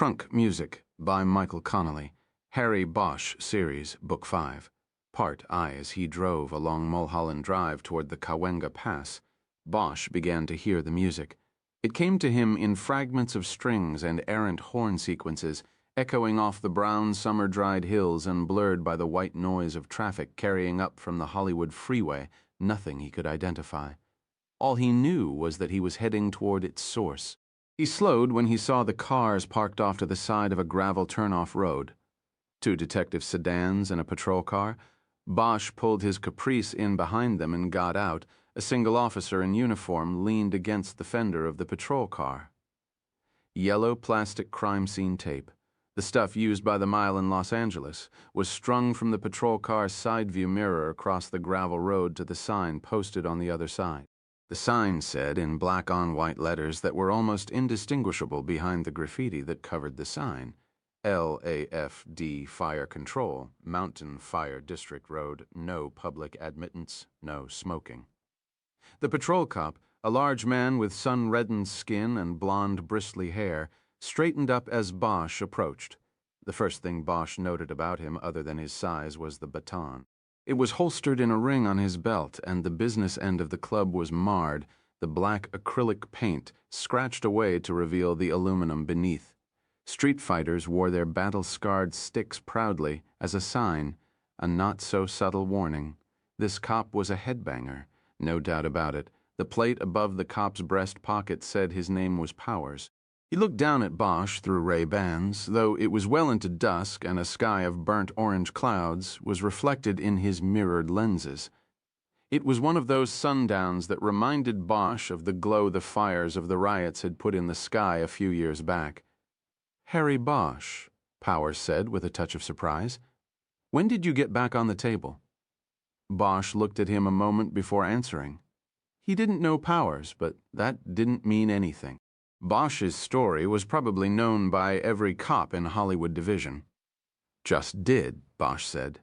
Trunk Music by Michael Connolly, Harry Bosch Series, Book 5. Part I. As he drove along Mulholland Drive toward the Cahuenga Pass, Bosch began to hear the music. It came to him in fragments of strings and errant horn sequences, echoing off the brown summer-dried hills and blurred by the white noise of traffic carrying up from the Hollywood freeway, nothing he could identify. All he knew was that he was heading toward its source. He slowed when he saw the cars parked off to the side of a gravel turnoff road. 2 detective sedans and a patrol car. Bosch pulled his Caprice in behind them and got out. A single officer in uniform leaned against the fender of the patrol car. Yellow plastic crime scene tape, the stuff used by the Mile in Los Angeles, was strung from the patrol car's side view mirror across the gravel road to the sign posted on the other side. The sign said in black-on-white letters that were almost indistinguishable behind the graffiti that covered the sign, LAFD Fire Control, Mountain Fire District Road, no public admittance, no smoking. The patrol cop, a large man with sun-reddened skin and blonde bristly hair, straightened up as Bosch approached. The first thing Bosch noted about him other than his size was the baton. It was holstered in a ring on his belt, and the business end of the club was marred, the black acrylic paint scratched away to reveal the aluminum beneath. Street fighters wore their battle-scarred sticks proudly as a sign, a not-so-subtle warning. This cop was a headbanger, no doubt about it. The plate above the cop's breast pocket said his name was Powers. He looked down at Bosch through Ray-Bans, though it was well into dusk and a sky of burnt orange clouds was reflected in his mirrored lenses. It was one of those sundowns that reminded Bosch of the glow the fires of the riots had put in the sky a few years back. "Harry Bosch," Powers said with a touch of surprise. "When did you get back on the table?" Bosch looked at him a moment before answering. He didn't know Powers, but that didn't mean anything. Bosch's story was probably known by every cop in Hollywood Division. "Just did," Bosch said.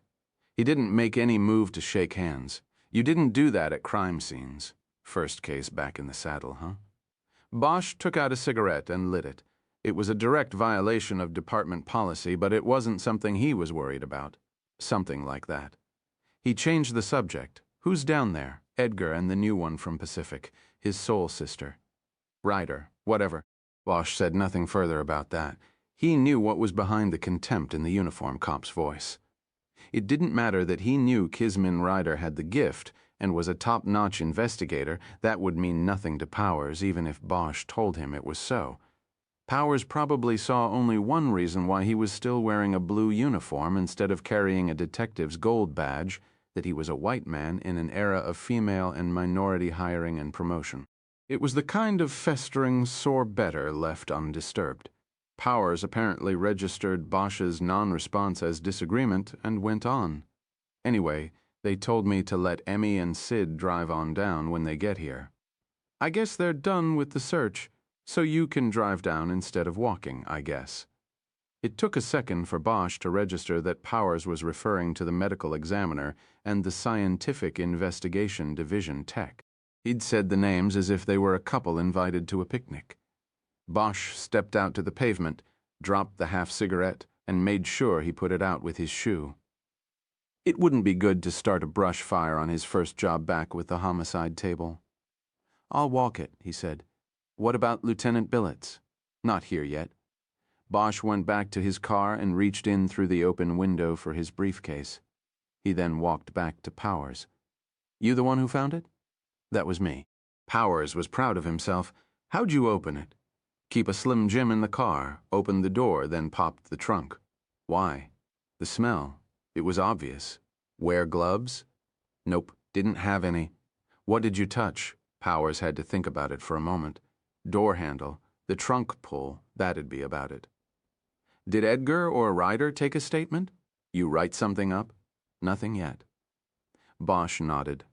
He didn't make any move to shake hands. You didn't do that at crime scenes. First case back in the saddle, huh? Bosch took out a cigarette and lit it. It was a direct violation of department policy, but it wasn't something he was worried about. Something like that. He changed the subject. Who's down there? Edgar and the new one from Pacific, his soul sister. Ryder, whatever. Bosch said nothing further about that. He knew what was behind the contempt in the uniform cop's voice. It didn't matter that he knew Kismin Ryder had the gift and was a top-notch investigator. That would mean nothing to Powers, even if Bosch told him it was so. Powers probably saw only one reason why he was still wearing a blue uniform instead of carrying a detective's gold badge, that he was a white man in an era of female and minority hiring and promotion. It was the kind of festering sore better left undisturbed. Powers apparently registered Bosch's non-response as disagreement and went on. "Anyway, they told me to let Emmy and Sid drive on down when they get here. I guess they're done with the search, so you can drive down instead of walking, I guess." It took a second for Bosch to register that Powers was referring to the medical examiner and the scientific investigation division tech. He'd said the names as if they were a couple invited to a picnic. Bosch stepped out to the pavement, dropped the half-cigarette, and made sure he put it out with his shoe. It wouldn't be good to start a brush fire on his first job back with the homicide table. "I'll walk it," he said. "What about Lieutenant Billets?" "Not here yet." Bosch went back to his car and reached in through the open window for his briefcase. He then walked back to Powers. "You the one who found it?" "That was me." Powers was proud of himself. "How'd you open it?" "Keep a Slim Jim in the car, opened the door, then popped the trunk." "Why?" "The smell. It was obvious." "Wear gloves?" "Nope, didn't have any." "What did you touch?" Powers had to think about it for a moment. "Door handle. The trunk pull, that'd be about it." "Did Edgar or Ryder take a statement? You write something up?" "Nothing yet." Bosch nodded.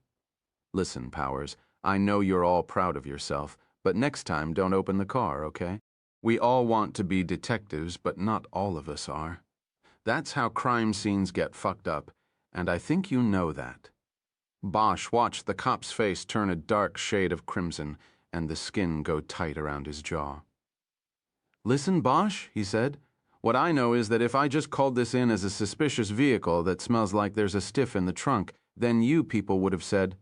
"Listen, Powers, I know you're all proud of yourself, but next time don't open the car, okay? We all want to be detectives, but not all of us are. That's how crime scenes get fucked up, and I think you know that." Bosch watched the cop's face turn a dark shade of crimson and the skin go tight around his jaw. "Listen, Bosch," he said. "What I know is that if I just called this in as a suspicious vehicle that smells like there's a stiff in the trunk, then you people would have said,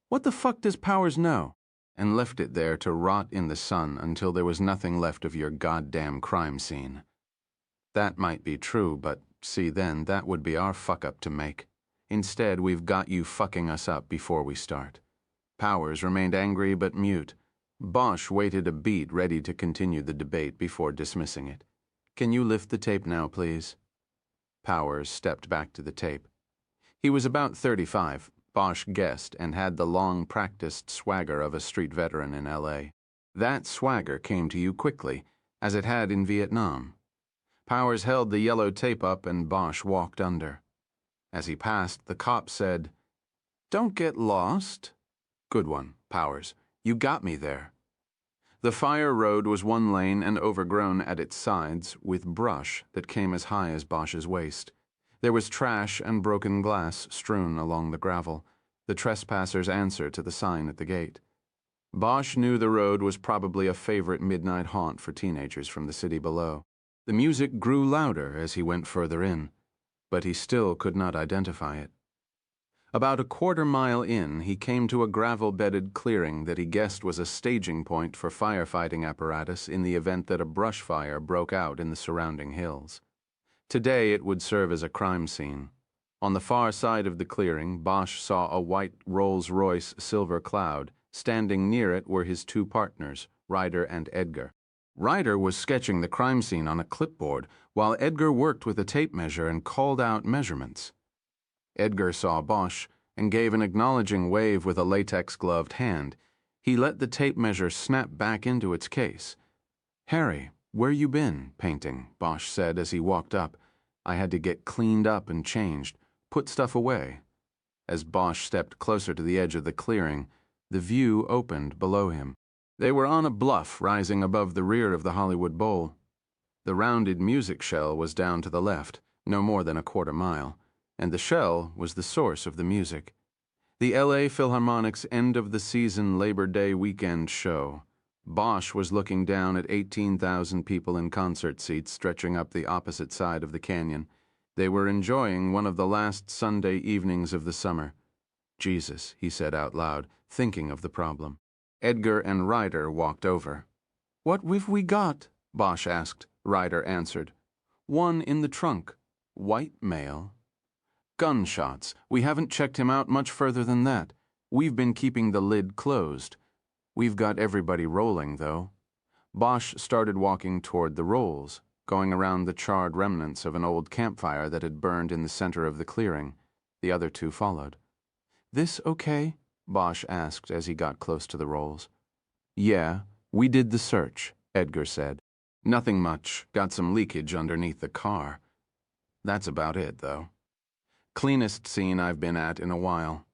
'What the fuck does Powers know?' and left it there to rot in the sun until there was nothing left of your goddamn crime scene. That might be true, but see then, that would be our fuck-up to make. Instead, we've got you fucking us up before we start." Powers remained angry but mute. Bosch waited a beat, ready to continue the debate before dismissing it. "Can you lift the tape now, please?" Powers stepped back to the tape. He was about 35, Bosch guessed, and had the long-practiced swagger of a street veteran in L.A. That swagger came to you quickly, as it had in Vietnam. Powers held the yellow tape up and Bosch walked under. As he passed, the cop said, "Don't get lost." "Good one, Powers. You got me there." The fire road was one lane and overgrown at its sides with brush that came as high as Bosch's waist. There was trash and broken glass strewn along the gravel, the trespassers' answer to the sign at the gate. Bosch knew the road was probably a favorite midnight haunt for teenagers from the city below. The music grew louder as he went further in, but he still could not identify it. About a quarter-mile in, he came to a gravel-bedded clearing that he guessed was a staging point for firefighting apparatus in the event that a brush fire broke out in the surrounding hills. Today it would serve as a crime scene. On the far side of the clearing, Bosch saw a white Rolls Royce Silver Cloud. Standing near it were his two partners, Ryder and Edgar. Ryder was sketching the crime scene on a clipboard, while Edgar worked with a tape measure and called out measurements. Edgar saw Bosch and gave an acknowledging wave with a latex-gloved hand. He let the tape measure snap back into its case. "Harry, where you been, painting?" Bosch said as he walked up. "I had to get cleaned up and changed. Put stuff away." As Bosch stepped closer to the edge of the clearing, the view opened below him. They were on a bluff rising above the rear of the Hollywood Bowl. The rounded music shell was down to the left, no more than a quarter-mile, and the shell was the source of the music. The L.A. Philharmonic's end-of-the-season Labor Day weekend show. Bosch was looking down at 18,000 people in concert seats stretching up the opposite side of the canyon. They were enjoying one of the last Sunday evenings of the summer. "Jesus," he said out loud, thinking of the problem. Edgar and Ryder walked over. "What have we got?" Bosch asked. Ryder answered. "One in the trunk. White male. Gunshots. We haven't checked him out much further than that. We've been keeping the lid closed. We've got everybody rolling, though." Bosch started walking toward the rolls, going around the charred remnants of an old campfire that had burned in the center of the clearing. The other two followed. "This okay?" Bosch asked as he got close to the rolls. "Yeah, we did the search," Edgar said. "Nothing much. Got some leakage underneath the car. That's about it, though. Cleanest scene I've been at in a while."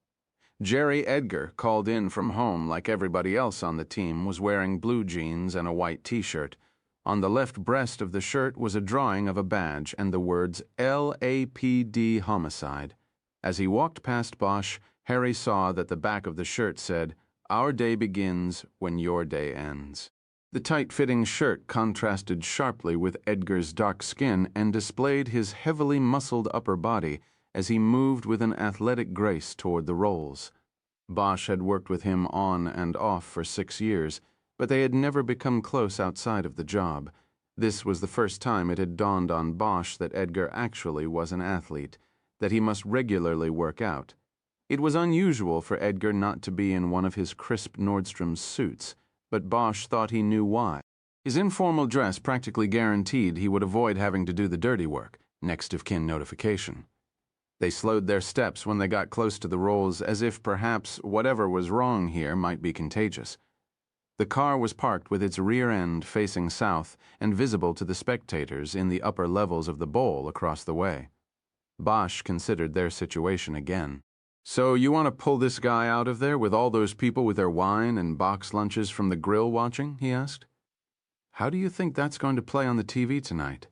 Jerry Edgar, called in from home like everybody else on the team, was wearing blue jeans and a white t-shirt. On the left breast of the shirt was a drawing of a badge and the words LAPD Homicide. As he walked past Bosch, Harry saw that the back of the shirt said, "Our day begins when your day ends." The tight-fitting shirt contrasted sharply with Edgar's dark skin and displayed his heavily muscled upper body as he moved with an athletic grace toward the rolls. Bosch had worked with him on and off for 6 years, but they had never become close outside of the job. This was the first time it had dawned on Bosch that Edgar actually was an athlete, that he must regularly work out. It was unusual for Edgar not to be in one of his crisp Nordstrom's suits, but Bosch thought he knew why. His informal dress practically guaranteed he would avoid having to do the dirty work, next of kin notification. They slowed their steps when they got close to the rolls, as if perhaps whatever was wrong here might be contagious. The car was parked with its rear end facing south and visible to the spectators in the upper levels of the bowl across the way. Bosch considered their situation again. "So you want to pull this guy out of there with all those people with their wine and box lunches from the grill watching?" he asked. "How do you think that's going to play on the TV tonight?"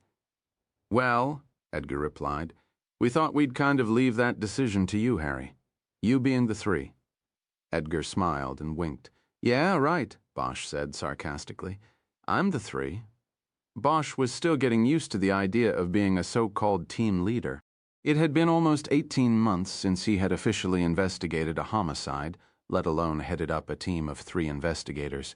"Well," Edgar replied, "we thought we'd kind of leave that decision to you, Harry. You being the three." Edgar smiled and winked. "Yeah, right," Bosch said sarcastically. "I'm the three." Bosch was still getting used to the idea of being a so-called team leader. It had been almost 18 months since he had officially investigated a homicide, let alone headed up a team of 3 investigators.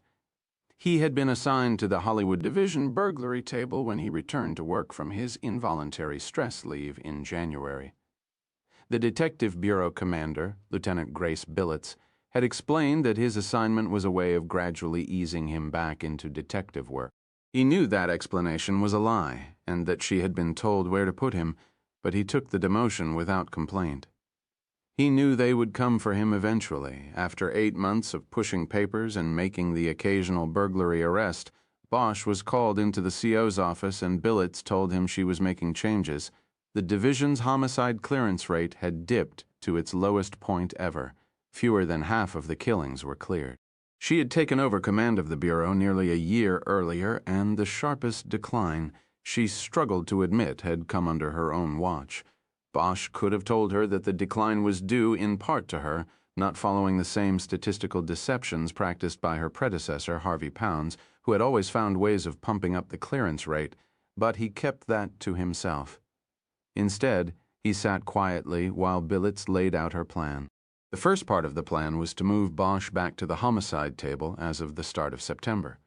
He had been assigned to the Hollywood Division burglary table when he returned to work from his involuntary stress leave in January. The Detective Bureau commander, Lieutenant Grace Billets, had explained that his assignment was a way of gradually easing him back into detective work. He knew that explanation was a lie, and that she had been told where to put him, but he took the demotion without complaint. He knew they would come for him eventually. After 8 months of pushing papers and making the occasional burglary arrest, Bosch was called into the CO's office and Billets told him she was making changes. The division's homicide clearance rate had dipped to its lowest point ever. Fewer than half of the killings were cleared. She had taken over command of the Bureau nearly a year earlier, and the sharpest decline, she struggled to admit, had come under her own watch. Bosch could have told her that the decline was due in part to her, not following the same statistical deceptions practiced by her predecessor, Harvey Pounds, who had always found ways of pumping up the clearance rate, but he kept that to himself. Instead, he sat quietly while Billets laid out her plan. The first part of the plan was to move Bosch back to the homicide table as of the start of September.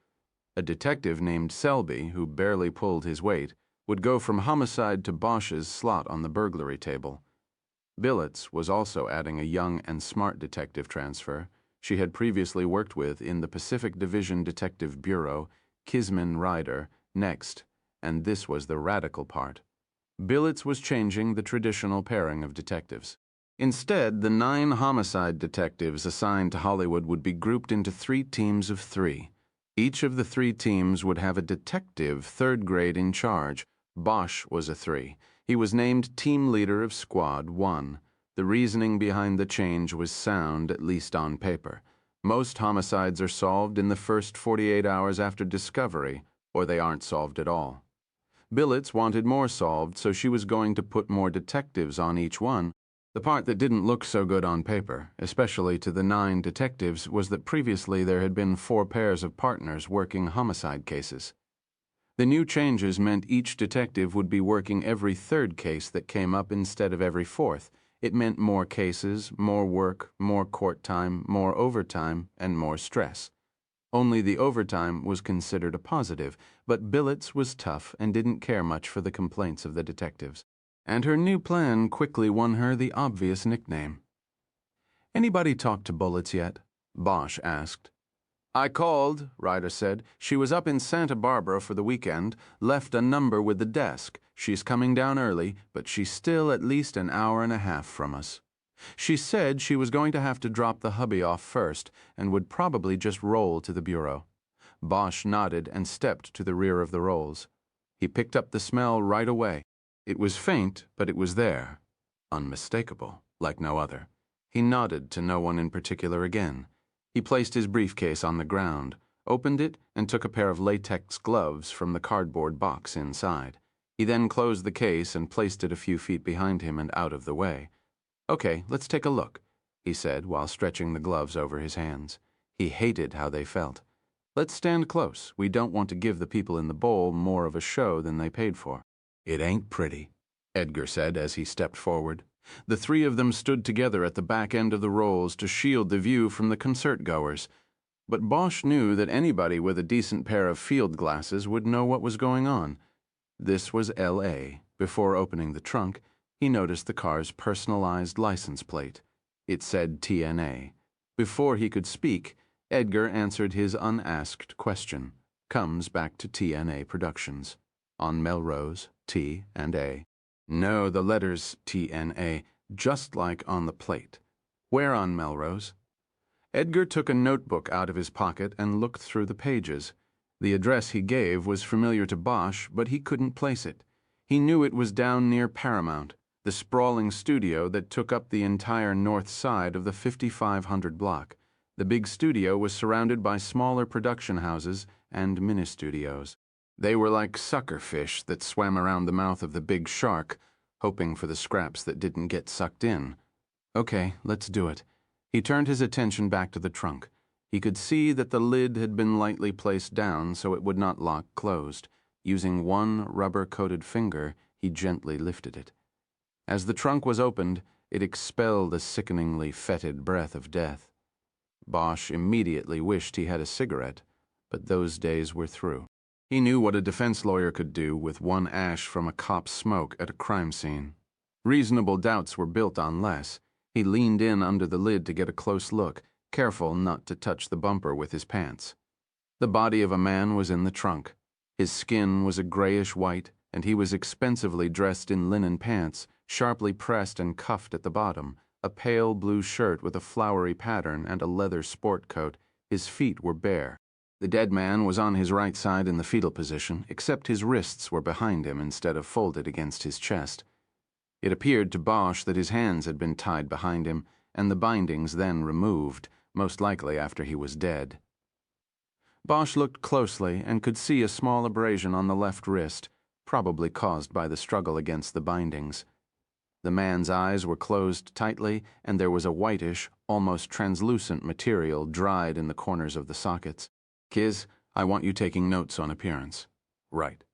A detective named Selby, who barely pulled his weight, would go from homicide to Bosch's slot on the burglary table. Billets was also adding a young and smart detective transfer she had previously worked with in the Pacific Division Detective Bureau, Kisman Ryder, next, and this was the radical part. Billets was changing the traditional pairing of detectives. Instead, the 9 homicide detectives assigned to Hollywood would be grouped into 3 teams of 3. Each of the 3 teams would have a detective 3rd grade in charge. Bosch was a 3. He was named team leader of Squad 1. The reasoning behind the change was sound, at least on paper. Most homicides are solved in the first 48 hours after discovery, or they aren't solved at all. Billets wanted more solved, so she was going to put more detectives on each one. The part that didn't look so good on paper, especially to the 9 detectives, was that previously there had been 4 pairs of partners working homicide cases. The new changes meant each detective would be working every 3rd case that came up instead of every 4th. It meant more cases, more work, more court time, more overtime, and more stress. Only the overtime was considered a positive, but Billets was tough and didn't care much for the complaints of the detectives. And her new plan quickly won her the obvious nickname. "Anybody talk to Bullets yet?" Bosch asked. "I called," Ryder said. "She was up in Santa Barbara for the weekend, left a number with the desk. She's coming down early, but she's still at least an hour and a half from us. She said she was going to have to drop the hubby off first and would probably just roll to the Bureau." Bosch nodded and stepped to the rear of the Rolls. He picked up the smell right away. It was faint, but it was there. Unmistakable, like no other. He nodded to no one in particular again. He placed his briefcase on the ground, opened it, and took a pair of latex gloves from the cardboard box inside. He then closed the case and placed it a few feet behind him and out of the way. "Okay, let's take a look," he said while stretching the gloves over his hands. He hated how they felt. "Let's stand close. We don't want to give the people in the bowl more of a show than they paid for." "It ain't pretty," Edgar said as he stepped forward. The 3 of them stood together at the back end of the Rolls to shield the view from the concert-goers. But Bosch knew that anybody with a decent pair of field glasses would know what was going on. This was L.A. Before opening the trunk, he noticed the car's personalized license plate. It said TNA. Before he could speak, Edgar answered his unasked question. Comes back to TNA Productions. On Melrose, T and A. No, the letters TNA, just like on the plate. Where on Melrose? Edgar took a notebook out of his pocket and looked through the pages. The address he gave was familiar to Bosch, but he couldn't place it. He knew it was down near Paramount, the sprawling studio that took up the entire north side of the 5500 block. The big studio was surrounded by smaller production houses and mini-studios. They were like sucker fish that swam around the mouth of the big shark, hoping for the scraps that didn't get sucked in. "Okay, let's do it." He turned his attention back to the trunk. He could see that the lid had been lightly placed down so it would not lock closed. Using one rubber-coated finger, he gently lifted it. As the trunk was opened, it expelled a sickeningly fetid breath of death. Bosch immediately wished he had a cigarette, but those days were through. He knew what a defense lawyer could do with one ash from a cop's smoke at a crime scene. Reasonable doubts were built on less. He leaned in under the lid to get a close look, careful not to touch the bumper with his pants. The body of a man was in the trunk. His skin was a grayish white, and he was expensively dressed in linen pants, sharply pressed and cuffed at the bottom, a pale blue shirt with a flowery pattern, and a leather sport coat. His feet were bare. The dead man was on his right side in the fetal position, except his wrists were behind him instead of folded against his chest. It appeared to Bosch that his hands had been tied behind him, and the bindings then removed, most likely after he was dead. Bosch looked closely and could see a small abrasion on the left wrist, probably caused by the struggle against the bindings. The man's eyes were closed tightly, and there was a whitish, almost translucent material dried in the corners of the sockets. "Kiz, I want you taking notes on appearance." "Right."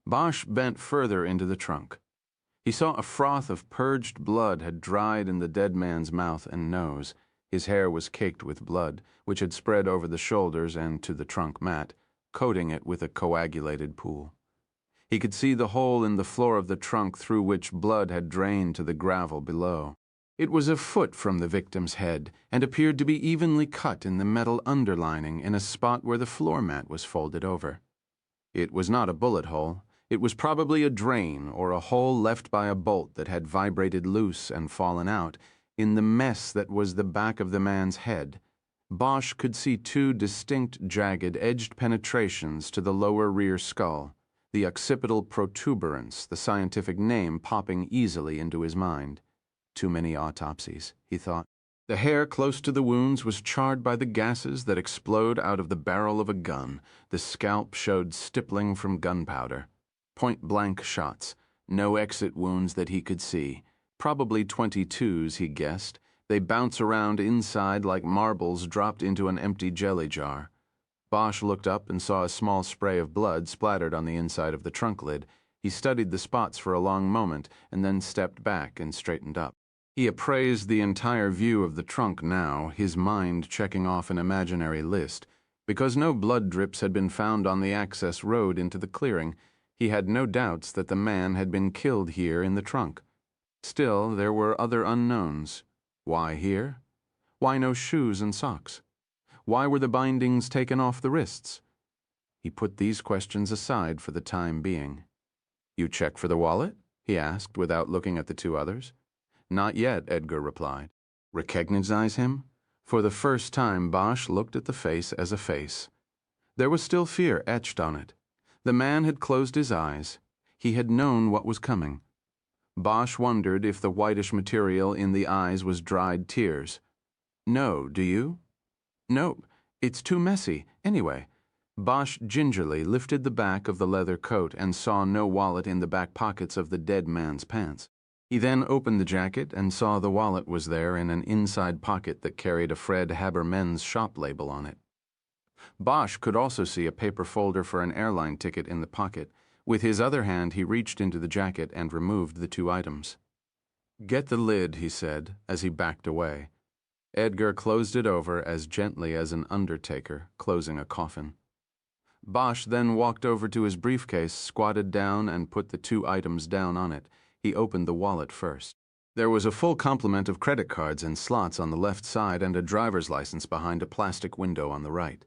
Bosch bent further into the trunk. He saw a froth of purged blood had dried in the dead man's mouth and nose. His hair was caked with blood, which had spread over the shoulders and to the trunk mat, coating it with a coagulated pool. He could see the hole in the floor of the trunk through which blood had drained to the gravel below. It was a foot from the victim's head, and appeared to be evenly cut in the metal underlining in a spot where the floor mat was folded over. It was not a bullet hole. It was probably a drain or a hole left by a bolt that had vibrated loose and fallen out. In the mess that was the back of the man's head, Bosch could see two distinct, jagged, edged penetrations to the lower rear skull, the occipital protuberance, the scientific name popping easily into his mind. Too many autopsies, he thought. The hair close to the wounds was charred by the gases that explode out of the barrel of a gun. The scalp showed stippling from gunpowder. Point-blank shots, no exit wounds that he could see. Probably 22s, he guessed. They bounce around inside like marbles dropped into an empty jelly jar. Bosch looked up and saw a small spray of blood splattered on the inside of the trunk lid. He studied the spots for a long moment and then stepped back and straightened up. He appraised the entire view of the trunk now, his mind checking off an imaginary list. Because no blood drips had been found on the access road into the clearing, he had no doubts that the man had been killed here in the trunk. Still, there were other unknowns. Why here? Why no shoes and socks? Why were the bindings taken off the wrists? He put these questions aside for the time being. "You check for the wallet?" he asked without looking at the two others. "Not yet," Edgar replied. Recognize him? For the first time, Bosch looked at the face as a face. There was still fear etched on it. The man had closed his eyes. He had known what was coming. Bosch wondered if the whitish material in the eyes was dried tears. "No, do you?" "No, it's too messy. Anyway." Bosch gingerly lifted the back of the leather coat and saw no wallet in the back pockets of the dead man's pants. He then opened the jacket and saw the wallet was there in an inside pocket that carried a Fred Habermen's shop label on it. Bosch could also see a paper folder for an airline ticket in the pocket. With his other hand, he reached into the jacket and removed the two items. "Get the lid," he said, as he backed away. Edgar closed it over as gently as an undertaker closing a coffin. Bosch then walked over to his briefcase, squatted down, and put the two items down on it. He opened the wallet first. There was a full complement of credit cards and slots on the left side and a driver's license behind a plastic window on the right.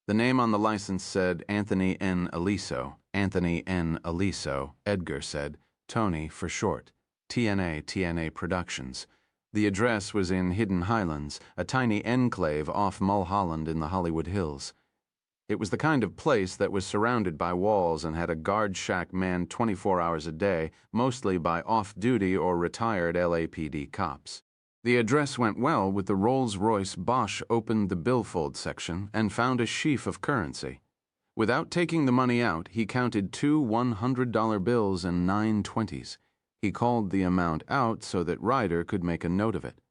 The name on the license said Anthony N. Aliso. Anthony N. Aliso, Edgar said. Tony for short. TNA Productions. The address was in Hidden Highlands, a tiny enclave off Mulholland in the Hollywood Hills. It was the kind of place that was surrounded by walls and had a guard shack manned 24 hours a day, mostly by off-duty or retired LAPD cops. The address went well with the Rolls Royce. Bosch opened the billfold section and found a sheaf of currency. Without taking the money out, he counted 2 $100 bills and 9 20s. He called the amount out so that Ryder could make a note of it.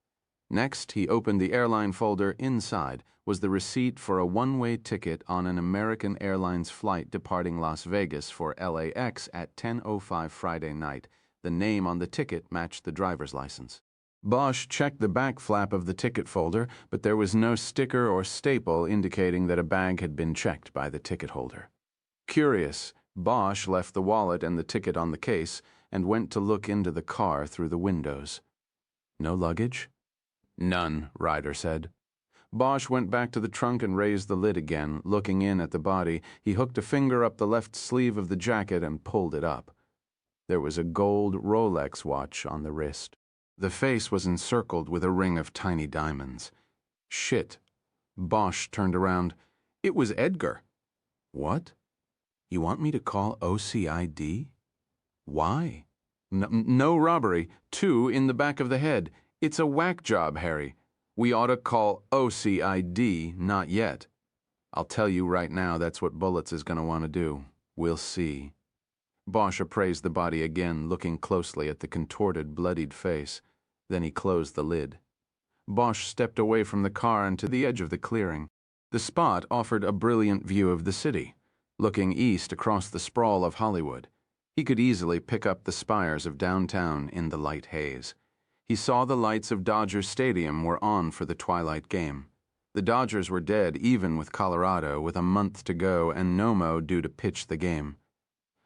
Next, he opened the airline folder. Inside was the receipt for a one-way ticket on an American Airlines flight departing Las Vegas for LAX at 10:05 Friday night. The name on the ticket matched the driver's license. Bosch checked the back flap of the ticket folder, but there was no sticker or staple indicating that a bag had been checked by the ticket holder. Curious, Bosch left the wallet and the ticket on the case and went to look into the car through the windows. No luggage? None, Ryder said. Bosch went back to the trunk and raised the lid again. Looking in at the body, he hooked a finger up the left sleeve of the jacket and pulled it up. There was a gold Rolex watch on the wrist. The face was encircled with a ring of tiny diamonds. Shit. Bosch turned around. It was Edgar. What? You want me to call OCID? Why? No robbery. 2 in the back of the head. It's a whack job, Harry. We ought to call OCID, not yet. I'll tell you right now that's what Bullets is going to want to do. We'll see. Bosch appraised the body again, looking closely at the contorted, bloodied face. Then he closed the lid. Bosch stepped away from the car and to the edge of the clearing. The spot offered a brilliant view of the city, looking east across the sprawl of Hollywood. He could easily pick up the spires of downtown in the light haze. He saw the lights of Dodger Stadium were on for the twilight game. The Dodgers were dead even with Colorado, with a month to go and Nomo due to pitch the game.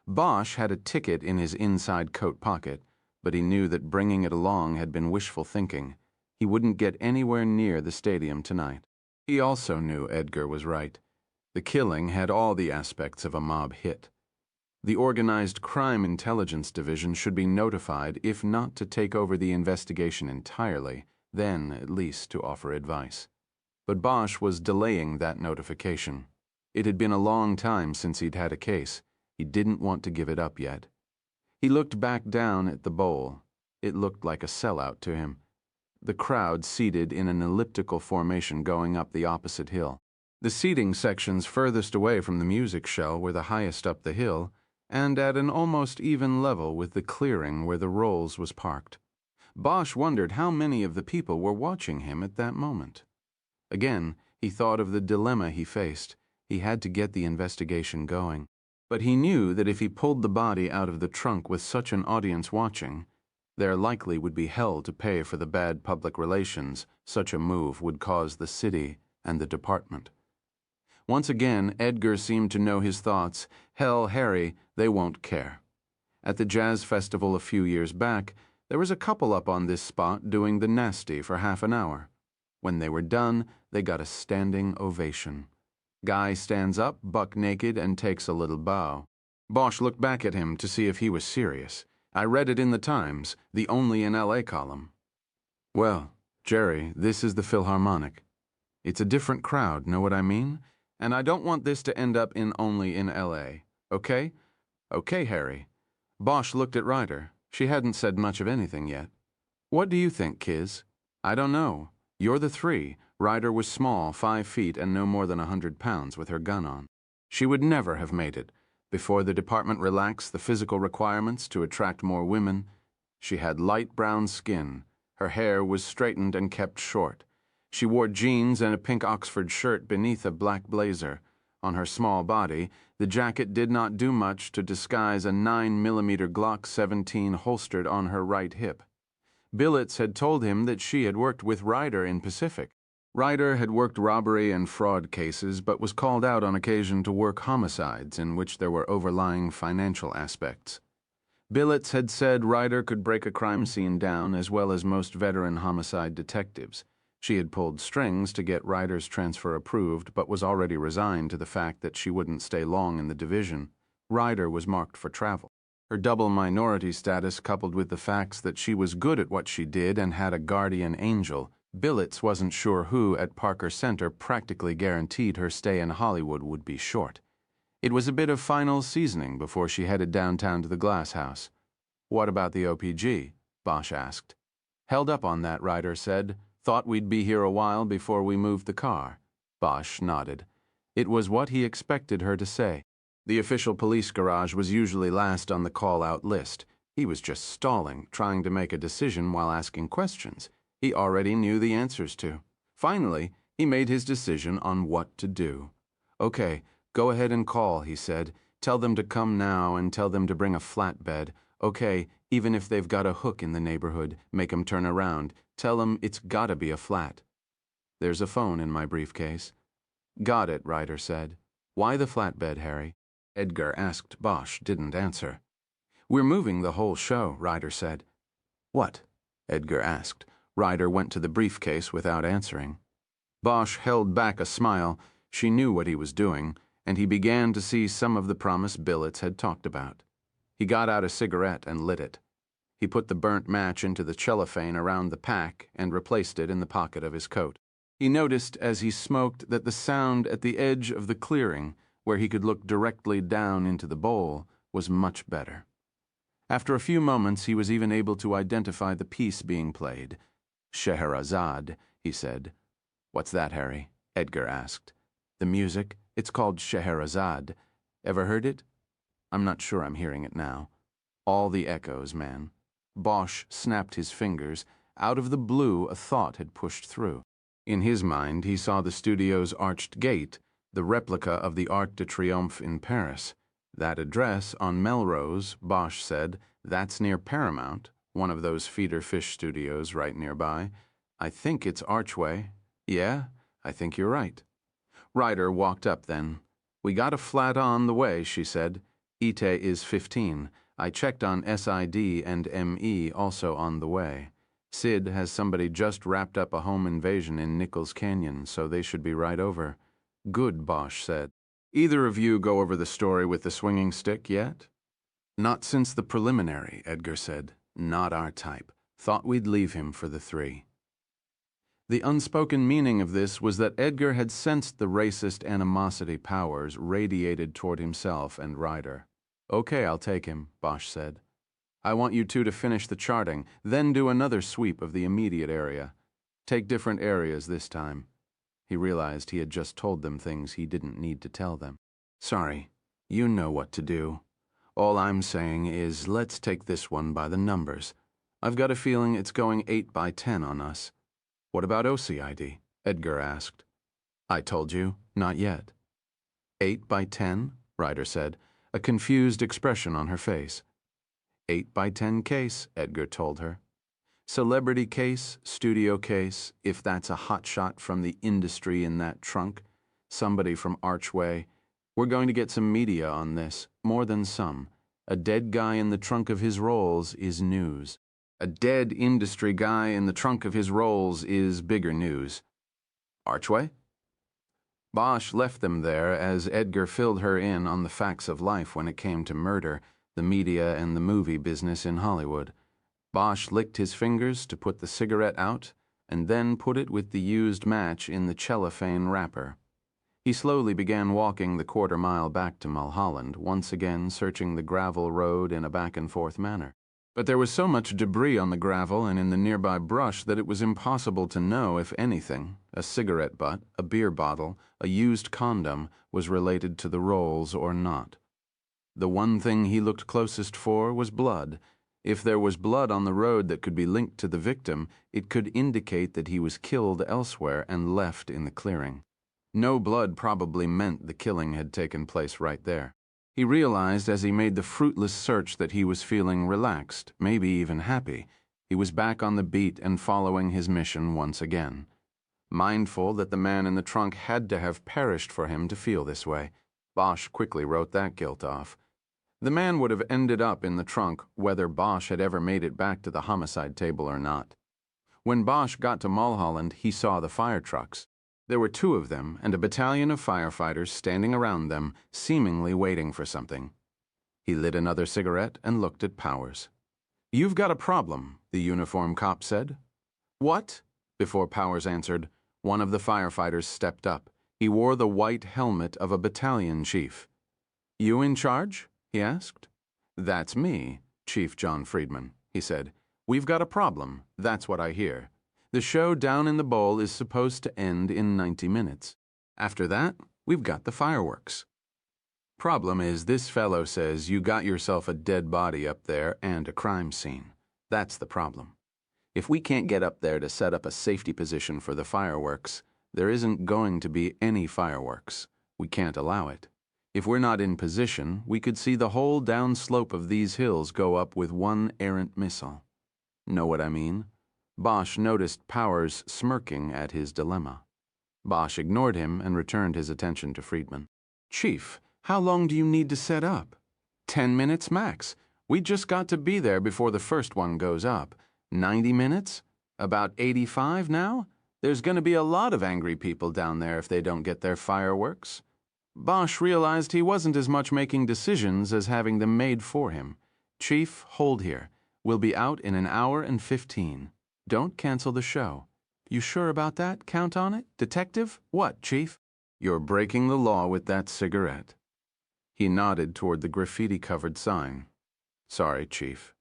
Bosch had a ticket in his inside coat pocket, but he knew that bringing it along had been wishful thinking. He wouldn't get anywhere near the stadium tonight. He also knew Edgar was right. The killing had all the aspects of a mob hit. The Organized Crime Intelligence Division should be notified, if not to take over the investigation entirely, then at least to offer advice. But Bosch was delaying that notification. It had been a long time since he'd had a case. He didn't want to give it up yet. He looked back down at the bowl. It looked like a sellout to him. The crowd seated in an elliptical formation going up the opposite hill. The seating sections furthest away from the music shell were the highest up the hill, and at an almost even level with the clearing where the Rolls was parked. Bosch wondered how many of the people were watching him at that moment. Again, he thought of the dilemma he faced. He had to get the investigation going. But he knew that if he pulled the body out of the trunk with such an audience watching, there likely would be hell to pay for the bad public relations such a move would cause the city and the department. Once again, Edgar seemed to know his thoughts. Hell, Harry, they won't care. At the jazz festival a few years back, there was a couple up on this spot doing the nasty for half an hour. When they were done, they got a standing ovation. Guy stands up, buck naked, and takes a little bow. Bosch looked back at him to see if he was serious. I read it in the Times, the Only in L.A. column. Well, Jerry, this is the Philharmonic. It's a different crowd, know what I mean? And I don't want this to end up in Only in L.A., okay? Okay, Harry. Bosch looked at Ryder. She hadn't said much of anything yet. What do you think, Kiz? I don't know. You're the 3. Ryder was small, 5 feet and no more than 100 pounds with her gun on. She would never have made it. Before the department relaxed the physical requirements to attract more women, she had light brown skin. Her hair was straightened and kept short. She wore jeans and a pink Oxford shirt beneath a black blazer. On her small body, the jacket did not do much to disguise a 9mm Glock 17 holstered on her right hip. Billets had told him that she had worked with Ryder in Pacific. Ryder had worked robbery and fraud cases, but was called out on occasion to work homicides in which there were overlying financial aspects. Billets had said Ryder could break a crime scene down as well as most veteran homicide detectives. She had pulled strings to get Ryder's transfer approved, but was already resigned to the fact that she wouldn't stay long in the division. Ryder was marked for travel. Her double minority status, coupled with the facts that she was good at what she did and had a guardian angel, Billets wasn't sure who at Parker Center practically guaranteed her stay in Hollywood would be short. It was a bit of final seasoning before she headed downtown to the Glass House. What about the OPG? Bosch asked. Held up on that, Ryder said. Thought we'd be here a while before we moved the car. Bosch nodded. It was what he expected her to say. The official police garage was usually last on the call-out list. He was just stalling, trying to make a decision while asking questions. he already knew the answers to. Finally, he made his decision on what to do. "Okay, go ahead and call," he said. "Tell them to come now and tell them to bring a flatbed. Okay, even if they've got a hook in the neighborhood, make 'em turn around. Tell 'em it's gotta be a flat." "There's a phone in my briefcase." "Got it," Ryder said. "Why the flatbed, Harry?" Edgar asked. Bosch didn't answer. "We're moving the whole show," Ryder said. "What?" Edgar asked. Ryder went to the briefcase without answering. Bosch held back a smile. She knew what he was doing, and he began to see some of the promise billets had talked about. He got out a cigarette and lit it. He put the burnt match into the cellophane around the pack and replaced it in the pocket of his coat. He noticed as he smoked that the sound at the edge of the clearing, where he could look directly down into the bowl, was much better. After a few moments, he was even able to identify the piece being played. "Scheherazade," he said. "What's that, Harry?" Edgar asked. "The music. It's called Scheherazade. Ever heard it?" "I'm not sure I'm hearing it now." "All the echoes, man." Bosch snapped his fingers. Out of the blue, a thought had pushed through. In his mind, he saw the studio's arched gate, the replica of the Arc de Triomphe in Paris. "That address on Melrose," Bosch said, "that's near Paramount, one of those feeder fish studios right nearby. I think it's Archway. Yeah, I think you're right." Ryder walked up then. "We got a flat on the way," she said. "Ite is 15. I checked on SID and ME also on the way. Sid has somebody just wrapped up a home invasion in Nichols Canyon, so they should be right over." "Good," Bosch said. "Either of you go over the story with the swinging stick yet?" "Not since the preliminary," Edgar said. "Not our type. Thought we'd leave him for the 3. The unspoken meaning of this was that Edgar had sensed the racist animosity Powers radiated toward himself and Ryder. "Okay, I'll take him," Bosch said. "I want you two to finish the charting, then do another sweep of the immediate area. Take different areas this time." He realized he had just told them things he didn't need to tell them. "Sorry, you know what to do. All I'm saying is let's take this one by the numbers. I've got a feeling it's going 8 by 10 on us." "What about OCID?" Edgar asked. "I told you, not yet." 8 by 10, Ryder said, a confused expression on her face. 8 by 10 case, Edgar told her. Celebrity case, studio case, if that's a hotshot from the industry in that trunk, somebody from Archway. We're going to get some media on this, more than some. A dead guy in the trunk of his Rolls is news. A dead industry guy in the trunk of his Rolls is bigger news." "Archway?" Bosch left them there as Edgar filled her in on the facts of life when it came to murder, the media and the movie business in Hollywood. Bosch licked his fingers to put the cigarette out and then put it with the used match in the cellophane wrapper. He slowly began walking the quarter-mile back to Mulholland, once again searching the gravel road in a back-and-forth manner. But there was so much debris on the gravel and in the nearby brush that it was impossible to know if anything, a cigarette butt, a beer bottle, a used condom, was related to the Rolls or not. The one thing he looked closest for was blood. If there was blood on the road that could be linked to the victim, it could indicate that he was killed elsewhere and left in the clearing. No blood probably meant the killing had taken place right there. He realized as he made the fruitless search that he was feeling relaxed, maybe even happy. He was back on the beat and following his mission once again. Mindful that the man in the trunk had to have perished for him to feel this way, Bosch quickly wrote that guilt off. The man would have ended up in the trunk whether Bosch had ever made it back to the homicide table or not. When Bosch got to Mulholland, he saw the fire trucks. There were 2 of them and a battalion of firefighters standing around them, seemingly waiting for something. He lit another cigarette and looked at Powers. "You've got a problem," the uniformed cop said. "What?" Before Powers answered, one of the firefighters stepped up. He wore the white helmet of a battalion chief. "You in charge?" he asked. "That's me, Chief John Friedman," he said. "We've got a problem, that's what I hear. The show down in the bowl is supposed to end in 90 minutes. After that, we've got the fireworks. Problem is, this fellow says you got yourself a dead body up there and a crime scene. That's the problem. If we can't get up there to set up a safety position for the fireworks, there isn't going to be any fireworks. We can't allow it. If we're not in position, we could see the whole down slope of these hills go up with one errant missile. Know what I mean? Bosch noticed Powers smirking at his dilemma. Bosch ignored him and returned his attention to Friedman. Chief, how long do you need to set up? 10 minutes max. We just got to be there before the first one goes up. 90 minutes? About 85 now? There's going to be a lot of angry people down there if they don't get their fireworks. Bosch realized he wasn't as much making decisions as having them made for him. Chief, hold here. We'll be out in an hour and 15. Don't cancel the show. You sure about that? Count on it? Detective? What, Chief? You're breaking the law with that cigarette. He nodded toward the graffiti-covered sign. Sorry, Chief.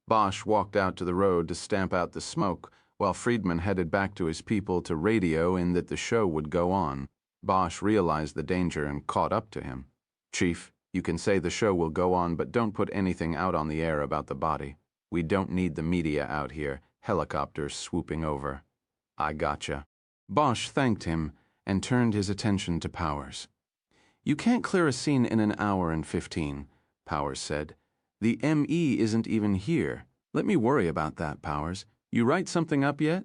Bosch walked out to the road to stamp out the smoke, while Friedman headed back to his people to radio in that the show would go on. Bosch realized the danger and caught up to him. Chief, you can say the show will go on, but don't put anything out on the air about the body. We don't need the media out here, helicopters swooping over. I gotcha. Bosch thanked him and turned his attention to Powers. You can't clear a scene in an hour and 15, Powers said. The ME isn't even here. Let me worry about that, Powers. You write something up yet?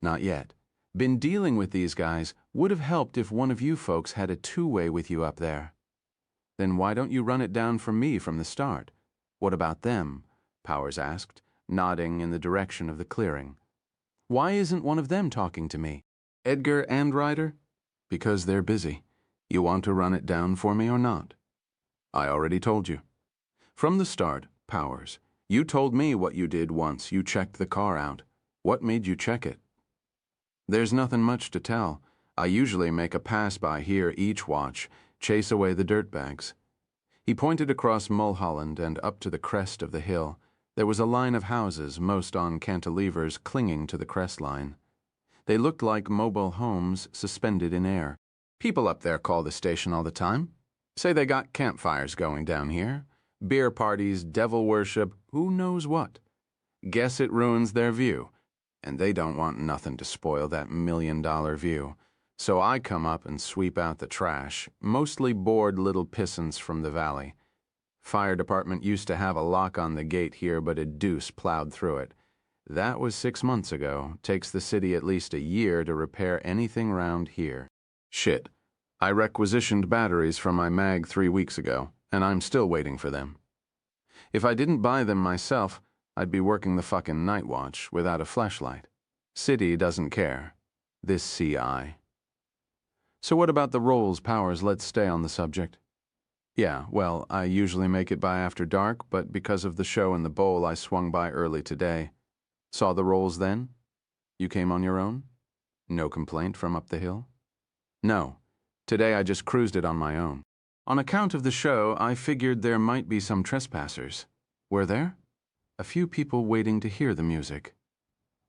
Not yet. Been dealing with these guys. Would have helped if one of you folks had a two-way with you up there. Then why don't you run it down for me from the start? What about them? Powers asked, nodding in the direction of the clearing. Why isn't one of them talking to me? Edgar and Ryder? Because they're busy. You want to run it down for me or not? I already told you. From the start, Powers, you told me what you did once you checked the car out. What made you check it? There's nothing much to tell. I usually make a pass by here each watch, chase away the dirtbags. He pointed across Mulholland and up to the crest of the hill. There was a line of houses, most on cantilevers, clinging to the crest line. They looked like mobile homes suspended in air. People up there call the station all the time. Say they got campfires going down here. Beer parties, devil worship, who knows what. Guess it ruins their view. And they don't want nothing to spoil that $1,000,000 view. So I come up and sweep out the trash, mostly bored little pissants from the valley. Fire department used to have a lock on the gate here, but a deuce plowed through it. That was 6 months ago. Takes the city at least a year to repair anything round here. Shit. I requisitioned batteries from my mag 3 weeks ago, and I'm still waiting for them. If I didn't buy them myself, I'd be working the fucking night watch without a flashlight. City doesn't care. This CI. So what about the Rolls, Powers? Let's stay on the subject. Yeah, well, I usually make it by after dark, but because of the show in the bowl, I swung by early today. Saw the Rolls then? You came on your own? No complaint from up the hill? No. Today I just cruised it on my own. On account of the show, I figured there might be some trespassers. Were there? A few people waiting to hear the music.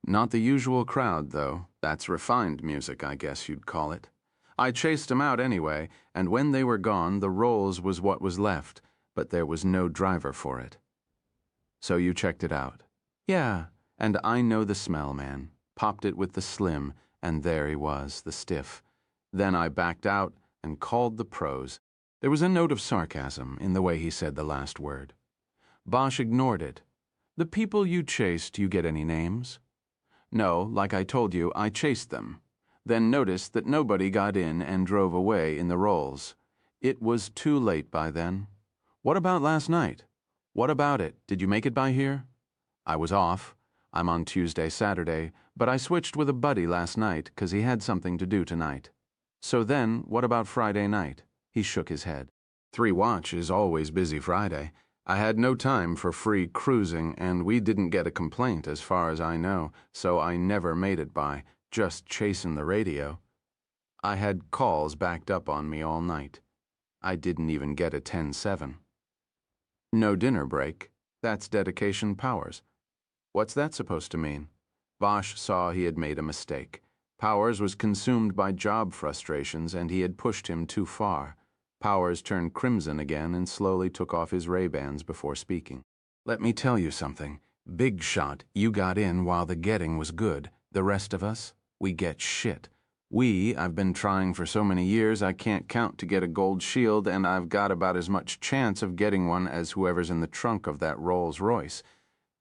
Not the usual crowd, though. That's refined music, I guess you'd call it. I chased 'em out anyway, and when they were gone, the Rolls was what was left, but there was no driver for it. So you checked it out? Yeah, and I know the smell, man. Popped it with the slim, and there he was, the stiff. Then I backed out and called the pros. There was a note of sarcasm in the way he said the last word. Bosch ignored it. The people you chased, you get any names? No, like I told you, I chased them. Then noticed that nobody got in and drove away in the Rolls. It was too late by then. What about last night? What about it? Did you make it by here? I was off. I'm on Tuesday, Saturday, but I switched with a buddy last night 'cause he had something to do tonight. So then, what about Friday night? He shook his head. 3 watch is always busy Friday. I had no time for free cruising, and we didn't get a complaint as far as I know, so I never made it by, just chasing the radio. I had calls backed up on me all night. I didn't even get a 10-7. No dinner break. That's dedication Powers. What's that supposed to mean? Bosch saw he had made a mistake. Powers was consumed by job frustrations, and he had pushed him too far. Powers turned crimson again and slowly took off his Ray-Bans before speaking. Let me tell you something. Big shot, you got in while the getting was good. The rest of us, we get shit. I've been trying for so many years I can't count to get a gold shield, and I've got about as much chance of getting one as whoever's in the trunk of that Rolls Royce.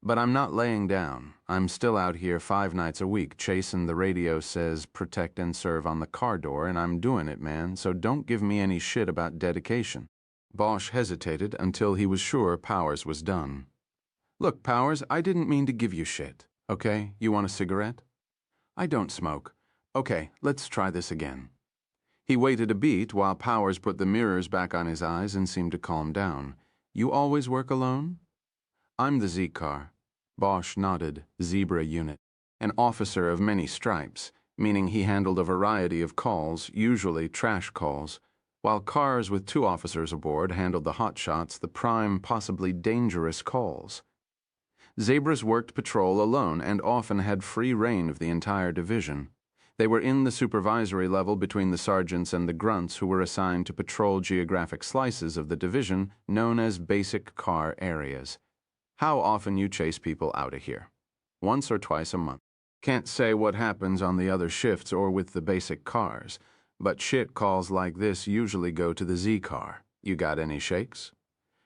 But I'm not laying down. I'm still out here 5 nights a week chasing the radio says protect and serve on the car door, and I'm doing it, man, so don't give me any shit about dedication. Bosch hesitated until he was sure Powers was done. Look, Powers, I didn't mean to give you shit, okay? You want a cigarette? I don't smoke. Okay, let's try this again. He waited a beat while Powers put the mirrors back on his eyes and seemed to calm down. You always work alone? I'm the Z-car. Bosch nodded, Zebra unit. An officer of many stripes, meaning he handled a variety of calls, usually trash calls, while cars with 2 officers aboard handled the hotshots, the prime, possibly dangerous calls. Zebras worked patrol alone and often had free rein of the entire division. They were in the supervisory level between the sergeants and the grunts who were assigned to patrol geographic slices of the division known as basic car areas. How often you chase people out of here? Once or twice a month. Can't say what happens on the other shifts or with the basic cars, but shit calls like this usually go to the Z car. You got any shakes?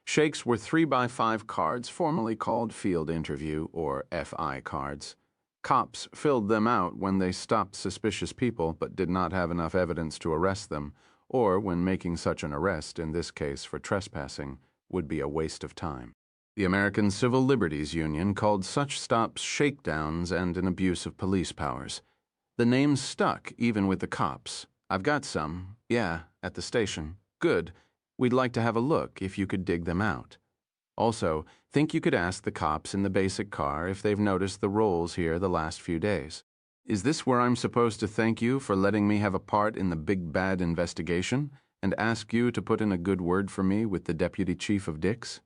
Shakes were 3x5 cards formerly called field interview or FI cards. Cops filled them out when they stopped suspicious people but did not have enough evidence to arrest them, or when making such an arrest, in this case for trespassing, would be a waste of time. The American Civil Liberties Union called such stops shakedowns and an abuse of police powers. The name stuck even with the cops. I've got some. Yeah, at the station. Good. We'd like to have a look if you could dig them out. Also, think you could ask the cops in the basic car if they've noticed the rolls here the last few days. Is this where I'm supposed to thank you for letting me have a part in the big bad investigation and ask you to put in a good word for me with the deputy chief of Dix?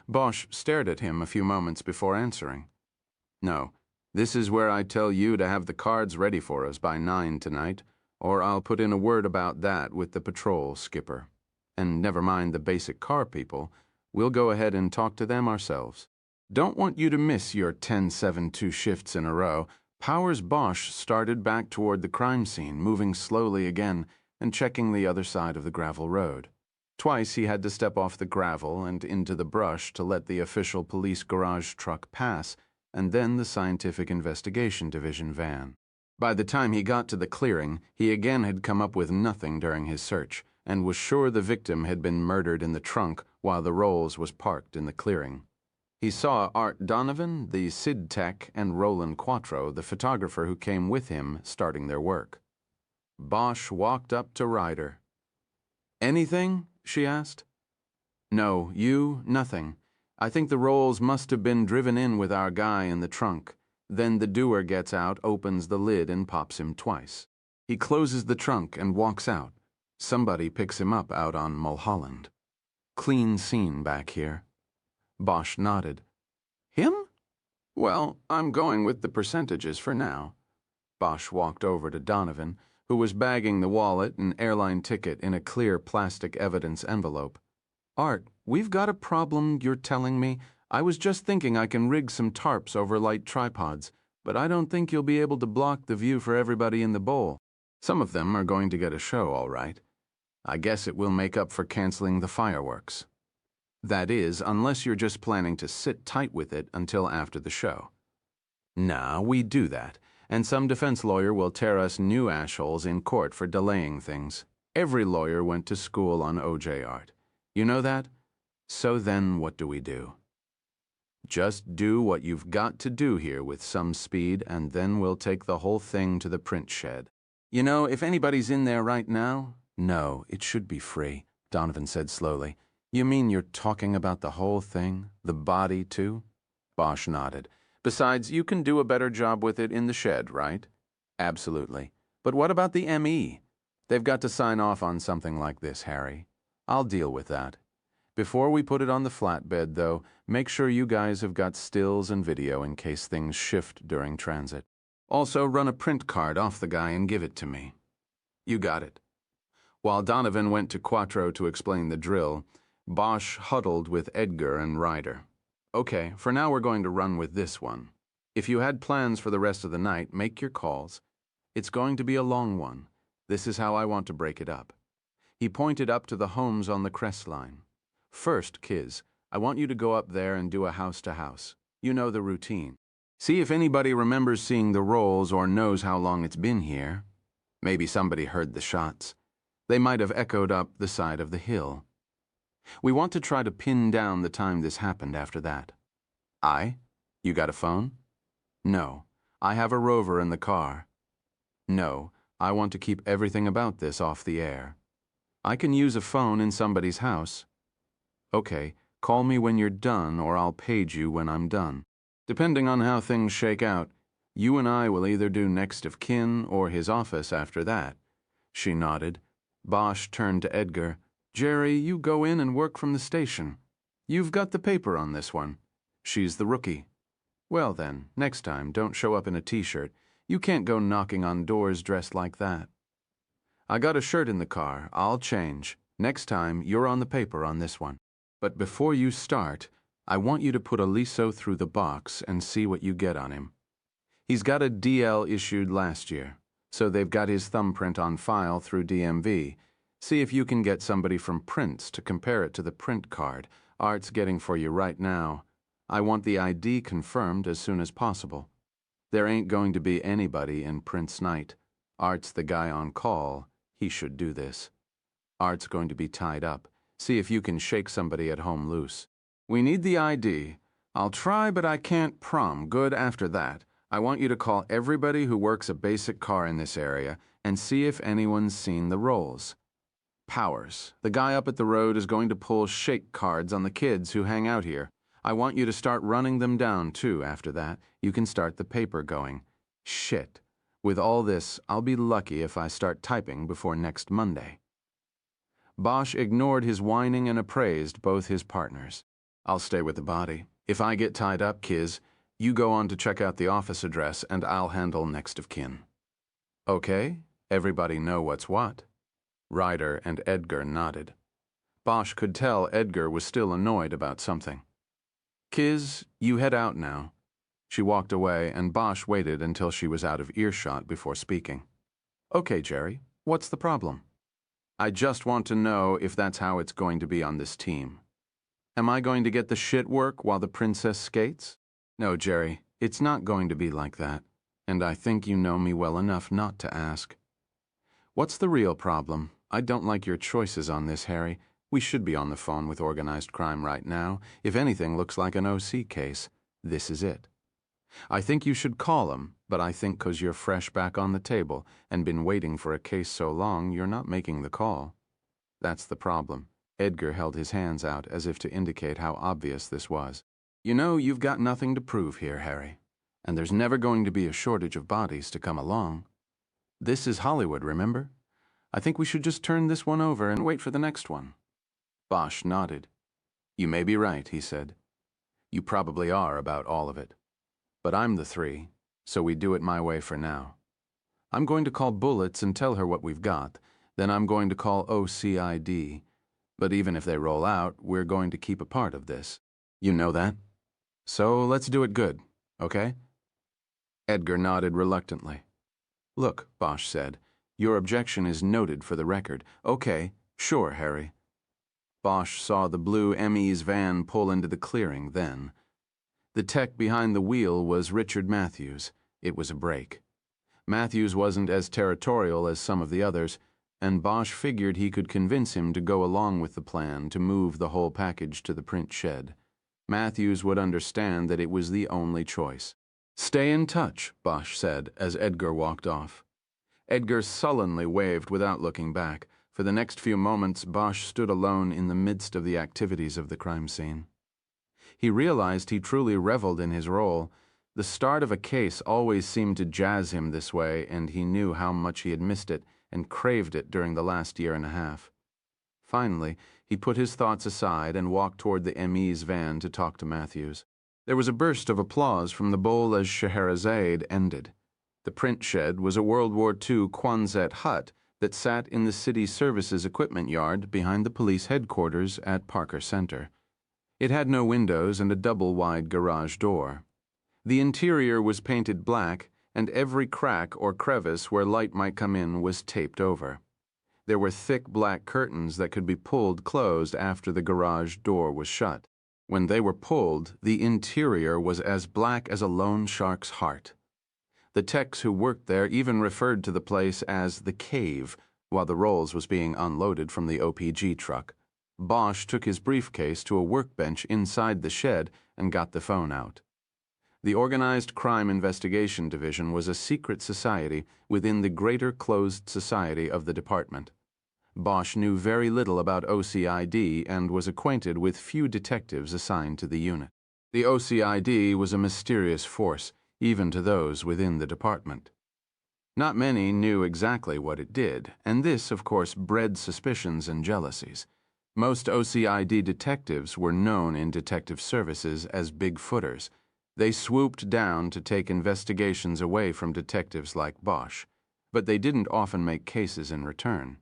Bosch stared at him a few moments before answering. No, this is where I tell you to have the cards ready for us by 9 tonight, or I'll put in a word about that with the patrol skipper. And never mind the basic car people, we'll go ahead and talk to them ourselves. Don't want you to miss your 10-7-2 shifts in a row. Powers Bosch started back toward the crime scene, moving slowly again and checking the other side of the gravel road. Twice he had to step off the gravel and into the brush to let the official police garage truck pass, and then the Scientific Investigation Division van. By the time he got to the clearing, he again had come up with nothing during his search, and was sure the victim had been murdered in the trunk while the Rolls was parked in the clearing. He saw Art Donovan, the SID tech, and Roland Quattro, the photographer who came with him, starting their work. Bosch walked up to Ryder. Anything? She asked. No, nothing. I think the Rolls must have been driven in with our guy in the trunk. Then the doer gets out, opens the lid, and pops him twice. He closes the trunk and walks out. Somebody picks him up out on Mulholland. Clean scene back here. Bosch nodded. Him? Well, I'm going with the percentages for now. Bosch walked over to Donovan, who was bagging the wallet and airline ticket in a clear plastic evidence envelope. Art, we've got a problem, you're telling me. I was just thinking I can rig some tarps over light tripods, but I don't think you'll be able to block the view for everybody in the bowl. Some of them are going to get a show, all right. I guess it will make up for canceling the fireworks. That is, unless you're just planning to sit tight with it until after the show. Nah, we do that, and some defense lawyer will tear us new ashholes in court for delaying things. Every lawyer went to school on OJ art. You know that? So then what do we do? Just do what you've got to do here with some speed, and then we'll take the whole thing to the print shed. You know, if anybody's in there right now... No, it should be free, Donovan said slowly. You mean you're talking about the whole thing? The body, too? Bosch nodded. Besides, you can do a better job with it in the shed, right? Absolutely. But what about the ME? They've got to sign off on something like this, Harry. I'll deal with that. Before we put it on the flatbed, though, make sure you guys have got stills and video in case things shift during transit. Also, run a print card off the guy and give it to me. You got it. While Donovan went to Quattro to explain the drill, Bosch huddled with Edgar and Ryder. Okay, for now we're going to run with this one. If you had plans for the rest of the night, make your calls. It's going to be a long one. This is how I want to break it up. He pointed up to the homes on the crest line. First, Kiz, I want you to go up there and do a house-to-house. You know the routine. See if anybody remembers seeing the Rolls or knows how long it's been here. Maybe somebody heard the shots. They might have echoed up the side of the hill. We want to try to pin down the time this happened after that. You got a phone? No. I have a rover in the car. No. I want to keep everything about this off the air. I can use a phone in somebody's house. Okay, call me when you're done or I'll page you when I'm done. Depending on how things shake out, you and I will either do next of kin or his office after that. She nodded. Bosch turned to Edgar. Jerry, you go in and work from the station. You've got the paper on this one. She's the rookie. Well then, next time, don't show up in a t-shirt. You can't go knocking on doors dressed like that. I got a shirt in the car. I'll change. Next time, you're on the paper on this one. But before you start, I want you to put Aliso through the box and see what you get on him. He's got a DL issued last year, so they've got his thumbprint on file through DMV. See if you can get somebody from Prince to compare it to the print card Art's getting for you right now. I want the ID confirmed as soon as possible. There ain't going to be anybody in Prince night. Art's the guy on call. He should do this. Art's going to be tied up. See if you can shake somebody at home loose. We need the ID. I'll try, but I can't prom good after that. I want you to call everybody who works a basic car in this area and see if anyone's seen the Rolls. Powers, the guy up at the road, is going to pull shake cards on the kids who hang out here. I want you to start running them down, too, after that. You can start the paper going. Shit. With all this, I'll be lucky if I start typing before next Monday. Bosch ignored his whining and appraised both his partners. I'll stay with the body. If I get tied up, Kiz, you go on to check out the office address and I'll handle next of kin. Okay? Everybody know what's what? Ryder and Edgar nodded. Bosch could tell Edgar was still annoyed about something. Kiz, you head out now. She walked away and Bosch waited until she was out of earshot before speaking. Okay, Jerry, what's the problem? I just want to know if that's how it's going to be on this team. Am I going to get the shit work while the princess skates? No, Jerry, it's not going to be like that, and I think you know me well enough not to ask. What's the real problem? I don't like your choices on this, Harry. We should be on the phone with organized crime right now. If anything looks like an OC case, this is it. I think you should call them, but I think 'cause you're fresh back on the table and been waiting for a case so long, you're not making the call. That's the problem. Edgar held his hands out as if to indicate how obvious this was. You know, you've got nothing to prove here, Harry, and there's never going to be a shortage of bodies to come along. This is Hollywood, remember? I think we should just turn this one over and wait for the next one. Bosch nodded. You may be right, he said. You probably are about all of it. But I'm the three, so we do it my way for now. I'm going to call Bullets and tell her what we've got. Then I'm going to call OCID. But even if they roll out, we're going to keep a part of this. You know that? So let's do it good, okay? Edgar nodded reluctantly. Look, Bosch said, your objection is noted for the record. Okay, sure, Harry. Bosch saw the blue ME's van pull into the clearing then. The tech behind the wheel was Richard Matthews. It was a break. Matthews wasn't as territorial as some of the others, and Bosch figured he could convince him to go along with the plan to move the whole package to the print shed. Matthews would understand that it was the only choice. Stay in touch, Bosch said as Edgar walked off. Edgar sullenly waved without looking back. For the next few moments, Bosch stood alone in the midst of the activities of the crime scene. He realized he truly reveled in his role. The start of a case always seemed to jazz him this way, and he knew how much he had missed it and craved it during the last year and a half. Finally, he put his thoughts aside and walked toward the ME's van to talk to Matthews. There was a burst of applause from the bowl as Scheherazade ended. The print shed was a World War II Quonset hut that sat in the city services equipment yard behind the police headquarters at Parker Center. It had no windows and a double-wide garage door. The interior was painted black, and every crack or crevice where light might come in was taped over. There were thick black curtains that could be pulled closed after the garage door was shut. When they were pulled, the interior was as black as a loan shark's heart. The techs who worked there even referred to the place as the cave while the Rolls was being unloaded from the OPG truck. Bosch took his briefcase to a workbench inside the shed and got the phone out. The Organized Crime Investigation Division was a secret society within the greater closed society of the department. Bosch knew very little about OCID and was acquainted with few detectives assigned to the unit. The OCID was a mysterious force, even to those within the department. Not many knew exactly what it did, and this, of course, bred suspicions and jealousies. Most OCID detectives were known in detective services as Bigfooters. They swooped down to take investigations away from detectives like Bosch, but they didn't often make cases in return.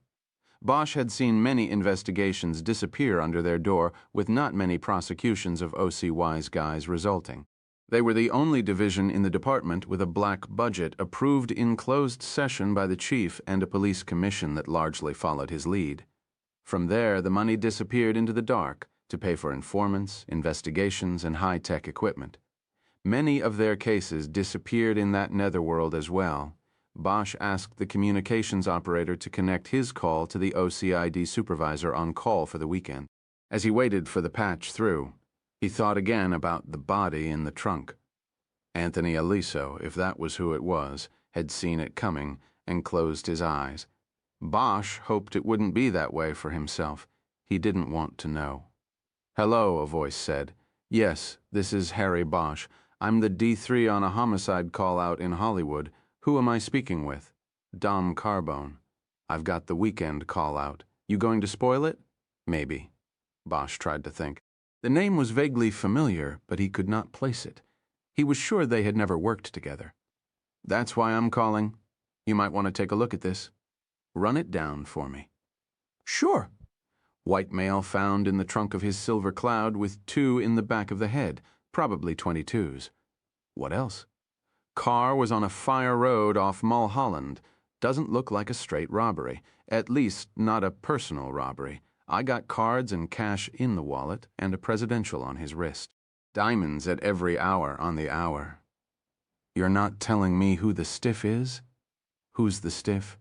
Bosch had seen many investigations disappear under their door with not many prosecutions of OC wise guys resulting. They were the only division in the department with a black budget approved in closed session by the chief and a police commission that largely followed his lead. From there, the money disappeared into the dark to pay for informants, investigations, and high-tech equipment. Many of their cases disappeared in that netherworld as well. Bosch asked the communications operator to connect his call to the OCID supervisor on call for the weekend. As he waited for the patch through, he thought again about the body in the trunk. Anthony Aliso, if that was who it was, had seen it coming and closed his eyes. Bosch hoped it wouldn't be that way for himself. He didn't want to know. "Hello," a voice said. "Yes, this is Harry Bosch. I'm the D3 on a homicide call out in Hollywood. Who am I speaking with?" "Dom Carbone. I've got the weekend call out. You going to spoil it?" "Maybe." Bosch tried to think. The name was vaguely familiar, but he could not place it. He was sure they had never worked together. "That's why I'm calling. You might want to take a look at this." "Run it down for me." "Sure." White male found in the trunk of his silver cloud with 2 in the back of the head, probably 22s. "What else?" "Car was on a fire road off Mulholland. Doesn't look like a straight robbery. At least, not a personal robbery. I got cards and cash in the wallet and a presidential on his wrist. Diamonds at every hour on the hour." "You're not telling me who the stiff is?" "Who's the stiff?"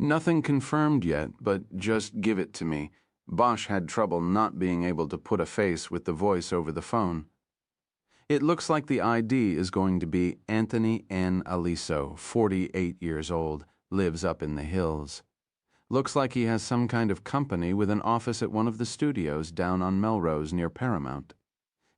"Nothing confirmed yet, but just give it to me." Bosch had trouble not being able to put a face with the voice over the phone. "It looks like the ID is going to be Anthony N. Aliso, 48 years old, lives up in the hills. Looks like he has some kind of company with an office at one of the studios down on Melrose near Paramount.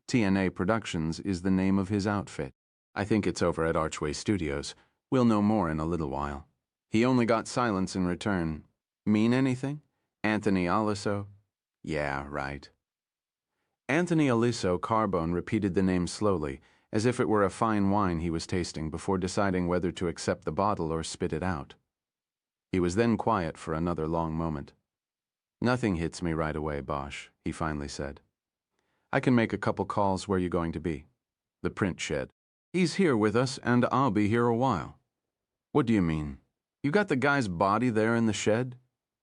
TNA Productions is the name of his outfit. I think it's over at Archway Studios. We'll know more in a little while." He only got silence in return. "Mean anything? Anthony Aliso?" "Yeah, right." Anthony Aliso Carbone repeated the name slowly, as if it were a fine wine he was tasting before deciding whether to accept the bottle or spit it out. He was then quiet for another long moment. "Nothing hits me right away, Bosch," he finally said. "I can make a couple calls. Where you going to be?" "The print shed." "He's here with us, and I'll be here a while." "What do you mean? You got the guy's body there in the shed?"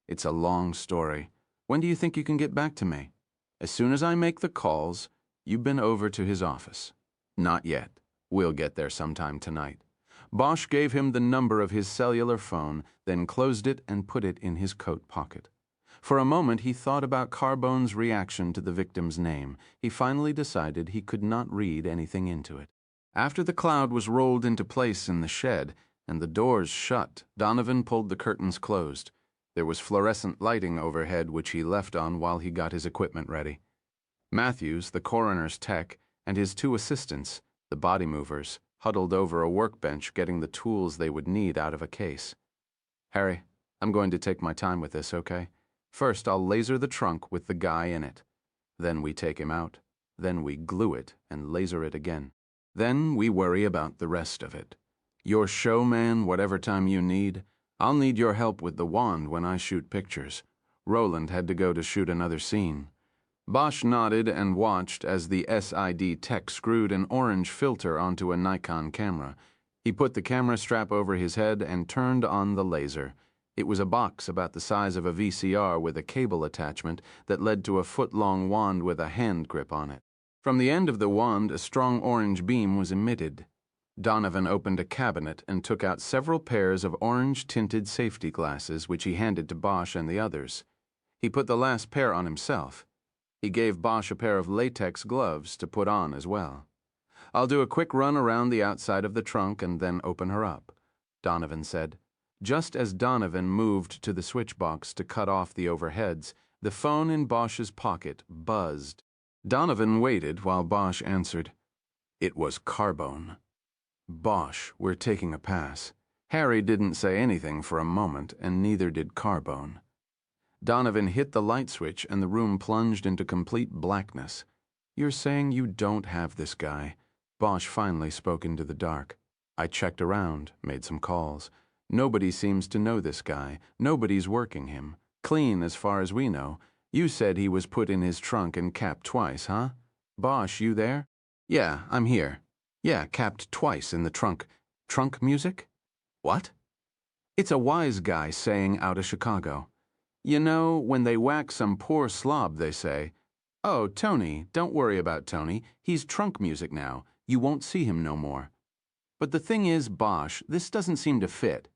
"It's a long story. When do you think you can get back to me?" "As soon as I make the calls. You've been over to his office?" "Not yet. We'll get there sometime tonight." Bosch gave him the number of his cellular phone, then closed it and put it in his coat pocket. For a moment he thought about Carbone's reaction to the victim's name. He finally decided he could not read anything into it. After the cloud was rolled into place in the shed, and the doors shut, Donovan pulled the curtains closed. There was fluorescent lighting overhead which he left on while he got his equipment ready. Matthews, the coroner's tech, and his 2 assistants, the body movers, huddled over a workbench getting the tools they would need out of a case. "Harry, I'm going to take my time with this, okay? First, I'll laser the trunk with the guy in it. Then we take him out. Then we glue it and laser it again. Then we worry about the rest of it. You're showman whatever time you need. I'll need your help with the wand when I shoot pictures. Roland had to go to shoot another scene. Bosch nodded and watched as the SID tech screwed an orange filter onto a Nikon camera. He put the camera strap over his head and turned on the laser. It was a box about the size of a VCR with a cable attachment that led to a foot-long wand with a hand grip on it. From the end of the wand, a strong orange beam was emitted. Donovan opened a cabinet and took out several pairs of orange-tinted safety glasses, which he handed to Bosch and the others. He put the last pair on himself. He gave Bosch a pair of latex gloves to put on as well. "I'll do a quick run around the outside of the trunk and then open her up," Donovan said. Just as Donovan moved to the switch box to cut off the overheads, the phone in Bosch's pocket buzzed. Donovan waited while Bosch answered. It was Carbone. "Bosch, we're taking a pass." Harry didn't say anything for a moment, and neither did Carbone. Donovan hit the light switch and the room plunged into complete blackness. "You're saying you don't have this guy?" Bosch finally spoke into the dark. "I checked around, made some calls. Nobody seems to know this guy. Nobody's working him. Clean as far as we know. You said he was put in his trunk and capped twice, huh? Bosch, you there?" "Yeah, I'm here." "Yeah, capped twice in the trunk. Trunk music?" "What?" "It's a wise guy saying out of Chicago. You know, when they whack some poor slob, they say, 'Oh, Tony, don't worry about Tony. He's trunk music now. You won't see him no more.' But the thing is, Bosch, this doesn't seem to fit.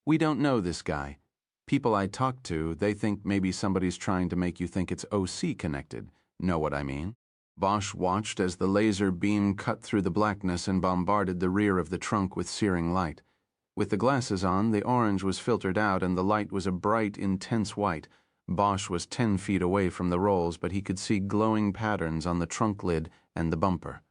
We don't know this guy. People I talk to, they think maybe somebody's trying to make you think it's OC connected. Know what I mean?" Bosch watched as the laser beam cut through the blackness and bombarded the rear of the trunk with searing light. With the glasses on, the orange was filtered out and the light was a bright, intense white. Bosch was 10 feet away from the Rolls, but he could see glowing patterns on the trunk lid and the bumper.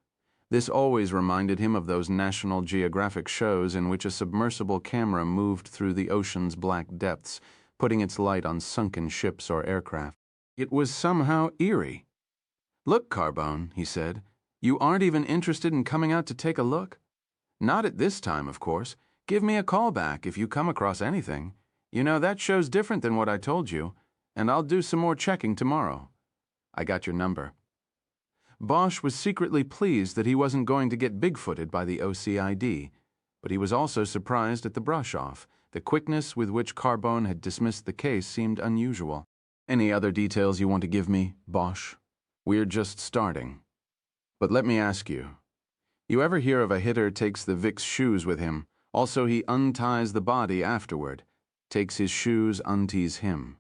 This always reminded him of those National Geographic shows in which a submersible camera moved through the ocean's black depths, putting its light on sunken ships or aircraft. It was somehow eerie. "Look, Carbone," he said, "you aren't even interested in coming out to take a look?" "Not at this time, of course. Give me a call back if you come across anything. You know, that show's different than what I told you, and I'll do some more checking tomorrow. I got your number." Bosch was secretly pleased that he wasn't going to get bigfooted by the OCID, but he was also surprised at the brush-off. The quickness with which Carbone had dismissed the case seemed unusual. "Any other details you want to give me, Bosch? We're just starting. But let me ask you. You ever hear of a hitter takes the Vic's shoes with him? Also, he unties the body afterward. Takes his shoes, untees him.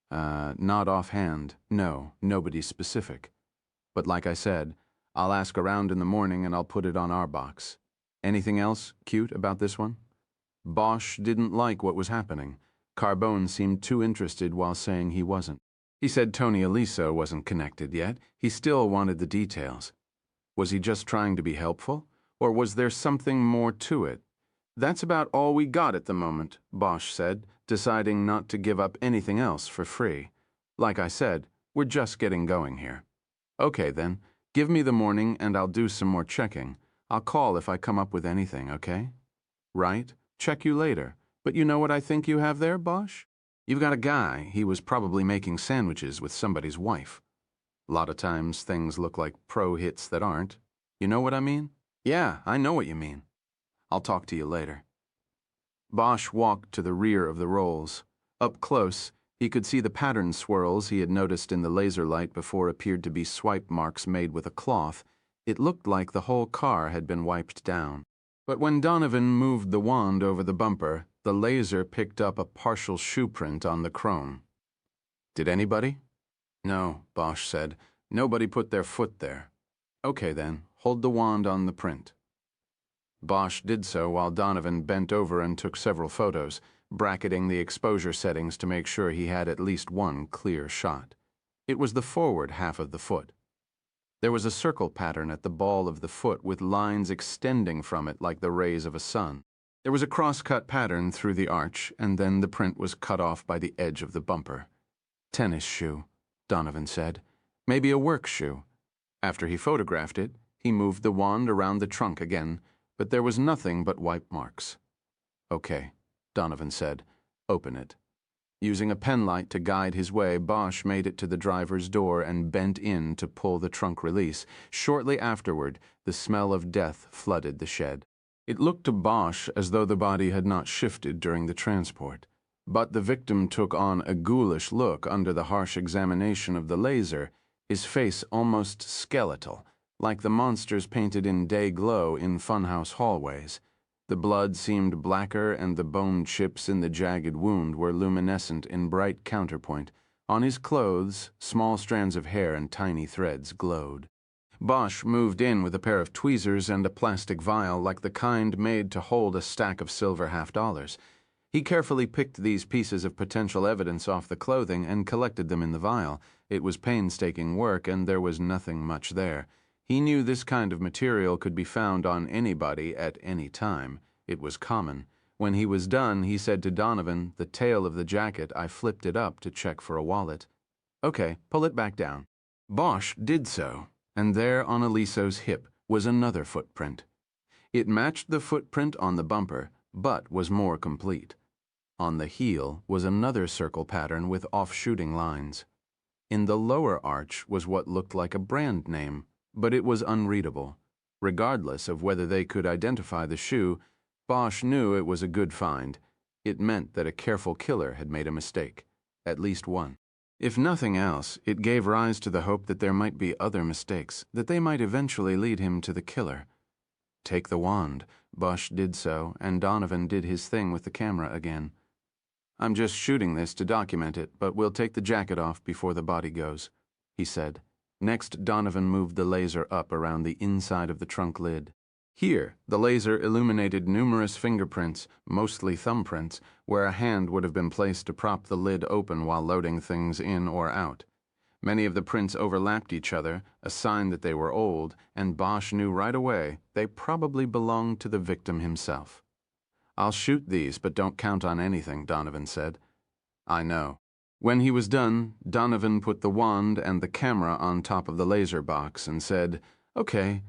Not offhand. No, nobody specific. But like I said, I'll ask around in the morning and I'll put it on our box. Anything else cute about this one?" Bosch didn't like what was happening. Carbone seemed too interested while saying he wasn't. He said Tony Aliso wasn't connected yet. He still wanted the details. Was he just trying to be helpful? Or was there something more to it? "That's about all we got at the moment," Bosch said, deciding not to give up anything else for free. "Like I said, we're just getting going here." "Okay then, give me the morning and I'll do some more checking. I'll call if I come up with anything, okay?" "Right. Check you later. But you know what I think you have there, Bosch? You've got a guy. He was probably making sandwiches with somebody's wife. A lot of times things look like pro hits that aren't. You know what I mean?" "Yeah, I know what you mean. I'll talk to you later." Bosch walked to the rear of the Rolls. Up close, he could see the pattern swirls he had noticed in the laser light before appeared to be swipe marks made with a cloth. It looked like the whole car had been wiped down. But when Donovan moved the wand over the bumper, the laser picked up a partial shoe print on the chrome. "Did anybody?" "No," Bosch said. "Nobody put their foot there." "Okay then, hold the wand on the print." Bosch did so while Donovan bent over and took several photos, bracketing the exposure settings to make sure he had at least one clear shot. It was the forward half of the foot. There was a circle pattern at the ball of the foot with lines extending from it like the rays of a sun. There was a cross-cut pattern through the arch, and then the print was cut off by the edge of the bumper. "Tennis shoe," Donovan said. "Maybe a work shoe." After he photographed it, he moved the wand around the trunk again, but there was nothing but wipe marks. "Okay," Donovan said. "Open it." Using a penlight to guide his way, Bosch made it to the driver's door and bent in to pull the trunk release. Shortly afterward, the smell of death flooded the shed. It looked to Bosch as though the body had not shifted during the transport. But the victim took on a ghoulish look under the harsh examination of the laser, his face almost skeletal, like the monsters painted in day glow in funhouse hallways. The blood seemed blacker and the bone chips in the jagged wound were luminescent in bright counterpoint. On his clothes, small strands of hair and tiny threads glowed. Bosch moved in with a pair of tweezers and a plastic vial like the kind made to hold a stack of silver half-dollars. He carefully picked these pieces of potential evidence off the clothing and collected them in the vial. It was painstaking work, and there was nothing much there. He knew this kind of material could be found on anybody at any time. It was common. When he was done, he said to Donovan, "The tail of the jacket, I flipped it up to check for a wallet." "Okay, pull it back down." Bosch did so, and there on Aliso's hip was another footprint. It matched the footprint on the bumper, but was more complete. On the heel was another circle pattern with off-shooting lines. In the lower arch was what looked like a brand name, but it was unreadable. Regardless of whether they could identify the shoe, Bosch knew it was a good find. It meant that a careful killer had made a mistake, at least one. If nothing else, it gave rise to the hope that there might be other mistakes, that they might eventually lead him to the killer. Take the wand. Bosch did so, and Donovan did his thing with the camera again. "I'm just shooting this to document it, but we'll take the jacket off before the body goes," he said. Next, Donovan moved the laser up around the inside of the trunk lid. Here, the laser illuminated numerous fingerprints, mostly thumbprints, where a hand would have been placed to prop the lid open while loading things in or out. Many of the prints overlapped each other, a sign that they were old, and Bosch knew right away they probably belonged to the victim himself. "I'll shoot these, but don't count on anything," Donovan said. "I know." When he was done, Donovan put the wand and the camera on top of the laser box and said, "Okay,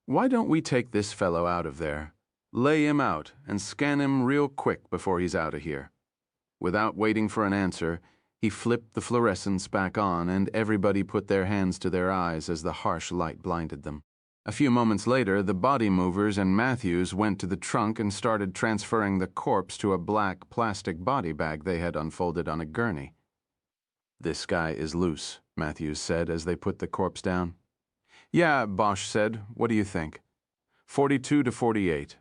why don't we take this fellow out of there? Lay him out and scan him real quick before he's out of here." Without waiting for an answer, he flipped the fluorescents back on and everybody put their hands to their eyes as the harsh light blinded them. A few moments later, the body movers and Matthews went to the trunk and started transferring the corpse to a black plastic body bag they had unfolded on a gurney. "This guy is loose," Matthews said as they put the corpse down. "Yeah," Bosch said. "What do you think?" 42 to 48.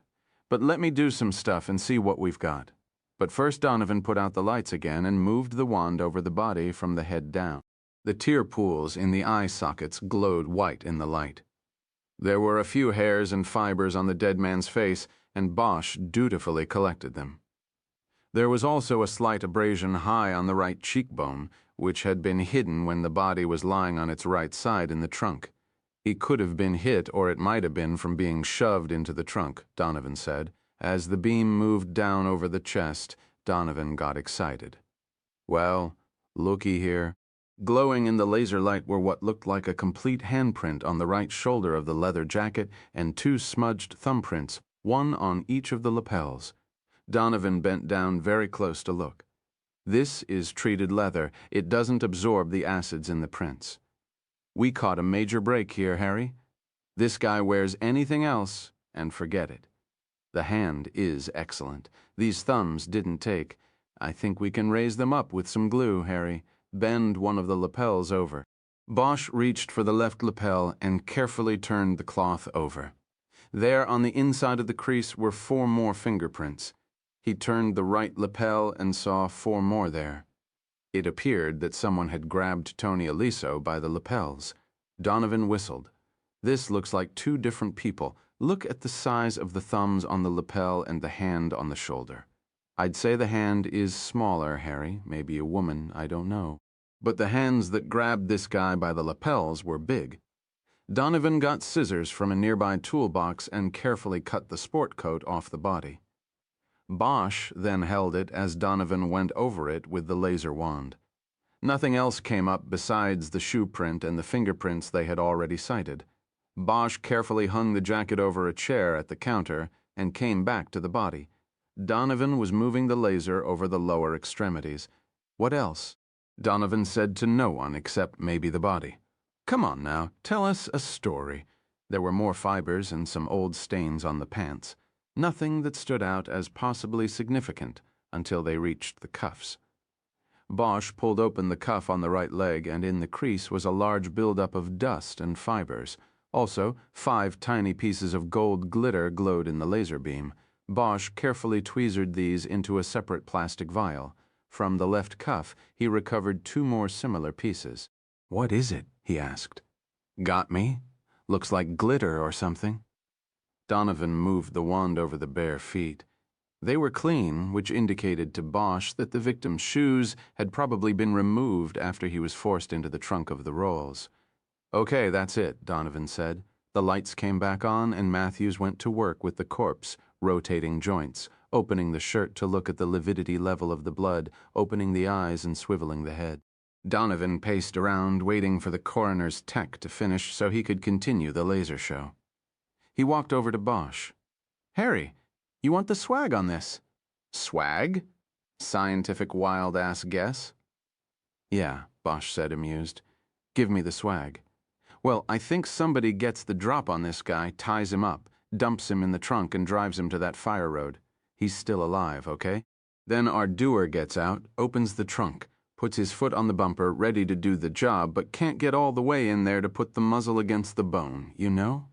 But let me do some stuff and see what we've got." But first Donovan put out the lights again and moved the wand over the body from the head down. The tear pools in the eye sockets glowed white in the light. There were a few hairs and fibers on the dead man's face, and Bosch dutifully collected them. There was also a slight abrasion high on the right cheekbone, which had been hidden when the body was lying on its right side in the trunk. He could have been hit, or it might have been from being shoved into the trunk, Donovan said. As the beam moved down over the chest, Donovan got excited. "Well, looky here." Glowing in the laser light were what looked like a complete handprint on the right shoulder of the leather jacket and two smudged thumbprints, one on each of the lapels. Donovan bent down very close to look. "This is treated leather. It doesn't absorb the acids in the prints. We caught a major break here, Harry. This guy wears anything else, and forget it. The hand is excellent. These thumbs didn't take. I think we can raise them up with some glue, Harry. Bend one of the lapels over." Bosch reached for the left lapel and carefully turned the cloth over. There on the inside of the crease were 4 more fingerprints. He turned the right lapel and saw 4 more there. It appeared that someone had grabbed Tony Aliso by the lapels. Donovan whistled. "This looks like 2 different people. Look at the size of the thumbs on the lapel and the hand on the shoulder. I'd say the hand is smaller, Harry. Maybe a woman, I don't know. But the hands that grabbed this guy by the lapels were big." Donovan got scissors from a nearby toolbox and carefully cut the sport coat off the body. Bosch then held it as Donovan went over it with the laser wand. Nothing else came up besides the shoe print and the fingerprints they had already cited. Bosch carefully hung the jacket over a chair at the counter and came back to the body. Donovan was moving the laser over the lower extremities. What else? Donovan said to no one except maybe the body. Come on now, tell us a story. There were more fibers and some old stains on the pants. Nothing that stood out as possibly significant until they reached the cuffs. Bosch pulled open the cuff on the right leg, and in the crease was a large buildup of dust and fibers. Also, 5 tiny pieces of gold glitter glowed in the laser beam. Bosch carefully tweezered these into a separate plastic vial. From the left cuff, he recovered 2 more similar pieces. What is it? He asked. Got me? Looks like glitter or something. Donovan moved the wand over the bare feet. They were clean, which indicated to Bosch that the victim's shoes had probably been removed after he was forced into the trunk of the Rolls. Okay, that's it, Donovan said. The lights came back on, and Matthews went to work with the corpse, rotating joints, opening the shirt to look at the lividity level of the blood, opening the eyes and swiveling the head. Donovan paced around, waiting for the coroner's tech to finish so he could continue the laser show. He walked over to Bosch. Harry, you want the swag on this? Swag? Scientific wild-ass guess? Yeah, Bosch said, amused. Give me the swag. Well, I think somebody gets the drop on this guy, ties him up, dumps him in the trunk, and drives him to that fire road. He's still alive, okay? Then our doer gets out, opens the trunk, puts his foot on the bumper, ready to do the job, but can't get all the way in there to put the muzzle against the bone, you know?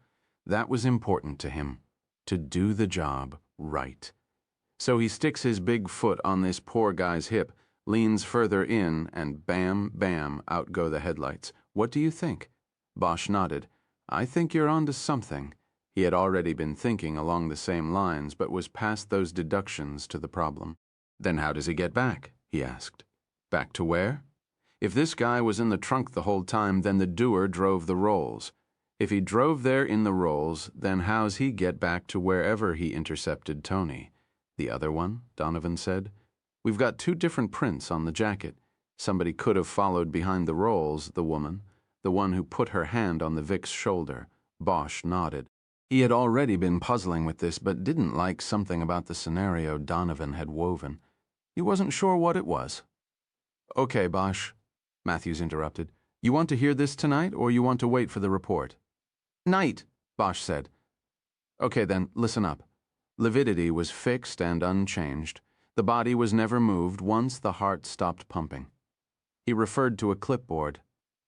That was important to him, to do the job right. So he sticks his big foot on this poor guy's hip, leans further in, and bam, bam, out go the headlights. What do you think? Bosch nodded. I think you're onto something. He had already been thinking along the same lines, but was past those deductions to the problem. Then how does he get back? He asked. Back to where? If this guy was in the trunk the whole time, then the doer drove the Rolls. If he drove there in the Rolls, then how's he get back to wherever he intercepted Tony? The other one, Donovan said. We've got 2 different prints on the jacket. Somebody could have followed behind the Rolls, the woman, the one who put her hand on the Vic's shoulder. Bosch nodded. He had already been puzzling with this, but didn't like something about the scenario Donovan had woven. He wasn't sure what it was. Okay, Bosch, Matthews interrupted. You want to hear this tonight, or you want to wait for the report? Night, Bosch said. Okay then, listen up. Lividity was fixed and unchanged. The body was never moved once the heart stopped pumping. He referred to a clipboard.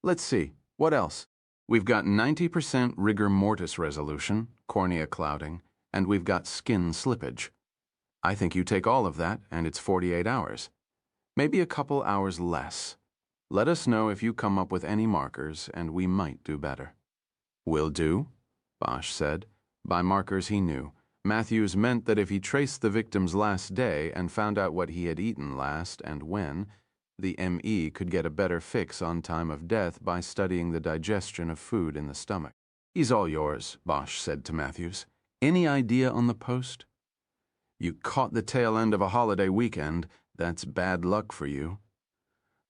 Let's see, what else? We've got 90% rigor mortis resolution, cornea clouding, and we've got skin slippage. I think you take all of that, and it's 48 hours. Maybe a couple hours less. Let us know if you come up with any markers, and we might do better. Will do, Bosch said. By markers he knew. Matthews meant that if he traced the victim's last day and found out what he had eaten last and when, the ME could get a better fix on time of death by studying the digestion of food in the stomach. He's all yours, Bosch said to Matthews. Any idea on the post? You caught the tail end of a holiday weekend. That's bad luck for you.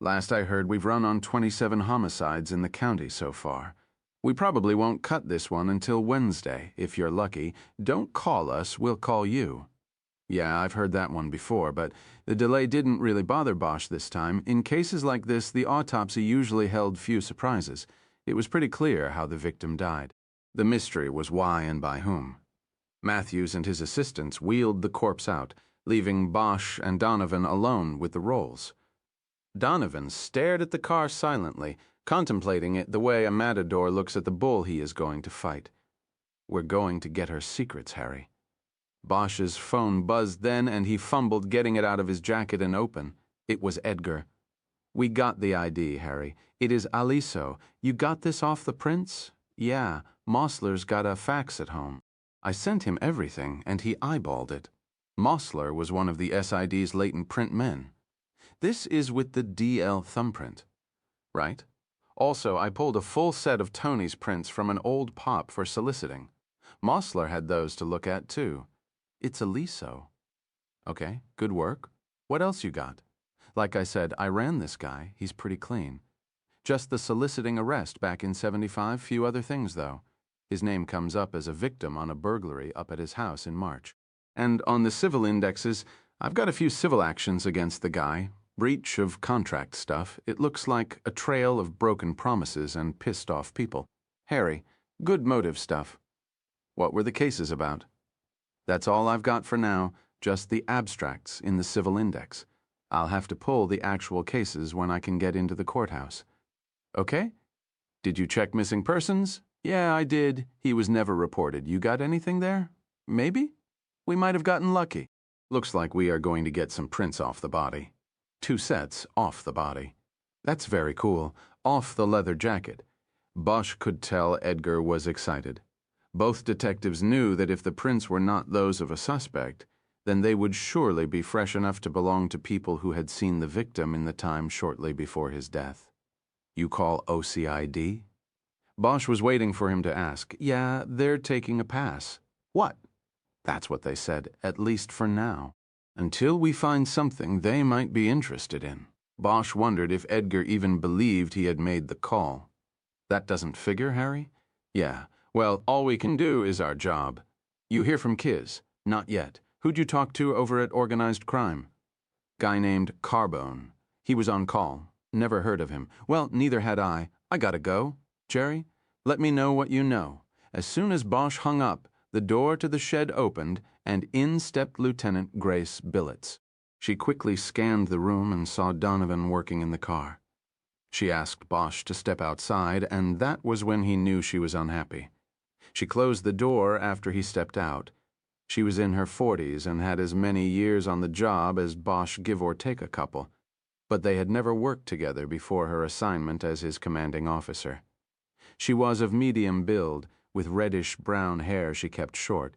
Last I heard, we've run on 27 homicides in the county so far. We probably won't cut this one until Wednesday, if you're lucky. Don't call us, we'll call you. Yeah, I've heard that one before, but the delay didn't really bother Bosch this time. In cases like this, the autopsy usually held few surprises. It was pretty clear how the victim died. The mystery was why and by whom. Matthews and his assistants wheeled the corpse out, leaving Bosch and Donovan alone with the Rolls. Donovan stared at the car silently, contemplating it the way a matador looks at the bull he is going to fight. We're going to get her secrets, Harry. Bosch's phone buzzed then, and he fumbled getting it out of his jacket and open. It was Edgar. We got the ID, Harry. It is Aliso. You got this off the prints? Yeah, Mosler's got a fax at home. I sent him everything, and he eyeballed it. Mosler was one of the SID's latent print men. This is with the DL thumbprint. Right? Also, I pulled a full set of Tony's prints from an old pop for soliciting. Mosler had those to look at, too. It's Aliso. Okay, good work. What else you got? Like I said, I ran this guy. He's pretty clean. Just the soliciting arrest back in '75, few other things, though. His name comes up as a victim on a burglary up at his house in March. And on the civil indexes, I've got a few civil actions against the guy. Breach of contract stuff. It looks like a trail of broken promises and pissed-off people. Harry, good motive stuff. What were the cases about? That's all I've got for now, just the abstracts in the civil index. I'll have to pull the actual cases when I can get into the courthouse. Okay? Did you check missing persons? Yeah, I did. He was never reported. You got anything there? Maybe? We might have gotten lucky. Looks like we are going to get some prints off the body. 2 sets off the body. That's very cool. Off the leather jacket. Bosch could tell Edgar was excited. Both detectives knew that if the prints were not those of a suspect, then they would surely be fresh enough to belong to people who had seen the victim in the time shortly before his death. You call OCID? Bosch was waiting for him to ask. Yeah, they're taking a pass. What? That's what they said, at least for now. Until we find something they might be interested in. Bosch wondered if Edgar even believed he had made the call. That doesn't figure, Harry? Yeah, well, all we can do is our job. You hear from Kiz? Not yet. Who'd you talk to over at Organized Crime? Guy named Carbone. He was on call. Never heard of him. Well, neither had I. I gotta go. Jerry, let me know what you know. As soon as Bosch hung up, the door to the shed opened, and in stepped Lieutenant Grace Billets. She quickly scanned the room and saw Donovan working in the car. She asked Bosch to step outside, and that was when he knew she was unhappy. She closed the door after he stepped out. She was in her 40s and had as many years on the job as Bosch, give or take a couple, but they had never worked together before her assignment as his commanding officer. She was of medium build, with reddish-brown hair she kept short.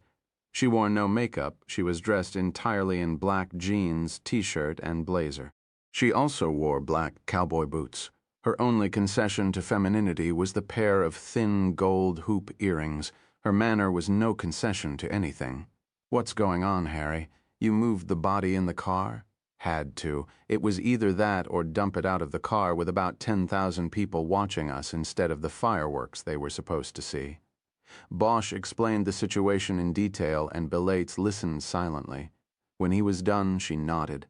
She wore no makeup. She was dressed entirely in black jeans, t-shirt, and blazer. She also wore black cowboy boots. Her only concession to femininity was the pair of thin gold hoop earrings. Her manner was no concession to anything. What's going on, Harry? You moved the body in the car? Had to. It was either that or dump it out of the car with about 10,000 people watching us instead of the fireworks they were supposed to see. Bosch explained the situation in detail, and Billets listened silently. When he was done, she nodded.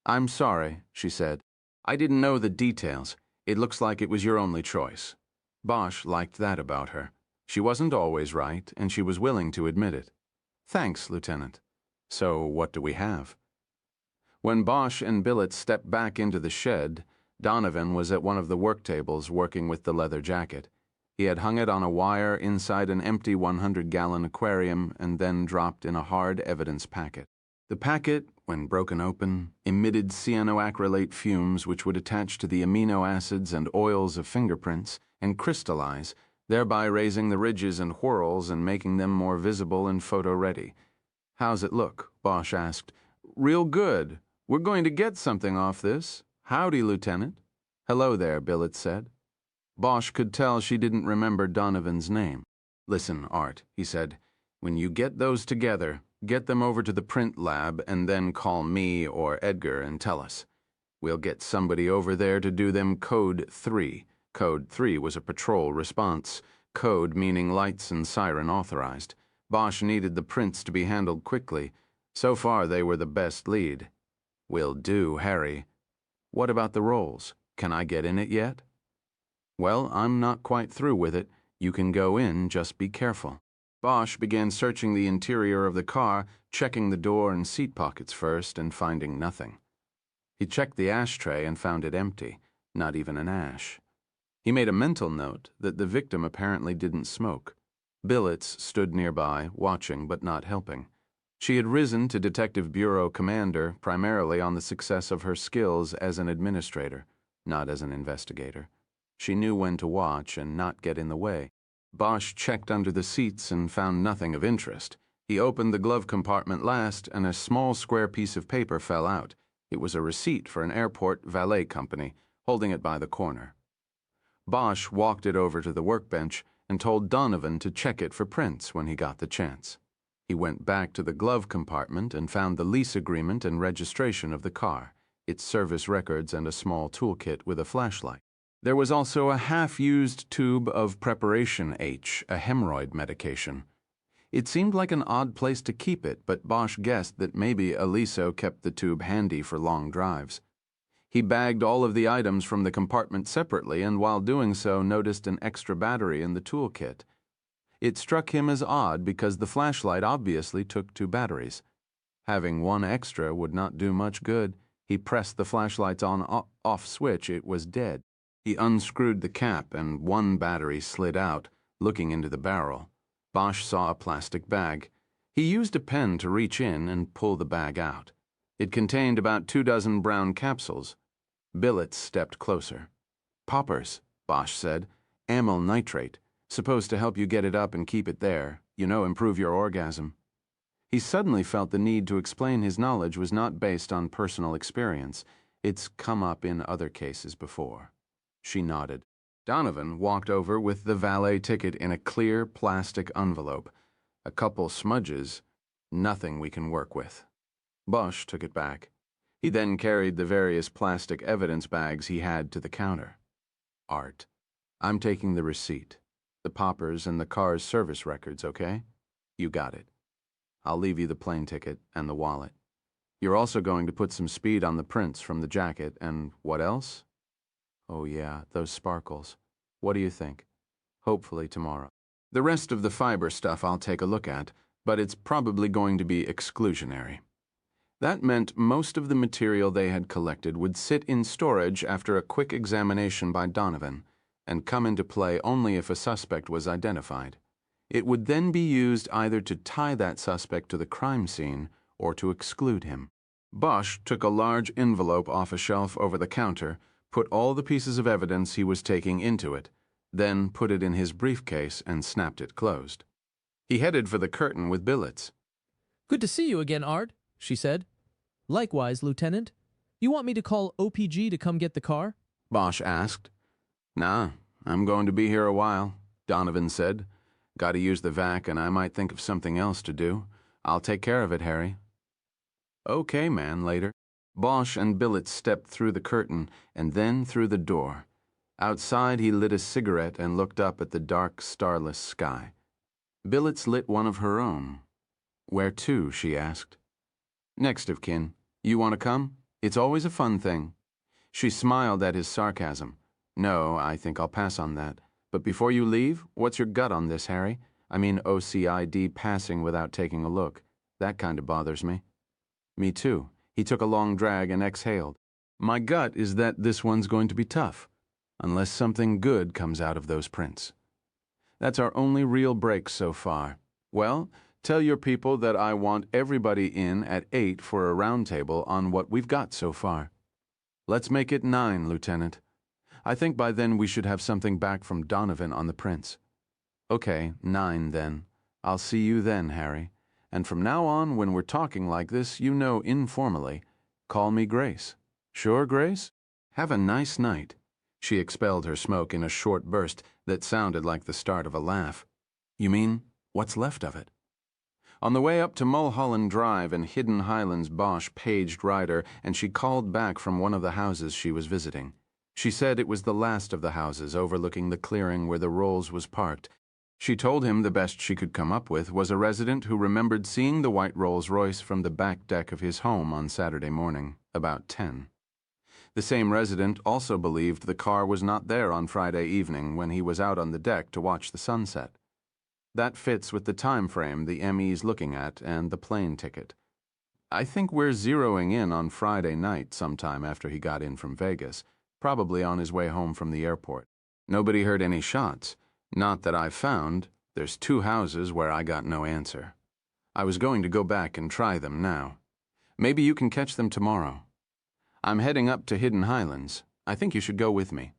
I'm sorry, she said. I didn't know the details. It looks like it was your only choice. Bosch liked that about her. She wasn't always right, and she was willing to admit it. Thanks, Lieutenant. So what do we have? When Bosch and Billets stepped back into the shed, Donovan was at one of the work tables working with the leather jacket. He had hung it on a wire inside an empty 100-gallon aquarium and then dropped in a hard evidence packet. The packet, when broken open, emitted cyanoacrylate fumes which would attach to the amino acids and oils of fingerprints and crystallize, thereby raising the ridges and whorls and making them more visible and photo-ready. How's it look? Bosch asked. Real good. We're going to get something off this. Howdy, Lieutenant. Hello there, Billets said. Bosch could tell she didn't remember Donovan's name. Listen, Art, he said, when you get those together, get them over to the print lab and then call me or Edgar and tell us. We'll get somebody over there to do them Code 3. Code 3 was a patrol response, code meaning lights and siren authorized. Bosch needed the prints to be handled quickly. So far, they were the best lead. Will do, Harry. What about the Rolls? Can I get in it yet? Well, I'm not quite through with it. You can go in, just be careful. Bosch began searching the interior of the car, checking the door and seat pockets first and finding nothing. He checked the ashtray and found it empty, not even an ash. He made a mental note that the victim apparently didn't smoke. Billets stood nearby, watching but not helping. She had risen to Detective Bureau commander primarily on the success of her skills as an administrator, not as an investigator. She knew when to watch and not get in the way. Bosch checked under the seats and found nothing of interest. He opened the glove compartment last, and a small square piece of paper fell out. It was a receipt for an airport valet company, holding it by the corner. Bosch walked it over to the workbench and told Donovan to check it for prints when he got the chance. He went back to the glove compartment and found the lease agreement and registration of the car, its service records, and a small toolkit with a flashlight. There was also a half-used tube of Preparation H, a hemorrhoid medication. It seemed like an odd place to keep it, but Bosch guessed that maybe Aliso kept the tube handy for long drives. He bagged all of the items from the compartment separately and while doing so noticed an extra battery in the toolkit. It struck him as odd because the flashlight obviously took 2 batteries. Having one extra would not do much good. He pressed the flashlight's on-off switch. It was dead. He unscrewed the cap and 1 battery slid out, looking into the barrel. Bosch saw a plastic bag. He used a pen to reach in and pull the bag out. It contained about 2 dozen brown capsules. Billets stepped closer. "Poppers," Bosch said. "Amyl nitrate. Supposed to help you get it up and keep it there. You know, improve your orgasm." He suddenly felt the need to explain his knowledge was not based on personal experience. It's come up in other cases before. She nodded. Donovan walked over with the valet ticket in a clear plastic envelope. "A couple smudges. Nothing we can work with." Bosch took it back. He then carried the various plastic evidence bags he had to the counter. "Art, I'm taking the receipt. The poppers and the car's service records, okay? You got it. I'll leave you the plane ticket and the wallet. You're also going to put some speed on the prints from the jacket and what else? Oh yeah, those sparkles. What do you think? Hopefully tomorrow. The rest of the fiber stuff I'll take a look at, but it's probably going to be exclusionary." That meant most of the material they had collected would sit in storage after a quick examination by Donovan and come into play only if a suspect was identified. It would then be used either to tie that suspect to the crime scene or to exclude him. Bosch took a large envelope off a shelf over the counter, put all the pieces of evidence he was taking into it, then put it in his briefcase and snapped it closed. He headed for the curtain with billets. "Good to see you again, Art," she said. "Likewise, Lieutenant. You want me to call OPG to come get the car?" Bosch asked. "Nah, I'm going to be here a while," Donovan said. "Got to use the vac and I might think of something else to do. I'll take care of it, Harry." "Okay, man, later." Bosch and Billets stepped through the curtain and then through the door. Outside, he lit a cigarette and looked up at the dark, starless sky. Billets lit one of her own. "Where to?" she asked. "Next of kin. You want to come? It's always a fun thing." She smiled at his sarcasm. "No, I think I'll pass on that. But before you leave, what's your gut on this, Harry? I mean OCID passing without taking a look. That kind of bothers me." "Me too." He took a long drag and exhaled. "My gut is that this one's going to be tough, unless something good comes out of those prints. That's our only real break so far. Well, tell your people that I want everybody in at 8 for a roundtable on what we've got so far. Let's make it 9, Lieutenant. I think by then we should have something back from Donovan on the prints." "Okay, 9 then. I'll see you then, Harry. And from now on, when we're talking like this, you know informally, call me Grace. Sure, Grace? Have a nice night." She expelled her smoke in a short burst that sounded like the start of a laugh. "You mean, what's left of it?" On the way up to Mulholland Drive in Hidden Highlands, Bosch paged Ryder, and she called back from one of the houses she was visiting. She said it was the last of the houses overlooking the clearing where the Rolls was parked. She told him the best she could come up with was a resident who remembered seeing the white Rolls Royce from the back deck of his home on Saturday morning, about 10. The same resident also believed the car was not there on Friday evening when he was out on the deck to watch the sunset. That fits with the time frame the ME's looking at and the plane ticket. "I think we're zeroing in on Friday night sometime after he got in from Vegas, probably on his way home from the airport. Nobody heard any shots. Not that I've found. There's 2 houses where I got no answer. I was going to go back and try them now. Maybe you can catch them tomorrow. I'm heading up to Hidden Highlands. I think you should go with me."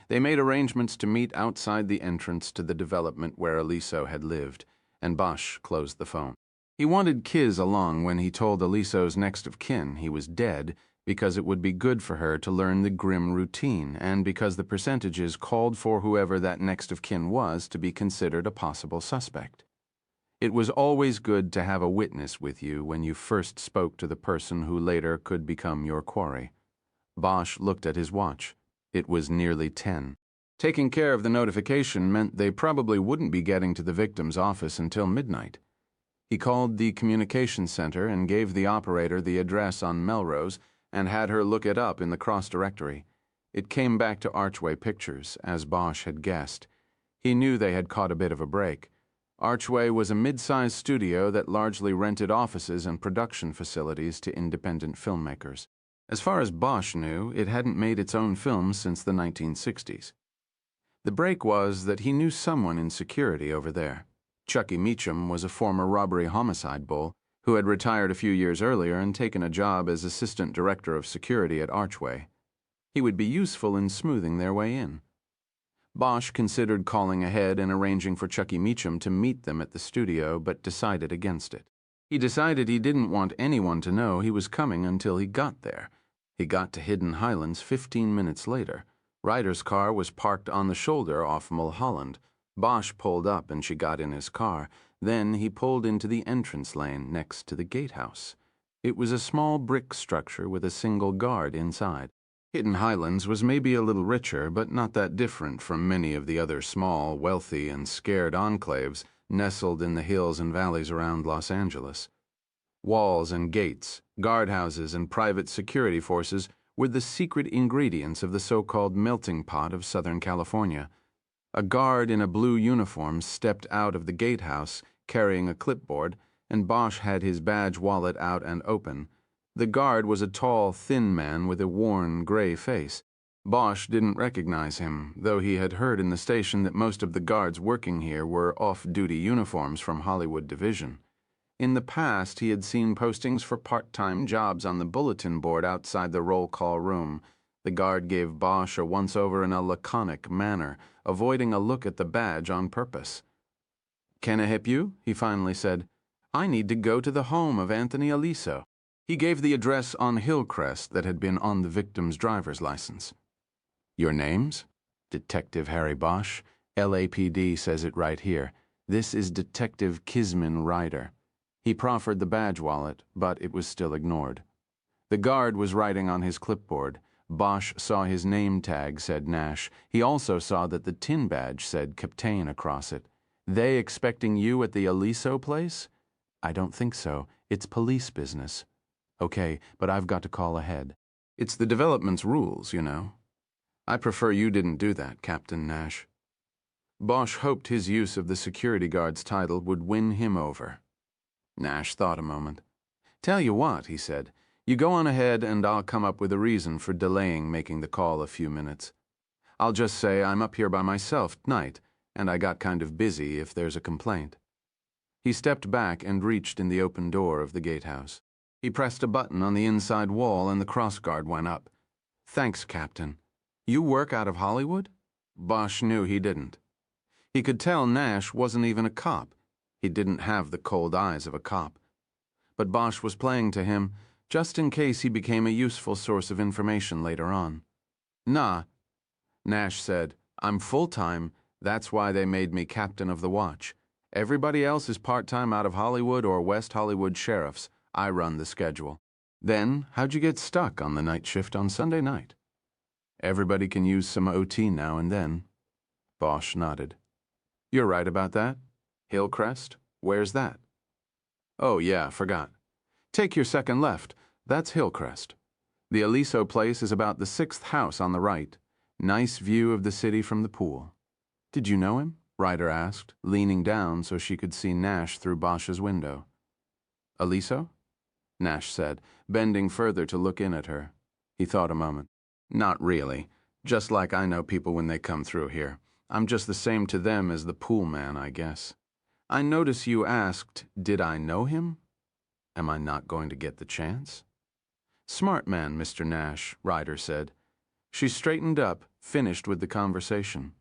They made arrangements to meet outside the entrance to the development where Aliso had lived, and Bosch closed the phone. He wanted Kiz along when he told Aliso's next of kin he was dead, because it would be good for her to learn the grim routine, and because the percentages called for whoever that next of kin was to be considered a possible suspect. It was always good to have a witness with you when you first spoke to the person who later could become your quarry. Bosch looked at his watch. It was nearly 10. Taking care of the notification meant they probably wouldn't be getting to the victim's office until midnight. He called the communications center and gave the operator the address on Melrose and had her look it up in the cross-directory. It came back to Archway Pictures, as Bosch had guessed. He knew they had caught a bit of a break. Archway was a mid-sized studio that largely rented offices and production facilities to independent filmmakers. As far as Bosch knew, it hadn't made its own films since the 1960s. The break was that he knew someone in security over there. Chucky Meacham was a former robbery-homicide bull who had retired a few years earlier and taken a job as assistant director of security at Archway. He would be useful in smoothing their way in. Bosch considered calling ahead and arranging for Chucky Meacham to meet them at the studio, but decided against it. He decided he didn't want anyone to know he was coming until he got there. He got to Hidden Highlands 15 minutes later. Ryder's car was parked on the shoulder off Mulholland. Bosch pulled up and she got in his car. Then he pulled into the entrance lane next to the gatehouse. It was a small brick structure with a single guard inside. Hidden Highlands was maybe a little richer, but not that different from many of the other small, wealthy, and scared enclaves nestled in the hills and valleys around Los Angeles. Walls and gates, guardhouses, and private security forces were the secret ingredients of the so-called melting pot of Southern California. A guard in a blue uniform stepped out of the gatehouse carrying a clipboard, and Bosch had his badge wallet out and open. The guard was a tall, thin man with a worn, gray face. Bosch didn't recognize him, though he had heard in the station that most of the guards working here were off-duty uniforms from Hollywood Division. In the past, he had seen postings for part-time jobs on the bulletin board outside the roll call room. The guard gave Bosch a once-over in a laconic manner, avoiding a look at the badge on purpose. "Can I help you?" he finally said. "I need to go to the home of Anthony Aliso." He gave the address on Hillcrest that had been on the victim's driver's license. "Your names?" "Detective Harry Bosch. LAPD says it right here. This is Detective Kisman Ryder." He proffered the badge wallet, but it was still ignored. The guard was writing on his clipboard. Bosch saw his name tag said Nash. He also saw that the tin badge said Captain across it. "They expecting you at the Aliso place?" "I don't think so. It's police business." "Okay, but I've got to call ahead." "It's the development's rules, you know." "I prefer you didn't do that, Captain Nash." Bosch hoped his use of the security guard's title would win him over. Nash thought a moment. "Tell you what," he said. "You go on ahead and I'll come up with a reason for delaying making the call a few minutes. I'll just say I'm up here by myself tonight, and I got kind of busy if there's a complaint." He stepped back and reached in the open door of the gatehouse. He pressed a button on the inside wall and the crossguard went up. "Thanks, Captain. You work out of Hollywood?" Bosch knew he didn't. He could tell Nash wasn't even a cop. He didn't have the cold eyes of a cop. But Bosch was playing to him, just in case he became a useful source of information later on. "Nah," Nash said. "I'm full-time. That's why they made me captain of the watch. Everybody else is part-time out of Hollywood or West Hollywood sheriffs. I run the schedule." "Then, how'd you get stuck on the night shift on Sunday night?" "Everybody can use some OT now and then." Bosch nodded. "You're right about that. Hillcrest? Where's that?" "Oh, yeah, forgot. Take your second left. That's Hillcrest. The Aliso place is about the 6th house on the right. Nice view of the city from the pool." "Did you know him?" Ryder asked, leaning down so she could see Nash through Bosch's window. "Aliso?" Nash said, bending further to look in at her. He thought a moment. "Not really. Just like I know people when they come through here. I'm just the same to them as the pool man, I guess. I notice you asked, did I know him? Am I not going to get the chance?" "Smart man, Mr. Nash," Ryder said. She straightened up, finished with the conversation.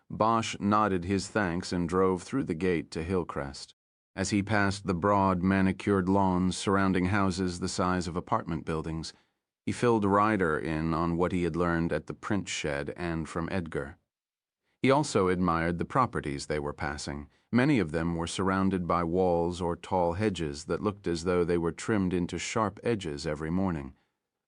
Bosch nodded his thanks and drove through the gate to Hillcrest. As he passed the broad, manicured lawns surrounding houses the size of apartment buildings, he filled Ryder in on what he had learned at the print shed and from Edgar. He also admired the properties they were passing. Many of them were surrounded by walls or tall hedges that looked as though they were trimmed into sharp edges every morning.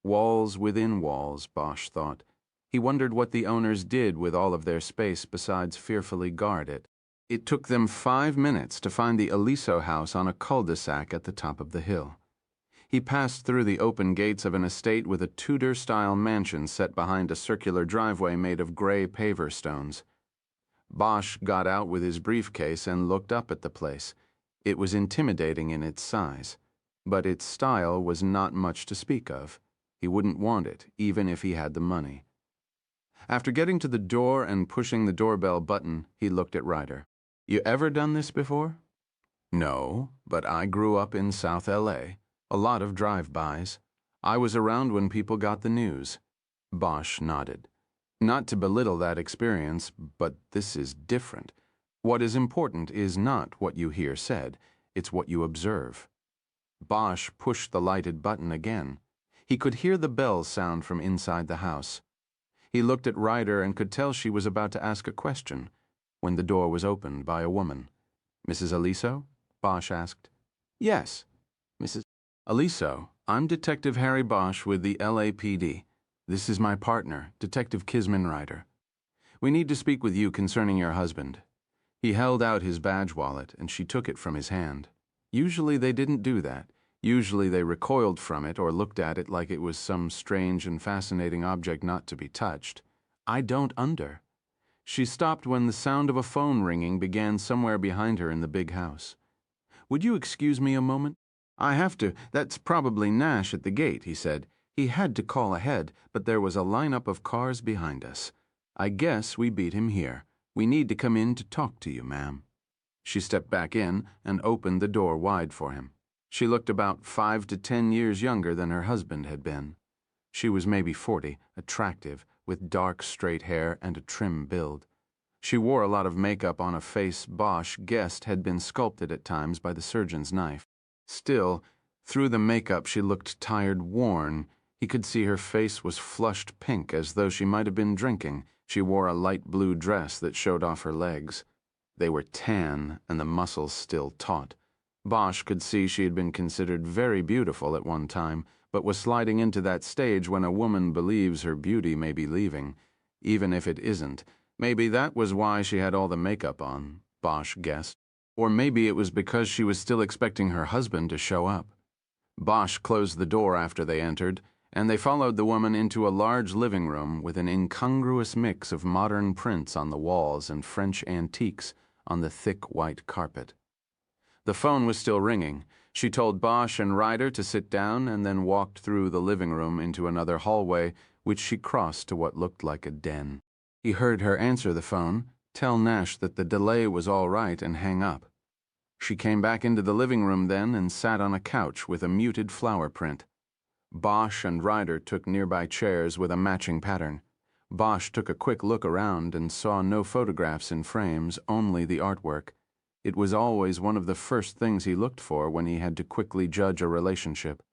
Walls within walls, Bosch thought. He wondered what the owners did with all of their space besides fearfully guard it. It took them 5 minutes to find the Aliso house on a cul-de-sac at the top of the hill. He passed through the open gates of an estate with a Tudor-style mansion set behind a circular driveway made of gray paver stones. Bosch got out with his briefcase and looked up at the place. It was intimidating in its size, but its style was not much to speak of. He wouldn't want it, even if he had the money. After getting to the door and pushing the doorbell button, he looked at Ryder. "You ever done this before?" "No, but I grew up in South L.A. A lot of drive-bys. I was around when people got the news." Bosch nodded. "Not to belittle that experience, but this is different. What is important is not what you hear said, it's what you observe." Bosch pushed the lighted button again. He could hear the bells sound from inside the house. He looked at Ryder and could tell she was about to ask a question, when the door was opened by a woman. "Mrs. Aliso?" Bosch asked. "Yes, Mrs. Aliso. I'm Detective Harry Bosch with the LAPD. This is my partner, Detective Kisman Ryder. We need to speak with you concerning your husband." He held out his badge wallet, and she took it from his hand. Usually they didn't do that. Usually they recoiled from it or looked at it like it was some strange and fascinating object not to be touched. "I don't under." She stopped when the sound of a phone ringing began somewhere behind her in the big house. "Would you excuse me a moment?" "I have to. That's probably Nash at the gate," he said. "He had to call ahead, but there was a lineup of cars behind us. I guess we beat him here. We need to come in to talk to you, ma'am." She stepped back in and opened the door wide for him. She looked about 5 to 10 years younger than her husband had been. She was maybe 40, attractive, with dark, straight hair and a trim build. She wore a lot of makeup on a face Bosch guessed had been sculpted at times by the surgeon's knife. Still, through the makeup she looked tired, worn. He could see her face was flushed pink, as though she might have been drinking. She wore a light blue dress that showed off her legs. They were tan, and the muscles still taut. Bosch could see she had been considered very beautiful at one time, but was sliding into that stage when a woman believes her beauty may be leaving, even if it isn't. Maybe that was why she had all the makeup on, Bosch guessed. Or maybe it was because she was still expecting her husband to show up. Bosch closed the door after they entered, and they followed the woman into a large living room with an incongruous mix of modern prints on the walls and French antiques on the thick white carpet. The phone was still ringing. She told Bosch and Ryder to sit down and then walked through the living room into another hallway, which she crossed to what looked like a den. He heard her answer the phone, tell Nash that the delay was all right, and hang up. She came back into the living room then and sat on a couch with a muted flower print. Bosch and Ryder took nearby chairs with a matching pattern. Bosch took a quick look around and saw no photographs in frames, only the artwork. It was always one of the first things he looked for when he had to quickly judge a relationship.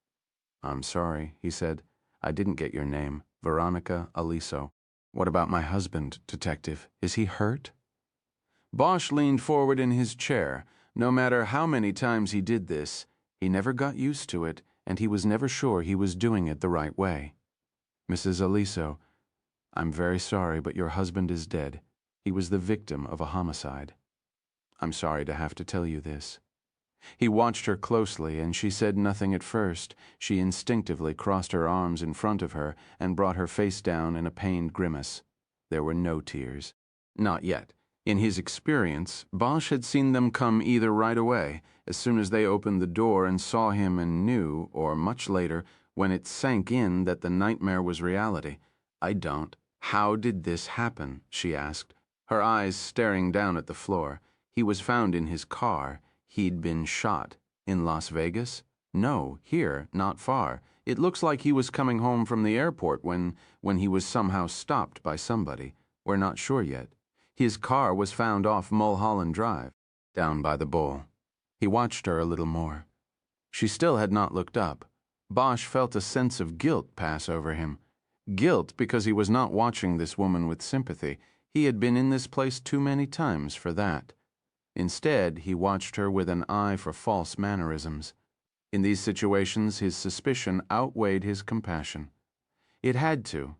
"I'm sorry," he said. "I didn't get your name. Veronica Aliso." "What about my husband, Detective? Is he hurt?" Bosch leaned forward in his chair. No matter how many times he did this, he never got used to it, and he was never sure he was doing it the right way. "Mrs. Aliso, I'm very sorry, but your husband is dead. He was the victim of a homicide. I'm sorry to have to tell you this." He watched her closely, and she said nothing at first. She instinctively crossed her arms in front of her and brought her face down in a pained grimace. There were no tears. Not yet. In his experience, Bosch had seen them come either right away, as soon as they opened the door and saw him, and knew, or much later, when it sank in that the nightmare was reality. "I don't. How did this happen?" she asked, her eyes staring down at the floor. "He was found in his car. He'd been shot. In Las Vegas? No, here, not far. It looks like he was coming home from the airport when he was somehow stopped by somebody. We're not sure yet. His car was found off Mulholland Drive, down by the bowl." He watched her a little more. She still had not looked up. Bosch felt a sense of guilt pass over him. Guilt because he was not watching this woman with sympathy. He had been in this place too many times for that. Instead, he watched her with an eye for false mannerisms. In these situations, his suspicion outweighed his compassion. It had to.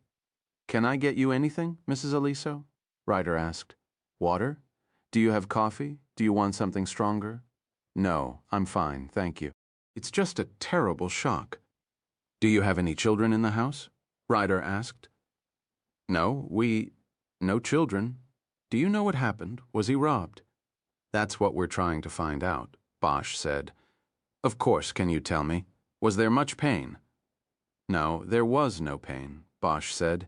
"Can I get you anything, Mrs. Aliso?" Ryder asked. "Water? Do you have coffee? Do you want something stronger?" "No, I'm fine, thank you." It's just a terrible shock. Do you have any children in the house? Ryder asked. No, no children. Do you know what happened? Was he robbed? That's what we're trying to find out, Bosch said. Of course, can you tell me? Was there much pain? No, there was no pain, Bosch said.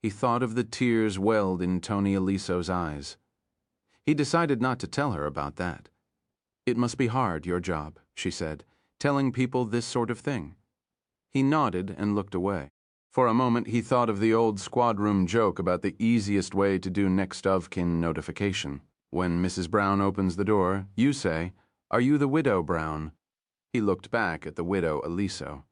He thought of the tears welled in Tony Aliso's eyes. He decided not to tell her about that. It must be hard, your job, she said, telling people this sort of thing. He nodded and looked away. For a moment he thought of the old squad room joke about the easiest way to do next of kin notification. When Mrs. Brown opens the door, you say, "Are you the widow Brown?" He looked back at the widow Aliso.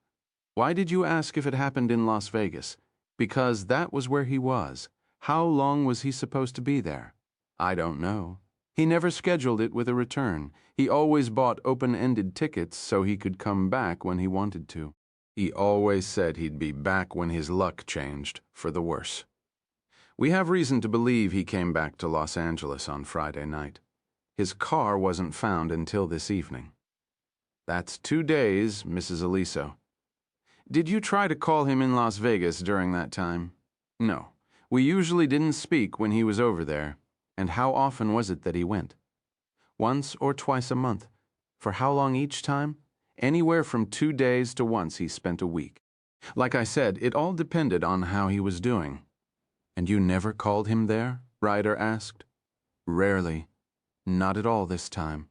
Why did you ask if it happened in Las Vegas? Because that was where he was. How long was he supposed to be there? I don't know. He never scheduled it with a return. He always bought open-ended tickets so he could come back when he wanted to. He always said he'd be back when his luck changed, for the worse. We have reason to believe he came back to Los Angeles on Friday night. His car wasn't found until this evening. That's 2 days, Mrs. Aliso. Did you try to call him in Las Vegas during that time? No. We usually didn't speak when he was over there. And how often was it that he went? Once or twice a month. For how long each time? Anywhere from 2 days to once he spent a week. Like I said, it all depended on how he was doing. And you never called him there? Ryder asked. Rarely. Not at all this time.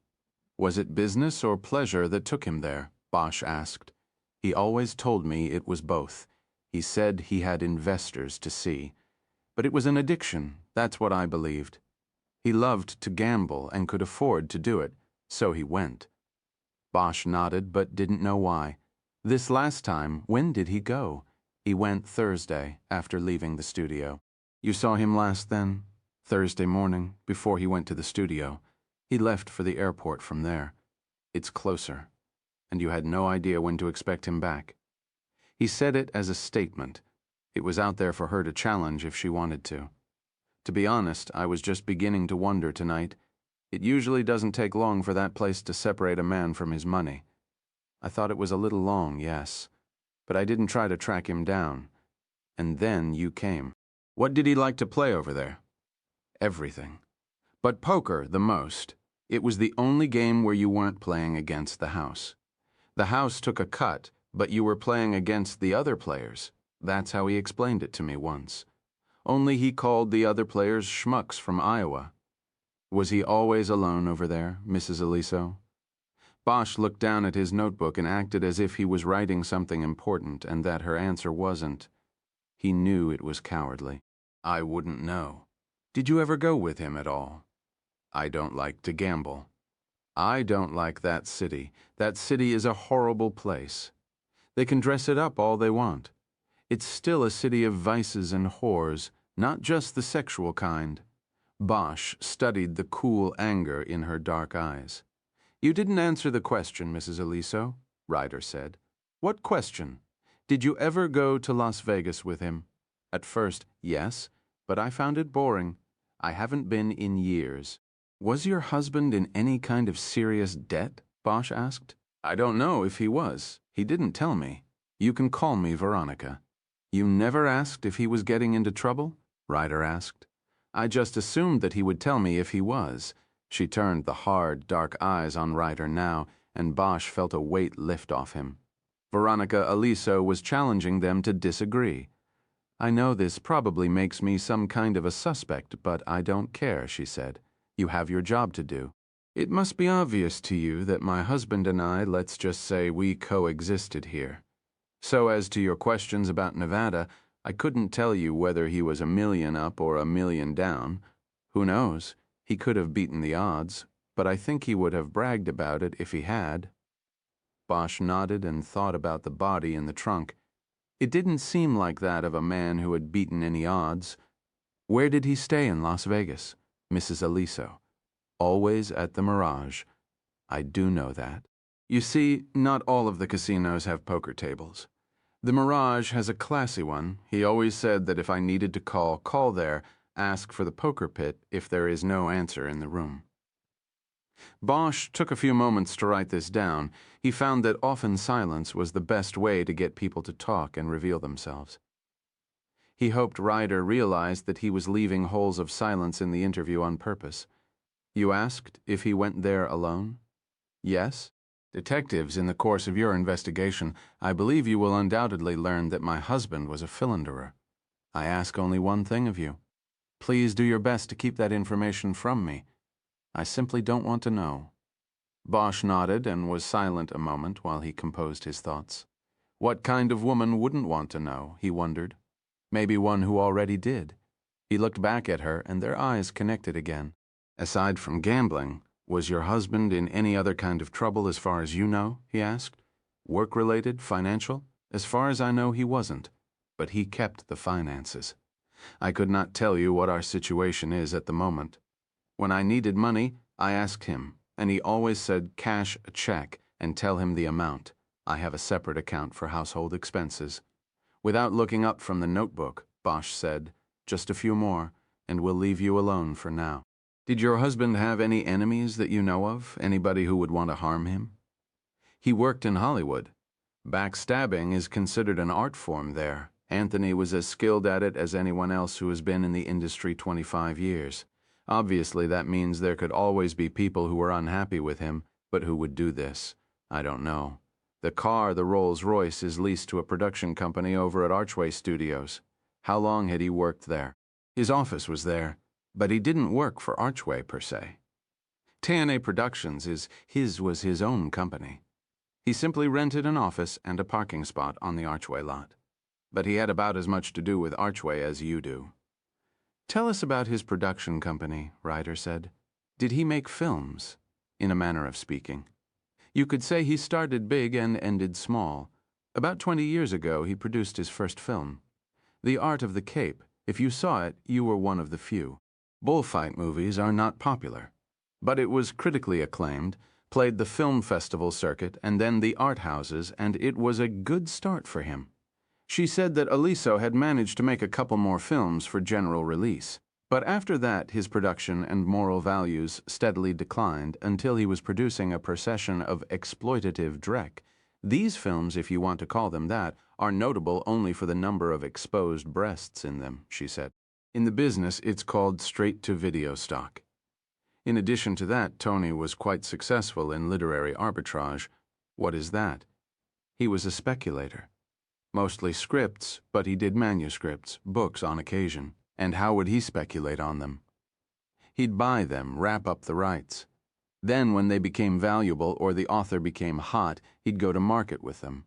Was it business or pleasure that took him there? Bosch asked. He always told me it was both. He said he had investors to see. But it was an addiction, that's what I believed. He loved to gamble and could afford to do it, so he went. Bosch nodded but didn't know why. This last time, when did he go? He went Thursday, after leaving the studio. You saw him last then? Thursday morning, before he went to the studio. He left for the airport from there. It's closer. And you had no idea when to expect him back. He said it as a statement. It was out there for her to challenge if she wanted to. To be honest, I was just beginning to wonder tonight. It usually doesn't take long for that place to separate a man from his money. I thought it was a little long, yes, but I didn't try to track him down. And then you came. What did he like to play over there? Everything. But poker the most. It was the only game where you weren't playing against the house. The house took a cut, but you were playing against the other players. That's how he explained it to me once. Only he called the other players schmucks from Iowa. Was he always alone over there, Mrs. Aliso? Bosch looked down at his notebook and acted as if he was writing something important and that her answer wasn't. He knew it was cowardly. I wouldn't know. Did you ever go with him at all? I don't like to gamble. I don't like that city. That city is a horrible place. They can dress it up all they want. It's still a city of vices and whores, not just the sexual kind. Bosch studied the cool anger in her dark eyes. You didn't answer the question, Mrs. Aliso, Ryder said. What question? Did you ever go to Las Vegas with him? At first, yes, but I found it boring. I haven't been in years. Was your husband in any kind of serious debt? Bosch asked. I don't know if he was. He didn't tell me. You can call me Veronica. You never asked if he was getting into trouble? Ryder asked. I just assumed that he would tell me if he was. She turned the hard, dark eyes on Ryder now, and Bosch felt a weight lift off him. Veronica Aliso was challenging them to disagree. I know this probably makes me some kind of a suspect, but I don't care, she said. You have your job to do. It must be obvious to you that my husband and I, let's just say we coexisted here. So as to your questions about Nevada, I couldn't tell you whether he was 1,000,000 up or 1,000,000 down. Who knows? He could have beaten the odds, but I think he would have bragged about it if he had. Bosch nodded and thought about the body in the trunk. It didn't seem like that of a man who had beaten any odds. Where did he stay in Las Vegas? Mrs. Aliso. Always at the Mirage. I do know that. You see, not all of the casinos have poker tables. The Mirage has a classy one. He always said that if I needed to call there, ask for the poker pit if there is no answer in the room. Bosch took a few moments to write this down. He found that often silence was the best way to get people to talk and reveal themselves. He hoped Ryder realized that he was leaving holes of silence in the interview on purpose. You asked if he went there alone? Yes? Detectives, in the course of your investigation, I believe you will undoubtedly learn that my husband was a philanderer. I ask only one thing of you. Please do your best to keep that information from me. I simply don't want to know. Bosch nodded and was silent a moment while he composed his thoughts. What kind of woman wouldn't want to know, he wondered. Maybe one who already did. He looked back at her and their eyes connected again. Aside from gambling, was your husband in any other kind of trouble as far as you know? He asked. Work-related, financial? As far as I know, he wasn't. But he kept the finances. I could not tell you what our situation is at the moment. When I needed money, I asked him, and he always said cash a check and tell him the amount. I have a separate account for household expenses. Without looking up from the notebook, Bosch said, just a few more, and we'll leave you alone for now. Did your husband have any enemies that you know of? Anybody who would want to harm him? He worked in Hollywood. Backstabbing is considered an art form there. Anthony was as skilled at it as anyone else who has been in the industry 25 years. Obviously, that means there could always be people who were unhappy with him, but who would do this? I don't know. The car, the Rolls Royce, is leased to a production company over at Archway Studios. How long had he worked there? His office was there, but he didn't work for Archway per se. TNA Productions was his own company. He simply rented an office and a parking spot on the Archway lot. But he had about as much to do with Archway as you do. Tell us about his production company, Ryder said. Did he make films, in a manner of speaking? You could say he started big and ended small. About 20 years ago, he produced his first film. The Art of the Cape. If you saw it, you were one of the few. Bullfight movies are not popular. But it was critically acclaimed, played the film festival circuit and then the art houses, and it was a good start for him. She said that Aliso had managed to make a couple more films for general release. But after that, his production and moral values steadily declined until he was producing a procession of exploitative dreck. These films, if you want to call them that, are notable only for the number of exposed breasts in them, she said. In the business, it's called straight-to-video stock. In addition to that, Tony was quite successful in literary arbitrage. What is that? He was a speculator. Mostly scripts, but he did manuscripts, books on occasion. And how would he speculate on them? He'd buy them, wrap up the rights. Then, when they became valuable or the author became hot, he'd go to market with them.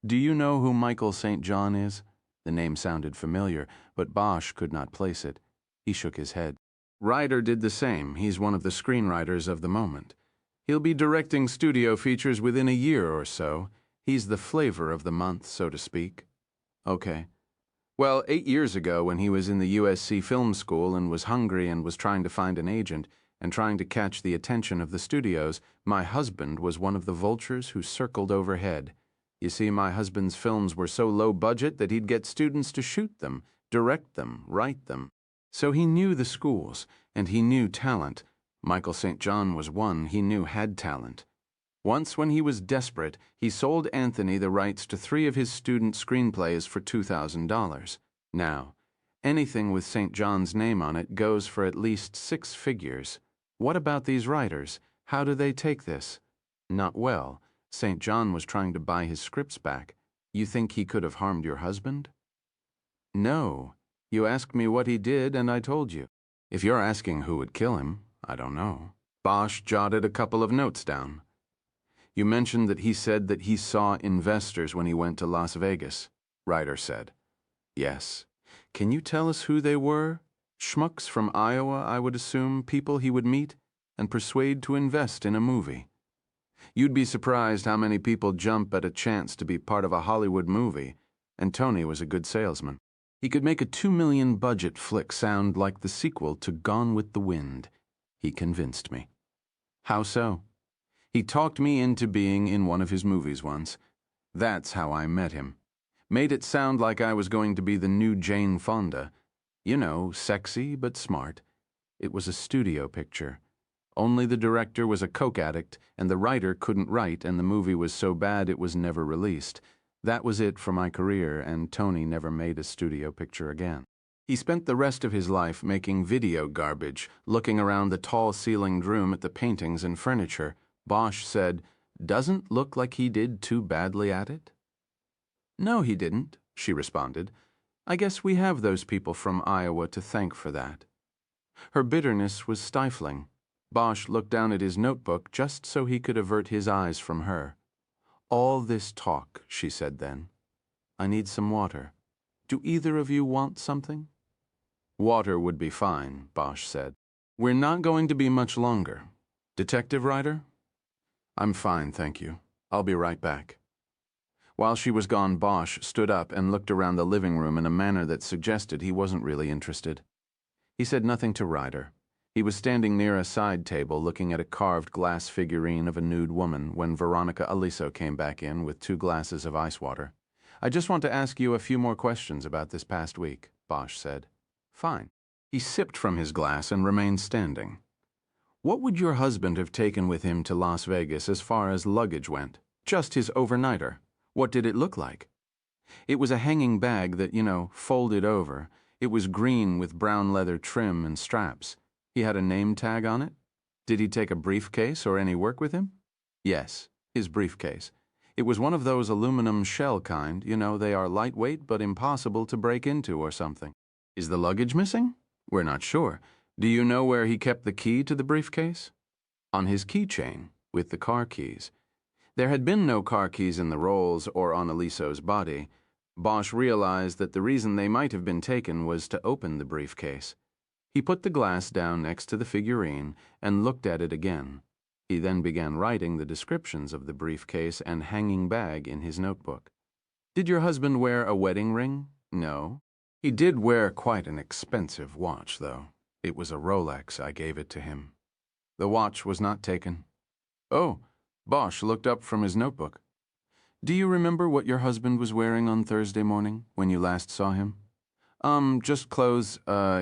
Do you know who Michael St. John is? The name sounded familiar, but Bosch could not place it. He shook his head. Ryder did the same. He's one of the screenwriters of the moment. He'll be directing studio features within a year or so. He's the flavor of the month, so to speak. Okay. Well, 8 years ago, when he was in the USC Film School and was hungry and was trying to find an agent and trying to catch the attention of the studios, my husband was one of the vultures who circled overhead. You see, my husband's films were so low budget that he'd get students to shoot them, direct them, write them. So he knew the schools, and he knew talent. Michael St. John was one he knew had talent. Once, when he was desperate, he sold Anthony the rights to 3 of his student screenplays for $2,000. Now, anything with St. John's name on it goes for at least 6 figures. What about these writers? How do they take this? Not well. St. John was trying to buy his scripts back. You think he could have harmed your husband? No. You asked me what he did, and I told you. If you're asking who would kill him, I don't know. Bosch jotted a couple of notes down. You mentioned that he said that he saw investors when he went to Las Vegas, Ryder said. Yes. Can you tell us who they were? Schmucks from Iowa, I would assume, people he would meet and persuade to invest in a movie. You'd be surprised how many people jump at a chance to be part of a Hollywood movie, and Tony was a good salesman. He could make a $2 million budget flick sound like the sequel to Gone with the Wind. He convinced me. How so? He talked me into being in one of his movies once. That's how I met him. Made it sound like I was going to be the new Jane Fonda. You know, sexy but smart. It was a studio picture. Only the director was a coke addict, and the writer couldn't write, and the movie was so bad it was never released. That was it for my career, and Tony never made a studio picture again. He spent the rest of his life making video garbage, looking around the tall-ceilinged room at the paintings and furniture. Bosch said, "Doesn't look like he did too badly at it?" "No, he didn't," she responded. "I guess we have those people from Iowa to thank for that." Her bitterness was stifling. Bosch looked down at his notebook just so he could avert his eyes from her. "All this talk," she said then. "I need some water. Do either of you want something?" "Water would be fine," Bosch said. "We're not going to be much longer. Detective writer?" "I'm fine, thank you. I'll be right back." While she was gone, Bosch stood up and looked around the living room in a manner that suggested he wasn't really interested. He said nothing to Ryder. He was standing near a side table looking at a carved glass figurine of a nude woman when Veronica Aliso came back in with 2 glasses of ice water. "I just want to ask you a few more questions about this past week," Bosch said. "Fine." He sipped from his glass and remained standing. "What would your husband have taken with him to Las Vegas as far as luggage went? Just his overnighter. What did it look like?" "It was a hanging bag that, folded over. It was green with brown leather trim and straps. He had a name tag on it." "Did he take a briefcase or any work with him?" "Yes, his briefcase. It was one of those aluminum shell kind. They are lightweight but impossible to break into or something." "Is the luggage missing?" "We're not sure. Do you know where he kept the key to the briefcase?" "On his keychain, with the car keys." There had been no car keys in the Rolls or on Aliso's body. Bosch realized that the reason they might have been taken was to open the briefcase. He put the glass down next to the figurine and looked at it again. He then began writing the descriptions of the briefcase and hanging bag in his notebook. "Did your husband wear a wedding ring?" "No." "He did wear quite an expensive watch, though. It was a Rolex. I gave it to him." "The watch was not taken." "Oh." Bosch looked up from his notebook. "Do you remember what your husband was wearing on Thursday morning when you last saw him?" Just clothes.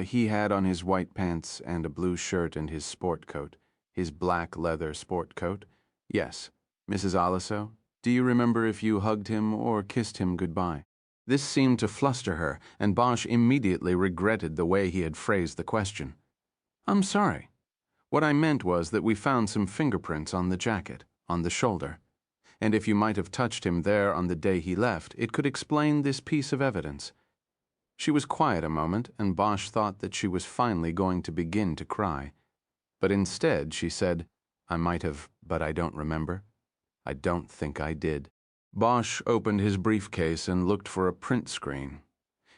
He had on his white pants and a blue shirt and his sport coat. His black leather sport coat." "Yes." "Mrs. Aliso, do you remember if you hugged him or kissed him goodbye?" This seemed to fluster her, and Bosch immediately regretted the way he had phrased the question. "I'm sorry. What I meant was that we found some fingerprints on the jacket, on the shoulder. And if you might have touched him there on the day he left, it could explain this piece of evidence." She was quiet a moment, and Bosch thought that she was finally going to begin to cry. But instead she said, "I might have, but I don't remember. I don't think I did." Bosch opened his briefcase and looked for a print screen.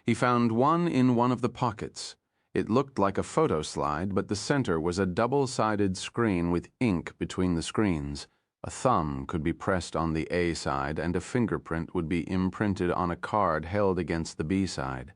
He found one in one of the pockets. It looked like a photo slide, but the center was a double-sided screen with ink between the screens. A thumb could be pressed on the A side, and a fingerprint would be imprinted on a card held against the B side.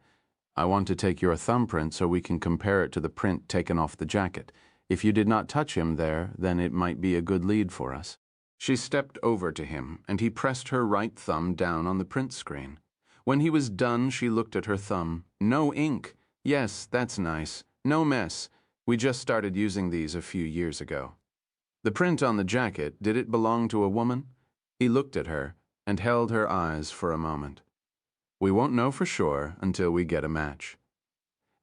"I want to take your thumbprint so we can compare it to the print taken off the jacket. If you did not touch him there, then it might be a good lead for us." She stepped over to him, and he pressed her right thumb down on the print screen. When he was done, she looked at her thumb. "No ink. Yes, that's nice. No mess. We just started using these a few years ago." "The print on the jacket, did it belong to a woman?" He looked at her and held her eyes for a moment. "We won't know for sure until we get a match."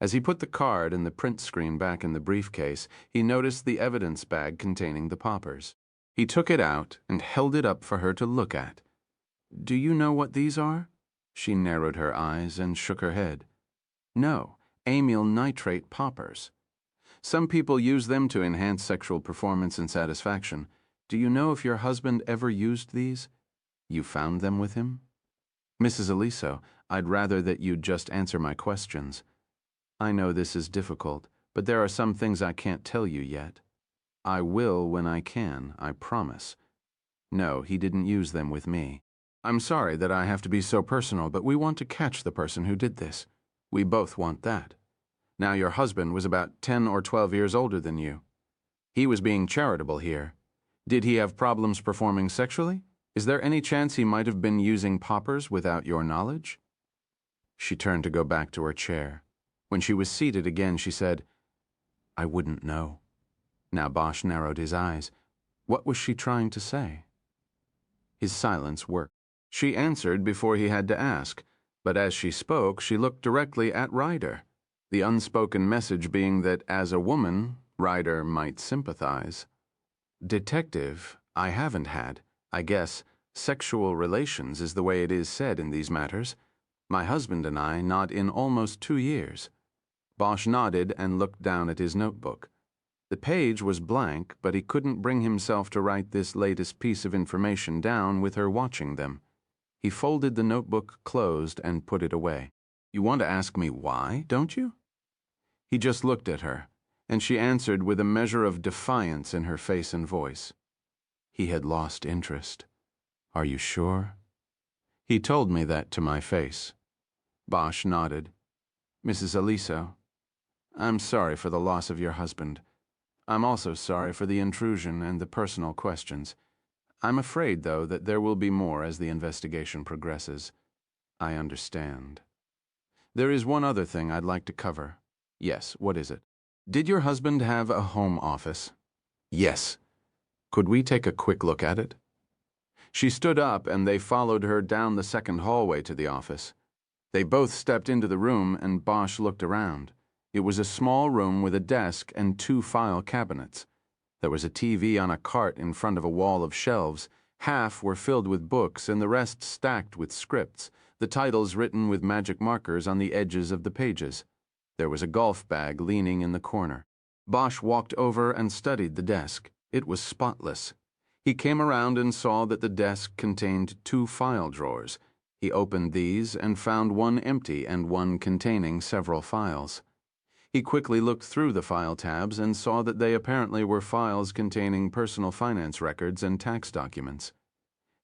As he put the card and the print screen back in the briefcase, he noticed the evidence bag containing the poppers. He took it out and held it up for her to look at. "Do you know what these are?" She narrowed her eyes and shook her head. "No, amyl nitrate poppers. Some people use them to enhance sexual performance and satisfaction. Do you know if your husband ever used these? You found them with him?" "Mrs. Aliso, I'd rather that you'd just answer my questions. I know this is difficult, but there are some things I can't tell you yet. I will when I can, I promise. No, he didn't use them with me. I'm sorry that I have to be so personal, but we want to catch the person who did this. We both want that. Now, your husband was about 10 or 12 years older than you. He was being charitable here. Did he have problems performing sexually? Is there any chance he might have been using poppers without your knowledge?" She turned to go back to her chair. When she was seated again, she said, "I wouldn't know." Now Bosch narrowed his eyes. What was she trying to say? His silence worked. She answered before he had to ask, but as she spoke, she looked directly at Ryder, the unspoken message being that as a woman, Ryder might sympathize. Detective, I haven't had, I guess, sexual relations is the way it is said in these matters. My husband and I not in almost 2 years. Bosch nodded and looked down at his notebook. The page was blank, but he couldn't bring himself to write this latest piece of information down with her watching them. He folded the notebook closed and put it away. You want to ask me why, don't you? He just looked at her, and she answered with a measure of defiance in her face and voice. He had lost interest. Are you sure? He told me that to my face. Bosch nodded. Mrs. Aliso, I'm sorry for the loss of your husband. I'm also sorry for the intrusion and the personal questions. I'm afraid, though, that there will be more as the investigation progresses. I understand. There is one other thing I'd like to cover. Yes, what is it? Did your husband have a home office? Yes. Could we take a quick look at it? She stood up and they followed her down the second hallway to the office. They both stepped into the room and Bosch looked around. It was a small room with a desk and 2 file cabinets. There was a TV on a cart in front of a wall of shelves. Half were filled with books and the rest stacked with scripts, the titles written with magic markers on the edges of the pages. There was a golf bag leaning in the corner. Bosch walked over and studied the desk. It was spotless. He came around and saw that the desk contained 2 file drawers. He opened these and found one empty and one containing several files. He quickly looked through the file tabs and saw that they apparently were files containing personal finance records and tax documents.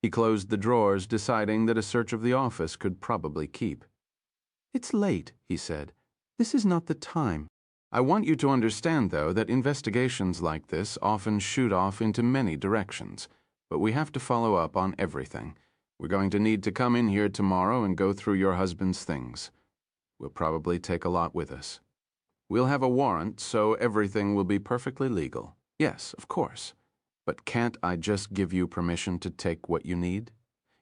He closed the drawers, deciding that a search of the office could probably keep. It's late, he said. This is not the time. I want you to understand, though, that investigations like this often shoot off into many directions, but we have to follow up on everything. We're going to need to come in here tomorrow and go through your husband's things. We'll probably take a lot with us. We'll have a warrant, so everything will be perfectly legal. Yes, of course. But can't I just give you permission to take what you need?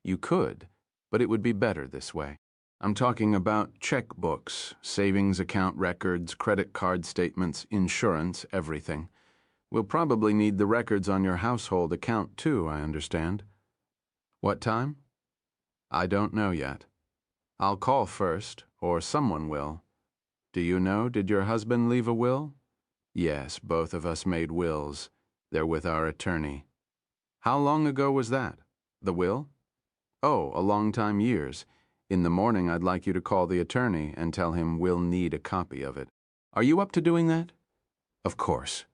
You could, but it would be better this way. I'm talking about checkbooks, savings account records, credit card statements, insurance, everything. We'll probably need the records on your household account too, I understand. What time? I don't know yet. I'll call first, or someone will. Do you know, did your husband leave a will? Yes, both of us made wills. They're with our attorney. How long ago was that? The will? Oh, a long time, years. In the morning, I'd like you to call the attorney and tell him we'll need a copy of it. Are you up to doing that? Of course.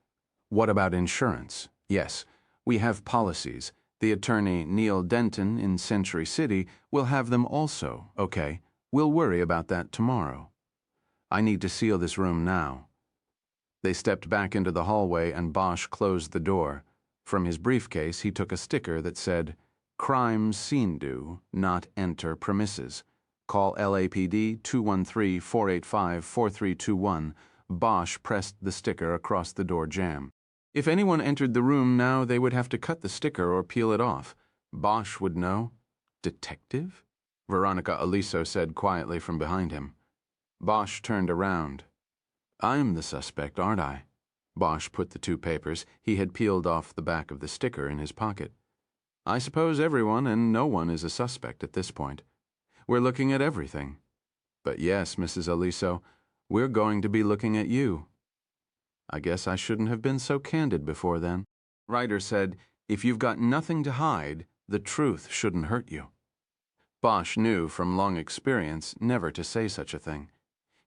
What about insurance? Yes, we have policies. The attorney, Neil Denton, in Century City, will have them also, okay? We'll worry about that tomorrow. I need to seal this room now. They stepped back into the hallway and Bosch closed the door. From his briefcase, he took a sticker that said, Crime scene due, not enter premises. Call LAPD 213-485-4321. Bosch pressed the sticker across the door jamb. If anyone entered the room now, they would have to cut the sticker or peel it off. Bosch would know. Detective? Veronica Aliso said quietly from behind him. Bosch turned around. I'm the suspect, aren't I? Bosch put the 2 papers he had peeled off the back of the sticker in his pocket. I suppose everyone and no one is a suspect at this point. We're looking at everything. But yes, Mrs. Aliso, we're going to be looking at you. I guess I shouldn't have been so candid before then. Ryder said, if you've got nothing to hide, the truth shouldn't hurt you. Bosch knew from long experience never to say such a thing.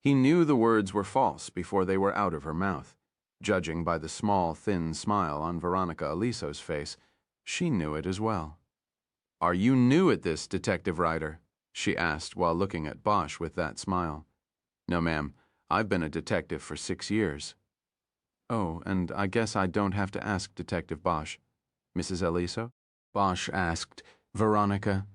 He knew the words were false before they were out of her mouth. Judging by the small, thin smile on Veronica Aliso's face, she knew it as well. Are you new at this, Detective Ryder? She asked while looking at Bosch with that smile. No, ma'am. I've been a detective for 6 years. Oh, and I guess I don't have to ask Detective Bosch. Mrs. Aliso? Bosch asked, Veronica,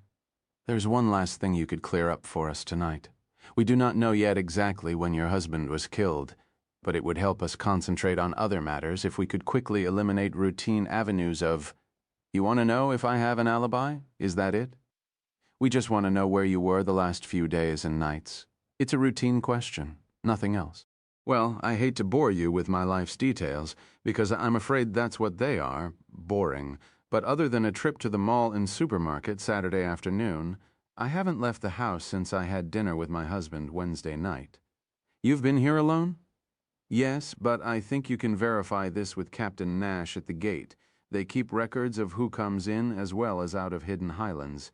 there's one last thing you could clear up for us tonight. We do not know yet exactly when your husband was killed, but it would help us concentrate on other matters if we could quickly eliminate routine avenues of, "You want to know if I have an alibi? Is that it? We just want to know where you were the last few days and nights. It's a routine question, nothing else." Well, I hate to bore you with my life's details, because I'm afraid that's what they are, boring. But other than a trip to the mall and supermarket Saturday afternoon, I haven't left the house since I had dinner with my husband Wednesday night. You've been here alone? Yes, but I think you can verify this with Captain Nash at the gate. They keep records of who comes in as well as out of Hidden Highlands.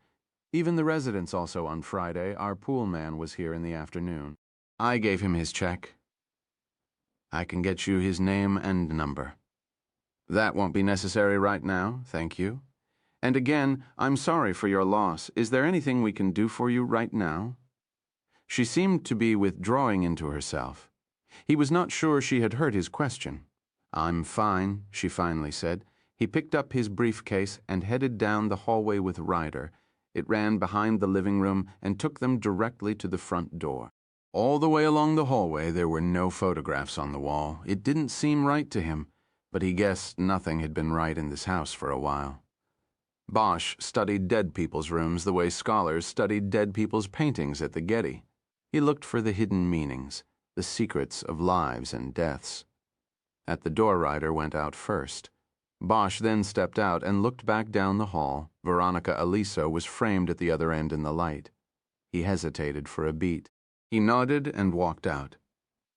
Even the residents also on Friday. Our pool man was here in the afternoon. I gave him his check. I can get you his name and number. That won't be necessary right now, thank you. And again, I'm sorry for your loss. Is there anything we can do for you right now? She seemed to be withdrawing into herself. He was not sure she had heard his question. "I'm fine," she finally said. He picked up his briefcase and headed down the hallway with Ryder. It ran behind the living room and took them directly to the front door. All the way along the hallway there were no photographs on the wall. It didn't seem right to him, but he guessed nothing had been right in this house for a while. Bosch studied dead people's rooms the way scholars studied dead people's paintings at the Getty. He looked for the hidden meanings, the secrets of lives and deaths. At the door, Ryder went out first. Bosch then stepped out and looked back down the hall. Veronica Aliso was framed at the other end in the light. He hesitated for a beat. He nodded and walked out.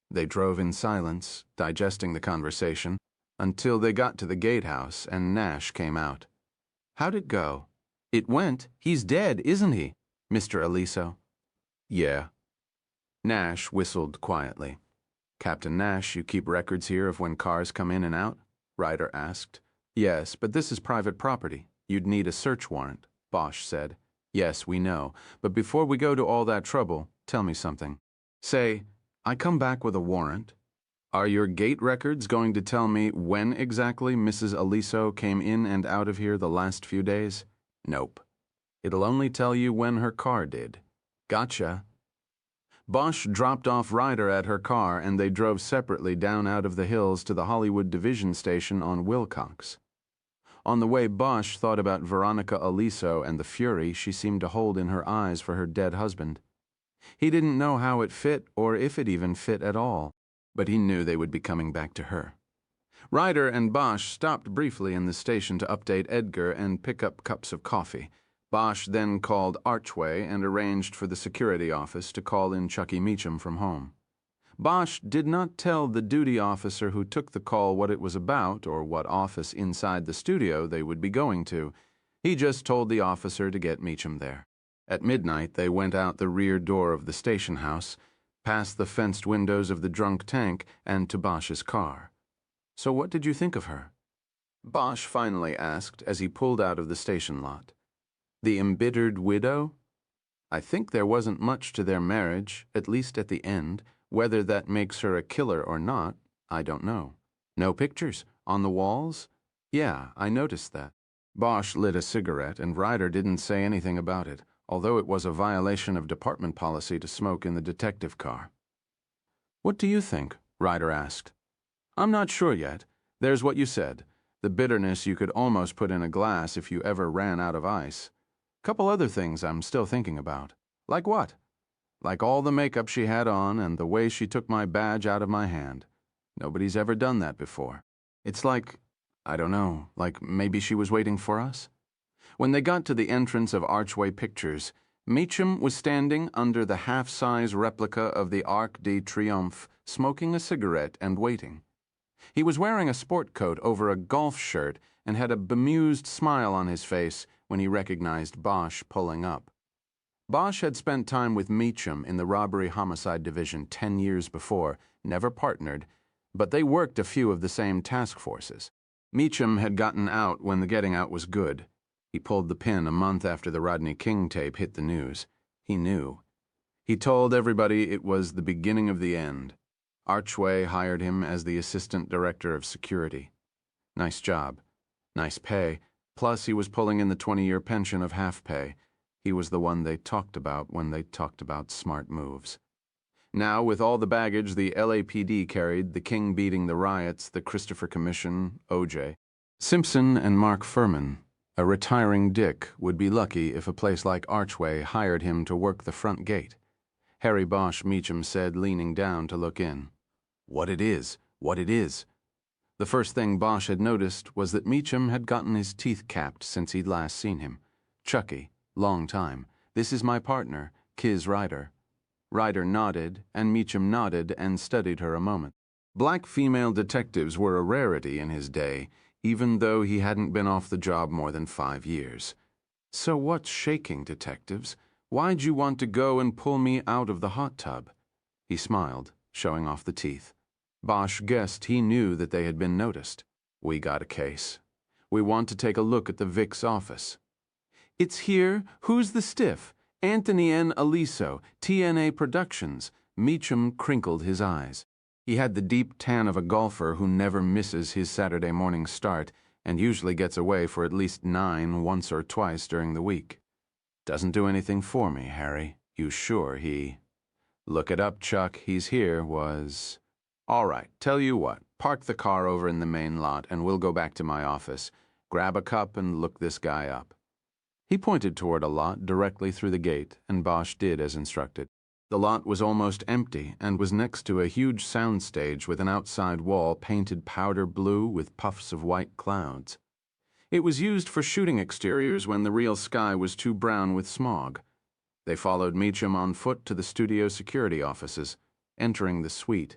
They drove in silence, digesting the conversation, until they got to the gatehouse and Nash came out. "How'd it go?" "It went. He's dead, isn't he, Mr. Aliso?" "Yeah." Nash whistled quietly. "Captain Nash, you keep records here of when cars come in and out?" Ryder asked. "Yes, but this is private property. You'd need a search warrant," Bosch said. "Yes, we know. But before we go to all that trouble, tell me something. Say, I come back with a warrant. Are your gate records going to tell me when exactly Mrs. Aliso came in and out of here the last few days?" "Nope. It'll only tell you when her car did." "Gotcha." Bosch dropped off Ryder at her car and they drove separately down out of the hills to the Hollywood Division Station on Wilcox. On the way, Bosch thought about Veronica Aliso and the fury she seemed to hold in her eyes for her dead husband. He didn't know how it fit or if it even fit at all, but he knew they would be coming back to her. Ryder and Bosch stopped briefly in the station to update Edgar and pick up cups of coffee. Bosch then called Archway and arranged for the security office to call in Chucky Meacham from home. Bosch did not tell the duty officer who took the call what it was about or what office inside the studio they would be going to. He just told the officer to get Meacham there. At midnight, they went out the rear door of the station house, past the fenced windows of the drunk tank, and to Bosch's car. "So what did you think of her?" Bosch finally asked as he pulled out of the station lot. "The embittered widow? I think there wasn't much to their marriage, at least at the end. Whether that makes her a killer or not, I don't know. No pictures? On the walls?" "Yeah, I noticed that." Bosch lit a cigarette, and Ryder didn't say anything about it, although it was a violation of department policy to smoke in the detective car. "What do you think?" Ryder asked. "I'm not sure yet. There's what you said. The bitterness you could almost put in a glass if you ever ran out of ice. Couple other things I'm still thinking about." "Like what?" "Like all the makeup she had on and the way she took my badge out of my hand. Nobody's ever done that before. It's like, I don't know, like maybe she was waiting for us?" When they got to the entrance of Archway Pictures, Meacham was standing under the half-size replica of the Arc de Triomphe, smoking a cigarette and waiting. He was wearing a sport coat over a golf shirt and had a bemused smile on his face when he recognized Bosch pulling up. Bosch had spent time with Meacham in the Robbery-Homicide Division 10 years before, never partnered, but they worked a few of the same task forces. Meacham had gotten out when the getting out was good. He pulled the pin a month after the Rodney King tape hit the news. He knew. He told everybody it was the beginning of the end. Archway hired him as the assistant director of security. Nice job. Nice pay. Plus he was pulling in the 20-year pension of half pay. He was the one they talked about when they talked about smart moves. Now, with all the baggage the LAPD carried, the King beating the riots, the Christopher Commission, OJ, Simpson and Mark Furman, a retiring Dick would be lucky if a place like Archway hired him to work the front gate. Harry Bosch, Meacham said, leaning down to look in. What it is. The first thing Bosch had noticed was that Meacham had gotten his teeth capped since he'd last seen him. Chucky, long time. This is my partner, Kiz Ryder. Ryder nodded, and Meacham nodded and studied her a moment. Black female detectives were a rarity in his day, even though he hadn't been off the job more than 5 years. So what's shaking, detectives? Why'd you want to go and pull me out of the hot tub? He smiled, showing off the teeth. Bosch guessed he knew that they had been noticed. We got a case. We want to take a look at the Vic's office. It's here. Who's the stiff? Anthony N. Aliso, TNA Productions. Meacham crinkled his eyes. He had the deep tan of a golfer who never misses his Saturday morning start and usually gets away for at least 9 once or twice during the week. Doesn't do anything for me, Harry. You sure he... Look it up, Chuck. He's here, was... All right, tell you what. Park the car over in the main lot and we'll go back to my office. Grab a cup and look this guy up. He pointed toward a lot directly through the gate, and Bosch did as instructed. The lot was almost empty and was next to a huge sound stage with an outside wall painted powder blue with puffs of white clouds. It was used for shooting exteriors when the real sky was too brown with smog. They followed Meacham on foot to the studio security offices. Entering the suite,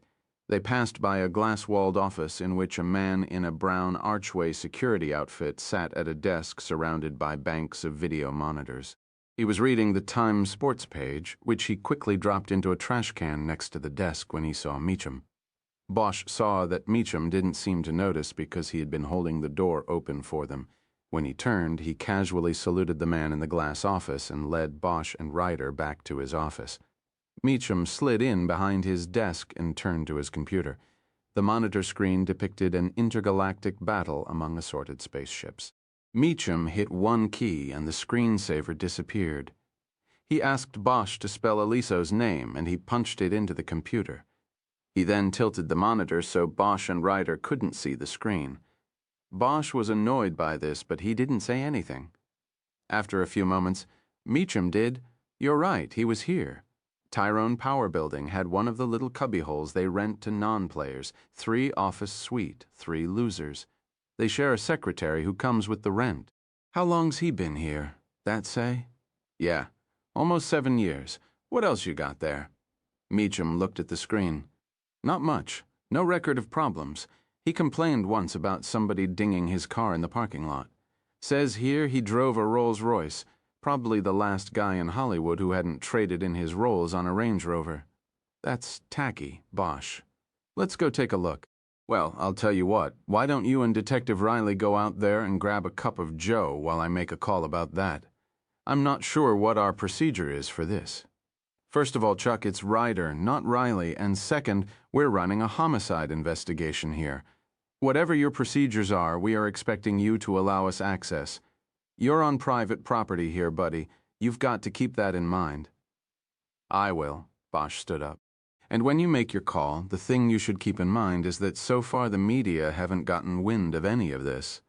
they passed by a glass-walled office in which a man in a brown Archway security outfit sat at a desk surrounded by banks of video monitors. He was reading the Times sports page, which he quickly dropped into a trash can next to the desk when he saw Meacham. Bosch saw that Meacham didn't seem to notice because he had been holding the door open for them. When he turned, he casually saluted the man in the glass office and led Bosch and Ryder back to his office. Meacham slid in behind his desk and turned to his computer. The monitor screen depicted an intergalactic battle among assorted spaceships. Meacham hit one key and the screensaver disappeared. He asked Bosch to spell Aliso's name and he punched it into the computer. He then tilted the monitor so Bosch and Ryder couldn't see the screen. Bosch was annoyed by this, but he didn't say anything. After a few moments, Meacham did. You're right, he was here. Tyrone Power Building had one of the little cubbyholes they rent to non-players, 3 office suite, 3 losers. They share a secretary who comes with the rent. How long's he been here? That say? Yeah, almost 7 years. What else you got there? Meacham looked at the screen. Not much. No record of problems. He complained once about somebody dinging his car in the parking lot. Says here he drove a Rolls Royce. Probably the last guy in Hollywood who hadn't traded in his Rolls on a Range Rover. That's tacky, Bosch. Let's go take a look. Well, I'll tell you what. Why don't you and Detective Riley go out there and grab a cup of joe while I make a call about that? I'm not sure what our procedure is for this. First of all, Chuck, it's Ryder, not Riley, and second, we're running a homicide investigation here. Whatever your procedures are, we are expecting you to allow us access. You're on private property here, buddy. You've got to keep that in mind. I will. Bosch stood up. And when you make your call, the thing you should keep in mind is that so far the media haven't gotten wind of any of this.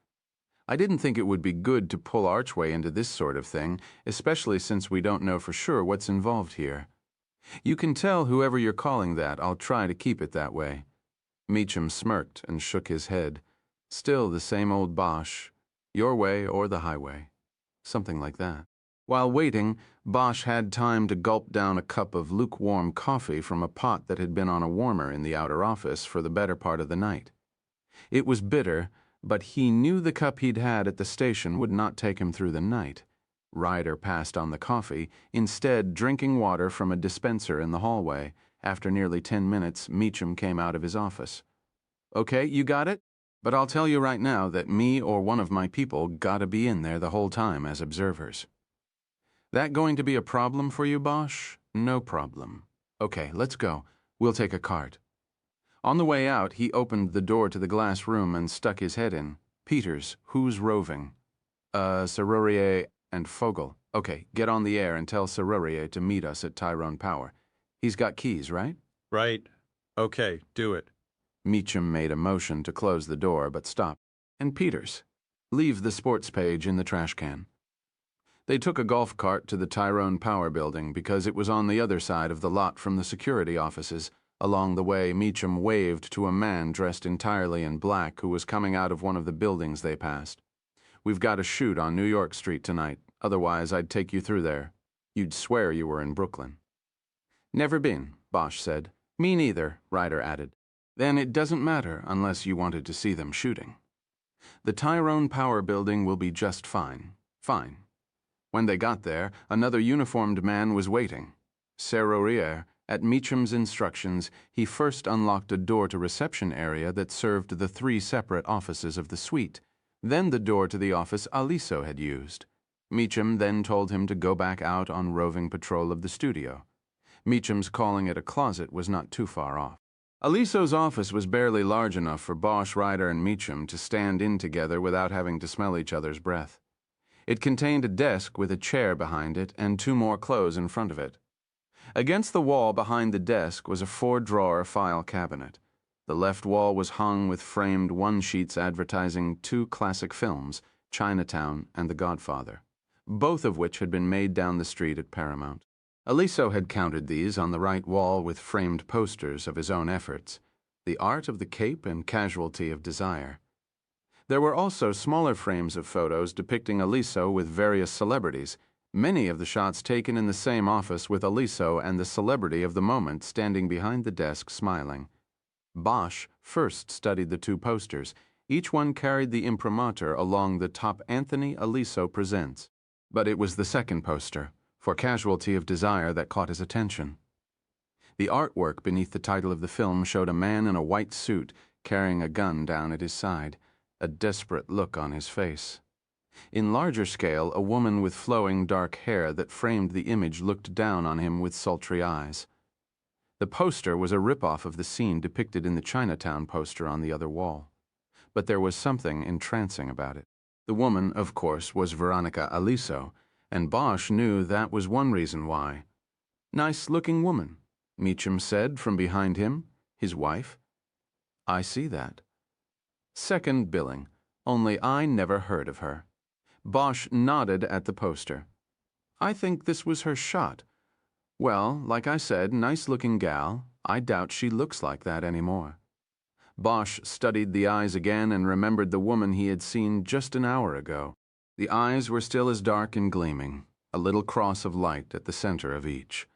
I didn't think it would be good to pull Archway into this sort of thing, especially since we don't know for sure what's involved here. You can tell whoever you're calling that I'll try to keep it that way. Meacham smirked and shook his head. Still the same old Bosch. Your way or the highway. Something like that. While waiting, Bosch had time to gulp down a cup of lukewarm coffee from a pot that had been on a warmer in the outer office for the better part of the night. It was bitter, but he knew the cup he'd had at the station would not take him through the night. Ryder passed on the coffee, instead drinking water from a dispenser in the hallway. After nearly 10 minutes, Meacham came out of his office. Okay, you got it? But I'll tell you right now that me or one of my people gotta be in there the whole time as observers. That going to be a problem for you, Bosch? No problem. Okay, let's go. We'll take a cart. On the way out, he opened the door to the glass room and stuck his head in. Peters, who's roving? Serurier and Fogel. Okay, get on the air and tell Serurier to meet us at Tyrone Power. He's got keys, right? Right. Okay, do it. Meacham made a motion to close the door, but stopped. And Peters, leave the sports page in the trash can. They took a golf cart to the Tyrone Power Building because it was on the other side of the lot from the security offices. Along the way, Meacham waved to a man dressed entirely in black who was coming out of one of the buildings they passed. "We've got a shoot on New York Street tonight. Otherwise, I'd take you through there. You'd swear you were in Brooklyn." "Never been," Bosch said. "Me neither," Ryder added. "Then it doesn't matter unless you wanted to see them shooting. The Tyrone Power Building will be just fine. Fine." When they got there, another uniformed man was waiting. Serrurier, at Meacham's instructions, he first unlocked a door to reception area that served the 3 separate offices of the suite, then the door to the office Aliso had used. Meacham then told him to go back out on roving patrol of the studio. Meacham's calling it a closet was not too far off. Aliso's office was barely large enough for Bosch, Ryder, and Meacham to stand in together without having to smell each other's breath. It contained a desk with a chair behind it and 2 more clothes in front of it. Against the wall behind the desk was a 4-drawer file cabinet. The left wall was hung with framed one-sheets advertising 2 classic films, Chinatown and The Godfather, both of which had been made down the street at Paramount. Aliso had counted these on the right wall with framed posters of his own efforts, The Art of the Cape and Casualty of Desire. There were also smaller frames of photos depicting Aliso with various celebrities, many of the shots taken in the same office with Aliso and the celebrity of the moment standing behind the desk smiling. Bosch first studied the 2 posters. Each one carried the imprimatur along the top Anthony Aliso Presents. But it was the second poster, for Casualty of Desire, that caught his attention. The artwork beneath the title of the film showed a man in a white suit carrying a gun down at his side, a desperate look on his face. In larger scale, a woman with flowing dark hair that framed the image looked down on him with sultry eyes. The poster was a rip-off of the scene depicted in the Chinatown poster on the other wall. But there was something entrancing about it. The woman, of course, was Veronica Aliso, and Bosch knew that was one reason why. "Nice-looking woman," Meacham said from behind him. "His wife?" "I see that." "Second billing, only I never heard of her." Bosch nodded at the poster. "I think this was her shot. Well, like I said, nice-looking gal. I doubt she looks like that anymore." Bosch studied the eyes again and remembered the woman he had seen just an hour ago. The eyes were still as dark and gleaming, a little cross of light at the center of each.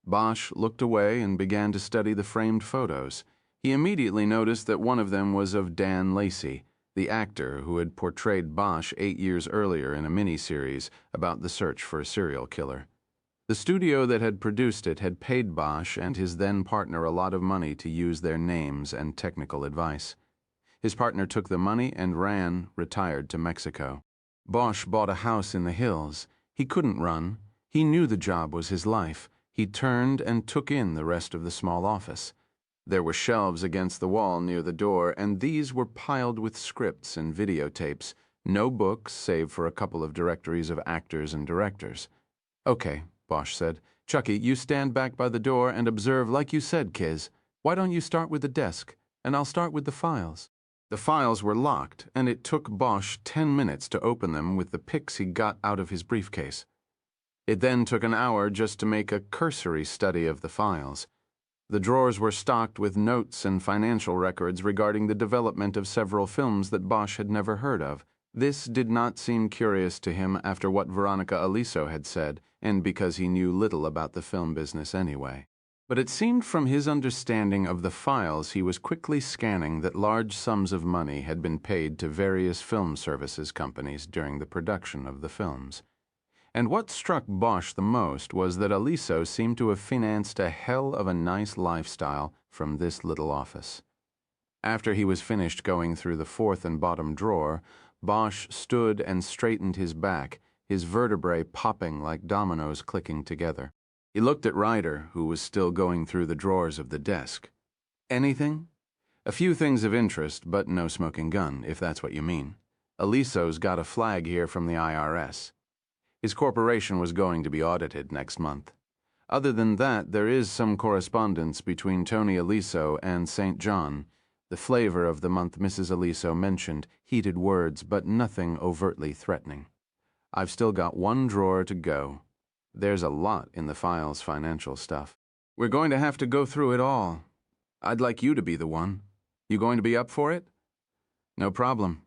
Bosch looked away and began to study the framed photos. He immediately noticed that one of them was of Dan Lacey, the actor who had portrayed Bosch 8 years earlier in a miniseries about the search for a serial killer. The studio that had produced it had paid Bosch and his then-partner a lot of money to use their names and technical advice. His partner took the money and retired to Mexico. Bosch bought a house in the hills. He couldn't run. He knew the job was his life. He turned and took in the rest of the small office. There were shelves against the wall near the door, and these were piled with scripts and videotapes. No books, save for a couple of directories of actors and directors. "Okay," Bosch said. "Chucky, you stand back by the door and observe like you said, Kiz. Why don't you start with the desk, and I'll start with the files." The files were locked, and it took Bosch 10 minutes to open them with the pics he got out of his briefcase. It then took an hour just to make a cursory study of the files. The drawers were stocked with notes and financial records regarding the development of several films that Bosch had never heard of. This did not seem curious to him after what Veronica Aliso had said, and because he knew little about the film business anyway. But it seemed from his understanding of the files he was quickly scanning that large sums of money had been paid to various film services companies during the production of the films. And what struck Bosch the most was that Aliso seemed to have financed a hell of a nice lifestyle from this little office. After he was finished going through the 4th and bottom drawer, Bosch stood and straightened his back, his vertebrae popping like dominoes clicking together. He looked at Ryder, who was still going through the drawers of the desk. "Anything?" "A few things of interest, but no smoking gun, if that's what you mean. Aliso's got a flag here from the IRS. His corporation was going to be audited next month." Other than that, there is some correspondence between Tony Aliso and St. John. The flavor of the month Mrs. Aliso mentioned, heated words, but nothing overtly threatening. I've still got one drawer to go. There's a lot in the file's financial stuff. We're going to have to go through it all. I'd like you to be the one. You going to be up for it? No problem.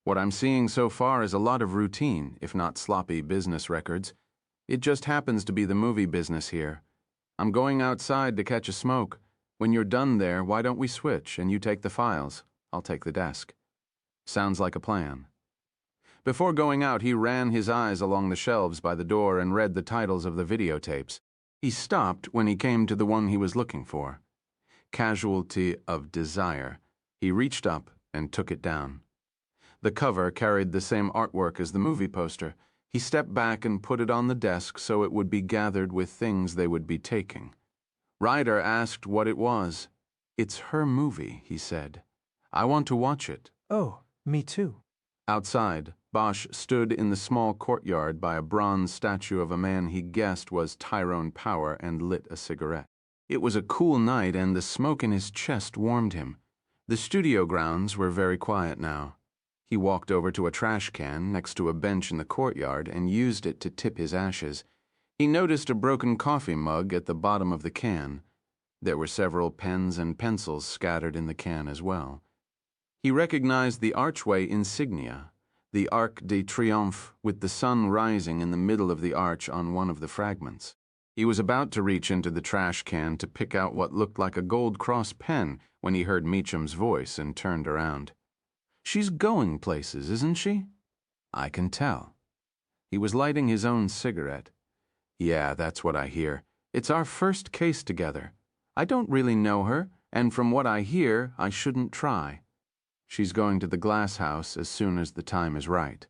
What I'm seeing so far is a lot of routine, if not sloppy business records. It just happens to be the movie business here. I'm going outside to catch a smoke. When you're done there, why don't we switch and you take the files? I'll take the desk. Sounds like a plan. Before going out, he ran his eyes along the shelves by the door and read the titles of the videotapes. He stopped when he came to the one he was looking for. Casualty of Desire. He reached up and took it down. The cover carried the same artwork as the movie poster. He stepped back and put it on the desk so it would be gathered with things they would be taking. Ryder asked what it was. It's her movie, he said. I want to watch it. Oh, me too. Outside, Bosch stood in the small courtyard by a bronze statue of a man he guessed was Tyrone Power and lit a cigarette. It was a cool night and the smoke in his chest warmed him. The studio grounds were very quiet now. He walked over to a trash can next to a bench in the courtyard and used it to tip his ashes. He noticed a broken coffee mug at the bottom of the can. There were several pens and pencils scattered in the can as well. He recognized the archway insignia, the Arc de Triomphe with the sun rising in the middle of the arch on one of the fragments. He was about to reach into the trash can to pick out what looked like a gold cross pen when he heard Meacham's voice and turned around. She's going places, isn't she? I can tell. He was lighting his own cigarette. Yeah, that's what I hear. It's our first case together. I don't really know her, and from what I hear, I shouldn't try. She's going to the glass house as soon as the time is right.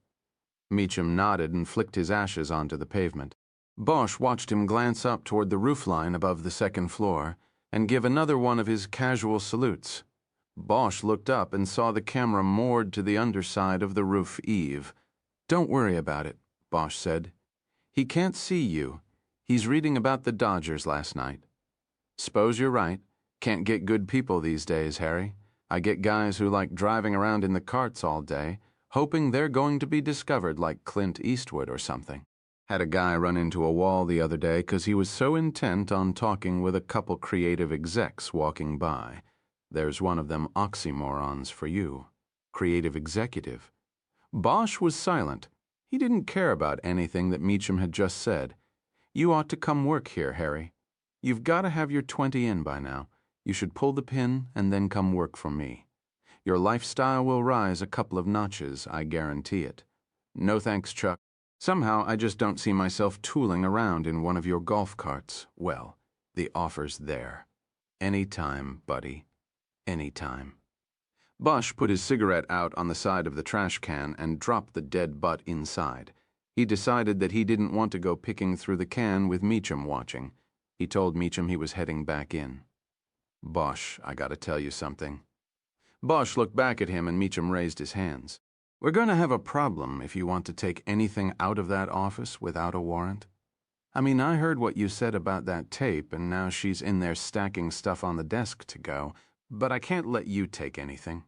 Meacham nodded and flicked his ashes onto the pavement. Bosch watched him glance up toward the roofline above the second floor and give another one of his casual salutes. Bosch looked up and saw the camera moored to the underside of the roof eave. Don't worry about it, Bosch said. He can't see you. He's reading about the Dodgers last night. S'pose you're right. Can't get good people these days, Harry. I get guys who like driving around in the carts all day, hoping they're going to be discovered like Clint Eastwood or something. Had a guy run into a wall the other day because he was so intent on talking with a couple creative execs walking by. There's one of them oxymorons for you. Creative executive. Bosch was silent. He didn't care about anything that Meacham had just said. You ought to come work here, Harry. You've got to have your 20 in by now. You should pull the pin and then come work for me. Your lifestyle will rise a couple of notches, I guarantee it. No thanks, Chuck. Somehow I just don't see myself tooling around in one of your golf carts. Well, the offer's there. Any time, buddy. Any time. Bosch put his cigarette out on the side of the trash can and dropped the dead butt inside. He decided that he didn't want to go picking through the can with Meacham watching. He told Meacham he was heading back in. Bosch, I gotta tell you something. Bosch looked back at him and Meacham raised his hands. We're going to have a problem if you want to take anything out of that office without a warrant. I mean, I heard what you said about that tape, and now she's in there stacking stuff on the desk to go, but I can't let you take anything.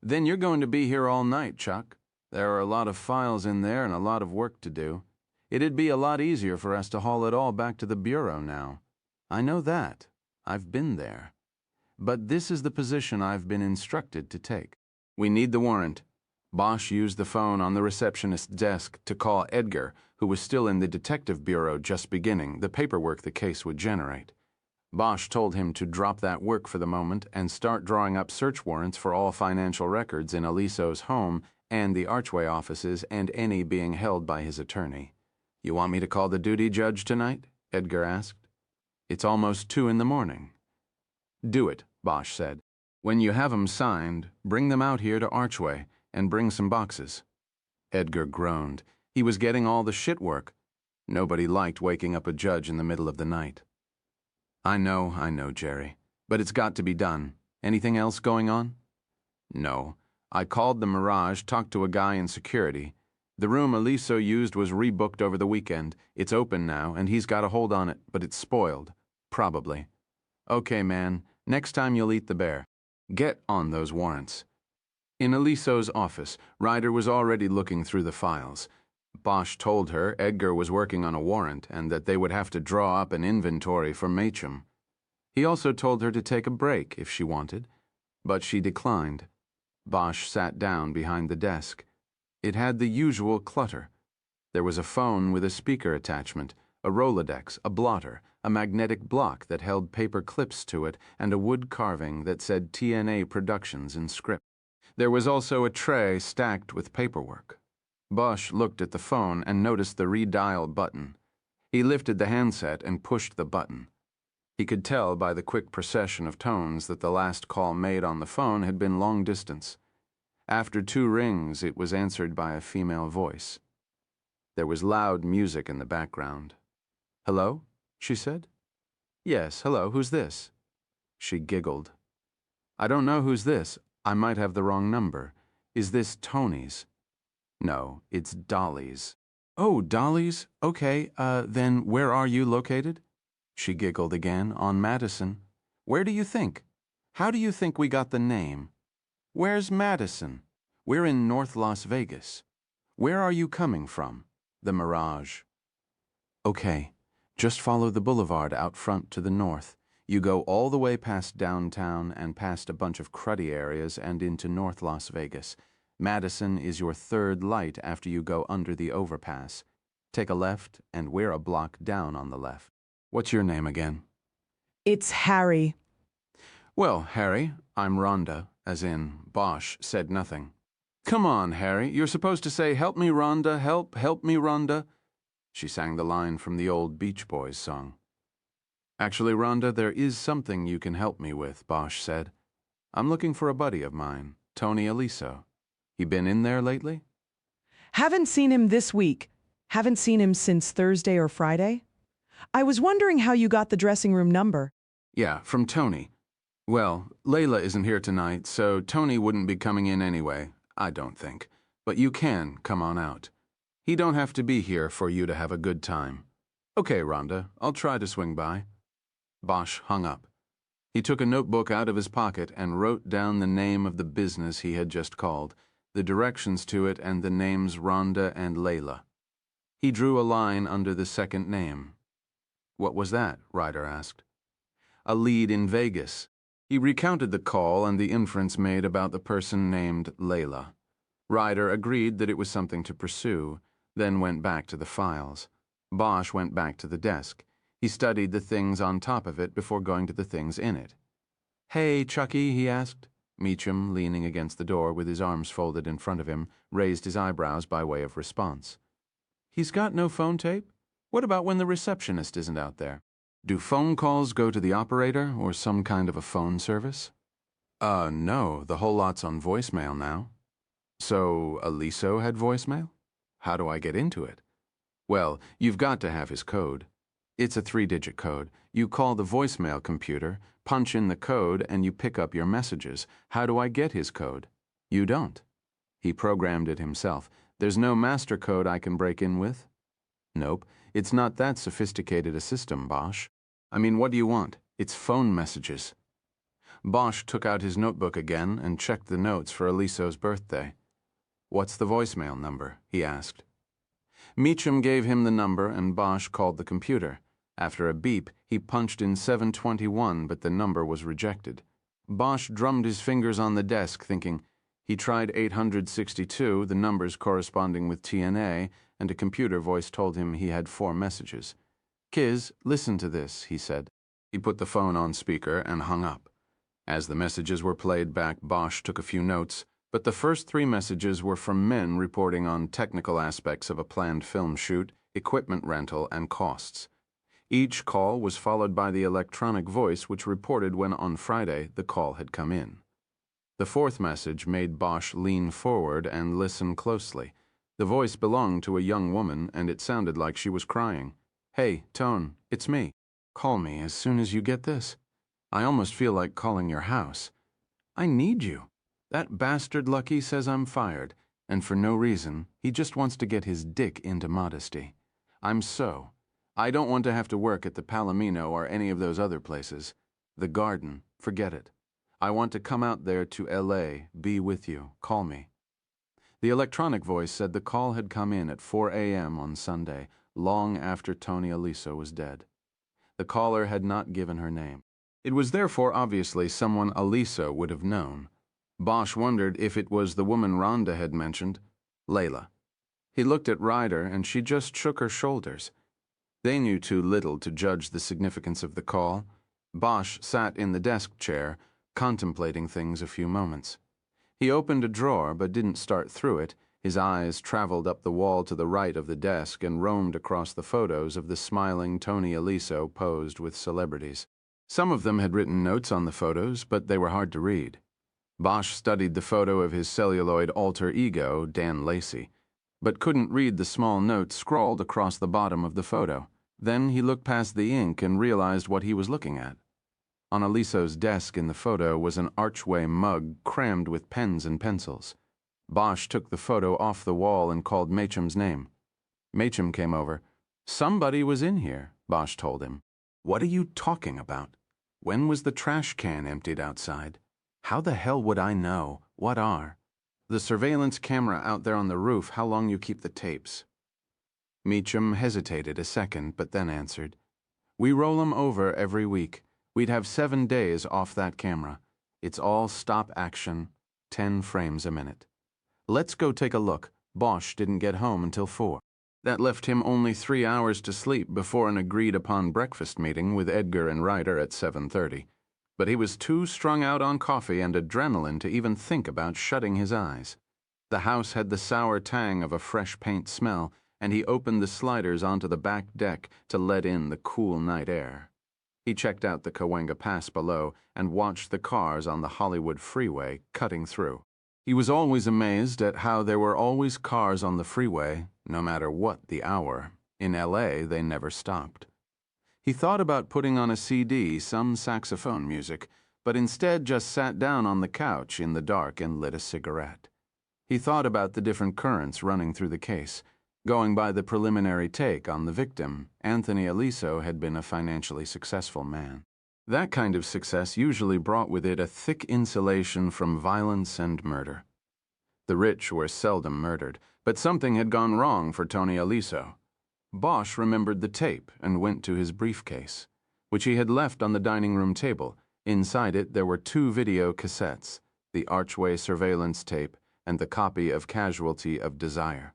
Then you're going to be here all night, Chuck. There are a lot of files in there and a lot of work to do. It'd be a lot easier for us to haul it all back to the bureau now. I know that. I've been there. But this is the position I've been instructed to take. We need the warrant. Bosch used the phone on the receptionist's desk to call Edgar, who was still in the detective bureau just beginning the paperwork the case would generate. Bosch told him to drop that work for the moment and start drawing up search warrants for all financial records in Aliso's home and the Archway offices and any being held by his attorney. You want me to call the duty judge tonight? Edgar asked. It's almost 2 in the morning. Do it, Bosch said. When you have 'em signed, bring them out here to Archway and bring some boxes. Edgar groaned. He was getting all the shit work. Nobody liked waking up a judge in the middle of the night. I know, Jerry. But it's got to be done. Anything else going on? No. I called the Mirage, talked to a guy in security. The room Aliso used was rebooked over the weekend. It's open now, and he's got a hold on it, but it's spoiled. Probably. Okay, man, next time you'll eat the bear. Get on those warrants. In Aliso's office, Ryder was already looking through the files. Bosch told her Edgar was working on a warrant and that they would have to draw up an inventory for Machem. He also told her to take a break if she wanted, but she declined. Bosch sat down behind the desk. It had the usual clutter. There was a phone with a speaker attachment, a Rolodex, a blotter, a magnetic block that held paper clips to it, and a wood carving that said TNA Productions in script. There was also a tray stacked with paperwork. Bosch looked at the phone and noticed the redial button. He lifted the handset and pushed the button. He could tell by the quick procession of tones that the last call made on the phone had been long distance. After 2 rings, it was answered by a female voice. There was loud music in the background. "Hello?" she said. "Yes, hello, who's this?" She giggled. "I don't know who's this. I might have the wrong number. Is this Tony's?" "No, it's Dolly's." "Oh, Dolly's? Okay, then where are you located?" She giggled again. "On Madison." "Where do you think? How do you think we got the name?" "Where's Madison?" "We're in North Las Vegas." "Where are you coming from?" "The Mirage." "Okay, just follow the boulevard out front to the north. You go all the way past downtown and past a bunch of cruddy areas and into North Las Vegas. Madison is your 3rd light after you go under the overpass. Take a left, and we're a block down on the left. What's your name again?" It's Harry. "Well, Harry, I'm Rhonda," as in Bosch said nothing. "Come on, Harry, you're supposed to say, 'Help me, Rhonda, help me, Rhonda.'" She sang the line from the old Beach Boys song. "Actually, Rhonda, there is something you can help me with," Bosch said. "I'm looking for a buddy of mine, Tony Aliso. He been in there lately?" Haven't seen him this week. Haven't seen him since Thursday or Friday. I was wondering how you got the dressing room number. "Yeah, from Tony. Well, Layla isn't here tonight, so Tony wouldn't be coming in anyway, I don't think. But you can come on out. He don't have to be here for you to have a good time." "Okay, Rhonda, I'll try to swing by." Bosch hung up. He took a notebook out of his pocket and wrote down the name of the business he had just called, the directions to it, and the names Rhonda and Layla. He drew a line under the second name. "What was that?" Ryder asked. "A lead in Vegas." He recounted the call and the inference made about the person named Layla. Ryder agreed that it was something to pursue, then went back to the files. Bosch went back to the desk. He studied the things on top of it before going to the things in it. "Hey, Chucky," he asked. Machem, leaning against the door with his arms folded in front of him, raised his eyebrows by way of response. "He's got no phone tape? What about when the receptionist isn't out there? Do phone calls go to the operator or some kind of a phone service?" No, the whole lot's on voicemail now." "So, Aliso had voicemail? How do I get into it?" "Well, you've got to have his code. It's a 3-digit code. You call the voicemail computer, punch in the code, and you pick up your messages. How do I get his code?" "You don't. He programmed it himself. There's no master code I can break in with?" "Nope. It's not that sophisticated a system, Bosch. I mean, what do you want? It's phone messages." Bosch took out his notebook again and checked the notes for Aliso's birthday. "What's the voicemail number?" he asked. Machem gave him the number and Bosch called the computer. After a beep, he punched in 721, but the number was rejected. Bosch drummed his fingers on the desk, thinking. He tried 862, the numbers corresponding with TNA, and a computer voice told him he had 4 messages. "Kiz, listen to this," he said. He put the phone on speaker and hung up. As the messages were played back, Bosch took a few notes, but the first 3 messages were from men reporting on technical aspects of a planned film shoot, equipment rental, and costs. Each call was followed by the electronic voice which reported when on Friday the call had come in. The 4th message made Bosch lean forward and listen closely. The voice belonged to a young woman, and it sounded like she was crying. "Hey, Tone, it's me. Call me as soon as you get this. I almost feel like calling your house. I need you. That bastard Lucky says I'm fired. And for no reason, he just wants to get his dick into modesty. I don't want to have to work at the Palomino or any of those other places. The Garden, forget it. I want to come out there to L.A., be with you, call me. The electronic voice said the call had come in at 4 a.m. on Sunday, long after Tony Aliso was dead. The caller had not given her name. It was therefore obviously someone Aliso would have known. Bosch wondered if it was the woman Rhonda had mentioned, Layla. He looked at Ryder and she just shook her shoulders. They knew too little to judge the significance of the call. Bosch sat in the desk chair, contemplating things a few moments. He opened a drawer but didn't start through it. His eyes traveled up the wall to the right of the desk and roamed across the photos of the smiling Tony Aliso posed with celebrities. Some of them had written notes on the photos, but they were hard to read. Bosch studied the photo of his celluloid alter ego, Dan Lacey, but couldn't read the small notes scrawled across the bottom of the photo. Then he looked past the ink and realized what he was looking at. On Aliso's desk in the photo was an archway mug crammed with pens and pencils. Bosch took the photo off the wall and called Macham's name. Macham came over. "Somebody was in here," Bosch told him. "What are you talking about? When was the trash can emptied outside? How the hell would I know? What are? The surveillance camera out there on the roof, how long you keep the tapes?" Meacham hesitated a second, but then answered, "We roll 'em over every week. We'd have 7 days off that camera. It's all stop action, 10 frames a minute. Let's go take a look." Bosch didn't get home until 4. That left him only 3 hours to sleep before an agreed-upon breakfast meeting with Edgar and Ryder at 7:30. But he was too strung out on coffee and adrenaline to even think about shutting his eyes. The house had the sour tang of a fresh paint smell, and he opened the sliders onto the back deck to let in the cool night air. He checked out the Cahuenga Pass below and watched the cars on the Hollywood freeway cutting through. He was always amazed at how there were always cars on the freeway, no matter what the hour. In L.A., they never stopped. He thought about putting on a CD, some saxophone music, but instead just sat down on the couch in the dark and lit a cigarette. He thought about the different currents running through the case. Going by the preliminary take on the victim, Anthony Aliso had been a financially successful man. That kind of success usually brought with it a thick insulation from violence and murder. The rich were seldom murdered, but something had gone wrong for Tony Aliso. Bosch remembered the tape and went to his briefcase, which he had left on the dining room table. Inside it there were 2 video cassettes, the Archway surveillance tape and the copy of Casualty of Desire.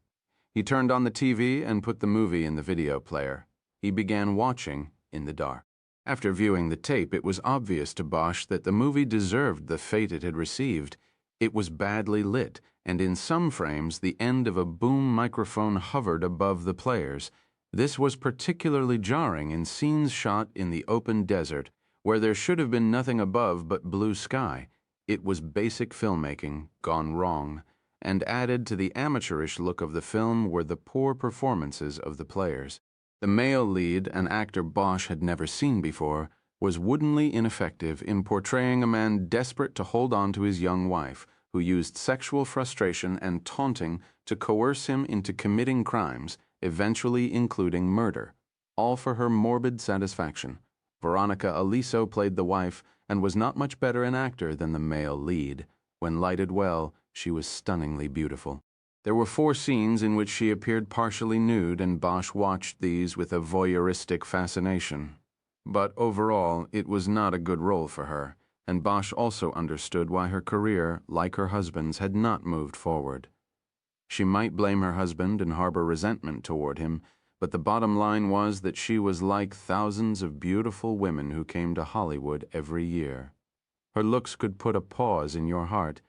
He turned on the TV and put the movie in the video player. He began watching in the dark. After viewing the tape, it was obvious to Bosch that the movie deserved the fate it had received. It was badly lit, and in some frames the end of a boom microphone hovered above the players. This was particularly jarring in scenes shot in the open desert, where there should have been nothing above but blue sky. It was basic filmmaking gone wrong, and added to the amateurish look of the film were the poor performances of the players. The male lead, an actor Bosch had never seen before, was woodenly ineffective in portraying a man desperate to hold on to his young wife, who used sexual frustration and taunting to coerce him into committing crimes, eventually including murder, all for her morbid satisfaction. Veronica Aliso played the wife and was not much better an actor than the male lead. When lighted well, she was stunningly beautiful. There were 4 scenes in which she appeared partially nude, and Bosch watched these with a voyeuristic fascination. But overall, it was not a good role for her, and Bosch also understood why her career, like her husband's, had not moved forward. She might blame her husband and harbor resentment toward him, but the bottom line was that she was like thousands of beautiful women who came to Hollywood every year. Her looks could put a pause in your heart,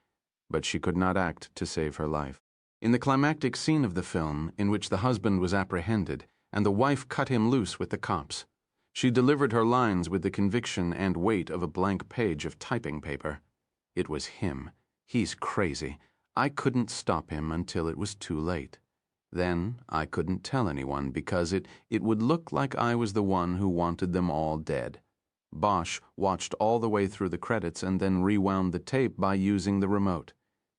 but she could not act to save her life. In the climactic scene of the film, in which the husband was apprehended and the wife cut him loose with the cops, she delivered her lines with the conviction and weight of a blank page of typing paper. It was him. He's crazy. I couldn't stop him until it was too late. Then I couldn't tell anyone because it would look like I was the one who wanted them all dead. Bosch watched all the way through the credits and then rewound the tape by using the remote.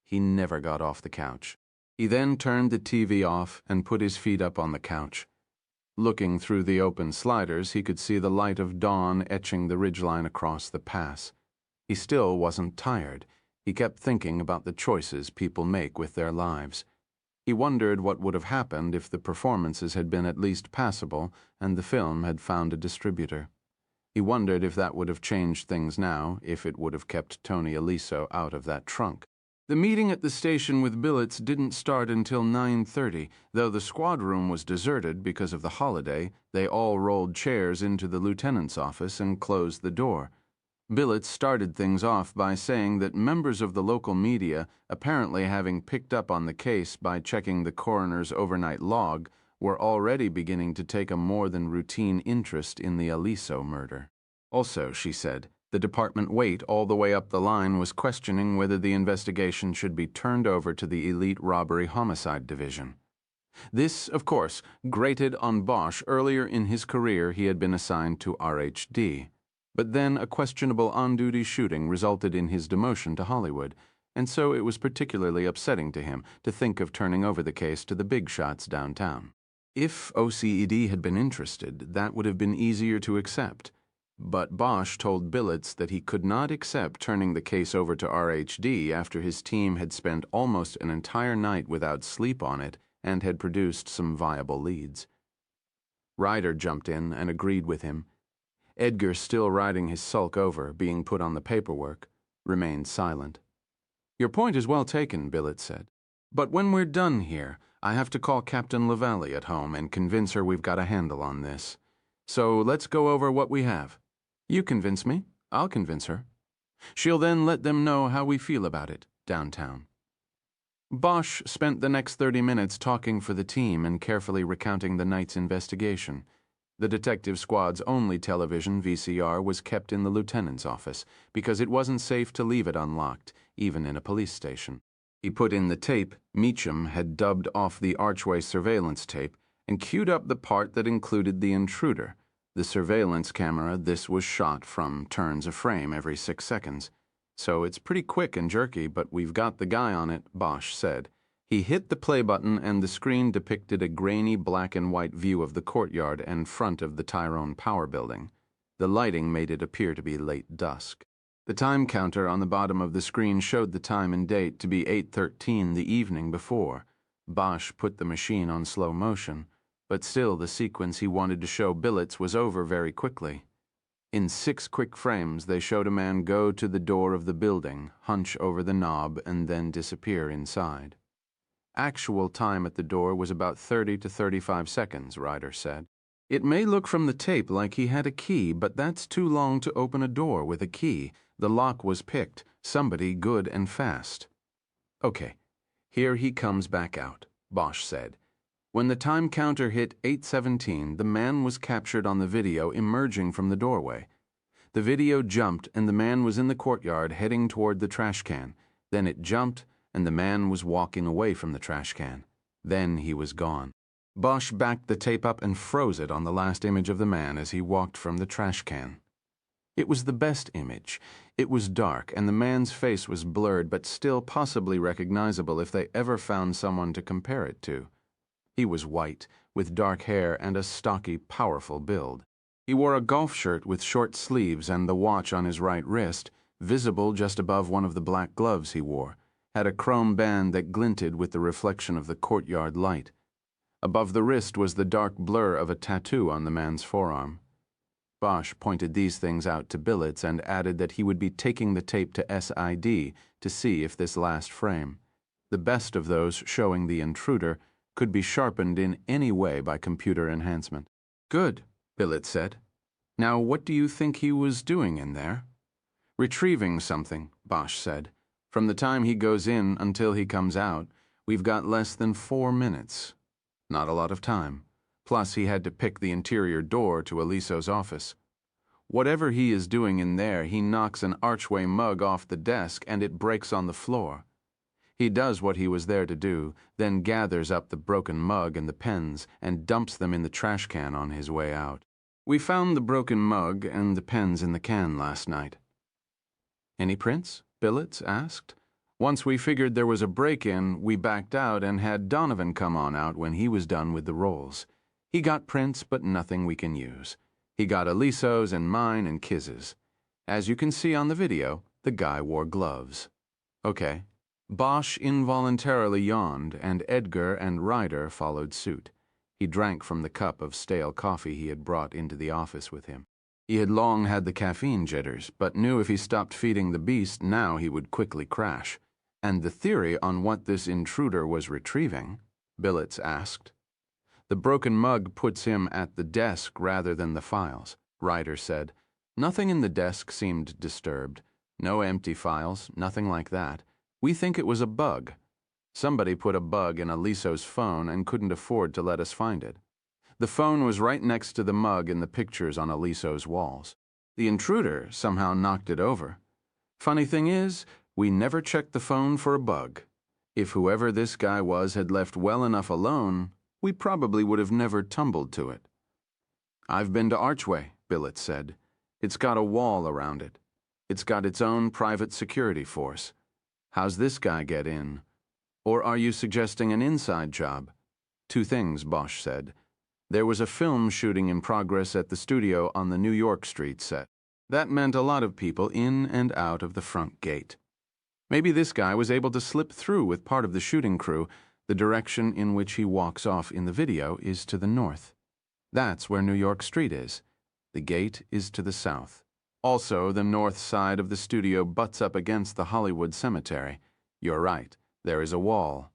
He never got off the couch. He then turned the TV off and put his feet up on the couch. Looking through the open sliders, he could see the light of dawn etching the ridgeline across the pass. He still wasn't tired. He kept thinking about the choices people make with their lives. He wondered what would have happened if the performances had been at least passable and the film had found a distributor. He wondered if that would have changed things now, if it would have kept Tony Aliso out of that trunk. The meeting at the station with billets didn't start until 9:30. Though the squad room was deserted because of the holiday, they all rolled chairs into the lieutenant's office and closed the door. Billets started things off by saying that members of the local media, apparently having picked up on the case by checking the coroner's overnight log, were already beginning to take a more than routine interest in the Aliso murder. Also, she said, the department weight all the way up the line was questioning whether the investigation should be turned over to the elite robbery homicide division. This, of course, grated on Bosch. Earlier in his career he had been assigned to RHD. But then a questionable on-duty shooting resulted in his demotion to Hollywood, and so it was particularly upsetting to him to think of turning over the case to the big shots downtown. If OCED had been interested, that would have been easier to accept. But Bosch told billets that he could not accept turning the case over to RHD after his team had spent almost an entire night without sleep on it and had produced some viable leads. Ryder jumped in and agreed with him. Edgar, still riding his sulk over, being put on the paperwork, remained silent. "Your point is well taken," Billett said. "But when we're done here, I have to call Captain Lavalley at home and convince her we've got a handle on this. So let's go over what we have. You convince me, I'll convince her. She'll then let them know how we feel about it, downtown." Bosch spent the next 30 minutes talking for the team and carefully recounting the night's investigation. The detective squad's only television, VCR, was kept in the lieutenant's office because it wasn't safe to leave it unlocked, even in a police station. He put in the tape Meacham had dubbed off the archway surveillance tape and queued up the part that included the intruder. The surveillance camera this was shot from turns a frame every 6 seconds. "So it's pretty quick and jerky, but we've got the guy on it," Bosch said. He hit the play button and the screen depicted a grainy black and white view of the courtyard and front of the Tyrone Power Building. The lighting made it appear to be late dusk. The time counter on the bottom of the screen showed the time and date to be 8:13 the evening before. Bosch put the machine on slow motion, but still the sequence he wanted to show billets was over very quickly. In 6 quick frames, they showed a man go to the door of the building, hunch over the knob, and then disappear inside. Actual time at the door was about 30 to 35 seconds, Ryder said. "It may look from the tape like he had a key, but that's too long to open a door with a key. The lock was picked, somebody good and fast." "Okay, here he comes back out," Bosch said. When the time counter hit 8:17, the man was captured on the video emerging from the doorway. The video jumped and the man was in the courtyard heading toward the trash can. Then it jumped and the man was walking away from the trash can. Then he was gone. Bosch backed the tape up and froze it on the last image of the man as he walked from the trash can. It was the best image. It was dark, and the man's face was blurred, but still possibly recognizable if they ever found someone to compare it to. He was white, with dark hair and a stocky, powerful build. He wore a golf shirt with short sleeves and the watch on his right wrist, visible just above one of the black gloves he wore, had a chrome band that glinted with the reflection of the courtyard light. Above the wrist was the dark blur of a tattoo on the man's forearm. Bosch pointed these things out to Billets and added that he would be taking the tape to SID to see if this last frame, the best of those showing the intruder, could be sharpened in any way by computer enhancement. "Good," Billets said. "Now what do you think he was doing in there?" "Retrieving something," Bosch said. "From the time he goes in until he comes out, we've got less than 4 minutes. Not a lot of time. Plus he had to pick the interior door to Aliso's office. Whatever he is doing in there, he knocks an archway mug off the desk and it breaks on the floor. He does what he was there to do, then gathers up the broken mug and the pens and dumps them in the trash can on his way out. We found the broken mug and the pens in the can last night." "Any prints?" Billets asked. Once we figured there was a break-in, we backed out and had Donovan come on out when he was done with the rolls. He got prints, but nothing we can use. He got Aliso's and mine and Kiz's. As you can see on the video, the guy wore gloves. Okay. Bosch involuntarily yawned, and Edgar and Ryder followed suit. He drank from the cup of stale coffee he had brought into the office with him. He had long had the caffeine jitters, but knew if he stopped feeding the beast, now he would quickly crash. And the theory on what this intruder was retrieving, Billets asked. The broken mug puts him at the desk rather than the files, Ryder said. Nothing in the desk seemed disturbed. No empty files, nothing like that. We think it was a bug. Somebody put a bug in Aliso's phone and couldn't afford to let us find it. The phone was right next to the mug in the pictures on Aliso's walls. The intruder somehow knocked it over. Funny thing is, we never checked the phone for a bug. If whoever this guy was had left well enough alone, we probably would have never tumbled to it. I've been to Archway, Billets said. It's got a wall around it. It's got its own private security force. How's this guy get in? Or are you suggesting an inside job? Two things, Bosch said. There was a film shooting in progress at the studio on the New York Street set. That meant a lot of people in and out of the front gate. Maybe this guy was able to slip through with part of the shooting crew. The direction in which he walks off in the video is to the north. That's where New York Street is. The gate is to the south. Also, the north side of the studio butts up against the Hollywood Cemetery. You're right, there is a wall.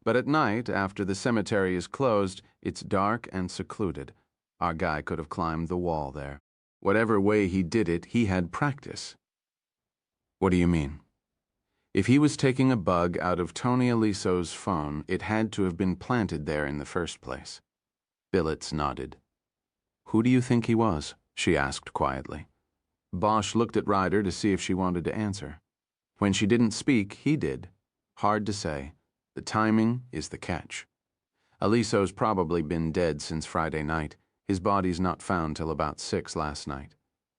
But at night, after the cemetery is closed, it's dark and secluded. Our guy could have climbed the wall there. Whatever way he did it, he had practice. What do you mean? If he was taking a bug out of Tony Aliso's phone, it had to have been planted there in the first place. Billets nodded. Who do you think he was? She asked quietly. Bosch looked at Ryder to see if she wanted to answer. When she didn't speak, he did. Hard to say. The timing is the catch. Aliso's probably been dead since Friday night. His body's not found till about 6 last night.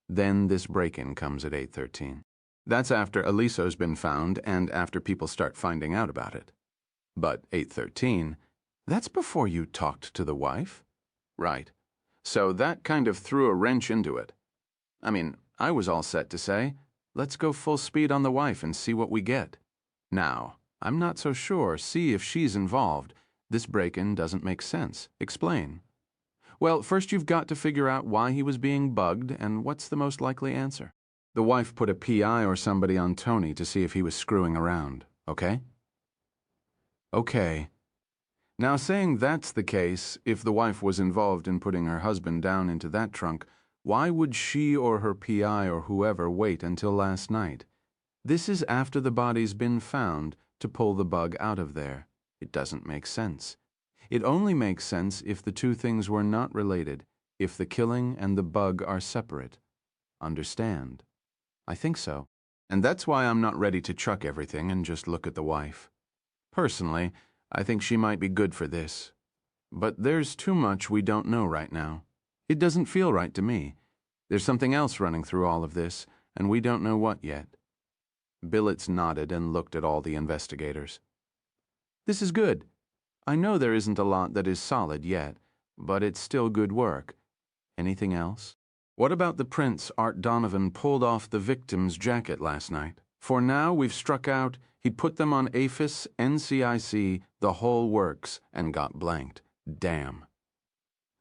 Then this break-in comes at 8:13. That's after Aliso's been found and after people start finding out about it. But 8:13, that's before you talked to the wife? Right. So that kind of threw a wrench into it. I mean, I was all set to say, let's go full speed on the wife and see what we get. Now, I'm not so sure. See if she's involved. This break-in doesn't make sense. Explain. Well, first you've got to figure out why he was being bugged and what's the most likely answer. The wife put a PI or somebody on Tony to see if he was screwing around, okay? Okay. Now, saying that's the case, if the wife was involved in putting her husband down into that trunk, why would she or her PI or whoever wait until last night? This is after the body's been found to pull the bug out of there. It doesn't make sense. It only makes sense if the two things were not related, if the killing and the bug are separate. Understand? I think so. And that's why I'm not ready to chuck everything and just look at the wife. Personally, I think she might be good for this. But there's too much we don't know right now. It doesn't feel right to me. There's something else running through all of this, and we don't know what yet. Billets nodded and looked at all the investigators. This is good. I know there isn't a lot that is solid yet, but it's still good work. Anything else? What about the prints Art Donovan pulled off the victim's jacket last night? For now, we've struck out, he put them on APHIS, NCIC, the whole works, and got blanked. Damn.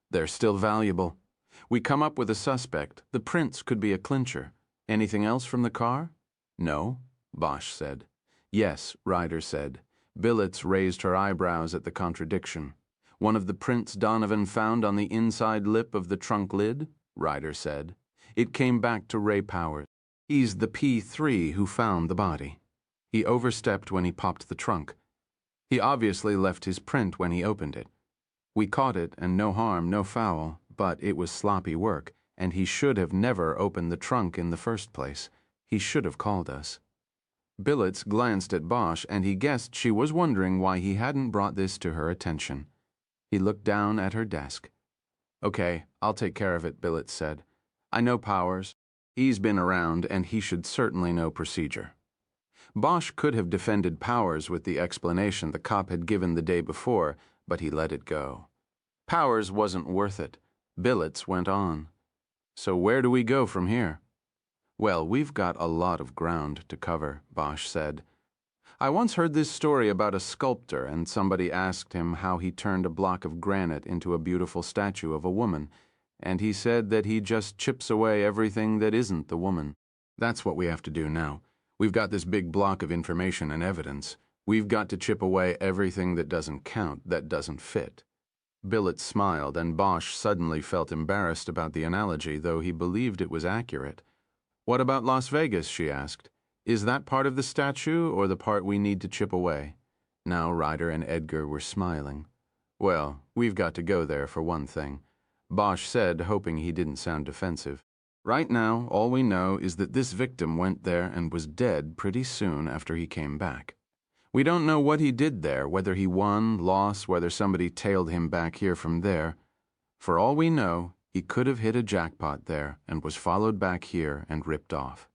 They're still valuable. We come up with a suspect. The prints could be a clincher. Anything else from the car? No, Bosch said. Yes, Ryder said. Billets raised her eyebrows at the contradiction. One of the prints Donovan found on the inside lip of the trunk lid? Ryder said. It came back to Ray Powers. He's the P3 who found the body. He overstepped when he popped the trunk. He obviously left his print when he opened it. We caught it, and no harm, no foul, but it was sloppy work, and he should have never opened the trunk in the first place. He should have called us. Billets glanced at Bosch, and he guessed she was wondering why he hadn't brought this to her attention. He looked down at her desk. Okay, I'll take care of it, Billets said. I know Powers. He's been around, and he should certainly know procedure. Bosch could have defended Powers with the explanation the cop had given the day before, but he let it go. Powers wasn't worth it. Billets went on. So where do we go from here? Well, we've got a lot of ground to cover, Bosch said. I once heard this story about a sculptor, and somebody asked him how he turned a block of granite into a beautiful statue of a woman, and he said that he just chips away everything that isn't the woman. That's what we have to do now. We've got this big block of information and evidence. We've got to chip away everything that doesn't count, that doesn't fit. Billets smiled, and Bosch suddenly felt embarrassed about the analogy, though he believed it was accurate. What about Las Vegas, she asked. Is that part of the statue or the part we need to chip away? Now Ryder and Edgar were smiling. Well, we've got to go there for one thing, Bosch said, hoping he didn't sound defensive. Right now, all we know is that this victim went there and was dead pretty soon after he came back. We don't know what he did there, whether he won, lost, whether somebody tailed him back here from there. For all we know, he could have hit a jackpot there and was followed back here and ripped off.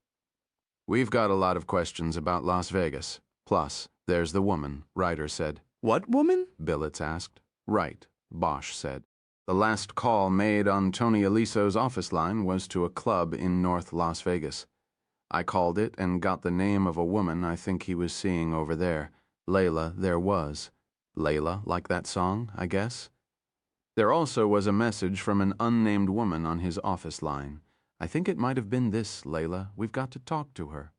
We've got a lot of questions about Las Vegas. Plus, there's the woman, Ryder said. What woman? Billets asked. Right, Bosch said. The last call made on Tony Aliso's office line was to a club in North Las Vegas. I called it and got the name of a woman I think he was seeing over there. Layla there was. Layla, like that song, I guess? There also was a message from an unnamed woman on his office line. I think it might have been this, Layla. We've got to talk to her.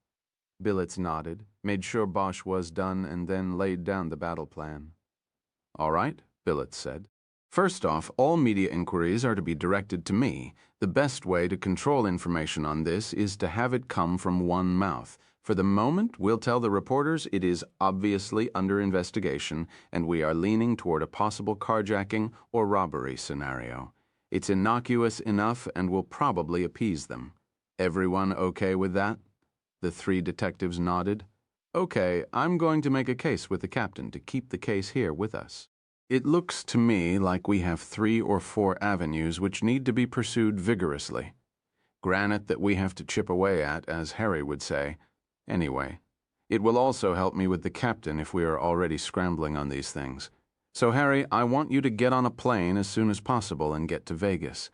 Billets nodded, made sure Bosch was done, and then laid down the battle plan. All right, Billets said. First off, all media inquiries are to be directed to me. The best way to control information on this is to have it come from one mouth. For the moment, we'll tell the reporters it is obviously under investigation, and we are leaning toward a possible carjacking or robbery scenario. It's innocuous enough and will probably appease them. Everyone okay with that? The three detectives nodded. Okay, I'm going to make a case with the captain to keep the case here with us. It looks to me like we have 3 or 4 avenues which need to be pursued vigorously. Granite that we have to chip away at, as Harry would say. Anyway, it will also help me with the captain if we are already scrambling on these things. So, Harry, I want you to get on a plane as soon as possible and get to Vegas.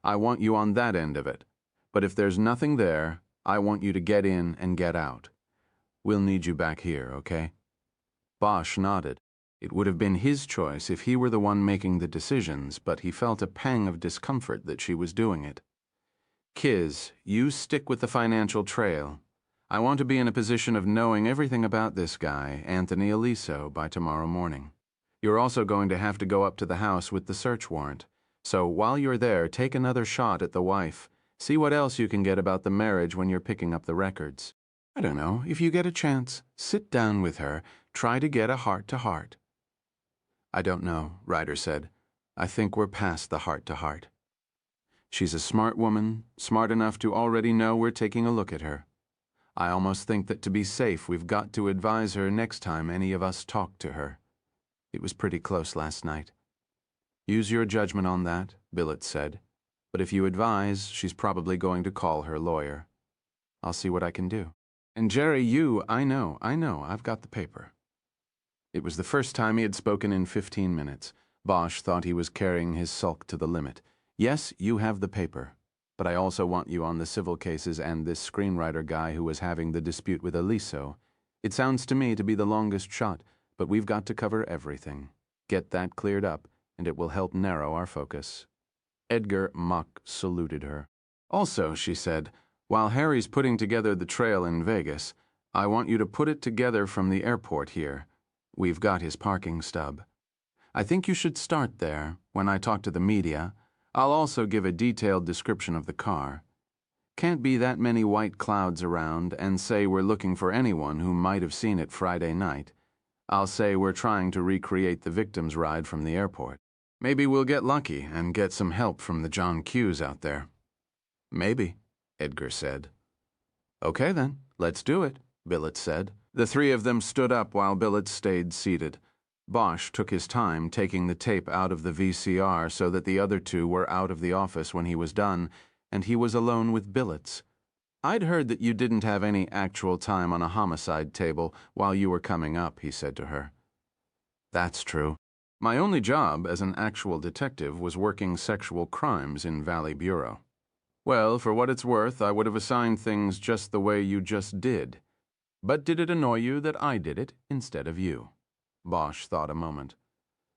I want you on that end of it. But if there's nothing there, I want you to get in and get out. We'll need you back here, okay? Bosch nodded. It would have been his choice if he were the one making the decisions, but he felt a pang of discomfort that she was doing it. Kiz, you stick with the financial trail. I want to be in a position of knowing everything about this guy, Anthony Aliso, by tomorrow morning. You're also going to have to go up to the house with the search warrant. So while you're there, take another shot at the wife. See what else you can get about the marriage when you're picking up the records. I don't know, if you get a chance, sit down with her, try to get a heart-to-heart. I don't know, Ryder said. I think we're past the heart-to-heart. She's a smart woman, smart enough to already know we're taking a look at her. I almost think that to be safe, we've got to advise her next time any of us talk to her. It was pretty close last night. Use your judgment on that, Billets said. But if you advise, she's probably going to call her lawyer. I'll see what I can do. And Jerry, I know, I've got the paper. It was the first time he had spoken in 15 minutes. Bosch thought he was carrying his sulk to the limit. Yes, you have the paper. But I also want you on the civil cases and this screenwriter guy who was having the dispute with Aliso. It sounds to me to be the longest shot, but we've got to cover everything. Get that cleared up, and it will help narrow our focus. Edgar mock saluted her. Also, she said, while Harry's putting together the trail in Vegas, I want you to put it together from the airport here. We've got his parking stub. I think you should start there. When I talk to the media, I'll also give a detailed description of the car. Can't be that many white clouds around and say we're looking for anyone who might have seen it Friday night. I'll say we're trying to recreate the victim's ride from the airport. Maybe we'll get lucky and get some help from the John Q's out there. Maybe, Edgar said. Okay then, let's do it, Billets said. The three of them stood up while Billets stayed seated. Bosch took his time taking the tape out of the VCR so that the other two were out of the office when he was done, and he was alone with Billets. I'd heard that you didn't have any actual time on a homicide table while you were coming up, he said to her. That's true. My only job as an actual detective was working sexual crimes in Valley Bureau. Well, for what it's worth, I would have assigned things just the way you just did. But did it annoy you that I did it instead of you? Bosch thought a moment.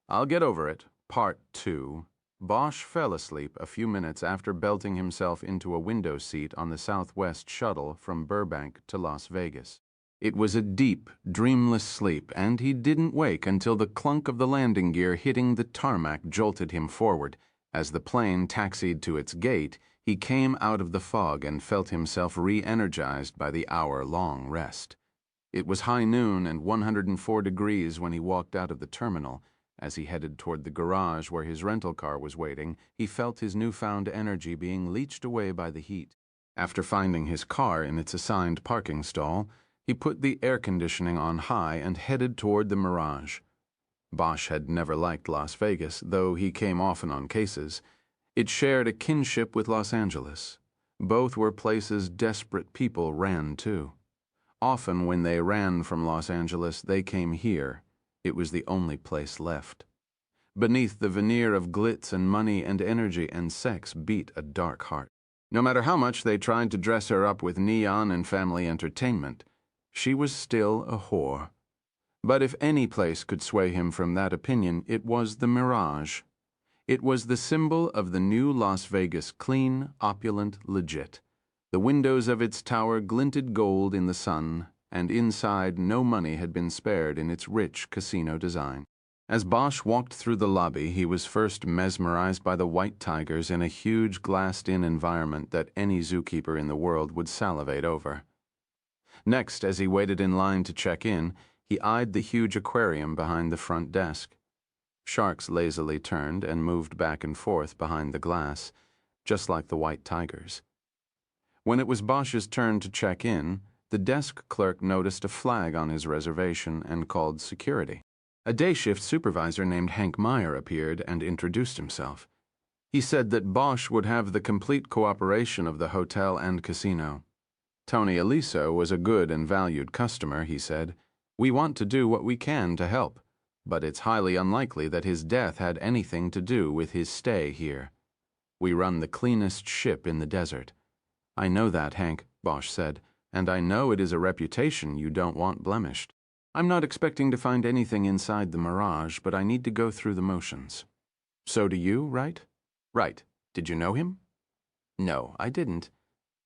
I'll get over it. Part 2. Bosch fell asleep a few minutes after belting himself into a window seat on the Southwest shuttle from Burbank to Las Vegas. It was a deep, dreamless sleep, and he didn't wake until the clunk of the landing gear hitting the tarmac jolted him forward. As the plane taxied to its gate, he came out of the fog and felt himself re-energized by the hour-long rest. It was high noon and 104 degrees when he walked out of the terminal. As he headed toward the garage where his rental car was waiting, he felt his newfound energy being leached away by the heat. After finding his car in its assigned parking stall, he put the air conditioning on high and headed toward the Mirage. Bosch had never liked Las Vegas, though he came often on cases. It shared a kinship with Los Angeles. Both were places desperate people ran to. Often when they ran from Los Angeles, they came here. It was the only place left. Beneath the veneer of glitz and money and energy and sex beat a dark heart. No matter how much they tried to dress her up with neon and family entertainment, she was still a whore. But if any place could sway him from that opinion, it was the Mirage. It was the symbol of the new Las Vegas, clean, opulent, legit. The windows of its tower glinted gold in the sun, and inside no money had been spared in its rich casino design. As Bosch walked through the lobby, he was first mesmerized by the white tigers in a huge glassed-in environment that any zookeeper in the world would salivate over. Next, as he waited in line to check in, he eyed the huge aquarium behind the front desk. Sharks lazily turned and moved back and forth behind the glass, just like the white tigers. When it was Bosch's turn to check in, the desk clerk noticed a flag on his reservation and called security. A day-shift supervisor named Hank Meyer appeared and introduced himself. He said that Bosch would have the complete cooperation of the hotel and casino. Tony Aliso was a good and valued customer, he said. We want to do what we can to help, but it's highly unlikely that his death had anything to do with his stay here. We run the cleanest ship in the desert. I know that, Hank, Bosch said, and I know it is a reputation you don't want blemished. I'm not expecting to find anything inside the Mirage, but I need to go through the motions. So do you, right? Right. Did you know him? No, I didn't.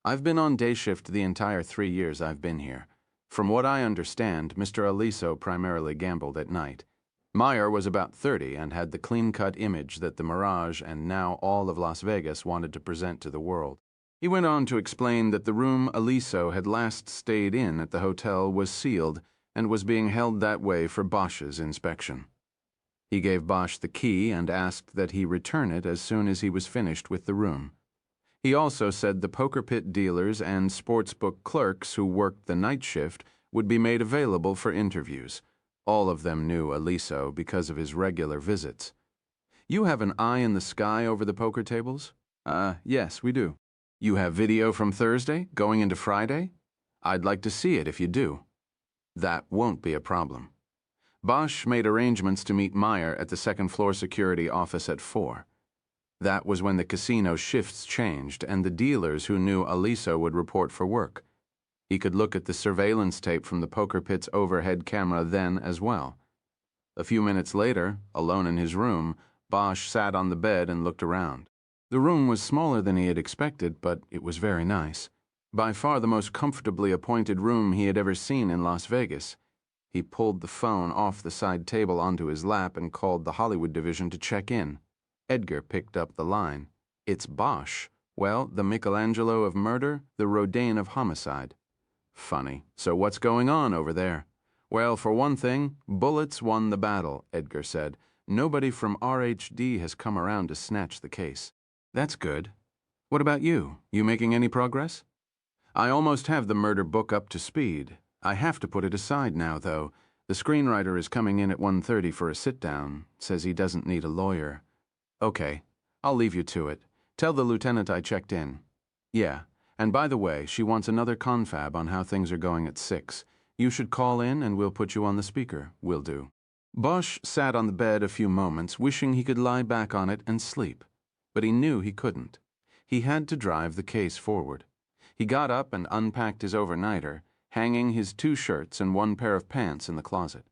I've been on day shift the entire 3 years I've been here. From what I understand, Mr. Aliso primarily gambled at night. Meyer was about 30 and had the clean-cut image that the Mirage and now all of Las Vegas wanted to present to the world. He went on to explain that the room Aliso had last stayed in at the hotel was sealed and was being held that way for Bosch's inspection. He gave Bosch the key and asked that he return it as soon as he was finished with the room. He also said the poker pit dealers and sportsbook clerks who worked the night shift would be made available for interviews. All of them knew Aliso because of his regular visits. You have an eye in the sky over the poker tables? Yes, we do. You have video from Thursday, going into Friday? I'd like to see it if you do. That won't be a problem. Bosch made arrangements to meet Meyer at the second-floor security office at 4. That was when the casino shifts changed and the dealers who knew Aliso would report for work. He could look at the surveillance tape from the poker pit's overhead camera then as well. A few minutes later, alone in his room, Bosch sat on the bed and looked around. The room was smaller than he had expected, but it was very nice. By far the most comfortably appointed room he had ever seen in Las Vegas. He pulled the phone off the side table onto his lap and called the Hollywood division to check in. Edgar picked up the line. It's Bosch. Well, the Michelangelo of murder, the Rodin of homicide. Funny. So what's going on over there? Well, for one thing, bullets won the battle, Edgar said. Nobody from RHD has come around to snatch the case. That's good. What about you? You making any progress? I almost have the murder book up to speed. I have to put it aside now, though. The screenwriter is coming in at 1:30 for a sit-down. Says he doesn't need a lawyer. Okay, I'll leave you to it. Tell the lieutenant I checked in. Yeah, And by the way, she wants another confab on how things are going at 6. You should call in and we'll put you on the speaker. Will do. Bosch sat on the bed a few moments, wishing he could lie back on it and sleep. But he knew he couldn't. He had to drive the case forward. He got up and unpacked his overnighter, hanging his 2 shirts and 1 pair of pants in the closet.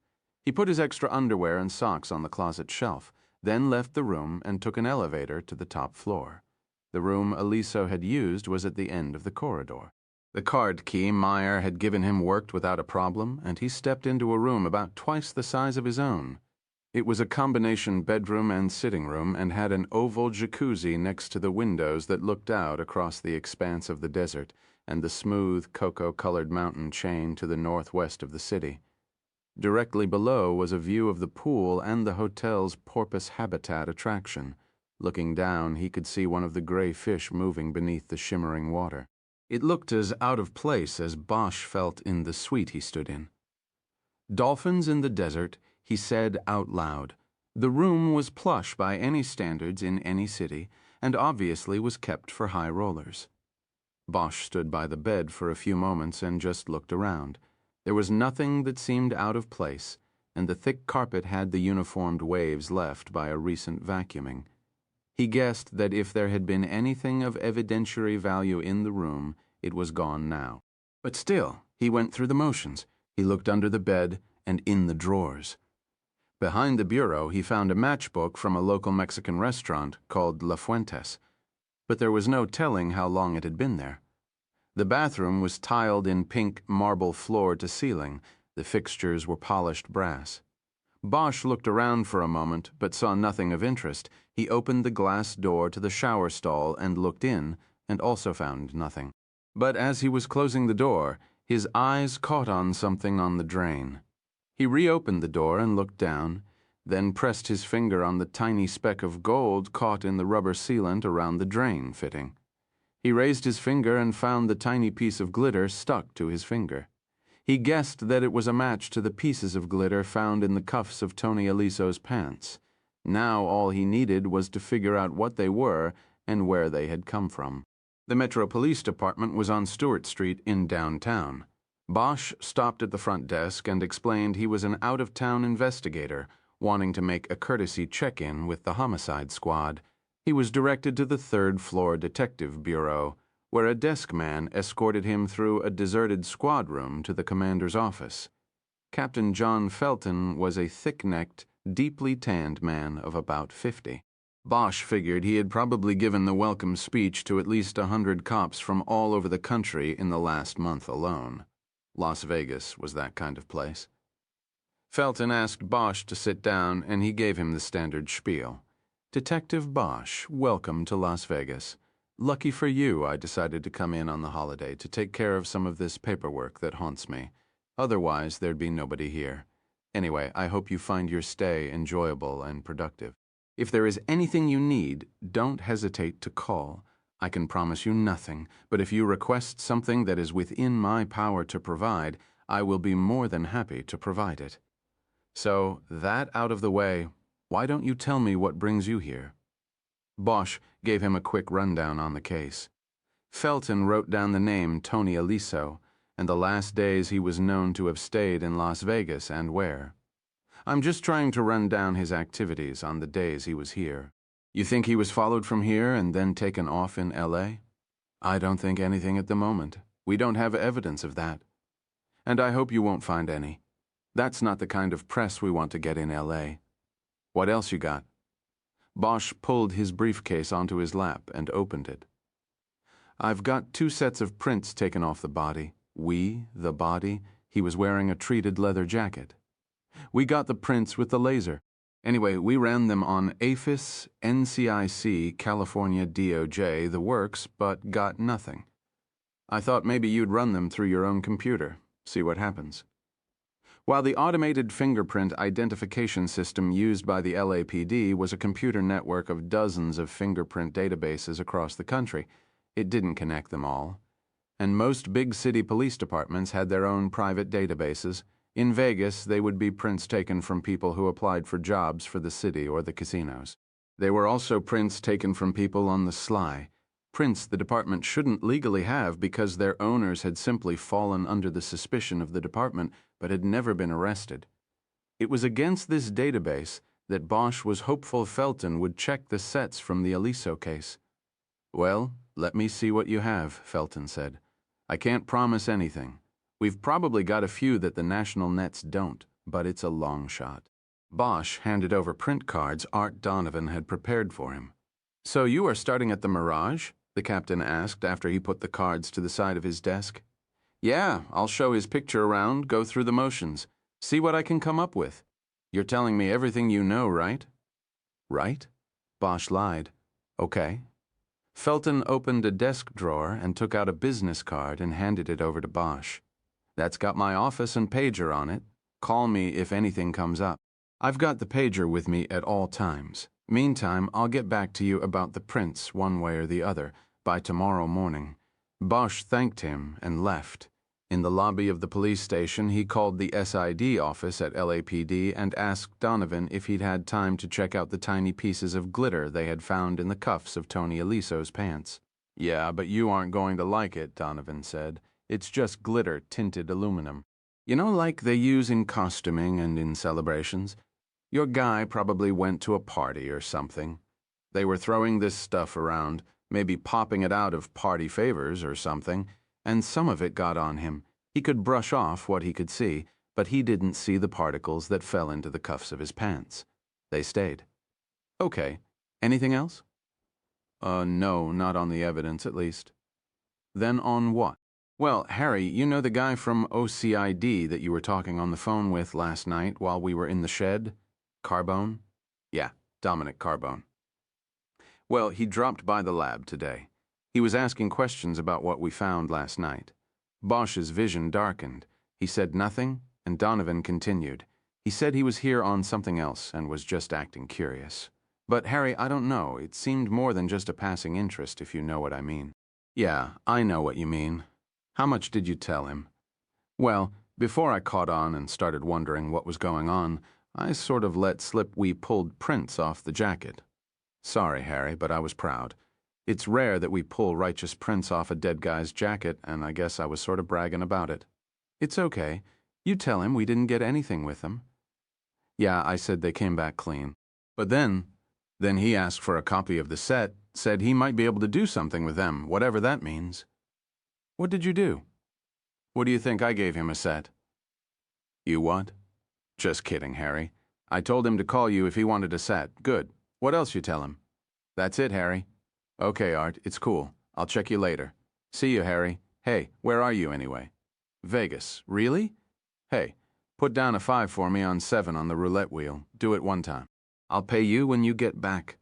He put his extra underwear and socks on the closet shelf, then left the room and took an elevator to the top floor. The room Aliso had used was at the end of the corridor. The card key Meyer had given him worked without a problem, and he stepped into a room about twice the size of his own. It was a combination bedroom and sitting room and had an oval jacuzzi next to the windows that looked out across the expanse of the desert and the smooth, cocoa-colored mountain chain to the northwest of the city. Directly below was a view of the pool and the hotel's porpoise habitat attraction. Looking down, he could see one of the gray fish moving beneath the shimmering water. It looked as out of place as Bosch felt in the suite he stood in. Dolphins in the desert, he said out loud. The room was plush by any standards in any city, and obviously was kept for high rollers. Bosch stood by the bed for a few moments and just looked around. There was nothing that seemed out of place, and the thick carpet had the uniformed waves left by a recent vacuuming. He guessed that if there had been anything of evidentiary value in the room, it was gone now. But still, he went through the motions. He looked under the bed and in the drawers. Behind the bureau, he found a matchbook from a local Mexican restaurant called La Fuentes, but there was no telling how long it had been there. The bathroom was tiled in pink marble floor to ceiling. The fixtures were polished brass. Bosch looked around for a moment, but saw nothing of interest. He opened the glass door to the shower stall and looked in, and also found nothing. But as he was closing the door, his eyes caught on something on the drain. He reopened the door and looked down, then pressed his finger on the tiny speck of gold caught in the rubber sealant around the drain fitting. He raised his finger and found the tiny piece of glitter stuck to his finger. He guessed that it was a match to the pieces of glitter found in the cuffs of Tony Aliso's pants. Now all he needed was to figure out what they were and where they had come from. The Metro Police Department was on Stewart Street in downtown. Bosch stopped at the front desk and explained he was an out-of-town investigator, wanting to make a courtesy check-in with the homicide squad. He was directed to the 3rd-floor detective bureau, where a desk man escorted him through a deserted squad room to the commander's office. Captain John Felton was a thick-necked, deeply tanned man of about 50. Bosch figured he had probably given the welcome speech to at least 100 cops from all over the country in the last month alone. Las Vegas was that kind of place. Felton asked Bosch to sit down, and he gave him the standard spiel. Detective Bosch, welcome to Las Vegas. Lucky for you, I decided to come in on the holiday to take care of some of this paperwork that haunts me. Otherwise, there'd be nobody here. Anyway, I hope you find your stay enjoyable and productive. If there is anything you need, don't hesitate to call. I can promise you nothing, but if you request something that is within my power to provide, I will be more than happy to provide it. So, that out of the way, why don't you tell me what brings you here? Bosch gave him a quick rundown on the case. Felton wrote down the name Tony Aliso, and the last days he was known to have stayed in Las Vegas and where. I'm just trying to run down his activities on the days he was here. You think he was followed from here and then taken off in L.A.? I don't think anything at the moment. We don't have evidence of that. And I hope you won't find any. That's not the kind of press we want to get in L.A. What else you got? Bosch pulled his briefcase onto his lap and opened it. I've got 2 sets of prints taken off the body. The body, he was wearing a treated leather jacket. We got the prints with the laser. Anyway, we ran them on APHIS, NCIC, California DOJ, the works, but got nothing. I thought maybe you'd run them through your own computer, see what happens. While the automated fingerprint identification system used by the LAPD was a computer network of dozens of fingerprint databases across the country, it didn't connect them all. And most big city police departments had their own private databases. In Vegas, they would be prints taken from people who applied for jobs for the city or the casinos. They were also prints taken from people on the sly. Prints the department shouldn't legally have because their owners had simply fallen under the suspicion of the department but had never been arrested. It was against this database that Bosch was hopeful Felton would check the sets from the Aliso case. "Well, let me see what you have," Felton said. "I can't promise anything. We've probably got a few that the national nets don't, but it's a long shot." Bosch handed over print cards Art Donovan had prepared for him. "So you are starting at the Mirage?" the captain asked after he put the cards to the side of his desk. "Yeah, I'll show his picture around, go through the motions, see what I can come up with. You're telling me everything you know, right?" "Right?" Bosch lied. "Okay." Felton opened a desk drawer and took out a business card and handed it over to Bosch. "That's got my office and pager on it. Call me if anything comes up. I've got the pager with me at all times. Meantime, I'll get back to you about the prints one way or the other by tomorrow morning." Bosch thanked him and left. In the lobby of the police station, he called the SID office at LAPD and asked Donovan if he'd had time to check out the tiny pieces of glitter they had found in the cuffs of Tony Aliso's pants. "Yeah, but you aren't going to like it," Donovan said. "It's just glitter-tinted aluminum. You know, like they use in costuming and in celebrations? Your guy probably went to a party or something. They were throwing this stuff around, maybe popping it out of party favors or something, and some of it got on him. He could brush off what he could see, but he didn't see the particles that fell into the cuffs of his pants. They stayed." "Okay. Anything else?" No, not on the evidence, at least." "Then on what?" "Well, Harry, you know the guy from OCID that you were talking on the phone with last night while we were in the shed? Carbone?" "Yeah, Dominic Carbone." "Well, he dropped by the lab today. He was asking questions about what we found last night." Bosch's vision darkened. He said nothing, and Donovan continued. "He said he was here on something else and was just acting curious. But, Harry, I don't know. It seemed more than just a passing interest, if you know what I mean." "Yeah, I know what you mean. How much did you tell him?" "Well, before I caught on and started wondering what was going on, I sort of let slip we pulled prints off the jacket. Sorry, Harry, but I was proud. It's rare that we pull righteous prints off a dead guy's jacket, and I guess I was sort of bragging about it." "It's okay. You tell him we didn't get anything with them." "Yeah, I said they came back clean. But then he asked for a copy of the set, said he might be able to do something with them, whatever that means." "What did you do?" "What do you think I gave him a set?" "You what?" "Just kidding, Harry. I told him to call you if he wanted a set. Good. What else you tell him?" "That's it, Harry." "Okay, Art, it's cool. I'll check you later. See you, Harry. Hey, where are you anyway?" "Vegas. Really? Hey, put down a 5 for me on 7 on the roulette wheel. Do it one time. I'll pay you when you get back.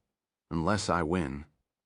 Unless I win.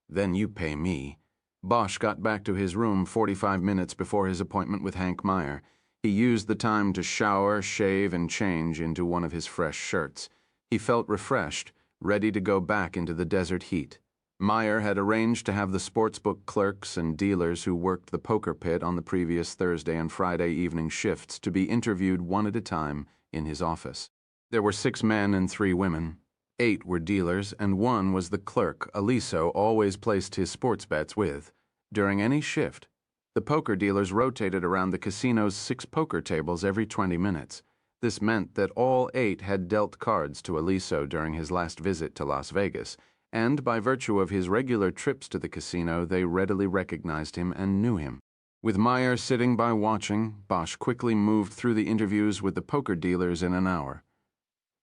Then you pay me." Bosch got back to his room 45 minutes before his appointment with Hank Meyer. He used the time to shower, shave, and change into one of his fresh shirts. He felt refreshed, ready to go back into the desert heat. Meyer had arranged to have the sportsbook clerks and dealers who worked the poker pit on the previous Thursday and Friday evening shifts to be interviewed one at a time in his office. There were 6 men and 3 women. 8 were dealers, and 1 was the clerk Aliso always placed his sports bets with. During any shift, the poker dealers rotated around the casino's 6 poker tables every 20 minutes. This meant that all 8 had dealt cards to Aliso during his last visit to Las Vegas, and by virtue of his regular trips to the casino, they readily recognized him and knew him. With Meyer sitting by watching, Bosch quickly moved through the interviews with the poker dealers in an hour.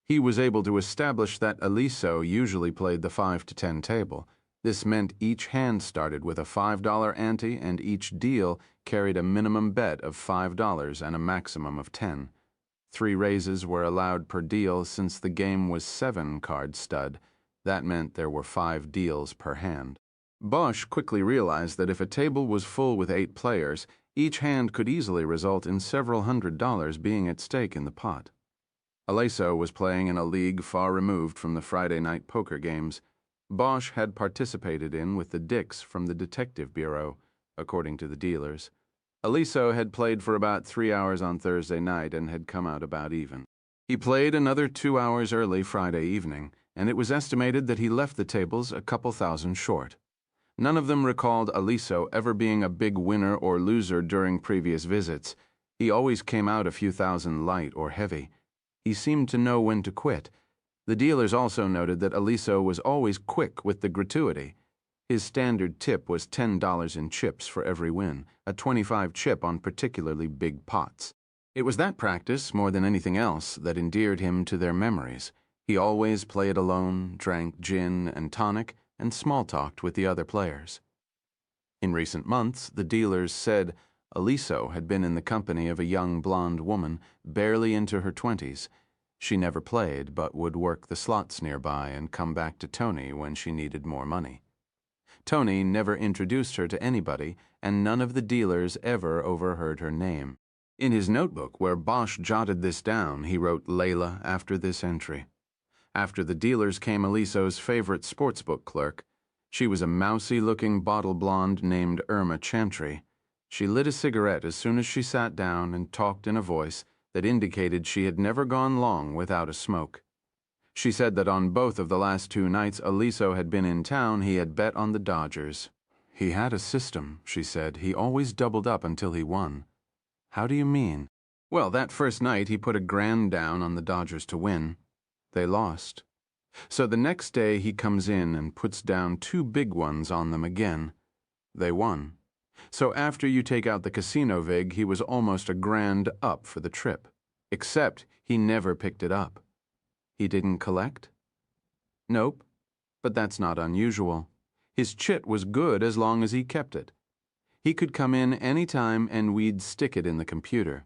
He was able to establish that Aliso usually played the 5 to 10 table. This meant each hand started with a $5 ante and each deal carried a minimum bet of $5 and a maximum of 10. 3 raises were allowed per deal since the game was 7-card stud. That meant there were 5 deals per hand. Bosch quickly realized that if a table was full with 8 players, each hand could easily result in several $100s being at stake in the pot. Aliso was playing in a league far removed from the Friday night poker games Bosch had participated in with the Dicks from the Detective Bureau, according to the dealers. Aliso had played for about 3 hours on Thursday night and had come out about even. He played another 2 hours early Friday evening, and it was estimated that he left the tables a couple thousand short. None of them recalled Aliso ever being a big winner or loser during previous visits. He always came out a few thousand light or heavy. He seemed to know when to quit. The dealers also noted that Aliso was always quick with the gratuity. His standard tip was $10 in chips for every win, a 25 chip on particularly big pots. It was that practice, more than anything else, that endeared him to their memories. He always played alone, drank gin and tonic, and small-talked with the other players. In recent months, the dealers said Aliso had been in the company of a young blonde woman, barely into her 20s. She never played, but would work the slots nearby and come back to Tony when she needed more money. Tony never introduced her to anybody, and none of the dealers ever overheard her name. In his notebook, where Bosch jotted this down, he wrote Layla after this entry. After the dealers came Aliso's favorite sportsbook clerk. She was a mousy-looking bottle blonde named Irma Chantry. She lit a cigarette as soon as she sat down and talked in a voice that indicated she had never gone long without a smoke. She said that on both of the last 2 nights Aliso had been in town, he had bet on the Dodgers. He had a system, she said. He always doubled up until he won. How do you mean? Well, that first night he put $1,000 down on the Dodgers to win. They lost. So the next day he comes in and puts down 2 big ones on them again. They won. So after you take out the casino vig, he was almost $1,000 up for the trip. Except he never picked it up. He didn't collect? Nope, but that's not unusual. His chit was good as long as he kept it. He could come in any time and we'd stick it in the computer.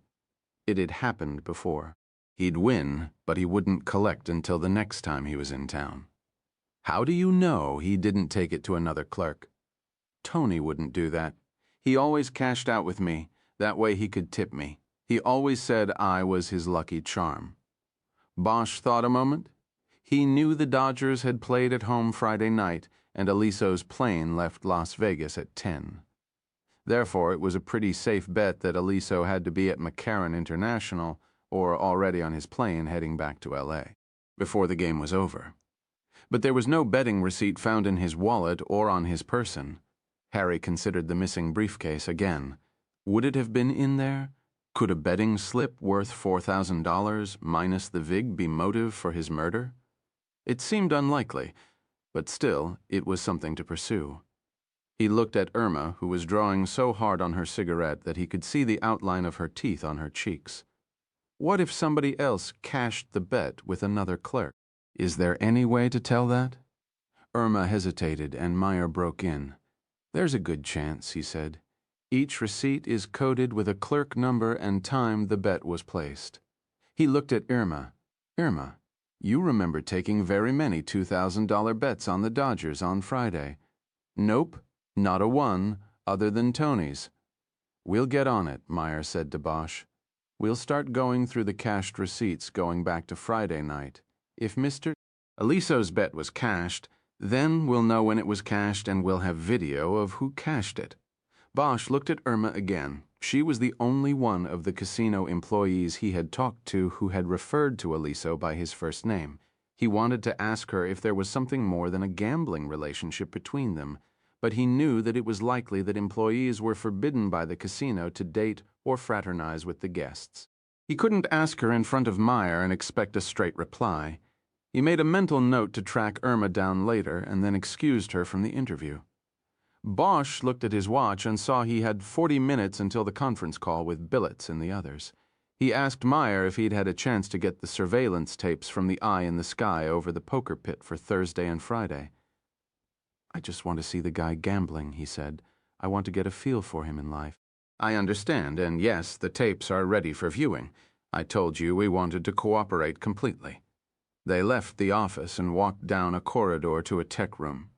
It had happened before. He'd win, but he wouldn't collect until the next time he was in town. How do you know he didn't take it to another clerk? Tony wouldn't do that. He always cashed out with me. That way he could tip me. He always said I was his lucky charm. Bosch thought a moment. He knew the Dodgers had played at home Friday night, and Aliso's plane left Las Vegas at 10. Therefore, it was a pretty safe bet that Aliso had to be at McCarran International or already on his plane heading back to L.A. before the game was over. But there was no betting receipt found in his wallet or on his person. Harry considered the missing briefcase again. Would it have been in there? Could a betting slip worth $4,000 minus the vig be motive for his murder? It seemed unlikely, but still, it was something to pursue. He looked at Irma, who was drawing so hard on her cigarette that he could see the outline of her teeth on her cheeks. What if somebody else cashed the bet with another clerk? Is there any way to tell that? Irma hesitated, and Meyer broke in. There's a good chance, he said. Each receipt is coded with a clerk number and time the bet was placed. He looked at Irma. Irma, you remember taking very many $2,000 bets on the Dodgers on Friday. Nope, not a one, other than Tony's. We'll get on it, Meyer said to Bosch. We'll start going through the cashed receipts going back to Friday night. If Mr. Aliso's bet was cashed, then we'll know when it was cashed and we'll have video of who cashed it. Bosch looked at Irma again. She was the only one of the casino employees he had talked to who had referred to Aliso by his first name. He wanted to ask her if there was something more than a gambling relationship between them, but he knew that it was likely that employees were forbidden by the casino to date or fraternize with the guests. He couldn't ask her in front of Meyer and expect a straight reply. He made a mental note to track Irma down later and then excused her from the interview. Bosch looked at his watch and saw he had 40 minutes until the conference call with Billets and the others. He asked Meyer if he'd had a chance to get the surveillance tapes from the eye in the sky over the poker pit for Thursday and Friday. I just want to see the guy gambling, he said. I want to get a feel for him in life. I understand, and yes, the tapes are ready for viewing. I told you we wanted to cooperate completely. They left the office and walked down a corridor to a tech room.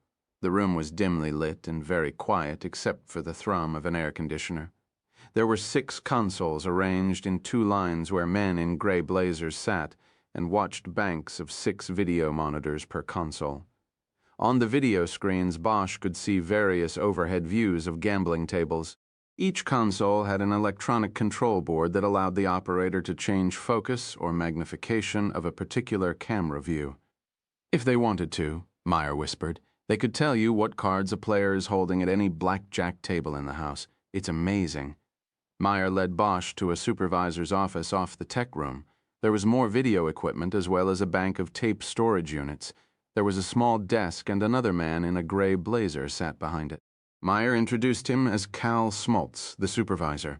The room was dimly lit and very quiet except for the thrum of an air conditioner. There were 6 consoles arranged in 2 lines where men in gray blazers sat and watched banks of 6 video monitors per console. On the video screens, Bosch could see various overhead views of gambling tables. Each console had an electronic control board that allowed the operator to change focus or magnification of a particular camera view. If they wanted to, Meyer whispered, They could tell you what cards a player is holding at any blackjack table in the house. It's amazing. Meyer led Bosch to a supervisor's office off the tech room. There was more video equipment as well as a bank of tape storage units. There was a small desk and another man in a gray blazer sat behind it. Meyer introduced him as Cal Smoltz, the supervisor.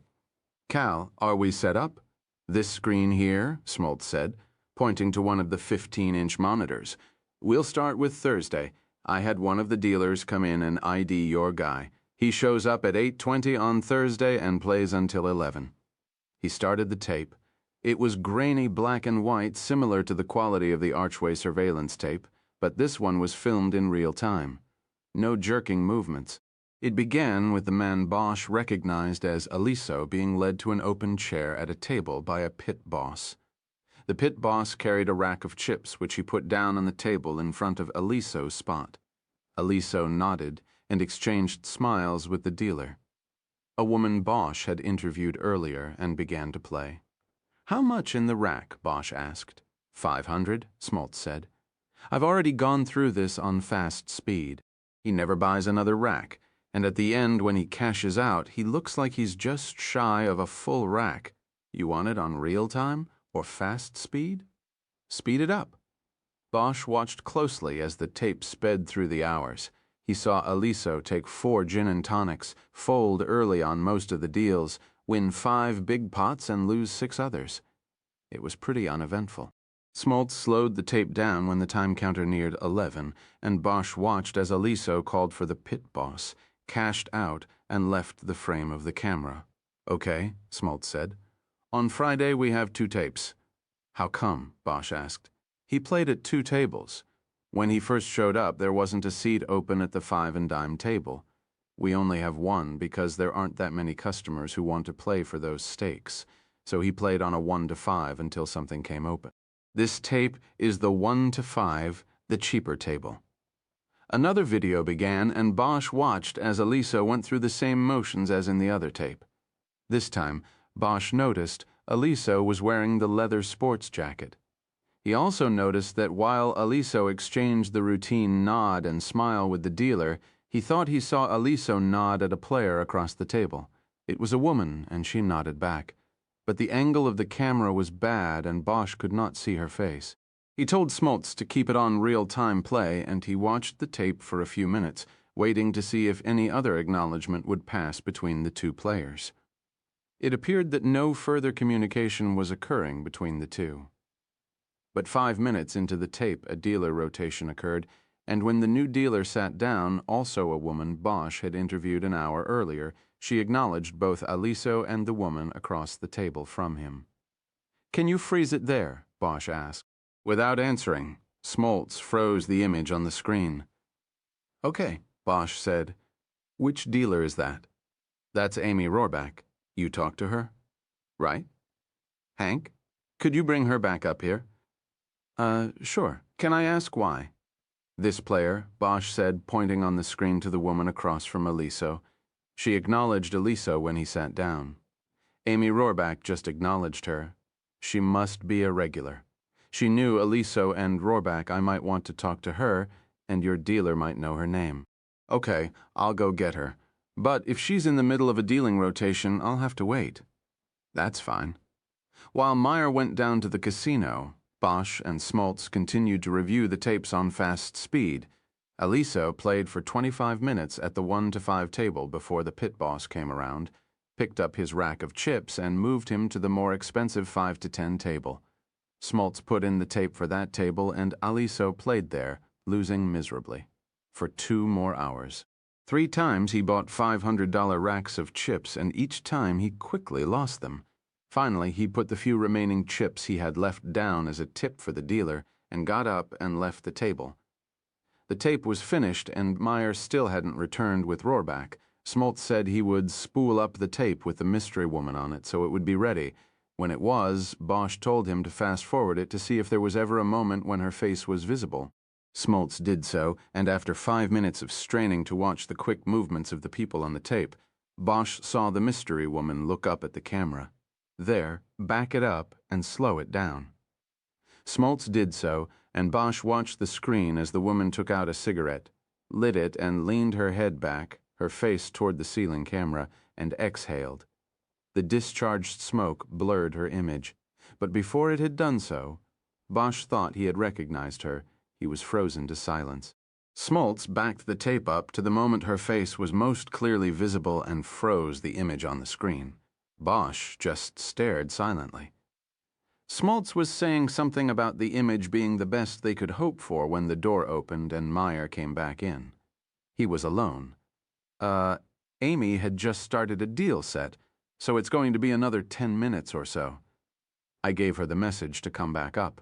"Cal, are we set up?" "This screen here," Smoltz said, pointing to one of the 15-inch monitors. "We'll start with Thursday. I had one of the dealers come in and ID your guy. He shows up at 8:20 on Thursday and plays until 11. He started the tape. It was grainy black and white, similar to the quality of the Archway surveillance tape, but this one was filmed in real time. No jerking movements. It began with the man Bosch recognized as Aliso being led to an open chair at a table by a pit boss. The pit boss carried a rack of chips, which he put down on the table in front of Aliso's spot. Aliso nodded and exchanged smiles with the dealer. A woman Bosch had interviewed earlier and began to play. "How much in the rack?" Bosch asked. "500, Smoltz said. "I've already gone through this on fast speed. He never buys another rack, and at the end when he cashes out, he looks like he's just shy of a full rack. You want it on real time or fast speed? Speed it up." Bosch watched closely as the tape sped through the hours. He saw Aliso take 4 gin and tonics, fold early on most of the deals, win 5 big pots and lose 6 others. It was pretty uneventful. Smoltz slowed the tape down when the time counter neared 11, and Bosch watched as Aliso called for the pit boss, cashed out, and left the frame of the camera. "Okay," Smoltz said. "On Friday we have 2 tapes." "How come?" Bosch asked. "He played at 2 tables. When he first showed up, there wasn't a seat open at the 5 and dime table. We only have 1 because there aren't that many customers who want to play for those stakes, so he played on a 1 to 5 until something came open. This tape is the 1 to 5, the cheaper table." Another video began, and Bosch watched as Aliso went through the same motions as in the other tape. This time, Bosch noticed Aliso was wearing the leather sports jacket. He also noticed that while Aliso exchanged the routine nod and smile with the dealer, he thought he saw Aliso nod at a player across the table. It was a woman, and she nodded back. But the angle of the camera was bad, and Bosch could not see her face. He told Smoltz to keep it on real-time play, and he watched the tape for a few minutes, waiting to see if any other acknowledgement would pass between the 2 players. It appeared that no further communication was occurring between the 2. But 5 minutes into the tape, a dealer rotation occurred, and when the new dealer sat down, also a woman Bosch had interviewed an hour earlier, she acknowledged both Aliso and the woman across the table from him. "Can you freeze it there?" Bosch asked. Without answering, Smoltz froze the image on the screen. "Okay," Bosch said. "Which dealer is that?" "That's Amy Rohrback. You talked to her?" "Right. Hank, could you bring her back up here?" Sure. Can I ask why?" "This player," Bosch said, pointing on the screen to the woman across from Aliso. She acknowledged Aliso when he sat down. Amy Rohrback just acknowledged her. She must be a regular. She knew Aliso and Rohrback. I might want to talk to her, and your dealer might know her name." "Okay, I'll go get her. But if she's in the middle of a dealing rotation, I'll have to wait." "That's fine." While Meyer went down to the casino, Bosch and Smoltz continued to review the tapes on fast speed. Aliso played for 25 minutes at the 1 to 5 table before the pit boss came around, picked up his rack of chips, and moved him to the more expensive 5 to 10 table. Smoltz put in the tape for that table, and Aliso played there, losing miserably, for 2 more hours. 3 times he bought $500 racks of chips, and each time he quickly lost them. Finally, he put the few remaining chips he had left down as a tip for the dealer and got up and left the table. The tape was finished, and Meyer still hadn't returned with Rohrback. Smoltz said he would spool up the tape with the mystery woman on it so it would be ready. When it was, Bosch told him to fast-forward it to see if there was ever a moment when her face was visible. Smoltz did so, and after 5 minutes of straining to watch the quick movements of the people on the tape, Bosch saw the mystery woman look up at the camera. There, back it up and slow it down. Smoltz did so, and Bosch watched the screen as the woman took out a cigarette. lit it and leaned her head back, her face toward the ceiling camera, and exhaled. The discharged smoke blurred her image, but before it had done so, Bosch thought he had recognized her. He was frozen to silence. Smoltz backed the tape up to the moment her face was most clearly visible and froze the image on the screen. Bosch just stared silently. Smoltz was saying something about the image being the best they could hope for when the door opened and Meyer came back in. He was alone. Amy had just started a deal set, so it's going to be another 10 minutes or so. I gave her the message to come back up.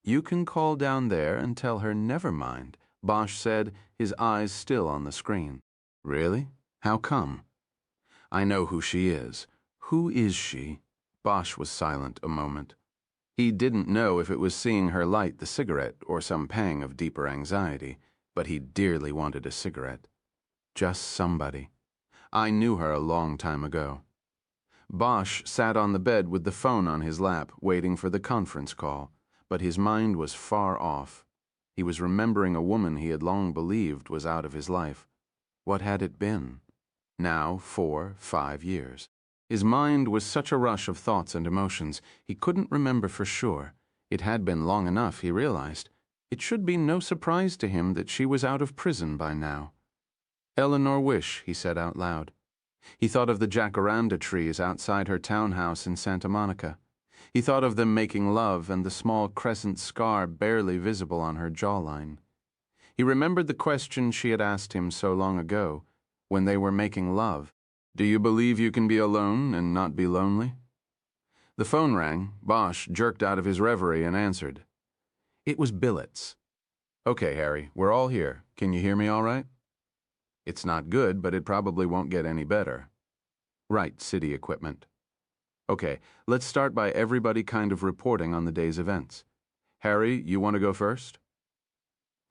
You can call down there and tell her never mind, Bosch said, his eyes still on the screen. Really? How come? I know who she is. Who is she? Bosch was silent a moment. He didn't know if it was seeing her light the cigarette or some pang of deeper anxiety, but he dearly wanted a cigarette. Just somebody. I knew her a long time ago. Bosch sat on the bed with the phone on his lap, waiting for the conference call, but his mind was far off. He was remembering a woman he had long believed was out of his life. What had it been? Now 4, 5 years. His mind was such a rush of thoughts and emotions, he couldn't remember for sure. It had been long enough, he realized. It should be no surprise to him that she was out of prison by now. Eleanor Wish, he said out loud. He thought of the jacaranda trees outside her townhouse in Santa Monica. He thought of them making love and the small crescent scar barely visible on her jawline. He remembered the question she had asked him so long ago, when they were making love. Do you believe you can be alone and not be lonely? The phone rang. Bosch jerked out of his reverie and answered. It was Billets. Okay, Harry, we're all here. Can you hear me all right? It's not good, but it probably won't get any better. Right, city equipment. Okay, let's start by everybody kind of reporting on the day's events. Harry, you want to go first?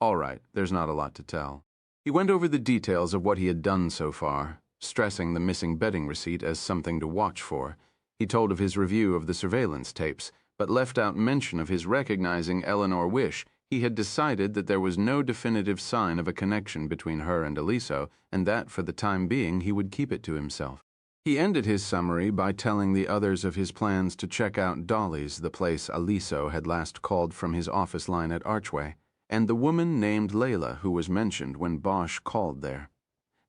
All right, there's not a lot to tell. He went over the details of what he had done so far, stressing the missing betting receipt as something to watch for. He told of his review of the surveillance tapes, but left out mention of his recognizing Eleanor Wish. He had decided that there was no definitive sign of a connection between her and Aliso, and that for the time being he would keep it to himself. He ended his summary by telling the others of his plans to check out Dolly's, the place Aliso had last called from his office line at Archway, and the woman named Layla who was mentioned when Bosch called there.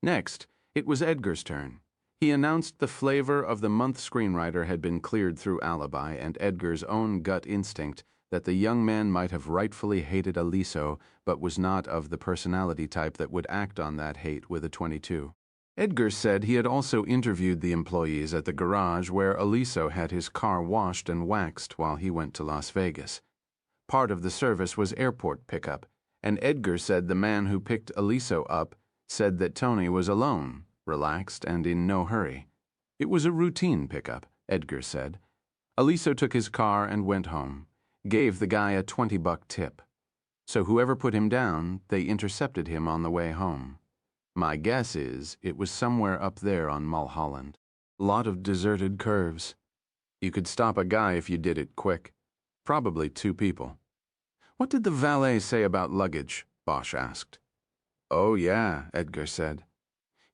Next, it was Edgar's turn. He announced the flavor of the month screenwriter had been cleared through alibi and Edgar's own gut instinct that the young man might have rightfully hated Aliso, but was not of the personality type that would act on that hate with a .22. Edgar said he had also interviewed the employees at the garage where Aliso had his car washed and waxed while he went to Las Vegas. Part of the service was airport pickup, and Edgar said the man who picked Aliso up said that Tony was alone, relaxed, and in no hurry. It was a routine pickup, Edgar said. Aliso took his car and went home, gave the guy a $20 tip. So whoever put him down, they intercepted him on the way home. My guess is it was somewhere up there on Mulholland. Lot of deserted curves. You could stop a guy if you did it quick. Probably 2 people. What did the valet say about luggage? Bosch asked. Oh, yeah, Edgar said.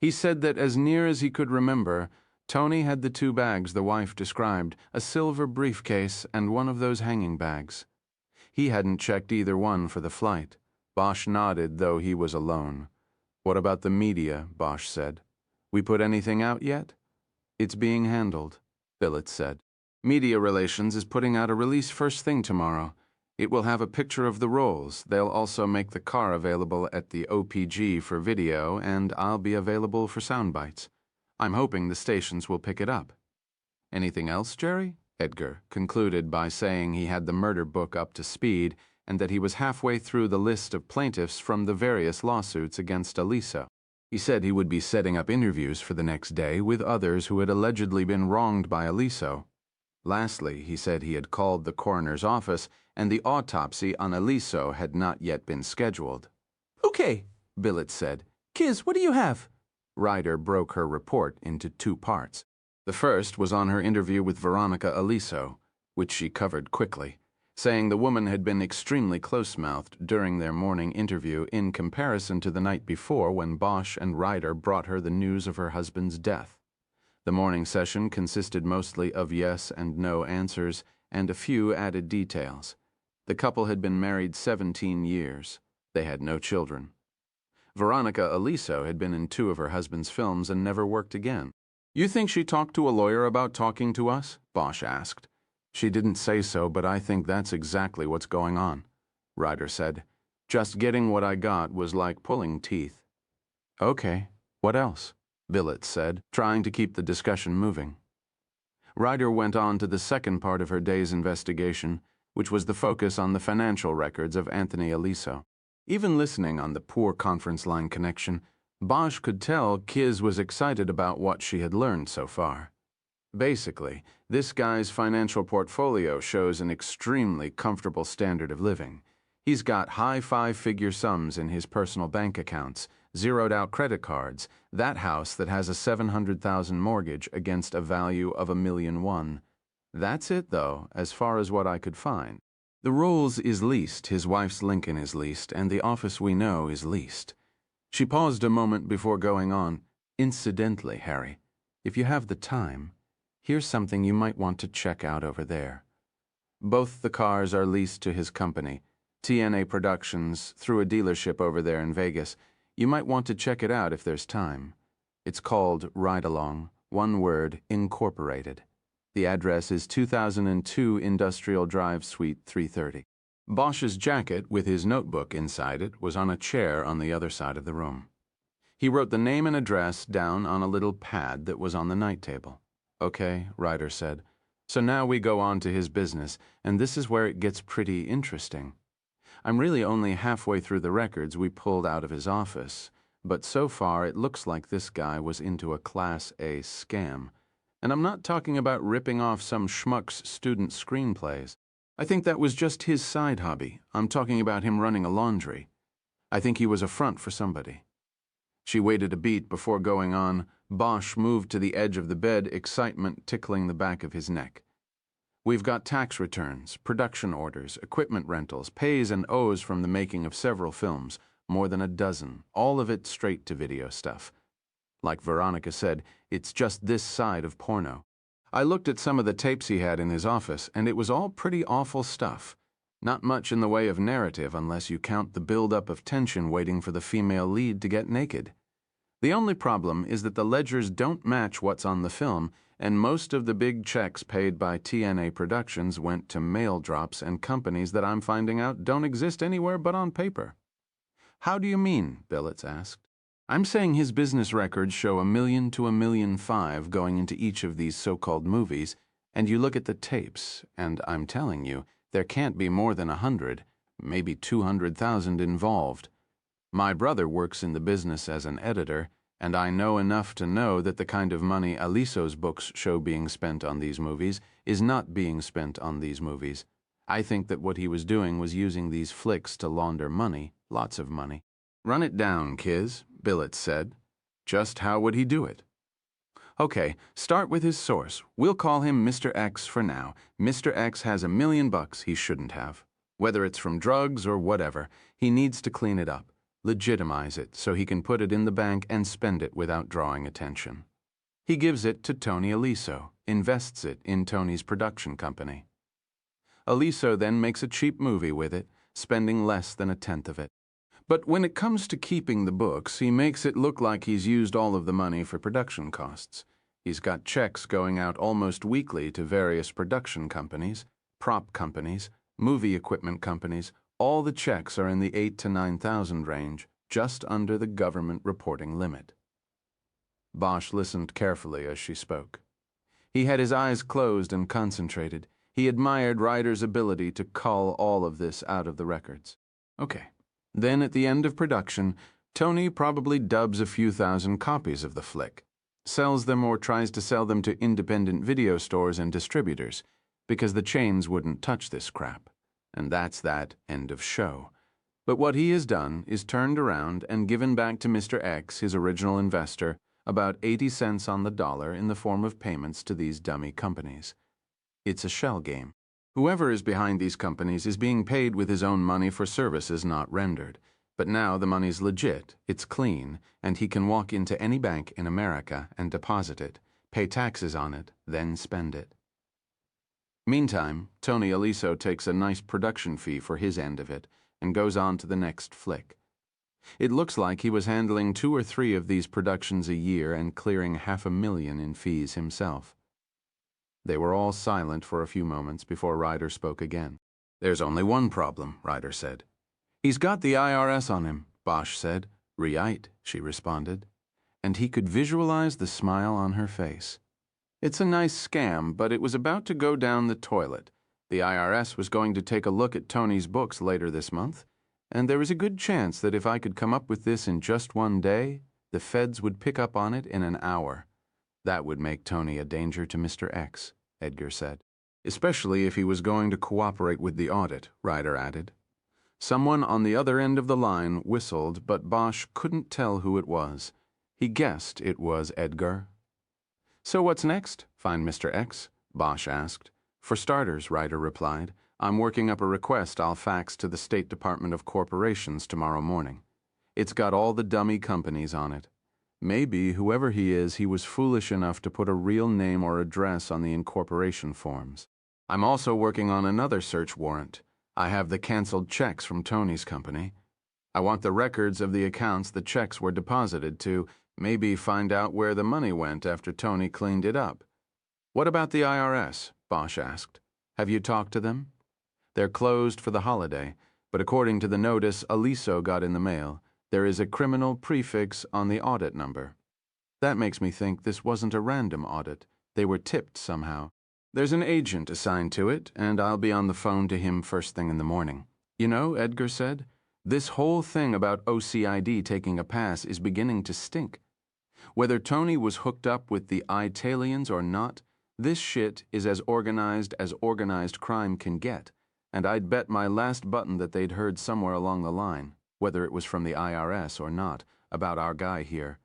He said that as near as he could remember, Tony had the 2 bags the wife described, a silver briefcase and one of those hanging bags. He hadn't checked either one for the flight. Bosch nodded, though he was alone. What about the media? Bosch said. We put anything out yet? It's being handled, Billets said. Media Relations is putting out a release first thing tomorrow. It will have a picture of the Rolls. They'll also make the car available at the OPG for video, and I'll be available for sound bites. I'm hoping the stations will pick it up. Anything else, Jerry? Edgar concluded by saying he had the murder book up to speed and that he was halfway through the list of plaintiffs from the various lawsuits against Aliso. He said he would be setting up interviews for the next day with others who had allegedly been wronged by Aliso. Lastly, he said he had called the coroner's office and the autopsy on Aliso had not yet been scheduled. Okay, Billets said. Kiz, what do you have? Ryder broke her report into 2 parts. The first was on her interview with Veronica Aliso, which she covered quickly. saying the woman had been extremely close-mouthed during their morning interview in comparison to the night before when Bosch and Ryder brought her the news of her husband's death. The morning session consisted mostly of yes and no answers and a few added details. The couple had been married 17 years. They had no children. Veronica Aliso had been in 2 of her husband's films and never worked again. "You think she talked to a lawyer about talking to us?" Bosch asked. "She didn't say so, but I think that's exactly what's going on," Ryder said. "Just getting what I got was like pulling teeth." "Okay, what else?" Billets said, trying to keep the discussion moving. Ryder went on to the second part of her day's investigation, which was the focus on the financial records of Anthony Aliso. Even listening on the poor conference line connection, Bosch could tell Kiz was excited about what she had learned so far. Basically, this guy's financial portfolio shows an extremely comfortable standard of living. He's got high 5-figure sums in his personal bank accounts, zeroed-out credit cards, that house that has a $700,000 mortgage against a value of $1.1 million. That's it, though, as far as what I could find. The Rolls is leased, his wife's Lincoln is leased, and the office we know is leased. She paused a moment before going on. "Incidentally, Harry, if you have the time, here's something you might want to check out over there. Both the cars are leased to his company, TNA Productions, through a dealership over there in Vegas. You might want to check it out if there's time. It's called Ride Along, one word, Incorporated. The address is 2002 Industrial Drive, Suite 330. Bosch's jacket, with his notebook inside it, was on a chair on the other side of the room. He wrote the name and address down on a little pad that was on the night table. "Okay," Ryder said. "So now we go on to his business, and this is where it gets pretty interesting. I'm really only halfway through the records we pulled out of his office, but so far it looks like this guy was into a Class A scam. And I'm not talking about ripping off some schmuck's student screenplays. I think that was just his side hobby. I'm talking about him running a laundry. I think he was a front for somebody." She waited a beat before going on. Bosch moved to the edge of the bed, excitement tickling the back of his neck. "We've got tax returns, production orders, equipment rentals, pays and owes from the making of several films, more than a dozen, all of it straight-to-video stuff. Like Veronica said, it's just this side of porno. I looked at some of the tapes he had in his office, and it was all pretty awful stuff. Not much in the way of narrative unless you count the build-up of tension waiting for the female lead to get naked. The only problem is that the ledgers don't match what's on the film, and most of the big checks paid by TNA Productions went to mail drops and companies that I'm finding out don't exist anywhere but on paper." "How do you mean?" Billets asked. "I'm saying his business records show $1 million to $1.5 million going into each of these so-called movies, and you look at the tapes, and I'm telling you, there can't be more than 100, maybe 200,000 involved. My brother works in the business as an editor, and I know enough to know that the kind of money Aliso's books show being spent on these movies is not being spent on these movies. I think that what he was doing was using these flicks to launder money, lots of money." "Run it down, Kiz," Billets said. "Just how would he do it?" "Okay, start with his source. We'll call him Mr. X for now. Mr. X has $1 million he shouldn't have. Whether it's from drugs or whatever, he needs to clean it up, legitimize it so he can put it in the bank and spend it without drawing attention. He gives it to Tony Aliso, invests it in Tony's production company. Aliso then makes a cheap movie with it, spending less than 1/10 of it. But when it comes to keeping the books, he makes it look like he's used all of the money for production costs. He's got checks going out almost weekly to various production companies, prop companies, movie equipment companies. All the checks are in the $8,000 to $9,000 range, just under the government reporting limit." Bosch listened carefully as she spoke. He had his eyes closed and concentrated. He admired Ryder's ability to cull all of this out of the records. Okay. Then at the end of production, Tony probably dubs a few thousand copies of the flick, sells them or tries to sell them to independent video stores and distributors, because the chains wouldn't touch this crap. And that's that, end of show. But what he has done is turned around and given back to Mr. X, his original investor, about 80 cents on the dollar in the form of payments to these dummy companies. It's a shell game. Whoever is behind these companies is being paid with his own money for services not rendered. But now the money's legit, it's clean, and he can walk into any bank in America and deposit it, pay taxes on it, then spend it. Meantime, Tony Aliso takes a nice production fee for his end of it and goes on to the next flick. It looks like he was handling 2 or 3 of these productions a year and clearing $500,000 in fees himself. They were all silent for a few moments before Ryder spoke again. "There's only one problem," Ryder said. "He's got the IRS on him," Bosch said. "Right," she responded. And he could visualize the smile on her face. "It's a nice scam, but it was about to go down the toilet. The IRS was going to take a look at Tony's books later this month, and there is a good chance that if I could come up with this in just one day, the feds would pick up on it in an hour. That would make Tony a danger to Mr. X," Edgar said. "Especially if he was going to cooperate with the audit," Ryder added. Someone on the other end of the line whistled, but Bosch couldn't tell who it was. He guessed it was Edgar. "So what's next? Find Mr. X?" Bosch asked. "For starters," Ryder replied, "I'm working up a request I'll fax to the State Department of Corporations tomorrow morning. It's got all the dummy companies on it. Maybe, whoever he is, he was foolish enough to put a real name or address on the incorporation forms. I'm also working on another search warrant. I have the canceled checks from Tony's company. I want the records of the accounts the checks were deposited to, maybe find out where the money went after Tony cleaned it up." "What about the IRS?" Bosch asked. "Have you talked to them?" "They're closed for the holiday, but according to the notice Aliso got in the mail, there is a criminal prefix on the audit number. That makes me think this wasn't a random audit. They were tipped somehow. There's an agent assigned to it, and I'll be on the phone to him first thing in the morning." "You know," Edgar said, "this whole thing about OCID taking a pass is beginning to stink. Whether Tony was hooked up with the Italians or not, this shit is as organized crime can get, and I'd bet my last button that they'd heard somewhere along the line, whether it was from the IRS or not, about our guy here."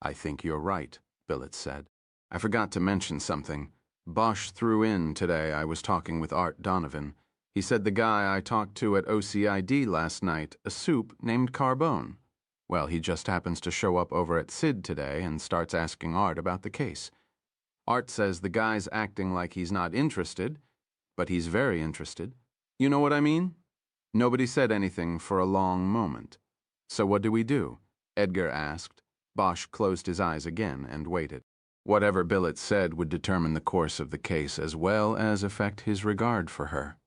"I think you're right," Billets said. "I forgot to mention something. Bosch threw in today I was talking with Art Donovan. He said the guy I talked to at OCID last night, a soup named Carbone. Well, he just happens to show up over at Sid today and starts asking Art about the case. Art says the guy's acting like he's not interested, but he's very interested. You know what I mean?" Nobody said anything for a long moment. "So what do we do?" Edgar asked. Bosch closed his eyes again and waited. Whatever Billets said would determine the course of the case as well as affect his regard for her.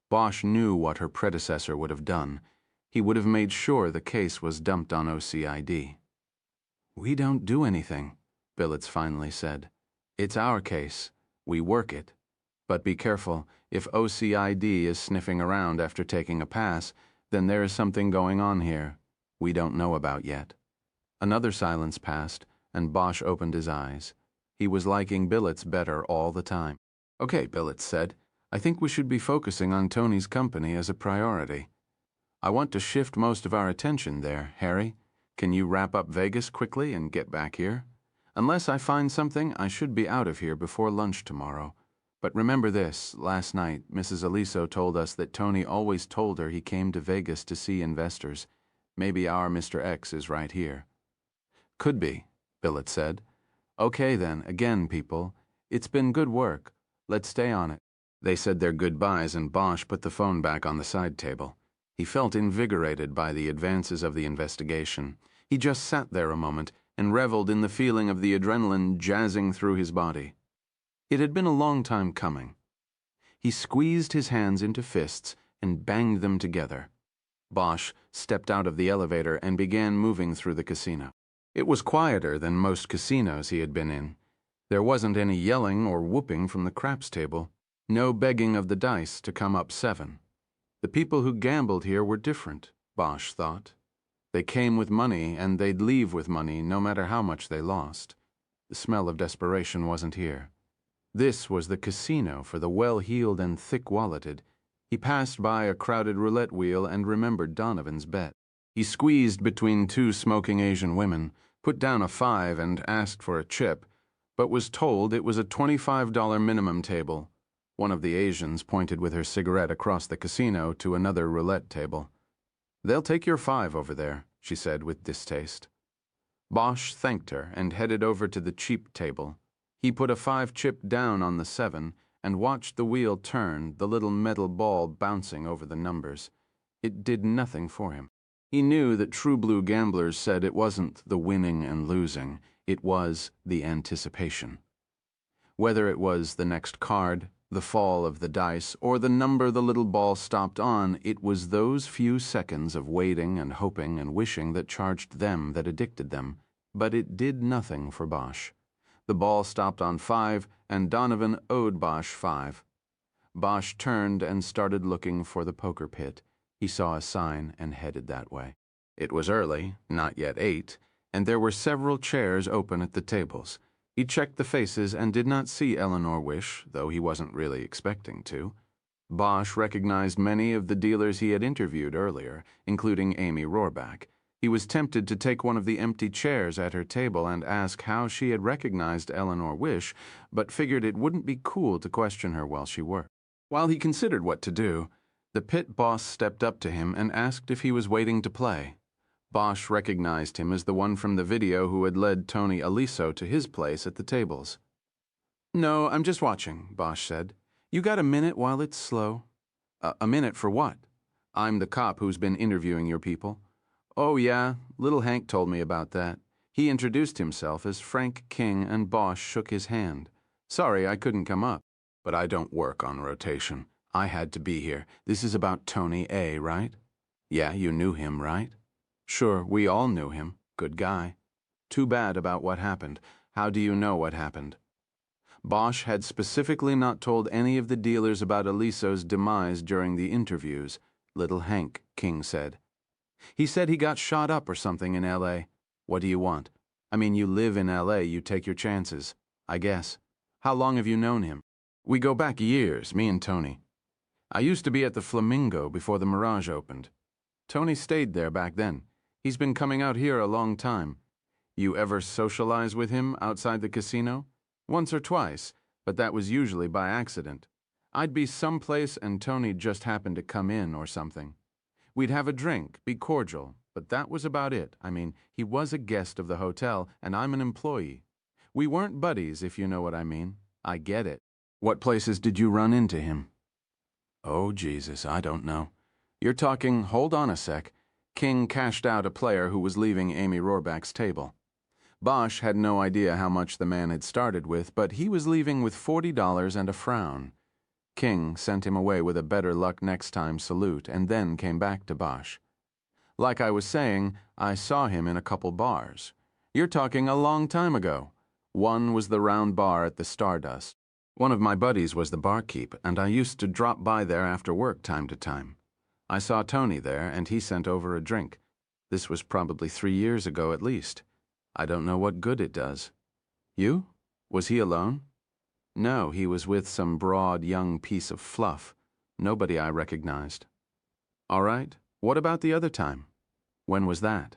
Bosch knew what her predecessor would have done. He would have made sure the case was dumped on OCID. "We don't do anything," Billets finally said. "It's our case. We work it. But be careful. If OCID is sniffing around after taking a pass, then there is something going on here we don't know about yet." Another silence passed, and Bosch opened his eyes. He was liking Billets better all the time. "Okay," Billets said. "I think we should be focusing on Tony's company as a priority. I want to shift most of our attention there. Harry, can you wrap up Vegas quickly and get back here? Unless I find something, I should be out of here before lunch tomorrow. But remember this, last night Mrs. Aliso told us that Tony always told her he came to Vegas to see investors. Maybe our Mr. X is right here." "Could be," Billets said. "Okay then, again, people. It's been good work. Let's stay on it." They said their goodbyes and Bosch put the phone back on the side table. He felt invigorated by the advances of the investigation. He just sat there a moment and reveled in the feeling of the adrenaline jazzing through his body. It had been a long time coming. He squeezed his hands into fists and banged them together. Bosch stepped out of the elevator and began moving through the casino. It was quieter than most casinos he had been in. There wasn't any yelling or whooping from the craps table. No begging of the dice to come up 7. The people who gambled here were different, Bosch thought. They came with money and they'd leave with money no matter how much they lost. The smell of desperation wasn't here. This was the casino for the well-heeled and thick-walleted. He passed by a crowded roulette wheel and remembered Donovan's bet. He squeezed between 2 smoking Asian women, put down a 5 and asked for a chip, but was told it was a $25 minimum table. One of the Asians pointed with her cigarette across the casino to another roulette table. "They'll take your 5 over there," she said with distaste. Bosch thanked her and headed over to the cheap table. He put a 5-chip down on the 7 and watched the wheel turn, the little metal ball bouncing over the numbers. It did nothing for him. He knew that true blue gamblers said it wasn't the winning and losing, it was the anticipation. Whether it was the next card, the fall of the dice, or the number the little ball stopped on, it was those few seconds of waiting and hoping and wishing that charged them, that addicted them. But it did nothing for Bosch. The ball stopped on 5, and Donovan owed Bosch 5. Bosch turned and started looking for the poker pit. He saw a sign and headed that way. It was early, not yet 8, and there were several chairs open at the tables. He checked the faces and did not see Eleanor Wish, though he wasn't really expecting to. Bosch recognized many of the dealers he had interviewed earlier, including Amy Rohrback. He was tempted to take one of the empty chairs at her table and ask how she had recognized Eleanor Wish, but figured it wouldn't be cool to question her while she worked. While he considered what to do, the pit boss stepped up to him and asked if he was waiting to play. Bosch recognized him as the one from the video who had led Tony Aliso to his place at the tables. "No, I'm just watching," Bosch said. "You got a minute while it's slow?" A minute for what?" "I'm the cop who's been interviewing your people." "Oh, yeah, little Hank told me about that. He introduced himself as Frank King and Bosch shook his hand. Sorry I couldn't come up, but I don't work on rotation. I had to be here. This is about Tony A., right?" "Yeah, you knew him, right?" "Sure, we all knew him. Good guy." "Too bad about what happened. How do you know what happened?" Bosch had specifically not told any of the dealers about Aliso's demise during the interviews, little Hank, King said. "He said he got shot up or something in L.A. What do you want? I mean, you live in L.A., you take your chances, I guess. How long have you known him?" "We go back years, me and Tony. I used to be at the Flamingo before the Mirage opened. Tony stayed there back then. He's been coming out here a long time. You ever socialize with him outside the casino?" "Once or twice, but that was usually by accident. I'd be someplace and Tony just happened to come in or something. We'd have a drink, be cordial, but that was about it. I mean, he was a guest of the hotel, and I'm an employee. We weren't buddies, if you know what I mean. I get it." "What places did you run into him?" "Oh, Jesus, I don't know. You're talking, hold on a sec." King cashed out a player who was leaving Amy Rohrback's table. Bosch had no idea how much the man had started with, but he was leaving with $40 and a frown. King sent him away with a better luck next time salute and then came back to Bosch. "Like I was saying, I saw him in a couple bars. You're talking a long time ago. One was the round bar at the Stardust. One of my buddies was the barkeep, and I used to drop by there after work time to time. I saw Tony there, and he sent over a drink. This was probably 3 years ago at least. I don't know what good it does." "You? Was he alone?" "No, he was with some broad young piece of fluff. Nobody I recognized." "All right. What about the other time?" "When was that?"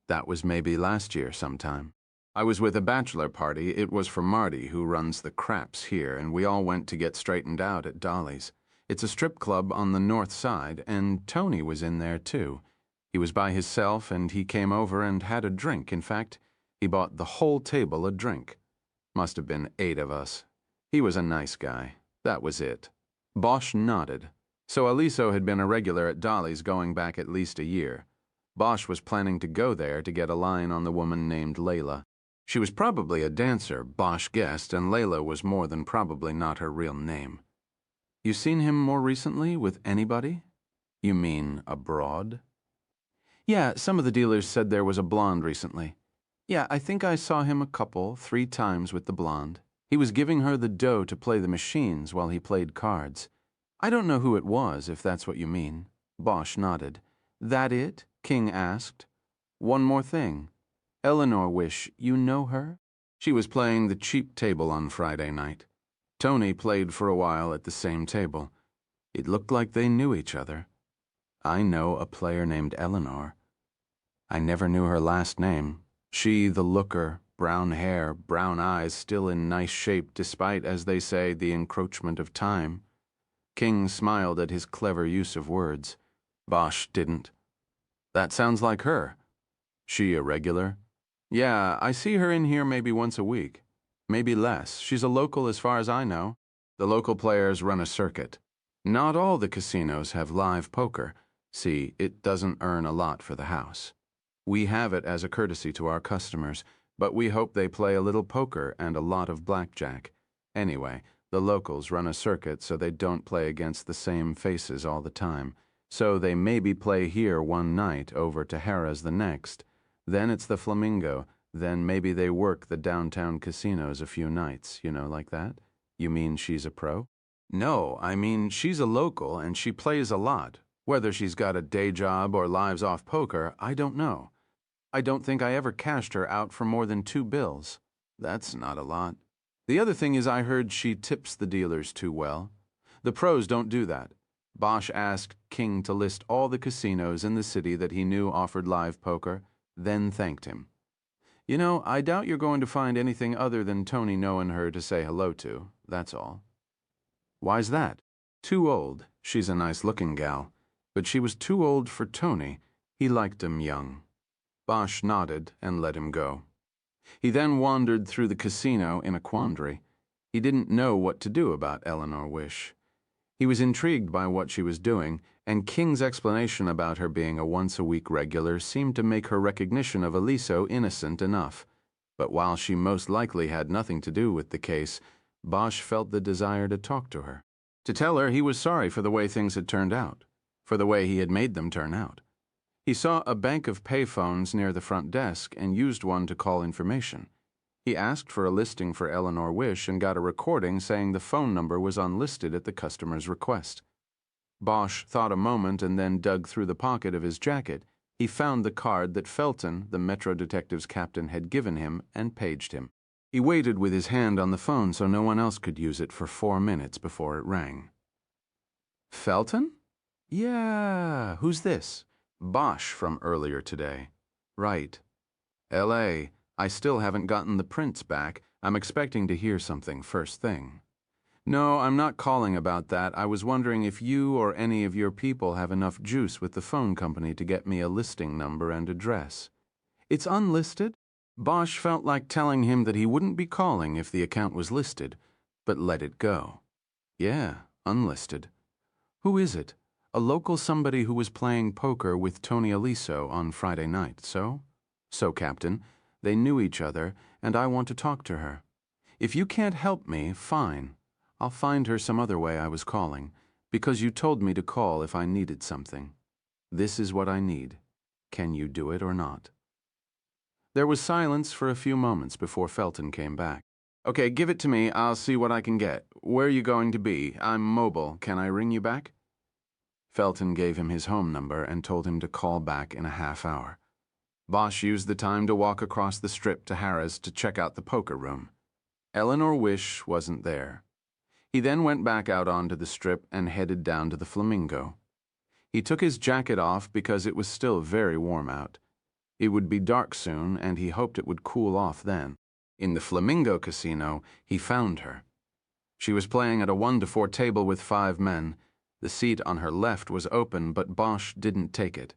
"That was maybe last year sometime. I was with a bachelor party. It was for Marty, who runs the Craps here, and we all went to get straightened out at Dolly's. It's a strip club on the north side, and Tony was in there too. He was by himself, and he came over and had a drink. In fact, he bought the whole table a drink. Must have been 8 of us. He was a nice guy. That was it." Bosch nodded. So Aliso had been a regular at Dolly's going back at least a year. Bosch was planning to go there to get a line on the woman named Layla. She was probably a dancer, Bosch guessed, and Layla was more than probably not her real name. "You seen him more recently with anybody?" "You mean abroad?" "Yeah, some of the dealers said there was a blonde recently. Yeah, I think I saw him a couple, 3 times with the blonde. He was giving her the dough to play the machines while he played cards. I don't know who it was, if that's what you mean." Bosch nodded. "That it?" King asked. "One more thing. Eleanor Wish, you know her?" "She was playing the cheap table on Friday night. Tony played for a while at the same table. It looked like they knew each other. I know a player named Eleanor. I never knew her last name. She the looker, brown hair, brown eyes, still in nice shape despite, as they say, the encroachment of time. King smiled at his clever use of words. Bosch didn't. That sounds like her. She a regular? Yeah, I see her in here maybe once a week. Maybe less. She's a local as far as I know. The local players run a circuit. Not all the casinos have live poker. See, it doesn't earn a lot for the house. We have it as a courtesy to our customers, but we hope they play a little poker and a lot of blackjack. Anyway, the locals run a circuit so they don't play against the same faces all the time. So they maybe play here one night, over to Harrah's the next. Then it's the Flamingo. Then maybe they work the downtown casinos a few nights, like that. You mean she's a pro? No, I mean she's a local and she plays a lot. Whether she's got a day job or lives off poker, I don't know. I don't think I ever cashed her out for more than 2 bills. That's not a lot. The other thing is I heard she tips the dealers too well. The pros don't do that. Bosch asked King to list all the casinos in the city that he knew offered live poker, then thanked him. I doubt you're going to find anything other than Tony knowing her to say hello to, that's all. Why's that? Too old. She's a nice-looking gal. But she was too old for Tony. He liked 'em young. Bosch nodded and let him go. He then wandered through the casino in a quandary. He didn't know what to do about Eleanor Wish. He was intrigued by what she was doing, and King's explanation about her being a once-a-week regular seemed to make her recognition of Aliso innocent enough. But while she most likely had nothing to do with the case, Bosch felt the desire to talk to her. To tell her he was sorry for the way things had turned out, for the way he had made them turn out. He saw a bank of payphones near the front desk and used one to call information. He asked for a listing for Eleanor Wish and got a recording saying the phone number was unlisted at the customer's request. Bosch thought a moment and then dug through the pocket of his jacket. He found the card that Felton, the Metro Detective's captain, had given him and paged him. He waited with his hand on the phone so no one else could use it for 4 minutes before it rang. Felton? Yeah, who's this? Bosch from earlier today. Right. L.A. I still haven't gotten the prints back. I'm expecting to hear something first thing. No, I'm not calling about that. I was wondering if you or any of your people have enough juice with the phone company to get me a listing number and address. It's unlisted? Bosch felt like telling him that he wouldn't be calling if the account was listed, but let it go. Yeah, unlisted. Who is it? A local somebody who was playing poker with Tony Aliso on Friday night, so? So, Captain, they knew each other, and I want to talk to her. If you can't help me, fine. I'll find her some other way. I was calling, because you told me to call if I needed something. This is what I need. Can you do it or not? There was silence for a few moments before Felton came back. Okay, give it to me. I'll see what I can get. Where are you going to be? I'm mobile. Can I ring you back? Felton gave him his home number and told him to call back in a half hour. Bosch used the time to walk across the strip to Harrah's to check out the poker room. Eleanor Wish wasn't there. He then went back out onto the strip and headed down to the Flamingo. He took his jacket off because it was still very warm out. It would be dark soon, and he hoped it would cool off then. In the Flamingo casino, he found her. She was playing at a 1-to-4 table with 5 men. The seat on her left was open, but Bosch didn't take it.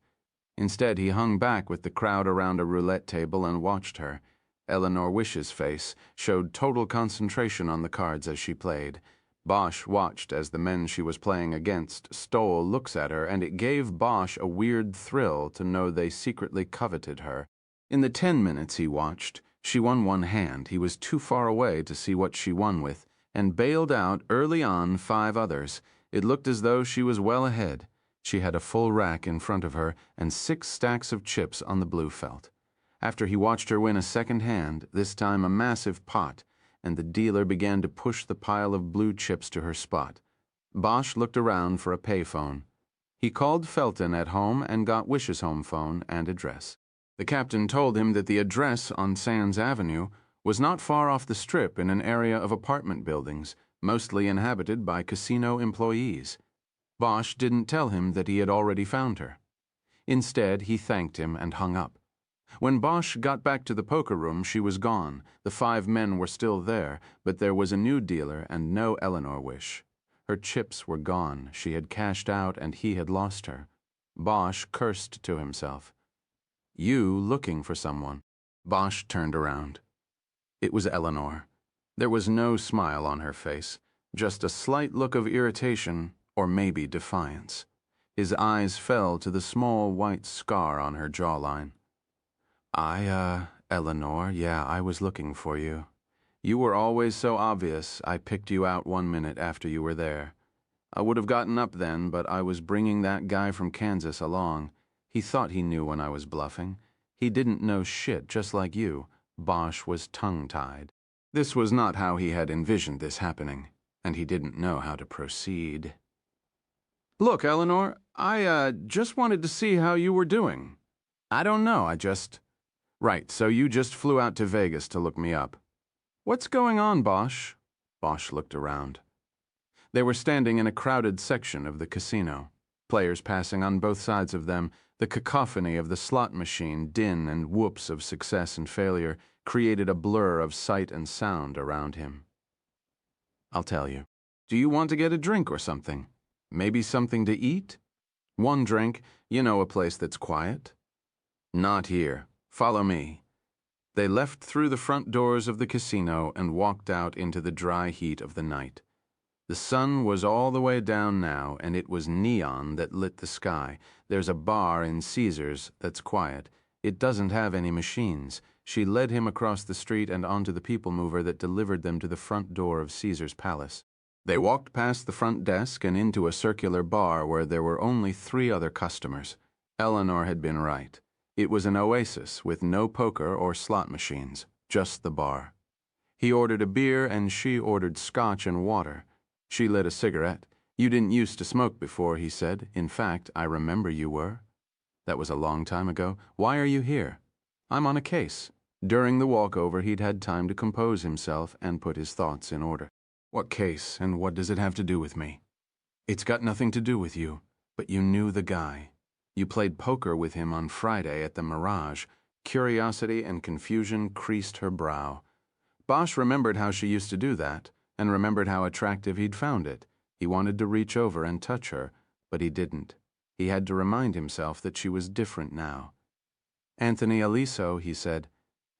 Instead, he hung back with the crowd around a roulette table and watched her. Eleanor Wish's face showed total concentration on the cards as she played. Bosch watched as the men she was playing against stole looks at her, and it gave Bosch a weird thrill to know they secretly coveted her. In the 10 minutes he watched, she won 1 hand. He was too far away to see what she won with, and bailed out early on 5 others. It looked as though she was well ahead. She had a full rack in front of her and 6 stacks of chips on the blue felt. After he watched her win a second hand, this time a massive pot, and the dealer began to push the pile of blue chips to her spot. Bosch looked around for a payphone. He called Felton at home and got Wish's home phone and address. The captain told him that the address on Sands Avenue was not far off the strip in an area of apartment buildings, mostly inhabited by casino employees. Bosch didn't tell him that he had already found her. Instead, he thanked him and hung up. When Bosch got back to the poker room, she was gone. The 5 men were still there, but there was a new dealer and no Eleanor Wish. Her chips were gone. She had cashed out and he had lost her. Bosch cursed to himself. You looking for someone? Bosch turned around. It was Eleanor. There was no smile on her face, just a slight look of irritation or maybe defiance. His eyes fell to the small white scar on her jawline. Eleanor, yeah, I was looking for you. You were always so obvious. I picked you out 1 minute after you were there. I would have gotten up then, but I was bringing that guy from Kansas along. He thought he knew when I was bluffing. He didn't know shit, just like you. Bosch was tongue-tied. This was not how he had envisioned this happening, and he didn't know how to proceed. Look, Eleanor, I just wanted to see how you were doing. I don't know, Right, so you just flew out to Vegas to look me up. What's going on, Bosch? Bosch looked around. They were standing in a crowded section of the casino, players passing on both sides of them, the cacophony of the slot machine, din and whoops of success and failure created a blur of sight and sound around him. I'll tell you. Do you want to get a drink or something? Maybe something to eat? 1 drink, you know, a place that's quiet. Not here. Follow me. They left through the front doors of the casino and walked out into the dry heat of the night. The sun was all the way down now, and it was neon that lit the sky. There's a bar in Caesars that's quiet. It doesn't have any machines. She led him across the street and onto the people mover that delivered them to the front door of Caesar's palace. They walked past the front desk and into a circular bar where there were only 3 other customers. Eleanor had been right. It was an oasis with no poker or slot machines, just the bar. He ordered a beer and she ordered scotch and water. She lit a cigarette. You didn't used to smoke before, he said. In fact, I remember you were. That was a long time ago. Why are you here? I'm on a case. During the walkover, he'd had time to compose himself and put his thoughts in order. What case, and what does it have to do with me? It's got nothing to do with you, but you knew the guy. You played poker with him on Friday at the Mirage. Curiosity and confusion creased her brow. Bosch remembered how she used to do that, and remembered how attractive he'd found it. He wanted to reach over and touch her, but he didn't. He had to remind himself that she was different now. Anthony Aliso, he said.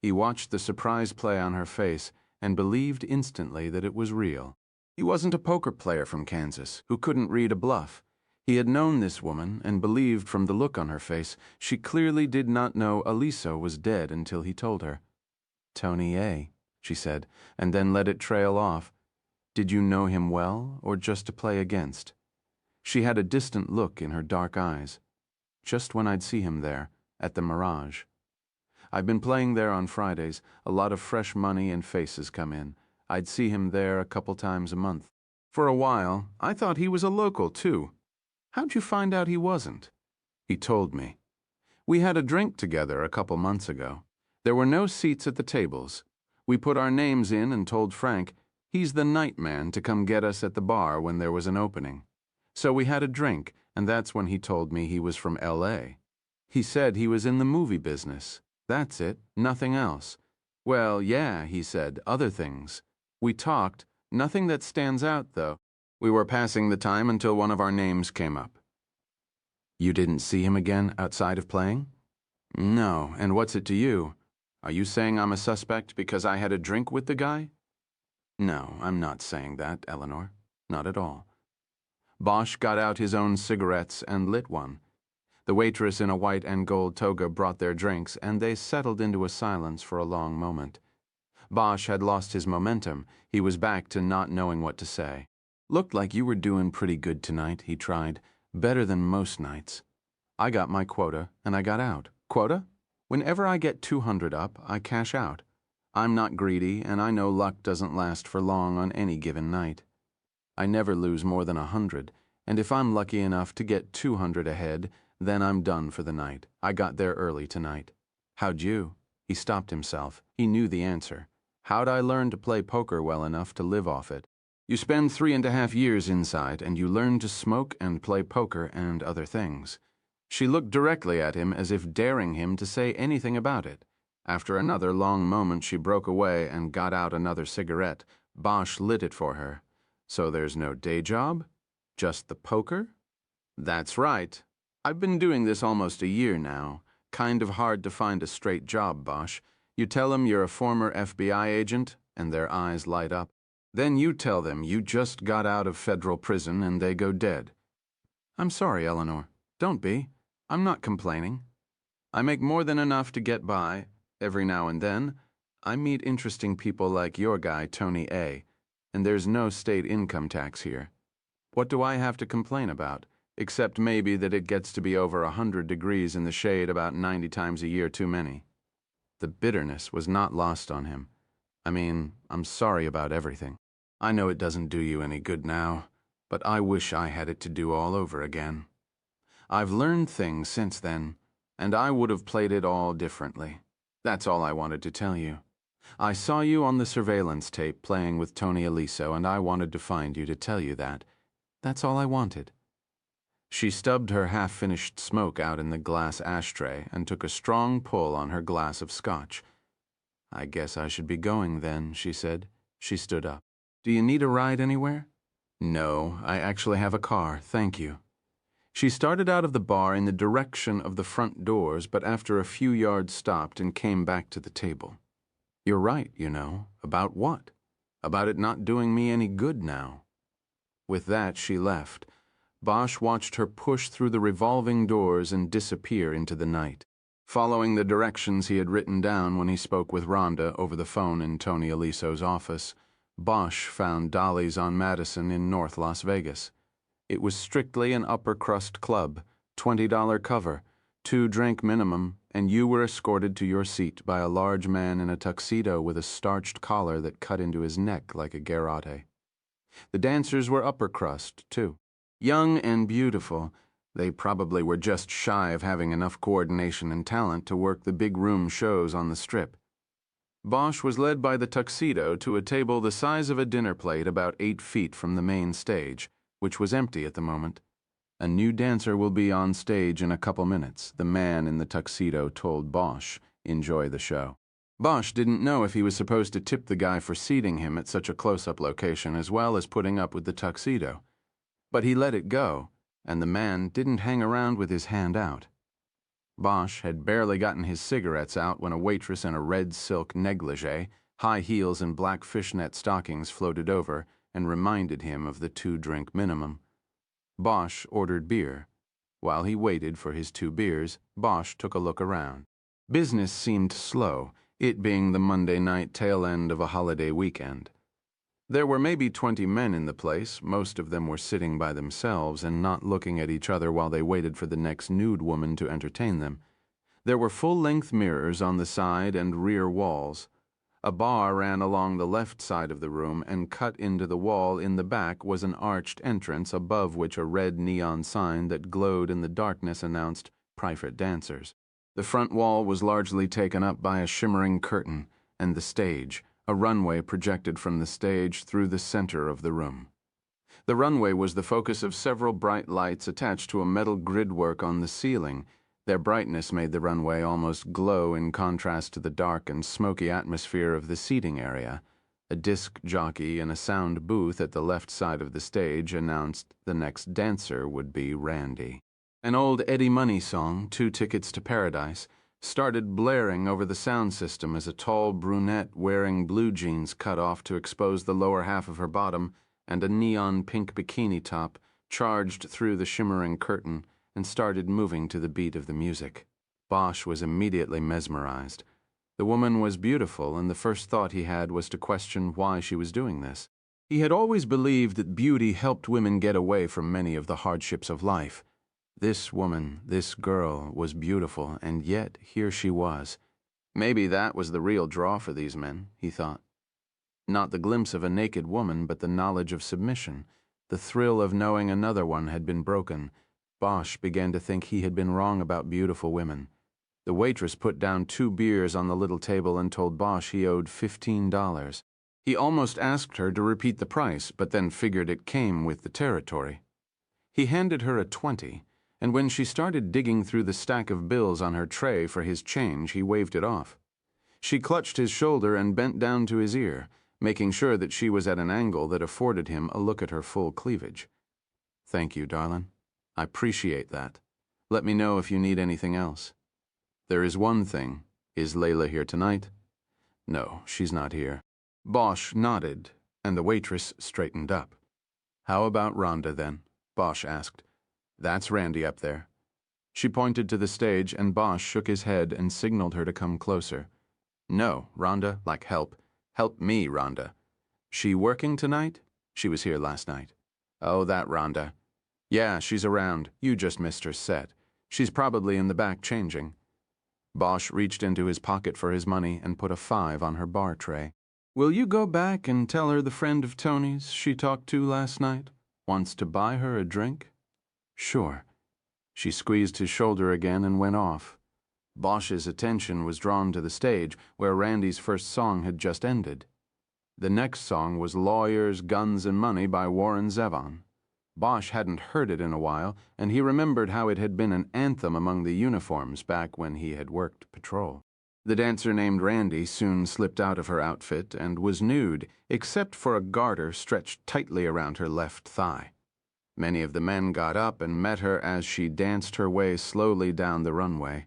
He watched the surprise play on her face and believed instantly that it was real. He wasn't a poker player from Kansas who couldn't read a bluff. He had known this woman and believed from the look on her face she clearly did not know Aliso was dead until he told her. Tony A., she said, and then let it trail off. Did you know him well, or just to play against? She had a distant look in her dark eyes. Just when I'd see him there, at the Mirage. I've been playing there on Fridays. A lot of fresh money and faces come in. I'd see him there a couple times a month. For a while, I thought he was a local, too. How'd you find out he wasn't? He told me. We had a drink together a couple months ago. There were no seats at the tables. We put our names in and told Frank he's the night man to come get us at the bar when there was an opening. So we had a drink, and that's when he told me he was from L.A. He said he was in the movie business. That's it, nothing else. Well, yeah, he said, other things. We talked, nothing that stands out, though. We were passing the time until one of our names came up. You didn't see him again outside of playing? No, and what's it to you? Are you saying I'm a suspect because I had a drink with the guy? No, I'm not saying that, Eleanor. Not at all. Bosch got out his own cigarettes and lit one. The waitress in a white and gold toga brought their drinks, and they settled into a silence for a long moment. Bosch had lost his momentum. He was back to not knowing what to say. Looked like you were doing pretty good tonight, he tried. Better than most nights. I got my quota, and I got out. Quota? Whenever I get 200 up, I cash out. I'm not greedy, and I know luck doesn't last for long on any given night. I never lose more than 100, and if I'm lucky enough to get 200 ahead, then I'm done for the night. I got there early tonight. How'd you? He stopped himself. He knew the answer. How'd I learn to play poker well enough to live off it? You spend 3.5 years inside, and you learn to smoke and play poker and other things. She looked directly at him as if daring him to say anything about it. After another long moment, she broke away and got out another cigarette. Bosch lit it for her. So there's no day job? Just the poker? That's right. I've been doing this almost a year now. Kind of hard to find a straight job, Bosch. You tell them you're a former FBI agent, and their eyes light up. Then you tell them you just got out of federal prison and they go dead. I'm sorry, Eleanor. Don't be. I'm not complaining. I make more than enough to get by. Every now and then, I meet interesting people like your guy, Tony A., and there's no state income tax here. What do I have to complain about, except maybe that it gets to be over 100 degrees in the shade about 90 times a year too many? The bitterness was not lost on him. I mean, I'm sorry about everything. I know it doesn't do you any good now, but I wish I had it to do all over again. I've learned things since then, and I would have played it all differently. That's all I wanted to tell you. I saw you on the surveillance tape playing with Tony Aliso, and I wanted to find you to tell you that. That's all I wanted. She stubbed her half-finished smoke out in the glass ashtray and took a strong pull on her glass of scotch. I guess I should be going then, she said. She stood up. Do you need a ride anywhere? No, I actually have a car, thank you. She started out of the bar in the direction of the front doors, but after a few yards stopped and came back to the table. You're right, you know. About what? About it not doing me any good now. With that, she left. Bosch watched her push through the revolving doors and disappear into the night. Following the directions he had written down when he spoke with Rhonda over the phone in Tony Aliso's office, Bosch found Dolly's on Madison in North Las Vegas. It was strictly an upper-crust club, $20 cover, 2-drink minimum, and you were escorted to your seat by a large man in a tuxedo with a starched collar that cut into his neck like a garrote. The dancers were upper-crust, too. Young and beautiful, they probably were just shy of having enough coordination and talent to work the big-room shows on the Strip. Bosch was led by the tuxedo to a table the size of a dinner plate about 8 feet from the main stage, which was empty at the moment. A new dancer will be on stage in a couple minutes, the man in the tuxedo told Bosch. Enjoy the show. Bosch didn't know if he was supposed to tip the guy for seating him at such a close-up location as well as putting up with the tuxedo. But he let it go, and the man didn't hang around with his hand out. Bosch had barely gotten his cigarettes out when a waitress in a red silk negligee, high heels and black fishnet stockings floated over and reminded him of the 2-drink minimum. Bosch ordered beer. While he waited for his 2 beers, Bosch took a look around. Business seemed slow, it being the Monday night tail end of a holiday weekend. There were maybe 20 men in the place. Most of them were sitting by themselves and not looking at each other while they waited for the next nude woman to entertain them. There were full-length mirrors on the side and rear walls. A bar ran along the left side of the room, and cut into the wall in the back was an arched entrance above which a red neon sign that glowed in the darkness announced "Private Dancers." The front wall was largely taken up by a shimmering curtain, and the stage, a runway projected from the stage through the center of the room. The runway was the focus of several bright lights attached to a metal gridwork on the ceiling. Their brightness made the runway almost glow in contrast to the dark and smoky atmosphere of the seating area. A disc jockey in a sound booth at the left side of the stage announced the next dancer would be Randy. An old Eddie Money song, 2 Tickets to Paradise, started blaring over the sound system as a tall brunette wearing blue jeans cut off to expose the lower half of her bottom and a neon pink bikini top charged through the shimmering curtain and started moving to the beat of the music. Bosch was immediately mesmerized. The woman was beautiful, and the first thought he had was to question why she was doing this. He had always believed that beauty helped women get away from many of the hardships of life. This woman, this girl, was beautiful, and yet here she was. Maybe that was the real draw for these men, he thought. Not the glimpse of a naked woman, but the knowledge of submission, the thrill of knowing another one had been broken. Bosch began to think he had been wrong about beautiful women. The waitress put down 2 beers on the little table and told Bosch he owed $15. He almost asked her to repeat the price, but then figured it came with the territory. He handed her a 20, and when she started digging through the stack of bills on her tray for his change, he waved it off. She clutched his shoulder and bent down to his ear, making sure that she was at an angle that afforded him a look at her full cleavage. "Thank you, darling. I appreciate that. Let me know if you need anything else. There is one thing. Is Layla here tonight?" "No, she's not here." Bosch nodded, and the waitress straightened up. "How about Rhonda, then?" Bosch asked. "That's Randy up there." She pointed to the stage, and Bosch shook his head and signaled her to come closer. "No, Rhonda, like help. Help me, Rhonda. She working tonight? She was here last night." "Oh, that Rhonda. Yeah, she's around. You just missed her set. She's probably in the back changing." Bosch reached into his pocket for his money and put a 5 on her bar tray. "Will you go back and tell her the friend of Tony's she talked to last night wants to buy her a drink?" "Sure." She squeezed his shoulder again and went off. Bosch's attention was drawn to the stage, where Randy's first song had just ended. The next song was Lawyers, Guns, and Money by Warren Zevon. Bosch hadn't heard it in a while, and he remembered how it had been an anthem among the uniforms back when he had worked patrol. The dancer named Randy soon slipped out of her outfit and was nude, except for a garter stretched tightly around her left thigh. Many of the men got up and met her as she danced her way slowly down the runway.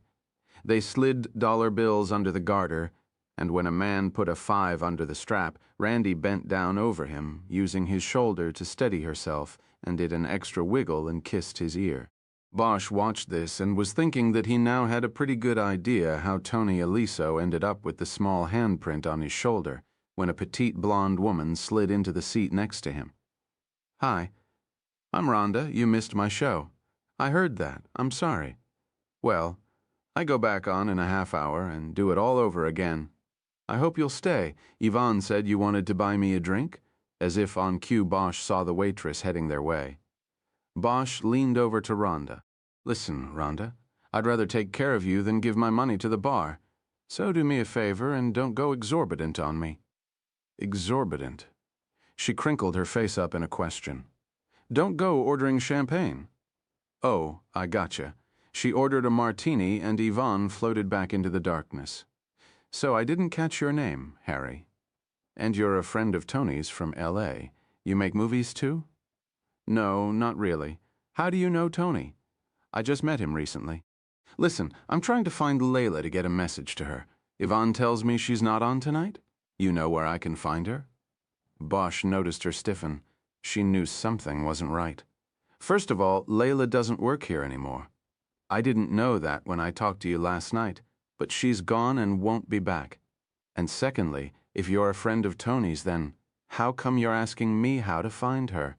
They slid dollar bills under the garter, and when a man put a 5 under the strap, Randy bent down over him, using his shoulder to steady herself, and did an extra wiggle and kissed his ear. Bosch watched this and was thinking that he now had a pretty good idea how Tony Aliso ended up with the small handprint on his shoulder when a petite blonde woman slid into the seat next to him. "Hi. I'm Rhonda. You missed my show. I heard that. I'm sorry. Well, I go back on in a half hour and do it all over again. I hope you'll stay. Yvonne said you wanted to buy me a drink," as if on cue Bosch saw the waitress heading their way. Bosch leaned over to Rhonda. "Listen, Rhonda, I'd rather take care of you than give my money to the bar. So do me a favor and don't go exorbitant on me." "Exorbitant?" She crinkled her face up in a question. "Don't go ordering champagne." "Oh, I gotcha." She ordered a martini, and Yvonne floated back into the darkness. "So I didn't catch your name, Harry. And you're a friend of Tony's from L.A. You make movies too?" "No, not really. How do you know Tony?" "I just met him recently." "Listen, I'm trying to find Layla to get a message to her. Yvonne tells me she's not on tonight? You know where I can find her?" Bosch noticed her stiffen. She knew something wasn't right. "First of all, Layla doesn't work here anymore. I didn't know that when I talked to you last night, but she's gone and won't be back. And secondly, if you're a friend of Tony's, then how come you're asking me how to find her?"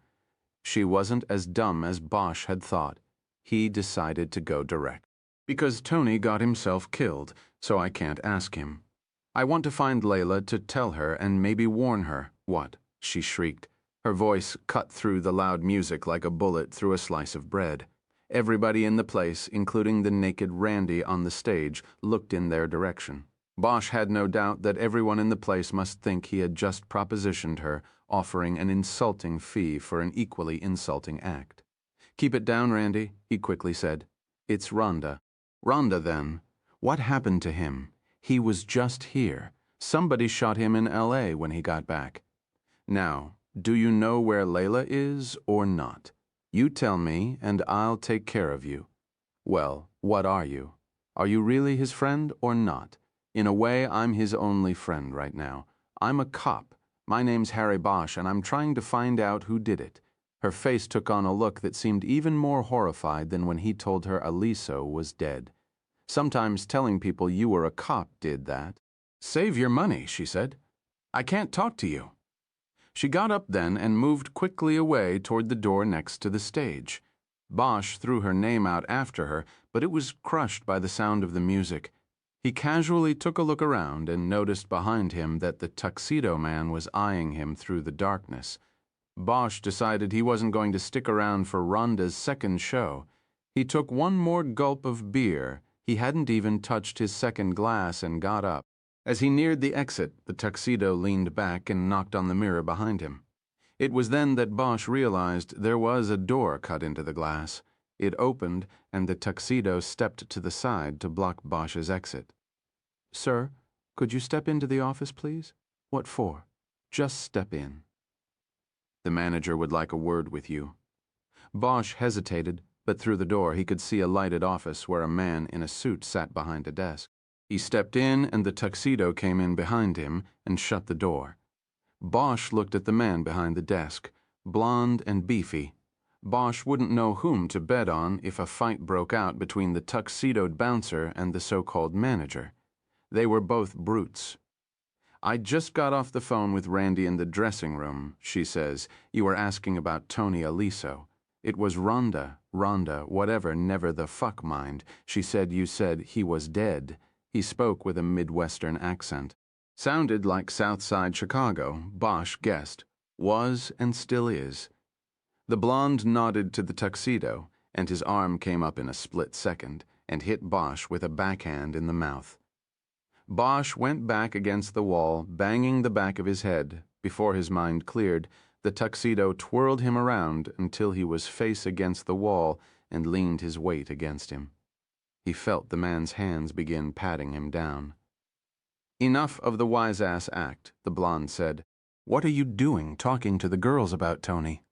She wasn't as dumb as Bosch had thought. He decided to go direct. "Because Tony got himself killed, so I can't ask him. I want to find Layla to tell her and maybe warn her." "What?" she shrieked. Her voice cut through the loud music like a bullet through a slice of bread. Everybody in the place, including the naked Randy on the stage, looked in their direction. Bosch had no doubt that everyone in the place must think he had just propositioned her, offering an insulting fee for an equally insulting act. "Keep it down, Randy," he quickly said. "It's Rhonda." "Rhonda, then. What happened to him? He was just here. Somebody shot him in L.A. when he got back. Now, do you know where Layla is or not? You tell me, and I'll take care of you. Well, what are you? Are you really his friend or not? In a way, I'm his only friend right now. I'm a cop. My name's Harry Bosch, and I'm trying to find out who did it." Her face took on a look that seemed even more horrified than when he told her Aliso was dead. "Sometimes telling people you were a cop did that." "Save your money," she said. "I can't talk to you." She got up then and moved quickly away toward the door next to the stage. Bosch threw her name out after her, but it was crushed by the sound of the music. He casually took a look around and noticed behind him that the tuxedo man was eyeing him through the darkness. Bosch decided he wasn't going to stick around for Rhonda's second show. He took one more gulp of beer. He hadn't even touched his second glass and got up. As he neared the exit, the tuxedo leaned back and knocked on the mirror behind him. It was then that Bosch realized there was a door cut into the glass. It opened, and the tuxedo stepped to the side to block Bosch's exit. "Sir, could you step into the office, please?" "What for?" "Just step in." "The manager would like a word with you." Bosch hesitated, but through the door he could see a lighted office where a man in a suit sat behind a desk. He stepped in, and the tuxedo came in behind him and shut the door. Bosch looked at the man behind the desk, blond and beefy. Bosch wouldn't know whom to bet on if a fight broke out between the tuxedoed bouncer and the so-called manager. They were both brutes. "I just got off the phone with Randy in the dressing room," she says. "You were asking about Tony Aliso. It was Rhonda, whatever, never the fuck mind. She said you said he was dead." He spoke with a Midwestern accent. Sounded like Southside Chicago, Bosch guessed. Was and still is. The blonde nodded to the tuxedo, and his arm came up in a split second and hit Bosch with a backhand in the mouth. Bosch went back against the wall, banging the back of his head. Before his mind cleared, the tuxedo twirled him around until he was face against the wall and leaned his weight against him. He felt the man's hands begin patting him down. "Enough of the wise-ass act," the blonde said. "What are you doing talking to the girls about Tony?"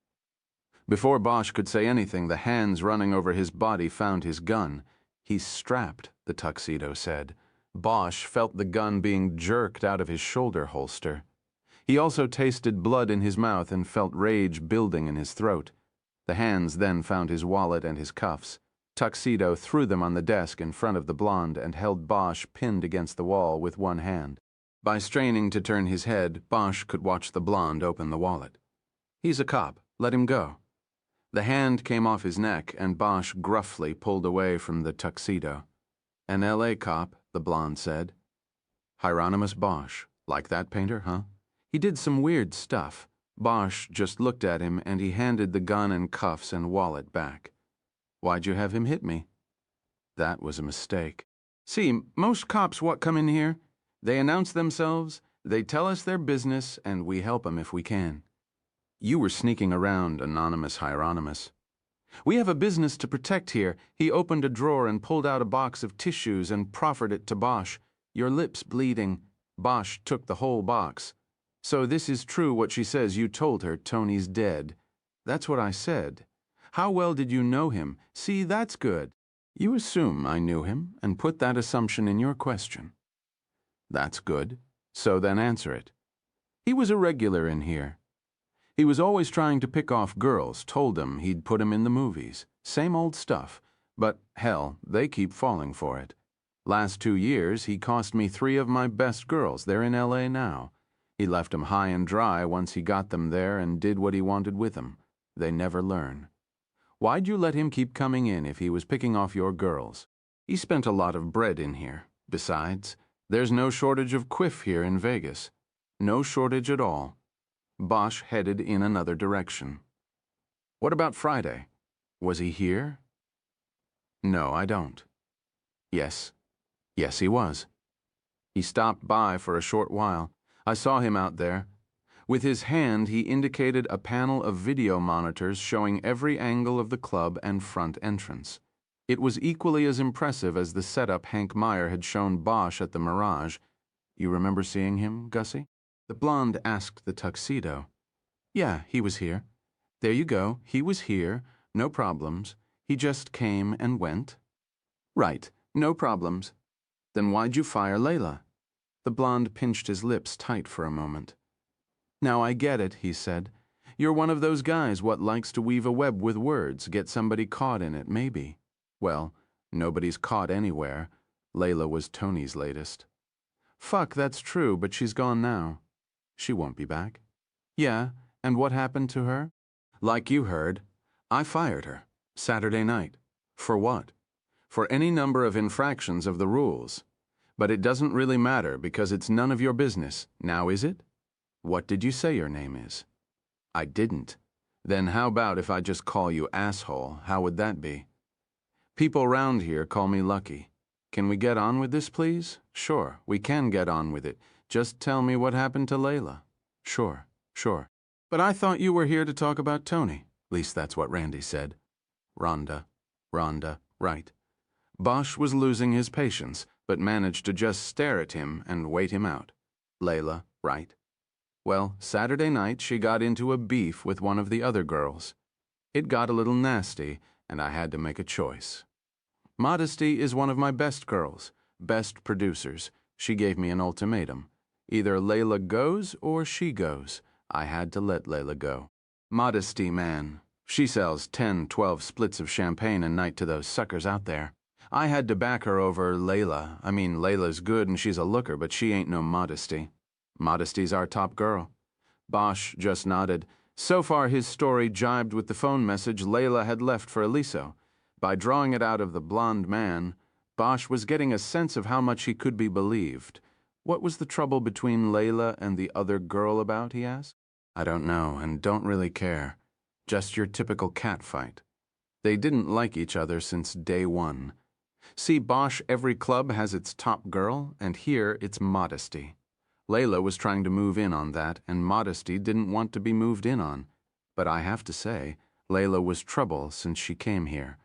Before Bosch could say anything, the hands running over his body found his gun. "He's strapped," the tuxedo said. Bosch felt the gun being jerked out of his shoulder holster. He also tasted blood in his mouth and felt rage building in his throat. The hands then found his wallet and his cuffs. Tuxedo threw them on the desk in front of the blonde and held Bosch pinned against the wall with one hand. By straining to turn his head, Bosch could watch the blonde open the wallet. "He's a cop. Let him go." The hand came off his neck, and Bosch gruffly pulled away from the tuxedo. "An L.A. cop," the blonde said. "Hieronymus Bosch. Like that painter, huh? He did some weird stuff." Bosch just looked at him, and he handed the gun and cuffs and wallet back. "Why'd you have him hit me?" "That was a mistake. See, most cops what come in here, they announce themselves, they tell us their business, and we help 'em if we can. You were sneaking around, anonymous Hieronymus. We have a business to protect here." He opened a drawer and pulled out a box of tissues and proffered it to Bosch. "Your lip's bleeding." Bosch took the whole box. "So this is true what she says you told her, Tony's dead." "That's what I said." "How well did you know him?" "See, that's good. You assume I knew him and put that assumption in your question." "That's good. So then answer it." "He was a regular in here. He was always trying to pick off girls, told them he'd put 'em in the movies. Same old stuff. But, hell, they keep falling for it. Last 2 years, he cost me 3 of my best girls. They're in L.A. now. He left 'em high and dry once he got them there and did what he wanted with 'em. They never learn. Why'd you let him keep coming in if he was picking off your girls? He spent a lot of bread in here. Besides, there's no shortage of quiff here in Vegas. No shortage at all." Bosch headed in another direction. "What about Friday? Was he here?" "No, I don't." "Yes. Yes, he was. He stopped by for a short while. I saw him out there. With his hand, he indicated a panel of video monitors showing every angle of the club and front entrance. It was equally as impressive as the setup Hank Meyer had shown Bosch at the Mirage. You remember seeing him, Gussie? The blonde asked the tuxedo. "Yeah, he was here." "There you go. He was here. No problems. He just came and went." "Right. No problems. Then why'd you fire Layla?" The blonde pinched his lips tight for a moment. "Now I get it," he said. "You're one of those guys what likes to weave a web with words, get somebody caught in it, maybe. Well, nobody's caught anywhere. Layla was Tony's latest." "Fuck, that's true, but she's gone now." "She won't be back." "Yeah, and what happened to her?" "Like you heard. I fired her. Saturday night." "For what?" "For any number of infractions of the rules. But it doesn't really matter because it's none of your business. Now is it?" "What did you say your name is?" "I didn't." "Then how about if I just call you asshole? How would that be?" "People round here call me Lucky. Can we get on with this, please?" "Sure, we can get on with it. Just tell me what happened to Layla." "Sure, sure. But I thought you were here to talk about Tony. At least that's what Randy said." "Rhonda." Rhonda, right. Bosch was losing his patience, but managed to just stare at him and wait him out. Layla, right. Well, Saturday night she got into a beef with one of the other girls. It got a little nasty, and I had to make a choice. Modesty is one of my best girls, best producers. She gave me an ultimatum. Either Layla goes or she goes. I had to let Layla go. Modesty, man. She sells 10, 12 splits of champagne a night to those suckers out there. I had to back her over Layla. I mean, Layla's good and she's a looker, but she ain't no Modesty. Modesty's our top girl. Bosch just nodded. So far, his story jibed with the phone message Layla had left for Aliso. By drawing it out of the blonde man, Bosch was getting a sense of how much he could be believed. What was the trouble between Layla and the other girl about, he asked. I don't know, and don't really care. Just your typical cat fight. They didn't like each other since day one. See, Bosch, every club has its top girl, and here it's Modesty. Layla was trying to move in on that, and Modesty didn't want to be moved in on. But I have to say, Layla was trouble since she came here.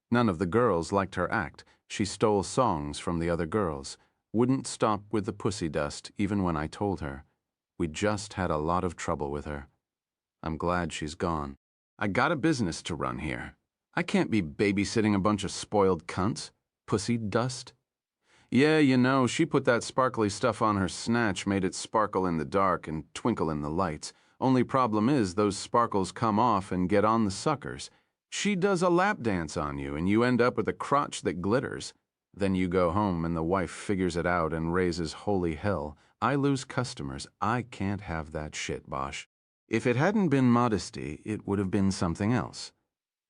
None of the girls liked her act. She stole songs from the other girls. Wouldn't stop with the pussy dust, even when I told her. We just had a lot of trouble with her. I'm glad she's gone. I got a business to run here. I can't be babysitting a bunch of spoiled cunts. Pussy dust. Yeah, you know, she put that sparkly stuff on her snatch, made it sparkle in the dark and twinkle in the lights. Only problem is those sparkles come off and get on the suckers. She does a lap dance on you, and you end up with a crotch that glitters. Then you go home, and the wife figures it out and raises holy hell. I lose customers. I can't have that shit, Bosch. If it hadn't been Modesty, it would have been something else.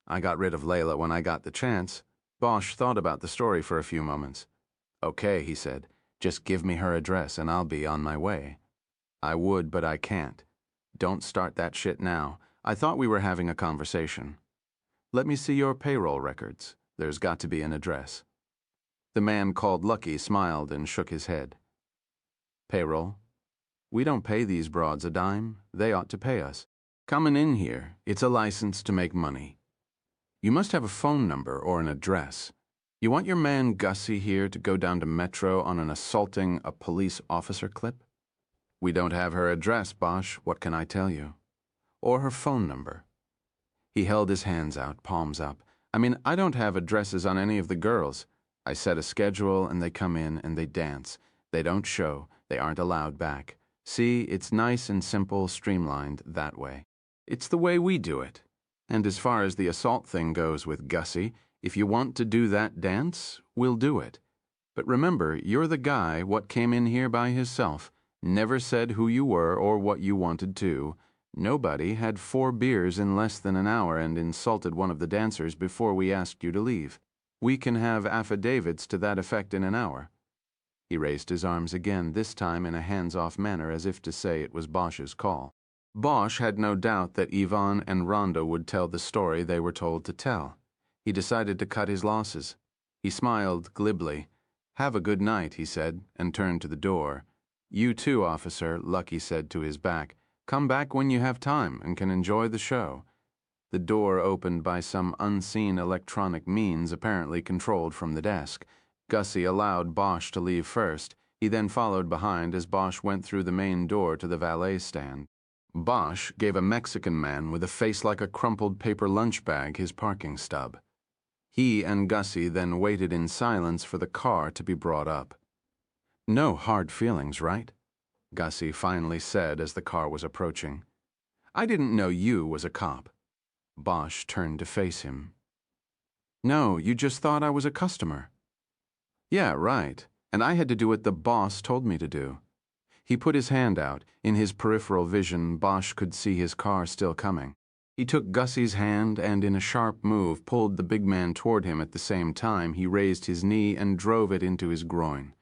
I got rid of Layla when I got the chance. Bosch thought about the story for a few moments. Okay, he said. Just give me her address, and I'll be on my way. I would, but I can't. Don't start that shit now. I thought we were having a conversation. Let me see your payroll records. There's got to be an address. The man called Lucky smiled and shook his head. Payroll? We don't pay these broads a dime. They ought to pay us. Coming in here, it's a license to make money. You must have a phone number or an address. You want your man Gussie here to go down to Metro on an assaulting a police officer clip? We don't have her address, Bosch. What can I tell you? Or her phone number. He held his hands out, palms up. I mean, I don't have addresses on any of the girls. I set a schedule and they come in and they dance. They don't show. They aren't allowed back. See, it's nice and simple, streamlined that way. It's the way we do it. And as far as the assault thing goes with Gussie, if you want to do that dance, we'll do it. But remember, you're the guy what came in here by himself, never said who you were or what you wanted to. Nobody had 4 beers in less than an hour and insulted one of the dancers before we asked you to leave. We can have affidavits to that effect in an hour. He raised his arms again, this time in a hands-off manner as if to say it was Bosch's call. Bosch had no doubt that Yvonne and Rhonda would tell the story they were told to tell. He decided to cut his losses. He smiled glibly. Have a good night, he said, and turned to the door. You too, officer, Lucky said to his back. Come back when you have time and can enjoy the show. The door opened by some unseen electronic means apparently controlled from the desk. Gussie allowed Bosch to leave first. He then followed behind as Bosch went through the main door to the valet stand. Bosch gave a Mexican man with a face like a crumpled paper lunch bag his parking stub. He and Gussie then waited in silence for the car to be brought up. No hard feelings, right? Gussie finally said as the car was approaching. I didn't know you was a cop. Bosch turned to face him. No, you just thought I was a customer. Yeah, right. And I had to do what the boss told me to do. He put his hand out. In his peripheral vision, Bosch could see his car still coming. He took Gussie's hand and, in a sharp move, pulled the big man toward him. At the same time, he raised his knee and drove it into his groin.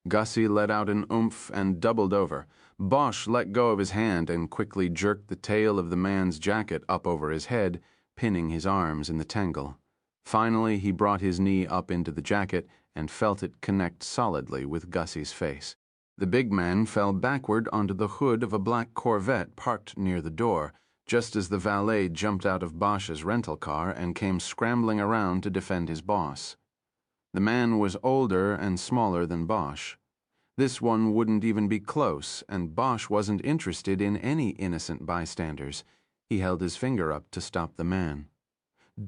Gussie let out an oomph and doubled over. Bosch let go of his hand and quickly jerked the tail of the man's jacket up over his head, pinning his arms in the tangle. Finally, he brought his knee up into the jacket and felt it connect solidly with Gussie's face. The big man fell backward onto the hood of a black Corvette parked near the door. just as the valet jumped out of Bosch's rental car and came scrambling around to defend his boss. The man was older and smaller than Bosch. This one wouldn't even be close, and Bosch wasn't interested in any innocent bystanders. He held his finger up to stop the man.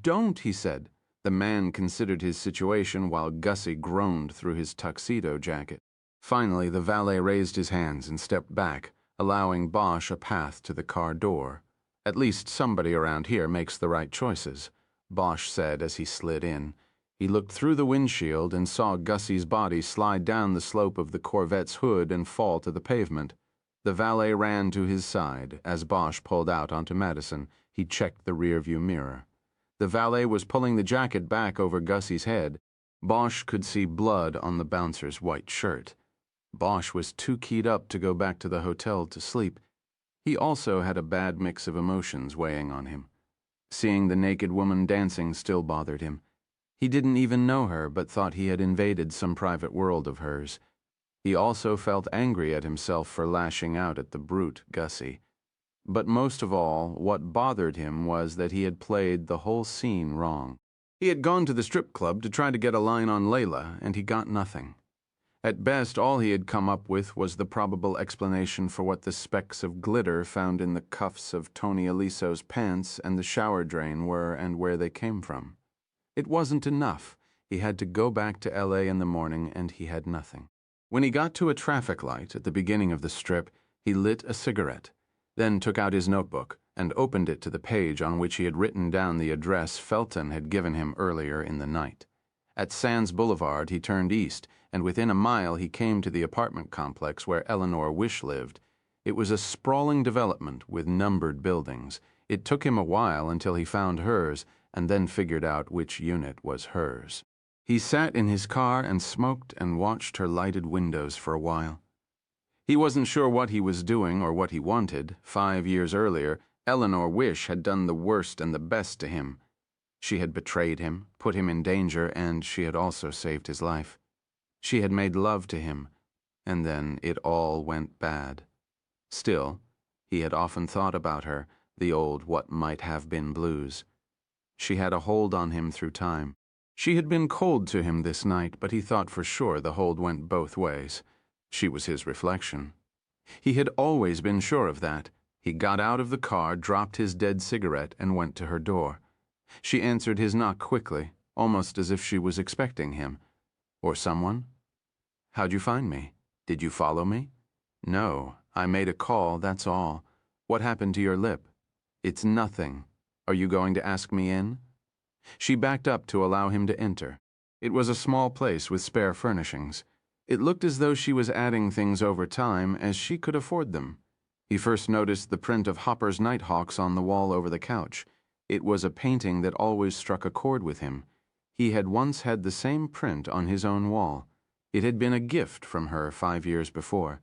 "Don't," he said. The man considered his situation while Gussie groaned through his tuxedo jacket. Finally, the valet raised his hands and stepped back, allowing Bosch a path to the car door. "At least somebody around here makes the right choices," Bosch said as he slid in. He looked through the windshield and saw Gussie's body slide down the slope of the Corvette's hood and fall to the pavement. The valet ran to his side. As Bosch pulled out onto Madison, he checked the rearview mirror. The valet was pulling the jacket back over Gussie's head. Bosch could see blood on the bouncer's white shirt. Bosch was too keyed up to go back to the hotel to sleep. He also had a bad mix of emotions weighing on him. Seeing the naked woman dancing still bothered him. He didn't even know her, but thought he had invaded some private world of hers. He also felt angry at himself for lashing out at the brute Gussie. But most of all, what bothered him was that he had played the whole scene wrong. He had gone to the strip club to try to get a line on Layla, and he got nothing. At best, all he had come up with was the probable explanation for what the specks of glitter found in the cuffs of Tony Aliso's pants and the shower drain were and where they came from. It wasn't enough. He had to go back to L.A. in the morning, and he had nothing. When he got to a traffic light at the beginning of the strip, he lit a cigarette, then took out his notebook and opened it to the page on which he had written down the address Felton had given him earlier in the night. At Sands Boulevard, he turned east, and within a mile he came to the apartment complex where Eleanor Wish lived. It was a sprawling development with numbered buildings. It took him a while until he found hers, and then figured out which unit was hers. He sat in his car and smoked and watched her lighted windows for a while. He wasn't sure what he was doing or what he wanted. 5 years earlier, Eleanor Wish had done the worst and the best to him. She had betrayed him, put him in danger, and she had also saved his life. She had made love to him, and then it all went bad. Still, he had often thought about her, the old what-might-have-been blues. She had a hold on him through time. She had been cold to him this night, but he thought for sure the hold went both ways. She was his reflection. He had always been sure of that. He got out of the car, dropped his dead cigarette, and went to her door. She answered his knock quickly, almost as if she was expecting him. Or someone? "How'd you find me? Did you follow me?" "No, I made a call, that's all. What happened to your lip?" "It's nothing. Are you going to ask me in?" She backed up to allow him to enter. It was a small place with spare furnishings. It looked as though she was adding things over time as she could afford them. He first noticed the print of Hopper's Nighthawks on the wall over the couch. It was a painting that always struck a chord with him. He had once had the same print on his own wall. It had been a gift from her 5 years before.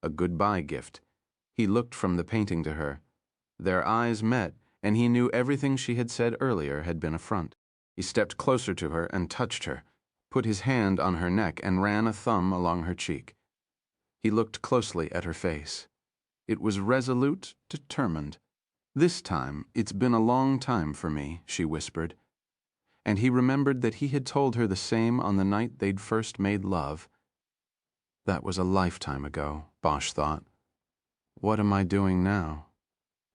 A goodbye gift. He looked from the painting to her. Their eyes met, and he knew everything she had said earlier had been a front. He stepped closer to her and touched her, put his hand on her neck and ran a thumb along her cheek. He looked closely at her face. It was resolute, determined. "This time, it's been a long time for me," she whispered. And he remembered that he had told her the same on the night they'd first made love. That was a lifetime ago, Bosch thought. What am I doing now?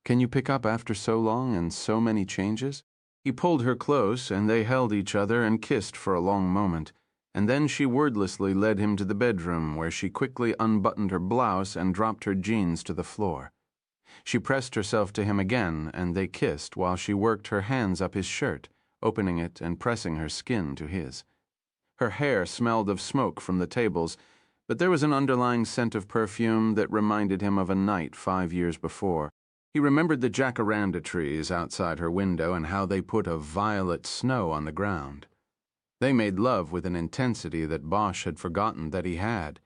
Can you pick up after so long and so many changes? He pulled her close, and they held each other and kissed for a long moment, and then she wordlessly led him to the bedroom, where she quickly unbuttoned her blouse and dropped her jeans to the floor. She pressed herself to him again, and they kissed while she worked her hands up his shirt, opening it and pressing her skin to his. Her hair smelled of smoke from the tables, but there was an underlying scent of perfume that reminded him of a night 5 years before. He remembered the jacaranda trees outside her window and how they put a violet snow on the ground. They made love with an intensity that Bosch had forgotten that he had.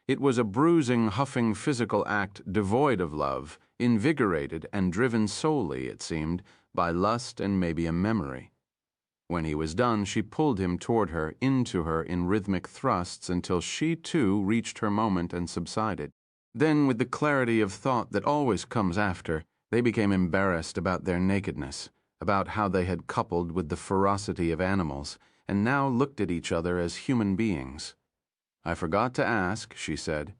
It was a bruising, huffing physical act devoid of love, invigorated and driven solely, it seemed, by lust and maybe a memory. When he was done, she pulled him toward her, into her in rhythmic thrusts until she, too, reached her moment and subsided. Then, with the clarity of thought that always comes after, They became embarrassed about their nakedness, about how they had coupled with the ferocity of animals, and now looked at each other as human beings. "I forgot to ask," she said.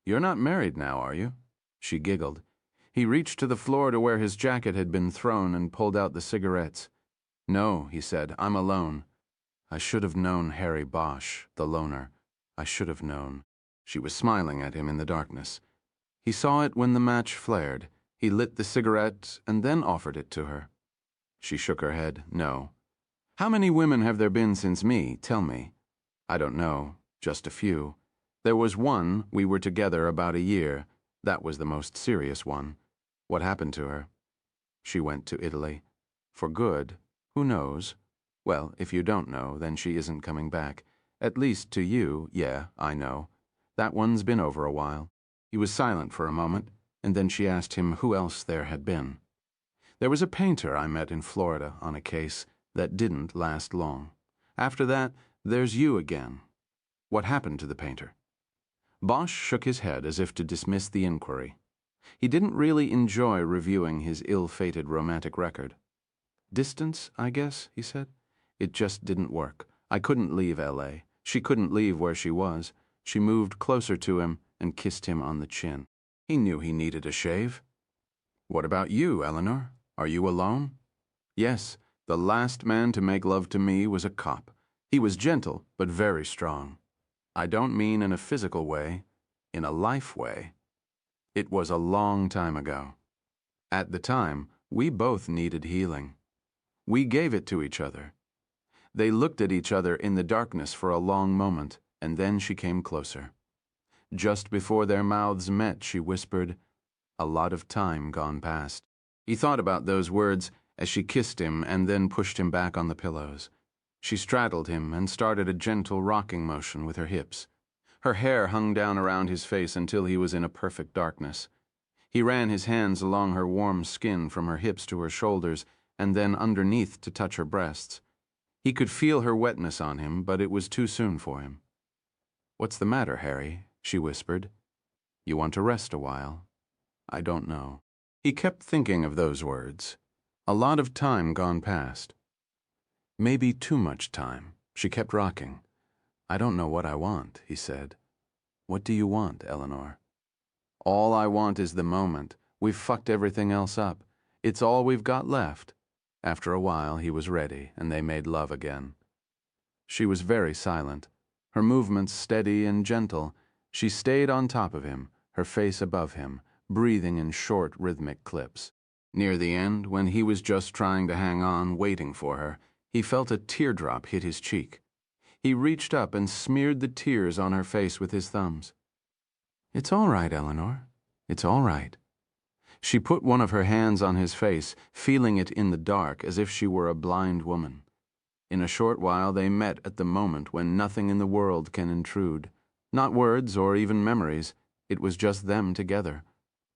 "You're not married now, are you?" She giggled. He reached to the floor to where his jacket had been thrown and pulled out the cigarettes. "No," he said, "I'm alone. I should have known Harry Bosch, the loner. I should have known." She was smiling at him in the darkness. He saw it when the match flared. He lit the cigarette and then offered it to her. She shook her head. "No." "How many women have there been since me? Tell me." "I don't know. Just a few. There was one, we were together about a year. That was the most serious one. What happened to her?" "She went to Italy. For good. Who knows? Well, if you don't know, then she isn't coming back. At least to you, yeah, I know. That one's been over a while." He was silent for a moment, and then she asked him who else there had been. "There was a painter I met in Florida on a case that didn't last long. After that, there's you again. What happened to the painter?" Bosch shook his head as if to dismiss the inquiry. He didn't really enjoy reviewing his ill-fated romantic record. "Distance, I guess," he said. "It just didn't work. I couldn't leave L.A. She couldn't leave where she was. She moved closer to him and kissed him on the chin. He knew he needed a shave." "What about you, Eleanor? Are you alone?" "Yes, the last man to make love to me was a cop. He was gentle, but very strong. I don't mean in a physical way, in a life way. It was a long time ago. At the time, we both needed healing. We gave it to each other." They looked at each other in the darkness for a long moment, and then she came closer. Just before their mouths met, she whispered, "A lot of time gone past." He thought about those words as she kissed him and then pushed him back on the pillows. She straddled him and started a gentle rocking motion with her hips. Her hair hung down around his face until he was in a perfect darkness. He ran his hands along her warm skin from her hips to her shoulders and then underneath to touch her breasts. He could feel her wetness on him, but it was too soon for him. "What's the matter, Harry?" she whispered. "You want to rest a while?" "I don't know." He kept thinking of those words. A lot of time gone past. Maybe too much time. She kept rocking. "I don't know what I want," he said. "What do you want, Eleanor?" "All I want is the moment. We've fucked everything else up. It's all we've got left." After a while, he was ready, and they made love again. She was very silent, her movements steady and gentle. She stayed on top of him, her face above him, breathing in short, rhythmic clips. Near the end, when he was just trying to hang on, waiting for her, he felt a teardrop hit his cheek. He reached up and smeared the tears on her face with his thumbs. "It's all right, Eleanor. It's all right." She put one of her hands on his face, feeling it in the dark as if she were a blind woman. In a short while they met at the moment when nothing in the world can intrude. Not words or even memories. It was just them together.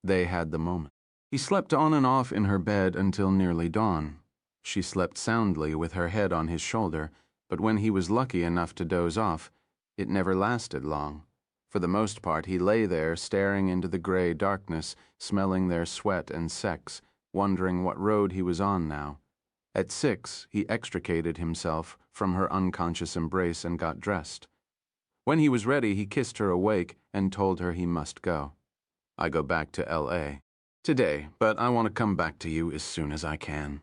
They had the moment. He slept on and off in her bed until nearly dawn. She slept soundly with her head on his shoulder, but when he was lucky enough to doze off, it never lasted long. For the most part, he lay there staring into the gray darkness, smelling their sweat and sex, wondering what road he was on now. At 6, he extricated himself from her unconscious embrace and got dressed. When he was ready, he kissed her awake and told her he must go. "I go back to L.A. today, but I want to come back to you as soon as I can."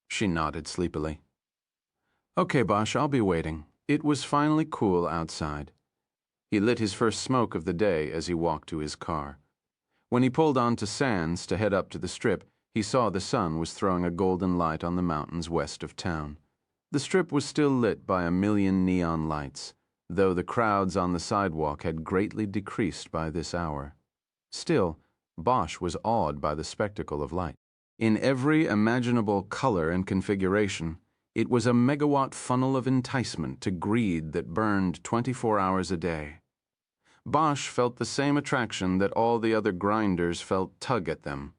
She nodded sleepily. "Okay, Bosch, I'll be waiting." It was finally cool outside. He lit his first smoke of the day as he walked to his car. When he pulled onto Sands to head up to the Strip, he saw the sun was throwing a golden light on the mountains west of town. The Strip was still lit by a million neon lights, though the crowds on the sidewalk had greatly decreased by this hour. Still, Bosch was awed by the spectacle of light. In every imaginable color and configuration, it was a megawatt funnel of enticement to greed that burned 24 hours a day. Bosch felt the same attraction that all the other grinders felt tug at them.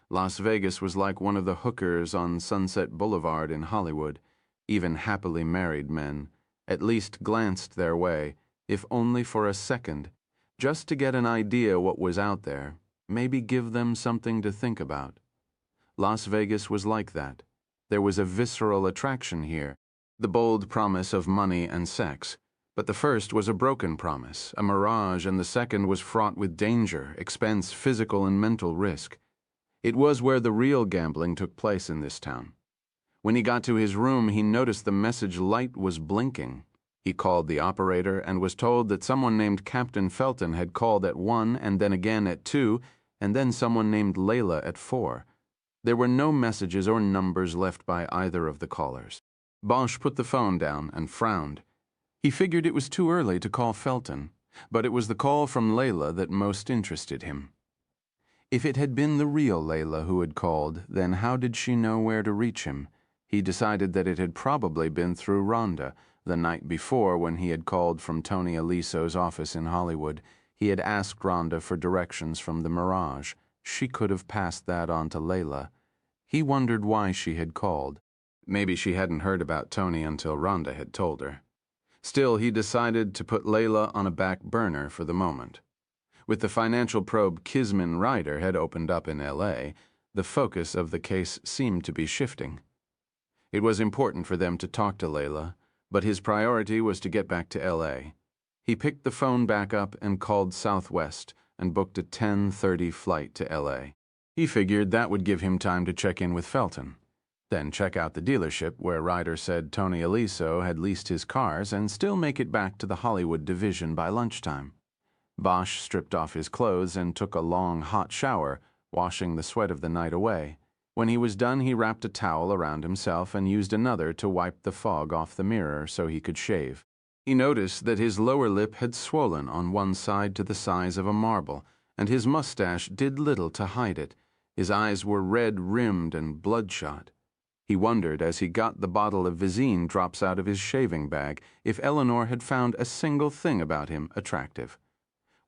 Las Vegas was like one of the hookers on Sunset Boulevard in Hollywood. Even happily married men at least glanced their way, if only for a second, just to get an idea what was out there, maybe give them something to think about. Las Vegas was like that. There was a visceral attraction here, the bold promise of money and sex. But the first was a broken promise, a mirage, and the second was fraught with danger, expense, physical and mental risk. It was where the real gambling took place in this town. When he got to his room, he noticed the message light was blinking. He called the operator and was told that someone named Captain Felton had called at 1 and then again at 2, and then someone named Layla at 4. There were no messages or numbers left by either of the callers. Bosch put the phone down and frowned. He figured it was too early to call Felton, but it was the call from Layla that most interested him. If it had been the real Layla who had called, then how did she know where to reach him? He decided that it had probably been through Rhonda. The night before, when he had called from Tony Aliso's office in Hollywood, he had asked Rhonda for directions from the Mirage. She could have passed that on to Layla. He wondered why she had called. Maybe she hadn't heard about Tony until Rhonda had told her. Still, he decided to put Layla on a back burner for the moment. With the financial probe Kisman Ryder had opened up in L.A., the focus of the case seemed to be shifting. It was important for them to talk to Layla, but his priority was to get back to L.A. He picked the phone back up and called Southwest and booked a 10:30 flight to L.A. He figured that would give him time to check in with Felton, then check out the dealership where Ryder said Tony Aliso had leased his cars and still make it back to the Hollywood division by lunchtime. Bosch stripped off his clothes and took a long, hot shower, washing the sweat of the night away. When he was done, he wrapped a towel around himself and used another to wipe the fog off the mirror so he could shave. He noticed that his lower lip had swollen on one side to the size of a marble, and his mustache did little to hide it. His eyes were red-rimmed and bloodshot. He wondered, as he got the bottle of Visine drops out of his shaving bag, if Eleanor had found a single thing about him attractive.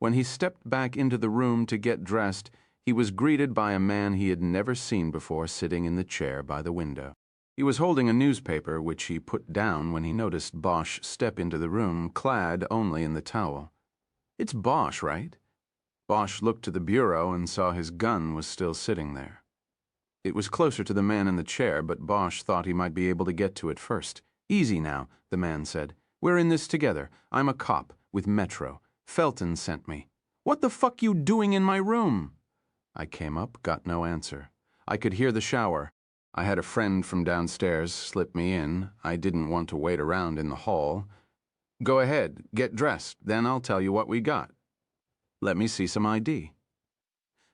When he stepped back into the room to get dressed, he was greeted by a man he had never seen before sitting in the chair by the window. He was holding a newspaper, which he put down when he noticed Bosch step into the room, clad only in the towel. "It's Bosch, right?" Bosch looked to the bureau and saw his gun was still sitting there. It was closer to the man in the chair, but Bosch thought he might be able to get to it first. "Easy now," the man said. "We're in this together. I'm a cop with Metro. Felton sent me." "What the fuck you doing in my room?" I came up, got no answer. I could hear the shower. I had a friend from downstairs slip me in. I didn't want to wait around in the hall. "Go ahead, get dressed, then I'll tell you what we got." "Let me see some ID."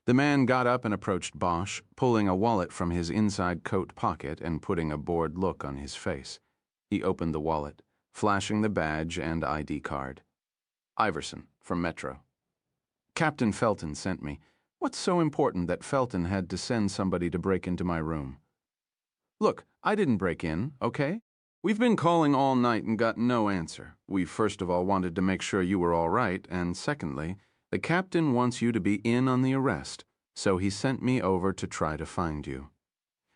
The man got up and approached Bosch, pulling a wallet from his inside coat pocket and putting a bored look on his face. He opened the wallet, flashing the badge and ID card. "Iverson, from Metro." "Captain Felton sent me. What's so important that Felton had to send somebody to break into my room?" "Look, I didn't break in, okay? We've been calling all night and got no answer. We first of all wanted to make sure you were all right, and secondly, the captain wants you to be in on the arrest, so he sent me over to try to find you.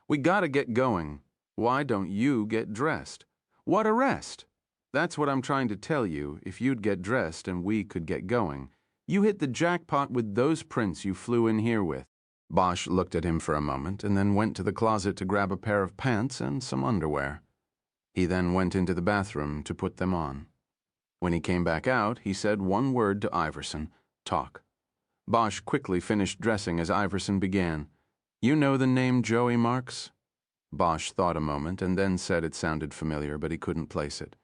We gotta get going. Why don't you get dressed?" "What arrest?" "That's what I'm trying to tell you. If you'd get dressed and we could get going. You hit the jackpot with those prints you flew in here with." Bosch looked at him for a moment and then went to the closet to grab a pair of pants and some underwear. He then went into the bathroom to put them on. When he came back out, he said one word to Iverson: "Talk." Bosch quickly finished dressing as Iverson began. "You know the name Joey Marks?" Bosch thought a moment and then said it sounded familiar, but he couldn't place it.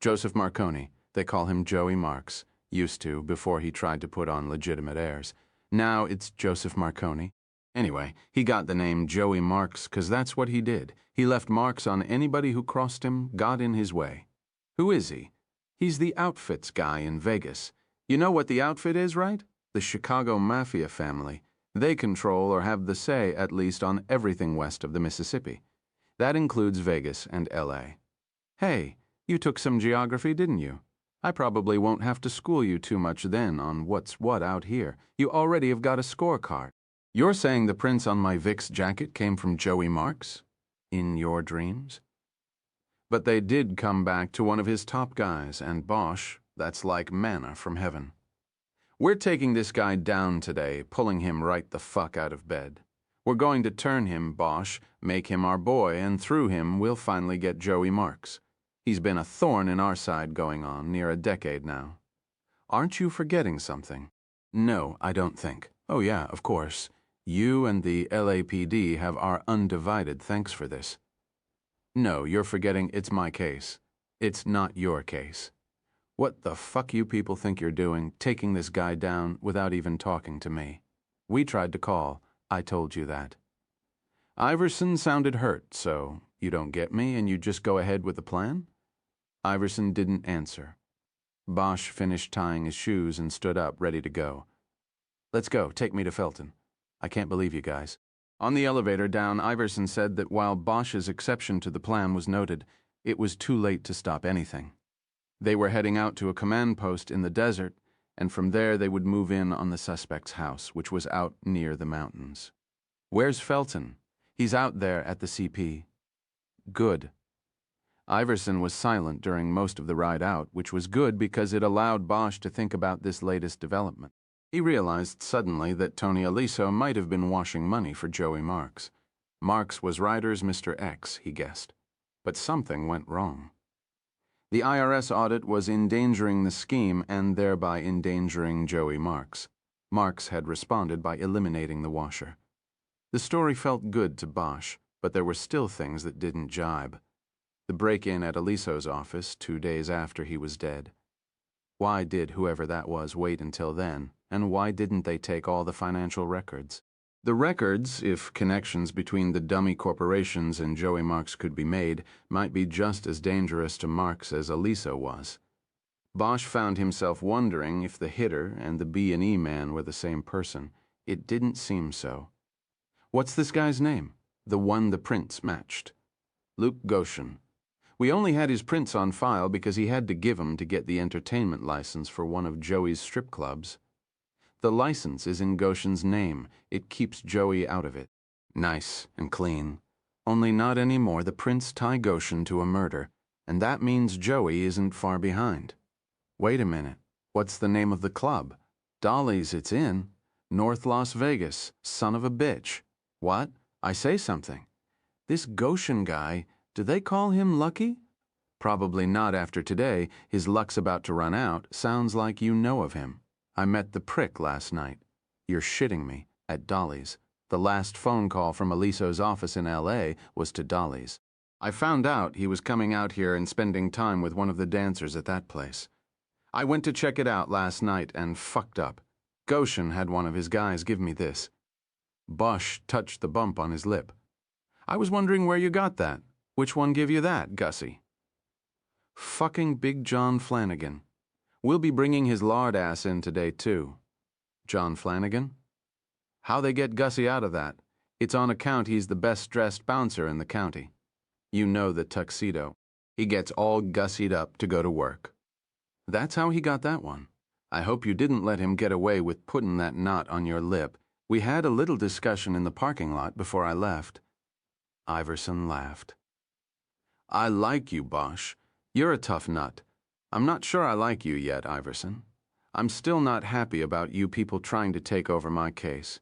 "Joseph Marconi. They call him Joey Marks. Used to, before he tried to put on legitimate airs. Now it's Joseph Marconi. Anyway, he got the name Joey Marks because that's what he did. He left marks on anybody who crossed him, got in his way." "Who is he?" "He's the outfits guy in Vegas. You know what the outfit is, right? The Chicago Mafia family. They control or have the say, at least, on everything west of the Mississippi. That includes Vegas and L.A. Hey, you took some geography, didn't you? I probably won't have to school you too much then on what's what out here. You already have got a scorecard. You're saying the prints on my Vicks jacket came from Joey Marks? In your dreams?" But they did come back to one of his top guys, and Bosch, that's like manna from heaven. We're taking this guy down today, pulling him right the fuck out of bed. We're going to turn him, Bosch, make him our boy, and through him we'll finally get Joey Marks. He's been a thorn in our side going on near a decade now. Aren't you forgetting something? No, I don't think. Oh yeah, of course. You and the LAPD have our undivided thanks for this. No, you're forgetting it's my case. It's not your case. What the fuck you people think you're doing, taking this guy down without even talking to me? We tried to call. I told you that. Iverson sounded hurt, so you don't get me and you just go ahead with the plan? Iverson didn't answer. Bosch finished tying his shoes and stood up, ready to go. Let's go, take me to Felton. I can't believe you guys. On the elevator down, Iverson said that while Bosch's exception to the plan was noted, it was too late to stop anything. They were heading out to a command post in the desert, and from there they would move in on the suspect's house, which was out near the mountains. Where's Felton? He's out there at the CP. Good. Iverson was silent during most of the ride out, which was good because it allowed Bosch to think about this latest development. He realized suddenly that Tony Aliso might have been washing money for Joey Marks. Marks was Ryder's Mr. X, he guessed. But something went wrong. The IRS audit was endangering the scheme and thereby endangering Joey Marks. Marks had responded by eliminating the washer. The story felt good to Bosch, but there were still things that didn't jibe. The break-in at Aliso's office 2 days after he was dead. Why did whoever that was wait until then, and why didn't they take all the financial records? The records, if connections between the dummy corporations and Joey Marks could be made, might be just as dangerous to Marks as Aliso was. Bosch found himself wondering if the hitter and the B&E man were the same person. It didn't seem so. What's this guy's name? The one the prints matched. Luke Goshen. We only had his prints on file because he had to give 'em to get the entertainment license for one of Joey's strip clubs. The license is in Goshen's name. It keeps Joey out of it. Nice and clean. Only not anymore. The prints tie Goshen to a murder, and that means Joey isn't far behind. Wait a minute. What's the name of the club? Dolly's it's in. North Las Vegas. Son of a bitch. What? I say something. This Goshen guy, do they call him Lucky? Probably not after today. His luck's about to run out. Sounds like you know of him. I met the prick last night. You're shitting me. At Dolly's. The last phone call from Aliso's office in L.A. was to Dolly's. I found out he was coming out here and spending time with one of the dancers at that place. I went to check it out last night and fucked up. Goshen had one of his guys give me this. Bosch touched the bump on his lip. I was wondering where you got that. Which one give you that, Gussie? Fucking Big John Flanagan. We'll be bringing his lard ass in today, too. John Flanagan? How they get Gussie out of that? It's on account he's the best-dressed bouncer in the county. You know the tuxedo. He gets all gussied up to go to work. That's how he got that one. I hope you didn't let him get away with putting that knot on your lip. We had a little discussion in the parking lot before I left. Iverson laughed. I like you, Bosch. You're a tough nut. I'm not sure I like you yet, Iverson. I'm still not happy about you people trying to take over my case.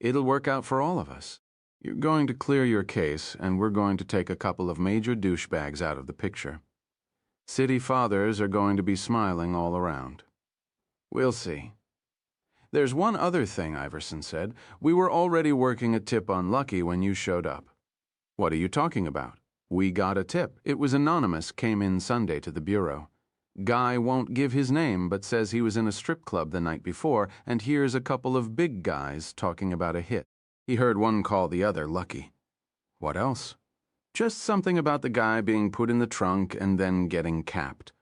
It'll work out for all of us. You're going to clear your case, and we're going to take a couple of major douchebags out of the picture. City fathers are going to be smiling all around. We'll see. There's one other thing, Iverson said. We were already working a tip on Lucky when you showed up. What are you talking about? We got a tip. It was anonymous, came in Sunday to the bureau. Guy won't give his name, but says he was in a strip club the night before and hears a couple of big guys talking about a hit. He heard one call the other Lucky. What else? Just something about the guy being put in the trunk and then getting capped.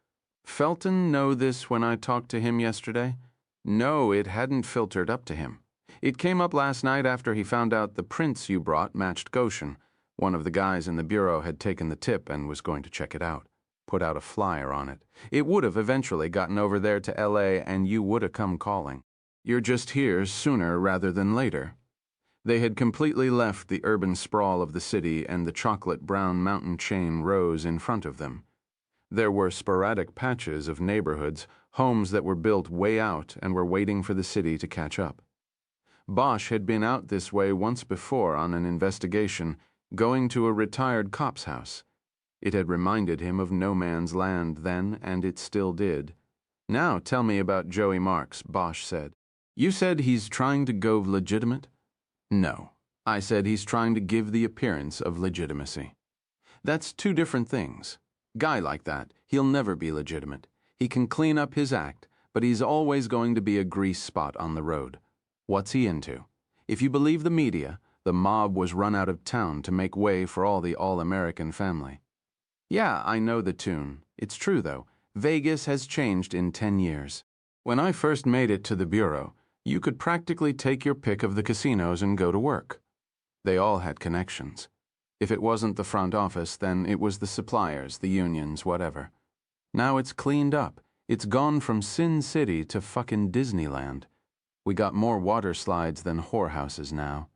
Felton know this when I talked to him yesterday? No, it hadn't filtered up to him. It came up last night after he found out the prints you brought matched Goshen. One of the guys in the bureau had taken the tip and was going to check it out. Put out a flyer on it. It would have eventually gotten over there to L.A. and you would have come calling. You're just here sooner rather than later. They had completely left the urban sprawl of the city and the chocolate-brown mountain chain rose in front of them. There were sporadic patches of neighborhoods, homes that were built way out and were waiting for the city to catch up. Bosch had been out this way once before on an investigation, going to a retired cop's house. It had reminded him of no man's land then, and it still did. "Now tell me about Joey Marks," Bosch said. "You said he's trying to go legitimate?" "No. I said he's trying to give the appearance of legitimacy. That's two different things. Guy like that, he'll never be legitimate. He can clean up his act, but he's always going to be a grease spot on the road. What's he into? If you believe the media, the mob was run out of town to make way for all the all-American family. Yeah, I know the tune. It's true, though. Vegas has changed in 10 years. When I first made it to the bureau, you could practically take your pick of the casinos and go to work. They all had connections. If it wasn't the front office, then it was the suppliers, the unions, whatever. Now it's cleaned up. It's gone from Sin City to fucking Disneyland. We got more water slides than whorehouses now.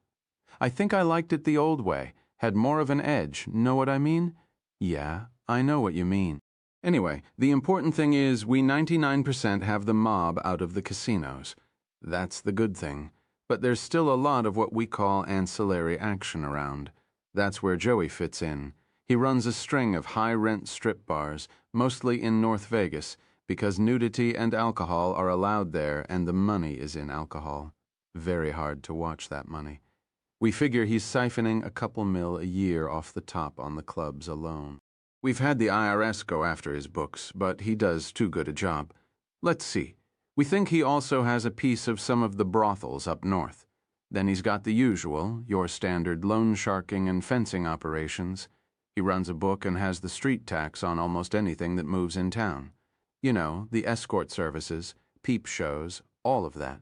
I think I liked it the old way, had more of an edge, know what I mean? Yeah, I know what you mean. Anyway, the important thing is we 99% have the mob out of the casinos. That's the good thing. But there's still a lot of what we call ancillary action around. That's where Joey fits in. He runs a string of high-rent strip bars, mostly in North Vegas, because nudity and alcohol are allowed there and the money is in alcohol. Very hard to watch that money. We figure he's siphoning a couple mil a year off the top on the clubs alone. We've had the IRS go after his books, but he does too good a job. Let's see. We think he also has a piece of some of the brothels up north. Then he's got the usual, your standard loan sharking and fencing operations. He runs a book and has the street tax on almost anything that moves in town. You know, the escort services, peep shows, all of that.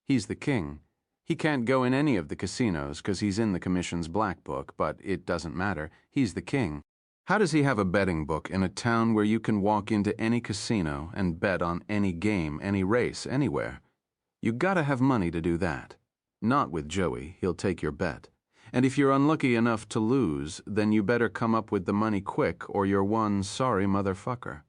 He's the king. He can't go in any of the casinos because he's in the commission's black book, but it doesn't matter. He's the king. How does he have a betting book in a town where you can walk into any casino and bet on any game, any race, anywhere? You gotta have money to do that. Not with Joey, he'll take your bet. And if you're unlucky enough to lose, then you better come up with the money quick or you're one sorry motherfucker.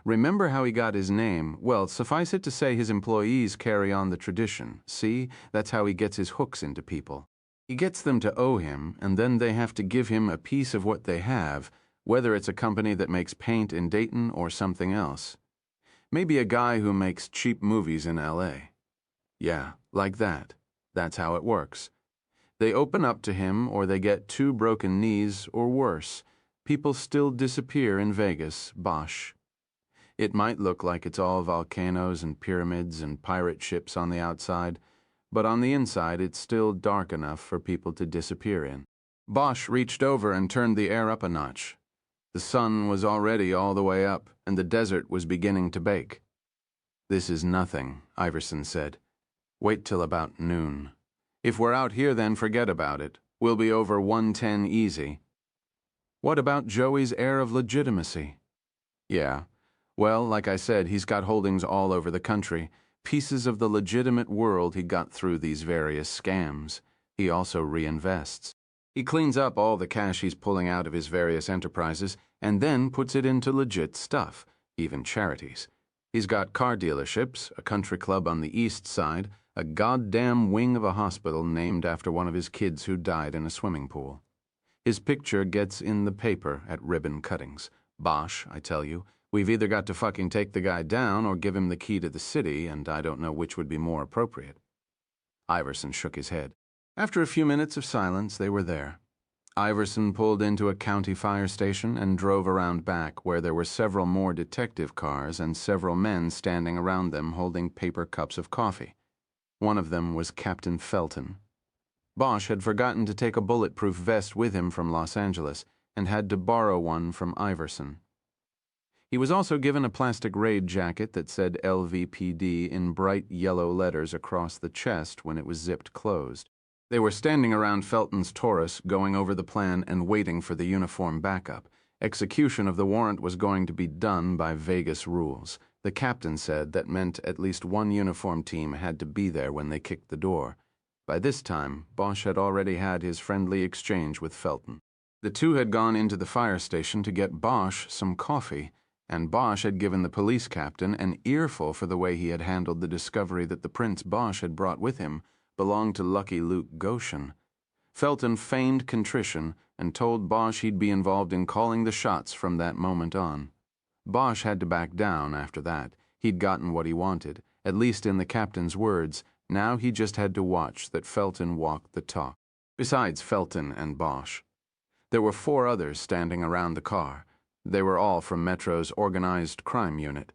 Remember how he got his name? Well, suffice it to say his employees carry on the tradition. See, that's how he gets his hooks into people. He gets them to owe him, and then they have to give him a piece of what they have, whether it's a company that makes paint in Dayton or something else. Maybe a guy who makes cheap movies in LA. Yeah, like that. That's how it works. They open up to him or they get 2 broken knees or worse. People still disappear in Vegas, Bosch. It might look like it's all volcanoes and pyramids and pirate ships on the outside, but on the inside it's still dark enough for people to disappear in. Bosch reached over and turned the air up a notch. The sun was already all the way up, and the desert was beginning to bake. "This is nothing," Iverson said. "Wait till about noon. If we're out here, then forget about it. We'll be over 110 easy." "What about Joey's air of legitimacy?" "Yeah. Well, like I said, he's got holdings all over the country, pieces of the legitimate world he got through these various scams. He also reinvests. He cleans up all the cash he's pulling out of his various enterprises and then puts it into legit stuff, even charities. He's got car dealerships, a country club on the east side, a goddamn wing of a hospital named after one of his kids who died in a swimming pool. His picture gets in the paper at ribbon cuttings. Bosch, I tell you, we've either got to fucking take the guy down or give him the key to the city, and I don't know which would be more appropriate." Iverson shook his head. After a few minutes of silence, they were there. Iverson pulled into a county fire station and drove around back, where there were several more detective cars and several men standing around them holding paper cups of coffee. One of them was Captain Felton. Bosch had forgotten to take a bulletproof vest with him from Los Angeles and had to borrow one from Iverson. He was also given a plastic raid jacket that said LVPD in bright yellow letters across the chest when it was zipped closed. They were standing around Felton's Taurus, going over the plan and waiting for the uniform backup. Execution of the warrant was going to be done by Vegas rules. The captain said that meant at least one uniform team had to be there when they kicked the door. By this time, Bosch had already had his friendly exchange with Felton. The two had gone into the fire station to get Bosch some coffee, and Bosch had given the police captain an earful for the way he had handled the discovery that the prince Bosch had brought with him belonged to lucky Luke Goshen. Felton feigned contrition and told Bosch he'd be involved in calling the shots from that moment on. Bosch had to back down after that. He'd gotten what he wanted, at least in the captain's words. Now he just had to watch that Felton walked the talk. Besides Felton and Bosch, there were 4 others standing around the car. They were all from Metro's organized crime unit.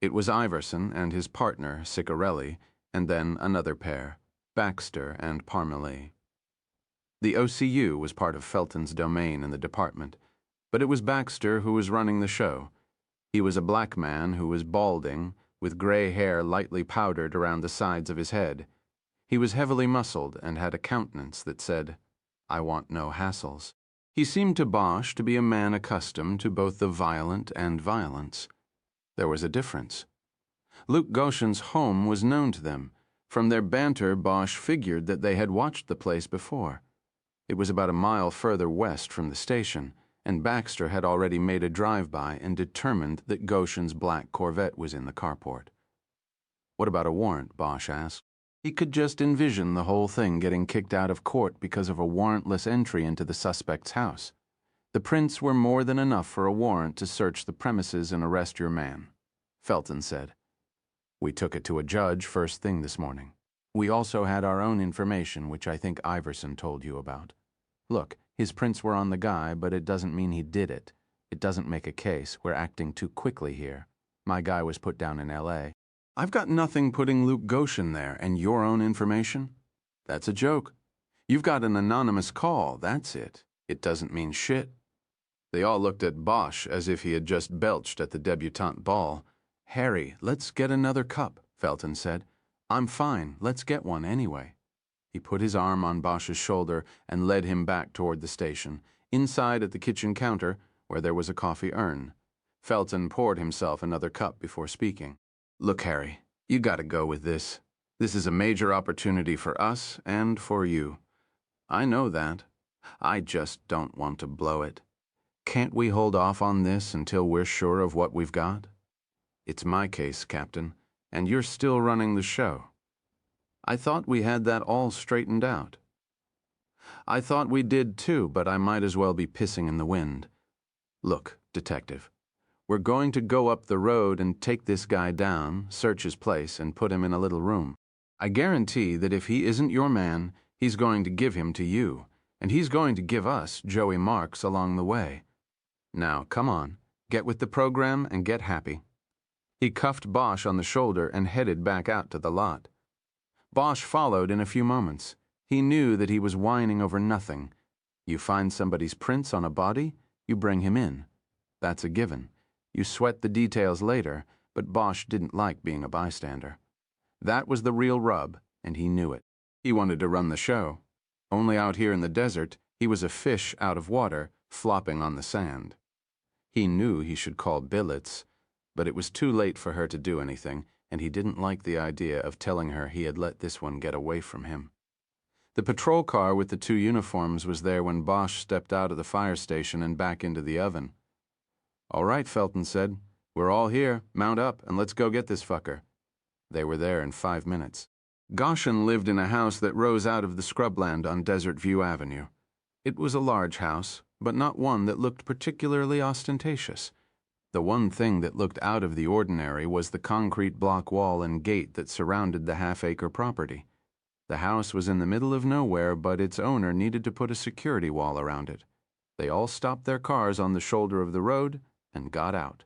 It was Iverson and his partner, Ciccarelli, and then another pair, Baxter and Parmalee. The OCU was part of Felton's domain in the department, but it was Baxter who was running the show. He was a black man who was balding, with gray hair lightly powdered around the sides of his head. He was heavily muscled and had a countenance that said, "I want no hassles." He seemed to Bosch to be a man accustomed to both the violent and violence. There was a difference. Luke Goshen's home was known to them. From their banter, Bosch figured that they had watched the place before. It was about a mile further west from the station, and Baxter had already made a drive-by and determined that Goshen's black Corvette was in the carport. What about a warrant? Bosch asked. He could just envision the whole thing getting kicked out of court because of a warrantless entry into the suspect's house. The prints were more than enough for a warrant to search the premises and arrest your man, Felton said. We took it to a judge first thing this morning. We also had our own information, which I think Iverson told you about. Look, his prints were on the guy, but it doesn't mean he did it. It doesn't make a case. We're acting too quickly here. My guy was put down in L.A. I've got nothing putting Luke Goshen there, and your own information? That's a joke. You've got an anonymous call, that's it. It doesn't mean shit. They all looked at Bosch as if he had just belched at the debutante ball. Harry, let's get another cup, Felton said. I'm fine. Let's get one anyway. He put his arm on Bosch's shoulder and led him back toward the station, inside at the kitchen counter, where there was a coffee urn. Felton poured himself another cup before speaking. Look, Harry, you gotta go with this. This is a major opportunity for us and for you. I know that. I just don't want to blow it. Can't we hold off on this until we're sure of what we've got? It's my case, Captain, and you're still running the show. I thought we had that all straightened out. I thought we did too, but I might as well be pissing in the wind. Look, Detective, we're going to go up the road and take this guy down, search his place, and put him in a little room. I guarantee that if he isn't your man, he's going to give him to you, and he's going to give us Joey Marks along the way. Now, come on, get with the program and get happy. He cuffed Bosch on the shoulder and headed back out to the lot. Bosch followed in a few moments. He knew that he was whining over nothing. You find somebody's prints on a body, you bring him in. That's a given. You sweat the details later, but Bosch didn't like being a bystander. That was the real rub, and he knew it. He wanted to run the show. Only out here in the desert, he was a fish out of water, flopping on the sand. He knew he should call billets, but it was too late for her to do anything, and he didn't like the idea of telling her he had let this one get away from him. The patrol car with the 2 uniforms was there when Bosch stepped out of the fire station and back into the oven. All right, Felton said. We're all here. Mount up, and let's go get this fucker. They were there in 5 minutes. Goshen lived in a house that rose out of the scrubland on Desert View Avenue. It was a large house, but not one that looked particularly ostentatious. The one thing that looked out of the ordinary was the concrete block wall and gate that surrounded the half-acre property. The house was in the middle of nowhere, but its owner needed to put a security wall around it. They all stopped their cars on the shoulder of the road and got out.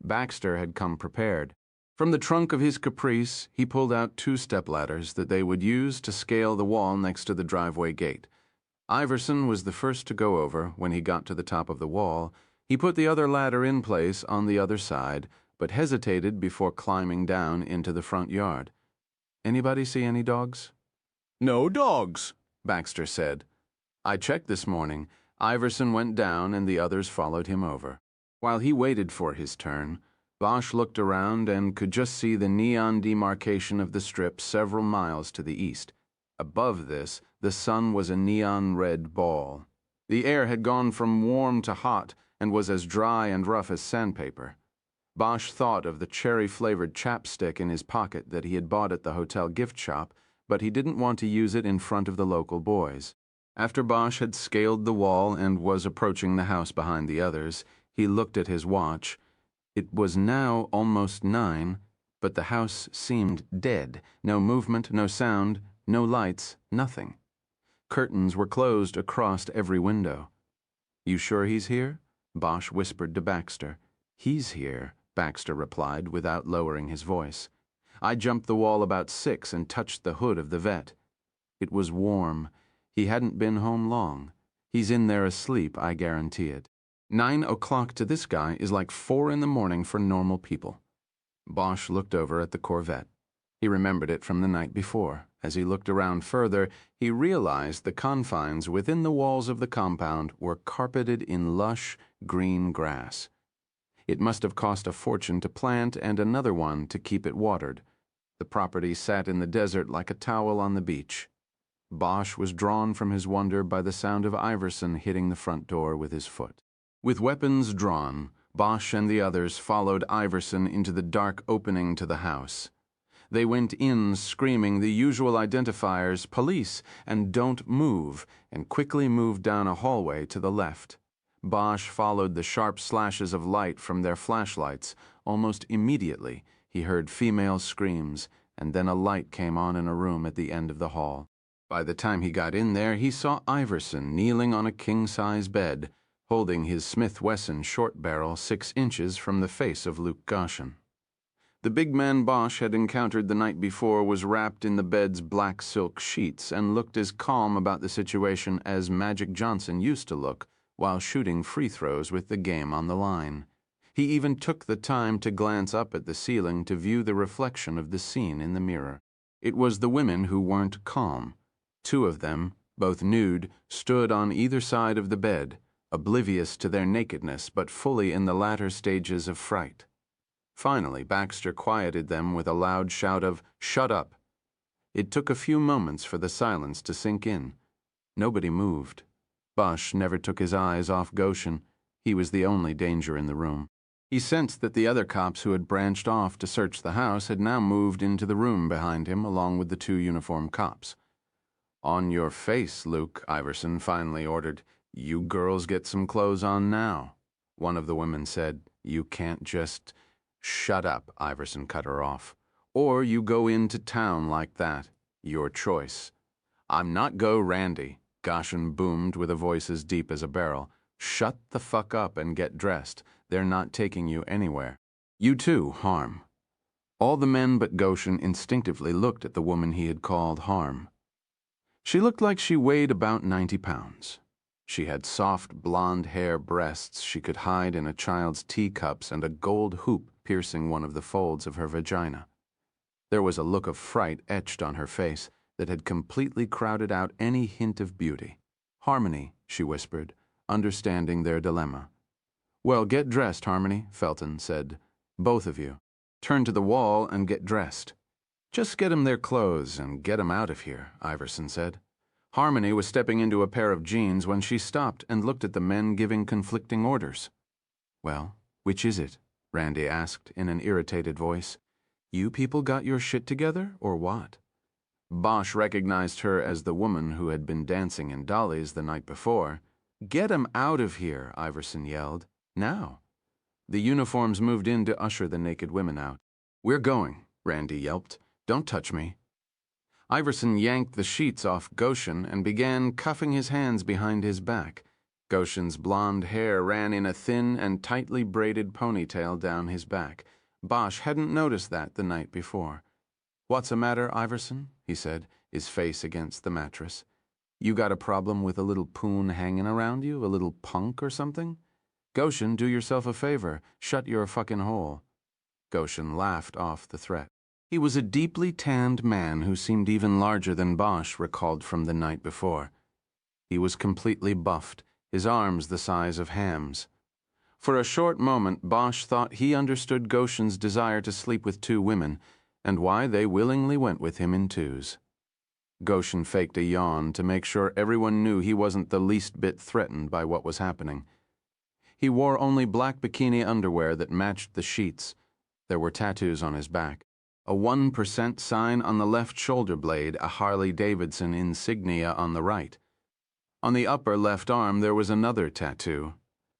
Baxter had come prepared. From the trunk of his Caprice, he pulled out 2 stepladders that they would use to scale the wall next to the driveway gate. Iverson was the first to go over. When he got to the top of the wall, he put the other ladder in place on the other side, but hesitated before climbing down into the front yard. Anybody see any dogs? No dogs, Baxter said. I checked this morning. Iverson went down and the others followed him over. While he waited for his turn, Bosch looked around and could just see the neon demarcation of the strip several miles to the east. Above this, the sun was a neon red ball. The air had gone from warm to hot, and was as dry and rough as sandpaper. Bosch thought of the cherry-flavored chapstick in his pocket that he had bought at the hotel gift shop, but he didn't want to use it in front of the local boys. After Bosch had scaled the wall and was approaching the house behind the others, he looked at his watch. It was now almost 9, but the house seemed dead. No movement, no sound, no lights, nothing. Curtains were closed across every window. "You sure he's here?" Bosch whispered to Baxter. "He's here," Baxter replied without lowering his voice. "I jumped the wall about 6 and touched the hood of the vet. It was warm. He hadn't been home long. He's in there asleep, I guarantee it. 9 o'clock to this guy is like 4 in the morning for normal people." Bosch looked over at the Corvette. He remembered it from the night before. As he looked around further, he realized the confines within the walls of the compound were carpeted in lush, green grass. It must have cost a fortune to plant and another one to keep it watered. The property sat in the desert like a towel on the beach. Bosch was drawn from his wonder by the sound of Iverson hitting the front door with his foot. With weapons drawn, Bosch and the others followed Iverson into the dark opening to the house. They went in screaming the usual identifiers, "Police," and "Don't move," and quickly moved down a hallway to the left. Bosch followed the sharp slashes of light from their flashlights. Almost immediately, he heard female screams, and then a light came on in a room at the end of the hall. By the time he got in there, he saw Iverson kneeling on a king-size bed, holding his Smith & Wesson short barrel 6 inches from the face of Luke Goshen. The big man Bosch had encountered the night before was wrapped in the bed's black silk sheets and looked as calm about the situation as Magic Johnson used to look while shooting free throws with the game on the line. He even took the time to glance up at the ceiling to view the reflection of the scene in the mirror. It was the women who weren't calm. 2 of them, both nude, stood on either side of the bed, oblivious to their nakedness but fully in the latter stages of fright. Finally, Baxter quieted them with a loud shout of, "Shut up!" It took a few moments for the silence to sink in. Nobody moved. Bosch never took his eyes off Goshen. He was the only danger in the room. He sensed that the other cops who had branched off to search the house had now moved into the room behind him along with the 2 uniformed cops. "On your face, Luke," Iverson finally ordered. "You girls get some clothes on now." One of the women said, "You can't just—" "Shut up," Iverson cut her off. "Or you go into town like that. Your choice." "I'm not Go Randy," Goshen boomed with a voice as deep as a barrel. "Shut the fuck up and get dressed. They're not taking you anywhere. You too, Harm." All the men but Goshen instinctively looked at the woman he had called Harm. She looked like she weighed about 90 pounds. She had soft blonde hair breasts she could hide in a child's teacups and a gold hoop piercing one of the folds of her vagina. There was a look of fright etched on her face that had completely crowded out any hint of beauty. "Harmony," she whispered, understanding their dilemma. "Well, get dressed, Harmony," Felton said. "Both of you. Turn to the wall and get dressed." "Just get 'em their clothes and get 'em out of here," Iverson said. Harmony was stepping into a pair of jeans when she stopped and looked at the men giving conflicting orders. "Well, which is it?" Randy asked in an irritated voice. "You people got your shit together, or what?" Bosch recognized her as the woman who had been dancing in Dolly's the night before. "Get 'em out of here," Iverson yelled. "Now." The uniforms moved in to usher the naked women out. "We're going," Randy yelped. "Don't touch me." Iverson yanked the sheets off Goshen and began cuffing his hands behind his back. Goshen's blonde hair ran in a thin and tightly braided ponytail down his back. Bosch hadn't noticed that the night before. "What's the matter, Iverson?" he said, his face against the mattress. "You got a problem with a little poon hanging around you, a little punk or something? Goshen, do yourself a favor. Shut your fucking hole." Goshen laughed off the threat. He was a deeply tanned man who seemed even larger than Bosch recalled from the night before. He was completely buffed, his arms the size of hams. For a short moment, Bosch thought he understood Goshen's desire to sleep with 2 women, and why they willingly went with him in 2s. Goshen faked a yawn to make sure everyone knew he wasn't the least bit threatened by what was happening. He wore only black bikini underwear that matched the sheets. There were tattoos on his back. A 1% sign on the left shoulder blade, a Harley-Davidson insignia on the right. On the upper left arm there was another tattoo,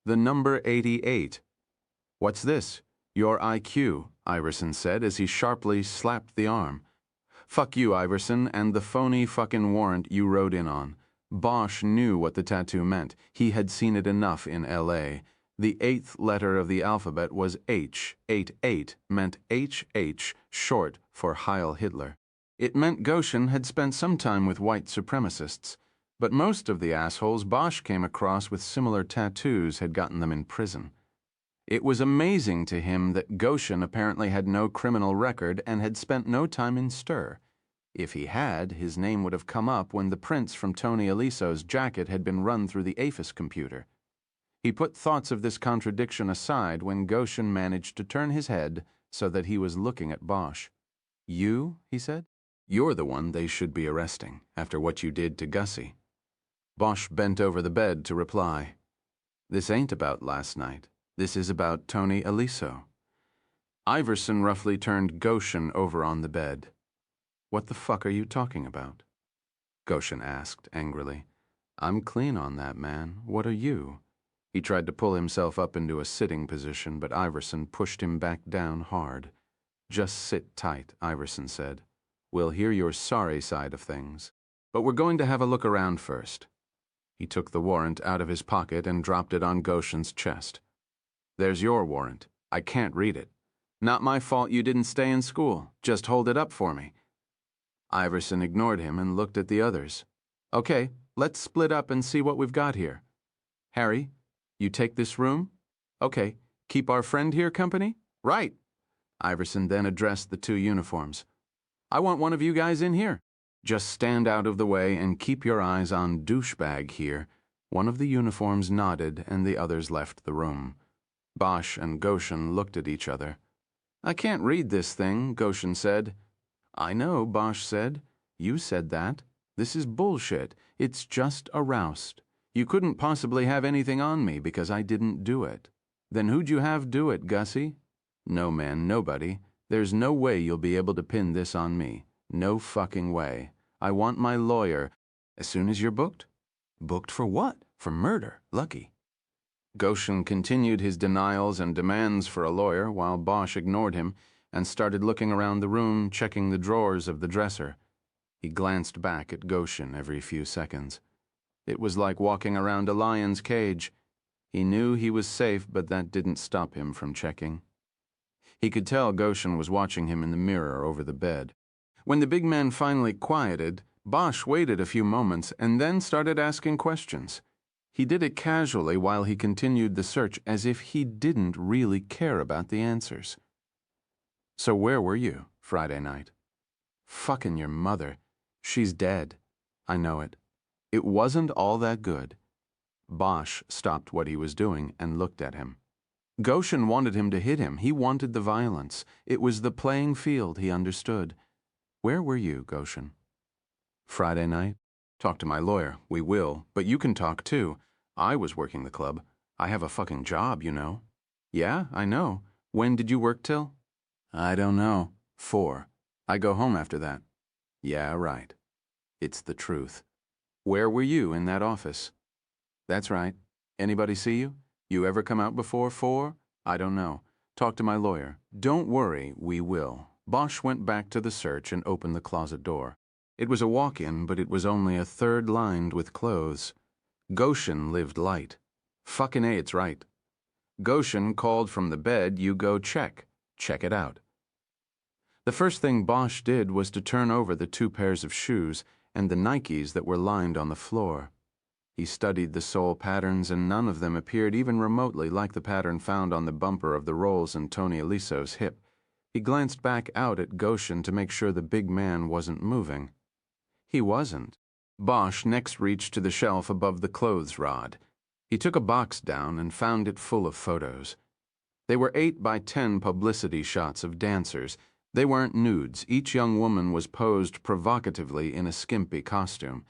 the number 88. "What's this?" "Your IQ," Iverson said as he sharply slapped the arm. "Fuck you, Iverson, and the phony fucking warrant you rode in on." Bosch knew what the tattoo meant. He had seen it enough in L.A. The 8th letter of the alphabet was H. 88 meant HH, short for Heil Hitler. It meant Goshen had spent some time with white supremacists, but most of the assholes Bosch came across with similar tattoos had gotten them in prison. It was amazing to him that Goshen apparently had no criminal record and had spent no time in stir. If he had, his name would have come up when the prints from Tony Aliso's jacket had been run through the APHIS computer. He put thoughts of this contradiction aside when Goshen managed to turn his head so that he was looking at Bosch. "You?" he said. "You're the one they should be arresting, after what you did to Gussie." Bosch bent over the bed to reply. "This ain't about last night. This is about Tony Aliso." Iverson roughly turned Goshen over on the bed. "What the fuck are you talking about?" Goshen asked angrily. "I'm clean on that, man. What are you?" He tried to pull himself up into a sitting position, but Iverson pushed him back down hard. "Just sit tight," Iverson said. "We'll hear your sorry side of things. But we're going to have a look around first." He took the warrant out of his pocket and dropped it on Goshen's chest. "There's your warrant. I can't read it. Not my fault you didn't stay in school. Just hold it up for me." Iverson ignored him and looked at the others. "Okay, let's split up and see what we've got here. Harry, you take this room? Okay, keep our friend here company? Right." Iverson then addressed the two uniforms. "I want one of you guys in here. Just stand out of the way and keep your eyes on douchebag here." One of the uniforms nodded and the others left the room. Bosch and Goshen looked at each other. "I can't read this thing," Goshen said. "I know," Bosch said. "You said that. This is bullshit. It's just a roust. You couldn't possibly have anything on me because I didn't do it." "Then who'd you have do it, Gussie?" "No, man, nobody. There's no way you'll be able to pin this on me. No fucking way. I want my lawyer as soon as you're booked." "Booked for what?" "For murder. Lucky." Goshen continued his denials and demands for a lawyer while Bosch ignored him and started looking around the room, checking the drawers of the dresser. He glanced back at Goshen every few seconds. It was like walking around a lion's cage. He knew he was safe, but that didn't stop him from checking. He could tell Goshen was watching him in the mirror over the bed. When the big man finally quieted, Bosch waited a few moments and then started asking questions. He did it casually while he continued the search, as if he didn't really care about the answers. "So where were you Friday night?" "Fucking your mother. She's dead." "I know it. It wasn't all that good." Bosch stopped what he was doing and looked at him. Goshen wanted him to hit him. He wanted the violence. It was the playing field, he understood. "Where were you, Goshen?" "Friday night. Talk to my lawyer. We will. But you can talk too. I was working the club. I have a fucking job, you know." "Yeah, I know. When did you work till?" "I don't know. 4. I go home after that." "Yeah, right. It's the truth." "Where were you in that office?" "That's right. Anybody see you? You ever come out before 4? "I don't know. Talk to my lawyer." "Don't worry, we will." Bosch went back to the search and opened the closet door. It was a walk-in, but it was only a third lined with clothes. Goshen lived light. Fucking A, it's right. Goshen called from the bed, "You go check. Check it out." The first thing Bosch did was to turn over the 2 pairs of shoes and the Nikes that were lined on the floor. He studied the sole patterns, and none of them appeared even remotely like the pattern found on the bumper of the Rolls and Tony Aliso's hip. He glanced back out at Goshen to make sure the big man wasn't moving. He wasn't. Bosch next reached to the shelf above the clothes rod. He took a box down and found it full of photos. They were 8 by 10 publicity shots of dancers. They weren't nudes. Each young woman was posed provocatively in a skimpy costume.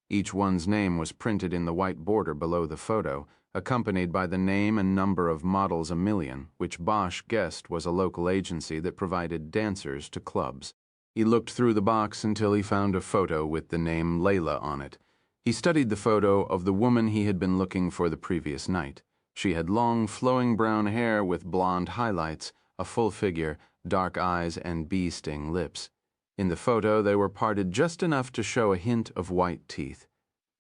Each one's name was printed in the white border below the photo, accompanied by the name and number of Models a Million, which Bosch guessed was a local agency that provided dancers to clubs. He looked through the box until he found a photo with the name Layla on it. He studied the photo of the woman he had been looking for the previous night. She had long, flowing brown hair with blonde highlights, a full figure, dark eyes, and bee-sting lips. In the photo, they were parted just enough to show a hint of white teeth.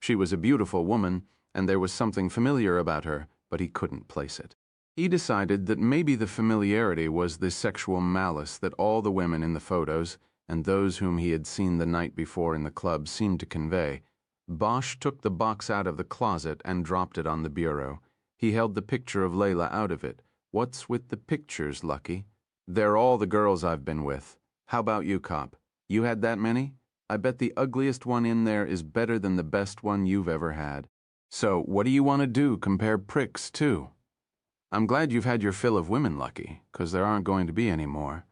She was a beautiful woman, and there was something familiar about her, but he couldn't place it. He decided that maybe the familiarity was the sexual malice that all the women in the photos, and those whom he had seen the night before in the club, seemed to convey. Bosch took the box out of the closet and dropped it on the bureau. He held the picture of Layla out of it. "What's with the pictures, Lucky?" "They're all the girls I've been with. How about you, cop? You had that many? I bet the ugliest one in there is better than the best one you've ever had. So what do you want to do, compare pricks, too? I'm glad you've had your fill of women, Lucky, 'cause there aren't going to be any more.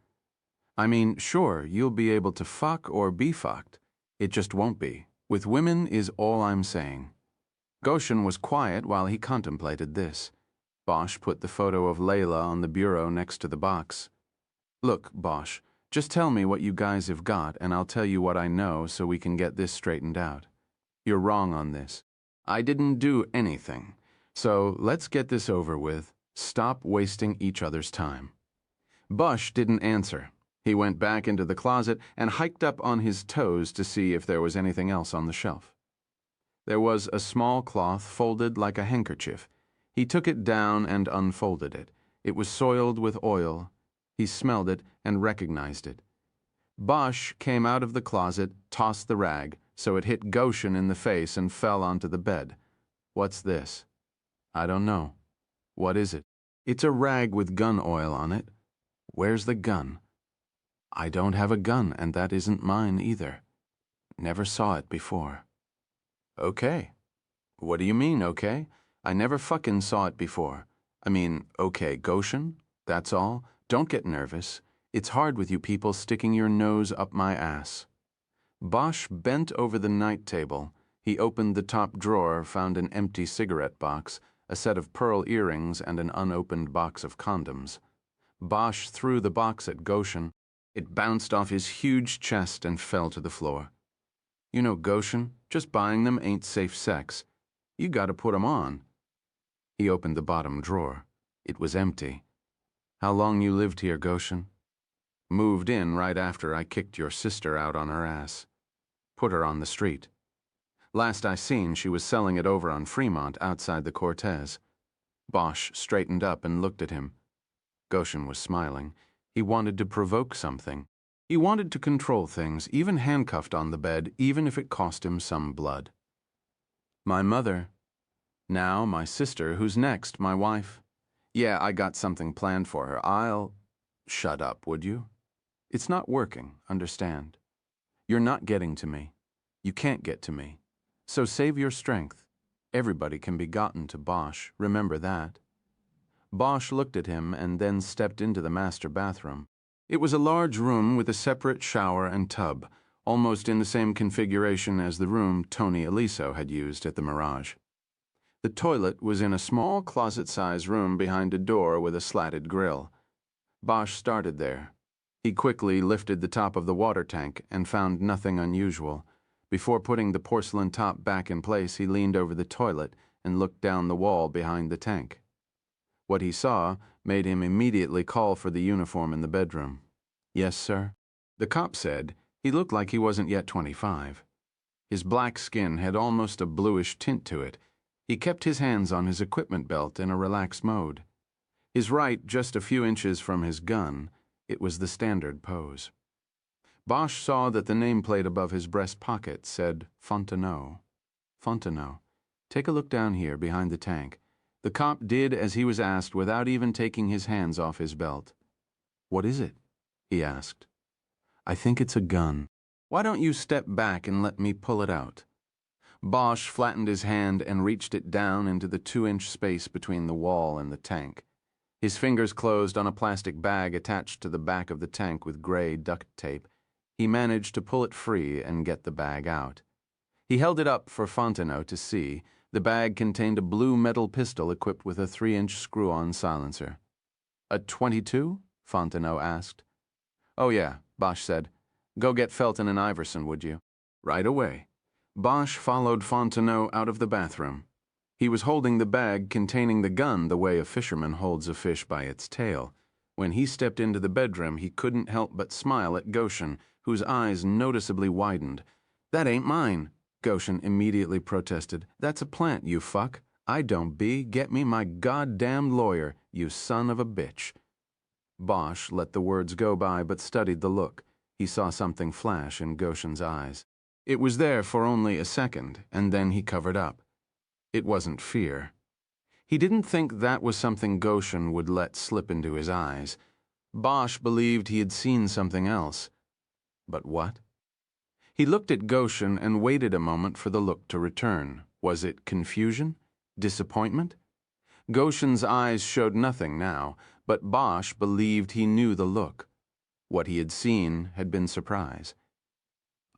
I mean, sure, you'll be able to fuck or be fucked. It just won't be. With women is all I'm saying." Goshen was quiet while he contemplated this. Bosch put the photo of Layla on the bureau next to the box. "Look, Bosch, just tell me what you guys have got, and I'll tell you what I know so we can get this straightened out. You're wrong on this. I didn't do anything. So let's get this over with. Stop wasting each other's time." Bosch didn't answer. He went back into the closet and hiked up on his toes to see if there was anything else on the shelf. There was a small cloth folded like a handkerchief. He took it down and unfolded it. It was soiled with oil. He smelled it and recognized it. Bosch came out of the closet, tossed the rag, so it hit Goshen in the face and fell onto the bed. "What's this?" "I don't know." "What is it?" "It's a rag with gun oil on it." "Where's the gun?" "I don't have a gun, and that isn't mine either. Never saw it before." "Okay." "What do you mean, okay? I never fucking saw it before. I mean, okay, Goshen? That's all? Don't get nervous. It's hard with you people sticking your nose up my ass." Bosch bent over the night table. He opened the top drawer, found an empty cigarette box, a set of pearl earrings, and an unopened box of condoms. Bosch threw the box at Goshen. It bounced off his huge chest and fell to the floor. "You know, Goshen, just buying them ain't safe sex. You gotta put 'em on." He opened the bottom drawer. It was empty. "How long you lived here, Goshen?" "Moved in right after I kicked your sister out on her ass. Put her on the street. Last I seen, she was selling it over on Fremont outside the Cortez." Bosch straightened up and looked at him. Goshen was smiling. He wanted to provoke something. He wanted to control things, even handcuffed on the bed, even if it cost him some blood. "My mother. Now my sister. Who's next? My wife? Yeah, I got something planned for her. I'll—" "Shut up, would you? It's not working, understand? You're not getting to me. You can't get to me. So save your strength. Everybody can be gotten to Bosch, remember that." Bosch looked at him and then stepped into the master bathroom. It was a large room with a separate shower and tub, almost in the same configuration as the room Tony Aliso had used at the Mirage. The toilet was in a small closet-sized room behind a door with a slatted grill. Bosch started there. He quickly lifted the top of the water tank and found nothing unusual. Before putting the porcelain top back in place, he leaned over the toilet and looked down the wall behind the tank. What he saw made him immediately call for the uniform in the bedroom. "Yes, sir?" The cop said he looked like he wasn't yet 25. His black skin had almost a bluish tint to it. He kept his hands on his equipment belt in a relaxed mode. His right just a few inches from his gun. It was the standard pose. Bosch saw that the nameplate above his breast pocket said Fontenot. "Fontenot. Take a look down here behind the tank." The cop did as he was asked without even taking his hands off his belt. "What is it?" he asked. "I think it's a gun. Why don't you step back and let me pull it out?" Bosch flattened his hand and reached it down into the 2-inch space between the wall and the tank. His fingers closed on a plastic bag attached to the back of the tank with gray duct tape. He managed to pull it free and get the bag out. He held it up for Fontenot to see, The bag contained a blue metal pistol equipped with a 3-inch screw-on silencer. "A .22?" Fontenot asked. "Oh yeah," Bosch said. "Go get Felton and Iverson, would you?" "Right away." Bosch followed Fontenot out of the bathroom. He was holding the bag containing the gun the way a fisherman holds a fish by its tail. When he stepped into the bedroom, he couldn't help but smile at Goshen, whose eyes noticeably widened. "That ain't mine," Goshen immediately protested. "That's a plant, you fuck. I don't be. Get me my goddamned lawyer, you son of a bitch." Bosch let the words go by but studied the look. He saw something flash in Goshen's eyes. It was there for only a second, and then he covered up. It wasn't fear. He didn't think that was something Goshen would let slip into his eyes. Bosch believed he had seen something else. But what? He looked at Goshen and waited a moment for the look to return. Was it confusion? Disappointment? Goshen's eyes showed nothing now, but Bosch believed he knew the look. What he had seen had been surprise.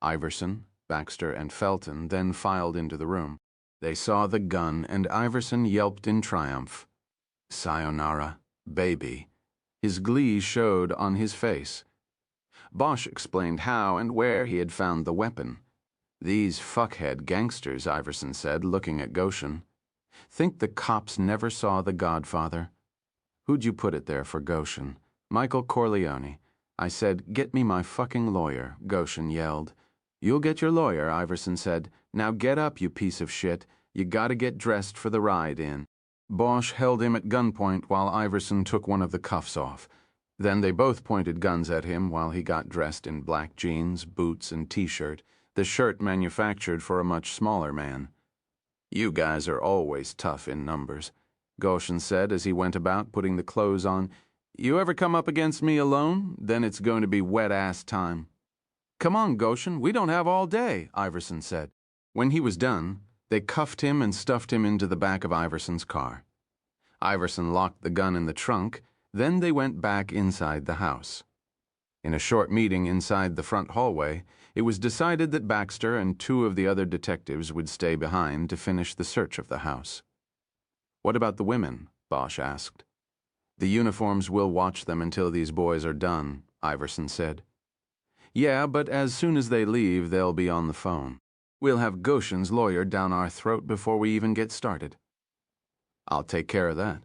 Iverson, Baxter, and Felton then filed into the room. They saw the gun, and Iverson yelped in triumph. "Sayonara, baby." His glee showed on his face. Bosch explained how and where he had found the weapon. "These fuckhead gangsters," Iverson said, looking at Goshen. "Think the cops never saw The Godfather?" "Who'd you put it there for, Goshen?" "Michael Corleone." I said, "Get me my fucking lawyer," Goshen yelled. "You'll get your lawyer," Iverson said. "Now get up, you piece of shit. You gotta get dressed for the ride in." Bosch held him at gunpoint while Iverson took one of the cuffs off. Then they both pointed guns at him while he got dressed in black jeans, boots, and t-shirt, the shirt manufactured for a much smaller man. "You guys are always tough in numbers," Goshen said as he went about putting the clothes on. "You ever come up against me alone? Then it's going to be wet-ass time." "Come on, Goshen, we don't have all day," Iverson said. When he was done, they cuffed him and stuffed him into the back of Iverson's car. Iverson locked the gun in the trunk, then they went back inside the house. In a short meeting inside the front hallway, it was decided that Baxter and 2 of the other detectives would stay behind to finish the search of the house. "What about the women?" Bosch asked. "The uniforms will watch them until these boys are done," Iverson said. "Yeah, but as soon as they leave, they'll be on the phone. We'll have Goshen's lawyer down our throat before we even get started." "I'll take care of that.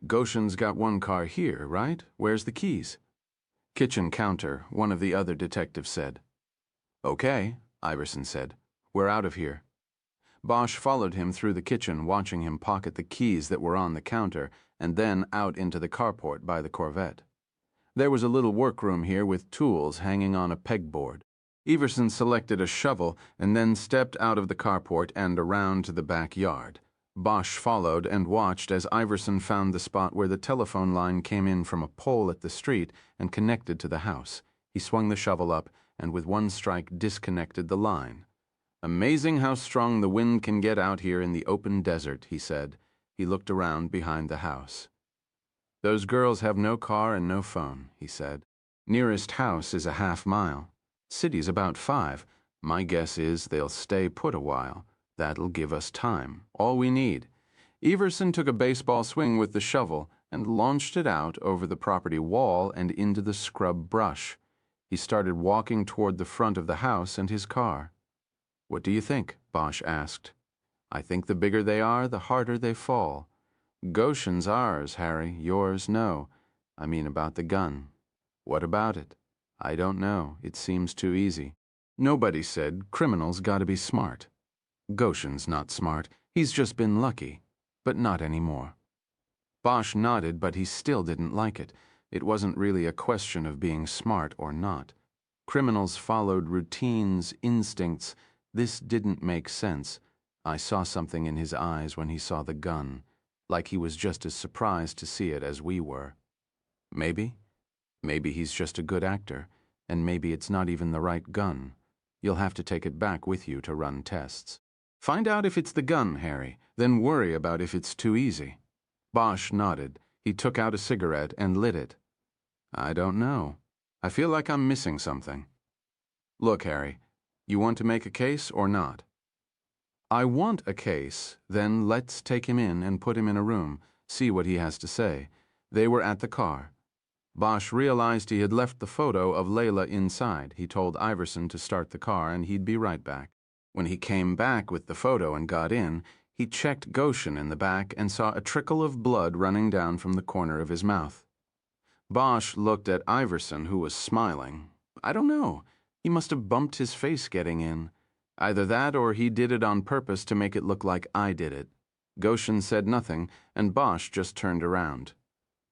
Goshen's got one car here, right? Where's the keys?" "Kitchen counter," one of the other detectives said. "Okay," Iverson said. "We're out of here." Bosch followed him through the kitchen, watching him pocket the keys that were on the counter, and then out into the carport by the Corvette. There was a little workroom here with tools hanging on a pegboard. Iverson selected a shovel and then stepped out of the carport and around to the backyard. Bosch followed and watched as Iverson found the spot where the telephone line came in from a pole at the street and connected to the house. He swung the shovel up and with one strike disconnected the line. "Amazing how strong the wind can get out here in the open desert," he said. He looked around behind the house. "Those girls have no car and no phone," he said. "Nearest house is a half-mile. City's about 5. My guess is they'll stay put a while. That'll give us time. All we need." Iverson took a baseball swing with the shovel and launched it out over the property wall and into the scrub brush. He started walking toward the front of the house and his car. "What do you think?" Bosch asked. "I think the bigger they are, the harder they fall. Goshen's ours, Harry. Yours, no. I mean about the gun." "What about it?" "I don't know. It seems too easy." Nobody said criminals gotta be smart. Goshen's not smart. He's just been lucky. But not anymore. Bosch nodded, but he still didn't like it. It wasn't really a question of being smart or not. Criminals followed routines, instincts. This didn't make sense. I saw something in his eyes when he saw the gun, like he was just as surprised to see it as we were. Maybe he's just a good actor, and maybe it's not even the right gun. You'll have to take it back with you to run tests. Find out if it's the gun, Harry, then worry about if it's too easy. Bosch nodded. He took out a cigarette and lit it. "I don't know. I feel like I'm missing something." "Look, Harry, you want to make a case or not?" I want a case, then let's take him in and put him in a room, see what he has to say. They were at the car. Bosch realized he had left the photo of Layla inside. He told Iverson to start the car and he'd be right back. When he came back with the photo and got in, he checked Goshen in the back and saw a trickle of blood running down from the corner of his mouth. Bosch looked at Iverson, who was smiling. I don't know. He must have bumped his face getting in. Either that or he did it on purpose to make it look like I did it. Goshen said nothing, and Bosch just turned around.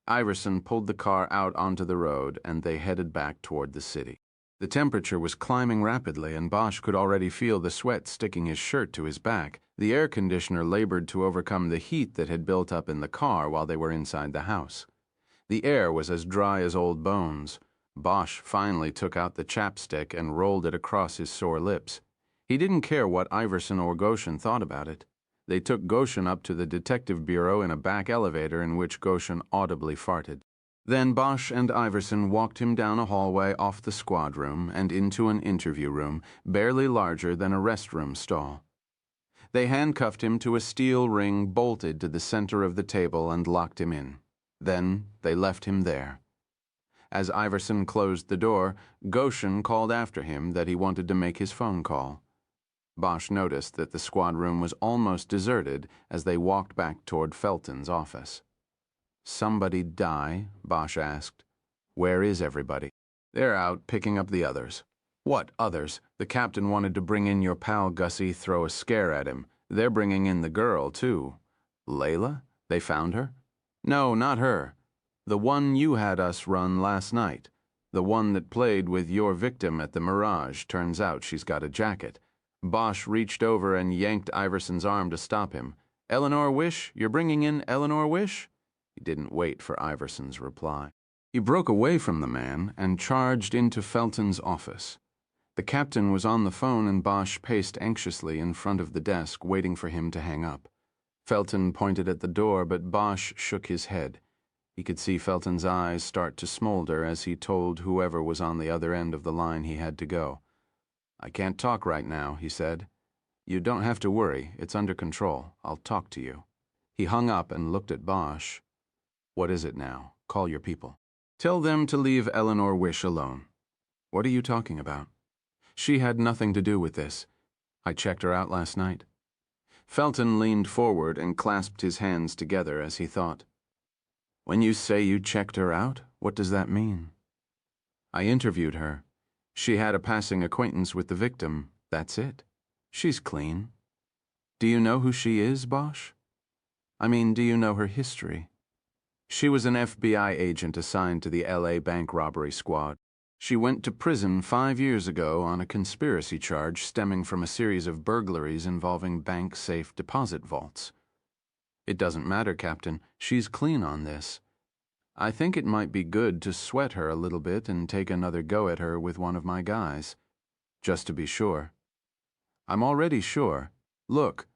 Iverson pulled the car out onto the road, and they headed back toward the city. The temperature was climbing rapidly, and Bosch could already feel the sweat sticking his shirt to his back. The air conditioner labored to overcome the heat that had built up in the car while they were inside the house. The air was as dry as old bones. Bosch finally took out the chapstick and rolled it across his sore lips. He didn't care what Iverson or Goshen thought about it. They took Goshen up to the detective bureau in a back elevator in which Goshen audibly farted. Then Bosch and Iverson walked him down a hallway off the squad room and into an interview room, barely larger than a restroom stall. They handcuffed him to a steel ring bolted to the center of the table and locked him in. Then they left him there. As Iverson closed the door, Goshen called after him that he wanted to make his phone call. Bosch noticed that the squad room was almost deserted as they walked back toward Felton's office. Somebody die? Bosch asked. Where is everybody? They're out picking up the others. What others? The captain wanted to bring in your pal Gussie, throw a scare at him. They're bringing in the girl, too. Layla? They found her? No, not her. The one you had us run last night. The one that played with your victim at the Mirage. Turns out she's got a jacket. Bosch reached over and yanked Iverson's arm to stop him. Eleanor Wish? You're bringing in Eleanor Wish? He didn't wait for Iverson's reply. He broke away from the man and charged into Felton's office. The captain was on the phone and Bosch paced anxiously in front of the desk, waiting for him to hang up. Felton pointed at the door, but Bosch shook his head. He could see Felton's eyes start to smolder as he told whoever was on the other end of the line he had to go. I can't talk right now, he said. You don't have to worry. It's under control. I'll talk to you. He hung up and looked at Bosch. What is it now? Call your people. Tell them to leave Eleanor Wish alone. What are you talking about? She had nothing to do with this. I checked her out last night. Felton leaned forward and clasped his hands together as he thought. When you say you checked her out, what does that mean? I interviewed her. She had a passing acquaintance with the victim. That's it. She's clean. Do you know who she is, Bosch? I mean, do you know her history? She was an FBI agent assigned to the LA bank robbery squad. She went to prison 5 years ago on a conspiracy charge stemming from a series of burglaries involving bank safe deposit vaults. It doesn't matter, Captain. She's clean on this. I think it might be good to sweat her a little bit and take another go at her with one of my guys. Just to be sure. I'm already sure. Look.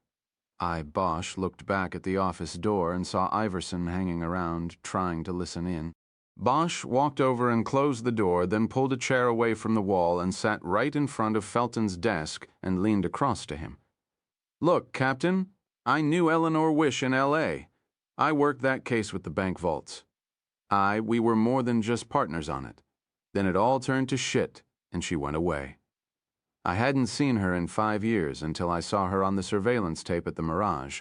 Bosch looked back at the office door and saw Iverson hanging around, trying to listen in. Bosch walked over and closed the door, then pulled a chair away from the wall and sat right in front of Felton's desk and leaned across to him. Look, Captain, I knew Eleanor Wish in L.A. I worked that case with the bank vaults. We were more than just partners on it. Then it all turned to shit, and she went away. I hadn't seen her in 5 years until I saw her on the surveillance tape at the Mirage.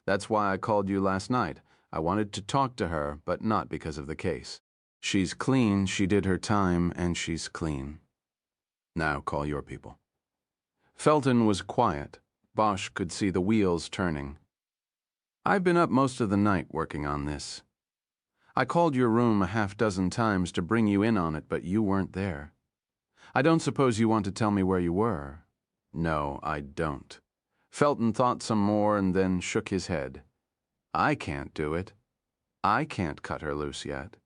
That's why I called you last night. I wanted to talk to her, but not because of the case. She's clean, she did her time, and she's clean. Now call your people. Felton was quiet. Bosch could see the wheels turning. I've been up most of the night working on this. I called your room a half-dozen times to bring you in on it, but you weren't there. I don't suppose you want to tell me where you were. No, I don't. Felton thought some more and then shook his head. I can't do it. I can't cut her loose yet.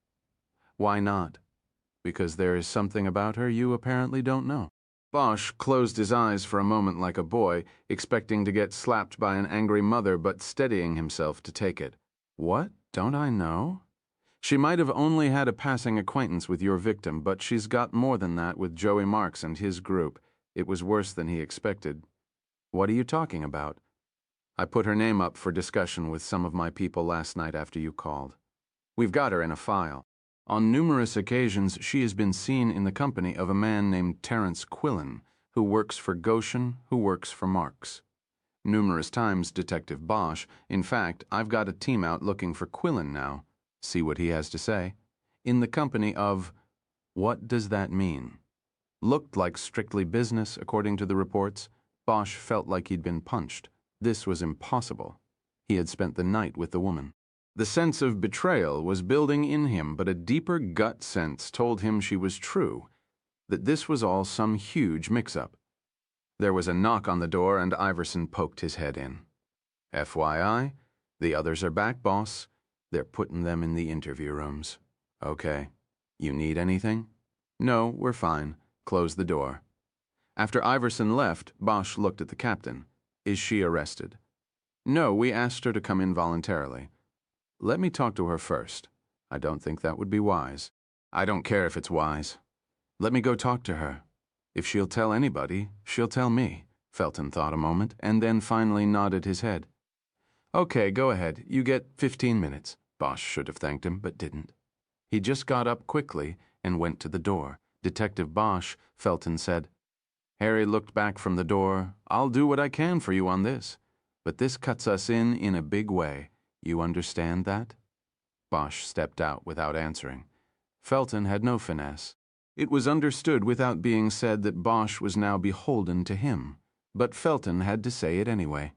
Why not? Because there is something about her you apparently don't know. Bosch closed his eyes for a moment like a boy, expecting to get slapped by an angry mother, but steadying himself to take it. What? Don't I know? She might have only had a passing acquaintance with your victim, but she's got more than that with Joey Marks and his group. It was worse than he expected. What are you talking about? I put her name up for discussion with some of my people last night after you called. We've got her in a file. On numerous occasions, she has been seen in the company of a man named Terence Quillen, who works for Goshen, who works for Marks. Numerous times, Detective Bosch. In fact, I've got a team out looking for Quillen now. See what he has to say. In the company of... What does that mean? Looked like strictly business, according to the reports. Bosch felt like he'd been punched. This was impossible. He had spent the night with the woman. The sense of betrayal was building in him, but a deeper gut sense told him she was true, that this was all some huge mix-up. There was a knock on the door, and Iverson poked his head in. FYI, the others are back, boss. They're putting them in the interview rooms. Okay. You need anything? No, we're fine. Close the door. After Iverson left, Bosch looked at the captain. Is she arrested? No, we asked her to come in voluntarily. Let me talk to her first. I don't think that would be wise. I don't care if it's wise. Let me go talk to her. If she'll tell anybody, she'll tell me. Felton thought a moment, and then finally nodded his head. Okay, go ahead. You get 15 minutes. Bosch should have thanked him, but didn't. He just got up quickly and went to the door. Detective Bosch, Felton said. Harry looked back from the door. I'll do what I can for you on this. But this cuts us in a big way. You understand that? Bosch stepped out without answering. Felton had no finesse. It was understood without being said that Bosch was now beholden to him, but Felton had to say it anyway.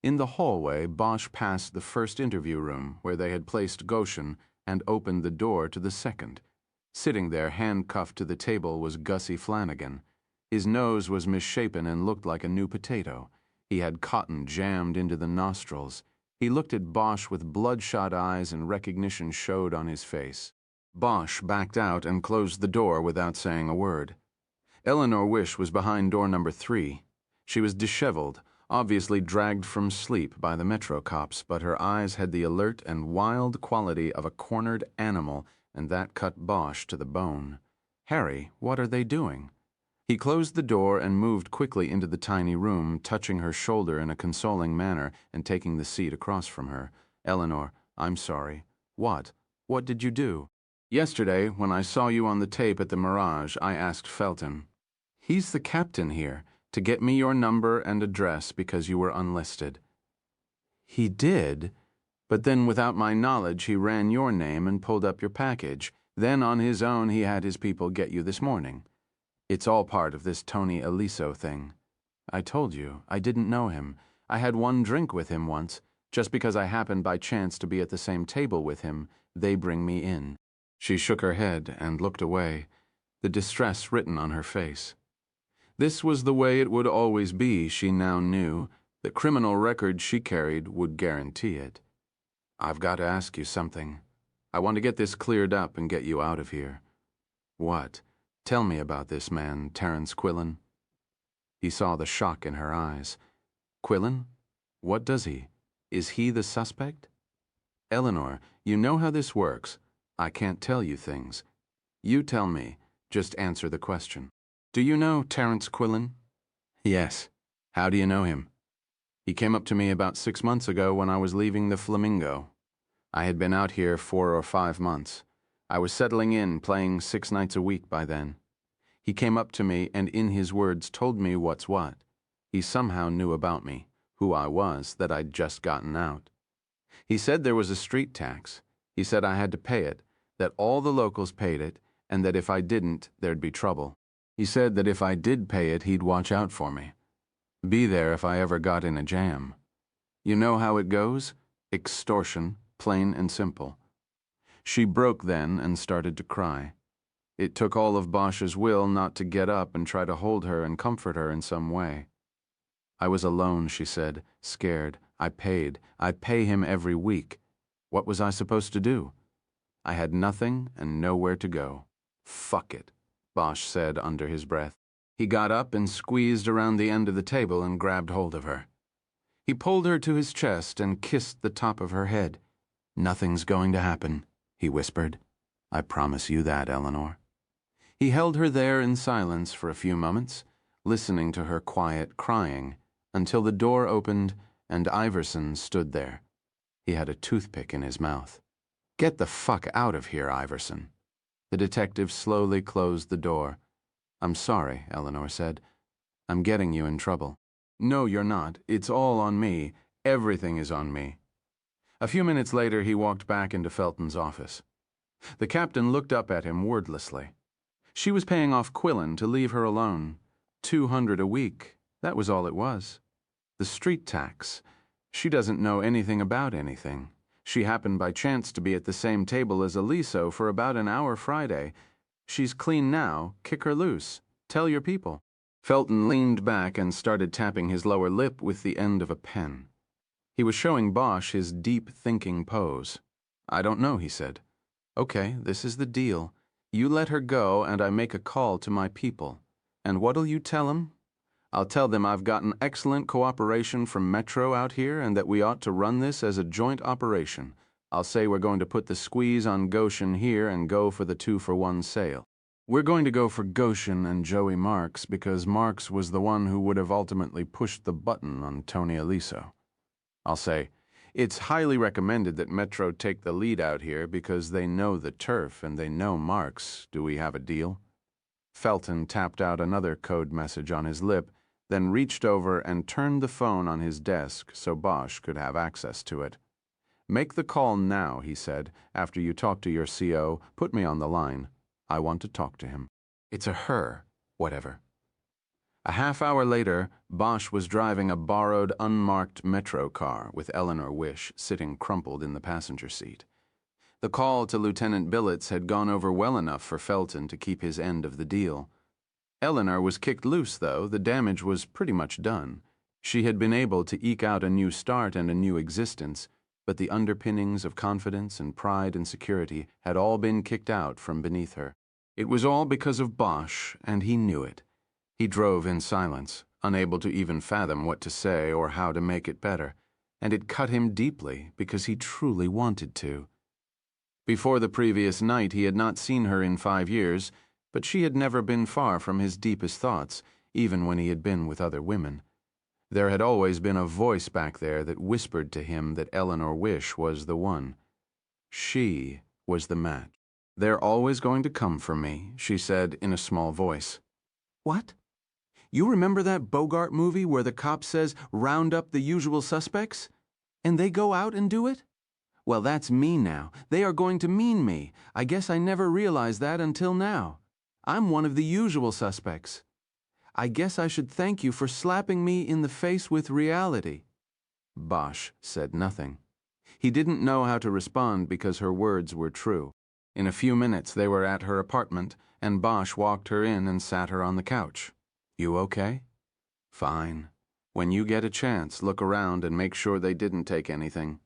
In the hallway, Bosch passed the first interview room, where they had placed Goshen, and opened the door to the second. Sitting there, handcuffed to the table, was Gussie Flanagan. His nose was misshapen and looked like a new potato. He had cotton jammed into the nostrils. He looked at Bosch with bloodshot eyes, and recognition showed on his face. Bosch backed out and closed the door without saying a word. Eleanor Wish was behind door number 3. She was disheveled, obviously dragged from sleep by the metro cops, but her eyes had the alert and wild quality of a cornered animal, and that cut Bosch to the bone. Harry, what are they doing? He closed the door and moved quickly into the tiny room, touching her shoulder in a consoling manner and taking the seat across from her. Eleanor, I'm sorry. What? What did you do? Yesterday, when I saw you on the tape at the Mirage, I asked Felton. He's the captain here, to get me your number and address because you were unlisted. He did, but then without my knowledge he ran your name and pulled up your package. Then on his own he had his people get you this morning. It's all part of this Tony Aliso thing. I told you, I didn't know him. I had one drink with him once. Just because I happened by chance to be at the same table with him, they bring me in. She shook her head and looked away, the distress written on her face. This was the way it would always be, she now knew. The criminal record she carried would guarantee it. I've got to ask you something. I want to get this cleared up and get you out of here. What? Tell me about this man, Terence Quillen. He saw the shock in her eyes. Quillen? What does he? Is he the suspect? Eleanor, you know how this works. I can't tell you things. You tell me. Just answer the question. Do you know Terence Quillen? Yes. How do you know him? He came up to me about 6 months ago when I was leaving the Flamingo. I had been out here 4 or 5 months. I was settling in, playing 6 nights a week by then. He came up to me and in his words told me what's what. He somehow knew about me, who I was, that I'd just gotten out. He said there was a street tax. He said I had to pay it, that all the locals paid it, and that if I didn't, there'd be trouble. He said that if I did pay it, he'd watch out for me. Be there if I ever got in a jam. You know how it goes? Extortion, plain and simple. She broke then and started to cry. It took all of Bosch's will not to get up and try to hold her and comfort her in some way. I was alone, she said, scared. I paid. I pay him every week. What was I supposed to do? I had nothing and nowhere to go. Fuck it, Bosch said under his breath. He got up and squeezed around the end of the table and grabbed hold of her. He pulled her to his chest and kissed the top of her head. Nothing's going to happen, he whispered. I promise you that, Eleanor. He held her there in silence for a few moments, listening to her quiet crying, until the door opened and Iverson stood there. He had a toothpick in his mouth. "Get the fuck out of here, Iverson." The detective slowly closed the door. "I'm sorry," Eleanor said. "I'm getting you in trouble." "No, you're not. It's all on me. Everything is on me." A few minutes later, he walked back into Felton's office. The captain looked up at him wordlessly. She was paying off Quillen to leave her alone. $200 a week. That was all it was. The street tax. She doesn't know anything about anything. She happened by chance to be at the same table as Aliso for about an hour Friday. She's clean now. Kick her loose. Tell your people. Felton leaned back and started tapping his lower lip with the end of a pen. He was showing Bosch his deep thinking pose. "I don't know," he said. "Okay, this is the deal. You let her go and I make a call to my people. And what'll you tell 'em? I'll tell them I've gotten excellent cooperation from Metro out here and that we ought to run this as a joint operation. I'll say we're going to put the squeeze on Goshen here and go for the 2-for-1 sale. We're going to go for Goshen and Joey Marks because Marks was the one who would have ultimately pushed the button on Tony Aliso. I'll say, it's highly recommended that Metro take the lead out here because they know the turf and they know Marks. Do we have a deal?" Felton tapped out another code message on his lip, then reached over and turned the phone on his desk so Bosch could have access to it. "Make the call now," he said. "After you talk to your CO, put me on the line. I want to talk to him." "It's a her, whatever." A half hour later, Bosch was driving a borrowed, unmarked Metro car with Eleanor Wish sitting crumpled in the passenger seat. The call to Lieutenant Billets had gone over well enough for Felton to keep his end of the deal. Eleanor was kicked loose, though. The damage was pretty much done. She had been able to eke out a new start and a new existence, but the underpinnings of confidence and pride and security had all been kicked out from beneath her. It was all because of Bosch, and he knew it. He drove in silence, unable to even fathom what to say or how to make it better, and it cut him deeply because he truly wanted to. Before the previous night he had not seen her in 5 years, but she had never been far from his deepest thoughts, even when he had been with other women. There had always been a voice back there that whispered to him that Eleanor Wish was the one. She was the match. "They're always going to come for me," she said in a small voice. "What? You remember that Bogart movie where the cop says, 'Round up the usual suspects'? And they go out and do it? Well, that's me now. They are going to mean me. I guess I never realized that until now. I'm one of the usual suspects. I guess I should thank you for slapping me in the face with reality." Bosch said nothing. He didn't know how to respond because her words were true. In a few minutes they were at her apartment, and Bosch walked her in and sat her on the couch. "You okay?" "Fine. When you get a chance, look around and make sure they didn't take anything."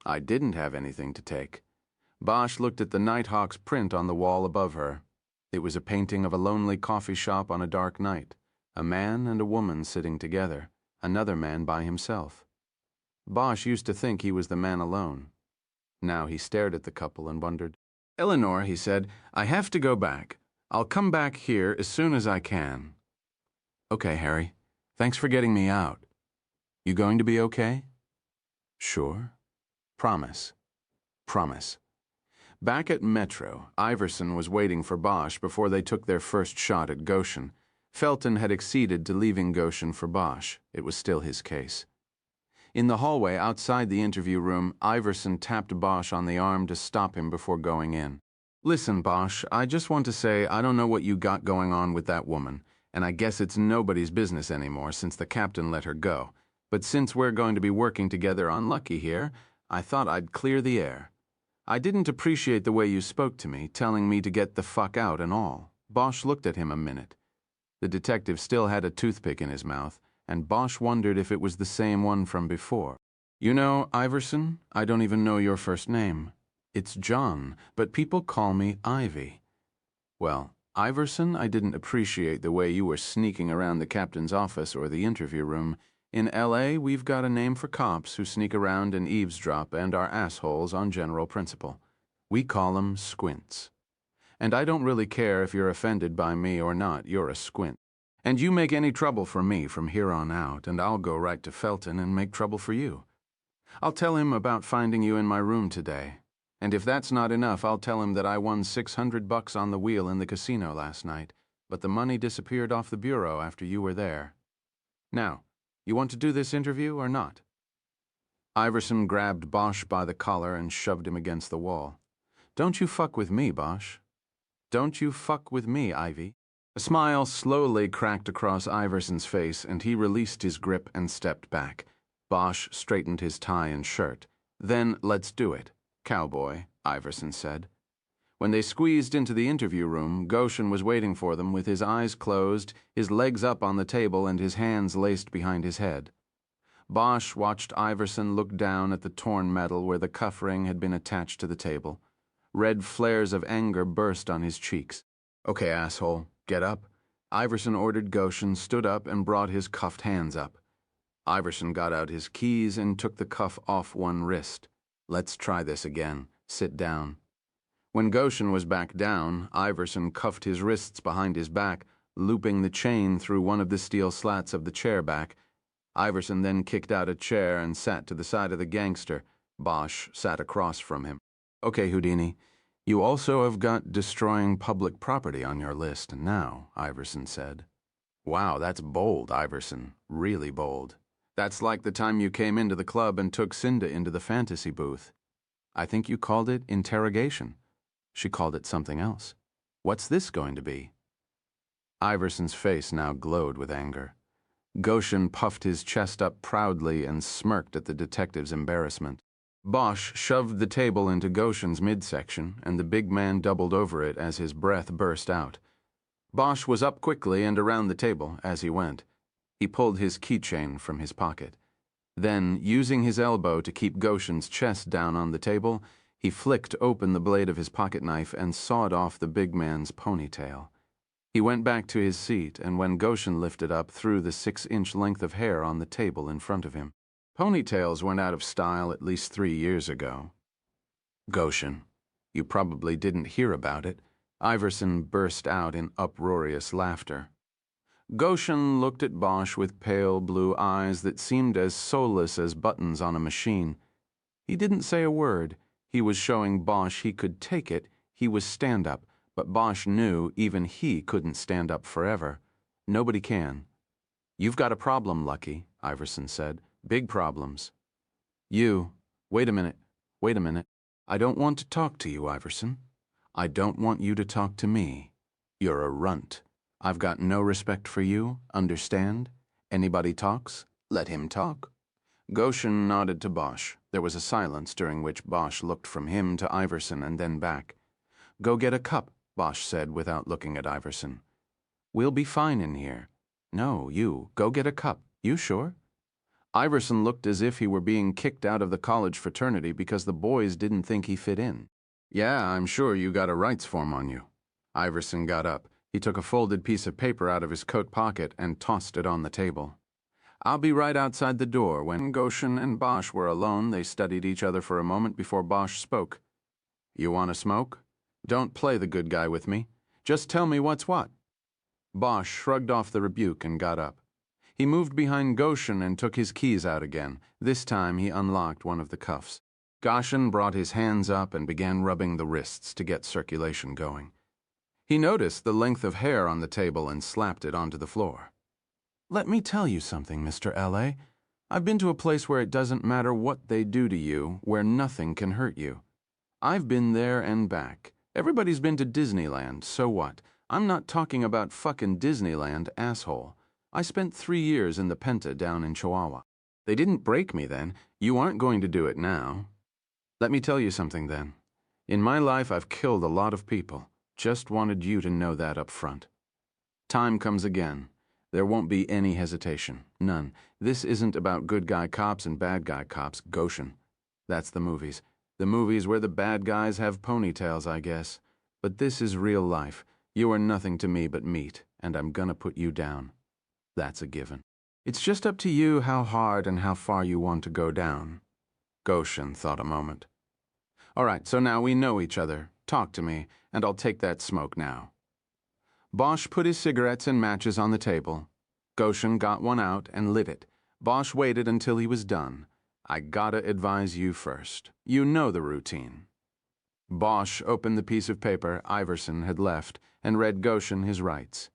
"I didn't have anything to take." Bosch looked at the Nighthawk's print on the wall above her. It was a painting of a lonely coffee shop on a dark night, a man and a woman sitting together, another man by himself. Bosch used to think he was the man alone. Now he stared at the couple and wondered. "Eleanor," he said, "I have to go back. I'll come back here as soon as I can." "Okay, Harry. Thanks for getting me out. You going to be okay?" "Sure. Promise." "Promise." Back at Metro, Iverson was waiting for Bosch before they took their first shot at Goshen. Felton had acceded to leaving Goshen for Bosch. It was still his case. In the hallway outside the interview room, Iverson tapped Bosch on the arm to stop him before going in. "Listen, Bosch, I just want to say I don't know what you got going on with that woman, and I guess it's nobody's business anymore since the captain let her go. But since we're going to be working together on Lucky here, I thought I'd clear the air. I didn't appreciate the way you spoke to me, telling me to get the fuck out and all." Bosch looked at him a minute. The detective still had a toothpick in his mouth, and Bosch wondered if it was the same one from before. "You know, Iverson, I don't even know your first name. It's John, but people call me Ivy." "Well, Iverson, I didn't appreciate the way you were sneaking around the captain's office or the interview room. In L.A., we've got a name for cops who sneak around and eavesdrop and are assholes on general principle. We call 'em squints. And I don't really care if you're offended by me or not, you're a squint. And you make any trouble for me from here on out, and I'll go right to Felton and make trouble for you. I'll tell him about finding you in my room today. And if that's not enough, I'll tell him that I won $600 on the wheel in the casino last night, but the money disappeared off the bureau after you were there. Now, you want to do this interview or not?" Iverson grabbed Bosch by the collar and shoved him against the wall. "Don't you fuck with me, Bosch. Don't you fuck with me, Ivy." A smile slowly cracked across Iverson's face, and he released his grip and stepped back. Bosch straightened his tie and shirt. "Then let's do it, cowboy," Iverson said. When they squeezed into the interview room, Goshen was waiting for them with his eyes closed, his legs up on the table, and his hands laced behind his head. Bosch watched Iverson look down at the torn metal where the cuff ring had been attached to the table. Red flares of anger burst on his cheeks. "Okay, asshole, get up." Iverson ordered. Goshen stood up and brought his cuffed hands up. Iverson got out his keys and took the cuff off one wrist. "Let's try this again. Sit down." When Goshen was back down, Iverson cuffed his wrists behind his back, looping the chain through one of the steel slats of the chair back. Iverson then kicked out a chair and sat to the side of the gangster. Bosch sat across from him. "Okay, Houdini, you also have got destroying public property on your list now," Iverson said. "Wow, that's bold, Iverson. Really bold. That's like the time you came into the club and took Cinda into the fantasy booth. I think you called it interrogation. She called it something else. What's this going to be?" Iverson's face now glowed with anger. Goshen puffed his chest up proudly and smirked at the detective's embarrassment. Bosch shoved the table into Goshen's midsection, and the big man doubled over it as his breath burst out. Bosch was up quickly and around the table as he went. He pulled his keychain from his pocket. Then, using his elbow to keep Goshen's chest down on the table, he flicked open the blade of his pocket knife and sawed off the big man's ponytail. He went back to his seat, and when Goshen lifted up, threw the 6-inch length of hair on the table in front of him. Ponytails went out of style at least 3 years ago. "Goshen, you probably didn't hear about it." Iverson burst out in uproarious laughter. Goshen looked at Bosch with pale blue eyes that seemed as soulless as buttons on a machine. He didn't say a word. He was showing Bosch he could take it. He was stand-up, but Bosch knew even he couldn't stand up forever. Nobody can. "You've got a problem, Lucky," Iverson said. "Big problems." Wait a minute. I don't want to talk to you, Iverson. I don't want you to talk to me. You're a runt. I've got no respect for you, understand? Anybody talks, let him talk." Goshen nodded to Bosch. There was a silence during which Bosch looked from him to Iverson and then back. "Go get a cup," Bosch said without looking at Iverson. "We'll be fine in here." "No, you. Go get a cup. You sure?" Iverson looked as if he were being kicked out of the college fraternity because the boys didn't think he fit in. "Yeah, I'm sure you got a rights form on you." Iverson got up. He took a folded piece of paper out of his coat pocket and tossed it on the table. "I'll be right outside the door." When Goshen and Bosch were alone, they studied each other for a moment before Bosch spoke. "You want to smoke? Don't play the good guy with me. Just tell me what's what." Bosch shrugged off the rebuke and got up. He moved behind Goshen and took his keys out again. This time he unlocked one of the cuffs. Goshen brought his hands up and began rubbing the wrists to get circulation going. He noticed the length of hair on the table and slapped it onto the floor. "Let me tell you something, Mr. L.A. I've been to a place where it doesn't matter what they do to you, where nothing can hurt you. I've been there and back. Everybody's been to Disneyland, so what? I'm not talking about fucking Disneyland, asshole. I spent 3 years in the Penta down in Chihuahua. They didn't break me then. You aren't going to do it now. Let me tell you something then. In my life, I've killed a lot of people. Just wanted you to know that up front. Time comes again. There won't be any hesitation. None. This isn't about good guy cops and bad guy cops, Goshen. That's the movies. The movies where the bad guys have ponytails, I guess. But this is real life. You are nothing to me but meat, and I'm gonna put you down. That's a given. It's just up to you how hard and how far you want to go down." Goshen thought a moment. "All right, so now we know each other. Talk to me, and I'll take that smoke now." Bosch put his cigarettes and matches on the table. Goshen got one out and lit it. Bosch waited until he was done. I gotta advise you first. You know the routine. Bosch opened the piece of paper Iverson had left and read Goshen his rights.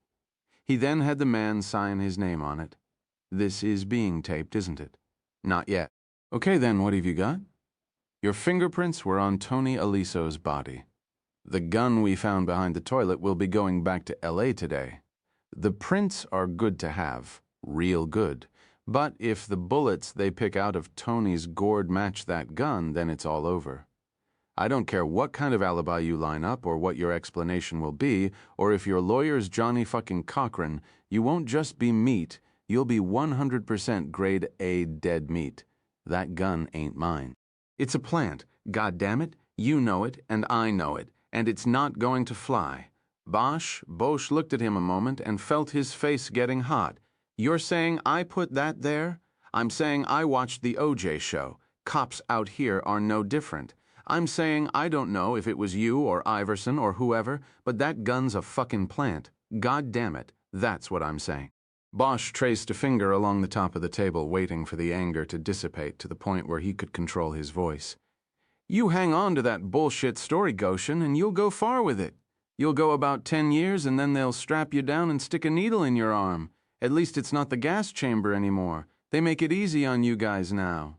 He then had the man sign his name on it. This is being taped, isn't it? Not yet. Okay then, what have you got? Your fingerprints were on Tony Aliso's body. The gun we found behind the toilet will be going back to LA today. The prints are good to have, real good. But if the bullets they pick out of Tony's gourd match that gun, then it's all over. I don't care what kind of alibi you line up or what your explanation will be, or if your lawyer's Johnny fucking Cochran, you won't just be meat, you'll be 100% grade A dead meat. That gun ain't mine. It's a plant, goddammit, you know it and I know it, and it's not going to fly. Bosch looked at him a moment and felt his face getting hot. You're saying I put that there? I'm saying I watched the OJ show. Cops out here are no different. I'm saying I don't know if it was you or Iverson or whoever, but that gun's a fucking plant. God damn it, that's what I'm saying. Bosch traced a finger along the top of the table, waiting for the anger to dissipate to the point where he could control his voice. You hang on to that bullshit story, Goshen, and you'll go far with it. You'll go about 10 years and then they'll strap you down and stick a needle in your arm. At least it's not the gas chamber anymore. They make it easy on you guys now.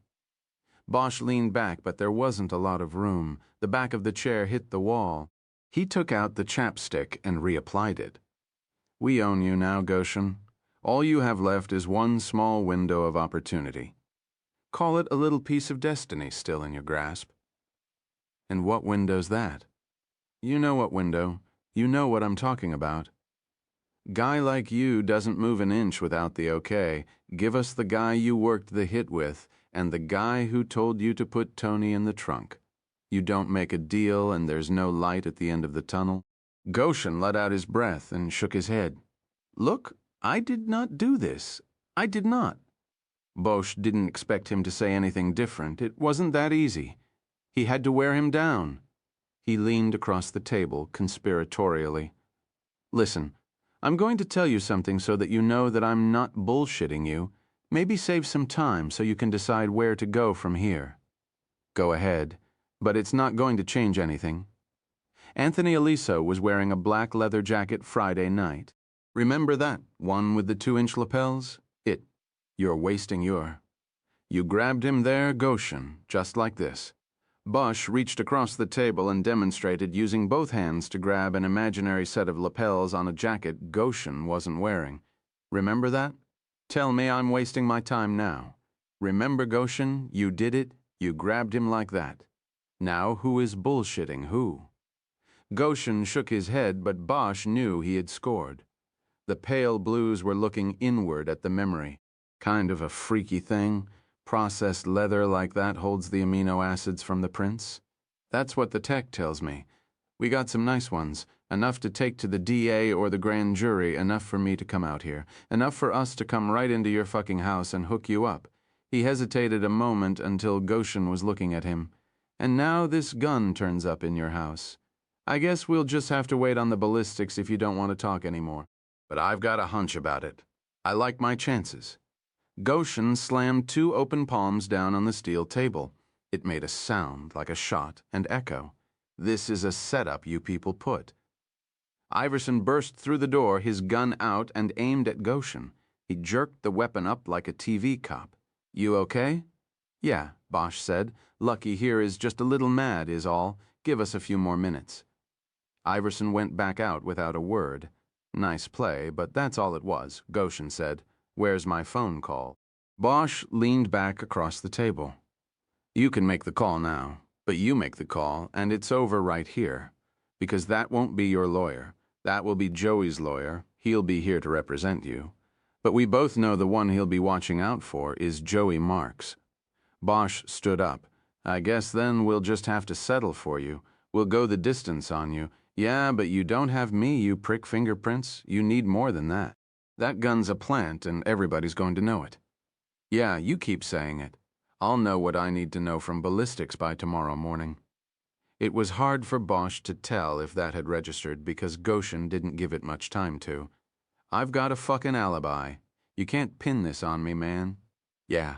Bosch leaned back, but there wasn't a lot of room. The back of the chair hit the wall. He took out the chapstick and reapplied it. We own you now, Goshen. All you have left is one small window of opportunity. Call it a little piece of destiny still in your grasp. And what window's that? You know what window. You know what I'm talking about. Guy like you doesn't move an inch without the okay. Give us the guy you worked the hit with, and the guy who told you to put Tony in the trunk. You don't make a deal and there's no light at the end of the tunnel. Goshen let out his breath and shook his head. Look, I did not do this. I did not. Bosch didn't expect him to say anything different. It wasn't that easy. He had to wear him down. He leaned across the table conspiratorially. Listen, I'm going to tell you something so that you know that I'm not bullshitting you. Maybe save some time so you can decide where to go from here. Go ahead, but it's not going to change anything. Anthony Aliso was wearing a black leather jacket Friday night. Remember that one with the 2-inch lapels? You're wasting your. You grabbed him there, Goshen, just like this. Bosch reached across the table and demonstrated using both hands to grab an imaginary set of lapels on a jacket Goshen wasn't wearing. Remember that? Tell me I'm wasting my time now. Remember, Goshen, you did it, you grabbed him like that. Now who is bullshitting who? Goshen shook his head, but Bosch knew he had scored. The pale blues were looking inward at the memory. Kind of a freaky thing. Processed leather like that holds the amino acids from the prints. That's what the tech tells me. We got some nice ones. Enough to take to the DA or the grand jury, enough for me to come out here. Enough for us to come right into your fucking house and hook you up. He hesitated a moment until Goshen was looking at him. And now this gun turns up in your house. I guess we'll just have to wait on the ballistics if you don't want to talk anymore. But I've got a hunch about it. I like my chances. Goshen slammed 2 open palms down on the steel table. It made a sound like a shot and echo. This is a setup you people put. Iverson burst through the door, his gun out, and aimed at Goshen. He jerked the weapon up like a TV cop. You okay? Yeah, Bosch said. Lucky here is just a little mad is all. Give us a few more minutes. Iverson went back out without a word. Nice play, but that's all it was, Goshen said. Where's my phone call? Bosch leaned back across the table. You can make the call now, but you make the call, and it's over right here. Because that won't be your lawyer. That will be Joey's lawyer. He'll be here to represent you. But we both know the one he'll be watching out for is Joey Marks. Bosch stood up. I guess then we'll just have to settle for you. We'll go the distance on you. Yeah, but you don't have me, you prick fingerprints. You need more than that. That gun's a plant, and everybody's going to know it. Yeah, you keep saying it. I'll know what I need to know from ballistics by tomorrow morning. It was hard for Bosch to tell if that had registered because Goshen didn't give it much time to. I've got a fucking alibi. You can't pin this on me, man. Yeah.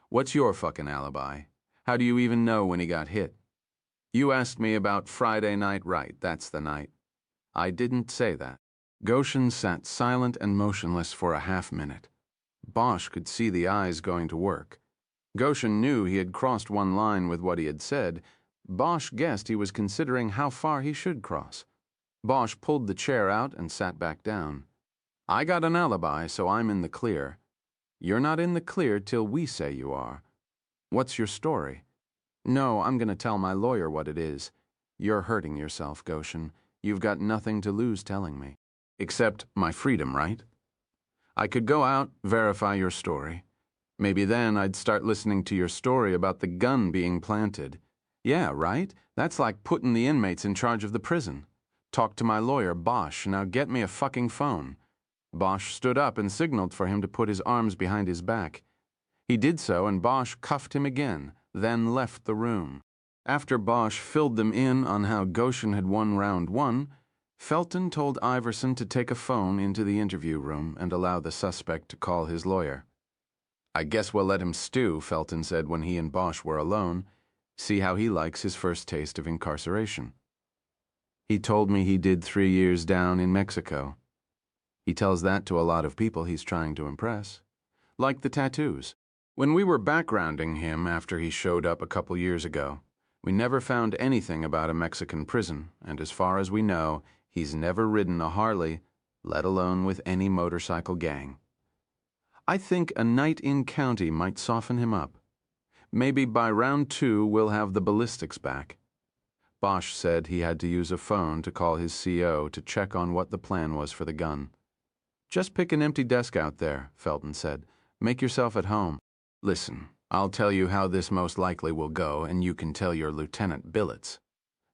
What's your fucking alibi? How do you even know when he got hit? You asked me about Friday night, right? That's the night. I didn't say that. Goshen sat silent and motionless for a half-minute. Bosch could see the eyes going to work. Goshen knew he had crossed one line with what he had said. Bosch guessed he was considering how far he should cross. Bosch pulled the chair out and sat back down. I got an alibi, so I'm in the clear. You're not in the clear till we say you are. What's your story? No, I'm going to tell my lawyer what it is. You're hurting yourself, Goshen. You've got nothing to lose telling me. Except my freedom, right? I could go out, verify your story. Maybe then I'd start listening to your story about the gun being planted. Yeah, right? That's like putting the inmates in charge of the prison. Talk to my lawyer, Bosch. Now get me a fucking phone. Bosch stood up and signaled for him to put his arms behind his back. He did so, and Bosch cuffed him again, then left the room. After Bosch filled them in on how Goshen had won round one, Felton told Iverson to take a phone into the interview room and allow the suspect to call his lawyer. I guess we'll let him stew, Felton said when he and Bosch were alone. See how he likes his first taste of incarceration. He told me he did 3 years down in Mexico. He tells that to a lot of people he's trying to impress. Like the tattoos. When we were backgrounding him after he showed up a couple years ago, we never found anything about a Mexican prison, and as far as we know, he's never ridden a Harley, let alone with any motorcycle gang. I think a night in county might soften him up. Maybe by round 2 we'll have the ballistics back. Bosch said he had to use a phone to call his CO to check on what the plan was for the gun. Just pick an empty desk out there, Felton said. Make yourself at home. Listen, I'll tell you how this most likely will go, and you can tell your Lieutenant Billets.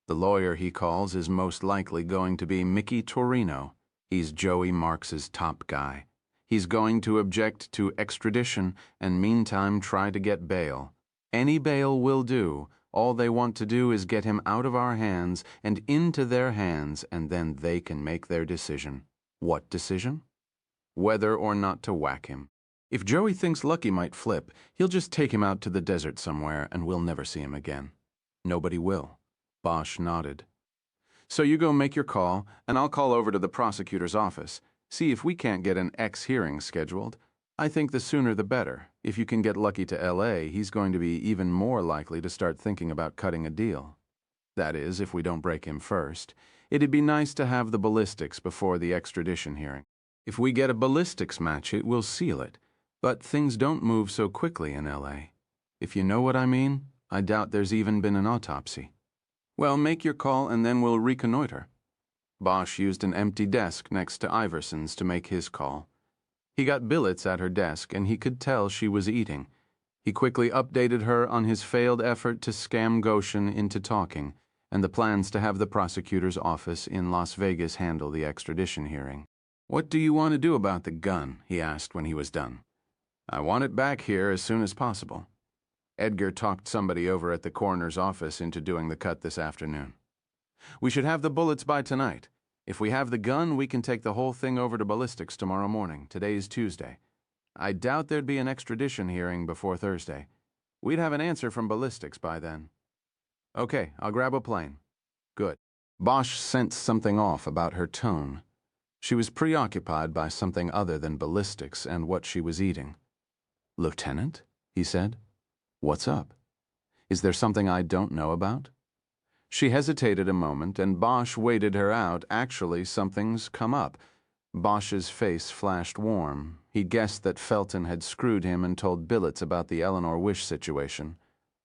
The lawyer he calls is most likely going to be Mickey Torino. He's Joey Marks's top guy. He's going to object to extradition and meantime try to get bail. Any bail will do. All they want to do is get him out of our hands and into their hands, and then they can make their decision. What decision? Whether or not to whack him. If Joey thinks Lucky might flip, he'll just take him out to the desert somewhere and we'll never see him again. Nobody will. Bosch nodded. So you go make your call, and I'll call over to the prosecutor's office. See if we can't get an hearing scheduled. I think the sooner the better. If you can get Lucky to L.A., he's going to be even more likely to start thinking about cutting a deal. That is, if we don't break him first. It'd be nice to have the ballistics before the extradition hearing. If we get a ballistics match, it will seal it. But things don't move so quickly in L.A. If you know what I mean, I doubt there's even been an autopsy. Well, make your call and then we'll reconnoiter. Bosch used an empty desk next to Iverson's to make his call. He got Billets at her desk and he could tell she was eating. He quickly updated her on his failed effort to scam Goshen into talking and the plans to have the prosecutor's office in Las Vegas handle the extradition hearing. What do you want to do about the gun? He asked when he was done. I want it back here as soon as possible. Edgar talked somebody over at the coroner's office into doing the cut this afternoon. We should have the bullets by tonight. If we have the gun, we can take the whole thing over to ballistics tomorrow morning. Today's Tuesday. I doubt there'd be an extradition hearing before Thursday. We'd have an answer from ballistics by then. Okay, I'll grab a plane. Good. Bosch sensed something off about her tone. She was preoccupied by something other than ballistics and what she was eating. Lieutenant, he said. What's up? Is there something I don't know about? She hesitated a moment, and Bosch waited her out. Actually, something's come up. Bosch's face flashed warm. He guessed that Felton had screwed him and told Billets about the Eleanor Wish situation.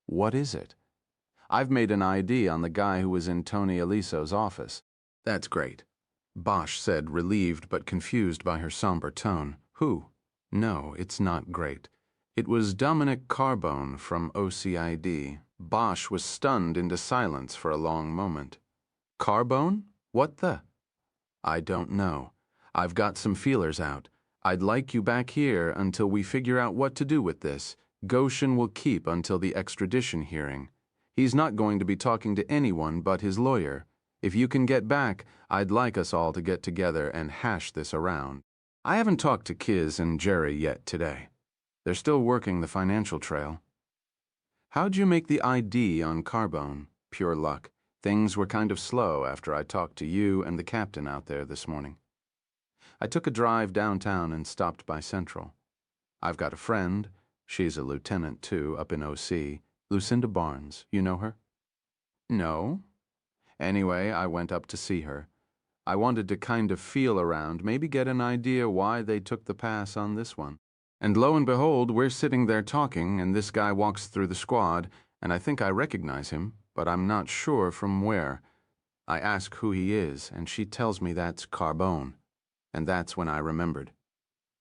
What is it? I've made an ID on the guy who was in Tony Aliso's office. That's great. Bosch said, relieved but confused by her somber tone. Who? No, it's not great. It was Dominic Carbone from OCID. Bosch was stunned into silence for a long moment. Carbone? What the? I don't know. I've got some feelers out. I'd like you back here until we figure out what to do with this. Goshen will keep until the extradition hearing. He's not going to be talking to anyone but his lawyer. If you can get back, I'd like us all to get together and hash this around. I haven't talked to Kiz and Jerry yet today. They're still working the financial trail. How'd you make the ID on Carbone? Pure luck. Things were kind of slow after I talked to you and the captain out there this morning. I took a drive downtown and stopped by Central. I've got a friend, she's a lieutenant too, up in OC, Lucinda Barnes. You know her? No. Anyway, I went up to see her. I wanted to kind of feel around, maybe get an idea why they took the pass on this one. And lo and behold, we're sitting there talking, and this guy walks through the squad, and I think I recognize him, but I'm not sure from where. I ask who he is, and she tells me that's Carbone. And that's when I remembered.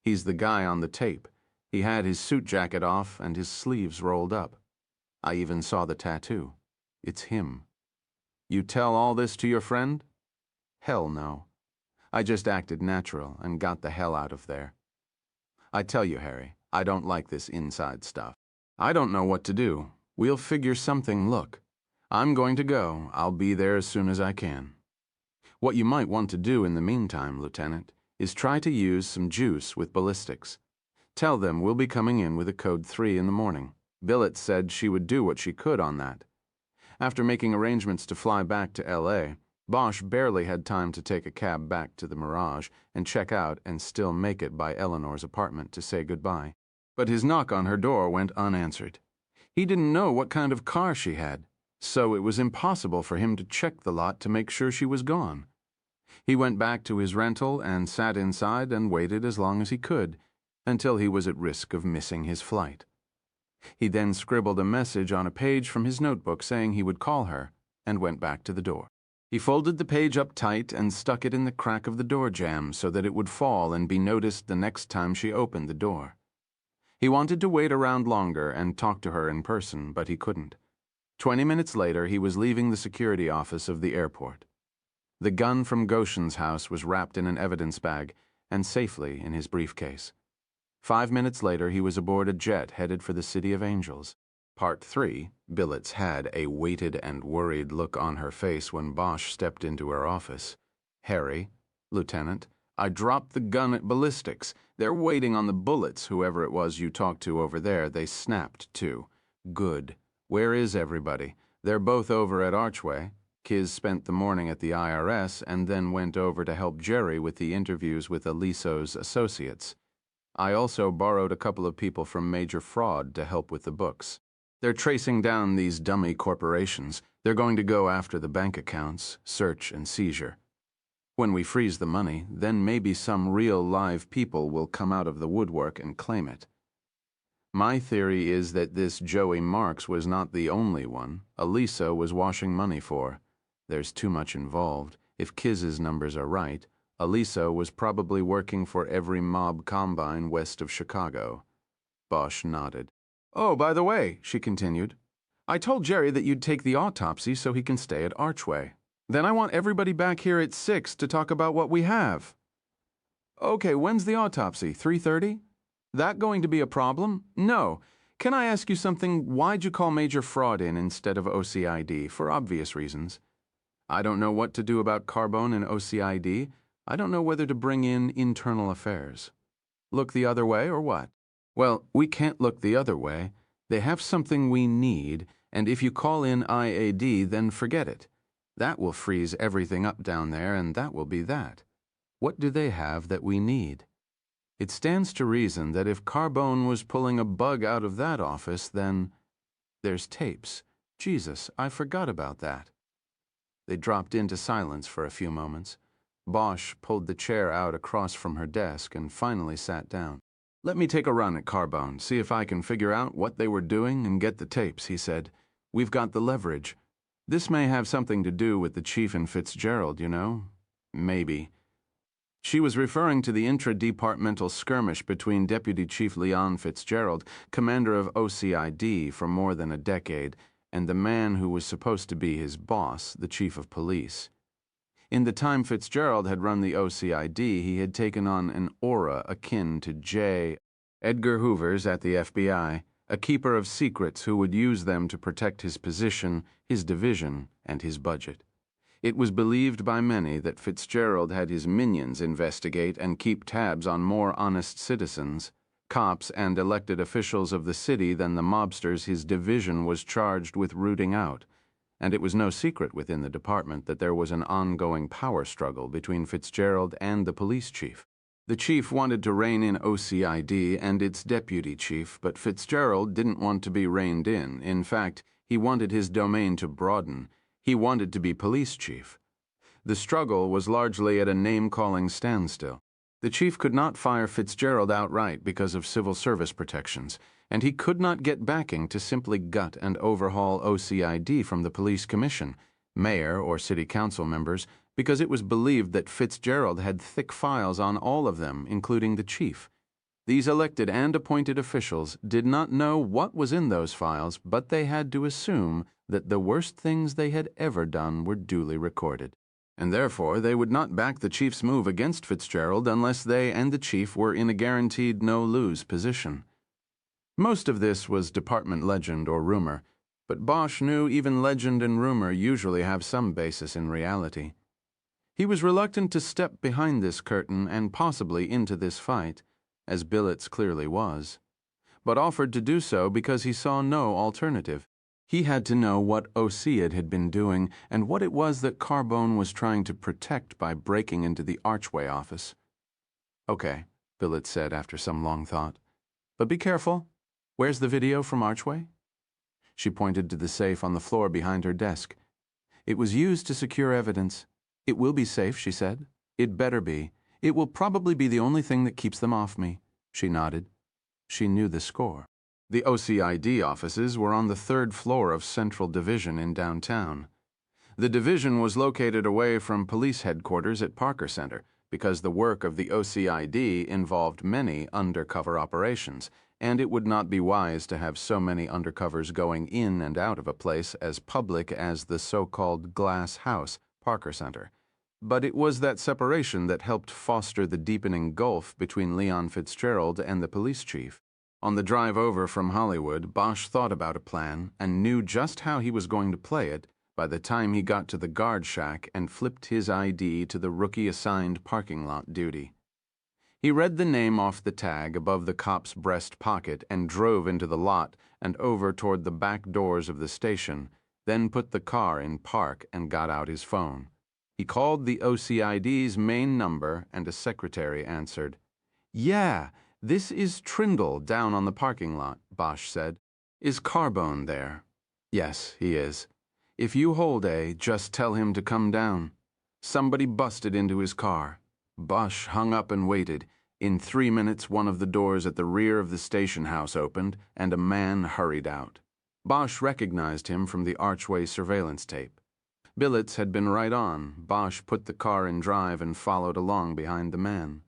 He's the guy on the tape. He had his suit jacket off and his sleeves rolled up. I even saw the tattoo. It's him. You tell all this to your friend? Hell no. I just acted natural and got the hell out of there. I tell you, Harry, I don't like this inside stuff. I don't know what to do. We'll figure something. Look, I'm going to go. I'll be there as soon as I can. What you might want to do in the meantime, Lieutenant, is try to use some juice with ballistics. Tell them we'll be coming in with a code 3 in the morning. Billett said she would do what she could on that. After making arrangements to fly back to L.A., Bosch barely had time to take a cab back to the Mirage and check out and still make it by Eleanor's apartment to say goodbye. But his knock on her door went unanswered. He didn't know what kind of car she had, so it was impossible for him to check the lot to make sure she was gone. He went back to his rental and sat inside and waited as long as he could, until he was at risk of missing his flight. He then scribbled a message on a page from his notebook saying he would call her, and went back to the door. He folded the page up tight and stuck it in the crack of the door jamb so that it would fall and be noticed the next time she opened the door. He wanted to wait around longer and talk to her in person, but he couldn't. 20 minutes later, he was leaving the security office of the airport. The gun from Goshen's house was wrapped in an evidence bag and safely in his briefcase. 5 minutes later, he was aboard a jet headed for the City of Angels. Part 3, Billets had a weighted and worried look on her face when Bosch stepped into her office. Harry, Lieutenant, I dropped the gun at ballistics. They're waiting on the bullets, whoever it was you talked to over there. They snapped, too. Good. Where is everybody? They're both over at Archway. Kiz spent the morning at the IRS and then went over to help Jerry with the interviews with Aliso's associates. I also borrowed a couple of people from Major Fraud to help with the books. They're tracing down these dummy corporations. They're going to go after the bank accounts, search and seizure. When we freeze the money, then maybe some real live people will come out of the woodwork and claim it. My theory is that this Joey Marks was not the only one Aliso was washing money for. There's too much involved. If Kiz's numbers are right, Aliso was probably working for every mob combine west of Chicago. Bosch nodded. Oh, by the way, she continued, I told Jerry that you'd take the autopsy so he can stay at Archway. Then I want everybody back here at 6 to talk about what we have. Okay, when's the autopsy? 3:30? That going to be a problem? No. Can I ask you something? Why'd you call Major Fraud in instead of OCID? For obvious reasons. I don't know what to do about Carbone and OCID. I don't know whether to bring in internal affairs. Look the other way or what? Well, we can't look the other way. They have something we need, and if you call in IAD, then forget it. That will freeze everything up down there, and that will be that. What do they have that we need? It stands to reason that if Carbone was pulling a bug out of that office, then... There's tapes. Jesus, I forgot about that. They dropped into silence for a few moments. Bosch pulled the chair out across from her desk and finally sat down. Let me take a run at Carbone, see if I can figure out what they were doing and get the tapes, he said. We've got the leverage. This may have something to do with the chief and Fitzgerald, you know? Maybe. She was referring to the intra-departmental skirmish between Deputy Chief Leon Fitzgerald, commander of OCID for more than a decade, and the man who was supposed to be his boss, the chief of police. In the time Fitzgerald had run the OCID, he had taken on an aura akin to J. Edgar Hoover's at the FBI, a keeper of secrets who would use them to protect his position, his division, and his budget. It was believed by many that Fitzgerald had his minions investigate and keep tabs on more honest citizens, cops and elected officials of the city than the mobsters his division was charged with rooting out, and it was no secret within the department that there was an ongoing power struggle between Fitzgerald and the police chief. The chief wanted to rein in OCID and its deputy chief, but Fitzgerald didn't want to be reined in. In fact, he wanted his domain to broaden. He wanted to be police chief. The struggle was largely at a name-calling standstill. The chief could not fire Fitzgerald outright because of civil service protections, and he could not get backing to simply gut and overhaul OCID from the police commission, mayor or city council members, because it was believed that Fitzgerald had thick files on all of them, including the chief. These elected and appointed officials did not know what was in those files, but they had to assume that the worst things they had ever done were duly recorded. And therefore they would not back the chief's move against Fitzgerald unless they and the chief were in a guaranteed no-lose position. Most of this was department legend or rumor, but Bosch knew even legend and rumor usually have some basis in reality. He was reluctant to step behind this curtain and possibly into this fight, as Billets clearly was, but offered to do so because he saw no alternative. He had to know what OCID had been doing and what it was that Carbone was trying to protect by breaking into the Archway office. "Okay," Billets said after some long thought. "But be careful. Where's the video from Archway?" She pointed to the safe on the floor behind her desk. "It was used to secure evidence. It will be safe," she said. "It better be. It will probably be the only thing that keeps them off me." She nodded. She knew the score. The OCID offices were on the 3rd floor of Central Division in downtown. The division was located away from police headquarters at Parker Center because the work of the OCID involved many undercover operations, and it would not be wise to have so many undercovers going in and out of a place as public as the so-called Glass House, Parker Center. But it was that separation that helped foster the deepening gulf between Leon Fitzgerald and the police chief. On the drive over from Hollywood, Bosch thought about a plan and knew just how he was going to play it by the time he got to the guard shack and flipped his ID to the rookie-assigned parking lot duty. He read the name off the tag above the cop's breast pocket and drove into the lot and over toward the back doors of the station, then put the car in park and got out his phone. He called the OCID's main number and a secretary answered. "Yeah, this is Trindle down on the parking lot," Bosch said. "Is Carbone there?" "Yes, he is. If you hold A, just tell him to come down. Somebody busted into his car." Bosch hung up and waited. In 3 minutes, one of the doors at the rear of the station house opened, and a man hurried out. Bosch recognized him from the Archway surveillance tape. Billets had been right on. Bosch put the car in drive and followed along behind the man.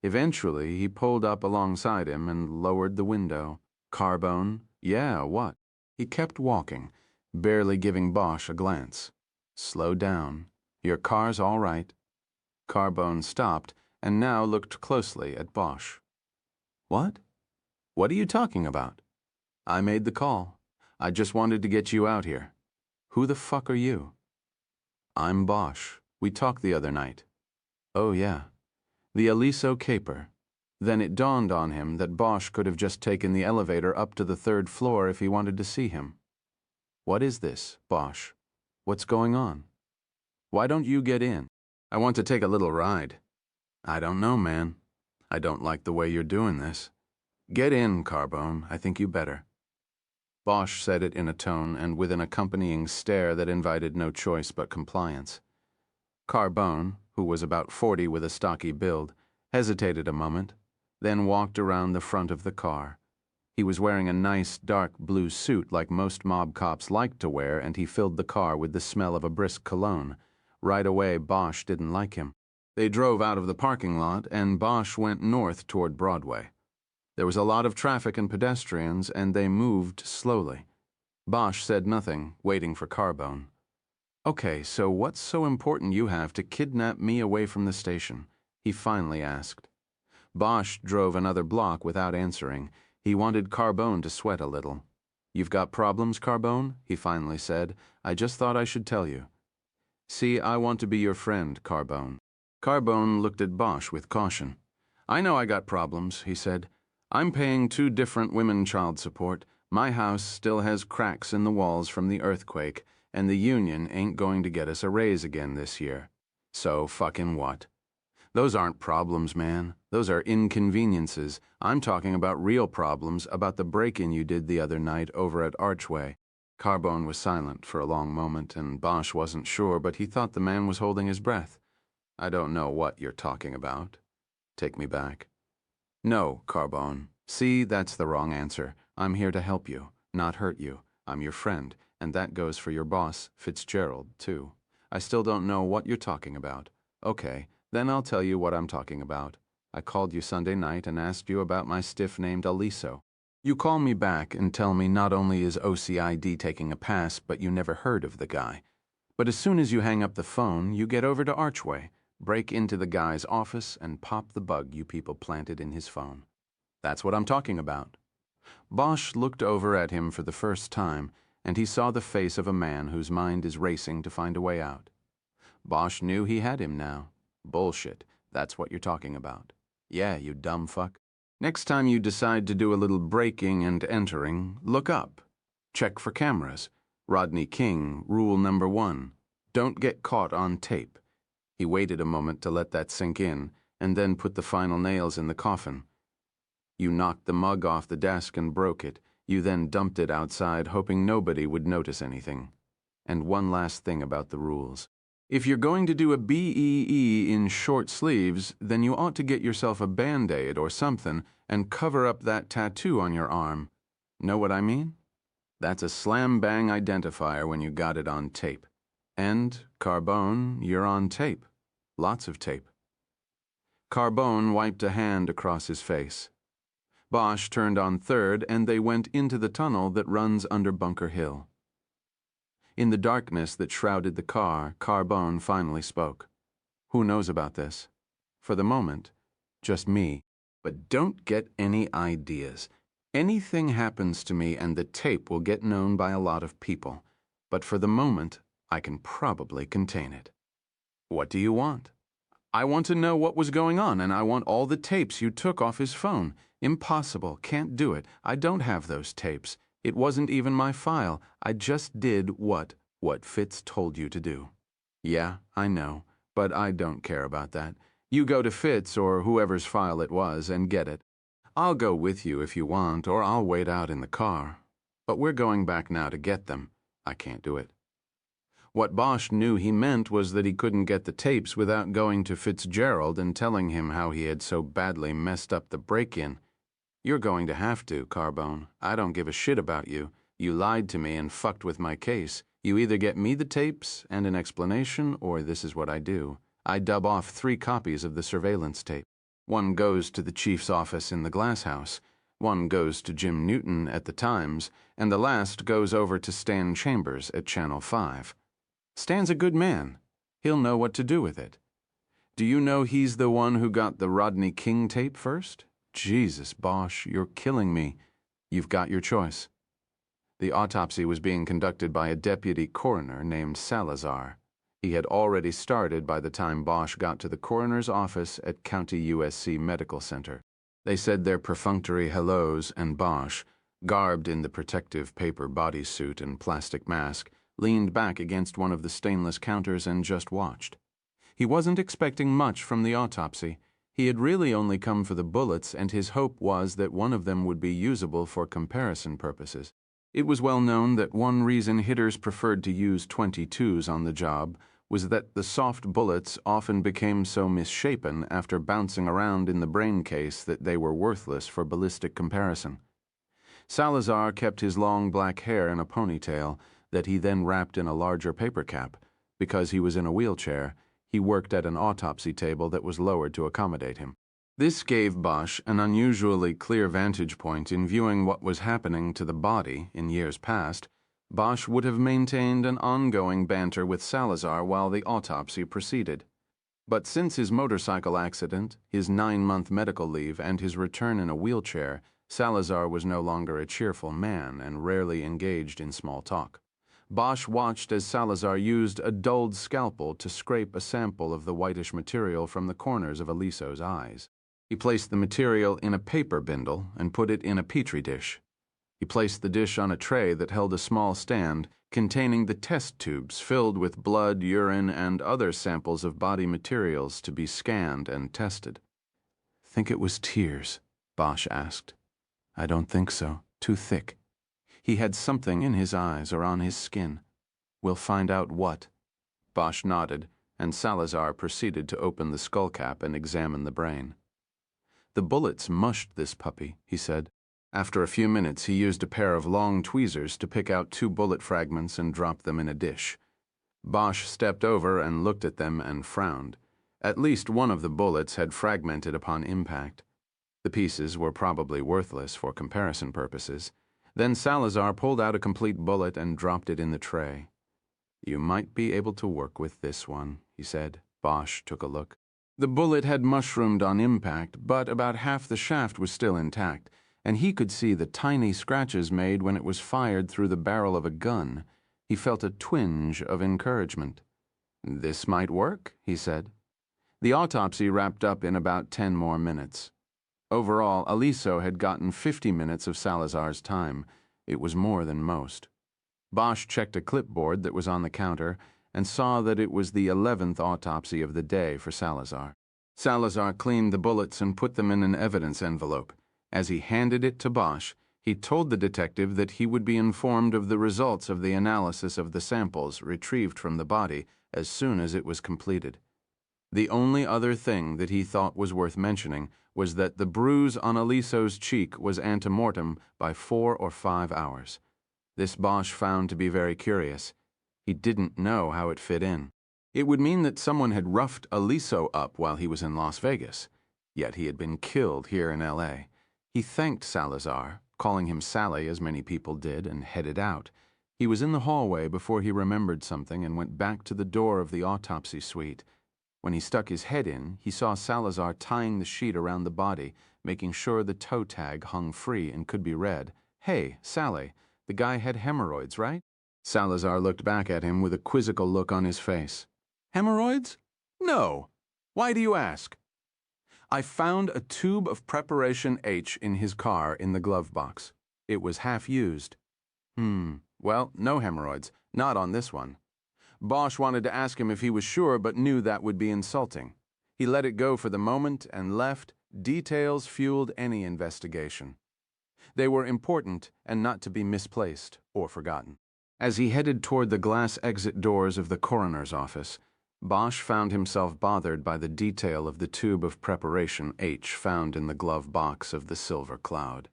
Eventually, he pulled up alongside him and lowered the window. "Carbone? Yeah, what?" He kept walking, barely giving Bosch a glance. "Slow down. Your car's all right." Carbone stopped and now looked closely at Bosch. "What? What are you talking about?" "I made the call. I just wanted to get you out here." "Who the fuck are you?" "I'm Bosch. We talked the other night." "Oh, yeah. The Aliso caper." Then it dawned on him that Bosch could have just taken the elevator up to the 3rd floor if he wanted to see him. "What is this, Bosch? What's going on? Why don't you get in?" "I want to take a little ride." "I don't know, man. I don't like the way you're doing this." "Get in, Carbone. I think you better." Bosch said it in a tone and with an accompanying stare that invited no choice but compliance. Carbone, who was about 40 with a stocky build, hesitated a moment, then walked around the front of the car. He was wearing a nice dark blue suit like most mob cops liked to wear, and he filled the car with the smell of a brisk cologne. Right away, Bosch didn't like him. They drove out of the parking lot, and Bosch went north toward Broadway. There was a lot of traffic and pedestrians, and they moved slowly. Bosch said nothing, waiting for Carbone. "Okay, so what's so important you have to kidnap me away from the station?" he finally asked. Bosch drove another block without answering. He wanted Carbone to sweat a little. "You've got problems, Carbone?" he finally said. "I just thought I should tell you." "See, I want to be your friend, Carbone." Carbone looked at Bosch with caution. "I know I got problems," he said. "I'm paying 2 different women child support. My house still has cracks in the walls from the earthquake, and the union ain't going to get us a raise again this year. So fucking what? Those aren't problems, man. Those are inconveniences. I'm talking about real problems, about the break-in you did the other night over at Archway." Carbone was silent for a long moment, and Bosch wasn't sure, but he thought the man was holding his breath. "I don't know what you're talking about. Take me back." "No, Carbone. See, that's the wrong answer. I'm here to help you, not hurt you. I'm your friend, and that goes for your boss, Fitzgerald, too. I still don't know what you're talking about. Okay, then I'll tell you what I'm talking about. I called you Sunday night and asked you about my stiff named Aliso. You call me back and tell me not only is OCID taking a pass, but you never heard of the guy. But as soon as you hang up the phone, you get over to Archway, break into the guy's office, and pop the bug you people planted in his phone. That's what I'm talking about." Bosch looked over at him for the first time, and he saw the face of a man whose mind is racing to find a way out. Bosch knew he had him now. "Bullshit. That's what you're talking about. Yeah, you dumb fuck. Next time you decide to do a little breaking and entering, look up. Check for cameras. Rodney King, rule number 1. Don't get caught on tape." He waited a moment to let that sink in, and then put the final nails in the coffin. "You knocked the mug off the desk and broke it. You then dumped it outside, hoping nobody would notice anything. And one last thing about the rules. If you're going to do a BEE in short sleeves, then you ought to get yourself a Band-Aid or something and cover up that tattoo on your arm. Know what I mean? That's a slam-bang identifier when you got it on tape. And, Carbone, you're on tape. Lots of tape." Carbone wiped a hand across his face. Bosch turned on third, and they went into the tunnel that runs under Bunker Hill. In the darkness that shrouded the car, Carbone finally spoke. "Who knows about this?" "For the moment, just me. But don't get any ideas. Anything happens to me and the tape will get known by a lot of people. But for the moment, I can probably contain it." "What do you want?" "I want to know what was going on, and I want all the tapes you took off his phone." "Impossible. Can't do it. I don't have those tapes. It wasn't even my file. I just did what Fitz told you to do." "Yeah, I know, but I don't care about that. You go to Fitz or whoever's file it was and get it. I'll go with you if you want, or I'll wait out in the car. But we're going back now to get them. I can't do it." What Bosch knew he meant was that he couldn't get the tapes without going to Fitzgerald and telling him how he had so badly messed up the break-in. "You're going to have to, Carbone. I don't give a shit about you. You lied to me and fucked with my case. You either get me the tapes and an explanation, or this is what I do. I dub off 3 copies of the surveillance tape. One goes to the chief's office in the glass house, one goes to Jim Newton at the Times, and the last goes over to Stan Chambers at Channel 5. Stan's a good man. He'll know what to do with it. Do you know he's the one who got the Rodney King tape first? Jesus, Bosch, you're killing me. You've got your choice." The autopsy was being conducted by a deputy coroner named Salazar. He had already started by the time Bosch got to the coroner's office at County USC Medical Center. They said their perfunctory hellos, and Bosch, garbed in the protective paper bodysuit and plastic mask, leaned back against one of the stainless counters and just watched. He wasn't expecting much from the autopsy. He had really only come for the bullets, and his hope was that one of them would be usable for comparison purposes. It was well known that one reason hitters preferred to use .22s on the job was that the soft bullets often became so misshapen after bouncing around in the brain case that they were worthless for ballistic comparison. Salazar kept his long black hair in a ponytail that he then wrapped in a larger paper cap. Because he was in a wheelchair, he worked at an autopsy table that was lowered to accommodate him. This gave Bosch an unusually clear vantage point in viewing what was happening to the body in years past. Bosch would have maintained an ongoing banter with Salazar while the autopsy proceeded. But since his motorcycle accident, his 9-month medical leave, and his return in a wheelchair, Salazar was no longer a cheerful man and rarely engaged in small talk. Bosch watched as Salazar used a dulled scalpel to scrape a sample of the whitish material from the corners of Aliso's eyes. He placed the material in a paper bindle and put it in a petri dish. He placed the dish on a tray that held a small stand containing the test tubes filled with blood, urine, and other samples of body materials to be scanned and tested. "Think it was tears?" Bosch asked. "I don't think so. Too thick. He had something in his eyes or on his skin. We'll find out what." Bosch nodded, and Salazar proceeded to open the skullcap and examine the brain. "The bullets mushed this puppy," he said. After a few minutes, he used a pair of long tweezers to pick out 2 bullet fragments and drop them in a dish. Bosch stepped over and looked at them and frowned. At least one of the bullets had fragmented upon impact. The pieces were probably worthless for comparison purposes. Then Salazar pulled out a complete bullet and dropped it in the tray. "You might be able to work with this one," he said. Bosch took a look. The bullet had mushroomed on impact, but about half the shaft was still intact, and he could see the tiny scratches made when it was fired through the barrel of a gun. He felt a twinge of encouragement. "This might work," he said. The autopsy wrapped up in about 10 more minutes. Overall, Aliso had gotten 50 minutes of Salazar's time. It was more than most. Bosch checked a clipboard that was on the counter and saw that it was the 11th autopsy of the day for Salazar. Salazar cleaned the bullets and put them in an evidence envelope. As he handed it to Bosch, he told the detective that he would be informed of the results of the analysis of the samples retrieved from the body as soon as it was completed. The only other thing that he thought was worth mentioning was that the bruise on Aliso's cheek was antemortem by 4 or 5 hours. This Bosch found to be very curious. He didn't know how it fit in. It would mean that someone had roughed Aliso up while he was in Las Vegas, yet he had been killed here in L.A. He thanked Salazar, calling him Sally as many people did, and headed out. He was in the hallway before he remembered something and went back to the door of the autopsy suite. When he stuck his head in, he saw Salazar tying the sheet around the body, making sure the toe tag hung free and could be read. "Hey, Sally, the guy had hemorrhoids, right?" Salazar looked back at him with a quizzical look on his face. "Hemorrhoids? No. Why do you ask?" "I found a tube of preparation H in his car in the glove box. It was half used." Well, no hemorrhoids. Not on this one." Bosch wanted to ask him if he was sure, but knew that would be insulting. He let it go for the moment and left. Details fueled any investigation. They were important and not to be misplaced or forgotten. As he headed toward the glass exit doors of the coroner's office, Bosch found himself bothered by the detail of the tube of preparation H found in the glove box of the Silver Cloud.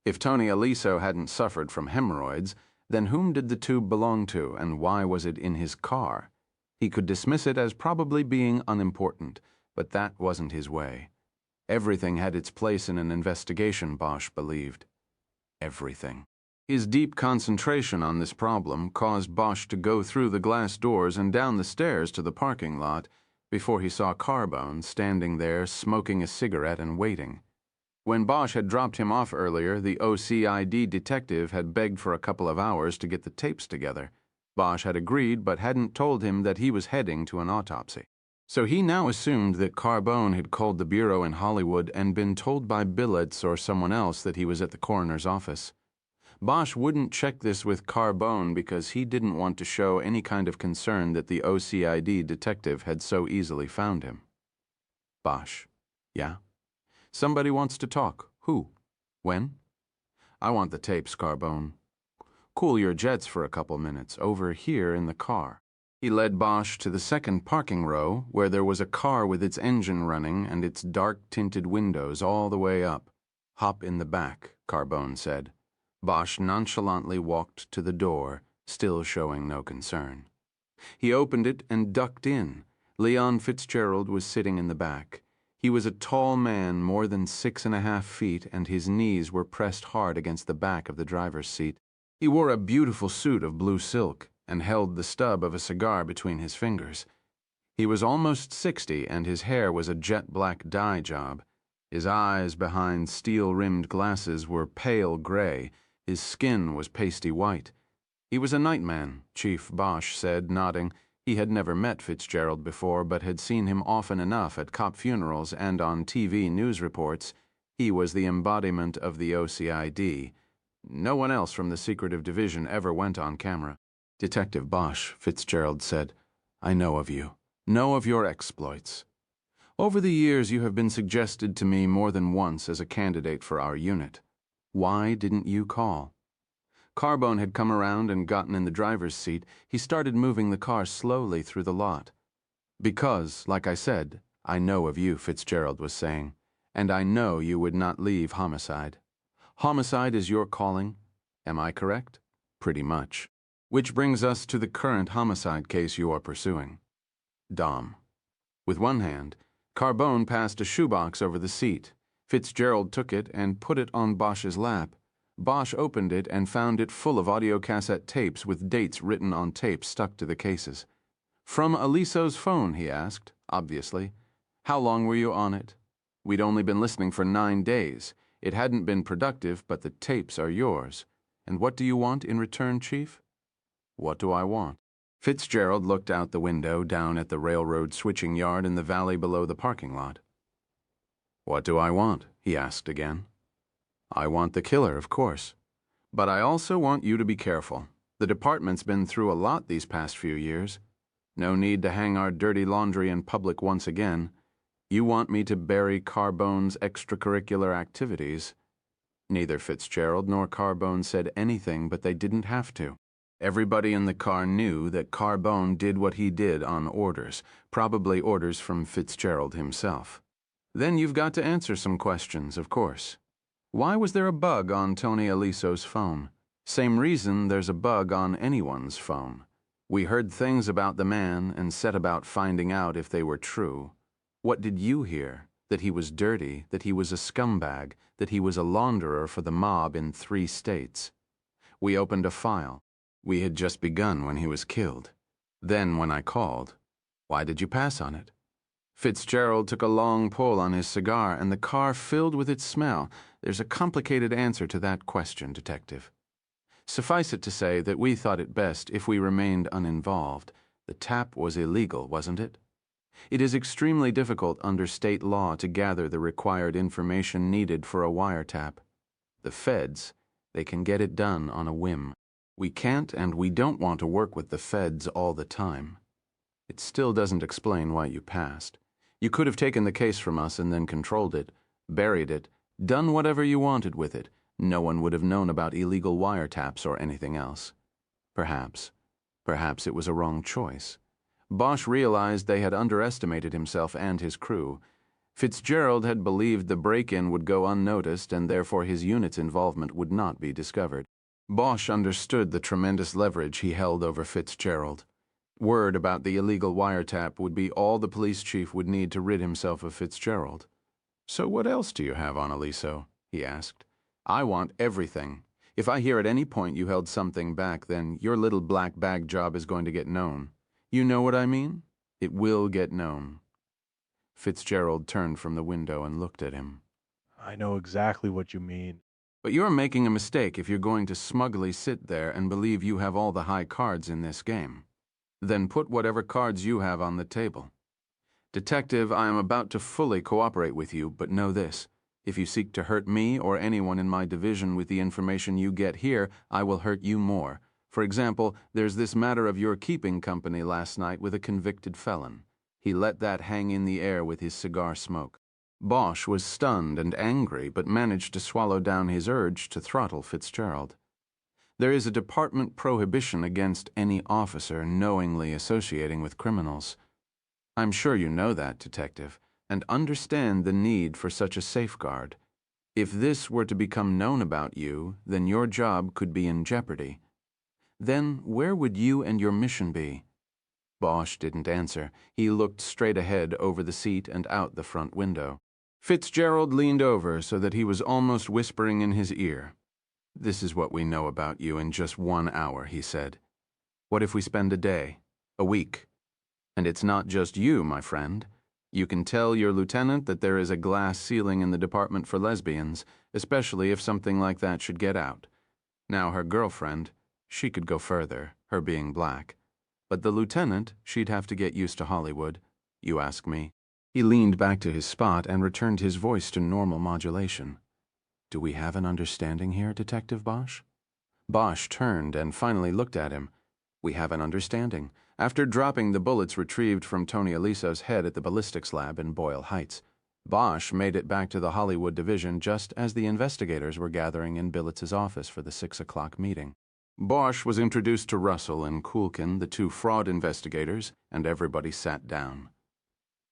If Tony Aliso hadn't suffered from hemorrhoids, then whom did the tube belong to, and why was it in his car? He could dismiss it as probably being unimportant, but that wasn't his way. Everything had its place in an investigation, Bosch believed. Everything. His deep concentration on this problem caused Bosch to go through the glass doors and down the stairs to the parking lot before he saw Carbone standing there smoking a cigarette and waiting. When Bosch had dropped him off earlier, the OCID detective had begged for a couple of hours to get the tapes together. Bosch had agreed but hadn't told him that he was heading to an autopsy. So he now assumed that Carbone had called the bureau in Hollywood and been told by Billets or someone else that he was at the coroner's office. Bosch wouldn't check this with Carbone because he didn't want to show any kind of concern that the OCID detective had so easily found him. "Bosch, yeah? Somebody wants to talk. Who? When?" "I want the tapes, Carbone." "Cool your jets for a couple minutes, over here in the car." He led Bosch to the second parking row, where there was a car with its engine running and its dark-tinted windows all the way up. "Hop in the back," Carbone said. Bosch nonchalantly walked to the door, still showing no concern. He opened it and ducked in. Leon Fitzgerald was sitting in the back. He was a tall man, more than 6.5 feet, and his knees were pressed hard against the back of the driver's seat. He wore a beautiful suit of blue silk and held the stub of a cigar between his fingers. He was almost 60, and his hair was a jet-black dye job. His eyes behind steel-rimmed glasses were pale gray. His skin was pasty white. He was a nightman, Chief Bosch said, nodding. He had never met Fitzgerald before, but had seen him often enough at cop funerals and on TV news reports. He was the embodiment of the OCID. No one else from the secretive division ever went on camera. "Detective Bosch," Fitzgerald said, "I know of you. Know of your exploits. Over the years you have been suggested to me more than once as a candidate for our unit. Why didn't you call?" Carbone had come around and gotten in the driver's seat. He started moving the car slowly through the lot. "Because, like I said, I know of you," Fitzgerald was saying, "and I know you would not leave homicide. Homicide is your calling. Am I correct?" "Pretty much. Which brings us to the current homicide case you are pursuing. Dom." With one hand, Carbone passed a shoebox over the seat. Fitzgerald took it and put it on Bosch's lap. Bosch opened it and found it full of audiocassette tapes with dates written on tape stuck to the cases. "From Aliso's phone?" he asked, obviously. "How long were you on it?" "We'd only been listening for 9 days. It hadn't been productive, but the tapes are yours. And what do you want in return, Chief?" "What do I want?" Fitzgerald looked out the window down at the railroad switching yard in the valley below the parking lot. "What do I want?" he asked again. "I want the killer, of course. But I also want you to be careful. The department's been through a lot these past few years. No need to hang our dirty laundry in public once again. You want me to bury Carbone's extracurricular activities." Neither Fitzgerald nor Carbone said anything, but they didn't have to. Everybody in the car knew that Carbone did what he did on orders, probably orders from Fitzgerald himself. "Then you've got to answer some questions, of course. Why was there a bug on Tony Aliso's phone? Same reason there's a bug on anyone's phone. We heard things about the man and set about finding out if they were true. What did you hear? That he was dirty, that he was a scumbag, that he was a launderer for the mob in 3 states. We opened a file. We had just begun when he was killed. Then when I called, why did you pass on it?" Fitzgerald took a long pull on his cigar, and the car filled with its smell. "There's a complicated answer to that question, Detective. Suffice it to say that we thought it best if we remained uninvolved. The tap was illegal, wasn't it? It is extremely difficult under state law to gather the required information needed for a wiretap. The feds, they can get it done on a whim. We can't and we don't want to work with the feds all the time. It still doesn't explain why you passed. You could have taken the case from us and then controlled it, buried it, done whatever you wanted with it. No one would have known about illegal wiretaps or anything else. Perhaps it was a wrong choice." Bosch realized they had underestimated himself and his crew. Fitzgerald had believed the break-in would go unnoticed and therefore his unit's involvement would not be discovered. Bosch understood the tremendous leverage he held over Fitzgerald. Word about the illegal wiretap would be all the police chief would need to rid himself of Fitzgerald. "So what else do you have on Aliso?" he asked. "I want everything. If I hear at any point you held something back, then your little black bag job is going to get known. You know what I mean? It will get known." Fitzgerald turned from the window and looked at him. "I know exactly what you mean." "But you're making a mistake if you're going to smugly sit there and believe you have all the high cards in this game. Then put whatever cards you have on the table. Detective, I am about to fully cooperate with you, but know this. If you seek to hurt me or anyone in my division with the information you get here, I will hurt you more. For example, there's this matter of your keeping company last night with a convicted felon." He let that hang in the air with his cigar smoke. Bosch was stunned and angry, but managed to swallow down his urge to throttle Fitzgerald. "There is a department prohibition against any officer knowingly associating with criminals. I'm sure you know that, Detective, and understand the need for such a safeguard. If this were to become known about you, then your job could be in jeopardy. Then where would you and your mission be?" Bosch didn't answer. He looked straight ahead over the seat and out the front window. Fitzgerald leaned over so that he was almost whispering in his ear. "This is what we know about you in just 1 hour," he said. "What if we spend a day, a week? And it's not just you, my friend. You can tell your lieutenant that there is a glass ceiling in the department for lesbians, especially if something like that should get out. Now her girlfriend, she could go further, her being black. But the lieutenant, she'd have to get used to Hollywood, you ask me. He leaned back to his spot and returned his voice to normal modulation. Do we have an understanding here, Detective Bosch? Bosch turned and finally looked at him. We have an understanding. After dropping the bullets retrieved from Tony Aliso's head at the ballistics lab in Boyle Heights, Bosch made it back to the Hollywood division just as the investigators were gathering in Billuts's office for the 6 o'clock meeting. Bosch was introduced to Russell and Kulkin, the two fraud investigators, and everybody sat down.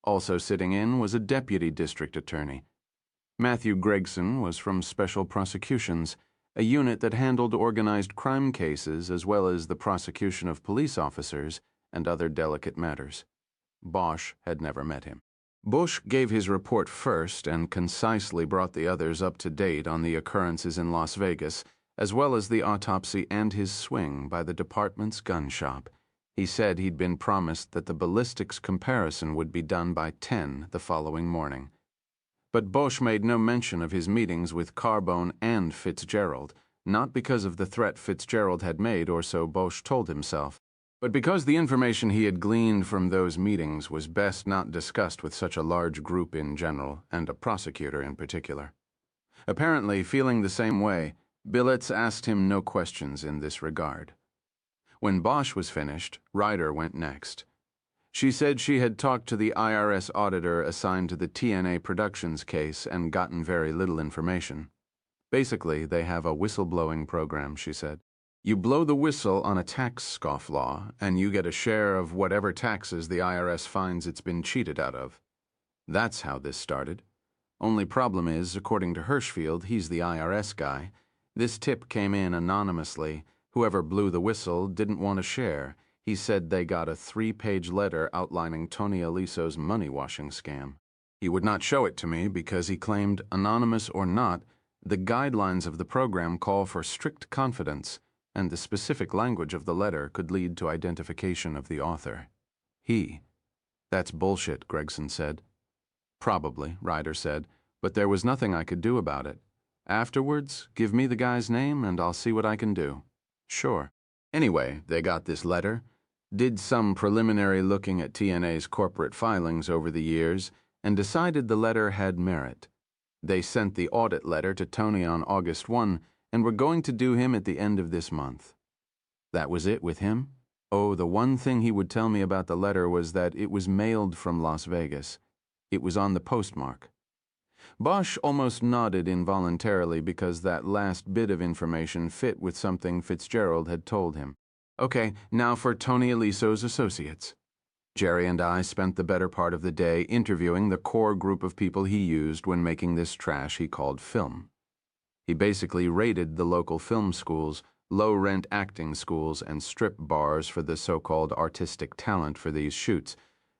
Also sitting in was a deputy district attorney. Matthew Gregson was from Special Prosecutions, a unit that handled organized crime cases as well as the prosecution of police officers and other delicate matters. Bosch had never met him. Bush gave his report first and concisely brought the others up to date on the occurrences in Las Vegas, as well as the autopsy and his swing by the department's gun shop. He said he'd been promised that the ballistics comparison would be done by 10 the following morning. But Bosch made no mention of his meetings with Carbone and Fitzgerald, not because of the threat Fitzgerald had made, or so Bosch told himself, but because the information he had gleaned from those meetings was best not discussed with such a large group in general, and a prosecutor in particular. Apparently, feeling the same way, Billets asked him no questions in this regard. When Bosch was finished, Ryder went next. She said she had talked to the IRS auditor assigned to the TNA Productions case and gotten very little information. Basically, they have a whistleblowing program, she said. You blow the whistle on a tax scofflaw, and you get a share of whatever taxes the IRS finds it's been cheated out of. That's how this started. Only problem is, according to Hirschfield, he's the IRS guy. This tip came in anonymously. Whoever blew the whistle didn't want to share. He said they got a 3-page letter outlining Tony Aliso's money-washing scam. He would not show it to me because he claimed, anonymous or not, the guidelines of the program call for strict confidence, and the specific language of the letter could lead to identification of the author. That's bullshit, Gregson said. Probably, Ryder said, but there was nothing I could do about it. Afterwards, give me the guy's name and I'll see what I can do. Sure. Anyway, they got this letter, did some preliminary looking at TNA's corporate filings over the years, and decided the letter had merit. They sent the audit letter to Tony on August 1, and were going to do him at the end of this month. That was it with him? Oh, the one thing he would tell me about the letter was that it was mailed from Las Vegas. It was on the postmark. Bosch almost nodded involuntarily because that last bit of information fit with something Fitzgerald had told him. Okay, now for Tony Aliso's associates. Jerry and I spent the better part of the day interviewing the core group of people he used when making this trash he called film. He basically raided the local film schools, low-rent acting schools, and strip bars for the so-called artistic talent for these shoots,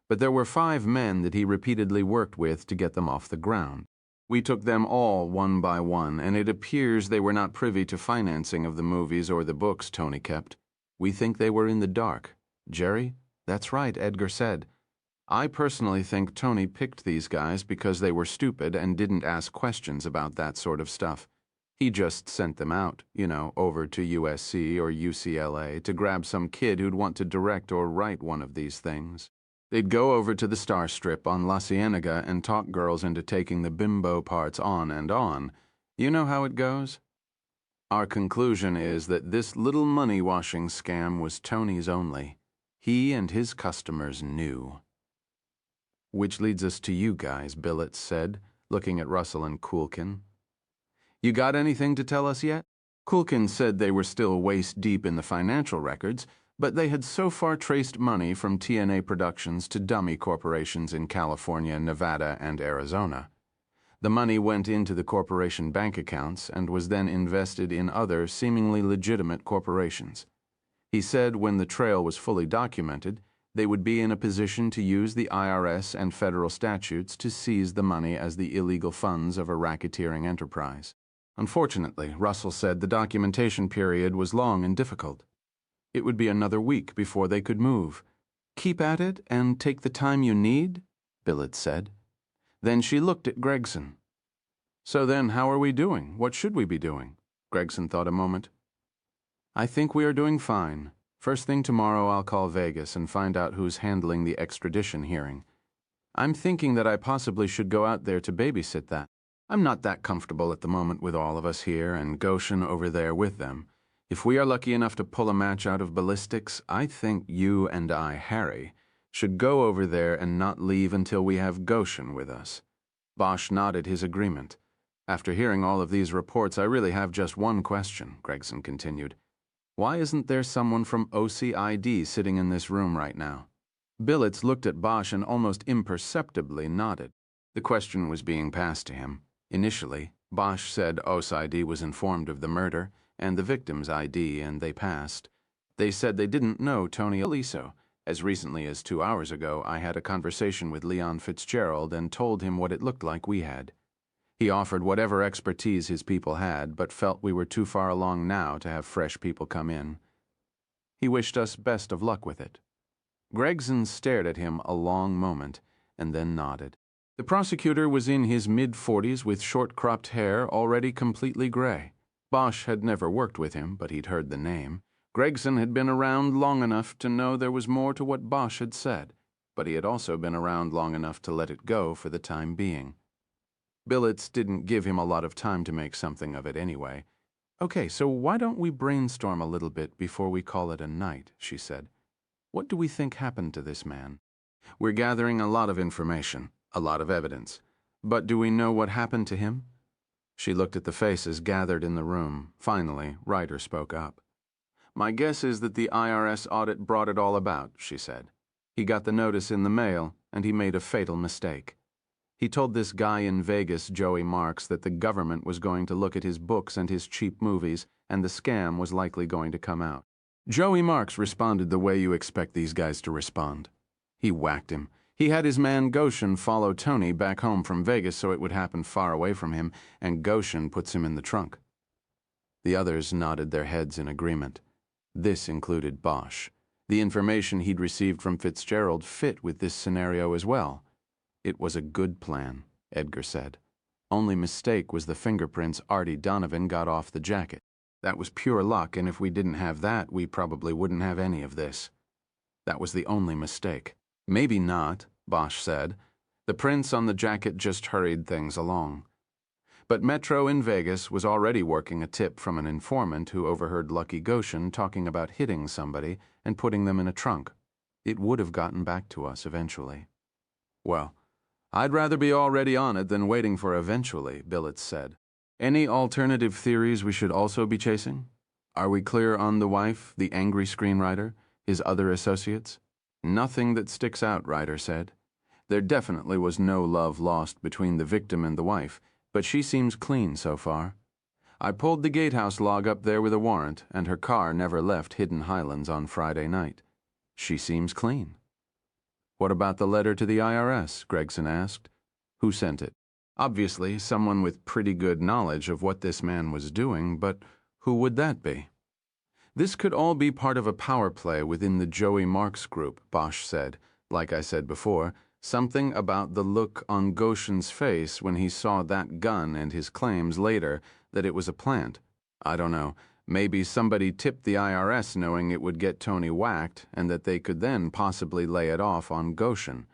but there were 5 men that he repeatedly worked with to get them off the ground. We took them all one by one, and it appears they were not privy to financing of the movies or the books Tony kept. We think they were in the dark. Jerry? That's right, Edgar said. I personally think Tony picked these guys because they were stupid and didn't ask questions about that sort of stuff. He just sent them out, over to USC or UCLA to grab some kid who'd want to direct or write one of these things. They'd go over to the Star Strip on La Cienega and talk girls into taking the bimbo parts on and on. You know how it goes? Our conclusion is that this little money-washing scam was Tony's only. He and his customers knew. Which leads us to you guys, Billets said, looking at Russell and Kulkin. You got anything to tell us yet? Kulkin said they were still waist-deep in the financial records, but they had so far traced money from TNA Productions to dummy corporations in California, Nevada, and Arizona. The money went into the corporation bank accounts and was then invested in other seemingly legitimate corporations. He said when the trail was fully documented, they would be in a position to use the IRS and federal statutes to seize the money as the illegal funds of a racketeering enterprise. Unfortunately, Russell said the documentation period was long and difficult. It would be another week before they could move. Keep at it and take the time you need? Billets said. Then she looked at Gregson. So then, how are we doing? What should we be doing? Gregson thought a moment. I think we are doing fine. First thing tomorrow I'll call Vegas and find out who's handling the extradition hearing. I'm thinking that I possibly should go out there to babysit that. I'm not that comfortable at the moment with all of us here and Goshen over there with them. If we are lucky enough to pull a match out of ballistics, I think you and I, Harry, should go over there and not leave until we have Goshen with us. Bosch nodded his agreement. After hearing all of these reports, I really have just one question, Gregson continued. Why isn't there someone from OCID sitting in this room right now? Billets looked at Bosch and almost imperceptibly nodded. The question was being passed to him. Initially, Bosch said OCID was informed of the murder and the victim's ID, and they passed. They said they didn't know Tony Aliso. As recently as 2 hours ago, I had a conversation with Leon Fitzgerald and told him what it looked like we had. He offered whatever expertise his people had, but felt we were too far along now to have fresh people come in. He wished us best of luck with it. Gregson stared at him a long moment, and then nodded. The prosecutor was in his mid-40s with short-cropped hair already completely gray. Bosch had never worked with him, but he'd heard the name. Gregson had been around long enough to know there was more to what Bosch had said, but he had also been around long enough to let it go for the time being. Billets didn't give him a lot of time to make something of it anyway. Okay, so why don't we brainstorm a little bit before we call it a night, she said. What do we think happened to this man? We're gathering a lot of information, a lot of evidence. But do we know what happened to him? She looked at the faces gathered in the room. Finally, Ryder spoke up. My guess is that the IRS audit brought it all about, she said. He got the notice in the mail, and he made a fatal mistake. He told this guy in Vegas, Joey Marks, that the government was going to look at his books and his cheap movies, and the scam was likely going to come out. Joey Marks responded the way you expect these guys to respond. He whacked him. He had his man Goshen follow Tony back home from Vegas so it would happen far away from him, and Goshen puts him in the trunk. The others nodded their heads in agreement. This included Bosch. The information he'd received from Fitzgerald fit with this scenario as well. It was a good plan, Edgar said. Only mistake was the fingerprints Artie Donovan got off the jacket. That was pure luck, and if we didn't have that, we probably wouldn't have any of this. That was the only mistake. Maybe not, Bosch said. The prints on the jacket just hurried things along. But Metro in Vegas was already working a tip from an informant who overheard Lucky Goshen talking about hitting somebody and putting them in a trunk. It would have gotten back to us eventually. Well, I'd rather be already on it than waiting for eventually, Billets said. Any alternative theories we should also be chasing? Are we clear on the wife, the angry screenwriter, his other associates? Nothing that sticks out, Ryder said. There definitely was no love lost between the victim and the wife, but she seems clean so far. I pulled the gatehouse log up there with a warrant, and her car never left Hidden Highlands on Friday night. She seems clean. What about the letter to the IRS? Gregson asked. Who sent it? Obviously, someone with pretty good knowledge of what this man was doing, but who would that be? This could all be part of a power play within the Joey Marks group, Bosch said. Like I said before, something about the look on Goshen's face when he saw that gun and his claims later that it was a plant. I don't know. Maybe somebody tipped the IRS knowing it would get Tony whacked and that they could then possibly lay it off on Goshen.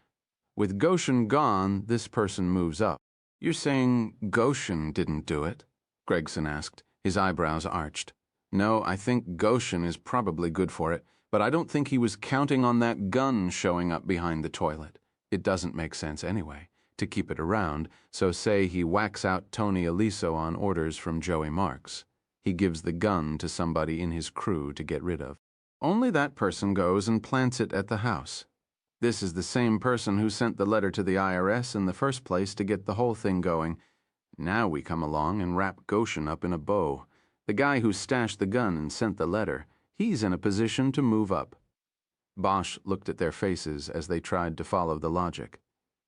With Goshen gone, this person moves up. You're saying Goshen didn't do it? Gregson asked, his eyebrows arched. No, I think Goshen is probably good for it, but I don't think he was counting on that gun showing up behind the toilet. It doesn't make sense anyway, to keep it around, so say he whacks out Tony Aliso on orders from Joey Marks. He gives the gun to somebody in his crew to get rid of. Only that person goes and plants it at the house. This is the same person who sent the letter to the IRS in the first place to get the whole thing going. Now we come along and wrap Goshen up in a bow. The guy who stashed the gun and sent the letter, he's in a position to move up. Bosch looked at their faces as they tried to follow the logic.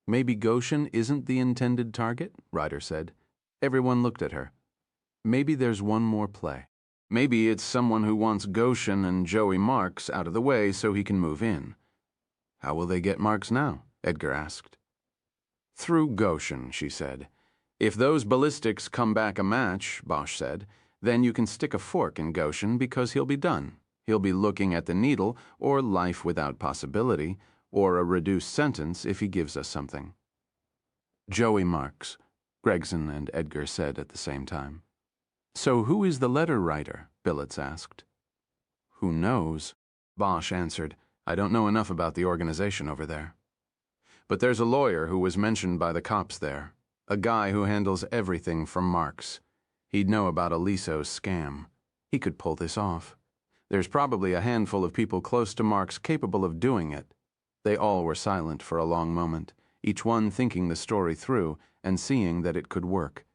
Maybe Goshen isn't the intended target, Ryder said. Everyone looked at her. Maybe there's one more play. Maybe it's someone who wants Goshen and Joey Marks out of the way so he can move in. How will they get Marks now? Edgar asked. Through Goshen, she said. If those ballistics come back a match, Bosch said, then you can stick a fork in Goshen because he'll be done. He'll be looking at the needle, or life without possibility, or a reduced sentence if he gives us something. Joey Marks, Gregson and Edgar said at the same time. So who is the letter writer? Billets asked. Who knows? Bosch answered. I don't know enough about the organization over there. But there's a lawyer who was mentioned by the cops there, a guy who handles everything from Marks. He'd know about Aliso's scam. He could pull this off. There's probably a handful of people close to Marks capable of doing it. They all were silent for a long moment, each one thinking the story through and seeing that it could work.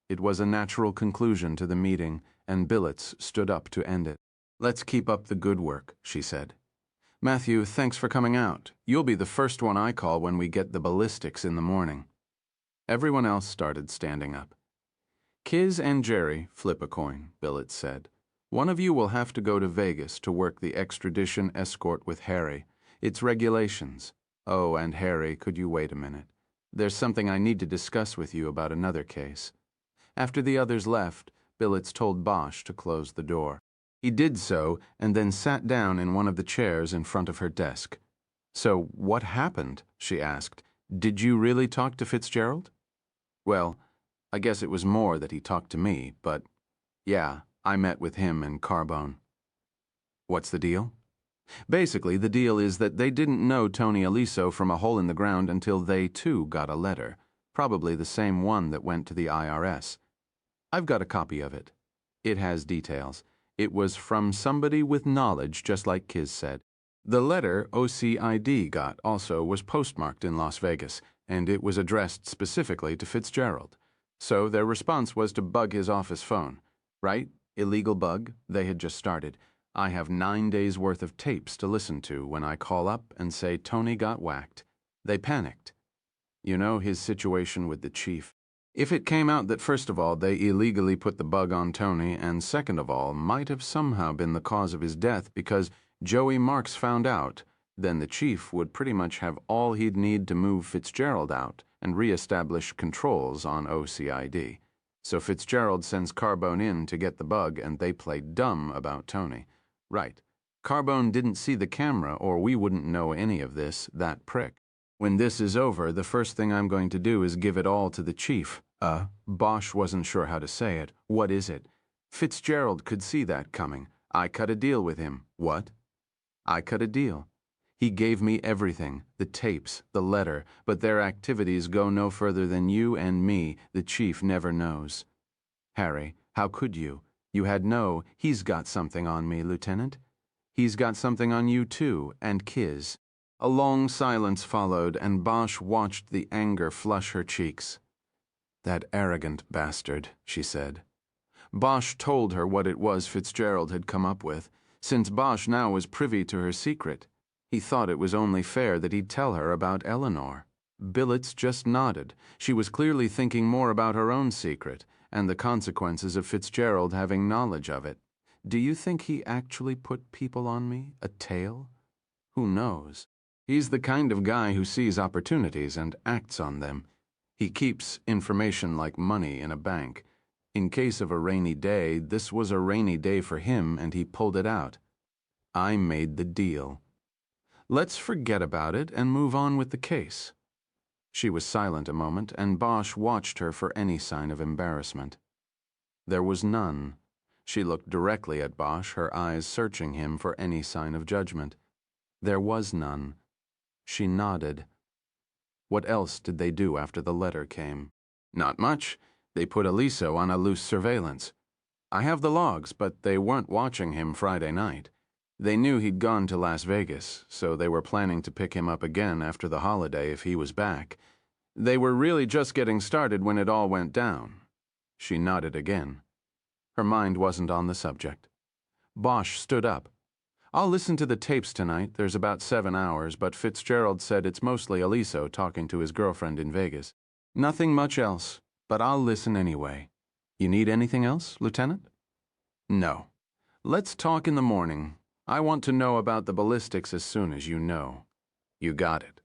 It was a natural conclusion to the meeting, and Billets stood up to end it. Let's keep up the good work, she said. Matthew, thanks for coming out. You'll be the first one I call when we get the ballistics in the morning. Everyone else started standing up. Kiz and Jerry, flip a coin, Billets said. One of you will have to go to Vegas to work the extradition escort with Harry. It's regulations. Oh, and Harry, could you wait a minute? There's something I need to discuss with you about another case. After the others left, Billets told Bosch to close the door. He did so and then sat down in one of the chairs in front of her desk. So what happened? She asked. Did you really talk to Fitzgerald? Well, I guess it was more that he talked to me, but yeah, I met with him and Carbone. What's the deal? Basically, the deal is that they didn't know Tony Aliso from a hole in the ground until they, too, got a letter, probably the same one that went to the IRS. I've got a copy of it. It has details. It was from somebody with knowledge, just like Kiz said. The letter OCID got also was postmarked in Las Vegas, and it was addressed specifically to Fitzgerald. So their response was to bug his office phone. Right? Illegal bug. They had just started. I have 9 days' worth of tapes to listen to when I call up and say Tony got whacked. They panicked. You know his situation with the chief. If it came out that first of all they illegally put the bug on Tony and second of all might have somehow been the cause of his death because Joey Marks found out, then the chief would pretty much have all he'd need to move Fitzgerald out and re-establish controls on OCID. So Fitzgerald sends Carbone in to get the bug and they play dumb about Tony. Right. Carbone didn't see the camera or we wouldn't know any of this, that prick. When this is over, the first thing I'm going to do is give it all to the chief. Bosch wasn't sure how to say it. What is it? Fitzgerald could see that coming. I cut a deal with him. What? I cut a deal. He gave me everything, the tapes, the letter, but their activities go no further than you and me. The chief never knows. Harry, how could you? You had he's got something on me, Lieutenant. He's got something on you too, and Kiz. A long silence followed, and Bosch watched the anger flush her cheeks. That arrogant bastard, she said. Bosch told her what it was Fitzgerald had come up with, since Bosch now was privy to her secret. He thought it was only fair that he'd tell her about Eleanor. Billets just nodded. She was clearly thinking more about her own secret, and the consequences of Fitzgerald having knowledge of it. Do you think he actually put people on me? A tail? Who knows? He's the kind of guy who sees opportunities and acts on them. He keeps information like money in a bank. In case of a rainy day, this was a rainy day for him, and he pulled it out. I made the deal. Let's forget about it and move on with the case. She was silent a moment, and Bosch watched her for any sign of embarrassment. There was none. She looked directly at Bosch, her eyes searching him for any sign of judgment. There was none. She nodded. What else did they do after the letter came? Not much. They put Aliso on a loose surveillance. I have the logs, but they weren't watching him Friday night. They knew he'd gone to Las Vegas, so they were planning to pick him up again after the holiday if he was back. They were really just getting started when it all went down. She nodded again. Her mind wasn't on the subject. Bosch stood up. I'll listen to the tapes tonight. There's about 7 hours, but Fitzgerald said it's mostly Aliso talking to his girlfriend in Vegas. Nothing much else, but I'll listen anyway. You need anything else, Lieutenant? No. Let's talk in the morning. I want to know about the ballistics as soon as you know. You got it.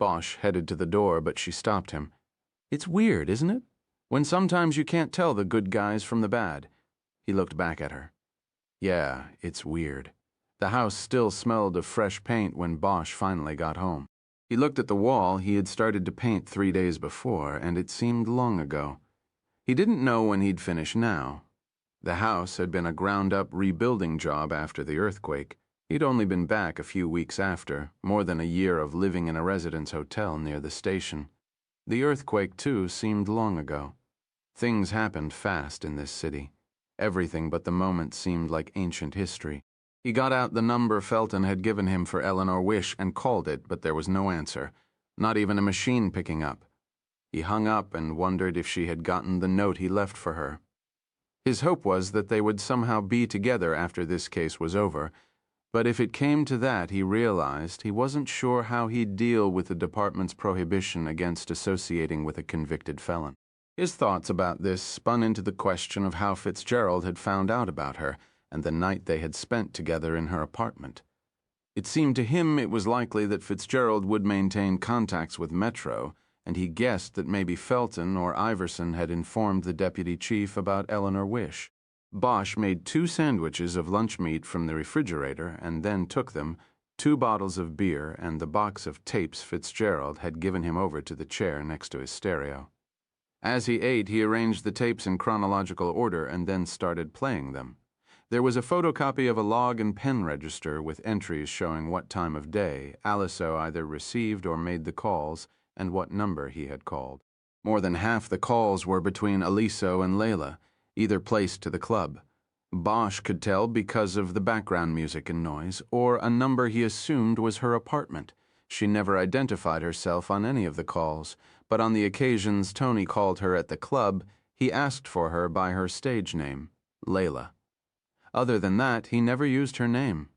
Bosch headed to the door, but she stopped him. It's weird, isn't it? When sometimes you can't tell the good guys from the bad. He looked back at her. Yeah, it's weird. The house still smelled of fresh paint when Bosch finally got home. He looked at the wall he had started to paint 3 days before, and it seemed long ago. He didn't know when he'd finish now. The house had been a ground-up rebuilding job after the earthquake. He'd only been back a few weeks after, more than a year of living in a residence hotel near the station. The earthquake, too, seemed long ago. Things happened fast in this city. Everything but the moment seemed like ancient history. He got out the number Felton had given him for Eleanor Wish and called it, but there was no answer, not even a machine picking up. He hung up and wondered if she had gotten the note he left for her. His hope was that they would somehow be together after this case was over, but if it came to that, he realized he wasn't sure how he'd deal with the department's prohibition against associating with a convicted felon. His thoughts about this spun into the question of how Fitzgerald had found out about her and the night they had spent together in her apartment. It seemed to him it was likely that Fitzgerald would maintain contacts with Metro, and he guessed that maybe Felton or Iverson had informed the deputy chief about Eleanor Wish. Bosch made 2 sandwiches of lunch meat from the refrigerator and then took them, 2 bottles of beer and the box of tapes Fitzgerald had given him over to the chair next to his stereo. As he ate, he arranged the tapes in chronological order and then started playing them. There was a photocopy of a log and pen register with entries showing what time of day Aliso either received or made the calls and what number he had called. More than half the calls were between Aliso and Layla, either placed to the club. Bosch could tell because of the background music and noise, or a number he assumed was her apartment. She never identified herself on any of the calls, but on the occasions Tony called her at the club, he asked for her by her stage name, Layla. Other than that, he never used her name.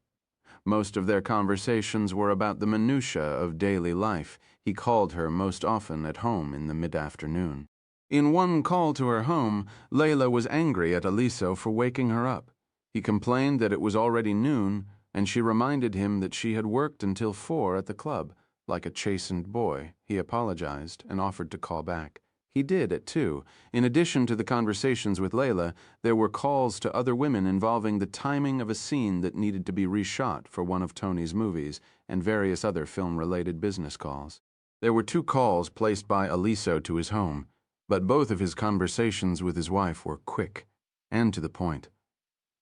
Most of their conversations were about the minutiae of daily life. He called her most often at home in the mid-afternoon. In one call to her home, Layla was angry at Aliso for waking her up. He complained that it was already noon, and she reminded him that she had worked until 4 at the club. Like a chastened boy, he apologized and offered to call back. He did at 2. In addition to the conversations with Layla, there were calls to other women involving the timing of a scene that needed to be reshot for one of Tony's movies and various other film-related business calls. There were 2 calls placed by Aliso to his home, but both of his conversations with his wife were quick and to the point.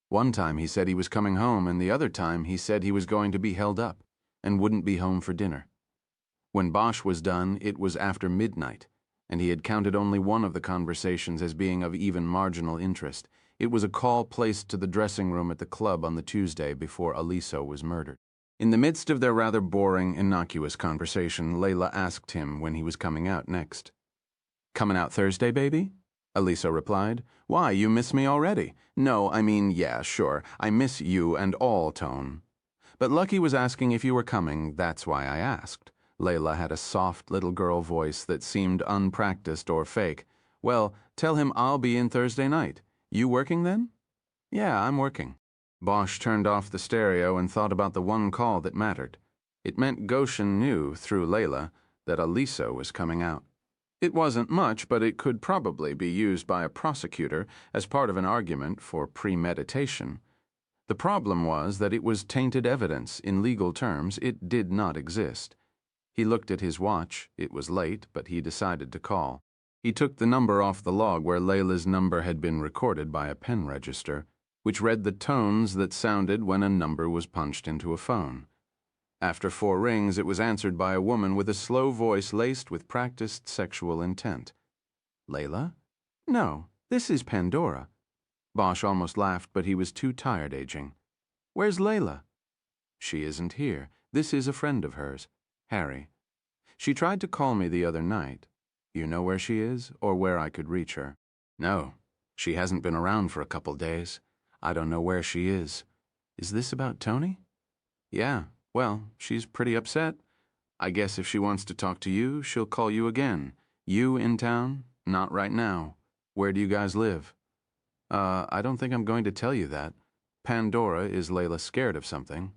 One time he said he was coming home, and the other time he said he was going to be held up and wouldn't be home for dinner. When Bosch was done, it was after midnight, and he had counted only one of the conversations as being of even marginal interest. It was a call placed to the dressing room at the club on the Tuesday before Aliso was murdered. In the midst of their rather boring, innocuous conversation, Layla asked him when he was coming out next. "Coming out Thursday, baby?" Aliso replied. "Why, you miss me already." "No, I mean, yeah, sure. I miss you and all, Tone. But Lucky was asking if you were coming, that's why I asked." Layla had a soft little girl voice that seemed unpracticed or fake. "Well, tell him I'll be in Thursday night. You working then?" "Yeah, I'm working." Bosch turned off the stereo and thought about the one call that mattered. It meant Goshen knew, through Layla, that Aliso was coming out. It wasn't much, but it could probably be used by a prosecutor as part of an argument for premeditation. The problem was that it was tainted evidence. In legal terms, it did not exist. He looked at his watch. It was late, but he decided to call. He took the number off the log where Layla's number had been recorded by a pen register, which read the tones that sounded when a number was punched into a phone. After 4 rings, it was answered by a woman with a slow voice laced with practiced sexual intent. "Layla? No, this is Pandora." Bosch almost laughed, but he was too tired aging. "Where's Layla?" "She isn't here. This is a friend of hers, Harry. She tried to call me the other night. You know where she is, or where I could reach her?" "No, she hasn't been around for a couple days. I don't know where she is. Is this about Tony?" "Yeah, well, she's pretty upset. I guess if she wants to talk to you, she'll call you again. You in town? Not right now. Where do you guys live?" I don't think I'm going to tell you that. Pandora, is Layla scared of something?"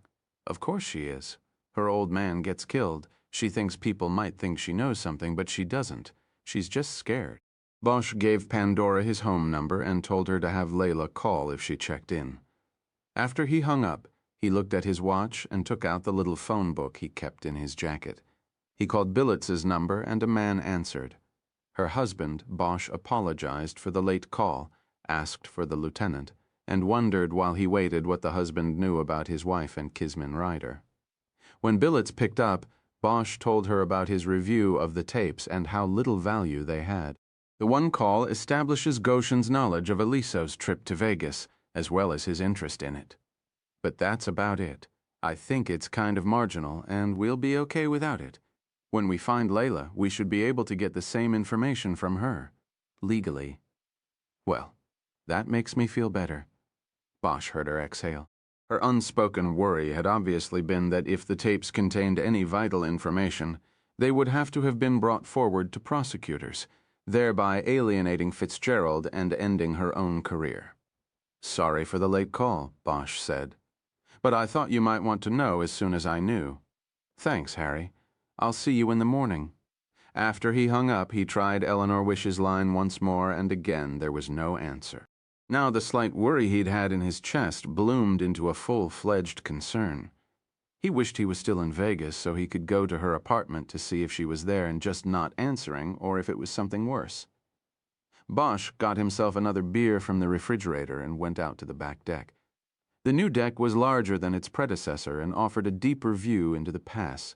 "Of course she is. Her old man gets killed. She thinks people might think she knows something, but she doesn't. She's just scared. Bosch gave Pandora his home number and told her to have Layla call if she checked in. After he hung up, he looked at his watch and took out the little phone book he kept in his jacket. He called Billets's number and a man answered. Her husband, Bosch, apologized for the late call, asked for the lieutenant, and wondered while he waited what the husband knew about his wife and Kismin Ryder. When Billets picked up, Bosch told her about his review of the tapes and how little value they had. The one call establishes Goshen's knowledge of Aliso's trip to Vegas, as well as his interest in it. But that's about it. I think it's kind of marginal, and we'll be okay without it. When we find Layla, we should be able to get the same information from her, legally. Well, that makes me feel better. Bosch heard her exhale. Her unspoken worry had obviously been that if the tapes contained any vital information, they would have to have been brought forward to prosecutors, thereby alienating Fitzgerald and ending her own career. Sorry for the late call, Bosch said. But I thought you might want to know as soon as I knew. Thanks, Harry. I'll see you in the morning. After he hung up, he tried Eleanor Wish's line once more, and again there was no answer. Now the slight worry he'd had in his chest bloomed into a full-fledged concern. He wished he was still in Vegas so he could go to her apartment to see if she was there and just not answering, or if it was something worse. Bosch got himself another beer from the refrigerator and went out to the back deck. The new deck was larger than its predecessor and offered a deeper view into the pass.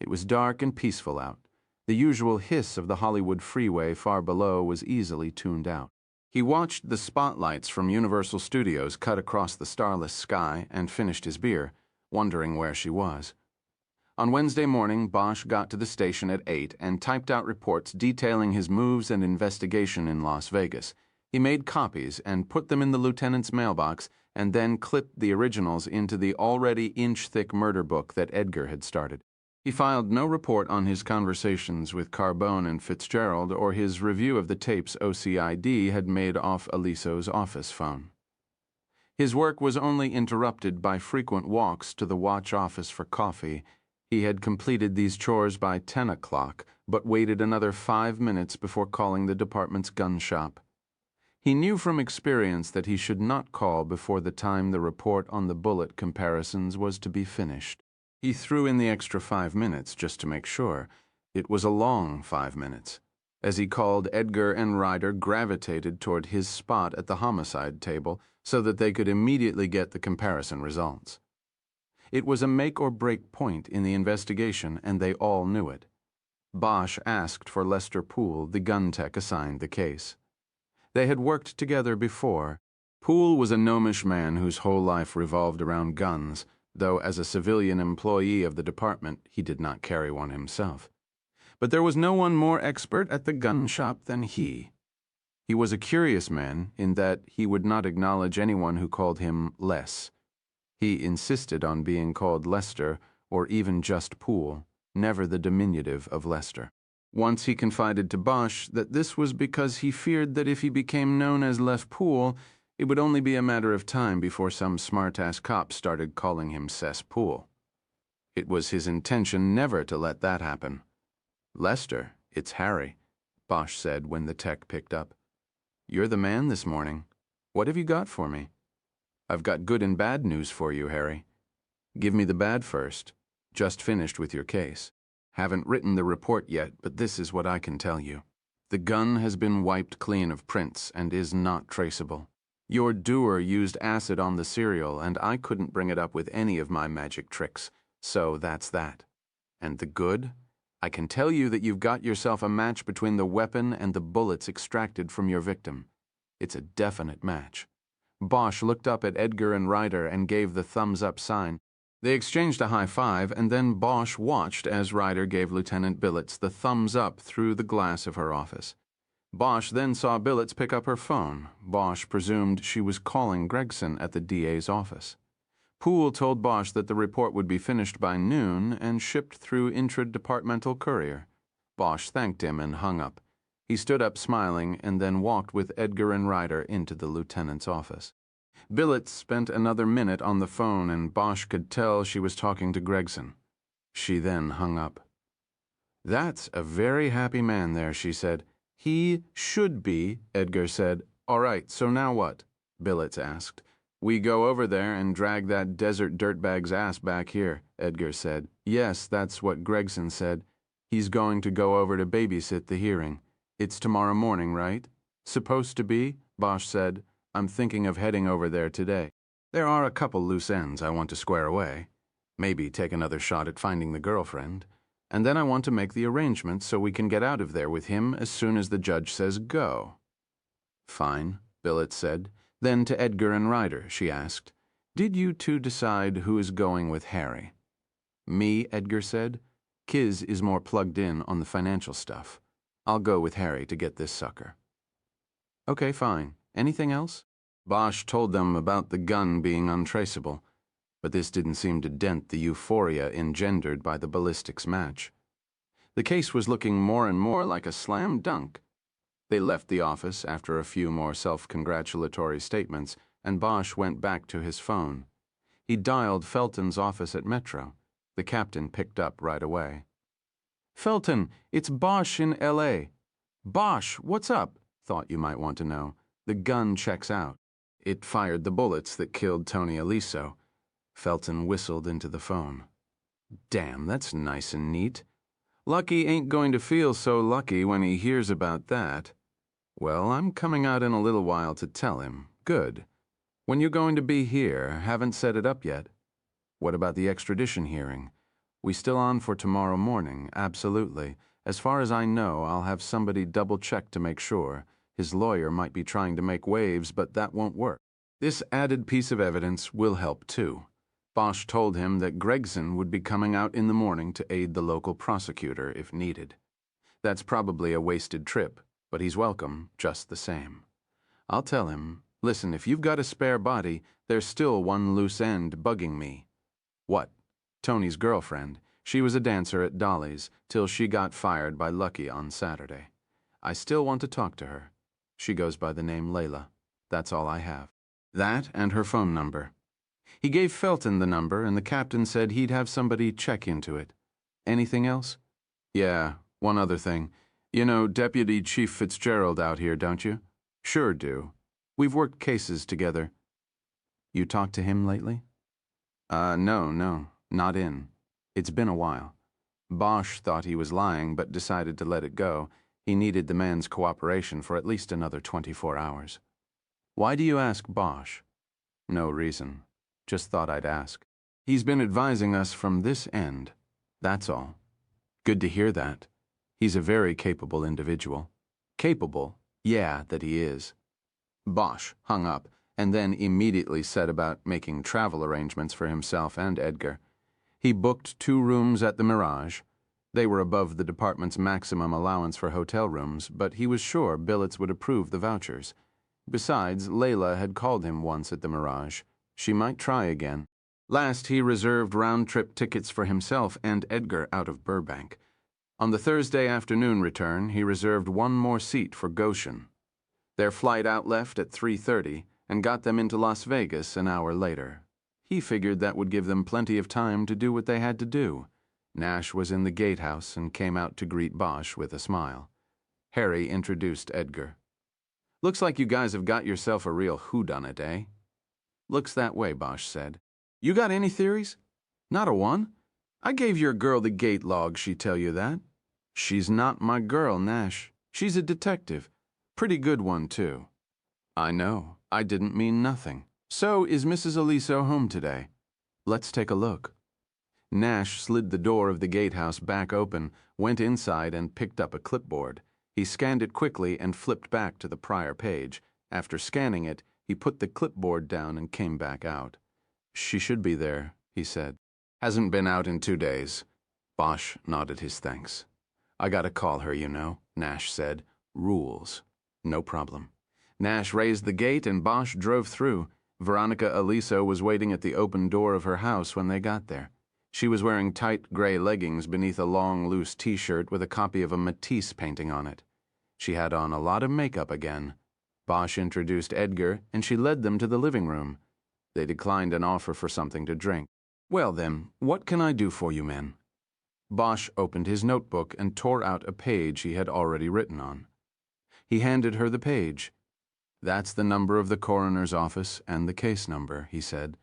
It was dark and peaceful out. The usual hiss of the Hollywood freeway far below was easily tuned out. He watched the spotlights from Universal Studios cut across the starless sky and finished his beer, wondering where she was. On Wednesday morning, Bosch got to the station at 8 and typed out reports detailing his moves and investigation in Las Vegas. He made copies and put them in the lieutenant's mailbox and then clipped the originals into the already inch-thick murder book that Edgar had started. He filed no report on his conversations with Carbone and Fitzgerald or his review of the tapes OCID had made off Aliso's office phone. His work was only interrupted by frequent walks to the watch office for coffee. He had completed these chores by 10 o'clock, but waited another 5 minutes before calling the department's gun shop. He knew from experience that he should not call before the time the report on the bullet comparisons was to be finished. He threw in the extra 5 minutes just to make sure. It was a long 5 minutes. As he called, Edgar and Ryder gravitated toward his spot at the homicide table so that they could immediately get the comparison results. It was a make-or-break point in the investigation, and they all knew it. Bosch asked for Lester Poole, the gun tech assigned the case. They had worked together before. Poole was a gnomish man whose whole life revolved around guns, though as a civilian employee of the department he did not carry one himself. But there was no one more expert at the gun shop than he. He was a curious man in that he would not acknowledge anyone who called him Les. He insisted on being called Lester or even just Poole, never the diminutive of Lester. Once he confided to Bosch that this was because he feared that if he became known as Les Poole, it would only be a matter of time before some smart-ass cop started calling him Cesspool. It was his intention never to let that happen. "Lester, it's Harry," Bosch said when the tech picked up. "You're the man this morning. What have you got for me?" "I've got good and bad news for you, Harry." "Give me the bad first. Just finished with your case. Haven't written the report yet, but this is what I can tell you. The gun has been wiped clean of prints and is not traceable. Your doer used acid on the serial, and I couldn't bring it up with any of my magic tricks, so that's that. And the good? I can tell you that you've got yourself a match between the weapon and the bullets extracted from your victim. It's a definite match." Bosch looked up at Edgar and Ryder and gave the thumbs-up sign. They exchanged a high five, and then Bosch watched as Ryder gave Lieutenant Billets the thumbs-up through the glass of her office. Bosch then saw Billets pick up her phone. Bosch presumed she was calling Gregson at the DA's office. Poole told Bosch that the report would be finished by noon and shipped through intra-departmental courier. Bosch thanked him and hung up. He stood up smiling and then walked with Edgar and Ryder into the lieutenant's office. Billets spent another minute on the phone, and Bosch could tell she was talking to Gregson. She then hung up. That's a very happy man there, she said. He should be, Edgar said. All right, so now what? Billets asked. We go over there and drag that desert dirtbag's ass back here, Edgar said. Yes, that's what Gregson said. He's going to go over to babysit the hearing. It's tomorrow morning, right? Supposed to be, Bosch said. I'm thinking of heading over there today. There are a couple loose ends I want to square away. Maybe take another shot at finding the girlfriend. And then I want to make the arrangements so we can get out of there with him as soon as the judge says go. Fine, Billets said. Then to Edgar and Ryder, she asked, Did you two decide who is going with Harry? Me, Edgar said. Kiz is more plugged in on the financial stuff. I'll go with Harry to get this sucker. Okay, fine. Anything else? Bosch told them about the gun being untraceable, but this didn't seem to dent the euphoria engendered by the ballistics match. The case was looking more and more like a slam dunk. They left the office after a few more self-congratulatory statements, and Bosch went back to his phone. He dialed Felton's office at Metro. The captain picked up right away. Felton, it's Bosch in L.A. Bosch, what's up? Thought you might want to know. The gun checks out. It fired the bullets that killed Tony Aliso. Felton whistled into the phone. Damn, that's nice and neat. Lucky ain't going to feel so lucky when he hears about that. Well, I'm coming out in a little while to tell him. Good. When you going to be here? Haven't set it up yet. What about the extradition hearing? We still on for tomorrow morning? Absolutely. As far as I know, I'll have somebody double-check to make sure. His lawyer might be trying to make waves, but that won't work. This added piece of evidence will help, too. Bosch told him that Gregson would be coming out in the morning to aid the local prosecutor if needed. That's probably a wasted trip, but he's welcome just the same. I'll tell him, listen, if you've got a spare body, there's still one loose end bugging me. What? Tony's girlfriend. She was a dancer at Dolly's till she got fired by Lucky on Saturday. I still want to talk to her. She goes by the name Layla. That's all I have. That and her phone number. He gave Felton the number, and the captain said he'd have somebody check into it. Anything else? Yeah, one other thing. You know Deputy Chief Fitzgerald out here, don't you? Sure do. We've worked cases together. You talked to him lately? No, not in. It's been a while. Bosch thought he was lying, but decided to let it go. He needed the man's cooperation for at least another 24 hours. Why do you ask Bosch? No reason. Just thought I'd ask. He's been advising us from this end. That's all. Good to hear that. He's a very capable individual. Capable? Yeah, that he is. Bosch hung up, and then immediately set about making travel arrangements for himself and Edgar. He booked 2 rooms at the Mirage. They were above the department's maximum allowance for hotel rooms, but he was sure Billets would approve the vouchers. Besides, Layla had called him once at the Mirage. She might try again. Last, he reserved round-trip tickets for himself and Edgar out of Burbank. On the Thursday afternoon return, he reserved one more seat for Goshen. Their flight out left at 3:30 and got them into Las Vegas an hour later. He figured that would give them plenty of time to do what they had to do. Nash was in the gatehouse and came out to greet Bosch with a smile. Harry introduced Edgar. Looks like you guys have got yourself a real whodunit, eh? Looks that way, Bosch said. You got any theories? Not a one. I gave your girl the gate log, she tell you that. She's not my girl, Nash. She's a detective. Pretty good one, too. I know. I didn't mean nothing. So, is Mrs. Aliso home today? Let's take a look. Nash slid the door of the gatehouse back open, went inside, and picked up a clipboard. He scanned it quickly and flipped back to the prior page. After scanning it, he put the clipboard down and came back out. She should be there, he said. Hasn't been out in 2 days. Bosch nodded his thanks. I gotta call her, you know, Nash said. Rules. No problem. Nash raised the gate and Bosch drove through. Veronica Aliso was waiting at the open door of her house when they got there. She was wearing tight gray leggings beneath a long, loose T-shirt with a copy of a Matisse painting on it. She had on a lot of makeup again. Bosch introduced Edgar, and she led them to the living room. They declined an offer for something to drink. Well then, what can I do for you men? Bosch opened his notebook and tore out a page he had already written on. He handed her the page. "That's the number of the coroner's office and the case number," he said.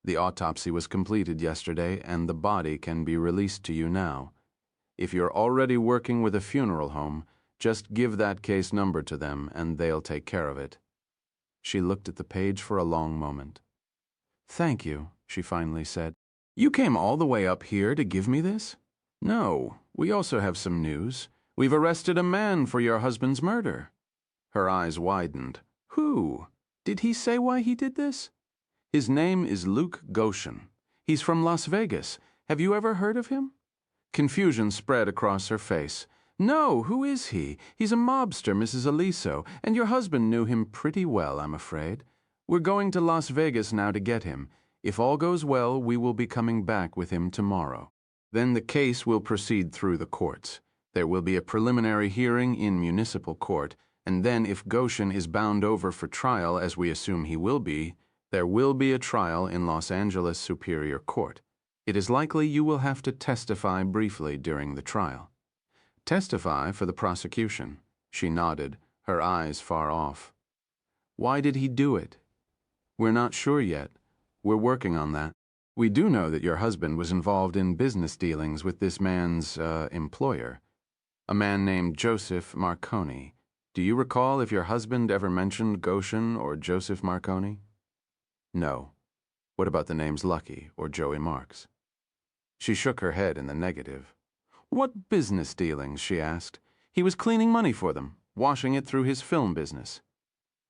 "The autopsy was completed yesterday, and the body can be released to you now. If you're already working with a funeral home, just give that case number to them, and they'll take care of it." She looked at the page for a long moment. "Thank you," she finally said. "You came all the way up here to give me this?" "No, we also have some news. We've arrested a man for your husband's murder." Her eyes widened. "Who? Did he say why he did this?" "His name is Luke Goshen. He's from Las Vegas. Have you ever heard of him?" Confusion spread across her face. "No, who is he? He's a mobster, Mrs. Aliso, and your husband knew him pretty well, I'm afraid. We're going to Las Vegas now to get him. If all goes well, we will be coming back with him tomorrow. Then the case will proceed through the courts. There will be a preliminary hearing in municipal court, and then if Goshen is bound over for trial, as we assume he will be, there will be a trial in Los Angeles Superior Court. It is likely you will have to testify briefly during the trial." "Testify for the prosecution?" She nodded, her eyes far off. "Why did he do it?" "We're not sure yet. We're working on that. We do know that your husband was involved in business dealings with this man's employer, a man named Joseph Marconi. Do you recall if your husband ever mentioned Goshen or Joseph Marconi?" "No. What about the names Lucky or Joey Marks?" She shook her head in the negative. "What business dealings?" she asked. "He was cleaning money for them, washing it through his film business."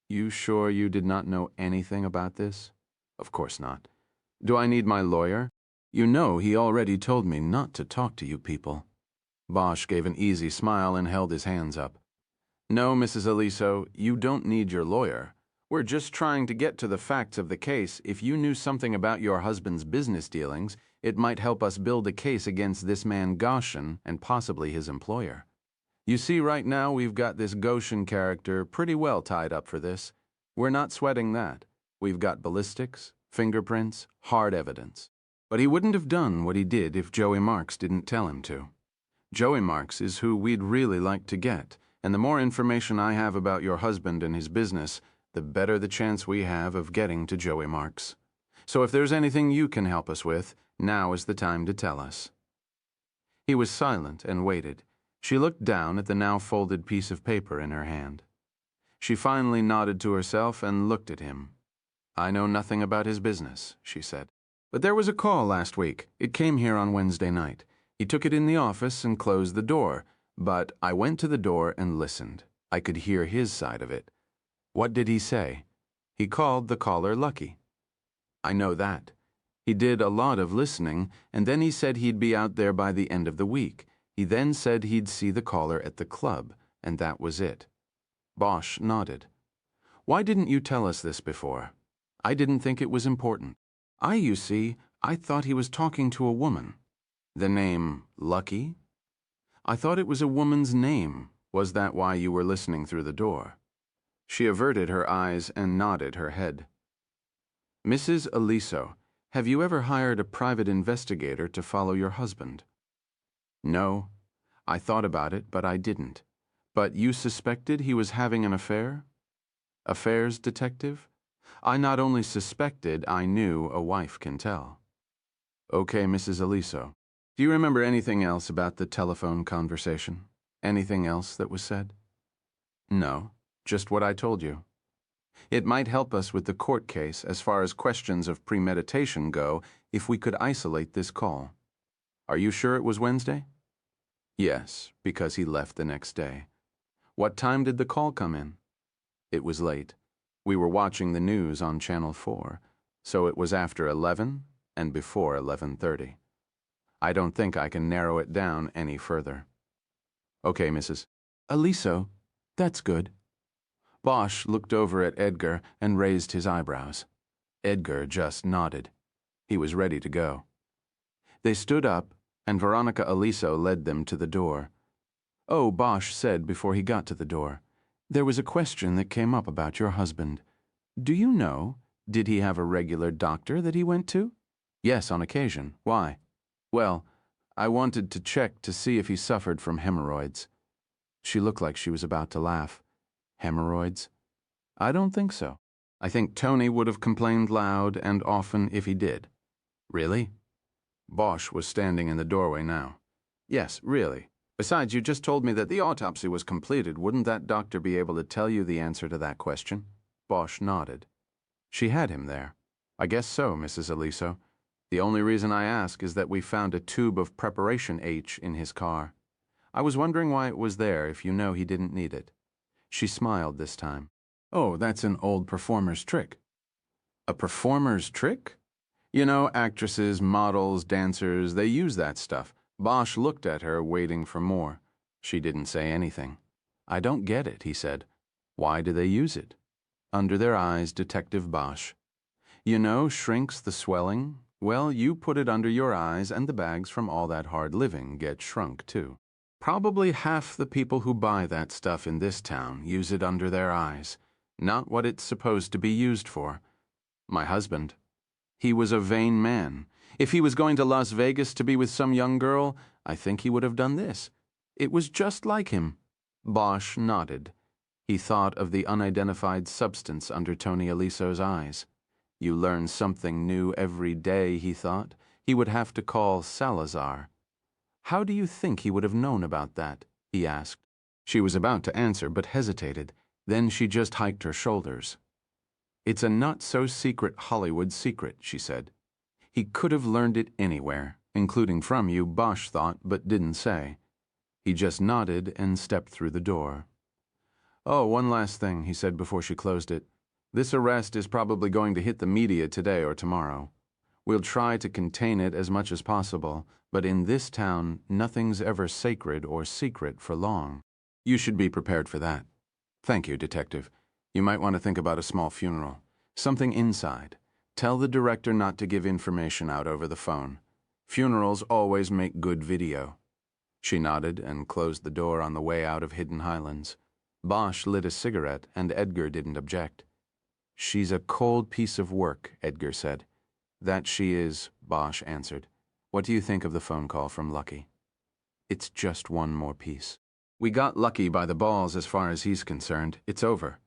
"You sure you did not know anything about this?" "Of course not. Do I need my lawyer? You know he already told me not to talk to you people." Bosch gave an easy smile and held his hands up. "No, Mrs. Aliso, you don't need your lawyer. We're just trying to get to the facts of the case. If you knew something about your husband's business dealings, it might help us build a case against this man Goshen and possibly his employer. You see, right now we've got this Goshen character pretty well tied up for this. We're not sweating that. We've got ballistics, fingerprints, hard evidence. But he wouldn't have done what he did if Joey Marks didn't tell him to. Joey Marks is who we'd really like to get, and the more information I have about your husband and his business, the better the chance we have of getting to Joey Marks. So if there's anything you can help us with, now is the time to tell us." He was silent and waited. She looked down at the now folded piece of paper in her hand. She finally nodded to herself and looked at him. "I know nothing about his business," she said. "But there was a call last week. It came here on Wednesday night. He took it in the office and closed the door, but I went to the door and listened. I could hear his side of it. What did he say? He called the caller Lucky." "I know that. He did a lot of listening, and then he said he'd be out there by the end of the week. He then said he'd see the caller at the club, and that was it." Bosch nodded. "Why didn't you tell us this before?" "I didn't think it was important. You see, I thought he was talking to a woman." "The name Lucky?" "I thought it was a woman's name. Was that why you were listening through the door?" She averted her eyes and nodded her head. "Mrs. Aliso, have you ever hired a private investigator to follow your husband?" "No. I thought about it, but I didn't. But you suspected he was having an affair?" "Affairs detective? I not only suspected, I knew a wife can tell." "Okay, Mrs. Aliso. Do you remember anything else about the telephone conversation? Anything else that was said?" "No. Just what I told you. It might help us with the court case as far as questions of premeditation go if we could isolate this call. Are you sure it was Wednesday?" "Yes, because he left the next day." "What time did the call come in?" "It was late. We were watching the news on Channel 4, so it was after 11 and before 11:30. I don't think I can narrow it down any further." "Okay, Mrs. Aliso, that's good." Bosch looked over at Edgar and raised his eyebrows. Edgar just nodded. He was ready to go. They stood up, and Veronica Aliso led them to the door. "Oh," Bosch said before he got to the door, "there was a question that came up about your husband. Do you know, did he have a regular doctor that he went to?" "Yes, on occasion. Why?" "Well, I wanted to check to see if he suffered from hemorrhoids. She looked like she was about to laugh. Hemorrhoids? I don't think so. I think Tony would have complained loud and often if he did. Really? Bosch was standing in the doorway now. Yes, really. Besides, you just told me that the autopsy was completed. Wouldn't that doctor be able to tell you the answer to that question? Bosch nodded. She had him there. I guess so, Mrs. Aliso. The only reason I ask is that we found a tube of preparation H in his car. I was wondering why it was there if you know he didn't need it. She smiled this time. Oh, that's an old performer's trick. A performer's trick? You know, actresses, models, dancers, they use that stuff. Bosch looked at her, waiting for more. She didn't say anything. I don't get it, he said. Why do they use it? Under their eyes, Detective Bosch. You know, shrinks the swelling. Well, you put it under your eyes and the bags from all that hard living get shrunk too. Probably half the people who buy that stuff in this town use it under their eyes. Not what it's supposed to be used for. My husband. He was a vain man. If he was going to Las Vegas to be with some young girl, I think he would have done this. It was just like him. Bosch nodded. He thought of the unidentified substance under Tony Aliso's eyes. You learn something new every day, he thought. He would have to call Salazar. How do you think he would have known about that? He asked. She was about to answer, but hesitated. Then she just hiked her shoulders. It's a not-so-secret Hollywood secret, she said. He could have learned it anywhere, including from you, Bosch thought, but didn't say. He just nodded and stepped through the door. Oh, one last thing, he said before she closed it. This arrest is probably going to hit the media today or tomorrow. We'll try to contain it as much as possible, but in this town, nothing's ever sacred or secret for long. You should be prepared for that. Thank you, Detective. You might want to think about a small funeral. Something inside. Tell the director not to give information out over the phone. Funerals always make good video. She nodded and closed the door on the way out of Hidden Highlands. Bosch lit a cigarette, and Edgar didn't object. She's a cold piece of work, Edgar said. That she is, Bosch answered. What do you think of the phone call from Lucky? It's just one more piece. We got Lucky by the balls as far as he's concerned. It's over.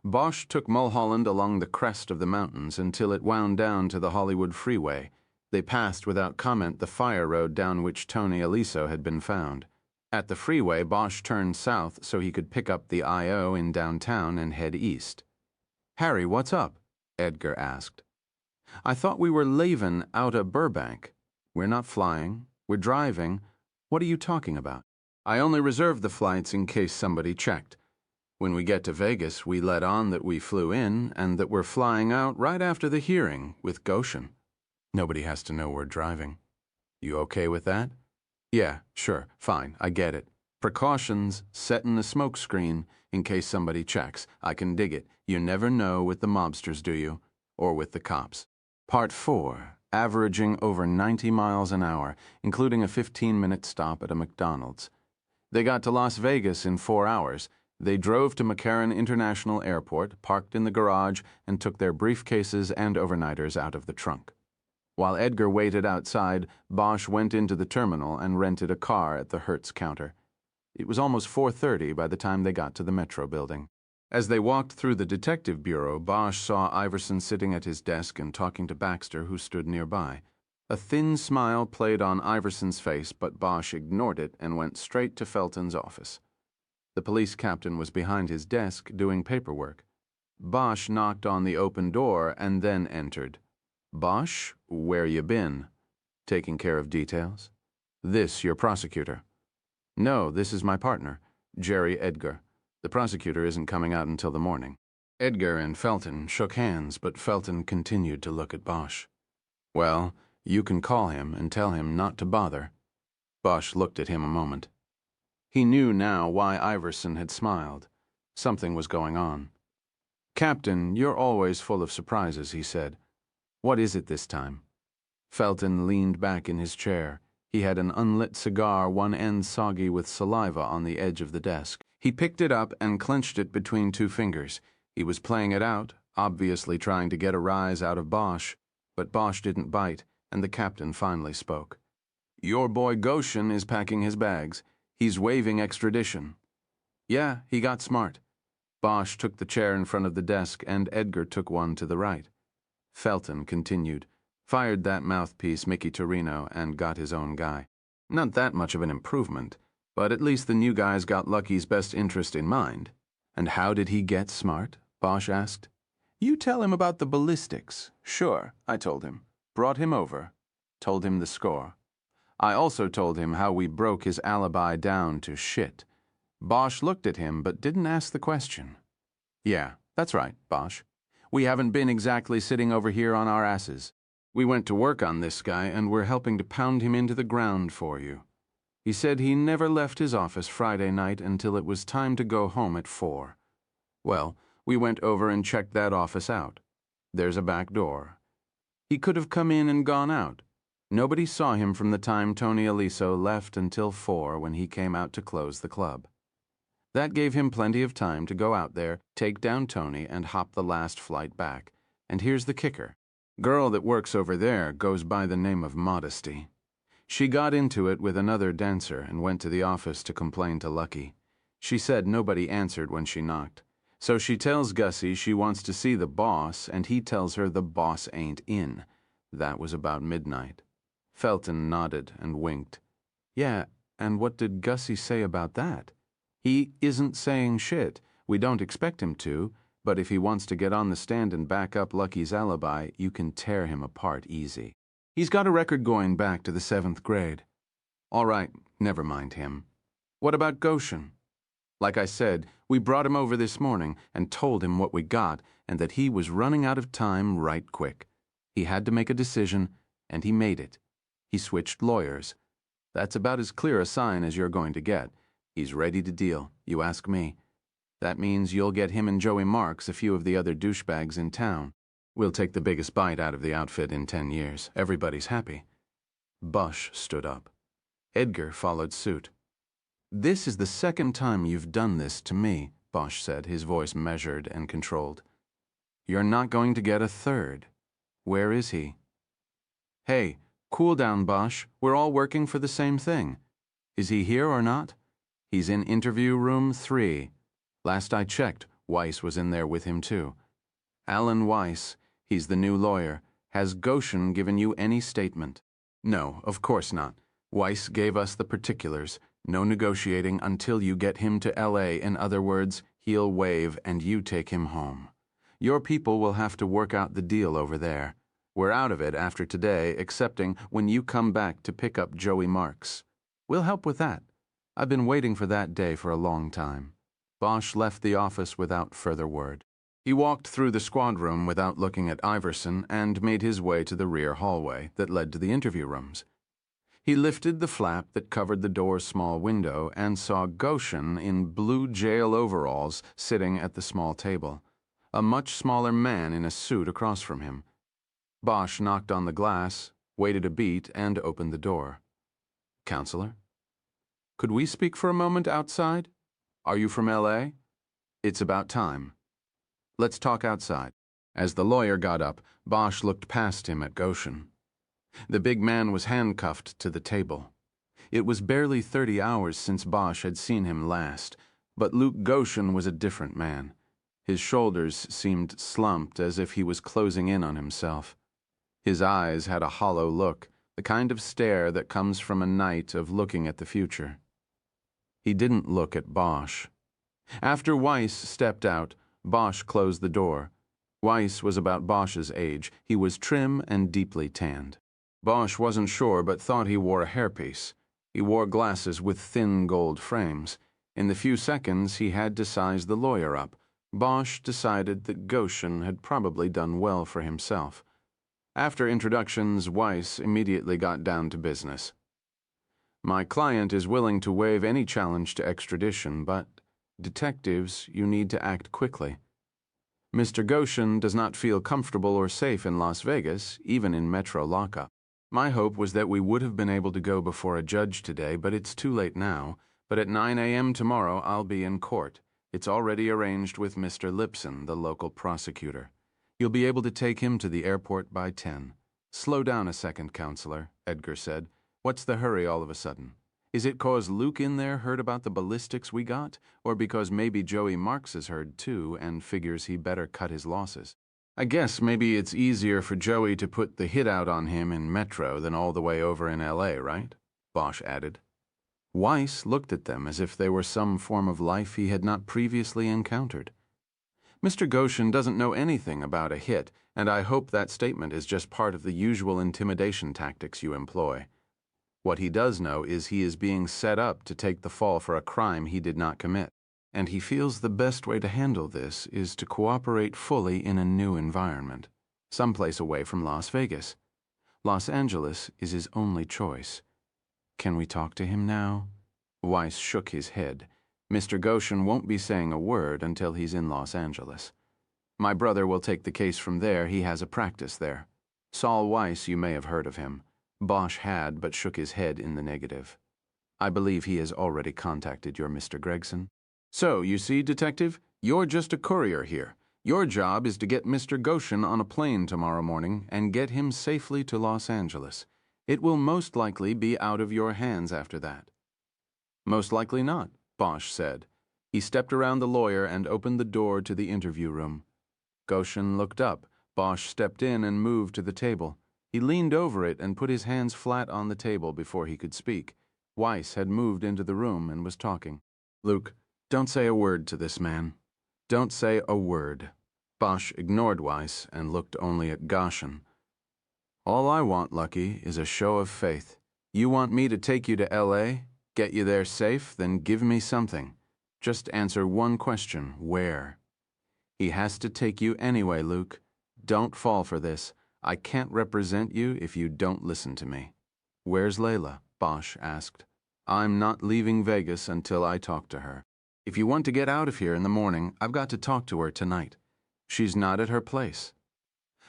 Bosch took Mulholland along the crest of the mountains until it wound down to the Hollywood freeway. They passed without comment the fire road down which Tony Aliso had been found. At the freeway, Bosch turned south so he could pick up the I.O. in downtown and head east. Harry, what's up? Edgar asked. I thought we were leaving out of Burbank. We're not flying. We're driving. What are you talking about? I only reserved the flights in case somebody checked. When we get to Vegas, we let on that we flew in and that we're flying out right after the hearing with Goshen. Nobody has to know we're driving. You okay with that? Yeah, sure, fine, I get it. Precautions, setting the smoke screen in case somebody checks. I can dig it. You never know with the mobsters, do you? Or with the cops. Part 4, averaging over 90 miles an hour, including a 15-minute stop at a McDonald's. They got to Las Vegas in 4 hours. They drove to McCarran International Airport, parked in the garage, and took their briefcases and overnighters out of the trunk. While Edgar waited outside, Bosch went into the terminal and rented a car at the Hertz counter. It was almost 4:30 by the time they got to the Metro building. As they walked through the detective bureau, Bosch saw Iverson sitting at his desk and talking to Baxter, who stood nearby. A thin smile played on Iverson's face, but Bosch ignored it and went straight to Felton's office. The police captain was behind his desk doing paperwork. Bosch knocked on the open door and then entered. Bosch, where you been? Taking care of details? This your prosecutor? No, this is my partner, Jerry Edgar. The prosecutor isn't coming out until the morning. Edgar and Felton shook hands, but Felton continued to look at Bosch. Well, you can call him and tell him not to bother. Bosch looked at him a moment. He knew now why Iverson had smiled. Something was going on. Captain, you're always full of surprises, he said. What is it this time? Felton leaned back in his chair. He had an unlit cigar, one end soggy with saliva, on the edge of the desk. He picked it up and clenched it between 2 fingers. He was playing it out, obviously trying to get a rise out of Bosch. But Bosch didn't bite, and the captain finally spoke. Your boy Goshen is packing his bags. He's waiving extradition. Yeah, he got smart. Bosch took the chair in front of the desk, and Edgar took one to the right. Felton continued, fired that mouthpiece Mickey Torino, and got his own guy. Not that much of an improvement, but at least the new guy's got Lucky's best interest in mind. And how did he get smart? Bosch asked. You tell him about the ballistics. Sure, I told him. Brought him over. Told him the score. I also told him how we broke his alibi down to shit. Bosch looked at him but didn't ask the question. Yeah, that's right, Bosch. We haven't been exactly sitting over here on our asses. We went to work on this guy and we're helping to pound him into the ground for you. He said he never left his office Friday night until it was time to go home at 4. Well, we went over and checked that office out. There's a back door. He could have come in and gone out. Nobody saw him from the time Tony Aliso left until 4 when he came out to close the club. That gave him plenty of time to go out there, take down Tony, and hop the last flight back. And here's the kicker. Girl that works over there goes by the name of Modesty. She got into it with another dancer and went to the office to complain to Lucky. She said nobody answered when she knocked. So she tells Gussie she wants to see the boss, and he tells her the boss ain't in. That was about midnight. Felton nodded and winked. Yeah, and what did Gussie say about that? He isn't saying shit. We don't expect him to, but if he wants to get on the stand and back up Lucky's alibi, you can tear him apart easy. He's got a record going back to the 7th grade. All right, never mind him. What about Goshen? Like I said, we brought him over this morning and told him what we got and that he was running out of time right quick. He had to make a decision, and he made it. He switched lawyers. That's about as clear a sign as you're going to get. He's ready to deal, you ask me. That means you'll get him and Joey Marks, a few of the other douchebags in town. We'll take the biggest bite out of the outfit in 10 years. Everybody's happy. Bosch stood up. Edgar followed suit. This is the second time you've done this to me, Bosch said, his voice measured and controlled. You're not going to get a third. Where is he? Hey, cool down, Bosch. We're all working for the same thing. Is he here or not? He's in interview room 3. Last I checked, Weiss was in there with him too. Alan Weiss, he's the new lawyer. Has Goshen given you any statement? No, of course not. Weiss gave us the particulars. No negotiating until you get him to L.A. In other words, he'll waive and you take him home. Your people will have to work out the deal over there. We're out of it after today, excepting when you come back to pick up Joey Marks. We'll help with that. I've been waiting for that day for a long time. Bosch left the office without further word. He walked through the squad room without looking at Iverson and made his way to the rear hallway that led to the interview rooms. He lifted the flap that covered the door's small window and saw Goshen in blue jail overalls sitting at the small table, a much smaller man in a suit across from him. Bosch knocked on the glass, waited a beat, and opened the door. Counselor? Could we speak for a moment outside? Are you from L.A.? It's about time. Let's talk outside. As the lawyer got up, Bosch looked past him at Goshen. The big man was handcuffed to the table. It was barely 30 hours since Bosch had seen him last, but Luke Goshen was a different man. His shoulders seemed slumped as if he was closing in on himself. His eyes had a hollow look, the kind of stare that comes from a night of looking at the future. He didn't look at Bosch. After Weiss stepped out, Bosch closed the door. Weiss was about Bosch's age. He was trim and deeply tanned. Bosch wasn't sure but thought he wore a hairpiece. He wore glasses with thin gold frames. In the few seconds he had to size the lawyer up, Bosch decided that Goshen had probably done well for himself. After introductions, Weiss immediately got down to business. My client is willing to waive any challenge to extradition, but, detectives, you need to act quickly. Mr. Goshen does not feel comfortable or safe in Las Vegas, even in Metro lockup. My hope was that we would have been able to go before a judge today, but it's too late now. But at 9 a.m. tomorrow, I'll be in court. It's already arranged with Mr. Lipson, the local prosecutor. You'll be able to take him to the airport by 10. Slow down a second, Counselor, Edgar said. What's the hurry all of a sudden? Is it 'cause Luke in there heard about the ballistics we got? Or because maybe Joey Marks has heard too and figures he better cut his losses? I guess maybe it's easier for Joey to put the hit out on him in Metro than all the way over in L.A., right? Bosch added. Weiss looked at them as if they were some form of life he had not previously encountered. Mr. Goshen doesn't know anything about a hit, and I hope that statement is just part of the usual intimidation tactics you employ. What he does know is he is being set up to take the fall for a crime he did not commit, and he feels the best way to handle this is to cooperate fully in a new environment, someplace away from Las Vegas. Los Angeles is his only choice. Can we talk to him now? Weiss shook his head. Mr. Goshen won't be saying a word until he's in Los Angeles. My brother will take the case from there. He has a practice there. Saul Weiss, you may have heard of him. Bosch had, but shook his head in the negative. I believe he has already contacted your Mr. Gregson. So, you see, Detective, you're just a courier here. Your job is to get Mr. Goshen on a plane tomorrow morning and get him safely to Los Angeles. It will most likely be out of your hands after that. Most likely not, Bosch said. He stepped around the lawyer and opened the door to the interview room. Goshen looked up. Bosch stepped in and moved to the table. He leaned over it and put his hands flat on the table before he could speak. Weiss had moved into the room and was talking. Luke, don't say a word to this man. Don't say a word. Bosch ignored Weiss and looked only at Goshen. All I want, Lucky, is a show of faith. You want me to take you to L.A., get you there safe, then give me something. Just answer one question, where? He has to take you anyway, Luke. Don't fall for this. I can't represent you if you don't listen to me. Where's Layla? Bosch asked. I'm not leaving Vegas until I talk to her. If you want to get out of here in the morning, I've got to talk to her tonight. She's not at her place.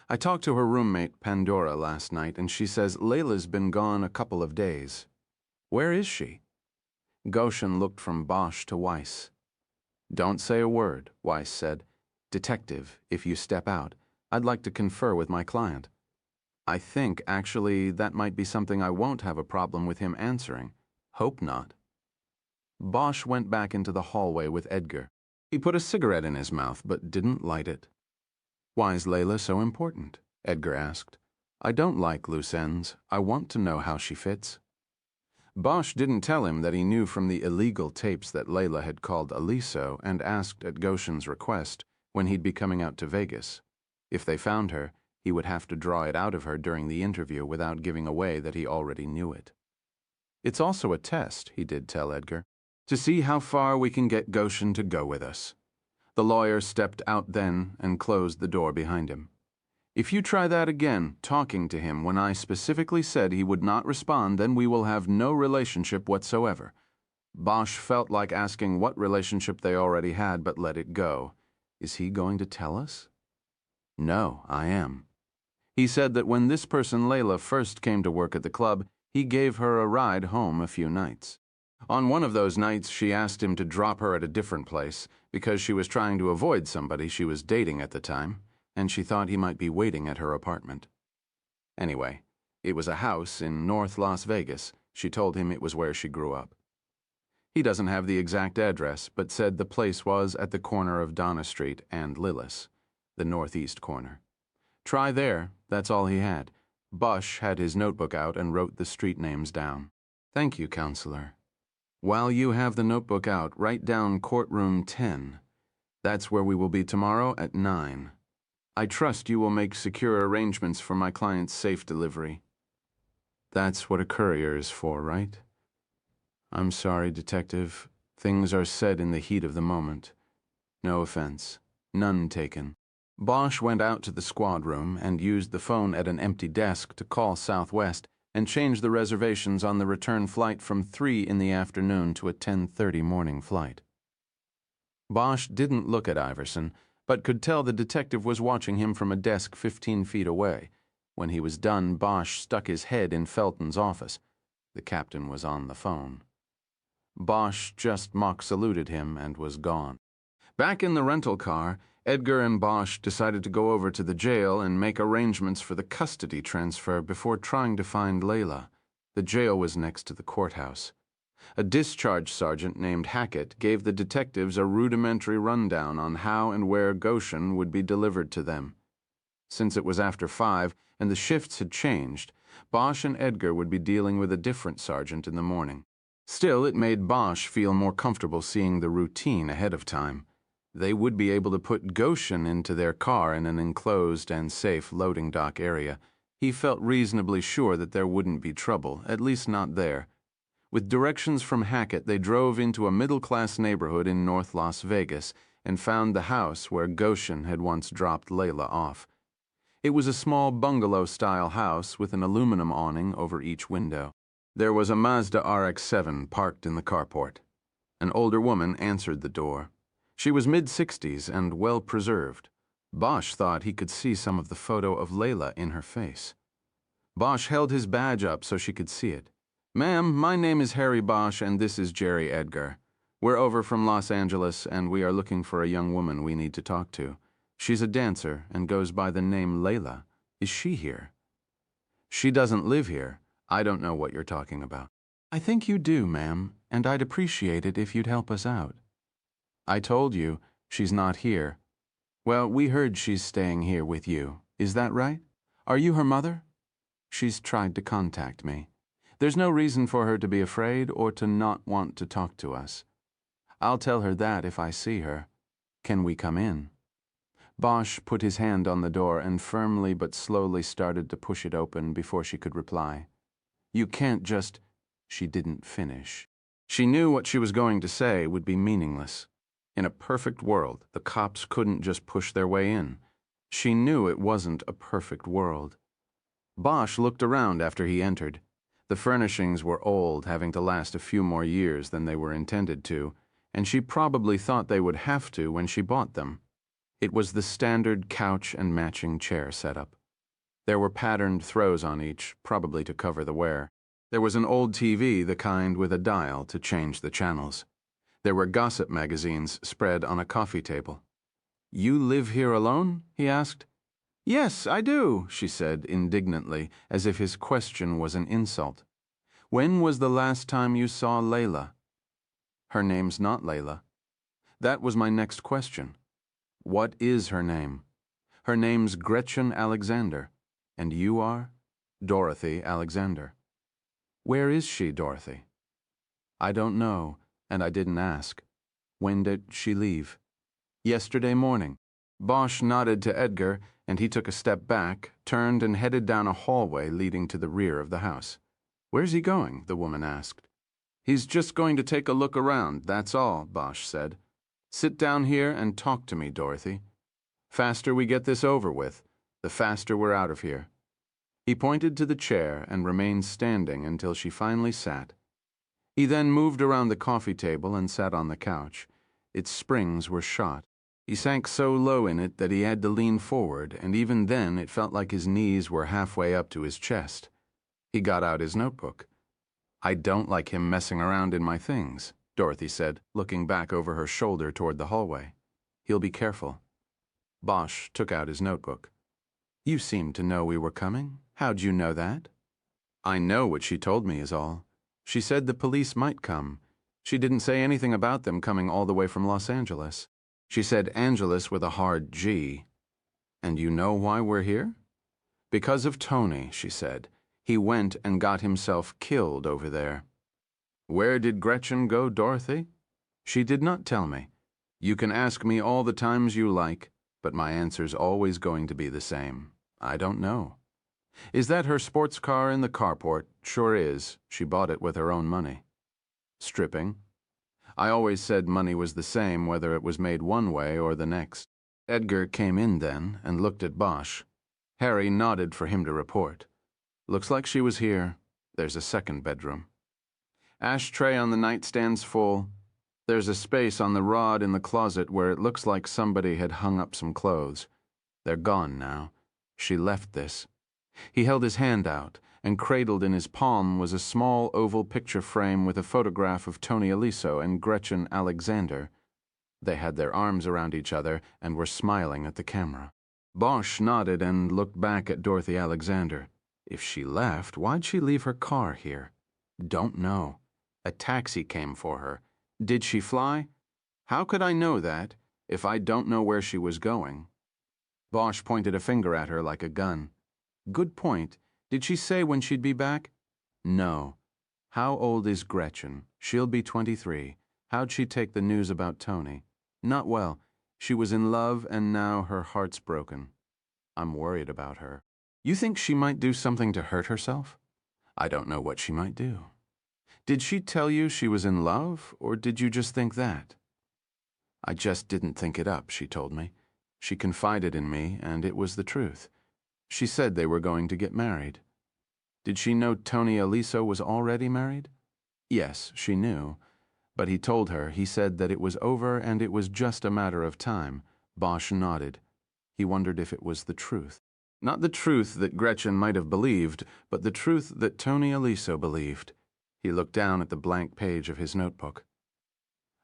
I talked to her roommate, Pandora, last night, and she says Layla's been gone a couple of days. Where is she? Goshen looked from Bosch to Weiss. Don't say a word, Weiss said. Detective, if you step out, I'd like to confer with my client. I think, actually, that might be something I won't have a problem with him answering. Hope not. Bosch went back into the hallway with Edgar. He put a cigarette in his mouth, but didn't light it. Why is Layla so important? Edgar asked. I don't like loose ends. I want to know how she fits. Bosch didn't tell him that he knew from the illegal tapes that Layla had called Aliso and asked at Goshen's request when he'd be coming out to Vegas. If they found her, he would have to draw it out of her during the interview without giving away that he already knew it. It's also a test, he did tell Edgar, to see how far we can get Goshen to go with us. The lawyer stepped out then and closed the door behind him. If you try that again, talking to him when I specifically said he would not respond, then we will have no relationship whatsoever. Bosch felt like asking what relationship they already had, but let it go. Is he going to tell us? No, I am. He said that when this person Layla first came to work at the club, he gave her a ride home a few nights. On one of those nights, she asked him to drop her at a different place because she was trying to avoid somebody she was dating at the time, and she thought he might be waiting at her apartment. Anyway, it was a house in North Las Vegas. She told him it was where she grew up. He doesn't have the exact address, but said the place was at the corner of Donna Street and Lillis, the northeast corner. Try there, that's all he had. Bosch had his notebook out and wrote the street names down. Thank you, counselor. While you have the notebook out, write down courtroom 10. That's where we will be tomorrow at 9. I trust you will make secure arrangements for my client's safe delivery. That's what a courier is for, right? I'm sorry, Detective. Things are said in the heat of the moment. No offense. None taken. Bosch went out to the squad room and used the phone at an empty desk to call Southwest and change the reservations on the return flight from 3 in the afternoon to a 10:30 morning flight. Bosch didn't look at Iverson, but could tell the detective was watching him from a desk 15 feet away. When he was done, Bosch stuck his head in Felton's office. The captain was on the phone. Bosch just mock saluted him and was gone. Back in the rental car, Edgar and Bosch decided to go over to the jail and make arrangements for the custody transfer before trying to find Layla. The jail was next to the courthouse. A discharge sergeant named Hackett gave the detectives a rudimentary rundown on how and where Goshen would be delivered to them. Since it was after 5 and the shifts had changed, Bosch and Edgar would be dealing with a different sergeant in the morning. Still, it made Bosch feel more comfortable seeing the routine ahead of time. They would be able to put Goshen into their car in an enclosed and safe loading dock area. He felt reasonably sure that there wouldn't be trouble, at least not there. With directions from Hackett, they drove into a middle-class neighborhood in North Las Vegas and found the house where Goshen had once dropped Layla off. It was a small bungalow-style house with an aluminum awning over each window. There was a Mazda RX-7 parked in the carport. An older woman answered the door. She was mid-60s and well-preserved. Bosch thought he could see some of the photo of Layla in her face. Bosch held his badge up so she could see it. "Ma'am, my name is Harry Bosch and this is Jerry Edgar. We're over from Los Angeles and we are looking for a young woman we need to talk to. She's a dancer and goes by the name Layla. Is she here?" "She doesn't live here. I don't know what you're talking about." "I think you do, ma'am, and I'd appreciate it if you'd help us out." "I told you, she's not here." "Well, we heard she's staying here with you. Is that right? Are you her mother?" "She's tried to contact me. There's no reason for her to be afraid or to not want to talk to us. I'll tell her that if I see her. Can we come in?" Bosch put his hand on the door and firmly but slowly started to push it open before she could reply. "You can't just—" She didn't finish. She knew what she was going to say would be meaningless. In a perfect world, the cops couldn't just push their way in. She knew it wasn't a perfect world. Bosch looked around after he entered. The furnishings were old, having to last a few more years than they were intended to, and she probably thought they would have to when she bought them. It was the standard couch and matching chair setup. There were patterned throws on each, probably to cover the wear. There was an old TV, the kind with a dial to change the channels. There were gossip magazines spread on a coffee table. "You live here alone?" he asked. "Yes, I do," she said indignantly, as if his question was an insult. "When was the last time you saw Layla?" "Her name's not Layla." "That was my next question. What is her name?" "Her name's Gretchen Alexander. And you are?" "Dorothy Alexander." "Where is she, Dorothy?" "I don't know, and I didn't ask." "When did she leave?" "Yesterday morning." Bosch nodded to Edgar, and he took a step back, turned and headed down a hallway leading to the rear of the house. "Where's he going?" the woman asked. "He's just going to take a look around, that's all," Bosch said. "Sit down here and talk to me, Dorothy. Faster we get this over with, the faster we're out of here." He pointed to the chair and remained standing until she finally sat. He then moved around the coffee table and sat on the couch. Its springs were shot. He sank so low in it that he had to lean forward, and even then it felt like his knees were halfway up to his chest. He got out his notebook. "I don't like him messing around in my things," Dorothy said, looking back over her shoulder toward the hallway. "He'll be careful." Bosch took out his notebook. "You seemed to know we were coming. How'd you know that?" "I know what she told me is all. She said the police might come. She didn't say anything about them coming all the way from Los Angeles. She said Angeles with a hard G. And you know why we're here?" "Because of Tony," she said. "He went and got himself killed over there." "Where did Gretchen go, Dorothy?" "She did not tell me. You can ask me all the times you like, but my answer's always going to be the same. I don't know." "Is that her sports car in the carport?" "Sure is. She bought it with her own money." "Stripping?" "I always said money was the same whether it was made one way or the next." Edgar came in then and looked at Bosch. Harry nodded for him to report. "Looks like she was here. There's a second bedroom. Ashtray on the nightstand's full. There's a space on the rod in the closet where it looks like somebody had hung up some clothes. They're gone now. She left this." He held his hand out, and cradled in his palm was a small oval picture frame with a photograph of Tony Aliso and Gretchen Alexander. They had their arms around each other and were smiling at the camera. Bosch nodded and looked back at Dorothy Alexander. If she left, why'd she leave her car here? Don't know. A taxi came for her. Did she fly? How could I know that if I don't know where she was going? Bosch pointed a finger at her like a gun. Good point. Did she say when she'd be back? No. How old is Gretchen? She'll be 23. How'd she take the news about Tony? Not well. She was in love and now her heart's broken. I'm worried about her. You think she might do something to hurt herself? I don't know what she might do. Did she tell you she was in love, or did you just think that? I just didn't think it up, she told me. She confided in me, and it was the truth. She said they were going to get married. Did she know Tony Aliso was already married? Yes, she knew. But he told her, he said that it was over and it was just a matter of time. Bosch nodded. He wondered if it was the truth. Not the truth that Gretchen might have believed, but the truth that Tony Aliso believed. He looked down at the blank page of his notebook.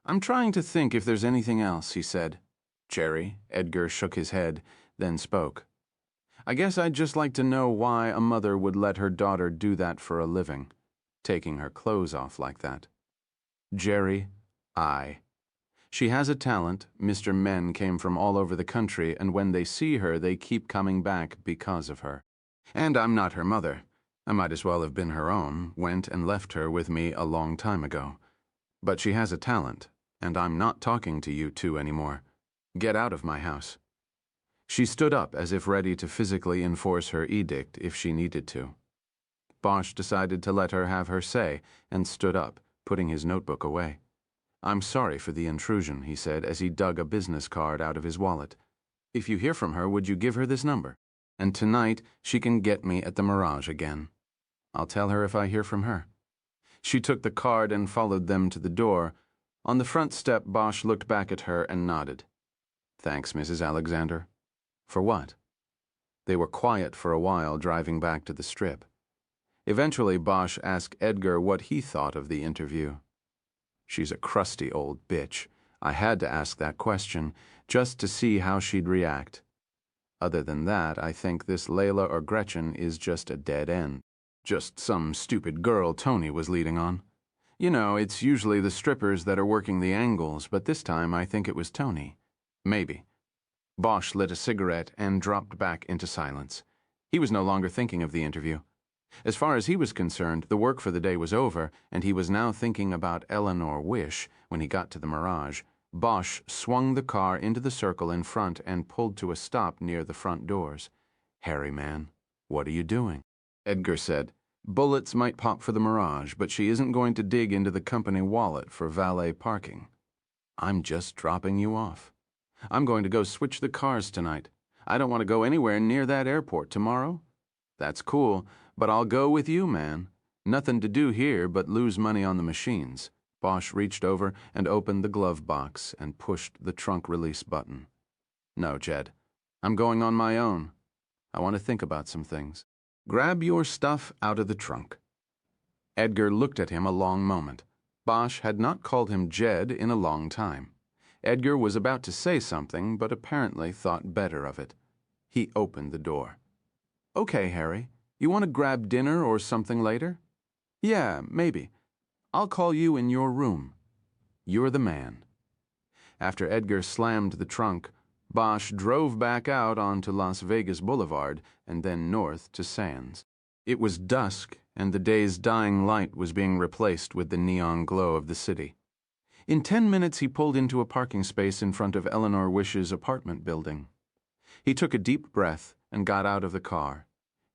I'm trying to think if there's anything else, he said. Jerry, Edgar shook his head, then spoke. I guess I'd just like to know why a mother would let her daughter do that for a living, taking her clothes off like that. Jerry, She has a talent. Mr. Men came from all over the country, and when they see her, they keep coming back because of her. And I'm not her mother. I might as well have been her own, went and left her with me a long time ago. But she has a talent, and I'm not talking to you two anymore. Get out of my house. She stood up as if ready to physically enforce her edict if she needed to. Bosch decided to let her have her say and stood up, putting his notebook away. I'm sorry for the intrusion, he said as he dug a business card out of his wallet. If you hear from her, would you give her this number? And tonight she can get me at the Mirage again. I'll tell her if I hear from her. She took the card and followed them to the door. On the front step, Bosch looked back at her and nodded. Thanks, Mrs. Alexander. For what? They were quiet for a while, driving back to the Strip. Eventually, Bosch asked Edgar what he thought of the interview. She's a crusty old bitch. I had to ask that question, just to see how she'd react. Other than that, I think this Layla or Gretchen is just a dead end. Just some stupid girl Tony was leading on. You know, it's usually the strippers that are working the angles, but this time I think it was Tony. Maybe. Bosch lit a cigarette and dropped back into silence. He was no longer thinking of the interview. As far as he was concerned, the work for the day was over, and he was now thinking about Eleanor Wish when he got to the Mirage. Bosch swung the car into the circle in front and pulled to a stop near the front doors. Harry, man, what are you doing? Edgar said, bullets might pop for the Mirage, but she isn't going to dig into the company wallet for valet parking. I'm just dropping you off. I'm going to go switch the cars tonight. I don't want to go anywhere near that airport tomorrow. That's cool, but I'll go with you, man. Nothing to do here but lose money on the machines. Bosch reached over and opened the glove box and pushed the trunk release button. No, Jed. I'm going on my own. I want to think about some things. Grab your stuff out of the trunk. Edgar looked at him a long moment. Bosch had not called him Jed in a long time. Edgar was about to say something, but apparently thought better of it. He opened the door. Okay, Harry. You want to grab dinner or something later? Yeah, maybe. I'll call you in your room. You're the man. After Edgar slammed the trunk, Bosch drove back out onto Las Vegas Boulevard and then north to Sands. It was dusk, and the day's dying light was being replaced with the neon glow of the city. In 10 minutes, he pulled into a parking space in front of Eleanor Wish's apartment building. He took a deep breath and got out of the car.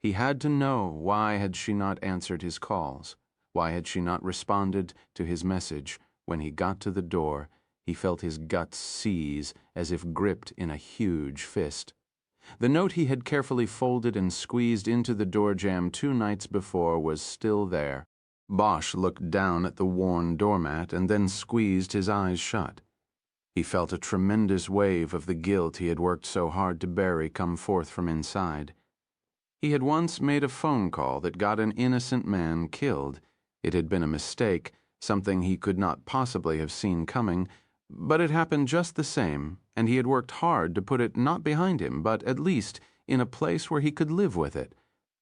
He had to know, why had she not answered his calls? Why had she not responded to his message? When he got to the door, he felt his guts seize as if gripped in a huge fist. The note he had carefully folded and squeezed into the door jamb 2 nights before was still there. Bosch looked down at the worn doormat and then squeezed his eyes shut. He felt a tremendous wave of the guilt he had worked so hard to bury come forth from inside. He had once made a phone call that got an innocent man killed. It had been a mistake, something he could not possibly have seen coming, but it happened just the same, and he had worked hard to put it not behind him, but at least in a place where he could live with it.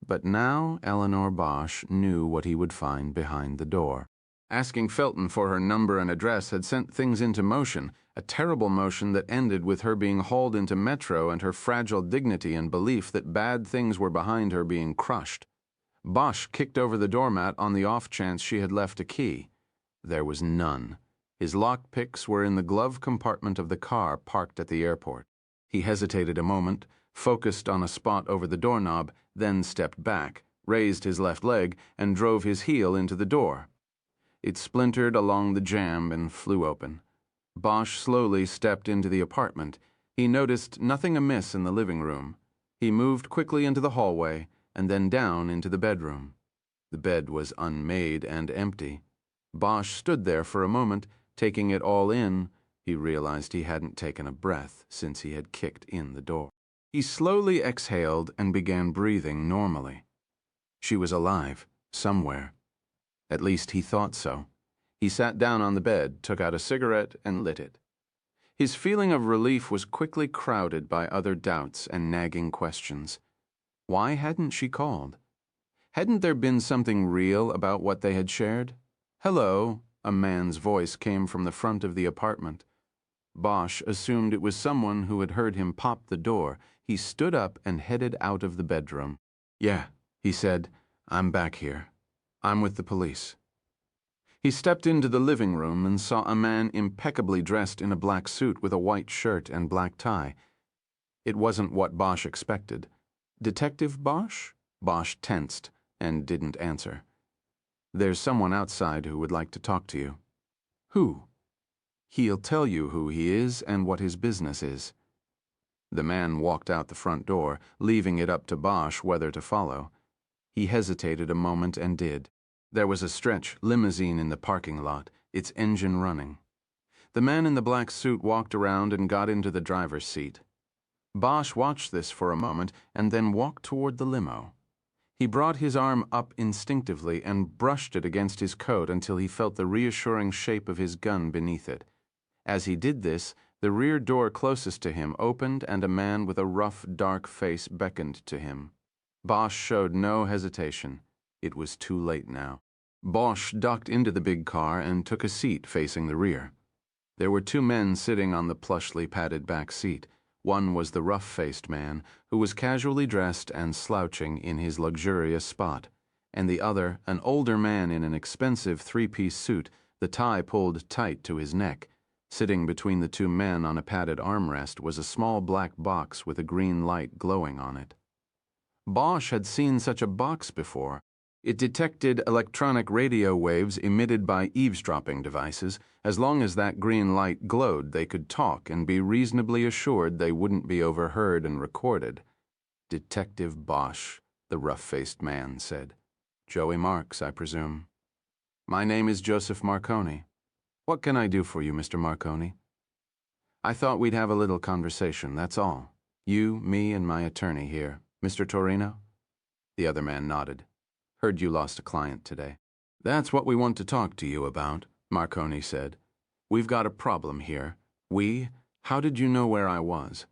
But now Eleanor Bosch knew what he would find behind the door. Asking Felton for her number and address had sent things into motion, a terrible motion that ended with her being hauled into Metro and her fragile dignity and belief that bad things were behind her being crushed. Bosch kicked over the doormat on the off chance she had left a key. There was none. His lockpicks were in the glove compartment of the car parked at the airport. He hesitated a moment, focused on a spot over the doorknob, then stepped back, raised his left leg, and drove his heel into the door. It splintered along the jamb and flew open. Bosch slowly stepped into the apartment. He noticed nothing amiss in the living room. He moved quickly into the hallway and then down into the bedroom. The bed was unmade and empty. Bosch stood there for a moment, taking it all in. He realized he hadn't taken a breath since he had kicked in the door. He slowly exhaled and began breathing normally. She was alive, somewhere. At least he thought so. He sat down on the bed, took out a cigarette, and lit it. His feeling of relief was quickly crowded by other doubts and nagging questions. Why hadn't she called? Hadn't there been something real about what they had shared? "Hello," a man's voice came from the front of the apartment. Bosch assumed it was someone who had heard him pop the door. He stood up and headed out of the bedroom. "Yeah," he said, "I'm back here. I'm with the police." He stepped into the living room and saw a man impeccably dressed in a black suit with a white shirt and black tie. It wasn't what Bosch expected. "Detective Bosch?" Bosch tensed and didn't answer. "There's someone outside who would like to talk to you." "Who?" "He'll tell you who he is and what his business is." The man walked out the front door, leaving it up to Bosch whether to follow. He hesitated a moment and did. There was a stretch limousine in the parking lot, its engine running. The man in the black suit walked around and got into the driver's seat. Bosch watched this for a moment and then walked toward the limo. He brought his arm up instinctively and brushed it against his coat until he felt the reassuring shape of his gun beneath it. As he did this, the rear door closest to him opened and a man with a rough, dark face beckoned to him. Bosch showed no hesitation. It was too late now. Bosch ducked into the big car and took a seat facing the rear. There were two men sitting on the plushly padded back seat. One was the rough-faced man, who was casually dressed and slouching in his luxurious spot, and the other, an older man in an expensive three-piece suit, the tie pulled tight to his neck. Sitting between the two men on a padded armrest was a small black box with a green light glowing on it. Bosch had seen such a box before. It detected electronic radio waves emitted by eavesdropping devices. As long as that green light glowed, they could talk and be reasonably assured they wouldn't be overheard and recorded. "Detective Bosch," the rough-faced man said. "Joey Marks, I presume." "My name is Joseph Marconi. What can I do for you, Mr. Marconi?" "I thought we'd have a little conversation, that's all. You, me, and my attorney here. Mr. Torino?" The other man nodded. "Heard you lost a client today." "That's what we want to talk to you about," Marconi said. "We've got a problem here. How did you know where I was?"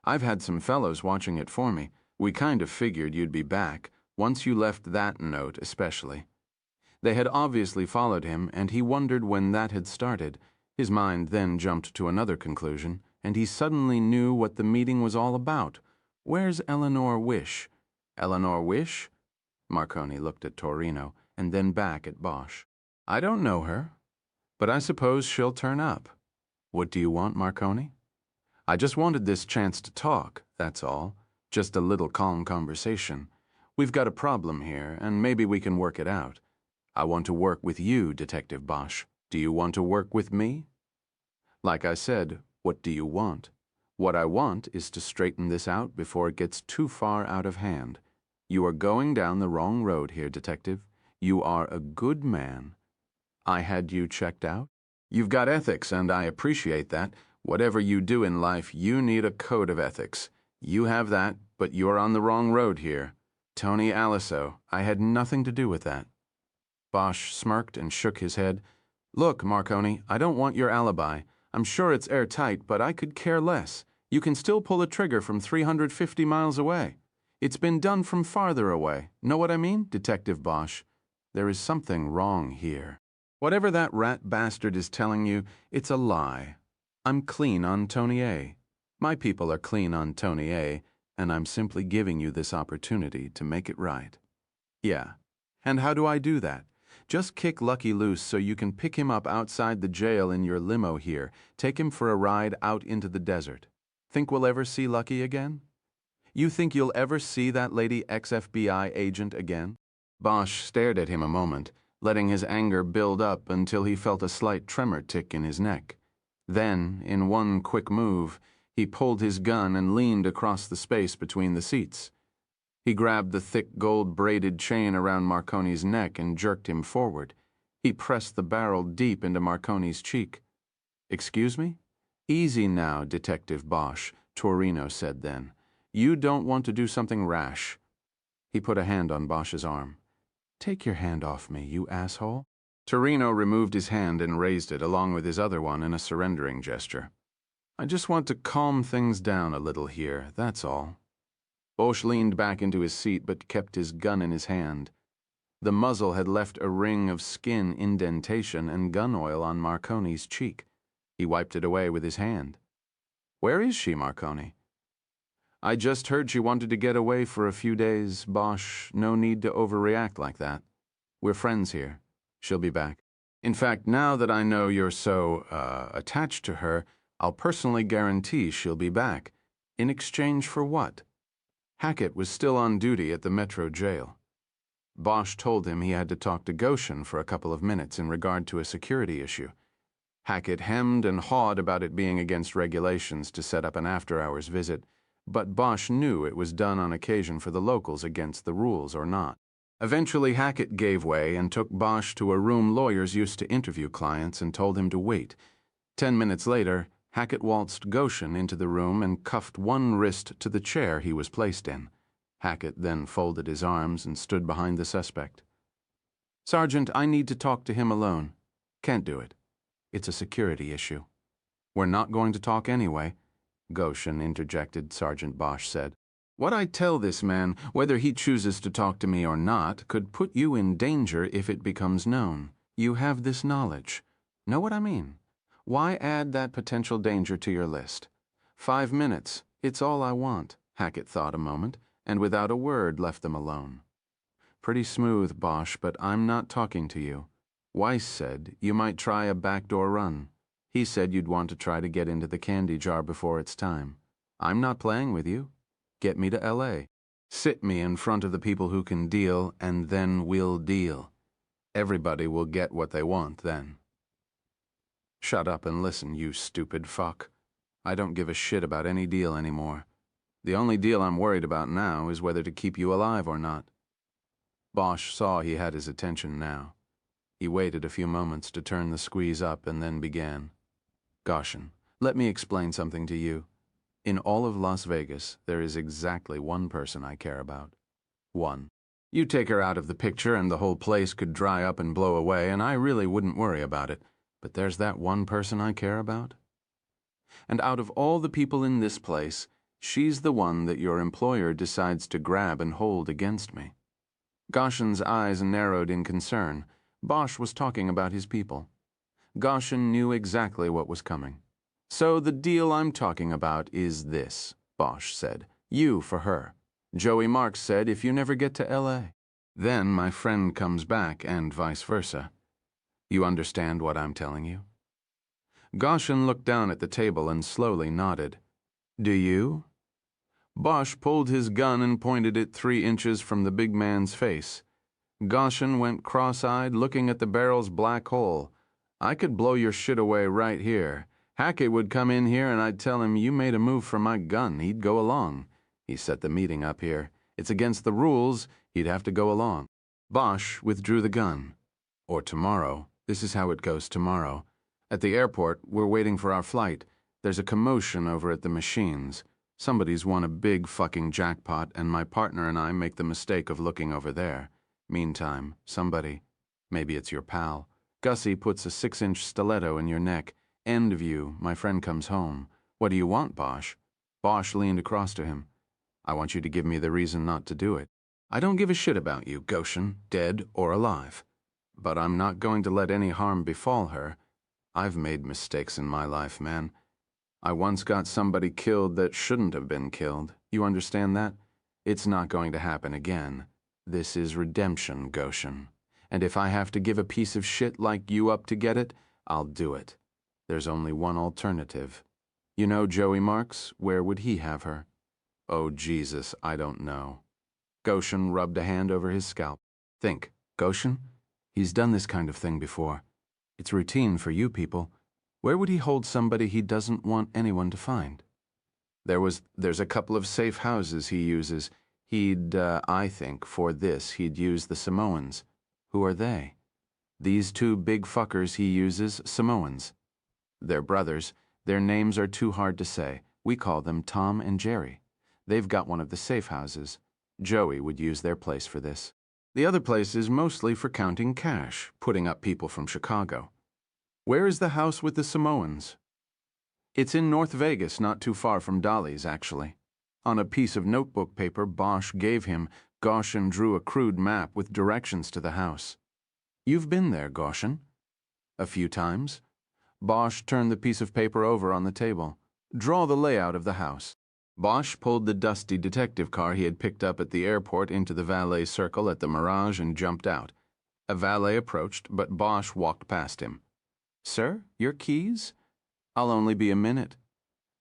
"I've had some fellows watching it for me. We kind of figured you'd be back, once you left that note especially." They had obviously followed him, and he wondered when that had started. His mind then jumped to another conclusion, and he suddenly knew what the meeting was all about. "Where's Eleanor Wish?" "Eleanor Wish?" Marconi looked at Torino, and then back at Bosch. "I don't know her, but I suppose she'll turn up. What do you want, Marconi?" "I just wanted this chance to talk, that's all. Just a little calm conversation. We've got a problem here, and maybe we can work it out. I want to work with you, Detective Bosch. Do you want to work with me?" "Like I said, what do you want?" "What I want is to straighten this out before it gets too far out of hand. You are going down the wrong road here, Detective. You are a good man. I had you checked out? You've got ethics, and I appreciate that. Whatever you do in life, you need a code of ethics. You have that, but you're on the wrong road here. Tony Aliso, I had nothing to do with that." Bosch smirked and shook his head. "Look, Marconi, I don't want your alibi. I'm sure it's airtight, but I could care less. You can still pull a trigger from 350 miles away. It's been done from farther away. Know what I mean, Detective Bosch? There is something wrong here. Whatever that rat bastard is telling you, it's a lie. I'm clean on Tony A. My people are clean on Tony A, and I'm simply giving you this opportunity to make it right. Yeah. And how do I do that? Just kick Lucky loose so you can pick him up outside the jail in your limo here, take him for a ride out into the desert. Think we'll ever see Lucky again? You think you'll ever see that lady ex-FBI agent again? Bosch stared at him a moment, letting his anger build up until he felt a slight tremor tick in his neck. Then, in one quick move, he pulled his gun and leaned across the space between the seats. He grabbed the thick gold-braided chain around Marconi's neck and jerked him forward. He pressed the barrel deep into Marconi's cheek. "Excuse me? Easy now, Detective Bosch," Torino said then. "You don't want to do something rash." He put a hand on Bosch's arm. "Take your hand off me, you asshole." Torino removed his hand and raised it along with his other one in a surrendering gesture. "I just want to calm things down a little here, that's all." Bosch leaned back into his seat but kept his gun in his hand. The muzzle had left a ring of skin indentation and gun oil on Marconi's cheek. He wiped it away with his hand. "Where is she, Marconi?" "I just heard she wanted to get away for a few days, Bosch. No need to overreact like that. We're friends here. She'll be back. In fact, now that I know you're so, attached to her, I'll personally guarantee she'll be back. In exchange for what?" Hackett was still on duty at the Metro jail. Bosch told him he had to talk to Goshen for a couple of minutes in regard to a security issue. Hackett hemmed and hawed about it being against regulations to set up an after-hours visit, but Bosch knew it was done on occasion for the locals against the rules or not. Eventually, Hackett gave way and took Bosch to a room lawyers used to interview clients and told him to wait. 10 minutes later, Hackett waltzed Goshen into the room and cuffed one wrist to the chair he was placed in. Hackett then folded his arms and stood behind the suspect. "Sergeant, I need to talk to him alone." "Can't do it. It's a security issue." "We're not going to talk anyway," Goshen interjected, Sergeant Bosch said. "What I tell this man, whether he chooses to talk to me or not, could put you in danger if it becomes known. You have this knowledge. Know what I mean? Why add that potential danger to your list? 5 minutes, it's all I want." Hackett thought a moment, and without a word left them alone. "Pretty smooth, Bosch, but I'm not talking to you. Weiss said you might try a backdoor run. He said you'd want to try to get into the candy jar before it's time. I'm not playing with you. Get me to L.A. Sit me in front of the people who can deal, and then we'll deal. Everybody will get what they want then." "Shut up and listen, you stupid fuck. I don't give a shit about any deal anymore. The only deal I'm worried about now is whether to keep you alive or not." Bosch saw he had his attention now. He waited a few moments to turn the squeeze up and then began. "Goshen, let me explain something to you. In all of Las Vegas, there is exactly one person I care about. One. You take her out of the picture and the whole place could dry up and blow away, and I really wouldn't worry about it. But there's that one person I care about. And out of all the people in this place, she's the one that your employer decides to grab and hold against me." Goshen's eyes narrowed in concern. Bosch was talking about his people. Goshen knew exactly what was coming. "So the deal I'm talking about is this," Bosch said. "You for her. Joey Marks said if you never get to L.A. Then my friend comes back and vice versa. You understand what I'm telling you?" Goshen looked down at the table and slowly nodded. "Do you?" Bosch pulled his gun and pointed it 3 inches from the big man's face. Goshen went cross-eyed, looking at the barrel's black hole. "I could blow your shit away right here. Hackett would come in here and I'd tell him you made a move for my gun. He'd go along. He set the meeting up here. It's against the rules. He'd have to go along." Bosch withdrew the gun. "Or tomorrow. This is how it goes tomorrow. At the airport, we're waiting for our flight. There's a commotion over at the machines. Somebody's won a big fucking jackpot, and my partner and I make the mistake of looking over there. Meantime, somebody, maybe it's your pal, Gussie puts a 6-inch stiletto in your neck. End view, my friend comes home. What do you want, Bosch?" Bosch leaned across to him. I want you to give me the reason not to do it. I don't give a shit about you, Goshen, dead or alive. But I'm not going to let any harm befall her. I've made mistakes in my life, man. I once got somebody killed that shouldn't have been killed. You understand that? It's not going to happen again. This is redemption, Goshen. And if I have to give a piece of shit like you up to get it, I'll do it. There's only one alternative. You know Joey Marks? Where would he have her? Oh, Jesus, I don't know. Goshen rubbed a hand over his scalp. Think, Goshen? He's done this kind of thing before. It's routine for you people. Where would he hold somebody he doesn't want anyone to find? There's a couple of safe houses he uses. I think, for this, he'd use the Samoans. Who are they? These two big fuckers he uses, Samoans. They're brothers. Their names are too hard to say. We call them Tom and Jerry. They've got one of the safe houses. Joey would use their place for this. The other place is mostly for counting cash, putting up people from Chicago. Where is the house with the Samoans? It's in North Vegas, not too far from Dolly's, actually. On a piece of notebook paper Bosch gave him, Goshen drew a crude map with directions to the house. You've been there, Goshen? A few times. Bosch turned the piece of paper over on the table. Draw the layout of the house. Bosch pulled the dusty detective car he had picked up at the airport into the valet circle at the Mirage and jumped out. A valet approached, but Bosch walked past him. Sir, your keys? I'll only be a minute.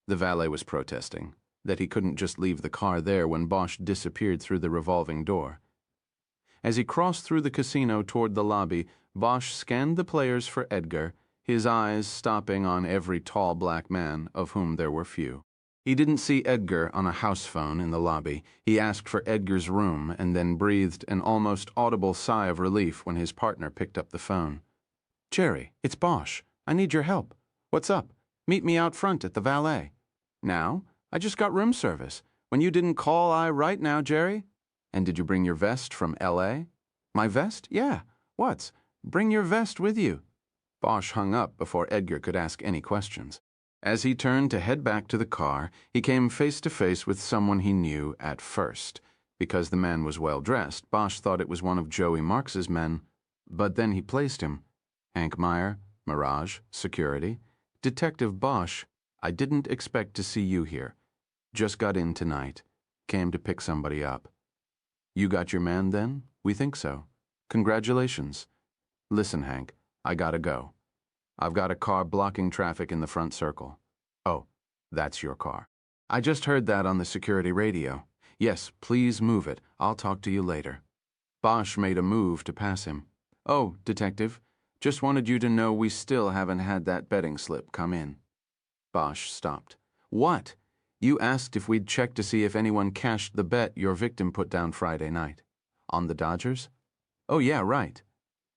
The valet was protesting that he couldn't just leave the car there when Bosch disappeared through the revolving door. As he crossed through the casino toward the lobby, Bosch scanned the players for Edgar, his eyes stopping on every tall black man, of whom there were few. He didn't see Edgar on a house phone in the lobby. He asked for Edgar's room and then breathed an almost audible sigh of relief when his partner picked up the phone. Jerry, it's Bosch. I need your help. What's up? Meet me out front at the valet. Now? I just got room service. When you didn't call, right now, Jerry? And did you bring your vest from L.A.? My vest? Yeah. What's? Bring your vest with you. Bosch hung up before Edgar could ask any questions. As he turned to head back to the car, he came face to face with someone he knew at first. Because the man was well dressed, Bosch thought it was one of Joey Marks's men. But then he placed him. Hank Meyer, Mirage, Security. Detective Bosch, I didn't expect to see you here. Just got in tonight. Came to pick somebody up. You got your man then? We think so. Congratulations. Listen, Hank, I gotta go. I've got a car blocking traffic in the front circle. Oh, that's your car. I just heard that on the security radio. Yes, please move it. I'll talk to you later. Bosch made a move to pass him. Oh, Detective, just wanted you to know we still haven't had that betting slip come in. Bosch stopped. What? You asked if we'd check to see if anyone cashed the bet your victim put down Friday night. On the Dodgers? Oh, yeah, right.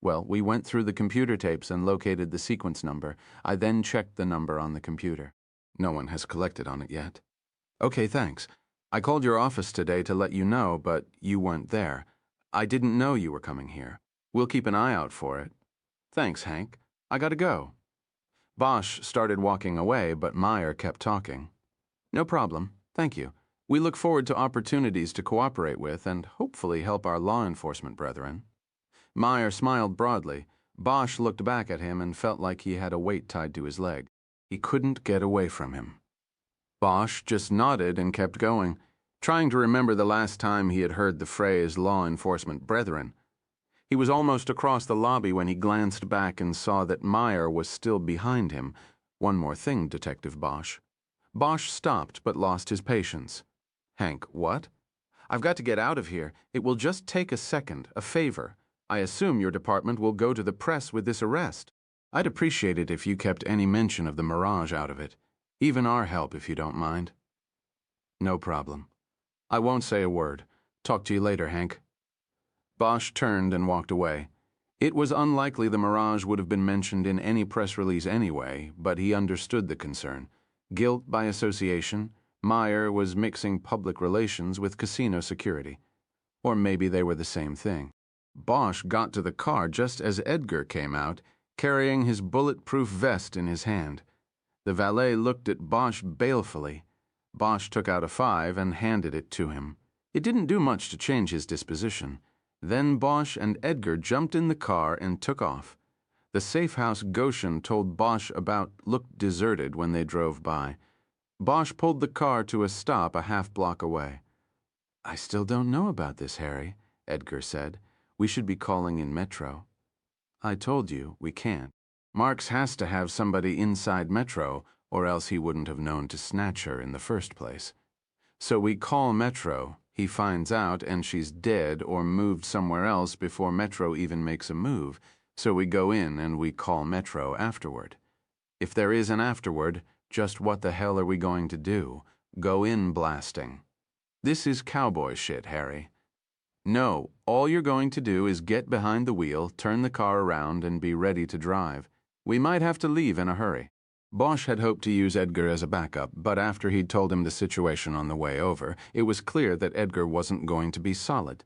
Well, we went through the computer tapes and located the sequence number. I then checked the number on the computer. No one has collected on it yet. Okay, thanks. I called your office today to let you know, but you weren't there. I didn't know you were coming here. We'll keep an eye out for it. Thanks, Hank. I gotta go. Bosch started walking away, but Meyer kept talking. No problem. Thank you. We look forward to opportunities to cooperate with and hopefully help our law enforcement brethren. Meyer smiled broadly. Bosch looked back at him and felt like he had a weight tied to his leg. He couldn't get away from him. Bosch just nodded and kept going, trying to remember the last time he had heard the phrase law enforcement brethren. He was almost across the lobby when he glanced back and saw that Meyer was still behind him. One more thing, Detective Bosch. Bosch stopped but lost his patience. Hank, what? I've got to get out of here. It will just take a second, a favor. I assume your department will go to the press with this arrest. I'd appreciate it if you kept any mention of the Mirage out of it. Even our help, if you don't mind. No problem. I won't say a word. Talk to you later, Hank. Bosch turned and walked away. It was unlikely the Mirage would have been mentioned in any press release anyway, but he understood the concern. Guilt by association, Meyer was mixing public relations with casino security. Or maybe they were the same thing. Bosch got to the car just as Edgar came out, carrying his bulletproof vest in his hand. The valet looked at Bosch balefully. Bosch took out a 5 and handed it to him. It didn't do much to change his disposition. Then Bosch and Edgar jumped in the car and took off. The safe house Goshen told Bosch about looked deserted when they drove by. Bosch pulled the car to a stop a half-block away. "I still don't know about this, Harry," Edgar said. "We should be calling in Metro." "I told you, we can't. Marks has to have somebody inside Metro, or else he wouldn't have known to snatch her in the first place. So we call Metro, he finds out, and she's dead or moved somewhere else before Metro even makes a move, so we go in and we call Metro afterward. If there is an afterward, just what the hell are we going to do? Go in blasting. This is cowboy shit, Harry. No, all you're going to do is get behind the wheel, turn the car around, and be ready to drive. We might have to leave in a hurry." Bosch had hoped to use Edgar as a backup, but after he'd told him the situation on the way over, it was clear that Edgar wasn't going to be solid.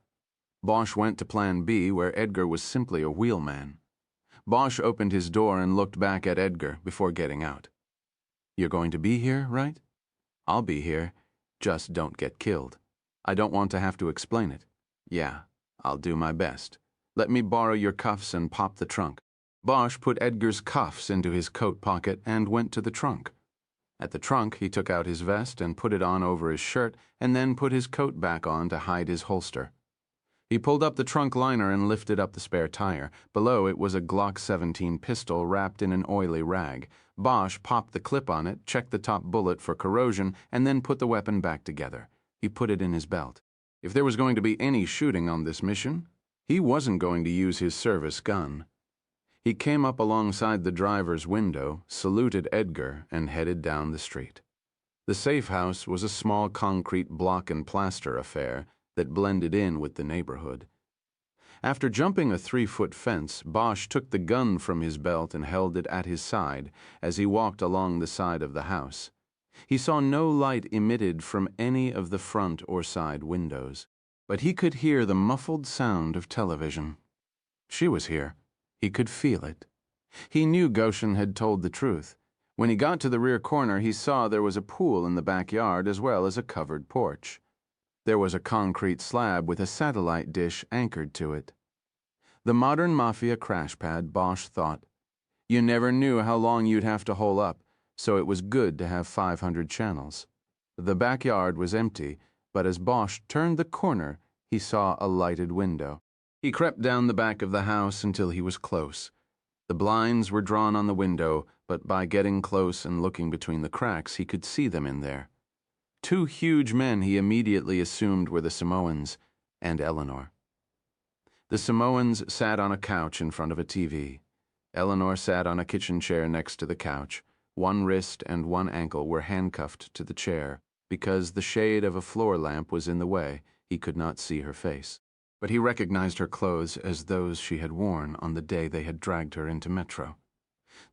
Bosch went to Plan B, where Edgar was simply a wheelman. Bosch opened his door and looked back at Edgar before getting out. "You're going to be here, right?" "I'll be here. Just don't get killed. I don't want to have to explain it." "Yeah, I'll do my best. Let me borrow your cuffs and pop the trunk." Bosch put Edgar's cuffs into his coat pocket and went to the trunk. At the trunk, he took out his vest and put it on over his shirt and then put his coat back on to hide his holster. He pulled up the trunk liner and lifted up the spare tire. Below it was a Glock 17 pistol wrapped in an oily rag. Bosch popped the clip on it, checked the top bullet for corrosion, and then put the weapon back together. He put it in his belt. If there was going to be any shooting on this mission, he wasn't going to use his service gun. He came up alongside the driver's window, saluted Edgar, and headed down the street. The safe house was a small concrete block and plaster affair that blended in with the neighborhood. After jumping a 3-foot fence, Bosch took the gun from his belt and held it at his side as he walked along the side of the house. He saw no light emitted from any of the front or side windows, but he could hear the muffled sound of television. She was here. He could feel it. He knew Goshen had told the truth. When he got to the rear corner, he saw there was a pool in the backyard as well as a covered porch. There was a concrete slab with a satellite dish anchored to it. The modern mafia crash pad, Bosch thought. You never knew how long you'd have to hole up, so it was good to have 500 channels. The backyard was empty, but as Bosch turned the corner, he saw a lighted window. He crept down the back of the house until he was close. The blinds were drawn on the window, but by getting close and looking between the cracks, he could see them in there. 2 huge men he immediately assumed were the Samoans and Eleanor. The Samoans sat on a couch in front of a TV. Eleanor sat on a kitchen chair next to the couch. One wrist and one ankle were handcuffed to the chair. Because the shade of a floor lamp was in the way, he could not see her face. But he recognized her clothes as those she had worn on the day they had dragged her into Metro.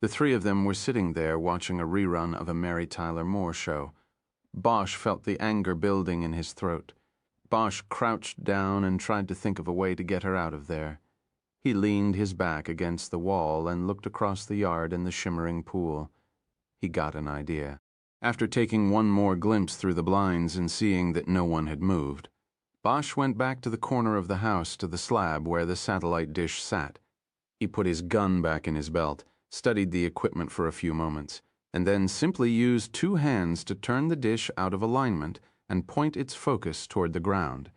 The 3 of them were sitting there watching a rerun of a Mary Tyler Moore show. Bosch felt the anger building in his throat. Bosch crouched down and tried to think of a way to get her out of there. He leaned his back against the wall and looked across the yard and the shimmering pool. He got an idea. After taking one more glimpse through the blinds and seeing that no one had moved, Bosch went back to the corner of the house to the slab where the satellite dish sat. He put his gun back in his belt, studied the equipment for a few moments, and then simply used 2 hands to turn the dish out of alignment and point its focus toward the ground.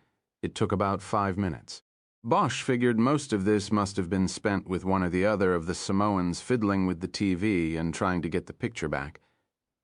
It took about 5 minutes. Bosch figured most of this must have been spent with one or the other of the Samoans fiddling with the TV and trying to get the picture back.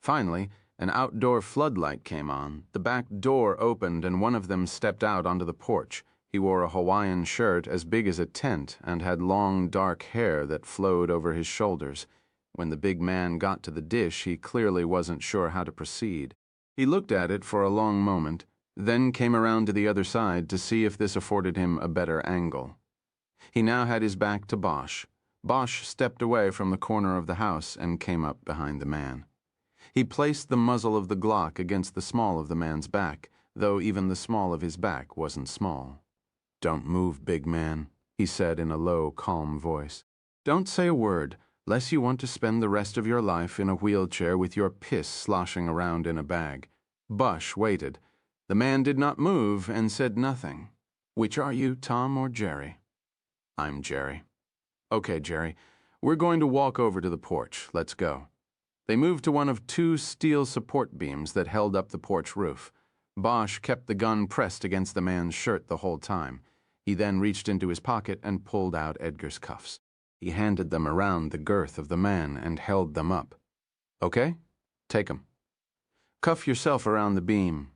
Finally, an outdoor floodlight came on, the back door opened, and one of them stepped out onto the porch. He wore a Hawaiian shirt as big as a tent and had long, dark hair that flowed over his shoulders. When the big man got to the dish, he clearly wasn't sure how to proceed. He looked at it for a long moment, then came around to the other side to see if this afforded him a better angle. He now had his back to Bosch. Bosch stepped away from the corner of the house and came up behind the man. He placed the muzzle of the Glock against the small of the man's back, though even the small of his back wasn't small. "Don't move, big man," he said in a low, calm voice. "Don't say a word, lest you want to spend the rest of your life in a wheelchair with your piss sloshing around in a bag." Bosch waited. The man did not move and said nothing. Which are you, Tom or Jerry? I'm Jerry. Okay, Jerry. We're going to walk over to the porch. Let's go. They moved to one of two steel support beams that held up the porch roof. Bosch kept the gun pressed against the man's shirt the whole time. He then reached into his pocket and pulled out Edgar's cuffs. He handed them around the girth of the man and held them up. Okay? Take 'em. Cuff yourself around the beam.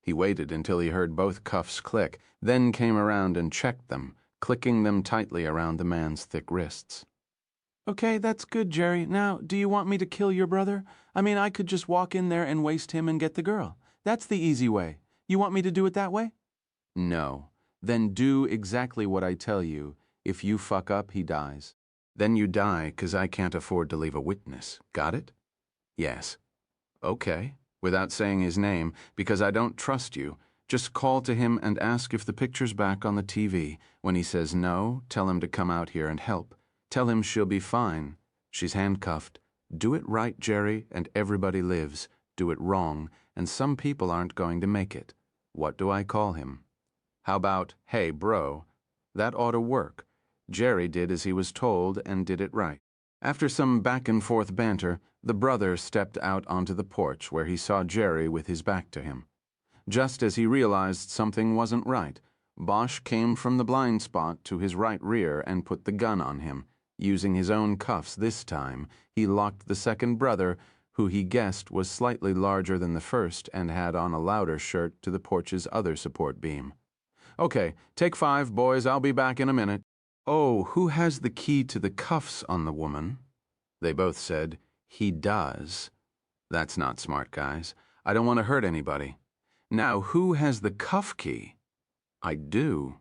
He waited until he heard both cuffs click, then came around and checked them, clicking them tightly around the man's thick wrists. Okay, that's good, Jerry. Now, do you want me to kill your brother? I mean, I could just walk in there and waste him and get the girl. That's the easy way. You want me to do it that way? No. Then do exactly what I tell you. If you fuck up, he dies. Then you die, 'cause I can't afford to leave a witness. Got it? Yes. Okay. Without saying his name, because I don't trust you, just call to him and ask if the picture's back on the TV. When he says no, tell him to come out here and help. Tell him she'll be fine. She's handcuffed. Do it right, Jerry, and everybody lives. Do it wrong, and some people aren't going to make it. What do I call him? How about, hey, bro? That ought to work. Jerry did as he was told and did it right. After some back-and-forth banter, the brother stepped out onto the porch where he saw Jerry with his back to him. Just as he realized something wasn't right, Bosch came from the blind spot to his right rear and put the gun on him. Using his own cuffs this time, he locked the second brother, who he guessed was slightly larger than the first and had on a louder shirt, to the porch's other support beam. Okay, take 5, boys. I'll be back in a minute. Oh, who has the key to the cuffs on the woman? They both said, he does. That's not smart, guys. I don't want to hurt anybody. Now, who has the cuff key? I do.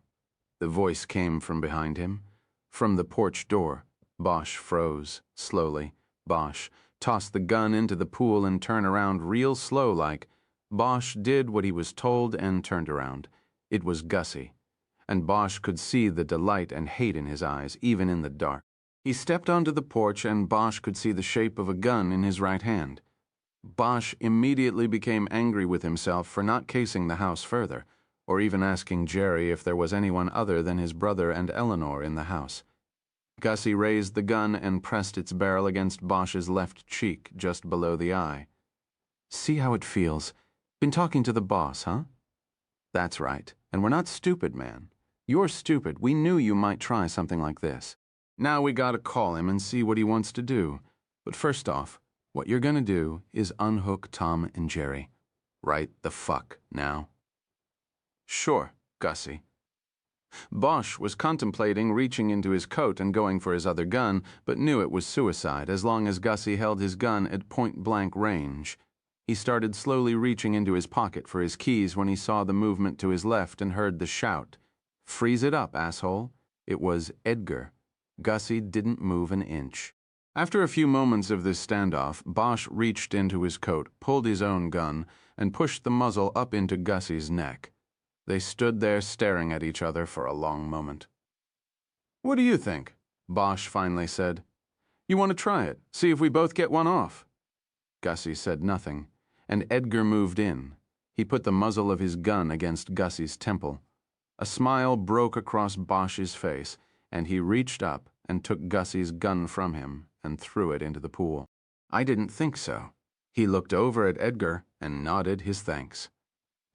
The voice came from behind him. From the porch door. Bosch froze, slowly. Bosch tossed the gun into the pool and turned around real slow-like. Bosch did what he was told and turned around. It was Gussie, and Bosch could see the delight and hate in his eyes, even in the dark. He stepped onto the porch, and Bosch could see the shape of a gun in his right hand. Bosch immediately became angry with himself for not casing the house further, or even asking Jerry if there was anyone other than his brother and Eleanor in the house. Gussie raised the gun and pressed its barrel against Bosch's left cheek, just below the eye. See how it feels? Been talking to the boss, huh? That's right. And we're not stupid, man. You're stupid. We knew you might try something like this. Now we gotta call him and see what he wants to do. But first off, what you're gonna do is unhook Tom and Jerry. Right the fuck now. Sure, Gussie. Bosch was contemplating reaching into his coat and going for his other gun, but knew it was suicide as long as Gussie held his gun at point-blank range. He started slowly reaching into his pocket for his keys when he saw the movement to his left and heard the shout. Freeze it up, asshole. It was Edgar. Gussie didn't move an inch. After a few moments of this standoff, Bosch reached into his coat, pulled his own gun, and pushed the muzzle up into Gussie's neck. They stood there staring at each other for a long moment. What do you think? Bosch finally said. You want to try it? See if we both get one off? Gussie said nothing, and Edgar moved in. He put the muzzle of his gun against Gussie's temple. A smile broke across Bosch's face, and he reached up and took Gussie's gun from him and threw it into the pool. I didn't think so. He looked over at Edgar and nodded his thanks.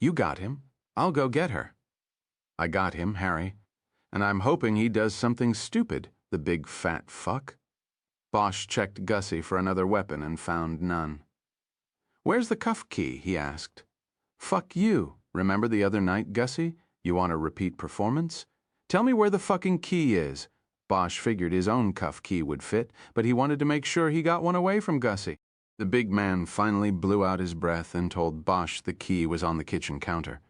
You got him. I'll go get her. I got him, Harry, and I'm hoping he does something stupid, the big fat fuck. Bosch checked Gussie for another weapon and found none. Where's the cuff key? He asked. Fuck you. Remember the other night, Gussie? You want a repeat performance? Tell me where the fucking key is. Bosch figured his own cuff key would fit, but he wanted to make sure he got one away from Gussie. The big man finally blew out his breath and told Bosch the key was on the kitchen counter.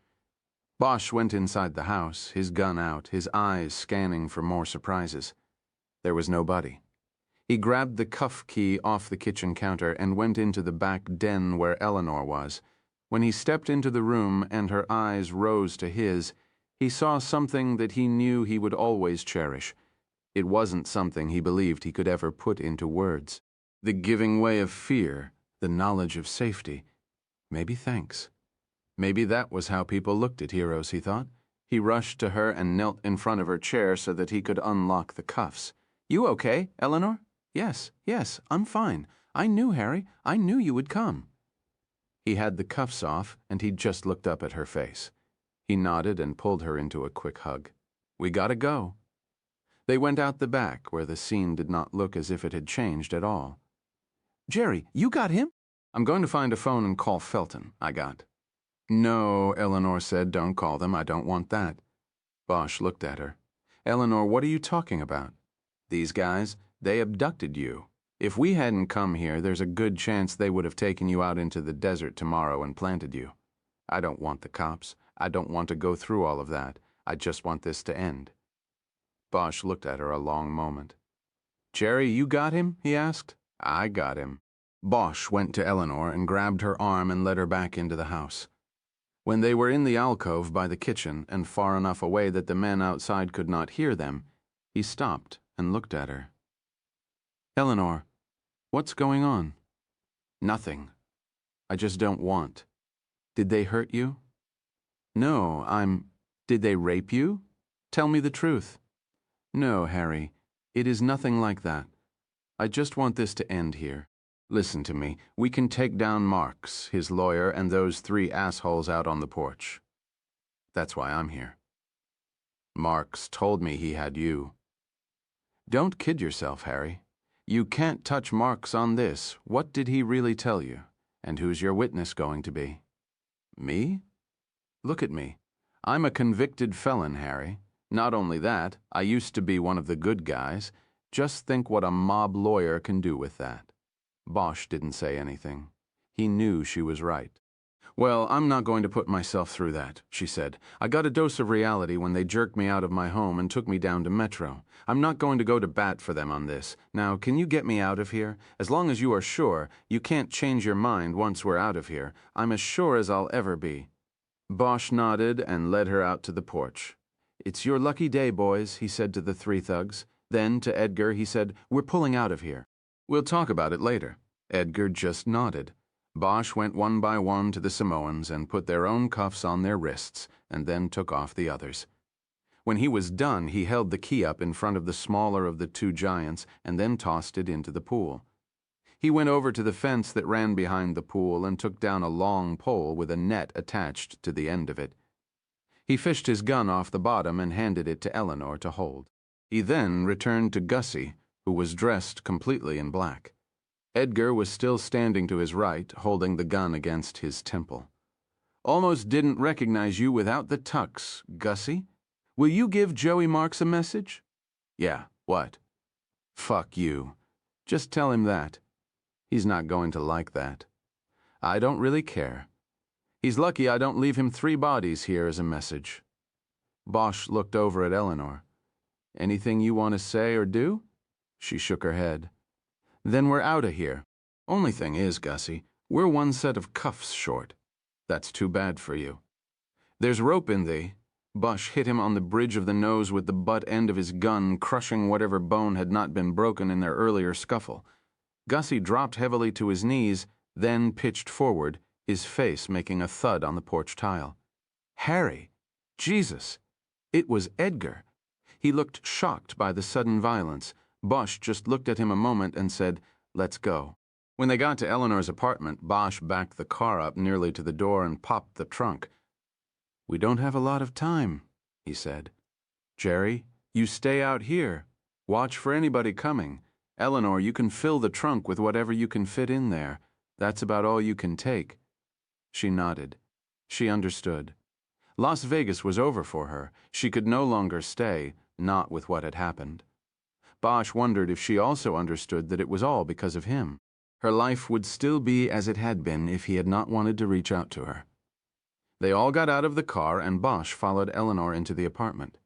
Bosch went inside the house, his gun out, his eyes scanning for more surprises. There was nobody. He grabbed the cuff key off the kitchen counter and went into the back den where Eleanor was. When he stepped into the room and her eyes rose to his, he saw something that he knew he would always cherish. It wasn't something he believed he could ever put into words. The giving way of fear, the knowledge of safety. Maybe thanks. Maybe that was how people looked at heroes, he thought. He rushed to her and knelt in front of her chair so that he could unlock the cuffs. You okay, Eleanor? Yes, I'm fine. I knew, Harry. I knew you would come. He had the cuffs off, and he just looked up at her face. He nodded and pulled her into a quick hug. We gotta go. They went out the back, where the scene did not look as if it had changed at all. Jerry, you got him? I'm going to find a phone and call Felton, I got. No, Eleanor said, don't call them. I don't want that. Bosch looked at her. Eleanor, what are you talking about? These guys, they abducted you. If we hadn't come here, there's a good chance they would have taken you out into the desert tomorrow and planted you. I don't want the cops. I don't want to go through all of that. I just want this to end. Bosch looked at her a long moment. Jerry, you got him? He asked. I got him. Bosch went to Eleanor and grabbed her arm and led her back into the house. When they were in the alcove by the kitchen and far enough away that the men outside could not hear them, he stopped and looked at her. Eleanor, what's going on? Nothing. I just don't want. Did they hurt you? No, Did they rape you? Tell me the truth. No, Harry, it is nothing like that. I just want this to end here. Listen to me. We can take down Marks, his lawyer, and those 3 assholes out on the porch. That's why I'm here. Marks told me he had you. Don't kid yourself, Harry. You can't touch Marks on this. What did he really tell you? And who's your witness going to be? Me? Look at me. I'm a convicted felon, Harry. Not only that, I used to be one of the good guys. Just think what a mob lawyer can do with that. Bosch didn't say anything. He knew she was right. Well, I'm not going to put myself through that, she said. I got a dose of reality when they jerked me out of my home and took me down to Metro. I'm not going to go to bat for them on this. Now, can you get me out of here? As long as you are sure, you can't change your mind once we're out of here. I'm as sure as I'll ever be. Bosch nodded and led her out to the porch. It's your lucky day, boys, he said to the 3 thugs. Then, to Edgar, he said, we're pulling out of here. We'll talk about it later. Edgar just nodded. Bosch went one by one to the Samoans and put their own cuffs on their wrists, and then took off the others. When he was done, he held the key up in front of the smaller of the 2 giants and then tossed it into the pool. He went over to the fence that ran behind the pool and took down a long pole with a net attached to the end of it. He fished his gun off the bottom and handed it to Eleanor to hold. He then returned to Gussie, who was dressed completely in black. Edgar was still standing to his right, holding the gun against his temple. Almost didn't recognize you without the tux, Gussie. Will you give Joey Marks a message? Yeah, what? Fuck you. Just tell him that. He's not going to like that. I don't really care. He's lucky I don't leave him 3 bodies here as a message. Bosch looked over at Eleanor. Anything you want to say or do? She shook her head. Then we're out of here. Only thing is, Gussie, we're 1 set of cuffs short. That's too bad for you. There's rope in thee. Bosch hit him on the bridge of the nose with the butt end of his gun, crushing whatever bone had not been broken in their earlier scuffle. Gussie dropped heavily to his knees, then pitched forward, his face making a thud on the porch tile. Harry! Jesus! It was Edgar. He looked shocked by the sudden violence. Bosch just looked at him a moment and said, let's go. When they got to Eleanor's apartment, Bosch backed the car up nearly to the door and popped the trunk. We don't have a lot of time, he said. Jerry, you stay out here. Watch for anybody coming. Eleanor, you can fill the trunk with whatever you can fit in there. That's about all you can take. She nodded. She understood. Las Vegas was over for her. She could no longer stay, not with what had happened. Bosch wondered if she also understood that it was all because of him. Her life would still be as it had been if he had not wanted to reach out to her. They all got out of the car and Bosch followed Eleanor into the apartment.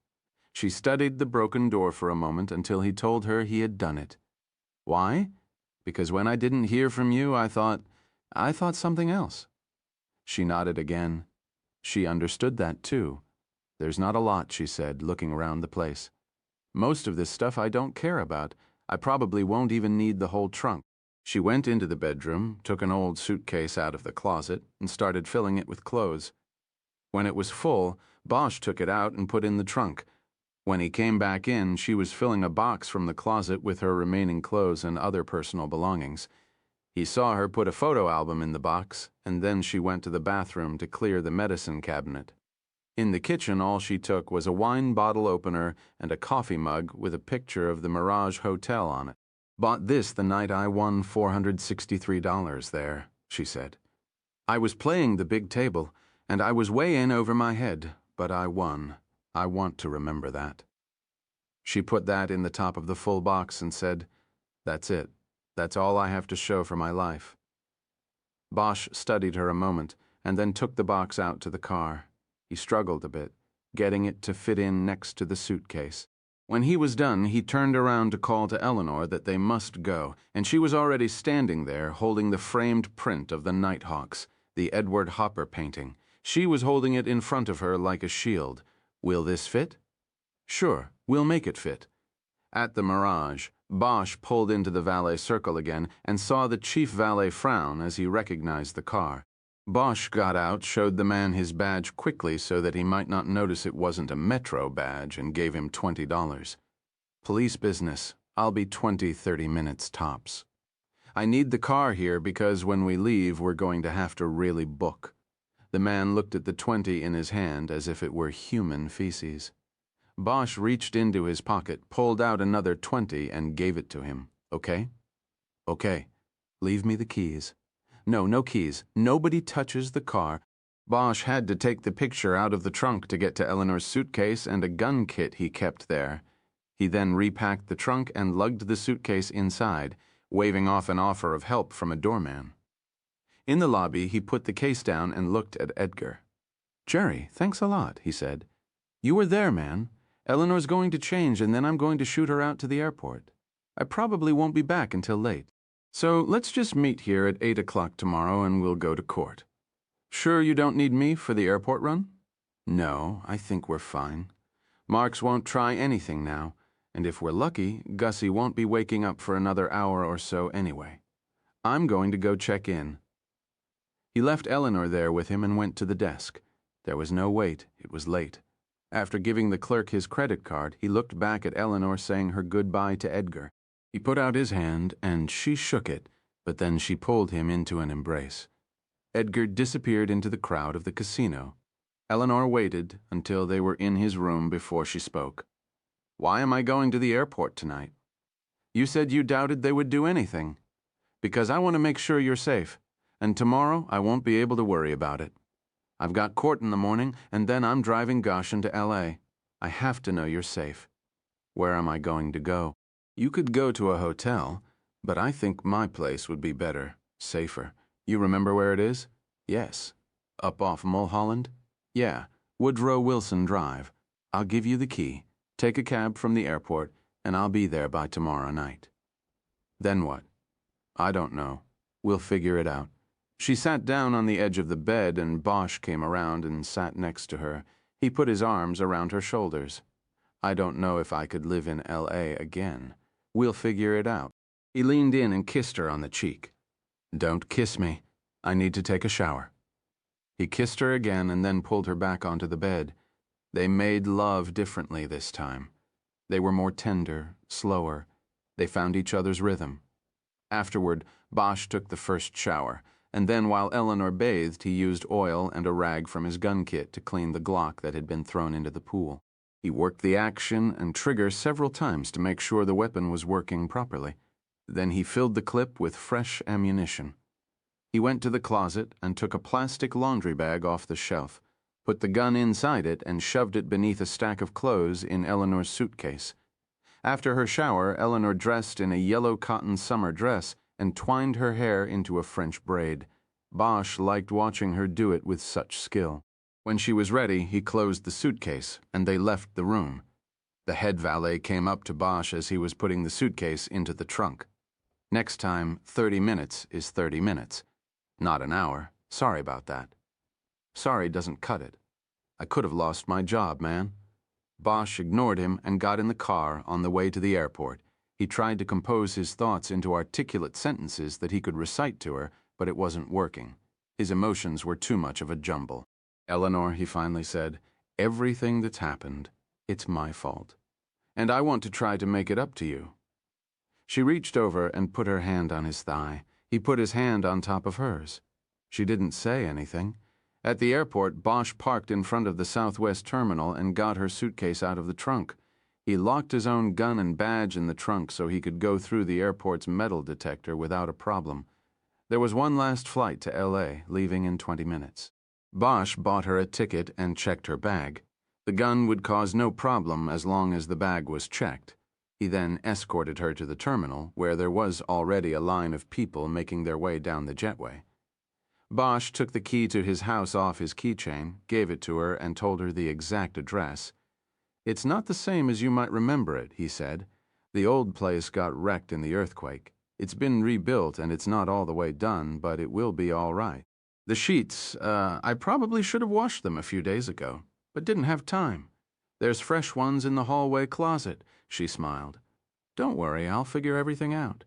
She studied the broken door for a moment until he told her he had done it. Why? Because when I didn't hear from you, I thought something else. She nodded again. She understood that too. There's not a lot, she said, looking around the place. Most of this stuff I don't care about. I probably won't even need the whole trunk. She went into the bedroom, took an old suitcase out of the closet, and started filling it with clothes. When it was full, Bosch took it out and put in the trunk. When he came back in, she was filling a box from the closet with her remaining clothes and other personal belongings. He saw her put a photo album in the box, and then she went to the bathroom to clear the medicine cabinet. In the kitchen, all she took was a wine bottle opener and a coffee mug with a picture of the Mirage Hotel on it. "Bought this the night I won $463 there," she said. "I was playing the big table, and I was way in over my head, but I won. I want to remember that." She put that in the top of the full box and said, "That's it. That's all I have to show for my life." Bosch studied her a moment and then took the box out to the car. He struggled a bit, getting it to fit in next to the suitcase. When he was done, he turned around to call to Eleanor that they must go, and she was already standing there holding the framed print of the Nighthawks, the Edward Hopper painting. She was holding it in front of her like a shield. "Will this fit?" "Sure, we'll make it fit." At the Mirage, Bosch pulled into the valet circle again and saw the chief valet frown as he recognized the car. Bosch got out, showed the man his badge quickly so that he might not notice it wasn't a Metro badge, and gave him $20. "Police business. I'll be 20-30 minutes tops. I need the car here because when we leave, we're going to have to really book." The man looked at the 20 in his hand as if it were human feces. Bosch reached into his pocket, pulled out another 20, and gave it to him. "Okay?" "Okay. Leave me the keys." "No, no keys. Nobody touches the car." Bosch had to take the picture out of the trunk to get to Eleanor's suitcase and a gun kit he kept there. He then repacked the trunk and lugged the suitcase inside, waving off an offer of help from a doorman. In the lobby, he put the case down and looked at Edgar. "Jerry, thanks a lot," he said. "You were there, man. Eleanor's going to change, and then I'm going to shoot her out to the airport. I probably won't be back until late. So let's just meet here at 8 o'clock tomorrow and we'll go to court. Sure you don't need me for the airport run?" "No, I think we're fine. Marks won't try anything now, and if we're lucky, Gussie won't be waking up for another hour or so anyway. I'm going to go check in." He left Eleanor there with him and went to the desk. There was no wait. It was late. After giving the clerk his credit card, he looked back at Eleanor saying her goodbye to Edgar. He put out his hand, and she shook it, but then she pulled him into an embrace. Edgar disappeared into the crowd of the casino. Eleanor waited until they were in his room before she spoke. "Why am I going to the airport tonight?" "You said you doubted they would do anything." "Because I want to make sure you're safe, and tomorrow I won't be able to worry about it. I've got court in the morning, and then I'm driving Goshen to L.A. I have to know you're safe." "Where am I going to go?" "You could go to a hotel, but I think my place would be better, safer. You remember where it is?" "Yes." "Up off Mulholland?" "Yeah, Wilson Drive. I'll give you the key. Take a cab from the airport, and I'll be there by tomorrow night." "Then what?" "I don't know. We'll figure it out." She sat down on the edge of the bed, and Bosch came around and sat next to her. He put his arms around her shoulders. "I don't know if I could live in L.A. again. We'll figure it out." He leaned in and kissed her on the cheek. "Don't kiss me. I need to take a shower." He kissed her again and then pulled her back onto the bed. They made love differently this time. They were more tender, slower. They found each other's rhythm. Afterward, Bosch took the first shower, and then while Eleanor bathed, he used oil and a rag from his gun kit to clean the Glock that had been thrown into the pool. He worked the action and trigger several times to make sure the weapon was working properly. Then he filled the clip with fresh ammunition. He went to the closet and took a plastic laundry bag off the shelf, put the gun inside it, and shoved it beneath a stack of clothes in Eleanor's suitcase. After her shower, Eleanor dressed in a yellow cotton summer dress and twined her hair into a French braid. Bosch liked watching her do it with such skill. When she was ready, he closed the suitcase, and they left the room. The head valet came up to Bosch as he was putting the suitcase into the trunk. "Next time, 30 minutes is 30 minutes. Not an hour. Sorry about that." "Sorry doesn't cut it. I could have lost my job, man." Bosch ignored him and got in the car on the way to the airport. He tried to compose his thoughts into articulate sentences that he could recite to her, but it wasn't working. His emotions were too much of a jumble. Eleanor, he finally said, everything that's happened, it's my fault. And I want to try to make it up to you. She reached over and put her hand on his thigh. He put his hand on top of hers. She didn't say anything. At the airport, Bosch parked in front of the Southwest terminal and got her suitcase out of the trunk. He locked his own gun and badge in the trunk so he could go through the airport's metal detector without a problem. There was one last flight to L.A., leaving in 20 minutes. Bosch bought her a ticket and checked her bag. The gun would cause no problem as long as the bag was checked. He then escorted her to the terminal, where there was already a line of people making their way down the jetway. Bosch took the key to his house off his keychain, gave it to her, and told her the exact address. "It's not the same as you might remember it," he said. "The old place got wrecked in the earthquake. It's been rebuilt and it's not all the way done, but it will be all right. The sheets, I probably should have washed them a few days ago, but didn't have time. There's fresh ones in the hallway closet," she smiled. "Don't worry, I'll figure everything out.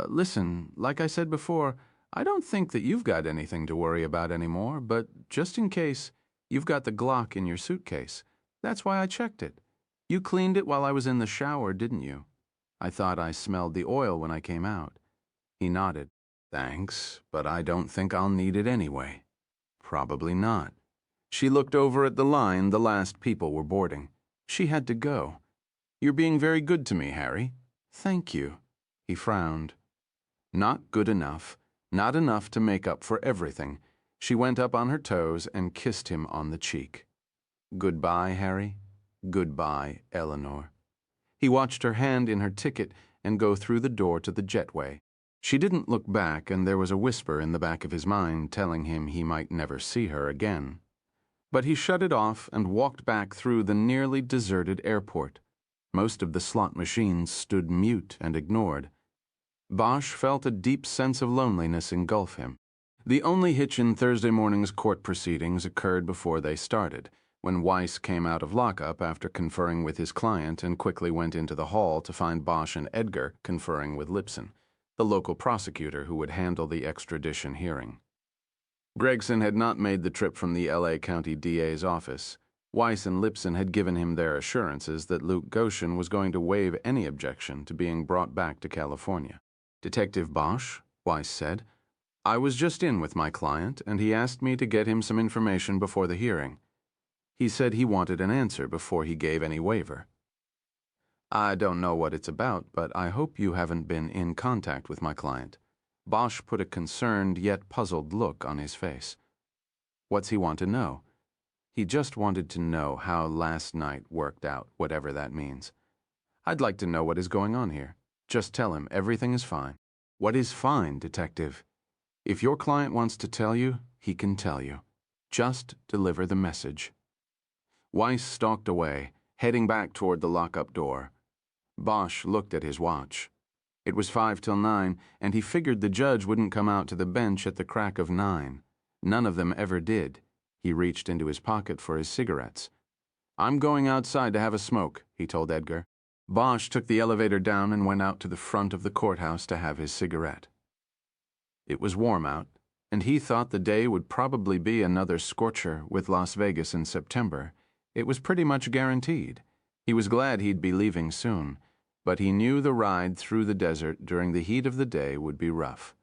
Listen, like I said before, I don't think that you've got anything to worry about anymore, but just in case, you've got the Glock in your suitcase. That's why I checked it. You cleaned it while I was in the shower, didn't you? I thought I smelled the oil when I came out." He nodded. "Thanks, but I don't think I'll need it anyway." "Probably not." She looked over at the line the last people were boarding. She had to go. "You're being very good to me, Harry." "Thank you." He frowned. Not good enough. Not enough to make up for everything. She went up on her toes and kissed him on the cheek. "Goodbye, Harry. Goodbye, Eleanor." He watched her hand in her ticket and go through the door to the jetway. She didn't look back, and there was a whisper in the back of his mind telling him he might never see her again. But he shut it off and walked back through the nearly deserted airport. Most of the slot machines stood mute and ignored. Bosch felt a deep sense of loneliness engulf him. The only hitch in Thursday morning's court proceedings occurred before they started, when Weiss came out of lockup after conferring with his client and quickly went into the hall to find Bosch and Edgar conferring with Lipson, the local prosecutor who would handle the extradition hearing. Gregson had not made the trip from the L.A. County DA's office. Weiss and Lipson had given him their assurances that Luke Goshen was going to waive any objection to being brought back to California. "Detective Bosch," Weiss said, "I was just in with my client, and he asked me to get him some information before the hearing. He said he wanted an answer before he gave any waiver." "I don't know what it's about, but I hope you haven't been in contact with my client." Bosch put a concerned yet puzzled look on his face. "What's he want to know?" "He just wanted to know how last night worked out, whatever that means. I'd like to know what is going on here. Just tell him everything is fine." "What is fine, Detective? If your client wants to tell you, he can tell you. Just deliver the message." Weiss stalked away, heading back toward the lockup door. Bosch looked at his watch. It was 5 till 9, and he figured the judge wouldn't come out to the bench at the crack of 9. None of them ever did. He reached into his pocket for his cigarettes. "I'm going outside to have a smoke," he told Edgar. Bosch took the elevator down and went out to the front of the courthouse to have his cigarette. It was warm out, and he thought the day would probably be another scorcher with Las Vegas in September. It was pretty much guaranteed. He was glad he'd be leaving soon, but he knew the ride through the desert during the heat of the day would be rough.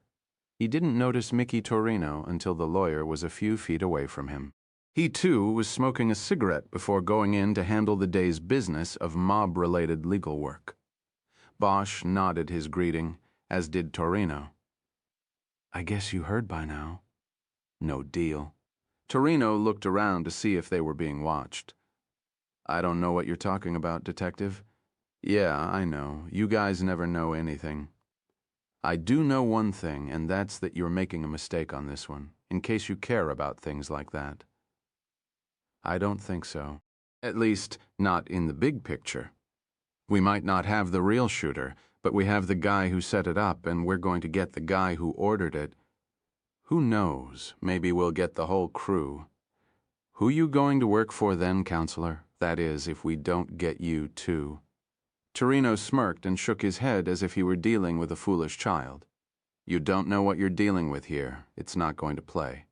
He didn't notice Mickey Torino until the lawyer was a few feet away from him. He, too, was smoking a cigarette before going in to handle the day's business of mob-related legal work. Bosch nodded his greeting, as did Torino. "I guess you heard by now." "No deal." Torino looked around to see if they were being watched. "I don't know what you're talking about, Detective." "Yeah, I know. You guys never know anything. I do know one thing, and that's that you're making a mistake on this one, in case you care about things like that." "I don't think so. At least, not in the big picture. We might not have the real shooter, but we have the guy who set it up, and we're going to get the guy who ordered it. Who knows, maybe we'll get the whole crew. Who you going to work for then, Counselor? That is, if we don't get you too." Torino smirked and shook his head as if he were dealing with a foolish child. "You don't know what you're dealing with here. It's not going to play.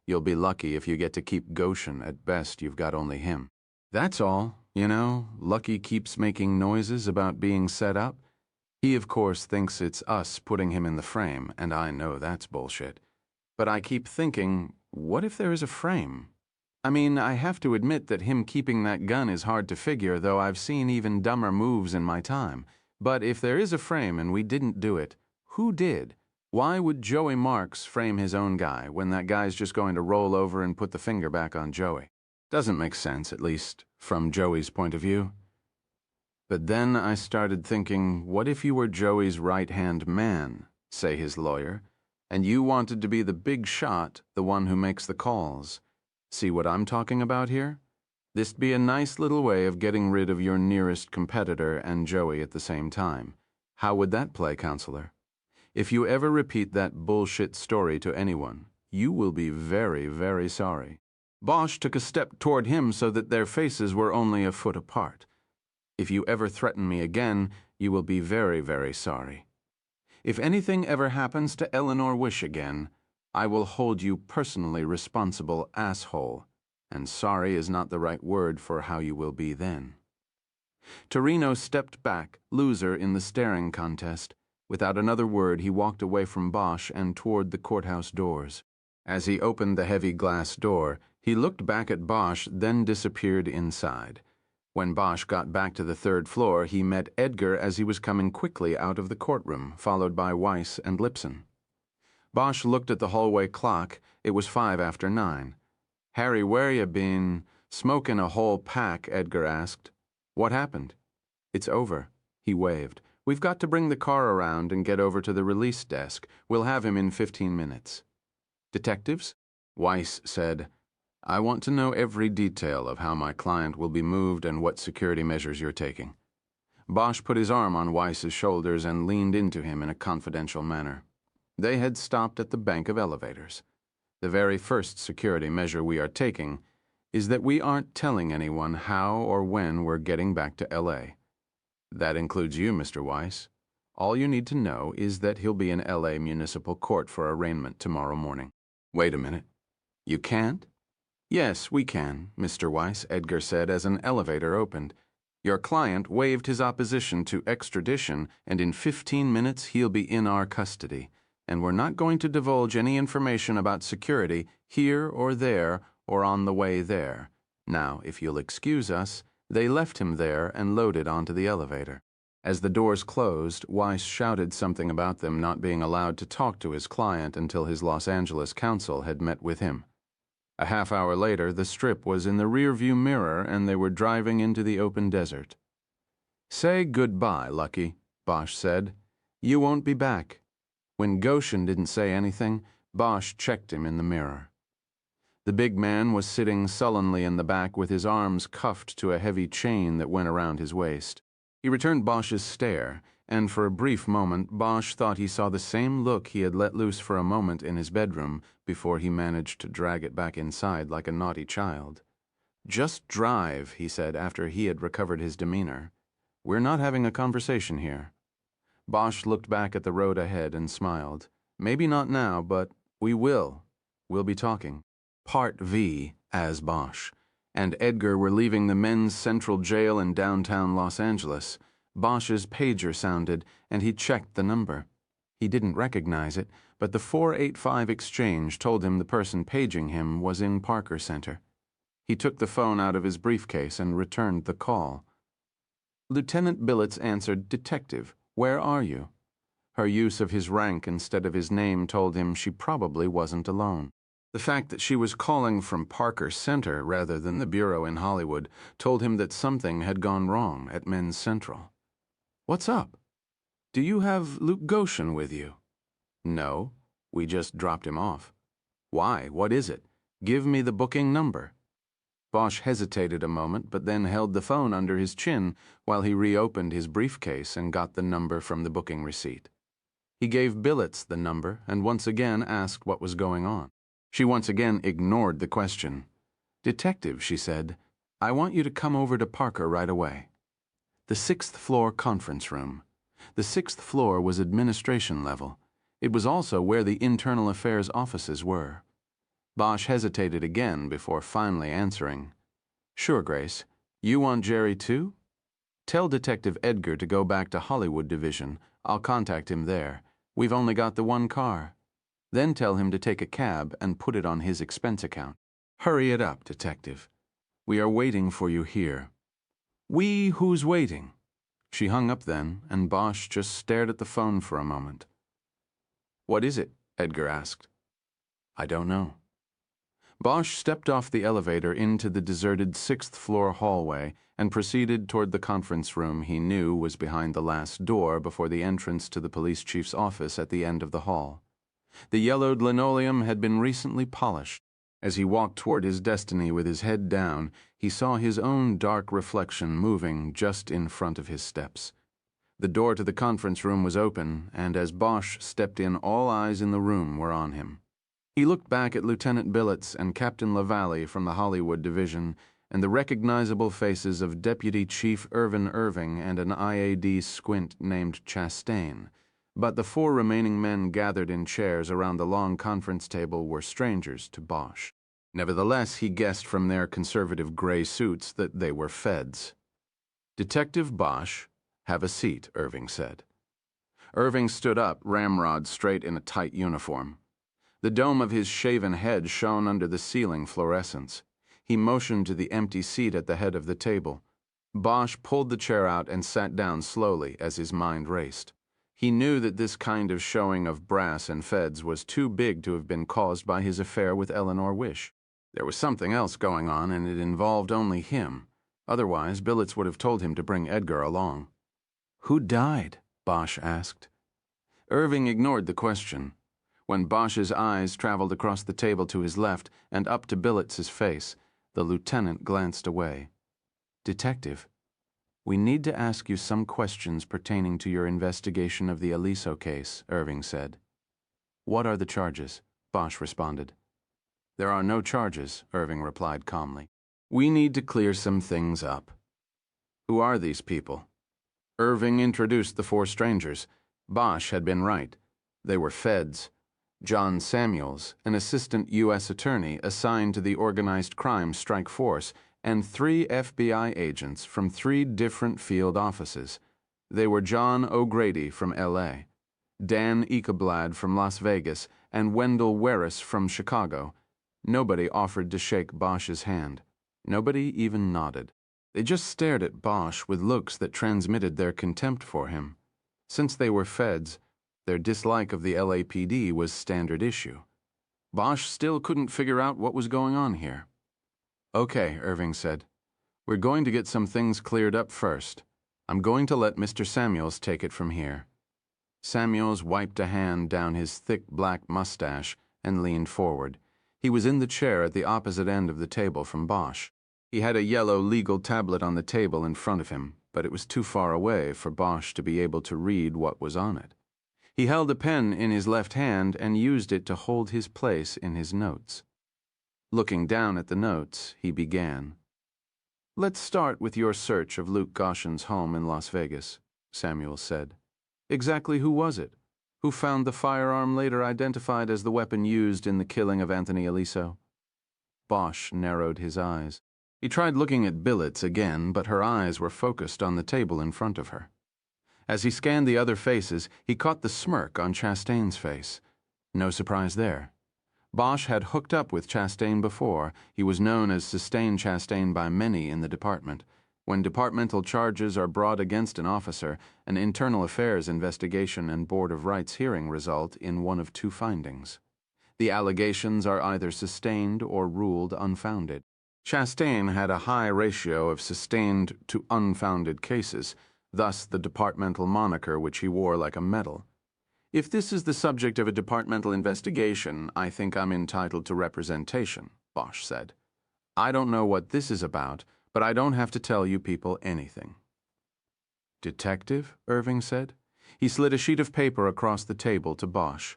You'll be lucky if you get to keep Goshen. At best, you've got only him. That's all. You know, Lucky keeps making noises about being set up. He, of course, thinks it's us putting him in the frame, and I know that's bullshit. But I keep thinking, what if there is a frame? I mean, I have to admit that him keeping that gun is hard to figure, though I've seen even dumber moves in my time. But if there is a frame and we didn't do it, who did? Why would Joey Marks frame his own guy when that guy's just going to roll over and put the finger back on Joey? Doesn't make sense, at least from Joey's point of view. But then I started thinking, what if you were Joey's right-hand man, say his lawyer, and you wanted to be the big shot, the one who makes the calls? See what I'm talking about here? This'd be a nice little way of getting rid of your nearest competitor and Joey at the same time. How would that play, counselor? If you ever repeat that bullshit story to anyone, you will be very, very sorry. Bosch took a step toward him so that their faces were only a foot apart. If you ever threaten me again, you will be very, very sorry. If anything ever happens to Eleanor Wish again, I will hold you personally responsible, asshole. And sorry is not the right word for how you will be then. Torino stepped back, loser in the staring contest. Without another word, he walked away from Bosch and toward the courthouse doors. As he opened the heavy glass door, he looked back at Bosch, then disappeared inside. When Bosch got back to the third floor, he met Edgar as he was coming quickly out of the courtroom, followed by Weiss and Lipson. Bosch looked at the hallway clock. It was 9:05. "Harry, where ya been? Smoking a whole pack," Edgar asked. "What happened?" "It's over." He waved. "We've got to bring the car around and get over to the release desk. We'll have him in 15 minutes. "Detectives?" Weiss said, "I want to know every detail of how my client will be moved and what security measures you're taking." Bosch put his arm on Weiss's shoulders and leaned into him in a confidential manner. They had stopped at the bank of elevators. "The very first security measure we are taking is that we aren't telling anyone how or when we're getting back to L.A. That includes you, Mr. Weiss. All you need to know is that he'll be in L.A. Municipal Court for arraignment tomorrow morning." "Wait a minute. You can't?" "Yes, we can, Mr. Weiss," Edgar said as an elevator opened. "Your client waived his opposition to extradition, and in 15 minutes he'll be in our custody. And we're not going to divulge any information about security here or there or on the way there. Now, if you'll excuse us," they left him there and loaded onto the elevator. As the doors closed, Weiss shouted something about them not being allowed to talk to his client until his Los Angeles counsel had met with him. A half hour later, the strip was in the rearview mirror and they were driving into the open desert. "Say goodbye, Lucky," Bosch said. "You won't be back." When Goshen didn't say anything, Bosch checked him in the mirror. The big man was sitting sullenly in the back with his arms cuffed to a heavy chain that went around his waist. He returned Bosch's stare, and for a brief moment Bosch thought he saw the same look he had let loose for a moment in his bedroom before he managed to drag it back inside like a naughty child. "Just drive," he said after he had recovered his demeanor. "We're not having a conversation here." Bosch looked back at the road ahead and smiled. "Maybe not now, but we will. We'll be talking." Part V as Bosch and Edgar were leaving the men's central jail in downtown Los Angeles. Bosch's pager sounded, and he checked the number. He didn't recognize it, but the 485 exchange told him the person paging him was in Parker Center. He took the phone out of his briefcase and returned the call. Lieutenant Billets answered, "Detective, where are you?" Her use of his rank instead of his name told him she probably wasn't alone. The fact that she was calling from Parker Center rather than the bureau in Hollywood told him that something had gone wrong at Men's Central. "What's up? Do you have Luke Goshen with you?" "No, we just dropped him off." "Why? What is it? Give me the booking number." Bosch hesitated a moment, but then held the phone under his chin while he reopened his briefcase and got the number from the booking receipt. He gave Billets the number and once again asked what was going on. She once again ignored the question. "Detective," she said, "I want you to come over to Parker right away." The 6th floor conference room. The 6th floor was administration level. It was also where the internal affairs offices were. Bosch hesitated again before finally answering. Sure, Grace. You want Jerry too? Tell Detective Edgar to go back to Hollywood Division. I'll contact him there. We've only got the one car. Then tell him to take a cab and put it on his expense account. Hurry it up, Detective. We are waiting for you here. We who's waiting? She hung up then, and Bosch just stared at the phone for a moment. What is it? Edgar asked. I don't know. Bosch stepped off the elevator into the deserted sixth-floor hallway and proceeded toward the conference room he knew was behind the last door before the entrance to the police chief's office at the end of the hall. The yellowed linoleum had been recently polished. As he walked toward his destiny with his head down, he saw his own dark reflection moving just in front of his steps. The door to the conference room was open, and as Bosch stepped in, all eyes in the room were on him. He looked back at Lieutenant Billets and Captain LaValle from the Hollywood Division, and the recognizable faces of Deputy Chief Irvin Irving and an IAD squint named Chastain. But the four remaining men gathered in chairs around the long conference table were strangers to Bosch. Nevertheless, he guessed from their conservative gray suits that they were feds. Detective Bosch, have a seat, Irving said. Irving stood up, ramrod straight in a tight uniform. The dome of his shaven head shone under the ceiling fluorescence. He motioned to the empty seat at the head of the table. Bosch pulled the chair out and sat down slowly as his mind raced. He knew that this kind of showing of brass and feds was too big to have been caused by his affair with Eleanor Wish. There was something else going on, and it involved only him. Otherwise, Billets would have told him to bring Edgar along. Who died? Bosch asked. Irving ignored the question. When Bosch's eyes traveled across the table to his left and up to Billets's face, the lieutenant glanced away. Detective, we need to ask you some questions pertaining to your investigation of the Aliso case, Irving said. What are the charges? Bosch responded. There are no charges, Irving replied calmly. We need to clear some things up. Who are these people? Irving introduced the four strangers. Bosch had been right. They were feds. John Samuels, an assistant U.S. attorney assigned to the organized crime strike force, and 3 FBI agents from 3 different field offices. They were John O'Grady from L.A., Dan Ekeblad from Las Vegas, and Wendell Werris from Chicago. Nobody offered to shake Bosch's hand. Nobody even nodded. They just stared at Bosch with looks that transmitted their contempt for him. Since they were feds, their dislike of the LAPD was standard issue. Bosch still couldn't figure out what was going on here. Okay, Irving said. We're going to get some things cleared up first. I'm going to let Mr. Samuels take it from here. Samuels wiped a hand down his thick black mustache and leaned forward. He was in the chair at the opposite end of the table from Bosch. He had a yellow legal tablet on the table in front of him, but it was too far away for Bosch to be able to read what was on it. He held a pen in his left hand and used it to hold his place in his notes. Looking down at the notes, he began. Let's start with your search of Luke Goshen's home in Las Vegas, Samuel said. Exactly who was it? Who found the firearm later identified as the weapon used in the killing of Anthony Aliso? Bosch narrowed his eyes. He tried looking at Billets again, but her eyes were focused on the table in front of her. As he scanned the other faces, he caught the smirk on Chastain's face. No surprise there. Bosch had hooked up with Chastain before. He was known as Sustain Chastain by many in the department. When departmental charges are brought against an officer, an internal affairs investigation and Board of Rights hearing result in one of 2 findings. The allegations are either sustained or ruled unfounded. Chastain had a high ratio of sustained to unfounded cases, thus the departmental moniker which he wore like a medal. If this is the subject of a departmental investigation, I think I'm entitled to representation, Bosch said. I don't know what this is about, but I don't have to tell you people anything. Detective? Irving said. He slid a sheet of paper across the table to Bosch.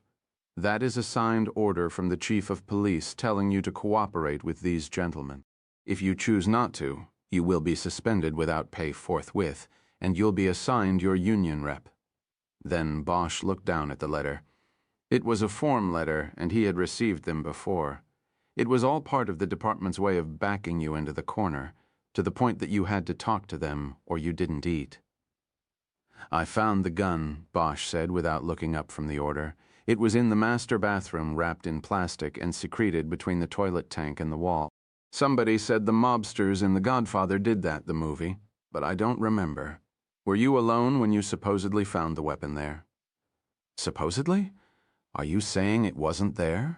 That is a signed order from the chief of police telling you to cooperate with these gentlemen. If you choose not to, you will be suspended without pay forthwith, and you'll be assigned your union rep. Then Bosch looked down at the letter. It was a form letter, and he had received them before. It was all part of the department's way of backing you into the corner, to the point that you had to talk to them or you didn't eat. I found the gun, Bosch said without looking up from the order. It was in the master bathroom, wrapped in plastic and secreted between the toilet tank and the wall. Somebody said the mobsters in The Godfather did that, the movie, but I don't remember. Were you alone when you supposedly found the weapon there? Supposedly? Are you saying it wasn't there?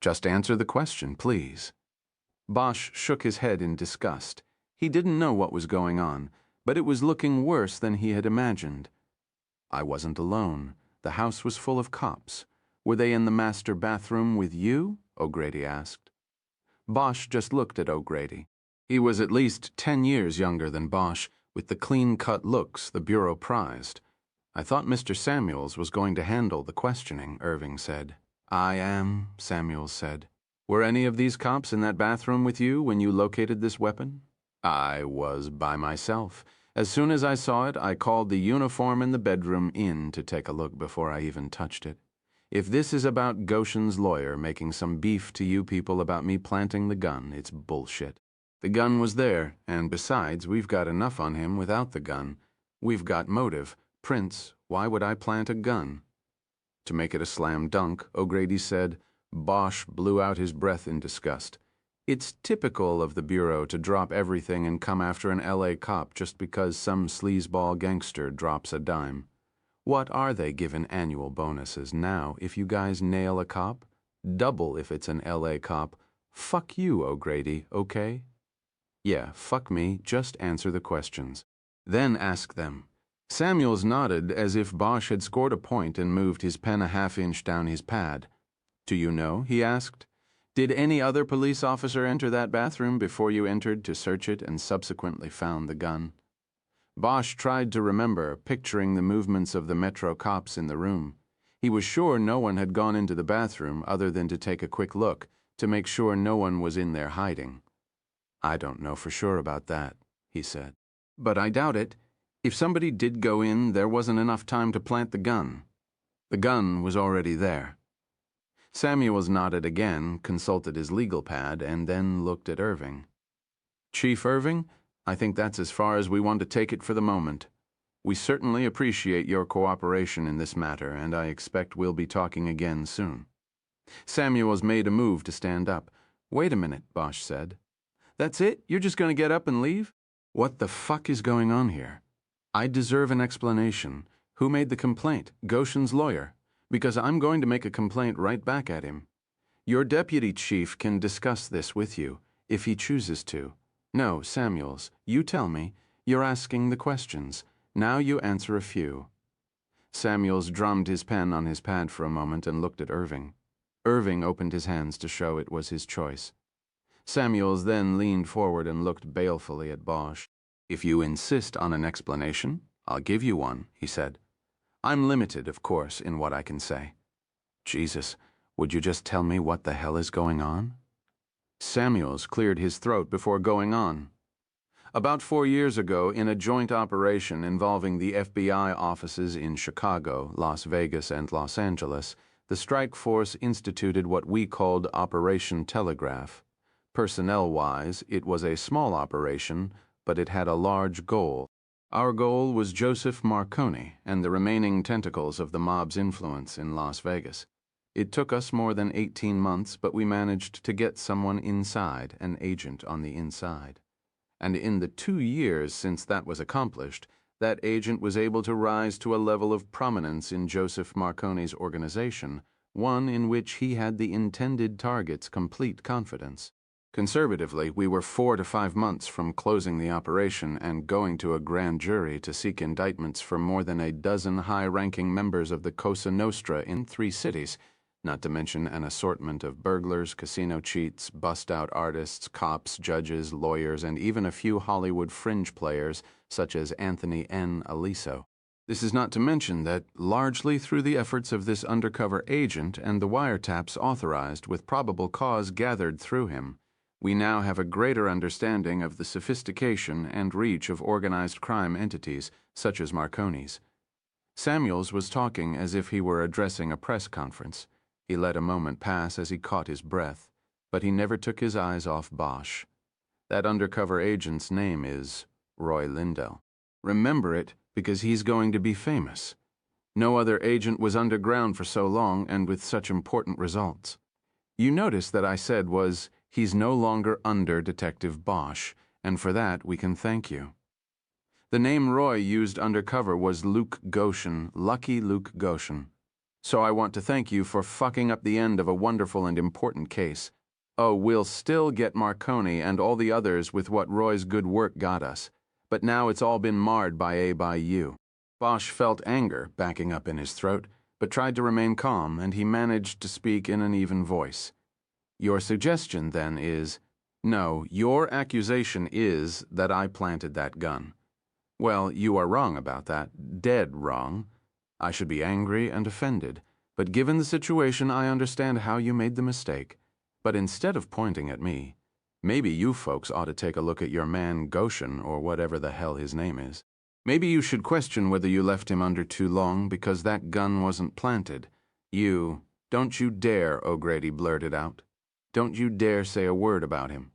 Just answer the question, please. Bosch shook his head in disgust. He didn't know what was going on, but it was looking worse than he had imagined. I wasn't alone. The house was full of cops. Were they in the master bathroom with you? O'Grady asked. Bosch just looked at O'Grady. He was at least 10 years younger than Bosch, with the clean-cut looks the Bureau prized. I thought Mr. Samuels was going to handle the questioning, Irving said. I am, Samuels said. Were any of these cops in that bathroom with you when you located this weapon? I was by myself. As soon as I saw it, I called the uniform in the bedroom in to take a look before I even touched it. If this is about Goshen's lawyer making some beef to you people about me planting the gun, it's bullshit. The gun was there, and besides, we've got enough on him without the gun. We've got motive. Prince, why would I plant a gun? To make it a slam dunk, O'Grady said. Bosch blew out his breath in disgust. It's typical of the Bureau to drop everything and come after an LA cop just because some sleazeball gangster drops a dime. What are they giving annual bonuses now if you guys nail a cop? Double if it's an LA cop. Fuck you, O'Grady, okay? Yeah, fuck me, just answer the questions. Then ask them. Samuels nodded as if Bosch had scored a point and moved his pen a half-inch down his pad. Do you know, he asked, did any other police officer enter that bathroom before you entered to search it and subsequently found the gun? Bosch tried to remember, picturing the movements of the Metro cops in the room. He was sure no one had gone into the bathroom other than to take a quick look, to make sure no one was in there hiding. I don't know for sure about that, he said. But I doubt it. If somebody did go in, there wasn't enough time to plant the gun. The gun was already there. Samuels nodded again, consulted his legal pad, and then looked at Irving. Chief Irving, I think that's as far as we want to take it for the moment. We certainly appreciate your cooperation in this matter, and I expect we'll be talking again soon. Samuels made a move to stand up. Wait a minute, Bosch said. That's it? You're just going to get up and leave? What the fuck is going on here? I deserve an explanation. Who made the complaint? Goshen's lawyer. Because I'm going to make a complaint right back at him. Your deputy chief can discuss this with you, if he chooses to. No, Samuels, you tell me. You're asking the questions. Now you answer a few. Samuels drummed his pen on his pad for a moment and looked at Irving. Irving opened his hands to show it was his choice. Samuels then leaned forward and looked balefully at Bosch. If you insist on an explanation, I'll give you one, he said. I'm limited, of course, in what I can say. Jesus, would you just tell me what the hell is going on? Samuels cleared his throat before going on. About 4 years ago, in a joint operation involving the FBI offices in Chicago, Las Vegas, and Los Angeles, the strike force instituted what we called Operation Telegraph. Personnel-wise, it was a small operation, but it had a large goal. Our goal was Joseph Marconi and the remaining tentacles of the mob's influence in Las Vegas. It took us more than 18 months, but we managed to get someone inside, an agent on the inside. And in the 2 years since that was accomplished, that agent was able to rise to a level of prominence in Joseph Marconi's organization, one in which he had the intended target's complete confidence. Conservatively, we were 4 to 5 months from closing the operation and going to a grand jury to seek indictments for more than a dozen high-ranking members of the Cosa Nostra in 3 cities, not to mention an assortment of burglars, casino cheats, bust-out artists, cops, judges, lawyers, and even a few Hollywood fringe players such as Anthony N. Aliso. This is not to mention that, largely through the efforts of this undercover agent and the wiretaps authorized with probable cause gathered through him, we now have a greater understanding of the sophistication and reach of organized crime entities such as Marconi's. Samuels was talking as if he were addressing a press conference. He let a moment pass as he caught his breath. but he never took his eyes off Bosch. That undercover agent's name is Roy Lindell. Remember it, because he's going to be famous. No other agent was underground for so long and with such important results. You notice that I said was, he's no longer under Detective Bosch, and for that we can thank you. The name Roy used undercover was Luke Goshen, Lucky Luke Goshen. So I want to thank you for fucking up the end of a wonderful and important case. Oh, we'll still get Marconi and all the others with what Roy's good work got us, but now it's all been marred by you. Bosch felt anger backing up in his throat, but tried to remain calm, and he managed to speak in an even voice. Your suggestion, then, is, no, your accusation is that I planted that gun. Well, you are wrong about that, dead wrong. I should be angry and offended, but given the situation, I understand how you made the mistake. But instead of pointing at me, maybe you folks ought to take a look at your man Goshen, or whatever the hell his name is. Maybe you should question whether you left him under too long, because that gun wasn't planted. Don't you dare, O'Grady blurted out. Don't you dare say a word about him.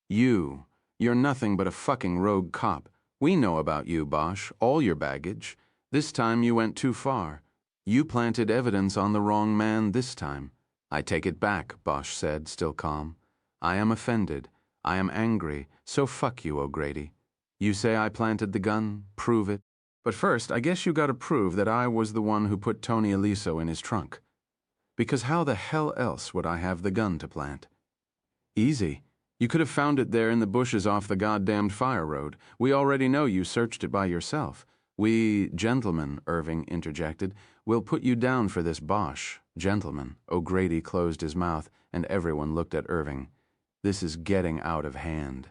You're nothing but a fucking rogue cop. We know about you, Bosch, all your baggage. This time you went too far. You planted evidence on the wrong man this time. I take it back, Bosch said, still calm. I am offended. I am angry. So fuck you, O'Grady. You say I planted the gun? Prove it. But first, I guess you gotta prove that I was the one who put Tony Aliso in his trunk. Because how the hell else would I have the gun to plant? Easy. You could have found it there in the bushes off the goddamned fire road. We already know you searched it by yourself. We, gentlemen, Irving interjected, will put you down for this, Bosch. Gentlemen. O'Grady closed his mouth, and everyone looked at Irving. This is getting out of hand.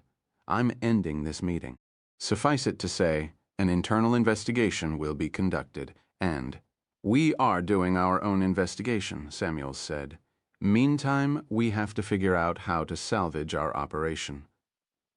I'm ending this meeting. Suffice it to say, an internal investigation will be conducted, and we are doing our own investigation, Samuels said. Meantime, we have to figure out how to salvage our operation.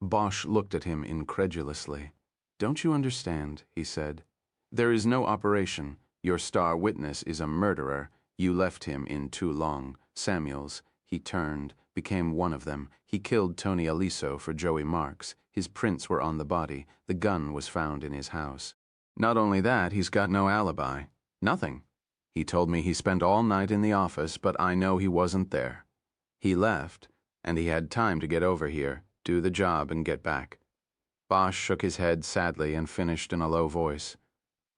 Bosch looked at him incredulously. Don't you understand, he said. There is no operation. Your star witness is a murderer. You left him in too long. Samuels, he turned, became one of them. He killed Tony Aliso for Joey Marks. His prints were on the body. The gun was found in his house. Not only that, he's got no alibi. Nothing. He told me he spent all night in the office, but I know he wasn't there. He left, and he had time to get over here, do the job, and get back. Bosch shook his head sadly and finished in a low voice.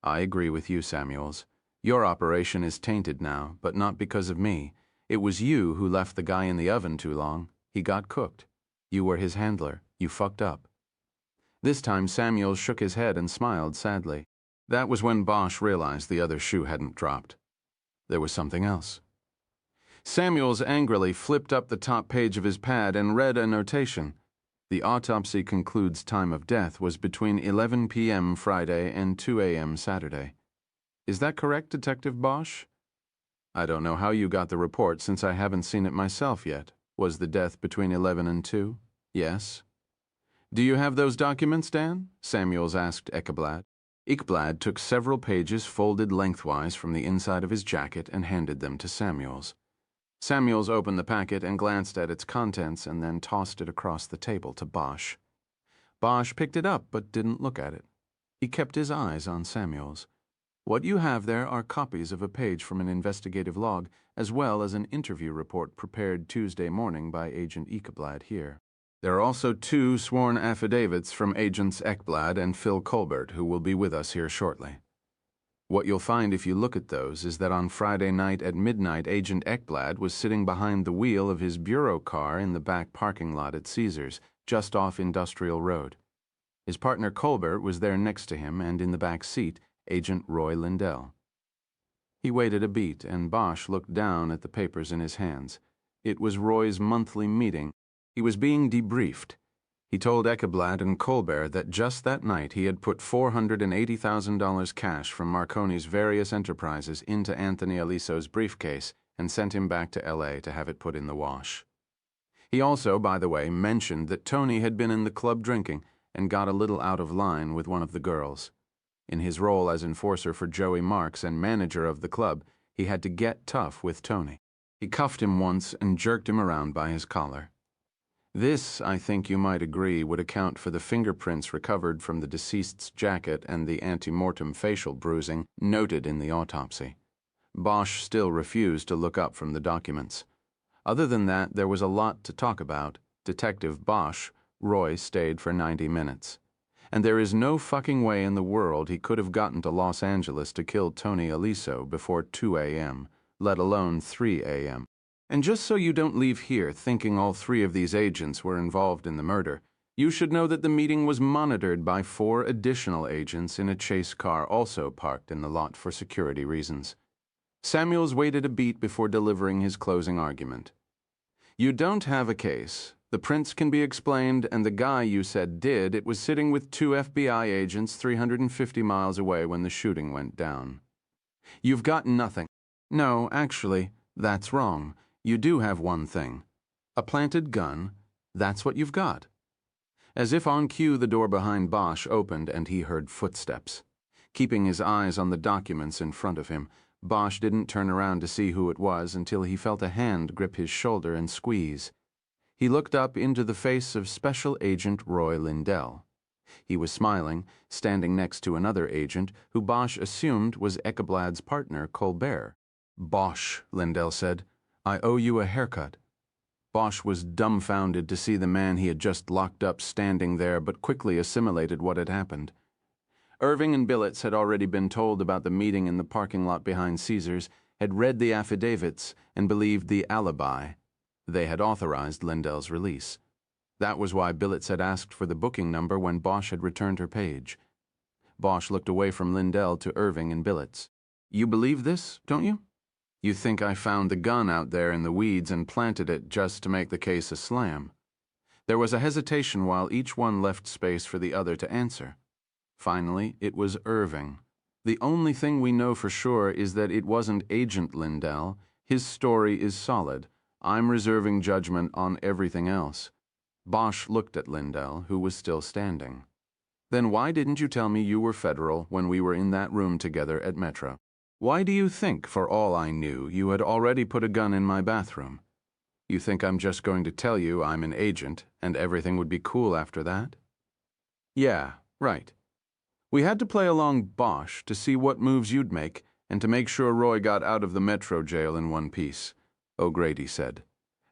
I agree with you, Samuels. Your operation is tainted now, but not because of me. It was you who left the guy in the oven too long. He got cooked. You were his handler. You fucked up. This time Samuels shook his head and smiled sadly. That was when Bosch realized the other shoe hadn't dropped. There was something else. Samuels angrily flipped up the top page of his pad and read a notation. The autopsy concludes time of death was between 11 p.m. Friday and 2 a.m. Saturday. Is that correct, Detective Bosch? I don't know how you got the report since I haven't seen it myself yet. Was the death between 11 and 2? Yes. Do you have those documents, Dan? Samuels asked Ekblad. Ekblad took several pages folded lengthwise from the inside of his jacket and handed them to Samuels. Samuels opened the packet and glanced at its contents and then tossed it across the table to Bosch. Bosch picked it up but didn't look at it. He kept his eyes on Samuels. What you have there are copies of a page from an investigative log as well as an interview report prepared Tuesday morning by Agent Ekblad here. There are also 2 sworn affidavits from Agents Ekblad and Phil Colbert, who will be with us here shortly. What you'll find if you look at those is that on Friday night at midnight, Agent Ekblad was sitting behind the wheel of his bureau car in the back parking lot at Caesars, just off Industrial Road. His partner Colbert was there next to him, and in the back seat, Agent Roy Lindell. He waited a beat, and Bosch looked down at the papers in his hands. It was Roy's monthly meeting. He was being debriefed. He told Ekblad and Colbert that just that night he had put $480,000 cash from Marconi's various enterprises into Anthony Aliso's briefcase and sent him back to L.A. to have it put in the wash. He also, by the way, mentioned that Tony had been in the club drinking and got a little out of line with one of the girls. In his role as enforcer for Joey Marks and manager of the club, he had to get tough with Tony. He cuffed him once and jerked him around by his collar. This, I think you might agree, would account for the fingerprints recovered from the deceased's jacket and the ante-mortem facial bruising noted in the autopsy. Bosch still refused to look up from the documents. Other than that, there was a lot to talk about. Detective Bosch, Roy stayed for 90 minutes. And there is no fucking way in the world he could have gotten to Los Angeles to kill Tony Aliso before 2 a.m., let alone 3 a.m. And just so you don't leave here thinking all 3 of these agents were involved in the murder, you should know that the meeting was monitored by 4 additional agents in a chase car also parked in the lot for security reasons. Samuels waited a beat before delivering his closing argument. You don't have a case. The prints can be explained, and the guy you said did it was sitting with 2 FBI agents 350 miles away when the shooting went down. You've got nothing. No, actually, that's wrong. You do have one thing. A planted gun. That's what you've got. As if on cue, the door behind Bosch opened and he heard footsteps. Keeping his eyes on the documents in front of him, Bosch didn't turn around to see who it was until he felt a hand grip his shoulder and squeeze. He looked up into the face of Special Agent Roy Lindell. He was smiling, standing next to another agent who Bosch assumed was Ekeblad's partner, Colbert. Bosch, Lindell said, I owe you a haircut. Bosch was dumbfounded to see the man he had just locked up standing there, but quickly assimilated what had happened. Irving and Billets had already been told about the meeting in the parking lot behind Caesars, had read the affidavits, and believed the alibi. They had authorized Lindell's release. That was why Billets had asked for the booking number when Bosch had returned her page. Bosch looked away from Lindell to Irving and Billets. You believe this, don't you? You think I found the gun out there in the weeds and planted it just to make the case a slam? There was a hesitation while each one left space for the other to answer. Finally, it was Irving. The only thing we know for sure is that it wasn't Agent Lindell. His story is solid. I'm reserving judgment on everything else. Bosch looked at Lindell, who was still standing. Then why didn't you tell me you were federal when we were in that room together at Metro? Why do you think, for all I knew, you had already put a gun in my bathroom? You think I'm just going to tell you I'm an agent and everything would be cool after that? Yeah, right. We had to play along Bosch to see what moves you'd make and to make sure Roy got out of the Metro jail in one piece, O'Grady said.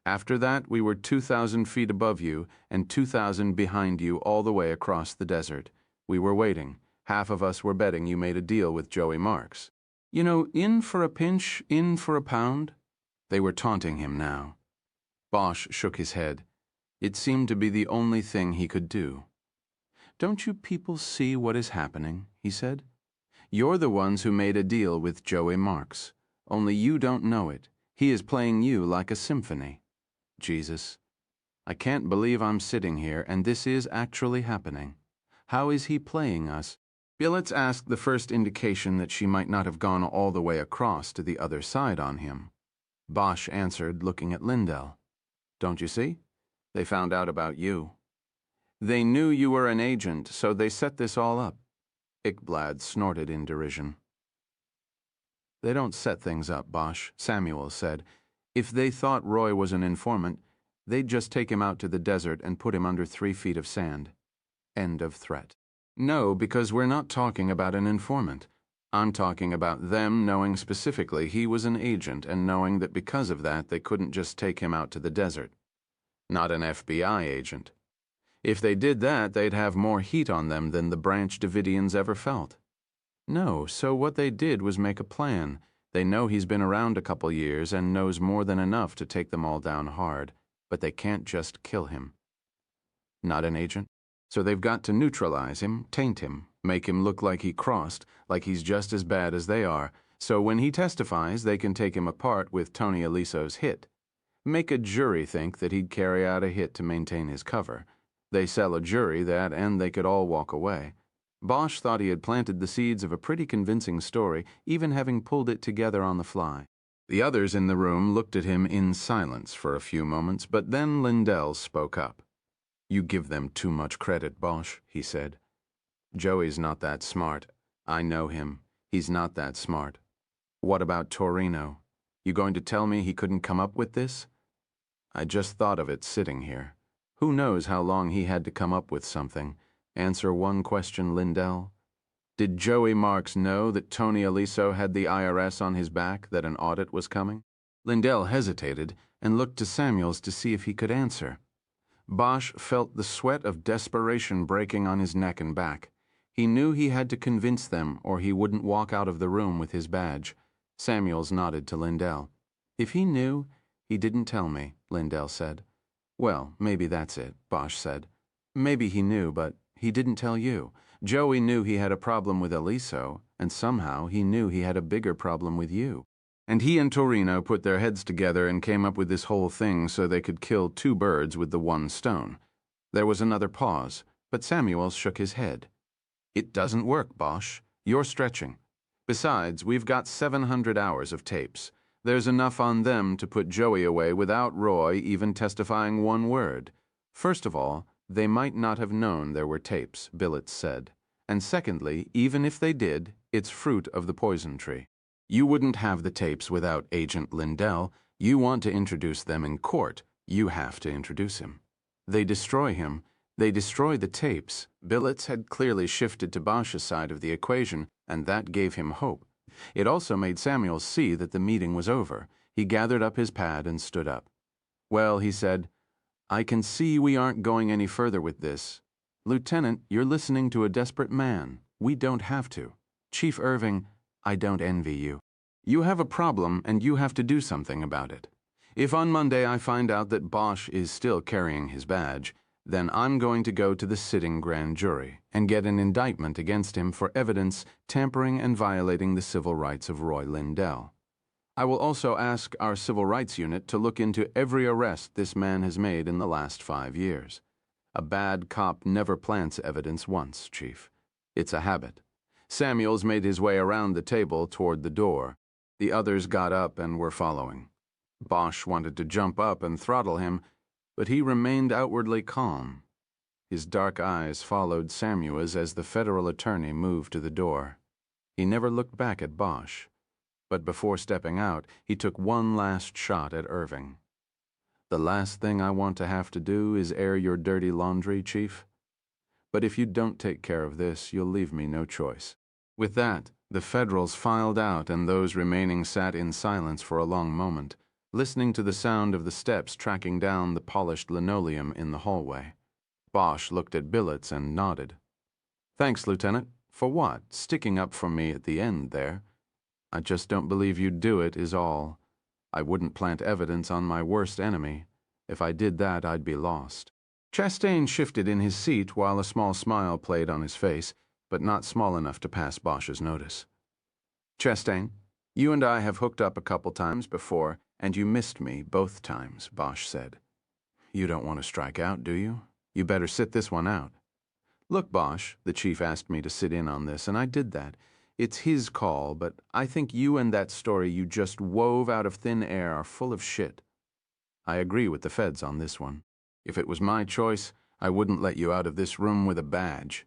After that, we were 2,000 feet above you and 2,000 behind you all the way across the desert. We were waiting. Half of us were betting you made a deal with Joey Marks. You know, in for a pinch, in for a pound. They were taunting him now. Bosch shook his head. It seemed to be the only thing he could do. Don't you people see what is happening? He said. You're the ones who made a deal with Joey Marks. Only you don't know it. He is playing you like a symphony. Jesus. I can't believe I'm sitting here and this is actually happening. How is he playing us? Billets asked the first indication that she might not have gone all the way across to the other side on him. Bosch answered, looking at Lindell. Don't you see? They found out about you. They knew you were an agent, so they set this all up. Ekblad snorted in derision. They don't set things up, Bosch, Samuel said. If they thought Roy was an informant, they'd just take him out to the desert and put him under 3 feet of sand. End of threat. No, because we're not talking about an informant. I'm talking about them knowing specifically he was an agent and knowing that because of that they couldn't just take him out to the desert. Not an FBI agent. If they did that, they'd have more heat on them than the Branch Davidians ever felt. No, so what they did was make a plan. They know he's been around a couple years and knows more than enough to take them all down hard, but they can't just kill him. Not an agent? So they've got to neutralize him, taint him, make him look like he crossed, like he's just as bad as they are, so when he testifies they can take him apart with Tony Aliso's hit. Make a jury think that he'd carry out a hit to maintain his cover. They sell a jury that and they could all walk away. Bosch thought he had planted the seeds of a pretty convincing story, even having pulled it together on the fly. The others in the room looked at him in silence for a few moments, but then Lindell spoke up. You give them too much credit, Bosch, he said. Joey's not that smart. I know him. He's not that smart. What about Torino? You going to tell me he couldn't come up with this? I just thought of it sitting here. Who knows how long he had to come up with something? Answer one question, Lindell. Did Joey Marks know that Tony Aliso had the IRS on his back, that an audit was coming? Lindell hesitated and looked to Samuels to see if he could answer. Bosch felt the sweat of desperation breaking on his neck and back. He knew he had to convince them or he wouldn't walk out of the room with his badge. Samuels nodded to Lindell. If he knew, he didn't tell me, Lindell said. Well, maybe that's it, Bosch said. Maybe he knew, but he didn't tell you. Joey knew he had a problem with Aliso, and somehow he knew he had a bigger problem with you. And he and Torino put their heads together and came up with this whole thing so they could kill two birds with the one stone. There was another pause, but Samuels shook his head. It doesn't work, Bosch. You're stretching. Besides, we've got 700 hours of tapes. There's enough on them to put Joey away without Roy even testifying one word. First of all, they might not have known there were tapes, Billets said. And secondly, even if they did, it's fruit of the poison tree. You wouldn't have the tapes without Agent Lindell. You want to introduce them in court. You have to introduce him. They destroy him. They destroy the tapes. Billets had clearly shifted to Bosch's side of the equation, and that gave him hope. It also made Samuels see that the meeting was over. He gathered up his pad and stood up. Well, he said, I can see we aren't going any further with this. Lieutenant, you're listening to a desperate man. We don't have to. Chief Irving, I don't envy you. You have a problem and you have to do something about it. If on Monday I find out that Bosch is still carrying his badge, then I'm going to go to the sitting grand jury and get an indictment against him for evidence tampering and violating the civil rights of Roy Lindell. I will also ask our civil rights unit to look into every arrest this man has made in the last 5 years. A bad cop never plants evidence once, Chief. It's a habit. Samuels made his way around the table toward the door. The others got up and were following. Bosch wanted to jump up and throttle him, but he remained outwardly calm. His dark eyes followed Samuels as the federal attorney moved to the door. He never looked back at Bosch, but before stepping out, he took one last shot at Irving. The last thing I want to have to do is air your dirty laundry, Chief. But if you don't take care of this, you'll leave me no choice. With that, the Federals filed out and those remaining sat in silence for a long moment, listening to the sound of the steps tracking down the polished linoleum in the hallway. Bosch looked at Billets and nodded. Thanks, Lieutenant. For what? Sticking up for me at the end there. I just don't believe you'd do it, is all. I wouldn't plant evidence on my worst enemy. If I did that, I'd be lost. Chastain shifted in his seat while a small smile played on his face, but not small enough to pass Bosch's notice. Chastain, you and I have hooked up a couple times before, and you missed me both times, Bosch said. You don't want to strike out, do you? You better sit this one out. Look, Bosch, the chief asked me to sit in on this, and I did that. It's his call, but I think you and that story you just wove out of thin air are full of shit. I agree with the feds on this one. If it was my choice, I wouldn't let you out of this room with a badge.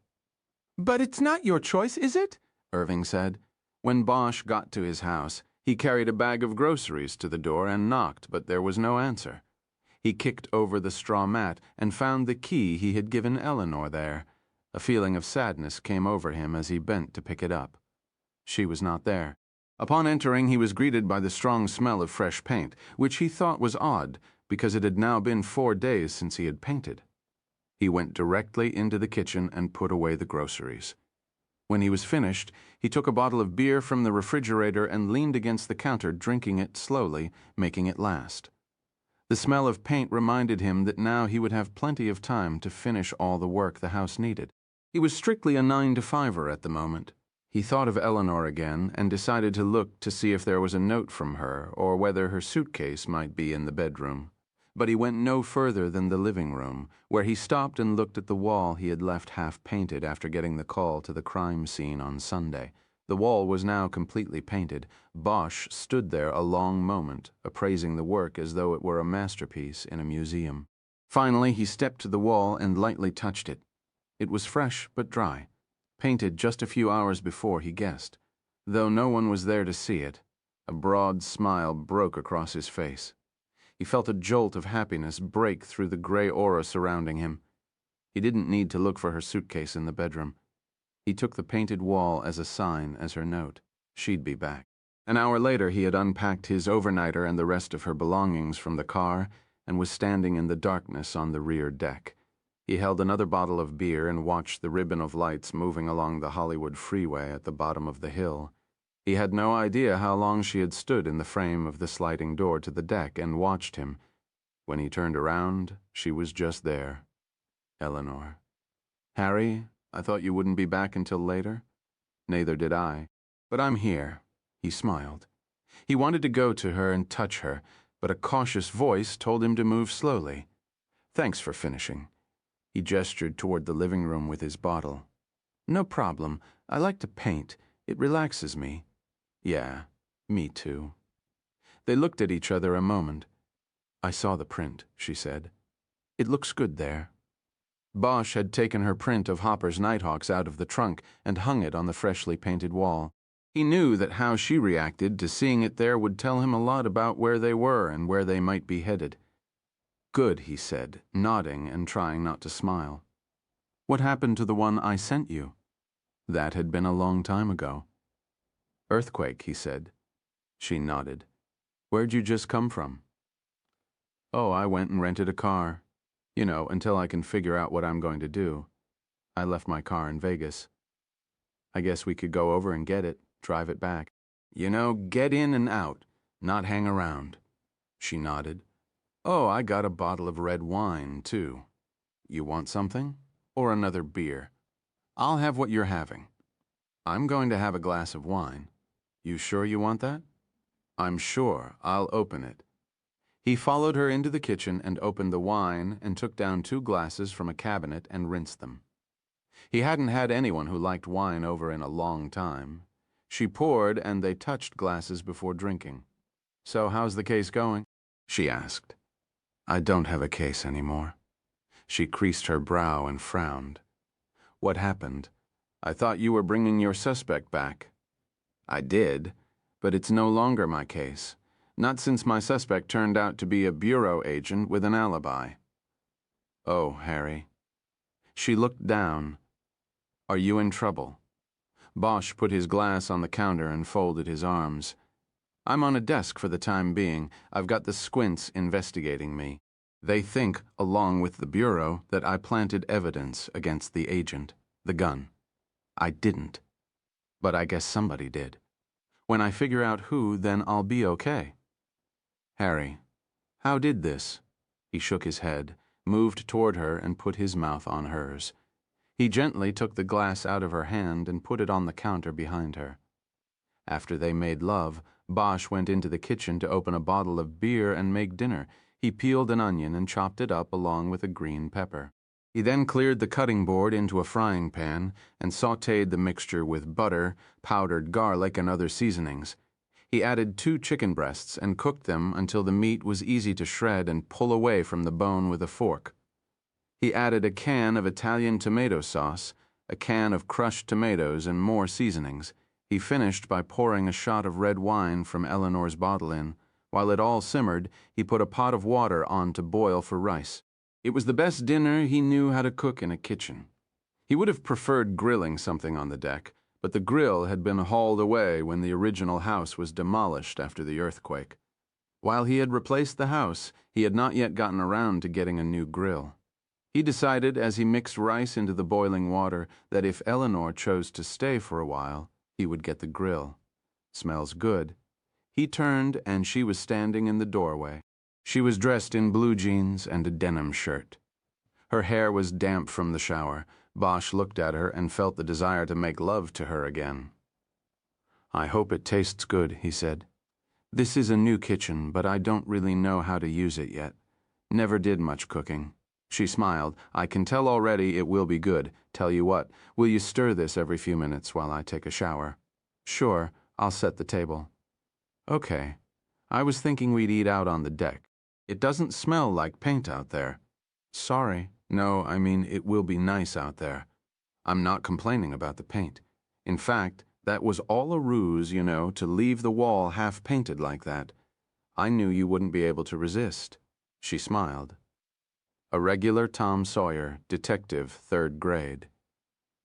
But it's not your choice, is it? Irving said. When Bosch got to his house, he carried a bag of groceries to the door and knocked, but there was no answer. He kicked over the straw mat and found the key he had given Eleanor there. A feeling of sadness came over him as he bent to pick it up. She was not there. Upon entering, he was greeted by the strong smell of fresh paint, which he thought was odd, because it had now been 4 days since he had painted. He went directly into the kitchen and put away the groceries. When he was finished, he took a bottle of beer from the refrigerator and leaned against the counter, drinking it slowly, making it last. The smell of paint reminded him that now he would have plenty of time to finish all the work the house needed. He was strictly a 9-to-5er at the moment. He thought of Eleanor again and decided to look to see if there was a note from her or whether her suitcase might be in the bedroom. But he went no further than the living room, where he stopped and looked at the wall he had left half-painted after getting the call to the crime scene on Sunday. The wall was now completely painted. Bosch stood there a long moment, appraising the work as though it were a masterpiece in a museum. Finally, he stepped to the wall and lightly touched it. It was fresh but dry, painted just a few hours before, he guessed. Though no one was there to see it, A broad smile broke across his face. He felt a jolt of happiness break through the gray aura surrounding him. He didn't need to look for her suitcase in the bedroom. He took the painted wall as a sign, as her note. She'd be back. An hour later, he had unpacked his overnighter and the rest of her belongings from the car and was standing in the darkness on the rear deck. He held another bottle of beer and watched the ribbon of lights moving along the Hollywood freeway at the bottom of the hill. He had no idea how long she had stood in the frame of the sliding door to the deck and watched him. When he turned around, she was just there. Eleanor. "Harry, I thought you wouldn't be back until later." "Neither did I. But I'm here." He smiled. He wanted to go to her and touch her, but a cautious voice told him to move slowly. "Thanks for finishing." He gestured toward the living room with his bottle. "No problem. I like to paint. It relaxes me." "Yeah, me too." They looked at each other a moment. "I saw the print," she said. "It looks good there." Bosch had taken her print of Hopper's Nighthawks out of the trunk and hung it on the freshly painted wall. He knew that how she reacted to seeing it there would tell him a lot about where they were and where they might be headed. "Good," he said, nodding and trying not to smile. "What happened to the one I sent you?" That had been a long time ago. "Earthquake," he said. She nodded. "Where'd you just come from?" "Oh, I went and rented a car. You know, until I can figure out what I'm going to do. I left my car in Vegas. I guess we could go over and get it, drive it back. You know, get in and out, not hang around." She nodded. "Oh, I got a bottle of red wine, too. You want something? Or another beer?" "I'll have what you're having." "I'm going to have a glass of wine. You sure you want that?" "I'm sure. I'll open it." He followed her into the kitchen and opened the wine and took down 2 glasses from a cabinet and rinsed them. He hadn't had anyone who liked wine over in a long time. She poured and they touched glasses before drinking. "So how's the case going?" she asked. "I don't have a case anymore." She creased her brow and frowned. "What happened? I thought you were bringing your suspect back." "I did, but it's no longer my case. Not since my suspect turned out to be a bureau agent with an alibi." "Oh, Harry." She looked down. "Are you in trouble?" Bosch put his glass on the counter and folded his arms. "I'm on a desk for the time being. I've got the squints investigating me. They think, along with the bureau, that I planted evidence against the agent, the gun. I didn't. But I guess somebody did. When I figure out who, then I'll be okay." "Harry, how did this?" He shook his head, moved toward her and put his mouth on hers. He gently took the glass out of her hand and put it on the counter behind her. After they made love, Bosch went into the kitchen to open a bottle of beer and make dinner. He peeled an onion and chopped it up along with a green pepper. He then cleared the cutting board into a frying pan and sautéed the mixture with butter, powdered garlic, and other seasonings. He added 2 chicken breasts and cooked them until the meat was easy to shred and pull away from the bone with a fork. He added a can of Italian tomato sauce, a can of crushed tomatoes, and more seasonings. He finished by pouring a shot of red wine from Eleanor's bottle in. While it all simmered, he put a pot of water on to boil for rice. It was the best dinner he knew how to cook in a kitchen. He would have preferred grilling something on the deck, but the grill had been hauled away when the original house was demolished after the earthquake. While he had replaced the house, he had not yet gotten around to getting a new grill. He decided as he mixed rice into the boiling water that if Eleanor chose to stay for a while, he would get the grill. "Smells good." He turned and she was standing in the doorway. She was dressed in blue jeans and a denim shirt. Her hair was damp from the shower. Bosch looked at her and felt the desire to make love to her again. "I hope it tastes good," he said. "This is a new kitchen, but I don't really know how to use it yet. Never did much cooking." She smiled. "I can tell already it will be good. Tell you what, will you stir this every few minutes while I take a shower?" "Sure, I'll set the table." "Okay. I was thinking we'd eat out on the deck. It doesn't smell like paint out there." "Sorry. No, I mean it will be nice out there. I'm not complaining about the paint. In fact, That was all a ruse, you know, to leave the wall half-painted like that. I knew you wouldn't be able to resist." She smiled. A regular Tom Sawyer, detective, 3rd grade.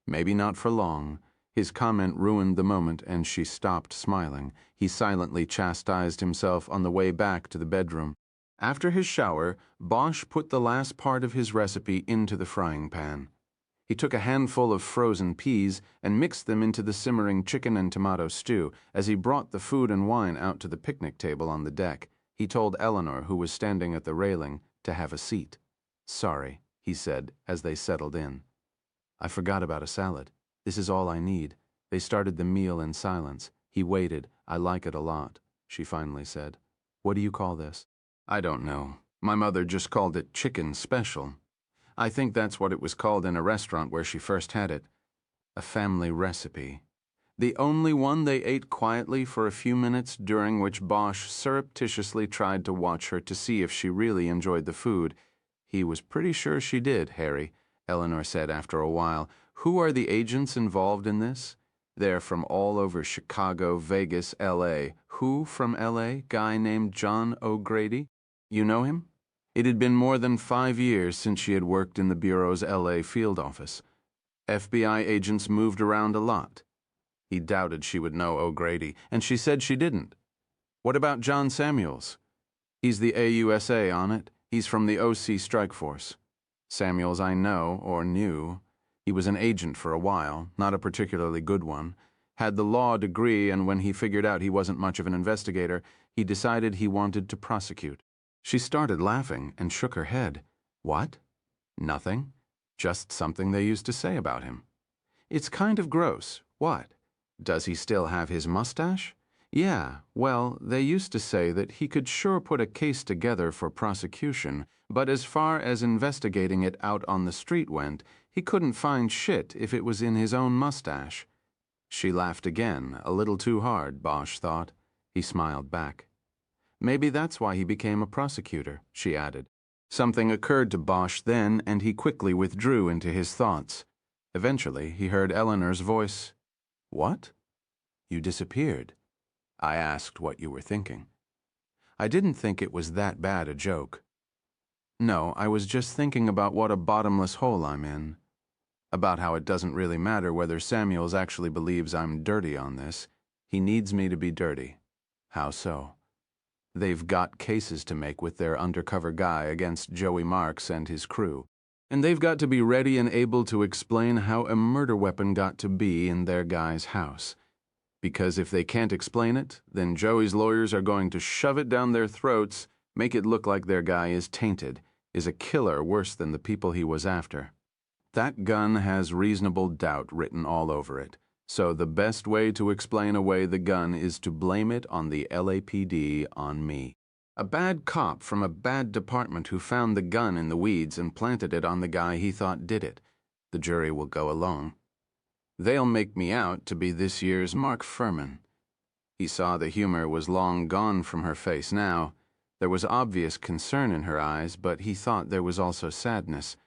Maybe not for long. His comment ruined the moment, and she stopped smiling. He silently chastised himself on the way back to the bedroom. After his shower, Bosch put the last part of his recipe into the frying pan. He took a handful of frozen peas and mixed them into the simmering chicken and tomato stew. As he brought the food and wine out to the picnic table on the deck, he told Eleanor, who was standing at the railing, to have a seat. "Sorry," he said as they settled in. "I forgot about a salad. This is all I need." They started the meal in silence. He waited. "I like it a lot," she finally said. "What do you call this?" "I don't know. My mother just called it chicken special. I think that's what it was called in a restaurant where she first had it. A family recipe." The only one they ate quietly for a few minutes, during which Bosch surreptitiously tried to watch her to see if she really enjoyed the food. "He was pretty sure she did, Harry," Eleanor said after a while. "Who are the agents involved in this?" "They're from all over Chicago, Vegas, L.A. "Who from L.A.? Guy named John O'Grady? You know him?" It had been more than 5 years since she had worked in the Bureau's L.A. field office. FBI agents moved around a lot. He doubted she would know O'Grady, and she said she didn't. "What about John Samuels?" "He's the AUSA on it. He's from the OC strike force." "Samuels I know, or knew. He was an agent for a while, not a particularly good one. Had the law degree, and when he figured out he wasn't much of an investigator, he decided he wanted to prosecute." She started laughing and shook her head. "What?" "Nothing. Just something they used to say about him." "It's kind of gross. What?" "Does he still have his mustache?" "Yeah, well, they used to say that he could sure put a case together for prosecution, but as far as investigating it out on the street went, he couldn't find shit if it was in his own mustache." She laughed again, a little too hard, Bosch thought. He smiled back. "Maybe that's why he became a prosecutor," she added. Something occurred to Bosch then, and he quickly withdrew into his thoughts. Eventually, he heard Eleanor's voice. "What? You disappeared. I asked what you were thinking." "I didn't think it was that bad a joke." "No, I was just thinking about what a bottomless hole I'm in. About how it doesn't really matter whether Samuels actually believes I'm dirty on this. He needs me to be dirty." "How so?" "They've got cases to make with their undercover guy against Joey Marks and his crew. And they've got to be ready and able to explain how a murder weapon got to be in their guy's house. Because if they can't explain it, then Joey's lawyers are going to shove it down their throats, make it look like their guy is tainted, is a killer worse than the people he was after. That gun has reasonable doubt written all over it. So the best way to explain away the gun is to blame it on the LAPD, on me. A bad cop from a bad department who found the gun in the weeds and planted it on the guy he thought did it. The jury will go along. They'll make me out to be this year's Mark Furman." He saw the humor was long gone from her face now. There was obvious concern in her eyes, but he thought there was also sadness.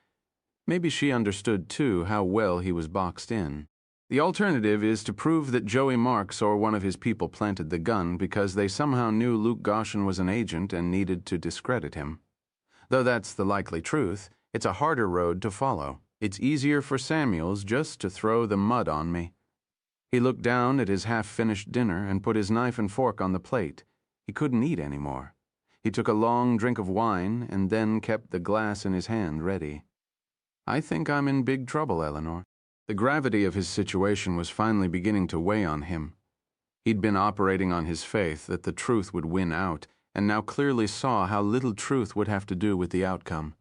Maybe she understood, too, how well he was boxed in. "The alternative is to prove that Joey Marks or one of his people planted the gun because they somehow knew Luke Goshen was an agent and needed to discredit him. Though that's the likely truth, it's a harder road to follow. It's easier for Samuels just to throw the mud on me." He looked down at his half-finished dinner and put his knife and fork on the plate. He couldn't eat any more. He took a long drink of wine and then kept the glass in his hand ready. "I think I'm in big trouble, Eleanor." The gravity of his situation was finally beginning to weigh on him. He'd been operating on his faith that the truth would win out, and now clearly saw how little truth would have to do with the outcome.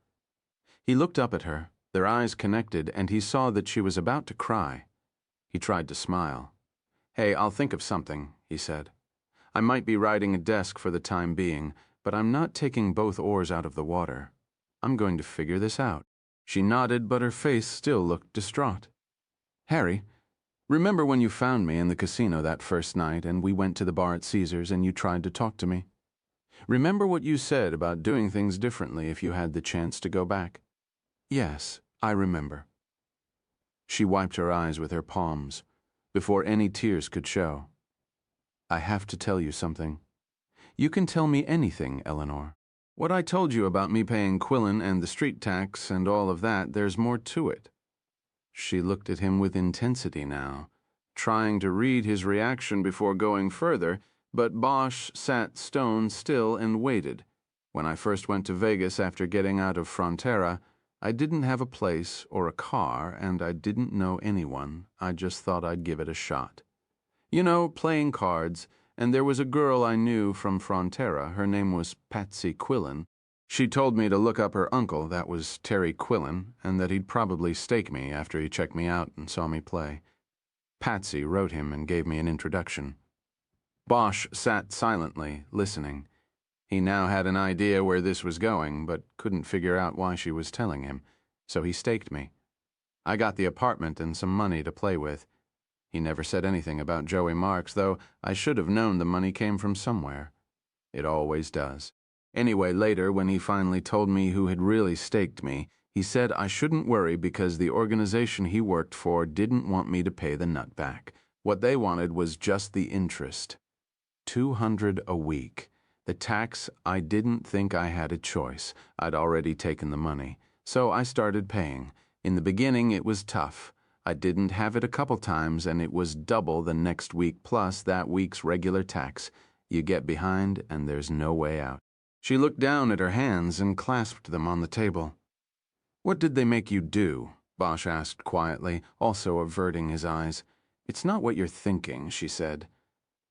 He looked up at her, their eyes connected, and he saw that she was about to cry. He tried to smile. "Hey, I'll think of something," he said. "I might be riding a desk for the time being, but I'm not taking both oars out of the water. I'm going to figure this out." She nodded, but her face still looked distraught. "Harry, remember when you found me in the casino that first night and we went to the bar at Caesar's and you tried to talk to me? Remember what you said about doing things differently if you had the chance to go back?" "Yes, I remember." She wiped her eyes with her palms. before any tears could show. "I have to tell you something." "You can tell me anything, Eleanor." "What I told you about me paying Quillen and the street tax and all of that, there's more to it." She looked at him with intensity now, trying to read his reaction before going further, but Bosch sat stone still and waited. "When I first went to Vegas after getting out of Frontera, I didn't have a place or a car, and I didn't know anyone. I just thought I'd give it a shot. You know, playing cards, and there was a girl I knew from Frontera. Her name was Patsy Quillen. She told me to look up her uncle, that was Terry Quillen, and that he'd probably stake me after he checked me out and saw me play. Patsy wrote him and gave me an introduction." Bosch sat silently, listening. He now had an idea where this was going, but couldn't figure out why she was telling him, so he staked me. I got the apartment and some money to play with. He never said anything about Joey Marks, though I should have known the money came from somewhere. It always does. Anyway, later, when he finally told me who had really staked me, he said I shouldn't worry because the organization he worked for didn't want me to pay the nut back. What they wanted was just the interest. $200 a week. The tax, I didn't think I had a choice. I'd already taken the money. So I started paying. In the beginning, it was tough. I didn't have it a couple times, and it was double the next week plus that week's regular tax. You get behind, and there's no way out. She looked down at her hands and clasped them on the table. "What did they make you do?" Bosch asked quietly, also averting his eyes. "It's not what you're thinking," she said.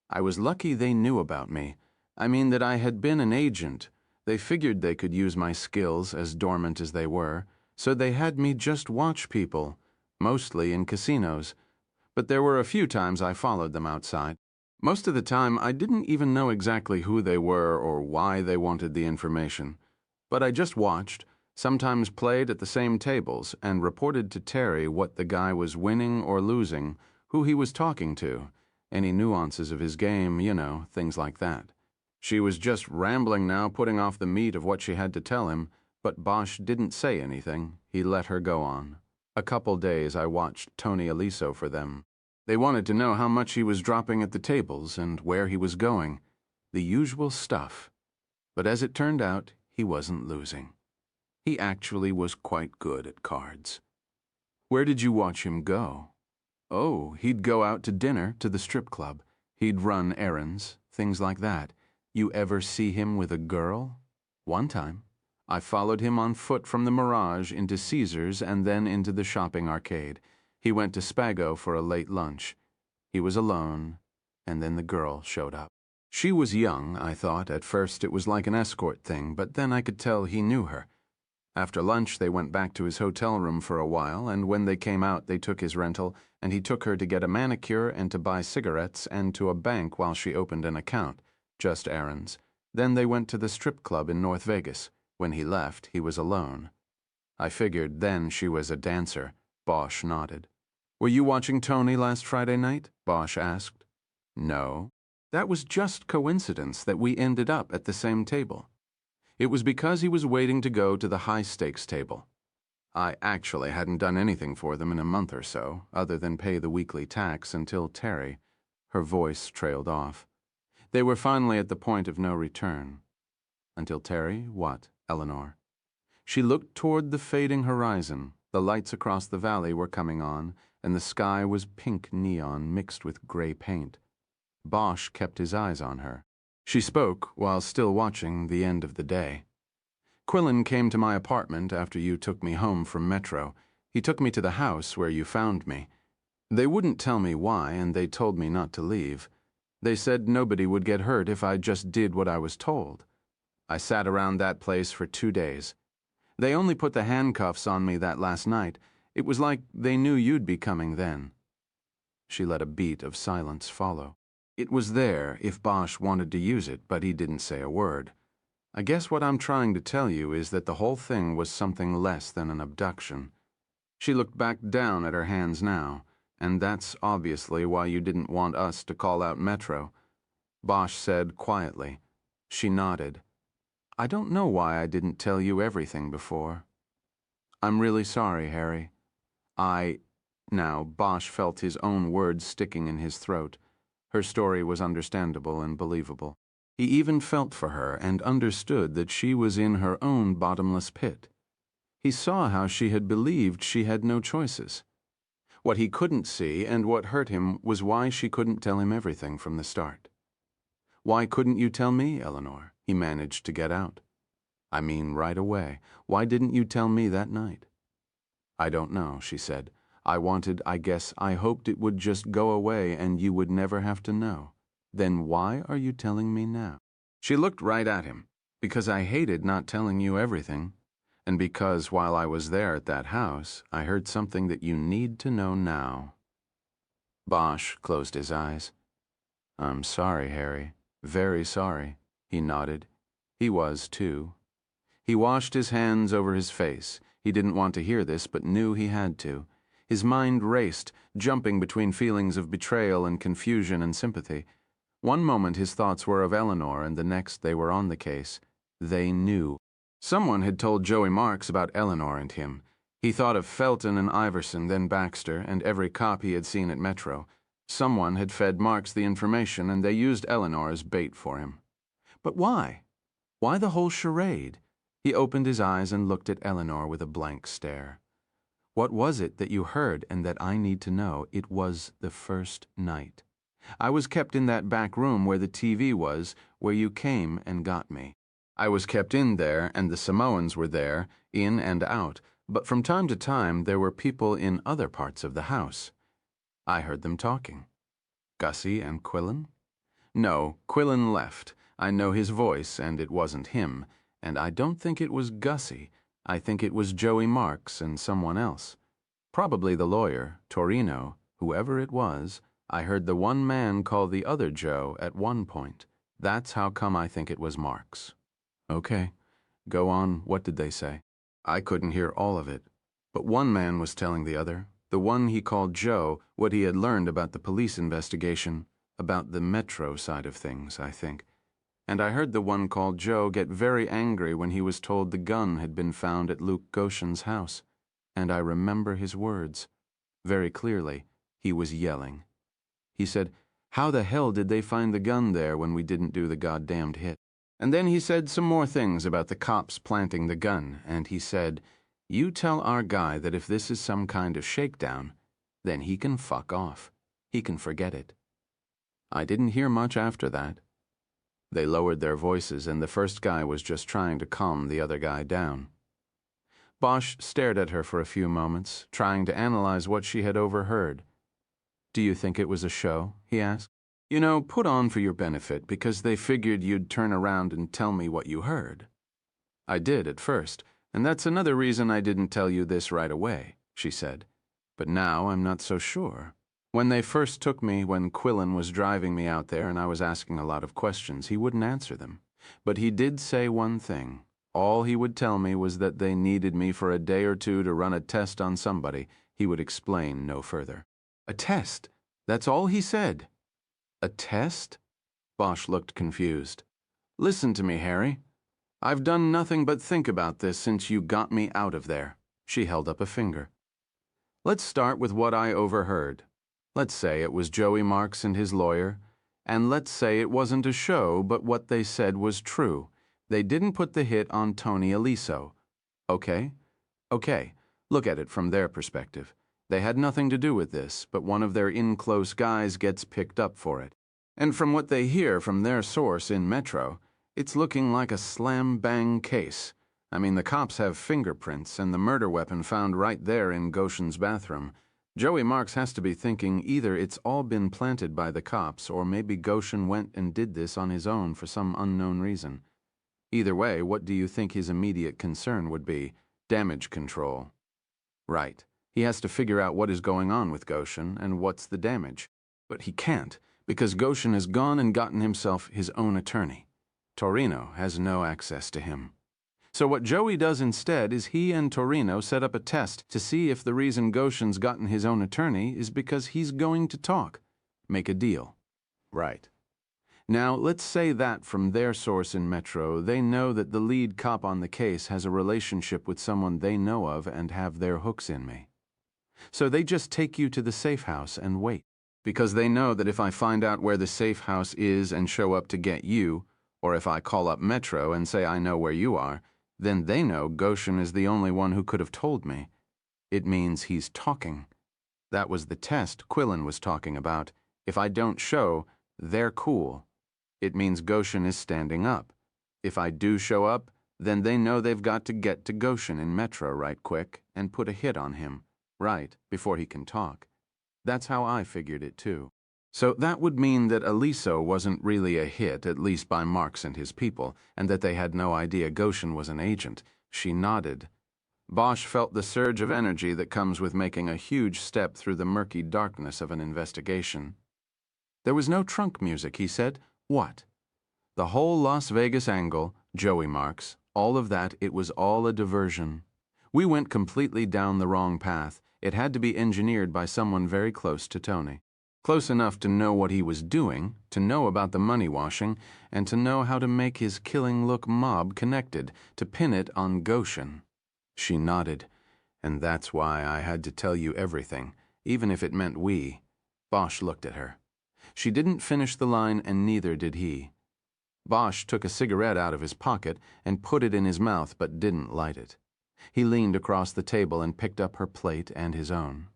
"I was lucky they knew about me. I mean that I had been an agent. They figured they could use my skills, as dormant as they were, so they had me just watch people, mostly in casinos. But there were a few times I followed them outside. Most of the time, I didn't even know exactly who they were or why they wanted the information. But I just watched, sometimes played at the same tables, and reported to Terry what the guy was winning or losing, who he was talking to, any nuances of his game, you know, things like that." She was just rambling now, putting off the meat of what she had to tell him, but Bosch didn't say anything. He let her go on. "A couple days I watched Tony Aliso for them. They wanted to know how much he was dropping at the tables and where he was going. The usual stuff. But as it turned out, he wasn't losing. He actually was quite good at cards." "Where did you watch him go?" "Oh, he'd go out to dinner, to the strip club. He'd run errands, things like that. You ever see him with a girl?" "One time. I followed him on foot from the Mirage into Caesars and then into the shopping arcade. He went to Spago for a late lunch. He was alone, and then the girl showed up. She was young, I thought. At first it was like an escort thing, but then I could tell he knew her. After lunch they went back to his hotel room for a while, and when they came out they took his rental, and he took her to get a manicure and to buy cigarettes and to a bank while she opened an account. Just errands. Then they went to the strip club in North Vegas. When he left, he was alone. I figured then she was a dancer. Bosch nodded. "Were you watching Tony last Friday night?" Bosch asked. "No. That was just coincidence that we ended up at the same table. It was because he was waiting to go to the high-stakes table. I actually hadn't done anything for them in a month or so, other than pay the weekly tax until Terry." Her voice trailed off. "They were finally at the point of no return." "Until Terry, what, Eleanor?" She looked toward the fading horizon. The lights across the valley were coming on, and the sky was pink neon mixed with gray paint. Bosch kept his eyes on her. She spoke while still watching the end of the day. "Quillen came to my apartment after you took me home from Metro. He took me to the house where you found me. They wouldn't tell me why, and they told me not to leave. They said nobody would get hurt if I just did what I was told. I sat around that place for 2 days. They only put the handcuffs on me that last night. It was like they knew you'd be coming then." She let a beat of silence follow. It was there if Bosch wanted to use it, but he didn't say a word. "I guess what I'm trying to tell you is that the whole thing was something less than an abduction." She looked back down at her hands now. "And that's obviously why you didn't want us to call out Metro." Bosch said quietly. She nodded. "I don't know why I didn't tell you everything before." "I'm really sorry, Harry. Now Bosch felt his own words sticking in his throat. Her story was understandable and believable. He even felt for her and understood that she was in her own bottomless pit. He saw how she had believed she had no choices. What he couldn't see and what hurt him was why she couldn't tell him everything from the start. "Why couldn't you tell me, Eleanor?" he managed to get out. "I mean right away. Why didn't you tell me that night?" "I don't know," she said. I hoped it would just go away and you would never have to know. Then why are you telling me now?" She looked right at him. "Because I hated not telling you everything. And because while I was there at that house, I heard something that you need to know now." Bosch closed his eyes. "I'm sorry, Harry. Very sorry," he nodded. He was, too. He washed his hands over his face. He didn't want to hear this, but knew he had to. His mind raced, jumping between feelings of betrayal and confusion and sympathy. One moment his thoughts were of Eleanor, and the next they were on the case. They knew. Someone had told Joey Marks about Eleanor and him. He thought of Felton and Iverson, then Baxter, and every cop he had seen at Metro. Someone had fed Marks the information, and they used Eleanor as bait for him. But why? Why the whole charade? He opened his eyes and looked at Eleanor with a blank stare. "What was it that you heard and that I need to know?" "It was the first night. I was kept in that back room where the TV was, where you came and got me. I was kept in there, and the Samoans were there, in and out, but from time to time there were people in other parts of the house. I heard them talking." "Gussie and Quillen?" "No, Quillen left. I know his voice, and it wasn't him. And I don't think it was Gussie. I think it was Joey Marks and someone else. Probably the lawyer, Torino, whoever it was. I heard the one man call the other Joe at one point. That's how come I think it was Marks." "Okay. Go on. What did they say?" "I couldn't hear all of it. But one man was telling the other, the one he called Joe, what he had learned about the police investigation, about the Metro side of things, I think. And I heard the one called Joe get very angry when he was told the gun had been found at Luke Goshen's house. And I remember his words. Very clearly, he was yelling. He said, 'How the hell did they find the gun there when we didn't do the goddamned hit?' And then he said some more things about the cops planting the gun, and he said, 'You tell our guy that if this is some kind of shakedown, then he can fuck off. He can forget it.' I didn't hear much after that." They lowered their voices, and the first guy was just trying to calm the other guy down. Bosch stared at her for a few moments, trying to analyze what she had overheard. "Do you think it was a show?" he asked. "You know, put on for your benefit, because they figured you'd turn around and tell me what you heard." "I did at first, and that's another reason I didn't tell you this right away," she said. "But now I'm not so sure. When they first took me, when Quillen was driving me out there and I was asking a lot of questions, he wouldn't answer them. But he did say one thing. All he would tell me was that they needed me for a day or two to run a test on somebody. He would explain no further." "A test? That's all he said?" "A test?" Bosch looked confused. "Listen to me, Harry. I've done nothing but think about this since you got me out of there." She held up a finger. "Let's start with what I overheard. Let's say it was Joey Marks and his lawyer, and let's say it wasn't a show, but what they said was true. They didn't put the hit on Tony Aliso. Okay? Okay. Look at it from their perspective. They had nothing to do with this, but one of their in-close guys gets picked up for it. And from what they hear from their source in Metro, it's looking like a slam-bang case. I mean, the cops have fingerprints and the murder weapon found right there in Goshen's bathroom. Joey Marks has to be thinking either it's all been planted by the cops or maybe Goshen went and did this on his own for some unknown reason. Either way, what do you think his immediate concern would be? Damage control. Right. He has to figure out what is going on with Goshen and what's the damage. But he can't, because Goshen has gone and gotten himself his own attorney. Torino has no access to him. So what Joey does instead is he and Torino set up a test to see if the reason Goshen's gotten his own attorney is because he's going to talk, make a deal. Right. Now, let's say that from their source in Metro, they know that the lead cop on the case has a relationship with someone they know of and have their hooks in me. So they just take you to the safe house and wait. Because they know that if I find out where the safe house is and show up to get you, or if I call up Metro and say I know where you are, then they know Goshen is the only one who could have told me. It means he's talking. That was the test Quillen was talking about. If I don't show, they're cool. It means Goshen is standing up. If I do show up, then they know they've got to get to Goshen in Metro right quick and put a hit on him, right before he can talk. That's how I figured it too. So that would mean that Aliso wasn't really a hit, at least by Marks and his people, and that they had no idea Goshen was an agent. She nodded. Bosch felt the surge of energy that comes with making a huge step through the murky darkness of an investigation. There was no trunk music, he said. What? The whole Las Vegas angle, Joey Marks, all of that, it was all a diversion. We went completely down the wrong path. It had to be engineered by someone very close to Tony. Close enough to know what he was doing, to know about the money washing, and to know how to make his killing look mob connected, to pin it on Goshen. She nodded. And that's why I had to tell you everything, even if it meant we. Bosch looked at her. She didn't finish the line, and neither did he. Bosch took a cigarette out of his pocket and put it in his mouth, but didn't light it. He leaned across the table and picked up her plate and his own.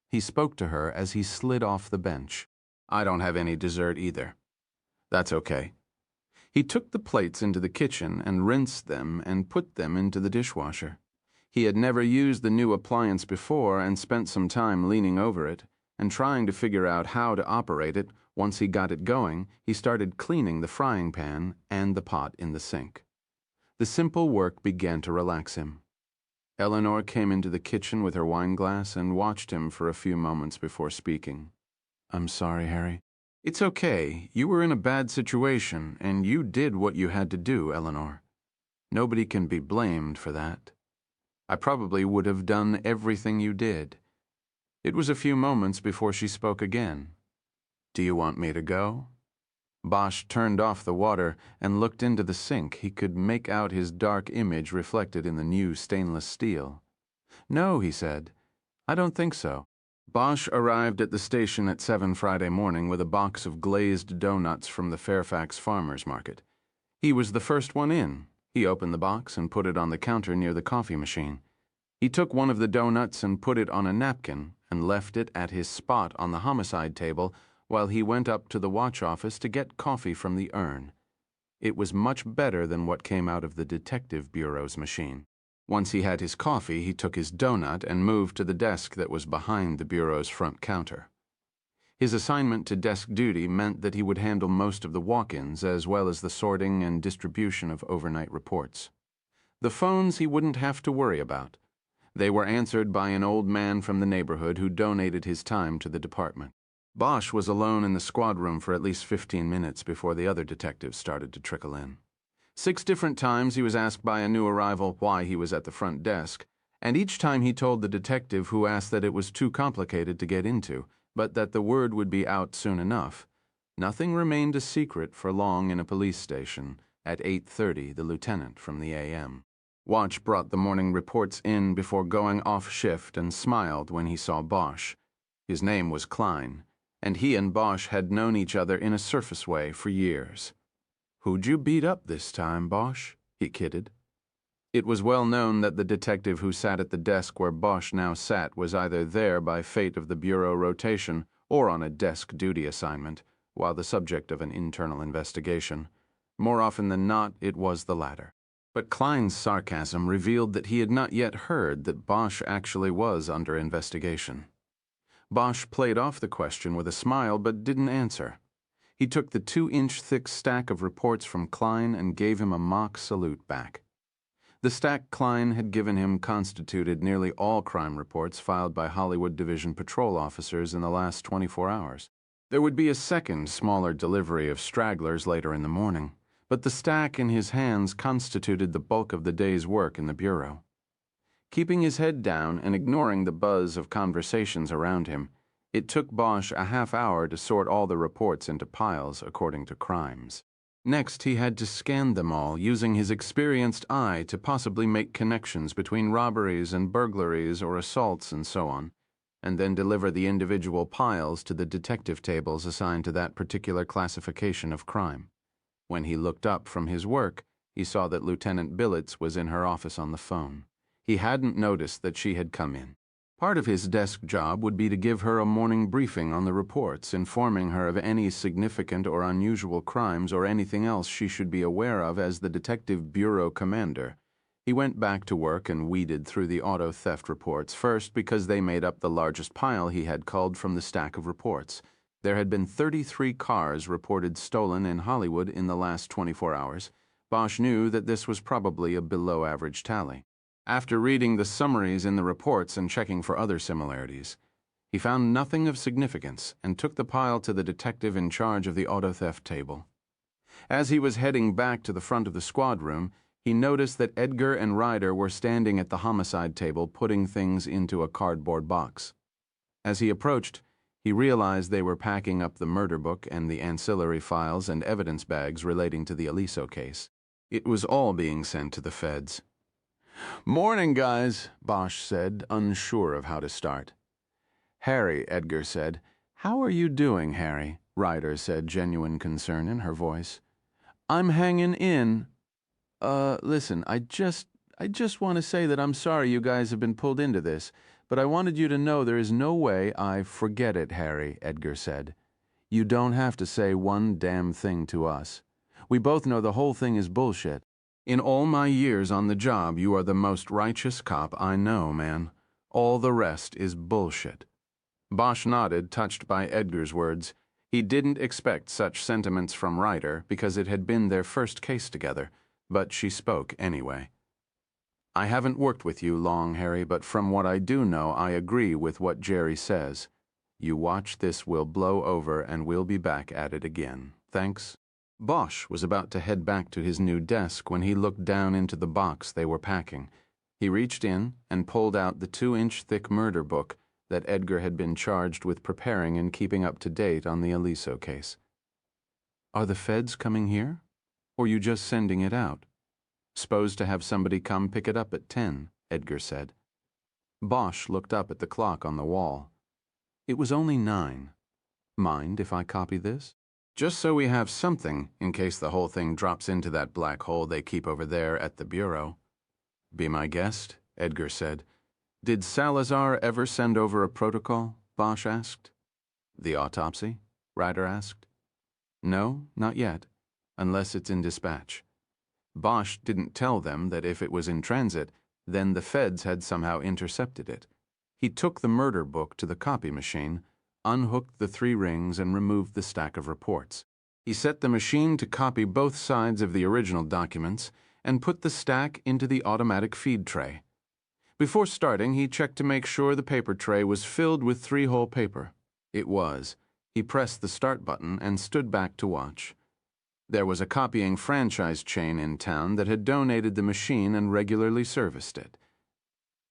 He spoke to her as he slid off the bench. I don't have any dessert either. That's okay. He took the plates into the kitchen and rinsed them and put them into the dishwasher. He had never used the new appliance before and spent some time leaning over it and trying to figure out how to operate it. Once he got it going, he started cleaning the frying pan and the pot in the sink. The simple work began to relax him. Eleanor came into the kitchen with her wine glass and watched him for a few moments before speaking. I'm sorry, Harry. It's okay. You were in a bad situation, and you did what you had to do, Eleanor. Nobody can be blamed for that. I probably would have done everything you did. It was a few moments before she spoke again. Do you want me to go? Bosch turned off the water and looked into the sink. He could make out his dark image reflected in the new stainless steel. No, he said. I don't think so. Bosch arrived at the station at 7 Friday morning with a box of glazed donuts from the Fairfax Farmers Market. He was the first one in. He opened the box and put it on the counter near the coffee machine. He took one of the donuts and put it on a napkin and left it at his spot on the homicide table while he went up to the watch office to get coffee from the urn. It was much better than what came out of the Detective Bureau's machine. Once he had his coffee, he took his donut and moved to the desk that was behind the Bureau's front counter. His assignment to desk duty meant that he would handle most of the walk-ins as well as the sorting and distribution of overnight reports. The phones he wouldn't have to worry about. They were answered by an old man from the neighborhood who donated his time to the department. Bosch was alone in the squad room for at least 15 minutes before the other detectives started to trickle in. 6 different times he was asked by a new arrival why he was at the front desk, and each time he told the detective who asked that it was too complicated to get into, but that the word would be out soon enough. Nothing remained a secret for long in a police station. At 8:30, the lieutenant from the AM. Watch brought the morning reports in before going off shift and smiled when he saw Bosch. His name was Klein, and he and Bosch had known each other in a surface way for years. Who'd you beat up this time, Bosch? He kidded. It was well known that the detective who sat at the desk where Bosch now sat was either there by fate of the Bureau rotation or on a desk duty assignment, while the subject of an internal investigation. More often than not, it was the latter. But Klein's sarcasm revealed that he had not yet heard that Bosch actually was under investigation. Bosch played off the question with a smile but didn't answer. He took the 2-inch thick stack of reports from Klein and gave him a mock salute back. The stack Klein had given him constituted nearly all crime reports filed by Hollywood Division patrol officers in the last 24 hours. There would be a second, smaller delivery of stragglers later in the morning, but the stack in his hands constituted the bulk of the day's work in the Bureau. Keeping his head down and ignoring the buzz of conversations around him, it took Bosch a half hour to sort all the reports into piles according to crimes. Next, he had to scan them all, using his experienced eye to possibly make connections between robberies and burglaries or assaults and so on. and then deliver the individual piles to the detective tables assigned to that particular classification of crime. When he looked up from his work, he saw that Lieutenant Billets was in her office on the phone. He hadn't noticed that she had come in. Part of his desk job would be to give her a morning briefing on the reports, informing her of any significant or unusual crimes or anything else she should be aware of as the Detective Bureau commander. He went back to work and weeded through the auto theft reports, first because they made up the largest pile he had culled from the stack of reports. There had been 33 cars reported stolen in Hollywood in the last 24 hours. Bosch knew that this was probably a below-average tally. After reading the summaries in the reports and checking for other similarities, he found nothing of significance and took the pile to the detective in charge of the auto theft table. As he was heading back to the front of the squad room, he noticed that Edgar and Ryder were standing at the homicide table putting things into a cardboard box. As he approached, he realized they were packing up the murder book and the ancillary files and evidence bags relating to the Aliso case. It was all being sent to the feds. "Morning, guys," Bosch said, unsure of how to start. "Harry," Edgar said. "How are you doing, Harry?" Ryder said, genuine concern in her voice. "I'm hanging in. Listen, I just want to say that I'm sorry you guys have been pulled into this, but I wanted you to know there is no way I forget it, Harry," Edgar said. "You don't have to say one damn thing to us. We both know the whole thing is bullshit. In all my years on the job, you are the most righteous cop I know, man. All the rest is bullshit." Bosch nodded, touched by Edgar's words. He didn't expect such sentiments from Ryder because it had been their first case together, but she spoke anyway. "I haven't worked with you long, Harry, but from what I do know, I agree with what Jerry says. You watch, this will blow over and we'll be back at it again. Thanks." Bosch was about to head back to his new desk when he looked down into the box they were packing. He reached in and pulled out the 2-inch thick murder book that Edgar had been charged with preparing and keeping up to date on the Aliso case. "Are the feds coming here? Or you just sending it out?" "Supposed to have somebody come pick it up at 10, Edgar said. Bosch looked up at the clock on the wall. It was only 9. "Mind if I copy this? Just so we have something in case the whole thing drops into that black hole they keep over there at the Bureau." "Be my guest," Edgar said. "Did Salazar ever send over a protocol?" Bosch asked. "The autopsy?" Ryder asked. "No, not yet, unless it's in dispatch." Bosch didn't tell them that if it was in transit, then the feds had somehow intercepted it. He took the murder book to the copy machine, unhooked the 3 rings, and removed the stack of reports. He set the machine to copy both sides of the original documents and put the stack into the automatic feed tray. Before starting, he checked to make sure the paper tray was filled with 3-hole paper. It was. He pressed the start button and stood back to watch. There was a copying franchise chain in town that had donated the machine and regularly serviced it.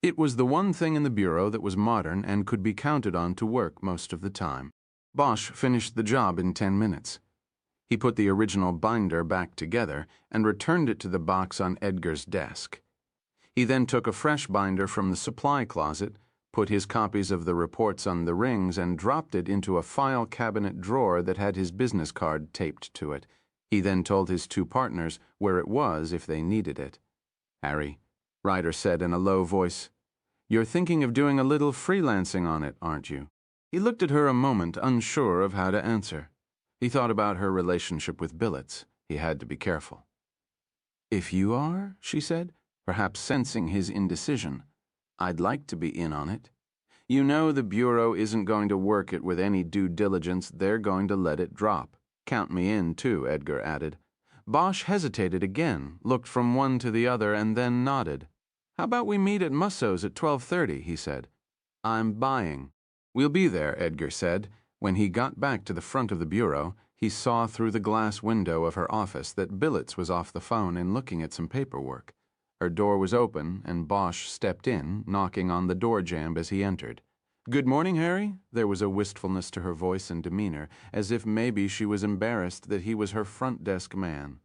It was the one thing in the Bureau that was modern and could be counted on to work most of the time. Bosch finished the job in 10 minutes. He put the original binder back together and returned it to the box on Edgar's desk. He then took a fresh binder from the supply closet, put his copies of the reports on the rings, and dropped it into a file cabinet drawer that had his business card taped to it. He then told his 2 partners where it was if they needed it. "Harry," Ryder said in a low voice, "you're thinking of doing a little freelancing on it, aren't you?" He looked at her a moment, unsure of how to answer. He thought about her relationship with Billets. He had to be careful. "If you are," she said, perhaps sensing his indecision, "I'd like to be in on it. You know the Bureau isn't going to work it with any due diligence. They're going to let it drop. Count me in, too," Edgar added. Bosch hesitated again, looked from one to the other, and then nodded. "How about we meet at Musso's at 12:30, he said. "I'm buying." "We'll be there," Edgar said. When he got back to the front of the Bureau, he saw through the glass window of her office that Billets was off the phone and looking at some paperwork. Her door was open, and Bosch stepped in, knocking on the door jamb as he entered. "Good morning, Harry." There was a wistfulness to her voice and demeanor, as if maybe she was embarrassed that he was her front desk man.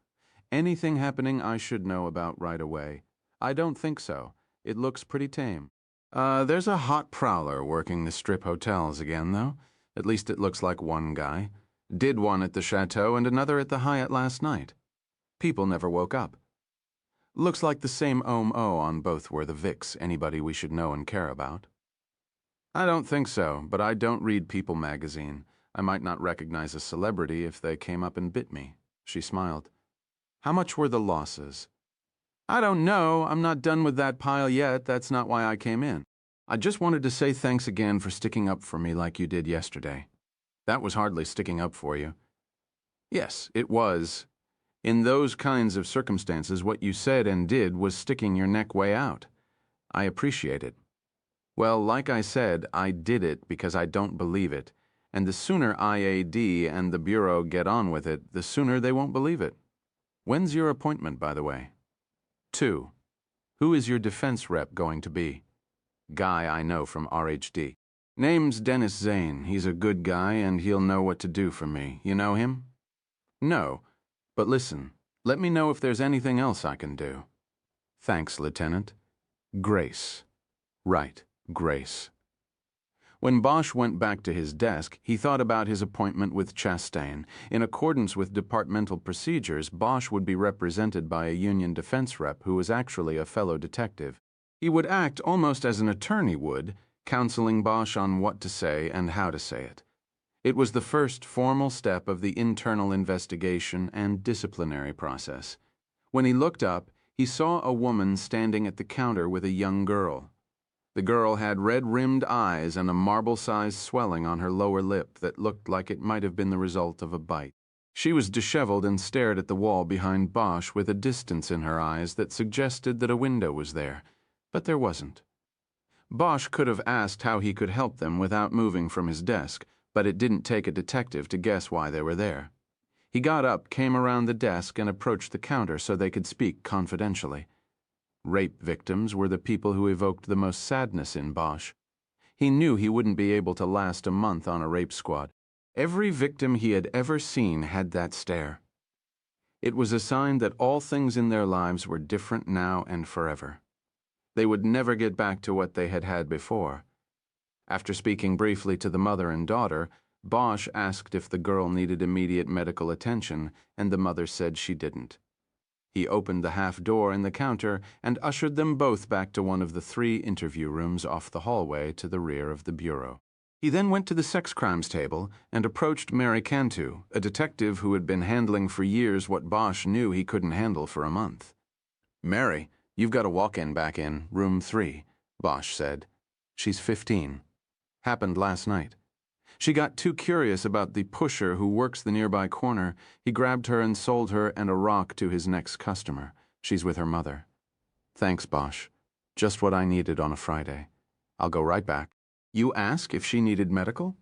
"Anything happening I should know about right away?" "I don't think so. It looks pretty tame." There's a hot prowler working the strip hotels again, though. At least it looks like one guy. Did one at the Chateau and another at the Hyatt last night. People never woke up. Looks like the same OM-O on both were the Vicks, anybody we should know and care about. I don't think so, but I don't read People magazine. I might not recognize a celebrity if they came up and bit me. She smiled. How much were the losses? I don't know. I'm not done with that pile yet. That's not why I came in. I just wanted to say thanks again for sticking up for me like you did yesterday. That was hardly sticking up for you. Yes, it was. In those kinds of circumstances, what you said and did was sticking your neck way out. I appreciate it. Well, like I said, I did it because I don't believe it. And the sooner IAD and the Bureau get on with it, the sooner they won't believe it. When's your appointment, by the way? 2. Who is your defense rep going to be? Guy I know from RHD. Name's Dennis Zane. He's a good guy and he'll know what to do for me. You know him? No. But listen, let me know if there's anything else I can do. Thanks, Lieutenant. Grace. Right, Grace. When Bosch went back to his desk, he thought about his appointment with Chastain. In accordance with departmental procedures, Bosch would be represented by a union defense rep who was actually a fellow detective. He would act almost as an attorney would, counseling Bosch on what to say and how to say it. It was the first formal step of the internal investigation and disciplinary process. When he looked up, he saw a woman standing at the counter with a young girl. The girl had red-rimmed eyes and a marble-sized swelling on her lower lip that looked like it might have been the result of a bite. She was disheveled and stared at the wall behind Bosch with a distance in her eyes that suggested that a window was there, but there wasn't. Bosch could have asked how he could help them without moving from his desk, but it didn't take a detective to guess why they were there. He got up, came around the desk, and approached the counter so they could speak confidentially. Rape victims were the people who evoked the most sadness in Bosch. He knew he wouldn't be able to last a month on a rape squad. Every victim he had ever seen had that stare. It was a sign that all things in their lives were different now and forever. They would never get back to what they had had before. After speaking briefly to the mother and daughter, Bosch asked if the girl needed immediate medical attention, and the mother said she didn't. He opened the half door in the counter and ushered them both back to one of the 3 interview rooms off the hallway to the rear of the bureau. He then went to the sex crimes table and approached Mary Cantu, a detective who had been handling for years what Bosch knew he couldn't handle for a month. Mary, you've got a walk-in back in, room 3, Bosch said. She's 15. Happened last night. She got too curious about the pusher who works the nearby corner. He grabbed her and sold her and a rock to his next customer. She's with her mother. Thanks, Bosch. Just what I needed on a Friday. I'll go right back. You ask if she needed medical?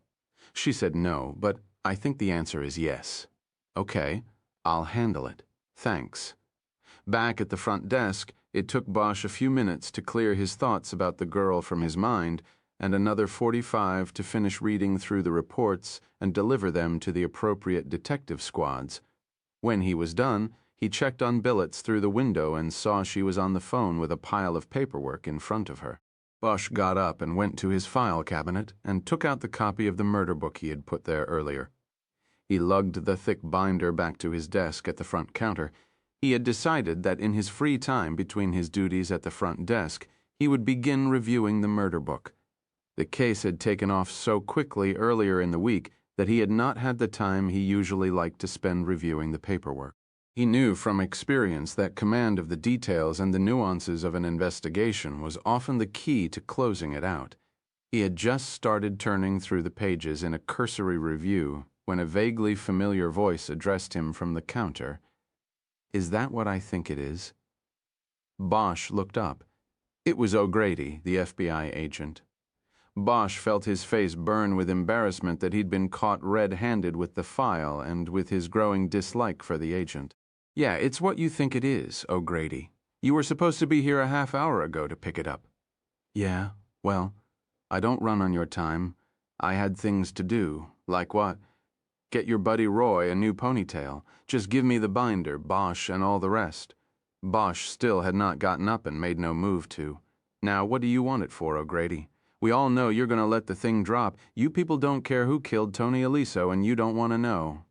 She said no, but I think the answer is yes. Okay, I'll handle it. Thanks. Back at the front desk, it took Bosch a few minutes to clear his thoughts about the girl from his mind, and another 45 to finish reading through the reports and deliver them to the appropriate detective squads. When he was done, he checked on billets through the window and saw she was on the phone with a pile of paperwork in front of her. Bosch got up and went to his file cabinet and took out the copy of the murder book he had put there earlier. He lugged the thick binder back to his desk at the front counter. He had decided that in his free time between his duties at the front desk, he would begin reviewing the murder book. The case had taken off so quickly earlier in the week that he had not had the time he usually liked to spend reviewing the paperwork. He knew from experience that command of the details and the nuances of an investigation was often the key to closing it out. He had just started turning through the pages in a cursory review when a vaguely familiar voice addressed him from the counter. Is that what I think it is? Bosch looked up. It was O'Grady, the FBI agent. Bosch felt his face burn with embarrassment that he'd been caught red-handed with the file and with his growing dislike for the agent. Yeah, it's what you think it is, O'Grady. You were supposed to be here a half hour ago to pick it up. Yeah, well, I don't run on your time. I had things to do. Like what? Get your buddy Roy a new ponytail. Just give me the binder, Bosch, and all the rest. Bosch still had not gotten up and made no move to. Now, what do you want it for, O'Grady? We all know you're going to let the thing drop. You people don't care who killed Tony Aliso, and you don't want to know.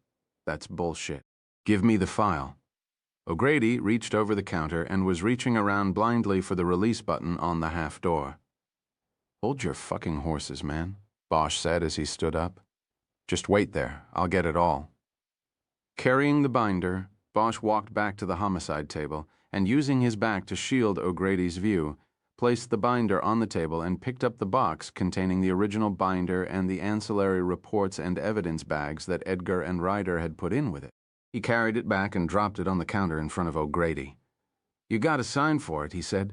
That's bullshit. Give me the file. O'Grady reached over the counter and was reaching around blindly for the release button on the half door. Hold your fucking horses, man, Bosch said as he stood up. Just wait there. I'll get it all. Carrying the binder, Bosch walked back to the homicide table and, using his back to shield O'Grady's view, placed the binder on the table and picked up the box containing the original binder and the ancillary reports and evidence bags that Edgar and Ryder had put in with it. He carried it back and dropped it on the counter in front of O'Grady. You got to sign for it, he said.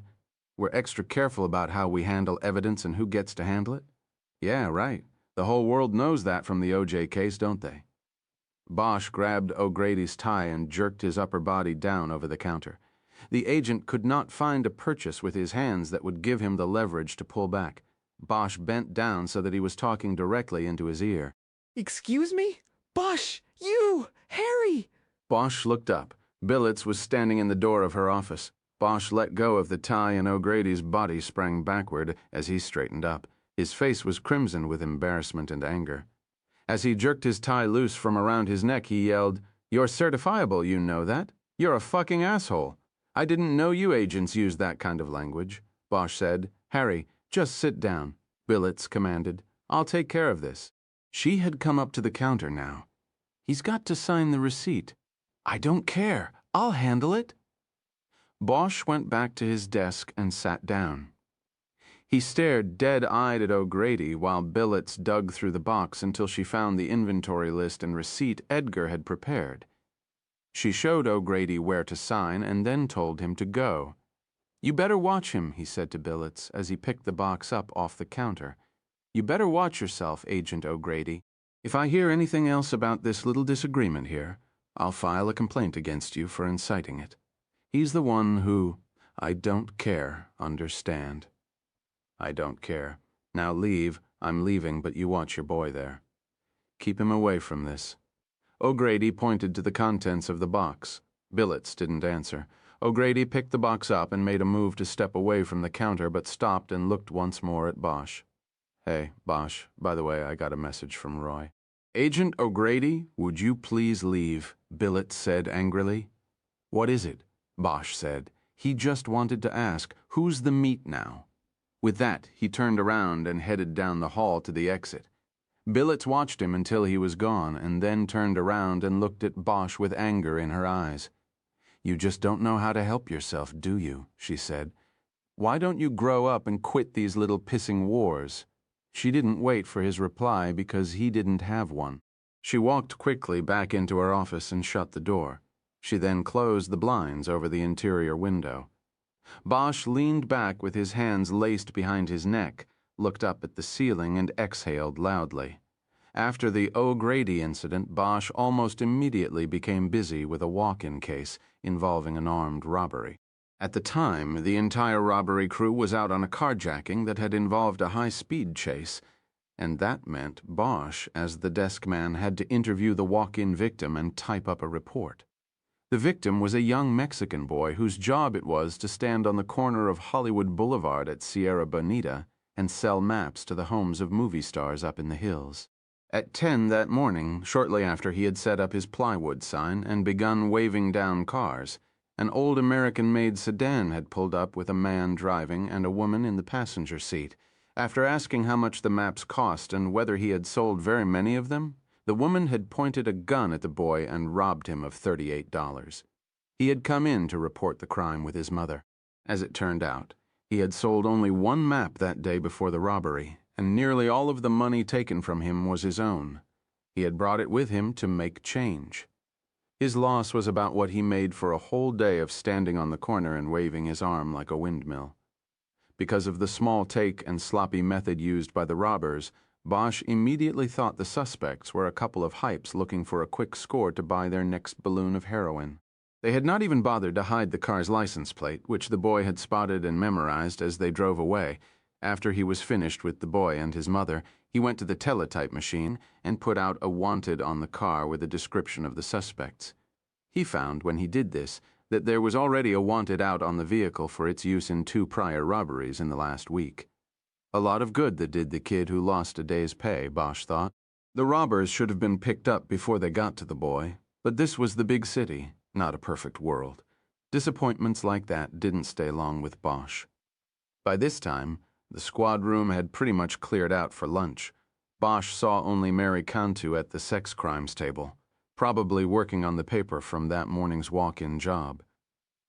We're extra careful about how we handle evidence and who gets to handle it. Yeah, right. The whole world knows that from the OJ case, don't they? Bosch grabbed O'Grady's tie and jerked his upper body down over the counter. The agent could not find a purchase with his hands that would give him the leverage to pull back. Bosch bent down so that he was talking directly into his ear. Excuse me? Bosch, you! Harry! Bosch looked up. Billets was standing in the door of her office. Bosch let go of the tie and O'Grady's body sprang backward as he straightened up. His face was crimson with embarrassment and anger. As he jerked his tie loose from around his neck, he yelled, "You're certifiable, you know that? You're a fucking asshole. I didn't know you agents used that kind of language." Bosch said, "Harry, just sit down," Billets commanded. "I'll take care of this." She had come up to the counter now. "He's got to sign the receipt." "I don't care. I'll handle it." Bosch went back to his desk and sat down. He stared dead-eyed at O'Grady while Billets dug through the box until she found the inventory list and receipt Edgar had prepared. She showed O'Grady where to sign and then told him to go. "You better watch him," he said to Billets as he picked the box up off the counter. "You better watch yourself, Agent O'Grady. If I hear anything else about this little disagreement here, I'll file a complaint against you for inciting it. He's the one who, I don't care, understand." "I don't care. Now leave. I'm leaving, but you watch your boy there. Keep him away from this." O'Grady pointed to the contents of the box. Billets didn't answer. O'Grady picked the box up and made a move to step away from the counter, but stopped and looked once more at Bosch. "Hey, Bosch, by the way, I got a message from Roy." "Agent O'Grady, would you please leave?" Billets said angrily. "What is it?" Bosch said. He just wanted to ask, who's the meat now? With that, he turned around and headed down the hall to the exit. Billets watched him until he was gone and then turned around and looked at Bosch with anger in her eyes. "You just don't know how to help yourself, do you?" she said. "Why don't you grow up and quit these little pissing wars?" She didn't wait for his reply because he didn't have one. She walked quickly back into her office and shut the door. She then closed the blinds over the interior window. Bosch leaned back with his hands laced behind his neck, looked up at the ceiling, and exhaled loudly. After the O'Grady incident, Bosch almost immediately became busy with a walk-in case involving an armed robbery. At the time, the entire robbery crew was out on a carjacking that had involved a high-speed chase, and that meant Bosch, as the desk man, had to interview the walk-in victim and type up a report. The victim was a young Mexican boy whose job it was to stand on the corner of Hollywood Boulevard at Sierra Bonita and sell maps to the homes of movie stars up in the hills. At 10 that morning, shortly after he had set up his plywood sign and begun waving down cars, an old American-made sedan had pulled up with a man driving and a woman in the passenger seat. After asking how much the maps cost and whether he had sold very many of them, the woman had pointed a gun at the boy and robbed him of $38. He had come in to report the crime with his mother. As it turned out, he had sold only one map that day before the robbery, and nearly all of the money taken from him was his own. He had brought it with him to make change. His loss was about what he made for a whole day of standing on the corner and waving his arm like a windmill. Because of the small take and sloppy method used by the robbers, Bosch immediately thought the suspects were a couple of hypes looking for a quick score to buy their next balloon of heroin. They had not even bothered to hide the car's license plate, which the boy had spotted and memorized as they drove away. After he was finished with the boy and his mother, he went to the teletype machine and put out a wanted on the car with a description of the suspects. He found, when he did this, that there was already a wanted out on the vehicle for its use in 2 prior robberies in the last week. A lot of good that did the kid who lost a day's pay, Bosch thought. The robbers should have been picked up before they got to the boy, but this was the big city, not a perfect world. Disappointments like that didn't stay long with Bosch. By this time, the squad room had pretty much cleared out for lunch. Bosch saw only Mary Cantu at the sex crimes table, probably working on the paper from that morning's walk-in job.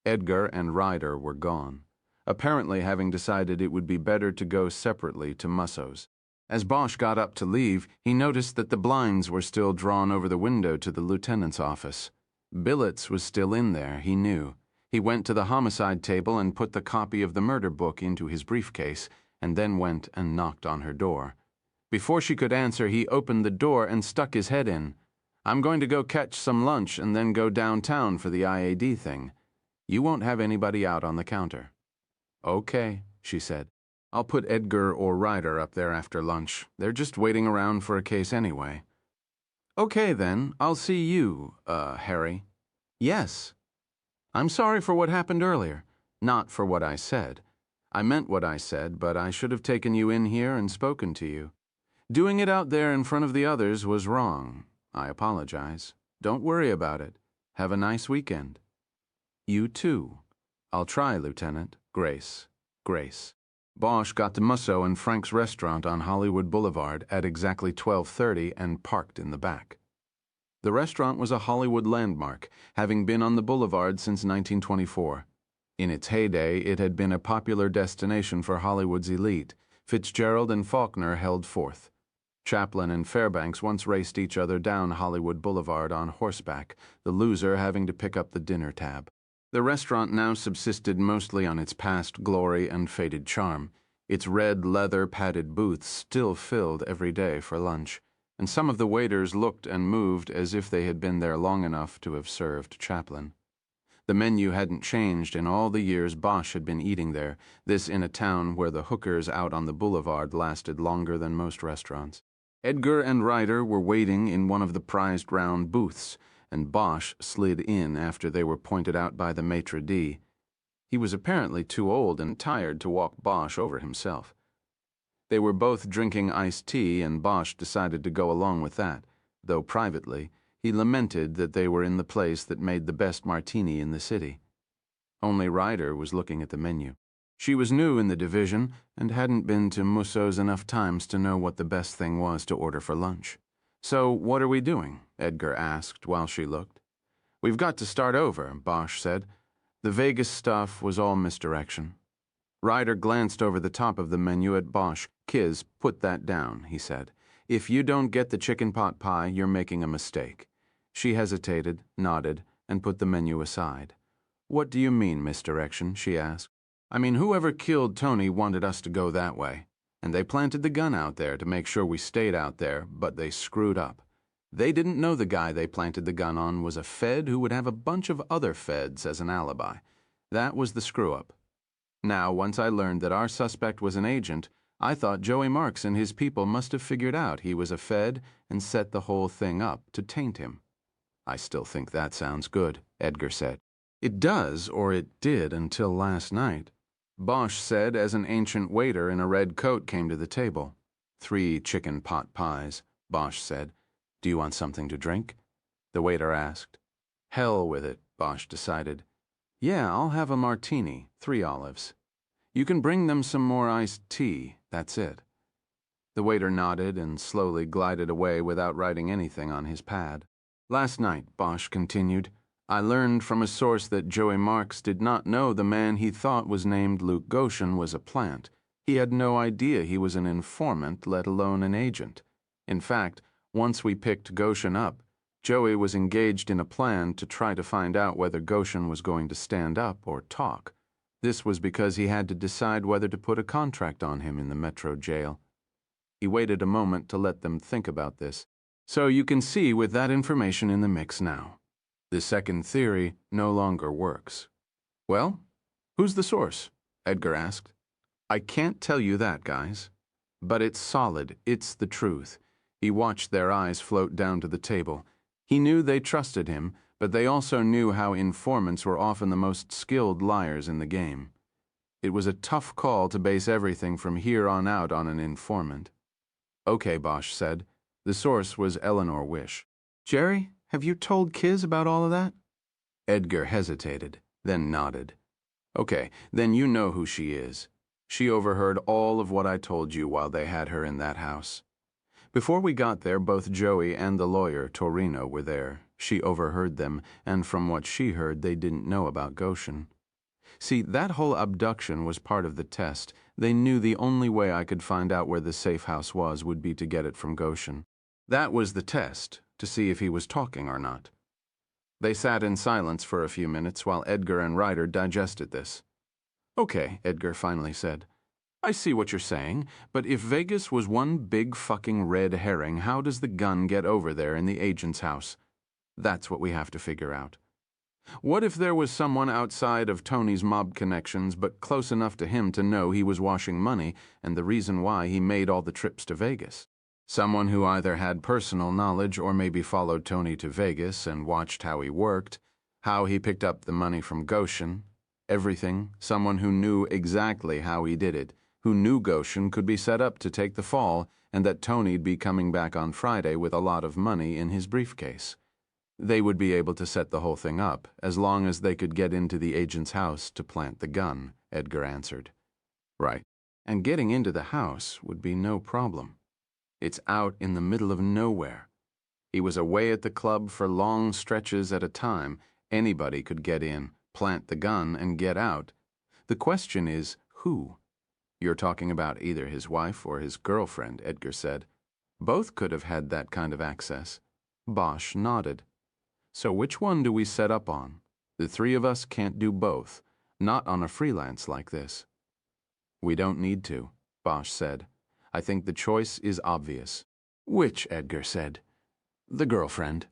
Edgar and Ryder were gone, apparently having decided it would be better to go separately to Musso's. As Bosch got up to leave, he noticed that the blinds were still drawn over the window to the lieutenant's office. Billets was still in there, he knew. He went to the homicide table and put the copy of the murder book into his briefcase, and then went and knocked on her door. Before she could answer, he opened the door and stuck his head in. "I'm going to go catch some lunch and then go downtown for the IAD thing. You won't have anybody out on the counter." "Okay," she said. "I'll put Edgar or Ryder up there after lunch. They're just waiting around for a case anyway." "Okay, then. I'll see you, Harry." "Yes." "I'm sorry for what happened earlier. Not for what I said. I meant what I said, but I should have taken you in here and spoken to you. Doing it out there in front of the others was wrong. I apologize. Don't worry about it. Have a nice weekend." "You too." "I'll try, Lieutenant. Grace." Grace. Bosch got to Musso and Frank's restaurant on Hollywood Boulevard at exactly 12:30 and parked in the back. The restaurant was a Hollywood landmark, having been on the boulevard since 1924. In its heyday, it had been a popular destination for Hollywood's elite. Fitzgerald and Faulkner held forth. Chaplin and Fairbanks once raced each other down Hollywood Boulevard on horseback, the loser having to pick up the dinner tab. The restaurant now subsisted mostly on its past glory and faded charm. Its red leather padded booths still filled every day for lunch, and some of the waiters looked and moved as if they had been there long enough to have served Chaplin. The menu hadn't changed in all the years Bosch had been eating there, this in a town where the hookers out on the boulevard lasted longer than most restaurants. Edgar and Ryder were waiting in one of the prized round booths, and Bosch slid in after they were pointed out by the maitre d'. He was apparently too old and tired to walk Bosch over himself. They were both drinking iced tea, and Bosch decided to go along with that, though privately, he lamented that they were in the place that made the best martini in the city. Only Ryder was looking at the menu. She was new in the division and hadn't been to Musso's enough times to know what the best thing was to order for lunch. "So what are we doing?" Edgar asked while she looked. "We've got to start over," Bosch said. "The Vegas stuff was all misdirection." Ryder glanced over the top of the menu at Bosch. "Kiz, put that down," he said. "If you don't get the chicken pot pie, you're making a mistake." She hesitated, nodded, and put the menu aside. "What do you mean, misdirection?" she asked. "I mean, whoever killed Tony wanted us to go that way. And they planted the gun out there to make sure we stayed out there, but they screwed up. They didn't know the guy they planted the gun on was a Fed who would have a bunch of other Feds as an alibi. That was the screw-up. Now, once I learned that our suspect was an agent, I thought Joey Marks and his people must have figured out he was a Fed and set the whole thing up to taint him." "I still think that sounds good," Edgar said. "It does, or it did until last night," Bosch said as an ancient waiter in a red coat came to the table. "3 chicken pot pies," Bosch said. "Do you want something to drink?" the waiter asked. "Hell with it," Bosch decided. "Yeah, I'll have a martini, 3 olives. You can bring them some more iced tea, that's it." The waiter nodded and slowly glided away without writing anything on his pad. "Last night," Bosch continued, "I learned from a source that Joey Marks did not know the man he thought was named Luke Goshen was a plant. He had no idea he was an informant, let alone an agent. In fact, once we picked Goshen up, Joey was engaged in a plan to try to find out whether Goshen was going to stand up or talk. This was because he had to decide whether to put a contract on him in the Metro jail." He waited a moment to let them think about this. "So you can see with that information in the mix now, the second theory no longer works." "Well, who's the source?" Edgar asked. "I can't tell you that, guys. But it's solid, it's the truth." He watched their eyes float down to the table. He knew they trusted him, but they also knew how informants were often the most skilled liars in the game. It was a tough call to base everything from here on out on an informant. Okay, Bosch said. The source was Eleanor Wish. Jerry, have you told Kiz about all of that? Edgar hesitated, then nodded. Okay, then you know who she is. She overheard all of what I told you while they had her in that house. Before we got there, both Joey and the lawyer, Torino, were there. She overheard them, and from what she heard, they didn't know about Goshen. See, that whole abduction was part of the test. They knew the only way I could find out where the safe house was would be to get it from Goshen. That was the test, to see if he was talking or not. They sat in silence for a few minutes while Edgar and Ryder digested this. Okay, Edgar finally said. I see what you're saying, but if Vegas was one big fucking red herring, how does the gun get over there in the agent's house? That's what we have to figure out. What if there was someone outside of Tony's mob connections but close enough to him to know he was washing money and the reason why he made all the trips to Vegas? Someone who either had personal knowledge or maybe followed Tony to Vegas and watched how he worked, how he picked up the money from Goshen, everything, someone who knew exactly how he did it, who knew Goshen could be set up to take the fall and that Tony'd be coming back on Friday with a lot of money in his briefcase. They would be able to set the whole thing up as long as they could get into the agent's house to plant the gun, Edgar answered. Right. And getting into the house would be no problem. It's out in the middle of nowhere. He was away at the club for long stretches at a time. Anybody could get in, plant the gun, and get out. The question is, who? You're talking about either his wife or his girlfriend, Edgar said. Both could have had that kind of access. Bosch nodded. So which one do we set up on? The three of us can't do both, not on a freelance like this. We don't need to, Bosch said. I think the choice is obvious. Which, Edgar said. The girlfriend.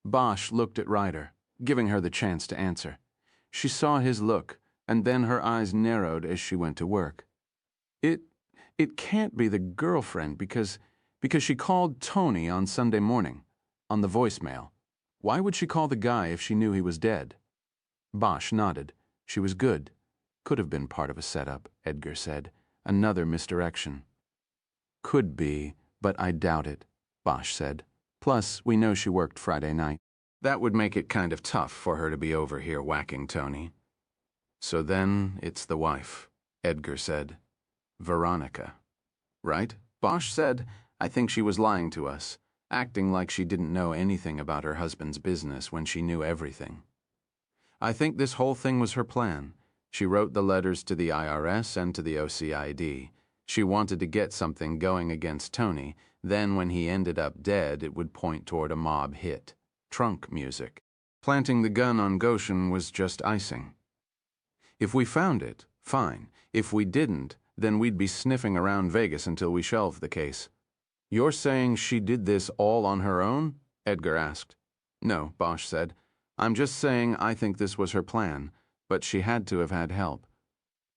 Bosch looked at Ryder, giving her the chance to answer. She saw his look, and then her eyes narrowed as she went to work. It can't be the girlfriend because she called Tony on Sunday morning, on the voicemail. Why would she call the guy if she knew he was dead? Bosch nodded. She was good. Could have been part of a setup, Edgar said. Another misdirection. Could be, but I doubt it, Bosch said. Plus, we know she worked Friday night. That would make it kind of tough for her to be over here whacking Tony. So then it's the wife, Edgar said. Veronica. Right? Bosch said, I think she was lying to us, acting like she didn't know anything about her husband's business when she knew everything. I think this whole thing was her plan. She wrote the letters to the IRS and to the OCID. She wanted to get something going against Tony. Then when he ended up dead, it would point toward a mob hit. Trunk music. Planting the gun on Goshen was just icing. If we found it, fine. If we didn't, then we'd be sniffing around Vegas until we shelved the case. You're saying she did this all on her own? Edgar asked. No, Bosch said. I'm just saying I think this was her plan, but she had to have had help.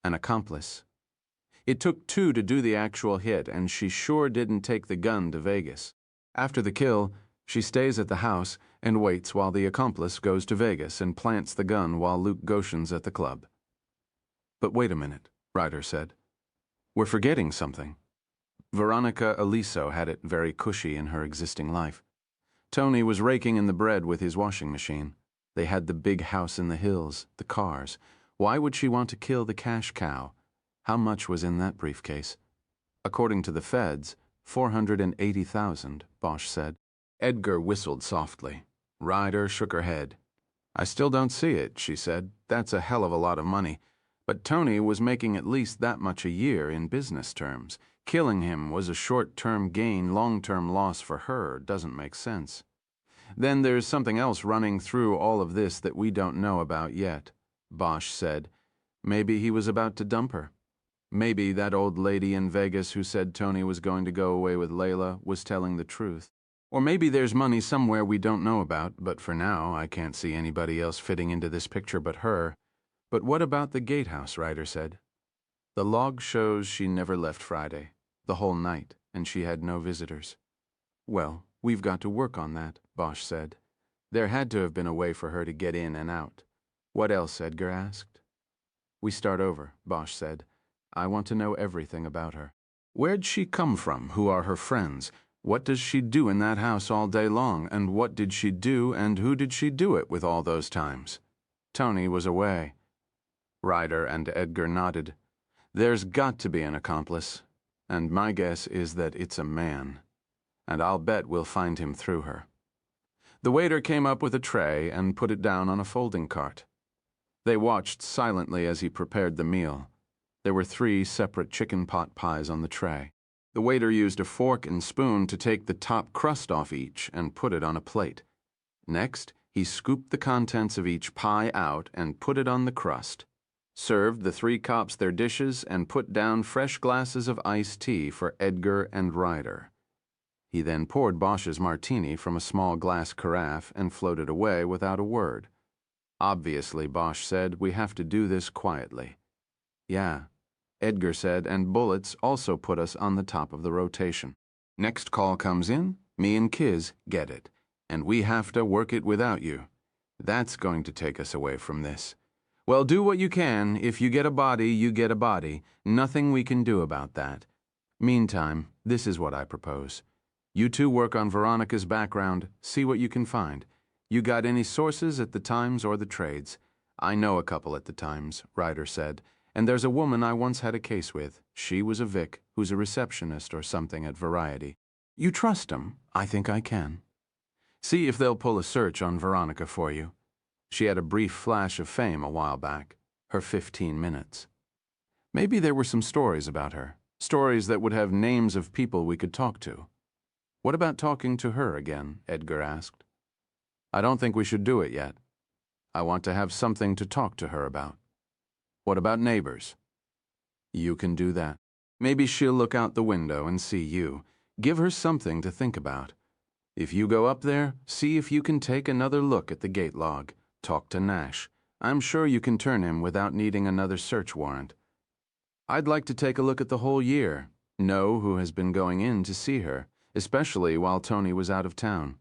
An accomplice. It took two to do the actual hit, and she sure didn't take the gun to Vegas. After the kill, she stays at the house and waits while the accomplice goes to Vegas and plants the gun while Luke Goshen's at the club. But wait a minute, Ryder said. We're forgetting something. Veronica Aliso had it very cushy in her existing life. Tony was raking in the bread with his washing machine. They had the big house in the hills, the cars. Why would she want to kill the cash cow? How much was in that briefcase? According to the feds, $480,000, Bosch said. Edgar whistled softly. Ryder shook her head. I still don't see it, she said. That's a hell of a lot of money. But Tony was making at least that much a year in business terms. Killing him was a short-term gain, long-term loss for her. Doesn't make sense. Then there's something else running through all of this that we don't know about yet, Bosch said. Maybe he was about to dump her. Maybe that old lady in Vegas who said Tony was going to go away with Layla was telling the truth. Or maybe there's money somewhere we don't know about, but for now I can't see anybody else fitting into this picture but her. But what about the gatehouse, Ryder said. The log shows she never left Friday, the whole night, and she had no visitors. Well, we've got to work on that, Bosch said. There had to have been a way for her to get in and out. What else? Edgar asked. We start over, Bosch said. I want to know everything about her. Where'd she come from? Who are her friends? What does she do in that house all day long? And what did she do and who did she do it with all those times? Tony was away. Ryder and Edgar nodded. There's got to be an accomplice, and my guess is that it's a man. And I'll bet we'll find him through her. The waiter came up with a tray and put it down on a folding cart. They watched silently as he prepared the meal. There were 3 separate chicken pot pies on the tray. The waiter used a fork and spoon to take the top crust off each and put it on a plate. Next, he scooped the contents of each pie out and put it on the crust, served the 3 cops their dishes, and put down fresh glasses of iced tea for Edgar and Ryder. He then poured Bosch's martini from a small glass carafe and floated away without a word. Obviously, Bosch said, we have to do this quietly. Yeah, Edgar said, and bullets also put us on the top of the rotation. Next call comes in, me and Kiz get it, and we have to work it without you. That's going to take us away from this. Well, do what you can. If you get a body, you get a body. Nothing we can do about that. Meantime, this is what I propose. You 2 work on Veronica's background, see what you can find. You got any sources at the Times or the Trades? I know a couple at the Times, Ryder said, and there's a woman I once had a case with. She was a Vic, who's a receptionist or something at Variety. You trust 'em? I think I can. See if they'll pull a search on Veronica for you. She had a brief flash of fame a while back, her 15 minutes. Maybe there were some stories about her, stories that would have names of people we could talk to. What about talking to her again? Edgar asked. I don't think we should do it yet. I want to have something to talk to her about. What about neighbors? You can do that. Maybe she'll look out the window and see you. Give her something to think about. If you go up there, see if you can take another look at the gate log. Talk to Nash. I'm sure you can turn him without needing another search warrant. I'd like to take a look at the whole year, know who has been going in to see her, especially while Tony was out of town.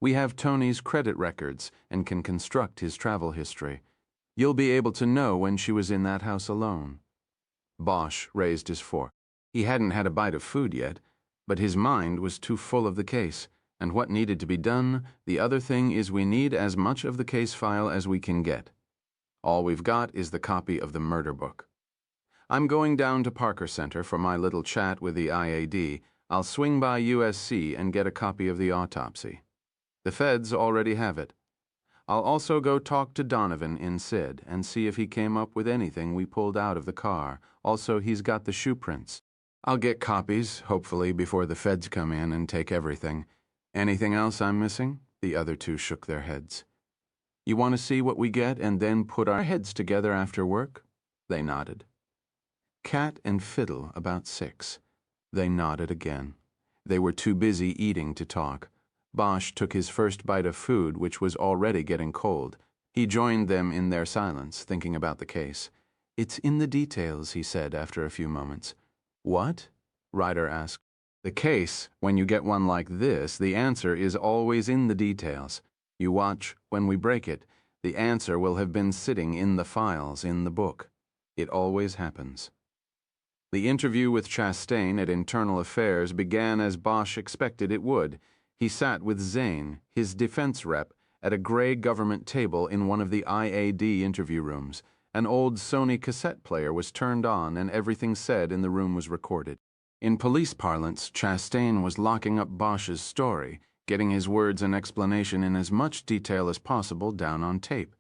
We have Tony's credit records and can construct his travel history. You'll be able to know when she was in that house alone. Bosch raised his fork. He hadn't had a bite of food yet, but his mind was too full of the case, and what needed to be done. The other thing is we need as much of the case file as we can get. All we've got is the copy of the murder book. I'm going down to Parker Center for my little chat with the IAD. I'll swing by USC and get a copy of the autopsy. The feds already have it. I'll also go talk to Donovan in Sid and see if he came up with anything we pulled out of the car. Also, he's got the shoe prints. I'll get copies, hopefully, before the feds come in and take everything. Anything else I'm missing? The other 2 shook their heads. You want to see what we get and then put our heads together after work? They nodded. Cat and fiddle about 6. They nodded again. They were too busy eating to talk. Bosch took his first bite of food, which was already getting cold. He joined them in their silence, thinking about the case. It's in the details, he said after a few moments. What? Ryder asked. The case, when you get one like this, the answer is always in the details. You watch, when we break it, the answer will have been sitting in the files, in the book. It always happens. The interview with Chastain at Internal Affairs began as Bosch expected it would. He sat with Zane, his defense rep, at a gray government table in one of the IAD interview rooms. An old Sony cassette player was turned on and everything said in the room was recorded. In police parlance, Chastain was locking up Bosch's story, getting his words and explanation in as much detail as possible down on tape.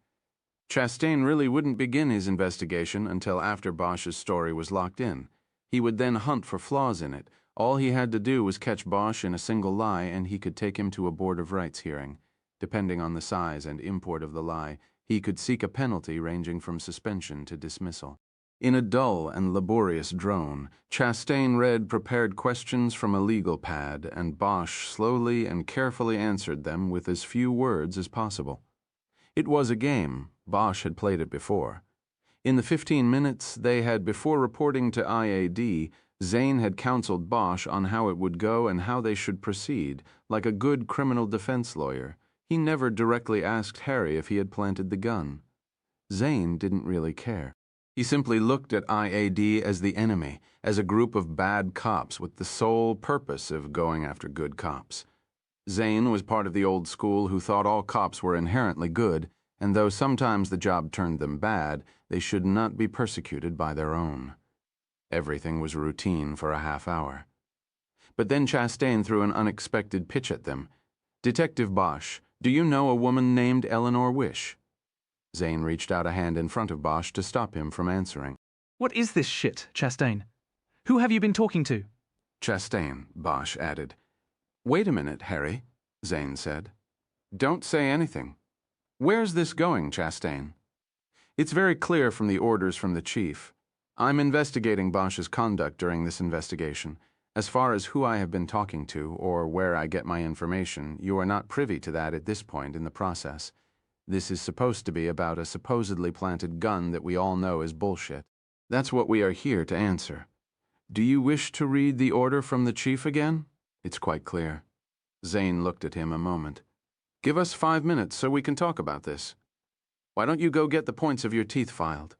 Chastain really wouldn't begin his investigation until after Bosch's story was locked in. He would then hunt for flaws in it. All he had to do was catch Bosch in a single lie and he could take him to a Board of Rights hearing. Depending on the size and import of the lie, he could seek a penalty ranging from suspension to dismissal. In a dull and laborious drone, Chastain read prepared questions from a legal pad, and Bosch slowly and carefully answered them with as few words as possible. It was a game. Bosch had played it before. In the 15 minutes they had before reporting to IAD, Zane had counseled Bosch on how it would go and how they should proceed. Like a good criminal defense lawyer, He never directly asked Harry if he had planted the gun. Zane didn't really care. He simply looked at IAD as the enemy, as a group of bad cops with the sole purpose of going after good cops. Zane was part of the old school who thought all cops were inherently good, and though sometimes the job turned them bad, they should not be persecuted by their own. Everything was routine for a half hour. But then Chastain threw an unexpected pitch at them. "Detective Bosch, do you know a woman named Eleanor Wish?" Zane reached out a hand in front of Bosch to stop him from answering. What is this shit, Chastain? Who have you been talking to? Chastain, Bosch added. "Wait a minute, Harry," Zane said. "Don't say anything. Where's this going, Chastain?" "It's very clear from the orders from the chief. I'm investigating Bosch's conduct during this investigation. As far as who I have been talking to, or where I get my information, you are not privy to that at this point in the process. This is supposed to be about a supposedly planted gun that we all know is bullshit. That's what we are here to answer. Do you wish to read the order from the chief again? It's quite clear." Zane looked at him a moment. "Give us 5 minutes so we can talk about this. Why don't you go get the points of your teeth filed?"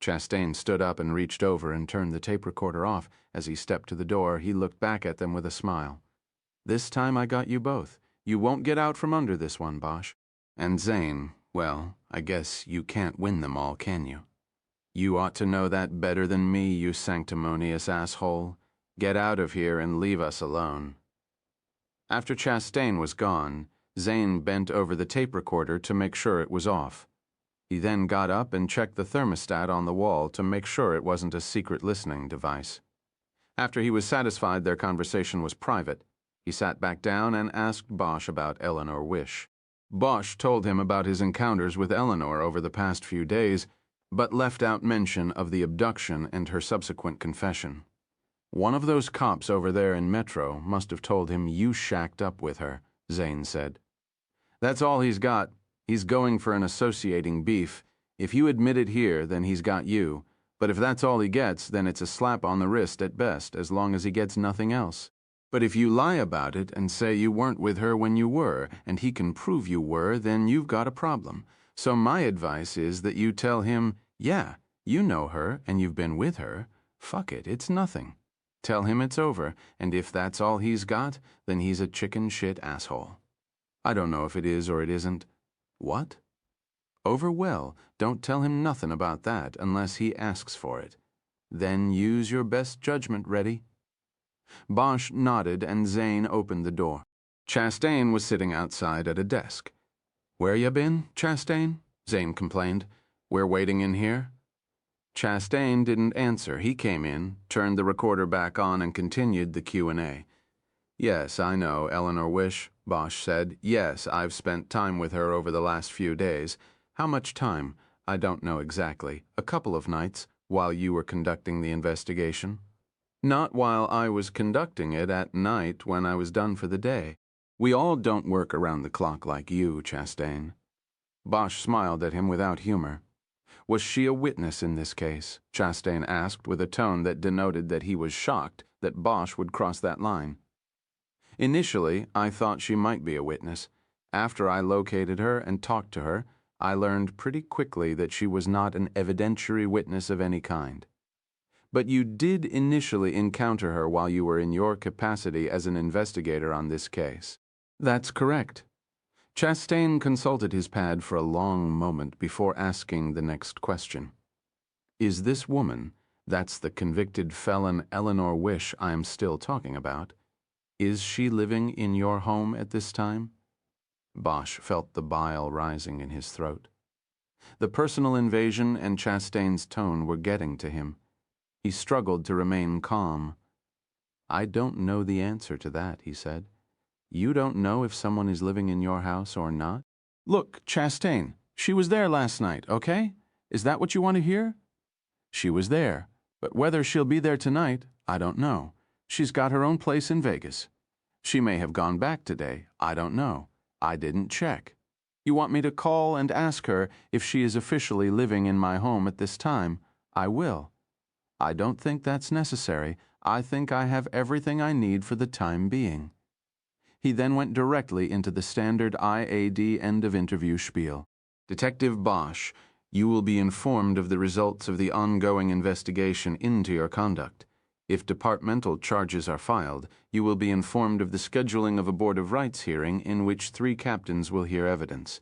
Chastain stood up and reached over and turned the tape recorder off. As he stepped to the door, he looked back at them with a smile. "This time I got you both. You won't get out from under this one, Bosch. And Zane, well, I guess you can't win them all, can you? You ought to know that better than me, you sanctimonious asshole. Get out of here and leave us alone." After Chastain was gone, Zane bent over the tape recorder to make sure it was off. He then got up and checked the thermostat on the wall to make sure it wasn't a secret listening device. After he was satisfied their conversation was private, he sat back down and asked Bosch about Eleanor Wish. Bosch told him about his encounters with Eleanor over the past few days, but left out mention of the abduction and her subsequent confession. "One of those cops over there in Metro must have told him you shacked up with her," Zane said. "That's all he's got. He's going for an associating beef. If you admit it here, then he's got you. But if that's all he gets, then it's a slap on the wrist at best, as long as he gets nothing else. But if you lie about it and say you weren't with her when you were, and he can prove you were, then you've got a problem. So my advice is that you tell him, yeah, you know her and you've been with her. Fuck it, it's nothing. Tell him it's over, and if that's all he's got, then he's a chicken shit asshole. I don't know if it is or it isn't. What? Over well, don't tell him nothing about that unless he asks for it. Then use your best judgment, ready?" Bosch nodded and Zane opened the door. Chastain was sitting outside at a desk. "Where ya been, Chastain?" Zane complained. "We're waiting in here." Chastain didn't answer. He came in, turned the recorder back on and continued the Q&A. "Yes, I know, Eleanor Wish," Bosch said. "Yes, I've spent time with her over the last few days. How much time? I don't know exactly. A couple of nights, while you were conducting the investigation." "Not while I was conducting it at night when I was done for the day. We all don't work around the clock like you, Chastain." Bosch smiled at him without humor. "Was she a witness in this case?" Chastain asked with a tone that denoted that he was shocked that Bosch would cross that line. "Initially, I thought she might be a witness. After I located her and talked to her, I learned pretty quickly that she was not an evidentiary witness of any kind. But you did initially encounter her while you were in your capacity as an investigator on this case." "That's correct." Chastain consulted his pad for a long moment before asking the next question. "Is this woman, that's the convicted felon Eleanor Wish I am still talking about, is she living in your home at this time?" Bosch felt the bile rising in his throat. The personal invasion and Chastain's tone were getting to him. He struggled to remain calm. "I don't know the answer to that," he said. "You don't know if someone is living in your house or not?" "Look, Chastain, she was there last night, okay? Is that what you want to hear?" "She was there, but whether she'll be there tonight, I don't know. She's got her own place in Vegas. She may have gone back today, I don't know. I didn't check. You want me to call and ask her if she is officially living in my home at this time? I will. I don't think that's necessary. I think I have everything I need for the time being." He then went directly into the standard IAD end-of-interview spiel. Detective Bosch, you will be informed of the results of the ongoing investigation into your conduct. If departmental charges are filed, you will be informed of the scheduling of a Board of Rights hearing in which 3 captains will hear evidence.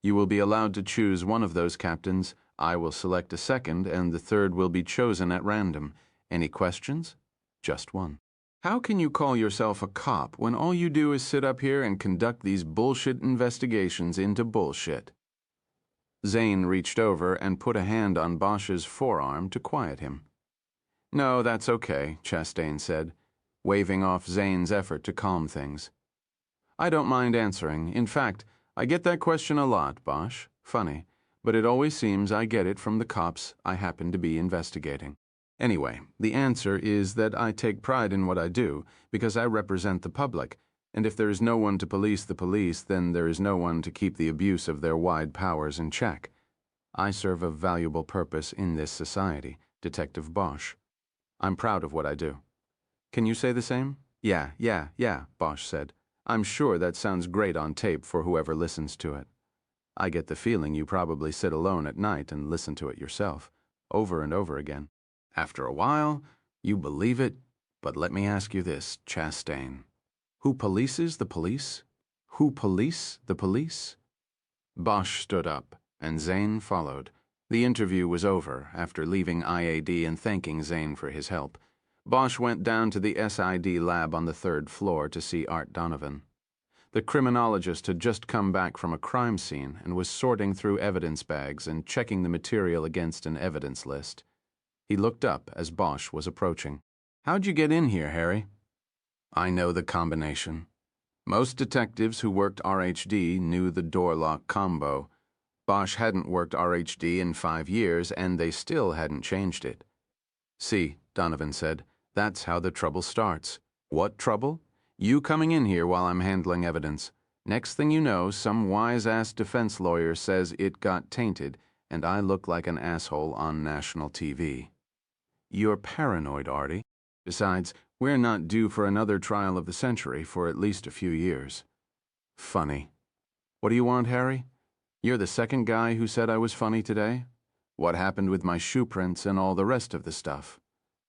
You will be allowed to choose one of those captains. I will select a second, and the third will be chosen at random. Any questions? Just one. How can you call yourself a cop when all you do is sit up here and conduct these bullshit investigations into bullshit? Zane reached over and put a hand on Bosch's forearm to quiet him. No, that's okay, Chastain said, waving off Zane's effort to calm things. I don't mind answering. In fact, I get that question a lot, Bosch. Funny, but it always seems I get it from the cops I happen to be investigating. Anyway, the answer is that I take pride in what I do because I represent the public, and if there is no one to police the police, then there is no one to keep the abuse of their wide powers in check. I serve a valuable purpose in this society, Detective Bosch. I'm proud of what I do. Can you say the same? Yeah, Bosch said. I'm sure that sounds great on tape for whoever listens to it. I get the feeling you probably sit alone at night and listen to it yourself, over and over again. After a while, you believe it, but let me ask you this, Chastain. Who polices the police? Who police the police? Bosch stood up, and Zane followed. The interview was over after leaving IAD and thanking Zane for his help. Bosch went down to the SID lab on the 3rd floor to see Art Donovan. The criminologist had just come back from a crime scene and was sorting through evidence bags and checking the material against an evidence list. He looked up as Bosch was approaching. How'd you get in here, Harry? I know the combination. Most detectives who worked RHD knew the door lock combo. Bosch hadn't worked RHD in 5 years, and they still hadn't changed it. See, Donovan said, that's how the trouble starts. What trouble? You coming in here while I'm handling evidence. Next thing you know, some wise-ass defense lawyer says it got tainted, and I look like an asshole on national TV. You're paranoid, Artie. Besides, we're not due for another trial of the century for at least a few years. Funny. What do you want, Harry? You're the second guy who said I was funny today? What happened with my shoe prints and all the rest of the stuff?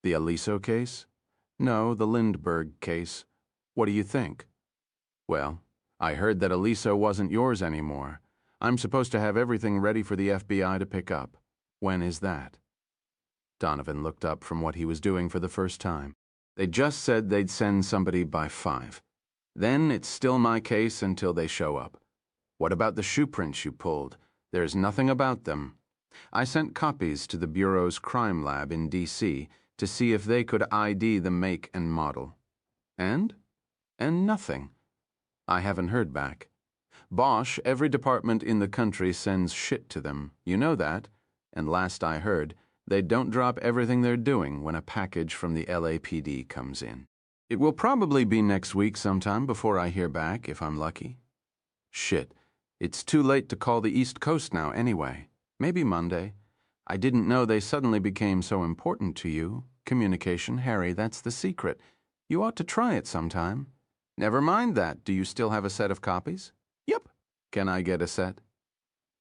The Aliso case? No, the Lindbergh case. What do you think? Well, I heard that Aliso wasn't yours anymore. I'm supposed to have everything ready for the FBI to pick up. When is that? Donovan looked up from what he was doing for the first time. They just said they'd send somebody by 5. Then it's still my case until they show up. What about the shoe prints you pulled? There's nothing about them. I sent copies to the Bureau's crime lab in D.C. to see if they could ID the make and model. And nothing. I haven't heard back. Bosch, every department in the country sends shit to them. You know that. And last I heard, they don't drop everything they're doing when a package from the LAPD comes in. It will probably be next week sometime before I hear back, if I'm lucky. Shit. It's too late to call the East Coast now anyway. Maybe Monday. I didn't know they suddenly became so important to you. Communication, Harry, that's the secret. You ought to try it sometime. Never mind that. Do you still have a set of copies? Yep. Can I get a set?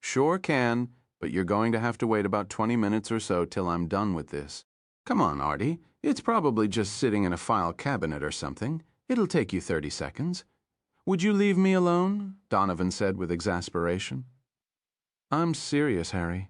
Sure can, but you're going to have to wait about 20 minutes or so till I'm done with this. Come on, Artie. It's probably just sitting in a file cabinet or something. It'll take you 30 seconds. Would you leave me alone? Donovan said with exasperation. I'm serious, Harry.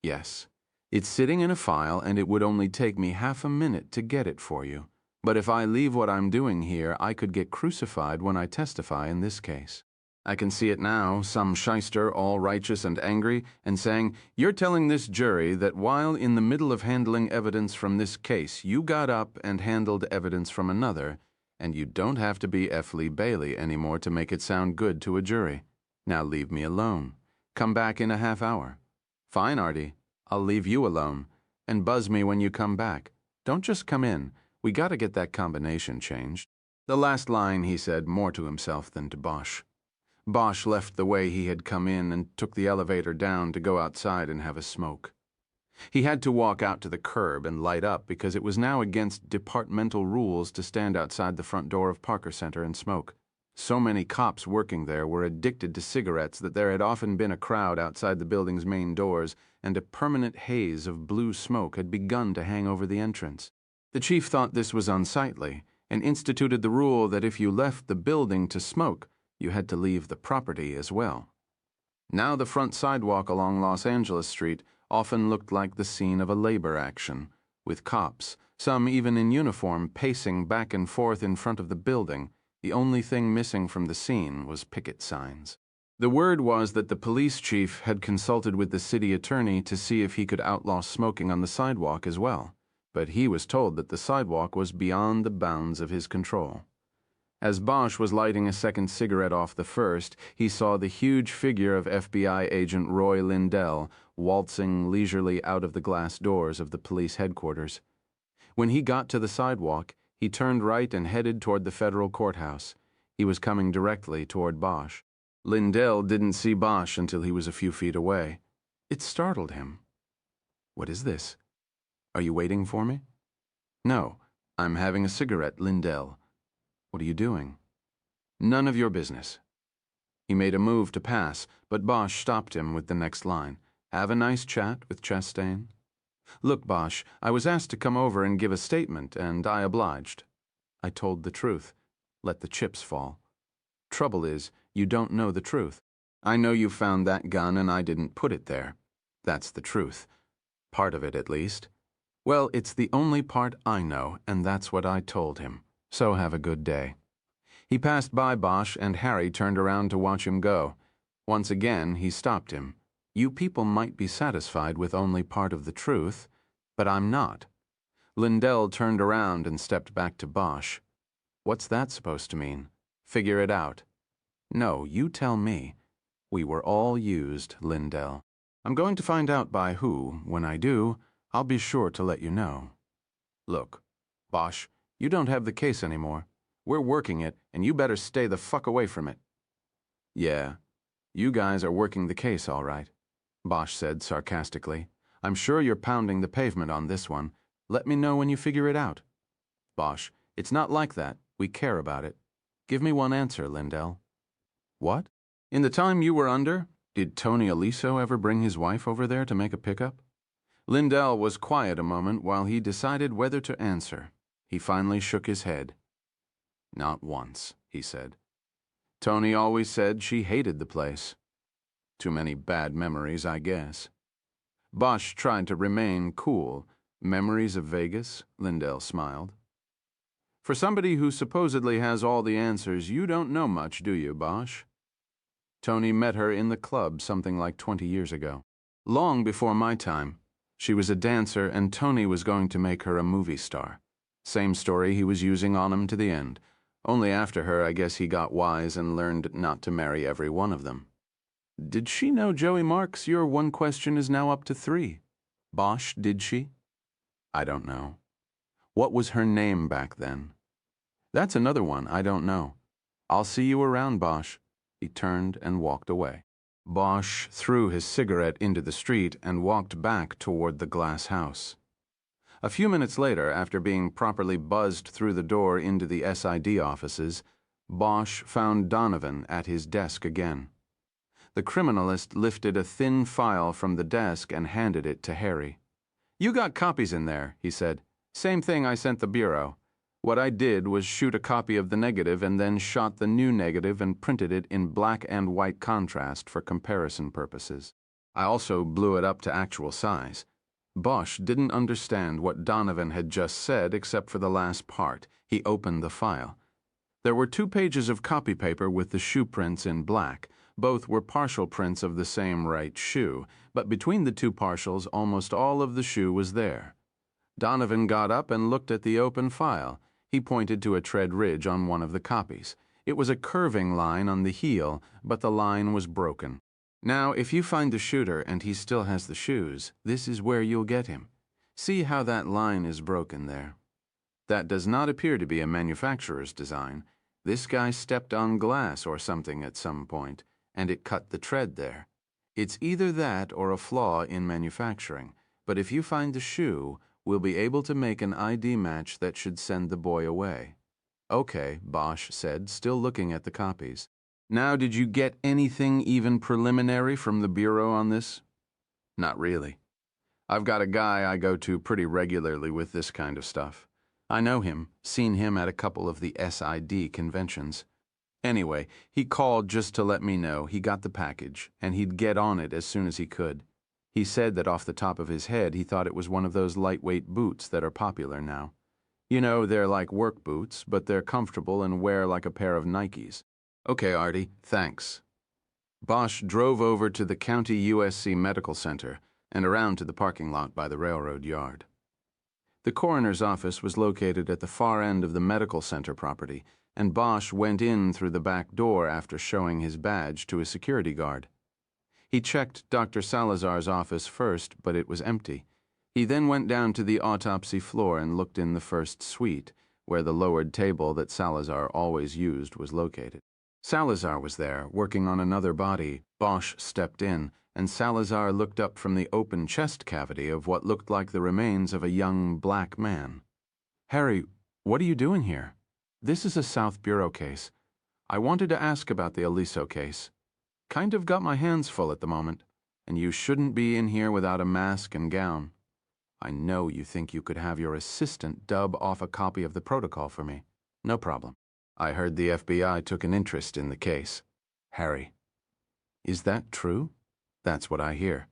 Yes. It's sitting in a file, and it would only take me half a minute to get it for you. But if I leave what I'm doing here, I could get crucified when I testify in this case. I can see it now, some shyster all righteous and angry, and saying, you're telling this jury that while in the middle of handling evidence from this case, you got up and handled evidence from another, and you don't have to be F. Lee Bailey anymore to make it sound good to a jury. Now leave me alone. Come back in a half hour. Fine, Artie. I'll leave you alone. And buzz me when you come back. Don't just come in. We gotta get that combination changed. The last line he said more to himself than to Bosch. Bosch left the way he had come in and took the elevator down to go outside and have a smoke. He had to walk out to the curb and light up because it was now against departmental rules to stand outside the front door of Parker Center and smoke. So many cops working there were addicted to cigarettes that there had often been a crowd outside the building's main doors, and a permanent haze of blue smoke had begun to hang over the entrance. The chief thought this was unsightly, and instituted the rule that if you left the building to smoke, you had to leave the property as well. Now the front sidewalk along Los Angeles Street often looked like the scene of a labor action, with cops, some even in uniform, pacing back and forth in front of the building. The only thing missing from the scene was picket signs. The word was that the police chief had consulted with the city attorney to see if he could outlaw smoking on the sidewalk as well, but he was told that the sidewalk was beyond the bounds of his control. As Bosch was lighting a second cigarette off the first, he saw the huge figure of FBI agent Roy Lindell waltzing leisurely out of the glass doors of the police headquarters. When he got to the sidewalk, he turned right and headed toward the federal courthouse. He was coming directly toward Bosch. Lindell didn't see Bosch until he was a few feet away. It startled him. "What is this? Are you waiting for me?" "No, I'm having a cigarette, Lindell." "What are you doing?" "None of your business." He made a move to pass, but Bosch stopped him with the next line. "Have a nice chat with Chastain." "Look, Bosch, I was asked to come over and give a statement, and I obliged. I told the truth. Let the chips fall. Trouble is, you don't know the truth. I know you found that gun and I didn't put it there. That's the truth. Part of it, at least. Well, it's the only part I know, and that's what I told him. So have a good day." He passed by Bosch, and Harry turned around to watch him go. Once again, he stopped him. "You people might be satisfied with only part of the truth, but I'm not." Lindell turned around and stepped back to Bosch. "What's that supposed to mean? Figure it out." "No, you tell me." "We were all used, Lindell. I'm going to find out by who. When I do, I'll be sure to let you know." "Look, Bosch, you don't have the case anymore. We're working it, and you better stay the fuck away from it." "Yeah, you guys are working the case all right," Bosch said sarcastically. "I'm sure you're pounding the pavement on this one. Let me know when you figure it out." "Bosch, it's not like that. We care about it. Give me one answer, Lindell." "What? In the time you were under, did Tony Aliso ever bring his wife over there to make a pickup?" Lindell was quiet a moment while he decided whether to answer. He finally shook his head. "Not once," he said. "Tony always said she hated the place. Too many bad memories, I guess." Bosch tried to remain cool. "Memories of Vegas?" Lindell smiled. "For somebody who supposedly has all the answers, you don't know much, do you, Bosch?" "Tony met her in the club something like 20 years ago. Long before my time. She was a dancer, and Tony was going to make her a movie star. Same story he was using on him to the end. Only after her, I guess he got wise and learned not to marry every one of them." "Did she know Joey Marks? Your one question is now up to 3. Bosch, did she?" "I don't know." "What was her name back then?" "That's another one. I don't know. I'll see you around, Bosch." He turned and walked away. Bosch threw his cigarette into the street and walked back toward the glass house. A few minutes later, after being properly buzzed through the door into the SID offices, Bosch found Donovan at his desk again. The criminalist lifted a thin file from the desk and handed it to Harry. "You got copies in there," he said. "Same thing I sent the Bureau. What I did was shoot a copy of the negative and then shot the new negative and printed it in black and white contrast for comparison purposes. I also blew it up to actual size." Bosch didn't understand what Donovan had just said except for the last part. He opened the file. There were 2 pages of copy paper with the shoe prints in black. Both were partial prints of the same right shoe, but between the 2 partials almost all of the shoe was there. Donovan got up and looked at the open file. He pointed to a tread ridge on one of the copies. It was a curving line on the heel, but the line was broken. "Now, if you find the shooter and he still has the shoes, this is where you'll get him. See how that line is broken there? That does not appear to be a manufacturer's design. This guy stepped on glass or something at some point, and it cut the tread there. It's either that or a flaw in manufacturing, but if you find the shoe, we'll be able to make an ID match that should send the boy away." Okay, Bosch said, still looking at the copies. Now, did you get anything even preliminary from the Bureau on this? Not really. I've got a guy I go to pretty regularly with this kind of stuff. I know him, seen him at a couple of the SID conventions. Anyway, he called just to let me know he got the package, and he'd get on it as soon as he could. He said that off the top of his head he thought it was one of those lightweight boots that are popular now. You know, they're like work boots, but they're comfortable and wear like a pair of Nikes. Okay, Artie, thanks. Bosch drove over to the County USC Medical Center and around to the parking lot by the railroad yard. The coroner's office was located at the far end of the medical center property, and Bosch went in through the back door after showing his badge to a security guard. He checked Dr. Salazar's office first, but it was empty. He then went down to the autopsy floor and looked in the first suite, where the lowered table that Salazar always used was located. Salazar was there, working on another body. Bosch stepped in, and Salazar looked up from the open chest cavity of what looked like the remains of a young black man. "Harry, what are you doing here? This is a South Bureau case. I wanted to ask about the Aliso case. Kind of got my hands full at the moment, and you shouldn't be in here without a mask and gown. I know you think you could have your assistant dub off a copy of the protocol for me. No problem. I heard the FBI took an interest in the case. Harry. Is that true? That's what I hear.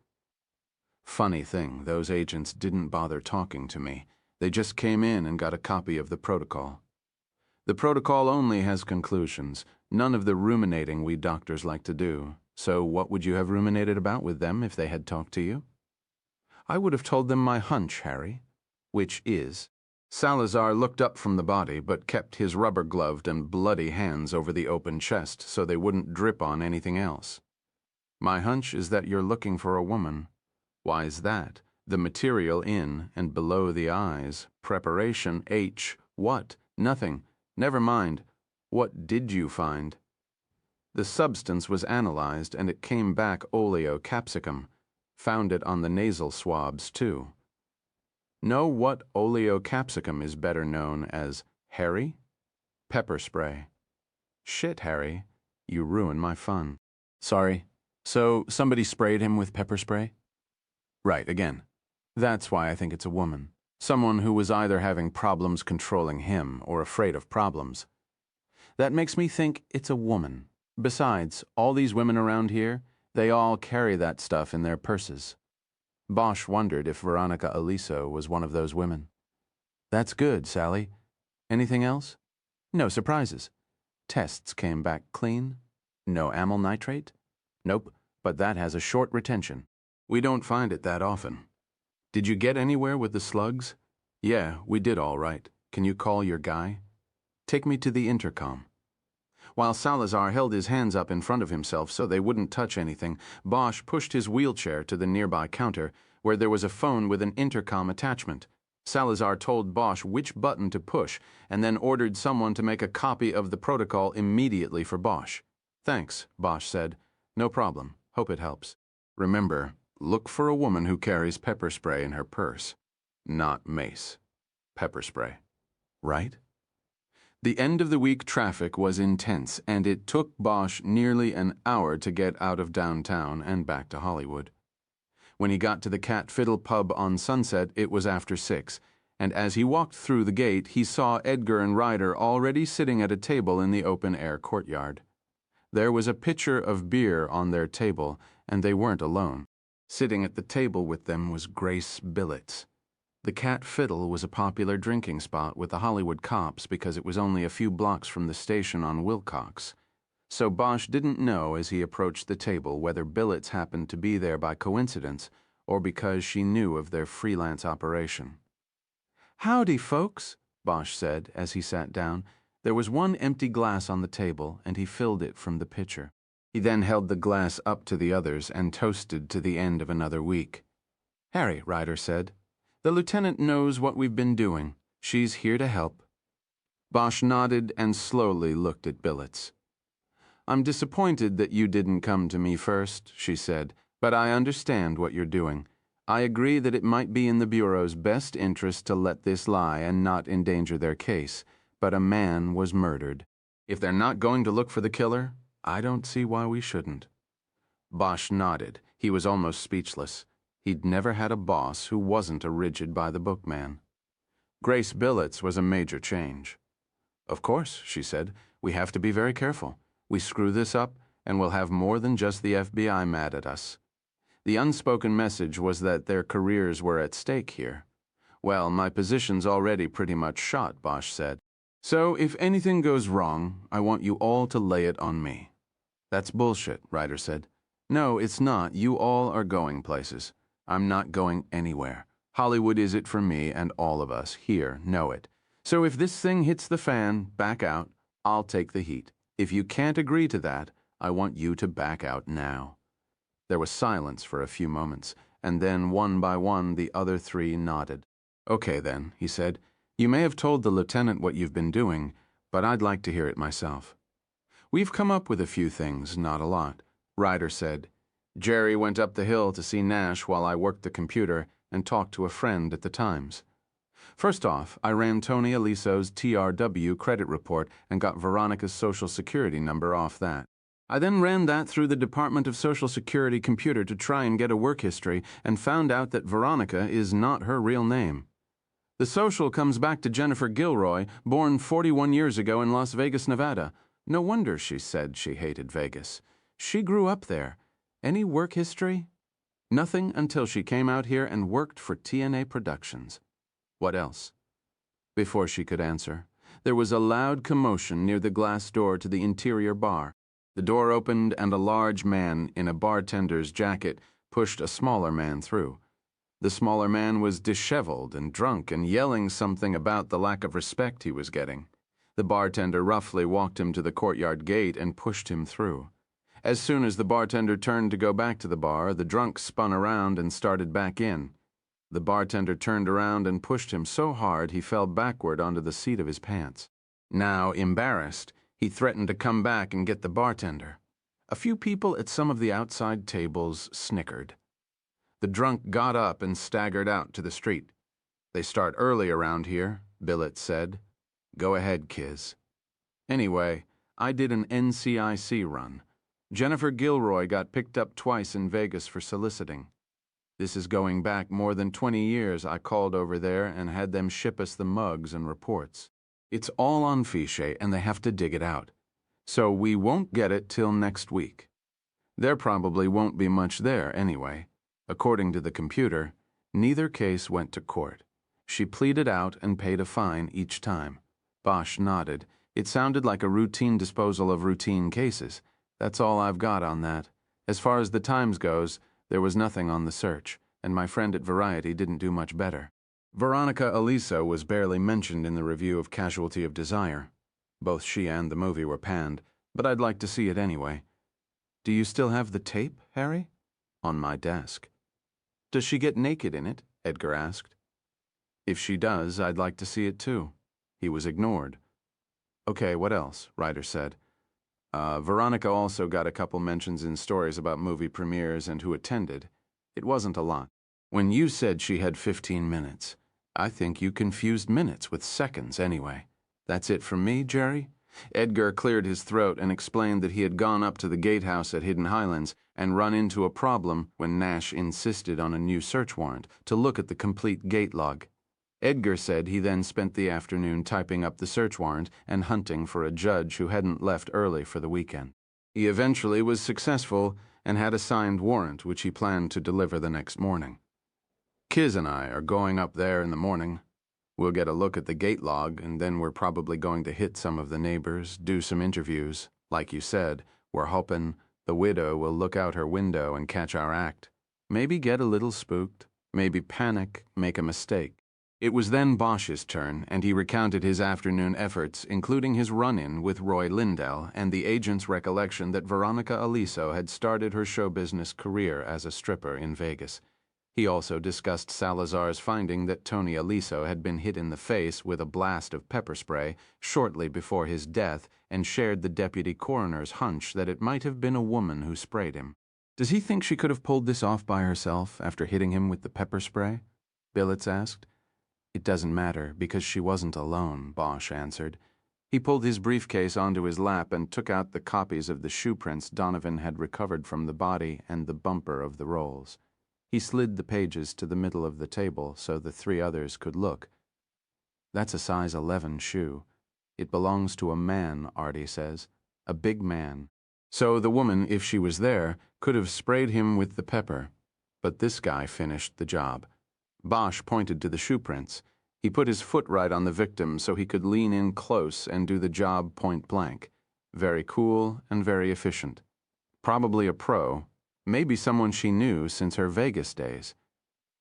Funny thing, those agents didn't bother talking to me. They just came in and got a copy of the protocol. The protocol only has conclusions, none of the ruminating we doctors like to do. So what would you have ruminated about with them if they had talked to you? I would have told them my hunch, Harry. Which is... Salazar looked up from the body, but kept his rubber-gloved and bloody hands over the open chest so they wouldn't drip on anything else. My hunch is that you're looking for a woman. Why's that? The material in and below the eyes. Preparation H. What? Nothing. Never mind. What did you find? The substance was analyzed and it came back oleocapsicum. Found it on the nasal swabs, too. Know what oleocapsicum is better known as, Harry? Pepper spray. Shit, Harry. You ruined my fun. Sorry. So somebody sprayed him with pepper spray? Right, again. That's why I think it's a woman. Someone who was either having problems controlling him or afraid of problems. That makes me think it's a woman. Besides, all these women around here, they all carry that stuff in their purses. Bosch wondered if Veronica Aliso was one of those women. That's good, Sally. Anything else? No surprises. Tests came back clean. No amyl nitrate? Nope, but that has a short retention. We don't find it that often. Did you get anywhere with the slugs? Yeah, we did all right. Can you call your guy? Take me to the intercom. While Salazar held his hands up in front of himself so they wouldn't touch anything, Bosch pushed his wheelchair to the nearby counter, where there was a phone with an intercom attachment. Salazar told Bosch which button to push, and then ordered someone to make a copy of the protocol immediately for Bosch. Thanks, Bosch said. No problem. Hope it helps. Remember, look for a woman who carries pepper spray in her purse. Not mace. Pepper spray. Right? The end of the week traffic was intense, and it took Bosch nearly an hour to get out of downtown and back to Hollywood. When he got to the Cat Fiddle pub on Sunset, it was after 6, and as he walked through the gate, he saw Edgar and Ryder already sitting at a table in the open-air courtyard. There was a pitcher of beer on their table, and they weren't alone. Sitting at the table with them was Grace Billets. The Cat Fiddle was a popular drinking spot with the Hollywood cops because it was only a few blocks from the station on Wilcox. So Bosch didn't know as he approached the table whether Billets happened to be there by coincidence or because she knew of their freelance operation. Howdy, folks, Bosch said as he sat down. There was one empty glass on the table, and he filled it from the pitcher. He then held the glass up to the others and toasted to the end of another week. Harry, Ryder said. The lieutenant knows what we've been doing. She's here to help. Bosch nodded and slowly looked at Billets. I'm disappointed that you didn't come to me first, she said, but I understand what you're doing. I agree that it might be in the Bureau's best interest to let this lie and not endanger their case, but a man was murdered. If they're not going to look for the killer, I don't see why we shouldn't. Bosch nodded. He was almost speechless. He'd never had a boss who wasn't a rigid-by-the-book man. Grace Billets was a major change. Of course, she said, we have to be very careful. We screw this up, and we'll have more than just the FBI mad at us. The unspoken message was that their careers were at stake here. Well, my position's already pretty much shot, Bosch said. So if anything goes wrong, I want you all to lay it on me. That's bullshit, Ryder said. No, it's not. You all are going places. I'm not going anywhere. Hollywood is it for me, and all of us here know it. So if this thing hits the fan, back out. I'll take the heat. If you can't agree to that, I want you to back out now. There was silence for a few moments, and then one by one the other three nodded. Okay then, he said. You may have told the lieutenant what you've been doing, but I'd like to hear it myself. We've come up with a few things, not a lot. Ryder said. Jerry went up the hill to see Nash while I worked the computer and talked to a friend at the Times. First off, I ran Tony Aliso's TRW credit report and got Veronica's Social Security number off that. I then ran that through the Department of Social Security computer to try and get a work history and found out that Veronica is not her real name. The social comes back to Jennifer Gilroy, born 41 years ago in Las Vegas, Nevada. No wonder she said she hated Vegas. She grew up there. Any work history? Nothing until she came out here and worked for TNA Productions. What else? Before she could answer, there was a loud commotion near the glass door to the interior bar. The door opened and a large man in a bartender's jacket pushed a smaller man through. The smaller man was disheveled and drunk and yelling something about the lack of respect he was getting. The bartender roughly walked him to the courtyard gate and pushed him through. As soon as the bartender turned to go back to the bar, the drunk spun around and started back in. The bartender turned around and pushed him so hard he fell backward onto the seat of his pants. Now, embarrassed, he threatened to come back and get the bartender. A few people at some of the outside tables snickered. The drunk got up and staggered out to the street. They start early around here, Billets said. Go ahead, Kiz. Anyway, I did an NCIC run. Jennifer Gilroy got picked up twice in Vegas for soliciting. This is going back more than 20 years. I called over there and had them ship us the mugs and reports. It's all on fiche, and they have to dig it out. So we won't get it till next week. There probably won't be much there anyway. According to the computer, neither case went to court. She pleaded out and paid a fine each time. Bosch nodded. It sounded like a routine disposal of routine cases. That's all I've got on that. As far as the Times goes, there was nothing on the search, and my friend at Variety didn't do much better. Veronica Aliso was barely mentioned in the review of Casualty of Desire. Both she and the movie were panned, but I'd like to see it anyway. Do you still have the tape, Harry? On my desk. Does she get naked in it? Edgar asked. If she does, I'd like to see it too. He was ignored. Okay, what else? Ryder said. Veronica also got a couple mentions in stories about movie premieres and who attended. It wasn't a lot. When you said she had 15 minutes, I think you confused minutes with seconds anyway. That's it from me, Jerry? Edgar cleared his throat and explained that he had gone up to the gatehouse at Hidden Highlands and run into a problem when Nash insisted on a new search warrant to look at the complete gate log. Edgar said he then spent the afternoon typing up the search warrant and hunting for a judge who hadn't left early for the weekend. He eventually was successful and had a signed warrant which he planned to deliver the next morning. Kiz and I are going up there in the morning. We'll get a look at the gate log, and then we're probably going to hit some of the neighbors, do some interviews. Like you said, we're hoping the widow will look out her window and catch our act. Maybe get a little spooked, maybe panic, make a mistake. It was then Bosch's turn, and he recounted his afternoon efforts, including his run-in with Roy Lindell and the agent's recollection that Veronica Aliso had started her show business career as a stripper in Vegas. He also discussed Salazar's finding that Tony Aliso had been hit in the face with a blast of pepper spray shortly before his death and shared the deputy coroner's hunch that it might have been a woman who sprayed him. Does he think she could have pulled this off by herself after hitting him with the pepper spray? Billets asked. It doesn't matter because she wasn't alone, Bosch answered. He pulled his briefcase onto his lap and took out the copies of the shoe prints Donovan had recovered from the body and the bumper of the Rolls. He slid the pages to the middle of the table so the three others could look. That's a size 11 shoe. It belongs to a man, Artie says. A big man. So the woman, if she was there, could have sprayed him with the pepper. But this guy finished the job. Bosch pointed to the shoe prints. He put his foot right on the victim so he could lean in close and do the job point blank. Very cool and very efficient. Probably a pro, maybe someone she knew since her Vegas days.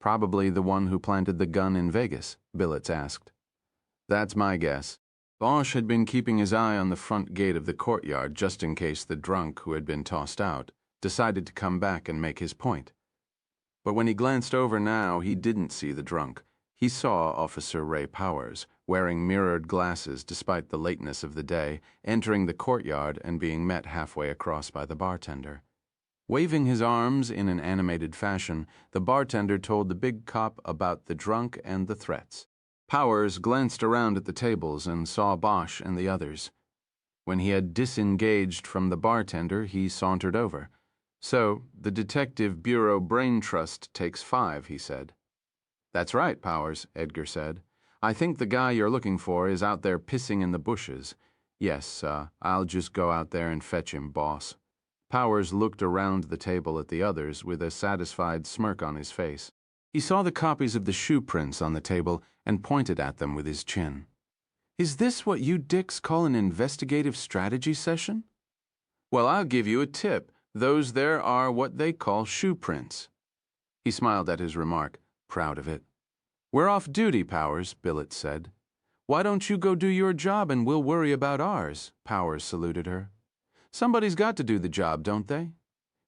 Probably the one who planted the gun in Vegas, Billets asked. That's my guess. Bosch had been keeping his eye on the front gate of the courtyard just in case the drunk who had been tossed out decided to come back and make his point. But when he glanced over now, he didn't see the drunk. He saw Officer Ray Powers, wearing mirrored glasses despite the lateness of the day, entering the courtyard and being met halfway across by the bartender. Waving his arms in an animated fashion, the bartender told the big cop about the drunk and the threats. Powers glanced around at the tables and saw Bosch and the others. When he had disengaged from the bartender, he sauntered over. So, the Detective Bureau Brain Trust takes 5, he said. That's right, Powers, Edgar said. I think the guy you're looking for is out there pissing in the bushes. Yes, I'll just go out there and fetch him, boss. Powers looked around the table at the others with a satisfied smirk on his face. He saw the copies of the shoe prints on the table and pointed at them with his chin. Is this what you dicks call an investigative strategy session? Well, I'll give you a tip. Those there are what they call shoe prints. He smiled at his remark, proud of it. We're off duty, Powers, Billets said. Why don't you go do your job and we'll worry about ours? Powers saluted her. Somebody's got to do the job, don't they?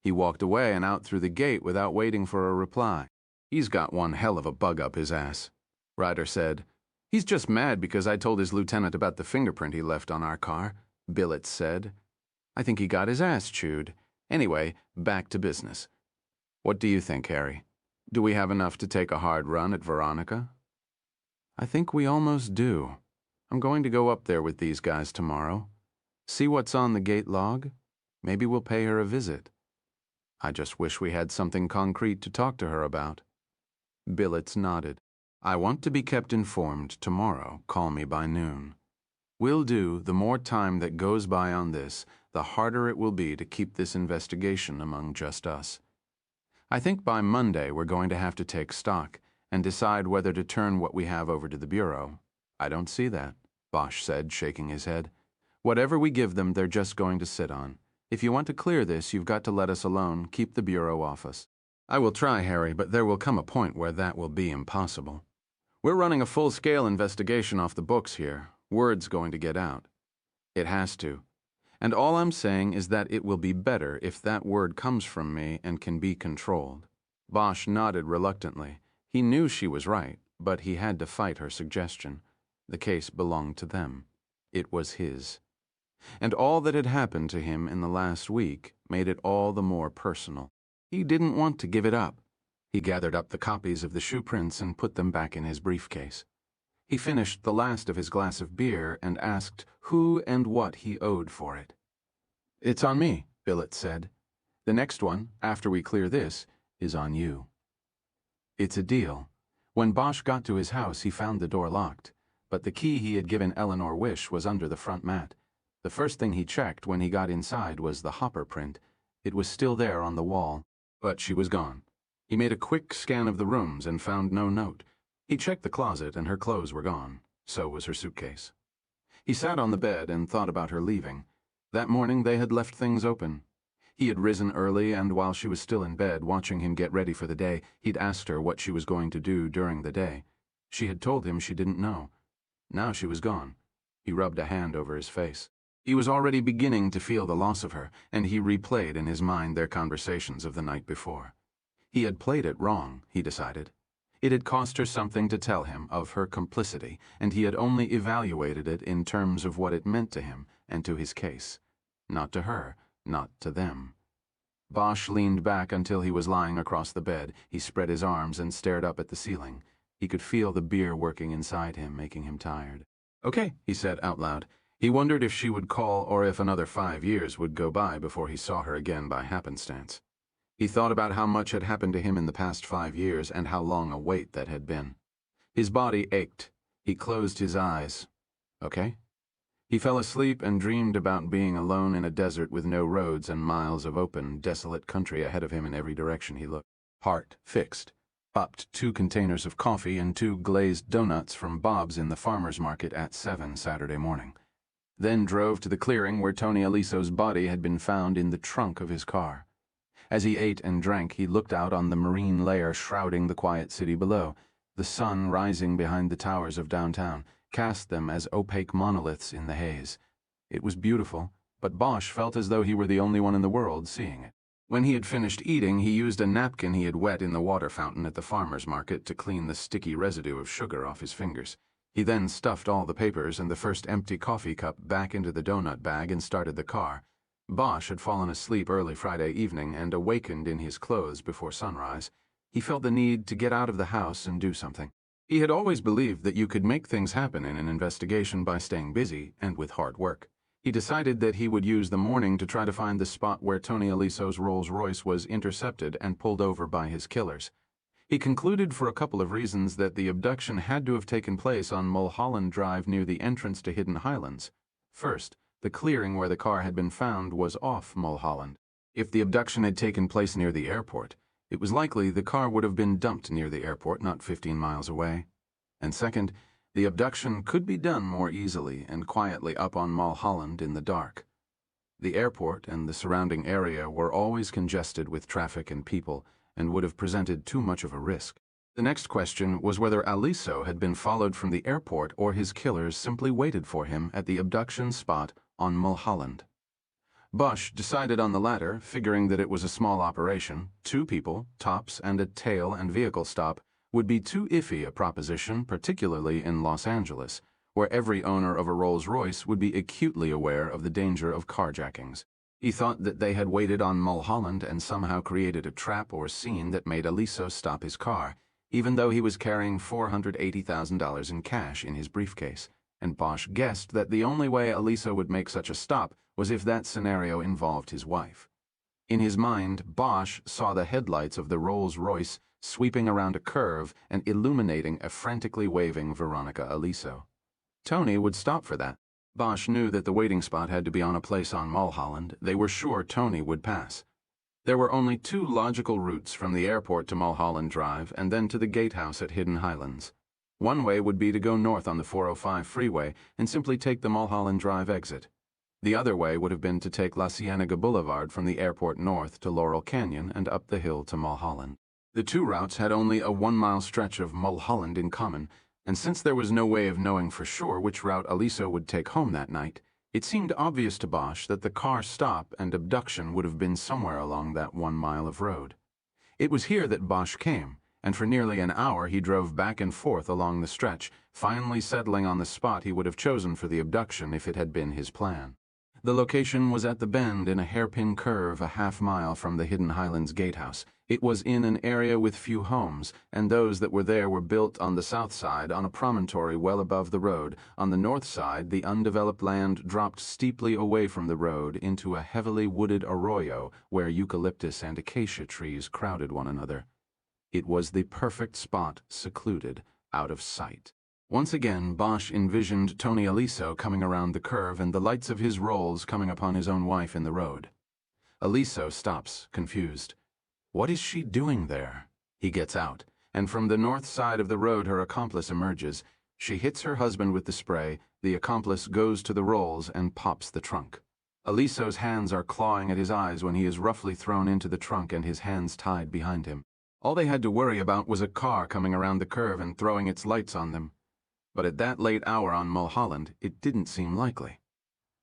He walked away and out through the gate without waiting for a reply. He's got one hell of a bug up his ass. Ryder said. He's just mad because I told his lieutenant about the fingerprint he left on our car, Billets said. I think he got his ass chewed. Anyway, back to business. What do you think, Harry? Do we have enough to take a hard run at Veronica? I think we almost do. I'm going to go up there with these guys tomorrow. See what's on the gate log. Maybe we'll pay her a visit. I just wish we had something concrete to talk to her about. Billets nodded. I want to be kept informed tomorrow. Call me by noon. Will do. The more time that goes by on this, the harder it will be to keep this investigation among just us. I think by Monday we're going to have to take stock and decide whether to turn what we have over to the Bureau. I don't see that, Bosch said, shaking his head. Whatever we give them, they're just going to sit on. If you want to clear this, you've got to let us alone, keep the Bureau off us. I will try, Harry, but there will come a point where that will be impossible. We're running a full-scale investigation off the books here. Word's going to get out. It has to. And all I'm saying is that it will be better if that word comes from me and can be controlled. Bosch nodded reluctantly. He knew she was right, but he had to fight her suggestion. The case belonged to them. It was his. And all that had happened to him in the last week made it all the more personal. He didn't want to give it up. He gathered up the copies of the shoe prints and put them back in his briefcase. He finished the last of his glass of beer and asked who and what he owed for it. It's on me, Billets said. The next one, after we clear this, is on you. It's a deal. When Bosch got to his house, he found the door locked, but the key he had given Eleanor Wish was under the front mat. The first thing he checked when he got inside was the hopper print. It was still there on the wall, but she was gone. He made a quick scan of the rooms and found no note. He checked the closet and her clothes were gone. So was her suitcase. He sat on the bed and thought about her leaving. That morning they had left things open. He had risen early and while she was still in bed, watching him get ready for the day, he'd asked her what she was going to do during the day. She had told him she didn't know. Now she was gone. He rubbed a hand over his face. He was already beginning to feel the loss of her, and he replayed in his mind their conversations of the night before. He had played it wrong, he decided. It had cost her something to tell him of her complicity, and he had only evaluated it in terms of what it meant to him and to his case. Not to her, not to them. Bosch leaned back until he was lying across the bed. He spread his arms and stared up at the ceiling. He could feel the beer working inside him, making him tired. Okay, he said out loud. He wondered if she would call or if another 5 years would go by before he saw her again by happenstance. He thought about how much had happened to him in the past 5 years and how long a wait that had been. His body ached. He closed his eyes. Okay? He fell asleep and dreamed about being alone in a desert with no roads and miles of open, desolate country ahead of him in every direction he looked. Heart fixed. Upped 2 containers of coffee and 2 glazed donuts from Bob's in the farmer's market at 7 Saturday morning. Then drove to the clearing where Tony Aliso's body had been found in the trunk of his car. As he ate and drank, he looked out on the marine layer shrouding the quiet city below. The sun, rising behind the towers of downtown, cast them as opaque monoliths in the haze. It was beautiful, but Bosch felt as though he were the only one in the world seeing it. When he had finished eating, he used a napkin he had wet in the water fountain at the farmer's market to clean the sticky residue of sugar off his fingers. He then stuffed all the papers and the first empty coffee cup back into the donut bag and started the car. Bosch had fallen asleep early Friday evening and awakened in his clothes before sunrise. He felt the need to get out of the house and do something. He had always believed that you could make things happen in an investigation by staying busy and with hard work. He decided that he would use the morning to try to find the spot where Tony Aliso's Rolls Royce was intercepted and pulled over by his killers. He concluded for a couple of reasons that the abduction had to have taken place on Mulholland Drive near the entrance to Hidden Highlands. First, the clearing where the car had been found was off Mulholland. If the abduction had taken place near the airport, it was likely the car would have been dumped near the airport, not 15 miles away. And second, the abduction could be done more easily and quietly up on Mulholland in the dark. The airport and the surrounding area were always congested with traffic and people and would have presented too much of a risk. The next question was whether Aliso had been followed from the airport or his killers simply waited for him at the abduction spot on Mulholland. Bosch decided on the latter, figuring that it was a small operation. 2 people, tops, and a tail and vehicle stop would be too iffy a proposition, particularly in Los Angeles, where every owner of a Rolls Royce would be acutely aware of the danger of carjackings. He thought that they had waited on Mulholland and somehow created a trap or scene that made Aliso stop his car, even though he was carrying $480,000 in cash in his briefcase, and Bosch guessed that the only way Aliso would make such a stop was if that scenario involved his wife. In his mind, Bosch saw the headlights of the Rolls Royce sweeping around a curve and illuminating a frantically waving Veronica Aliso. Tony would stop for that. Bosch knew that the waiting spot had to be on a place on Mulholland. They were sure Tony would pass. There were only 2 logical routes from the airport to Mulholland Drive and then to the gatehouse at Hidden Highlands. One way would be to go north on the 405 freeway and simply take the Mulholland Drive exit. The other way would have been to take La Cienega Boulevard from the airport north to Laurel Canyon and up the hill to Mulholland. The 2 routes had only a 1-mile stretch of Mulholland in common, and since there was no way of knowing for sure which route Aliso would take home that night, it seemed obvious to Bosch that the car stop and abduction would have been somewhere along that 1 mile of road. It was here that Bosch came, and for nearly an hour he drove back and forth along the stretch, finally settling on the spot he would have chosen for the abduction if it had been his plan. The location was at the bend in a hairpin curve a half-mile from the Hidden Highlands gatehouse. It was in an area with few homes, and those that were there were built on the south side on a promontory well above the road. On the north side, the undeveloped land dropped steeply away from the road into a heavily wooded arroyo where eucalyptus and acacia trees crowded one another. It was the perfect spot, secluded, out of sight. Once again, Bosch envisioned Tony Aliso coming around the curve and the lights of his Rolls coming upon his own wife in the road. Aliso stops, confused. What is she doing there? He gets out, and from the north side of the road her accomplice emerges. She hits her husband with the spray. The accomplice goes to the Rolls and pops the trunk. Aliso's hands are clawing at his eyes when he is roughly thrown into the trunk and his hands tied behind him. All they had to worry about was a car coming around the curve and throwing its lights on them. But at that late hour on Mulholland, it didn't seem likely.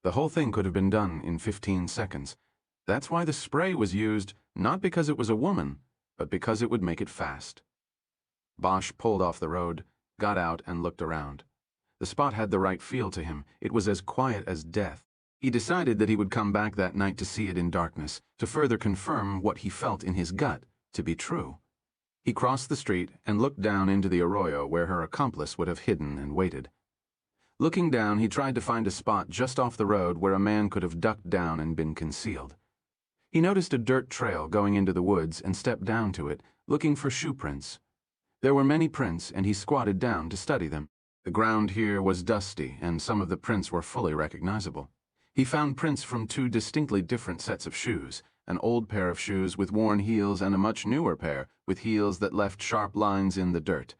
The whole thing could have been done in 15 seconds. That's why the spray was used, not because it was a woman, but because it would make it fast. Bosch pulled off the road, got out, and looked around. The spot had the right feel to him. It was as quiet as death. He decided that he would come back that night to see it in darkness, to further confirm what he felt in his gut to be true. He crossed the street and looked down into the arroyo where her accomplice would have hidden and waited. Looking down, he tried to find a spot just off the road where a man could have ducked down and been concealed. He noticed a dirt trail going into the woods and stepped down to it, looking for shoe prints. There were many prints, and he squatted down to study them. The ground here was dusty, and some of the prints were fully recognizable. He found prints from two distinctly different sets of shoes, an old pair of shoes with worn heels and a much newer pair with heels that left sharp lines in the dirt.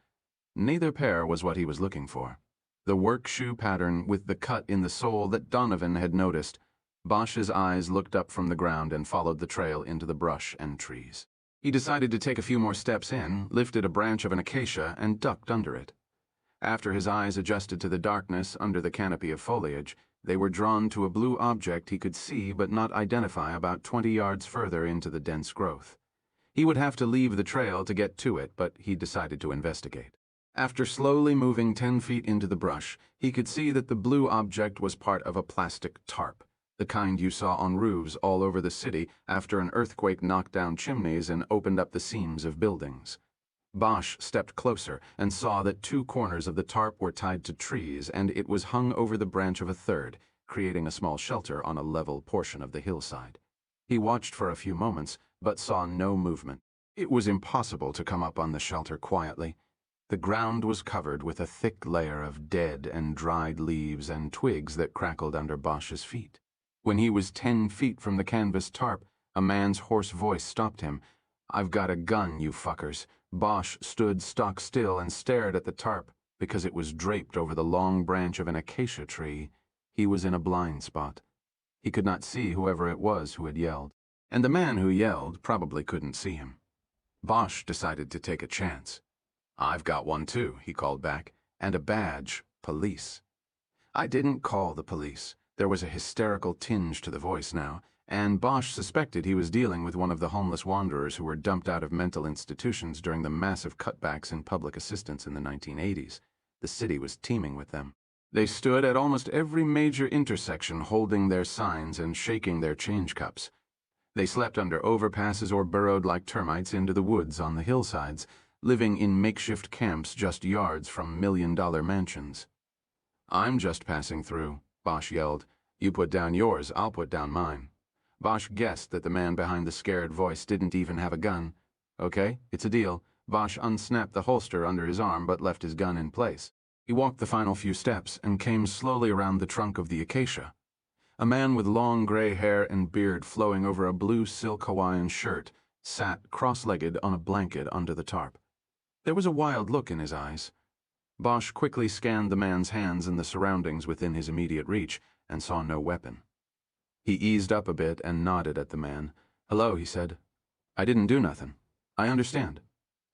Neither pair was what he was looking for. The work shoe pattern with the cut in the sole that Donovan had noticed. Bosch's eyes looked up from the ground and followed the trail into the brush and trees. He decided to take a few more steps in, lifted a branch of an acacia, and ducked under it. After his eyes adjusted to the darkness under the canopy of foliage, they were drawn to a blue object he could see but not identify about 20 yards further into the dense growth. He would have to leave the trail to get to it, but he decided to investigate. After slowly moving 10 feet into the brush, he could see that the blue object was part of a plastic tarp, the kind you saw on roofs all over the city after an earthquake knocked down chimneys and opened up the seams of buildings. Bosch stepped closer and saw that 2 corners of the tarp were tied to trees, and it was hung over the branch of a third, creating a small shelter on a level portion of the hillside. He watched for a few moments, but saw no movement. It was impossible to come up on the shelter quietly. The ground was covered with a thick layer of dead and dried leaves and twigs that crackled under Bosch's feet. When he was 10 feet from the canvas tarp, a man's hoarse voice stopped him. "I've got a gun, you fuckers." Bosch stood stock still and stared at the tarp. Because it was draped over the long branch of an acacia tree, he was in a blind spot. He could not see whoever it was who had yelled, and the man who yelled probably couldn't see him. Bosch decided to take a chance. "I've got one too," he called back, "and a badge, police." "I didn't call the police." There was a hysterical tinge to the voice now, and Bosch suspected he was dealing with one of the homeless wanderers who were dumped out of mental institutions during the massive cutbacks in public assistance in the 1980s. The city was teeming with them. They stood at almost every major intersection holding their signs and shaking their change cups. They slept under overpasses or burrowed like termites into the woods on the hillsides, living in makeshift camps just yards from million-dollar mansions. "I'm just passing through," Bosch yelled. "You put down yours, I'll put down mine." Bosch guessed that the man behind the scared voice didn't even have a gun. "Okay, it's a deal." Bosch unsnapped the holster under his arm but left his gun in place. He walked the final few steps and came slowly around the trunk of the acacia. A man with long gray hair and beard flowing over a blue silk Hawaiian shirt sat cross-legged on a blanket under the tarp. There was a wild look in his eyes. Bosch quickly scanned the man's hands and the surroundings within his immediate reach and saw no weapon. He eased up a bit and nodded at the man. "Hello," he said. "I didn't do nothing. I understand."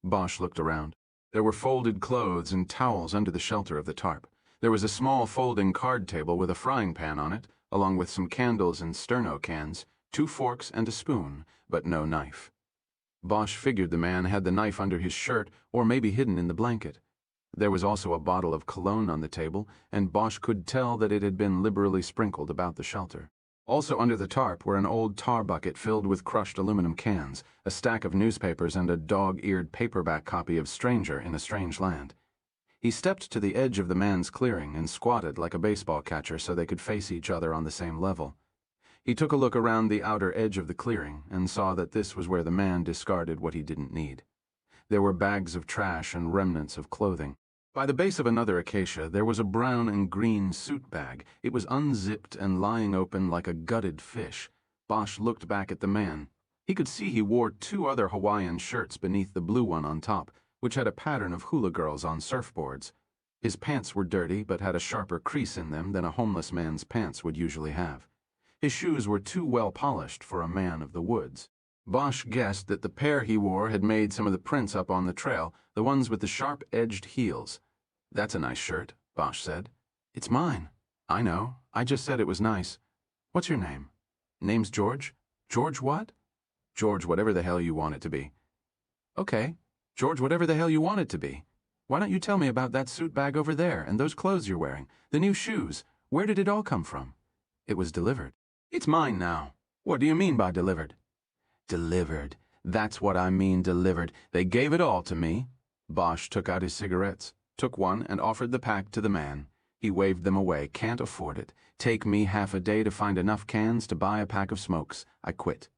Bosch looked around. There were folded clothes and towels under the shelter of the tarp. There was a small folding card table with a frying pan on it, along with some candles and sterno cans, 2 forks and a spoon, but no knife. Bosch figured the man had the knife under his shirt or maybe hidden in the blanket. There was also a bottle of cologne on the table, and Bosch could tell that it had been liberally sprinkled about the shelter. Also under the tarp were an old tar bucket filled with crushed aluminum cans, a stack of newspapers, and a dog-eared paperback copy of Stranger in a Strange Land. He stepped to the edge of the man's clearing and squatted like a baseball catcher so they could face each other on the same level. He took a look around the outer edge of the clearing and saw that this was where the man discarded what he didn't need. There were bags of trash and remnants of clothing. By the base of another acacia, there was a brown and green suit bag. It was unzipped and lying open like a gutted fish. Bosch looked back at the man. He could see he wore 2 other Hawaiian shirts beneath the blue one on top, which had a pattern of hula girls on surfboards. His pants were dirty, but had a sharper crease in them than a homeless man's pants would usually have. His shoes were too well polished for a man of the woods. Bosch guessed that the pair he wore had made some of the prints up on the trail, the ones with the sharp-edged heels. "That's a nice shirt," Bosch said. "It's mine." "I know. I just said it was nice. What's your name?" "Name's George." "George what?" "George whatever the hell you want it to be." "Okay. George whatever the hell you want it to be. Why don't you tell me about that suit bag over there and those clothes you're wearing, the new shoes? Where did it all come from?" "It was delivered." "It's mine now." "What do you mean by delivered?" "Delivered. That's what I mean, delivered. They gave it all to me." Bosch took out his cigarettes, took one, and offered the pack to the man. He waved them away. Can't afford it. Take me half a day to find enough cans to buy a pack of smokes. I quit.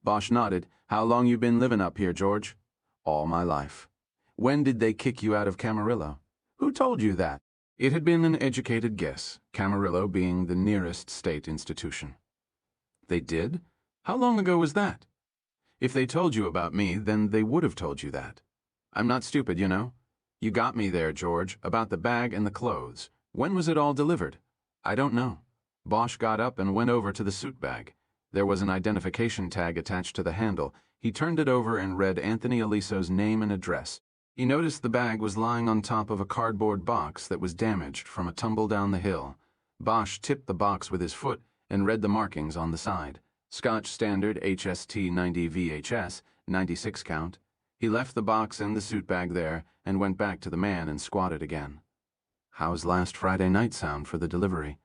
Bosch nodded. How long you been living up here, George? All my life. When did they kick you out of Camarillo? Who told you that? It had been an educated guess, Camarillo being the nearest state institution. They did? How long ago was that? If they told you about me, then they would have told you that. I'm not stupid, you know. You got me there, George, about the bag and the clothes. When was it all delivered? I don't know. Bosch got up and went over to the suit bag. There was an identification tag attached to the handle. He turned it over and read Anthony Aliso's name and address. He noticed the bag was lying on top of a cardboard box that was damaged from a tumble down the hill. Bosch tipped the box with his foot and read the markings on the side. Scotch Standard HST 90 VHS, 96 count. He left the box and the suit bag there and went back to the man and squatted again. How's last Friday night sound for the delivery?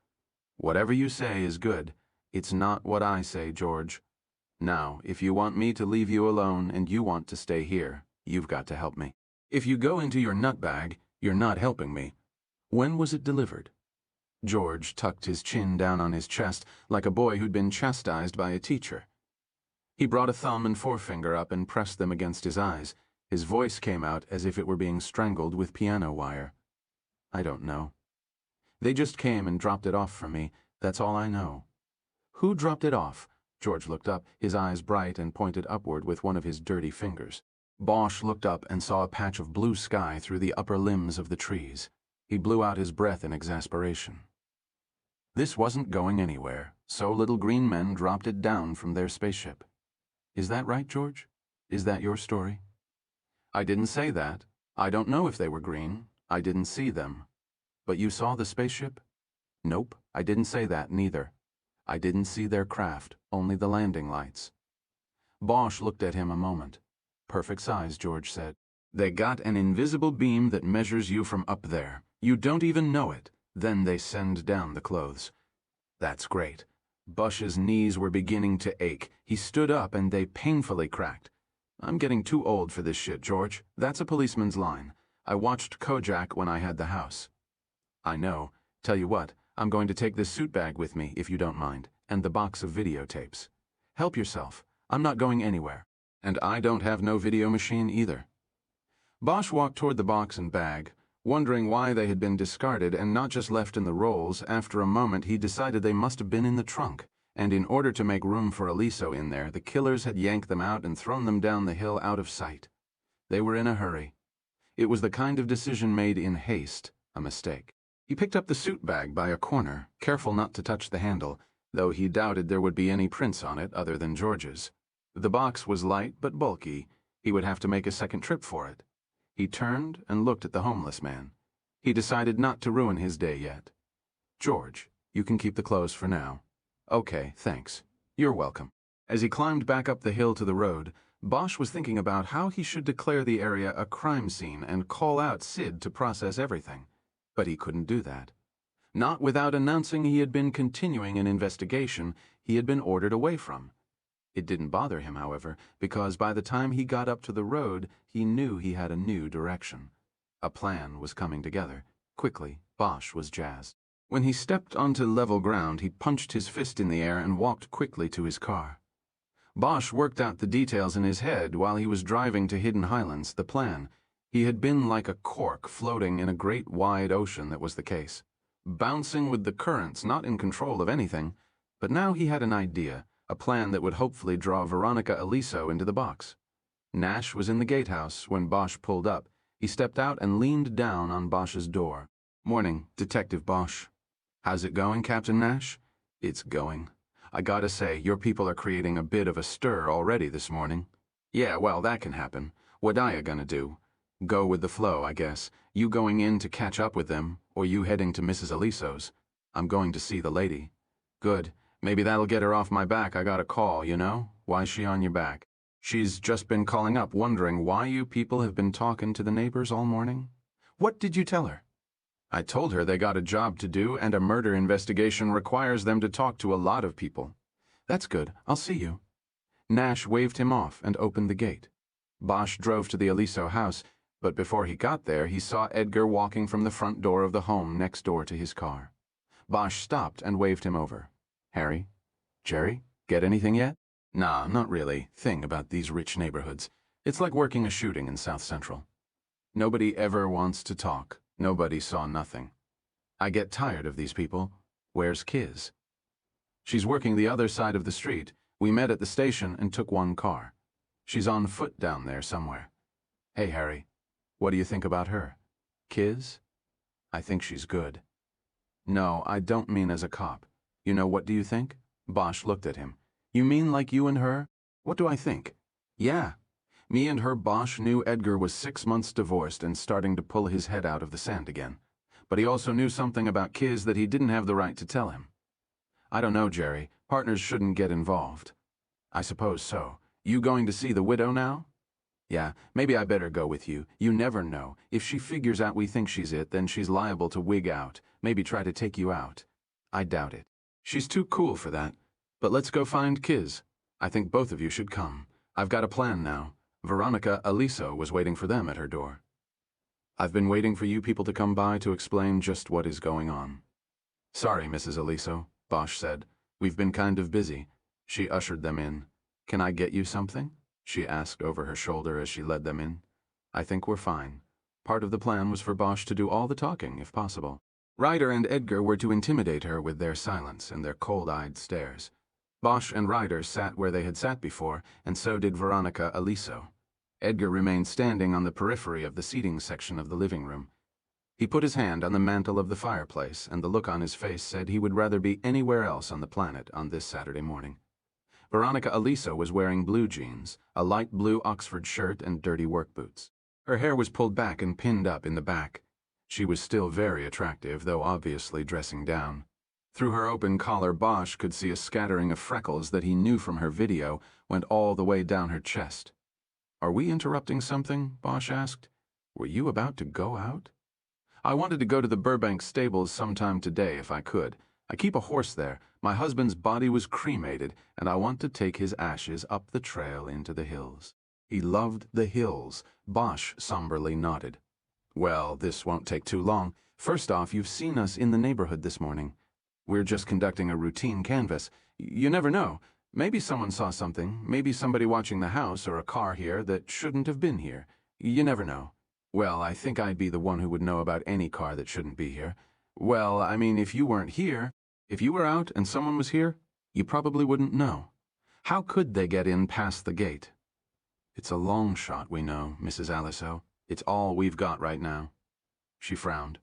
Whatever you say is good. It's not what I say, George. Now, if you want me to leave you alone and you want to stay here, you've got to help me. If you go into your nut bag, you're not helping me. When was it delivered? George tucked his chin down on his chest like a boy who'd been chastised by a teacher. He brought a thumb and forefinger up and pressed them against his eyes. His voice came out as if it were being strangled with piano wire. I don't know. They just came and dropped it off for me. That's all I know. Who dropped it off? George looked up, his eyes bright, and pointed upward with one of his dirty fingers. Bosch looked up and saw a patch of blue sky through the upper limbs of the trees. He blew out his breath in exasperation. This wasn't going anywhere, so little green men dropped it down from their spaceship. Is that right, George? Is that your story? I didn't say that. I don't know if they were green. I didn't see them. But you saw the spaceship? Nope, I didn't say that neither. I didn't see their craft, only the landing lights. Bosch looked at him a moment. Perfect size, George said. They got an invisible beam that measures you from up there. You don't even know it. Then they send down the clothes. That's great. Bosch's knees were beginning to ache. He stood up and they painfully cracked. I'm getting too old for this shit, George. That's a policeman's line. I watched Kojak when I had the house. I know. Tell you what, I'm going to take this suit bag with me, if you don't mind, and the box of videotapes. Help yourself. I'm not going anywhere. And I don't have no video machine either. Bosch walked toward the box and bag, wondering why they had been discarded and not just left in the rolls. After a moment, he decided they must have been in the trunk, and in order to make room for Aliso in there, the killers had yanked them out and thrown them down the hill out of sight. They were in a hurry. It was the kind of decision made in haste, a mistake. He picked up the suit bag by a corner, careful not to touch the handle, though he doubted there would be any prints on it other than George's. The box was light but bulky. He would have to make a second trip for it. He turned and looked at the homeless man. He decided not to ruin his day yet. George, you can keep the clothes for now. Okay, thanks. You're welcome. As he climbed back up the hill to the road, Bosch was thinking about how he should declare the area a crime scene and call out Sid to process everything. But he couldn't do that. Not without announcing he had been continuing an investigation he had been ordered away from. It didn't bother him, however, because by the time he got up to the road, he knew he had a new direction. A plan was coming together. Quickly, Bosch was jazzed. When he stepped onto level ground, he punched his fist in the air and walked quickly to his car. Bosch worked out the details in his head while he was driving to Hidden Highlands, the plan. He had been like a cork floating in a great wide ocean that was the case, bouncing with the currents, not in control of anything, but now he had an idea, a plan that would hopefully draw Veronica Aliso into the box. Nash was in the gatehouse when Bosch pulled up. He stepped out and leaned down on Bosch's door. Morning, Detective Bosch. How's it going, Captain Nash? It's going. I gotta say, your people are creating a bit of a stir already this morning. Yeah, well, that can happen. What I gonna do? Go with the flow, I guess. You going in to catch up with them, or you heading to Mrs. Aliso's? I'm going to see the lady. Good. Maybe that'll get her off my back. I got a call, you know? Why's she on your back? She's just been calling up, wondering why you people have been talking to the neighbors all morning. What did you tell her? I told her they got a job to do, and a murder investigation requires them to talk to a lot of people. That's good. I'll see you. Nash waved him off and opened the gate. Bosch drove to the Aliso house, But before he got there, he saw Edgar walking from the front door of the home next door to his car. Bosch stopped and waved him over. Harry? Jerry? Get anything yet? Nah, not really. Thing about these rich neighborhoods. It's like working a shooting in South Central. Nobody ever wants to talk. Nobody saw nothing. I get tired of these people. Where's Kiz? She's working the other side of the street. We met at the station and took one car. She's on foot down there somewhere. Hey, Harry, what do you think about her? Kiz? I think she's good. No, I don't mean as a cop. You know, what do you think? Bosch looked at him. You mean like you and her? What do I think? Yeah. Me and her. Bosch knew Edgar was 6 months divorced and starting to pull his head out of the sand again. But he also knew something about Kiz that he didn't have the right to tell him. I don't know, Jerry. Partners shouldn't get involved. I suppose so. You going to see the widow now? Yeah, maybe I better go with you. You never know. If she figures out we think she's it, then she's liable to wig out. Maybe try to take you out. I doubt it. She's too cool for that. But let's go find Kiz. I think both of you should come. I've got a plan now. Veronica Aliso was waiting for them at her door. I've been waiting for you people to come by to explain just what is going on. Sorry, Mrs. Aliso, Bosch said. We've been kind of busy. She ushered them in. Can I get you something? She asked over her shoulder as she led them in. I think we're fine. Part of the plan was for Bosch to do all the talking, if possible. Ryder and Edgar were to intimidate her with their silence and their cold-eyed stares. Bosch and Ryder sat where they had sat before, and so did Veronica Aliso. Edgar remained standing on the periphery of the seating section of the living room. He put his hand on the mantel of the fireplace, and the look on his face said he would rather be anywhere else on the planet on this Saturday morning. Veronica Aliso was wearing blue jeans, a light blue Oxford shirt, and dirty work boots. Her hair was pulled back and pinned up in the back. She was still very attractive, though obviously dressing down. Through her open collar, Bosch could see a scattering of freckles that he knew from her video went all the way down her chest. Are we interrupting something? Bosch asked. Were you about to go out? I wanted to go to the Burbank stables sometime today if I could. I keep a horse there. My husband's body was cremated, and I want to take his ashes up the trail into the hills. He loved the hills. Bosch somberly nodded. Well, this won't take too long. First off, you've seen us in the neighborhood this morning. We're just conducting a routine canvass. You never know. Maybe someone saw something, maybe somebody watching the house or a car here that shouldn't have been here. You never know. Well, I think I'd be the one who would know about any car that shouldn't be here. Well, I mean, if you weren't here, if you were out and someone was here, you probably wouldn't know. How could they get in past the gate? It's a long shot, we know, Mrs. Aliso. It's all we've got right now. She frowned.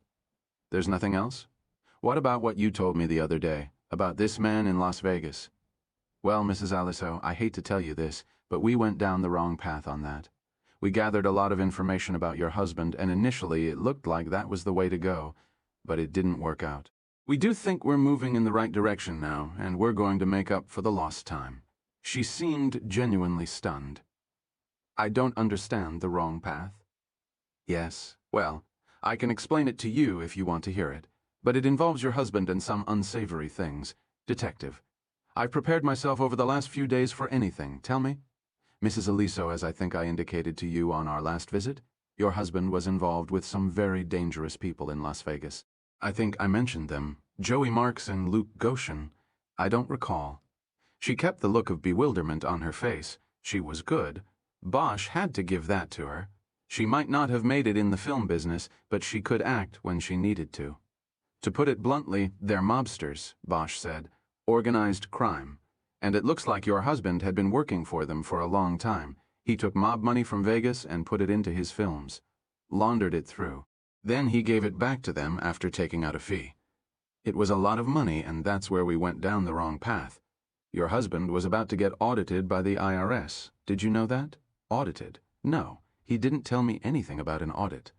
There's nothing else? What about what you told me the other day, about this man in Las Vegas? Well, Mrs. Aliso, I hate to tell you this, but we went down the wrong path on that. We gathered a lot of information about your husband, and initially it looked like that was the way to go, but it didn't work out. We do think we're moving in the right direction now, and we're going to make up for the lost time. She seemed genuinely stunned. I don't understand the wrong path. Yes, well, I can explain it to you if you want to hear it, but it involves your husband and some unsavory things. Detective, I've prepared myself over the last few days for anything. Tell me. Mrs. Aliso, as I think I indicated to you on our last visit, your husband was involved with some very dangerous people in Las Vegas. I think I mentioned them. Joey Marks and Luke Goshen. I don't recall. She kept the look of bewilderment on her face. She was good. Bosch had to give that to her. She might not have made it in the film business, but she could act when she needed to. To put it bluntly, they're mobsters, Bosch said. Organized crime. And it looks like your husband had been working for them for a long time. He took mob money from Vegas and put it into his films. Laundered it through. Then he gave it back to them after taking out a fee. It was a lot of money, and that's where we went down the wrong path. Your husband was about to get audited by the IRS. Did you know that? Audited? No, he didn't tell me anything about an audit.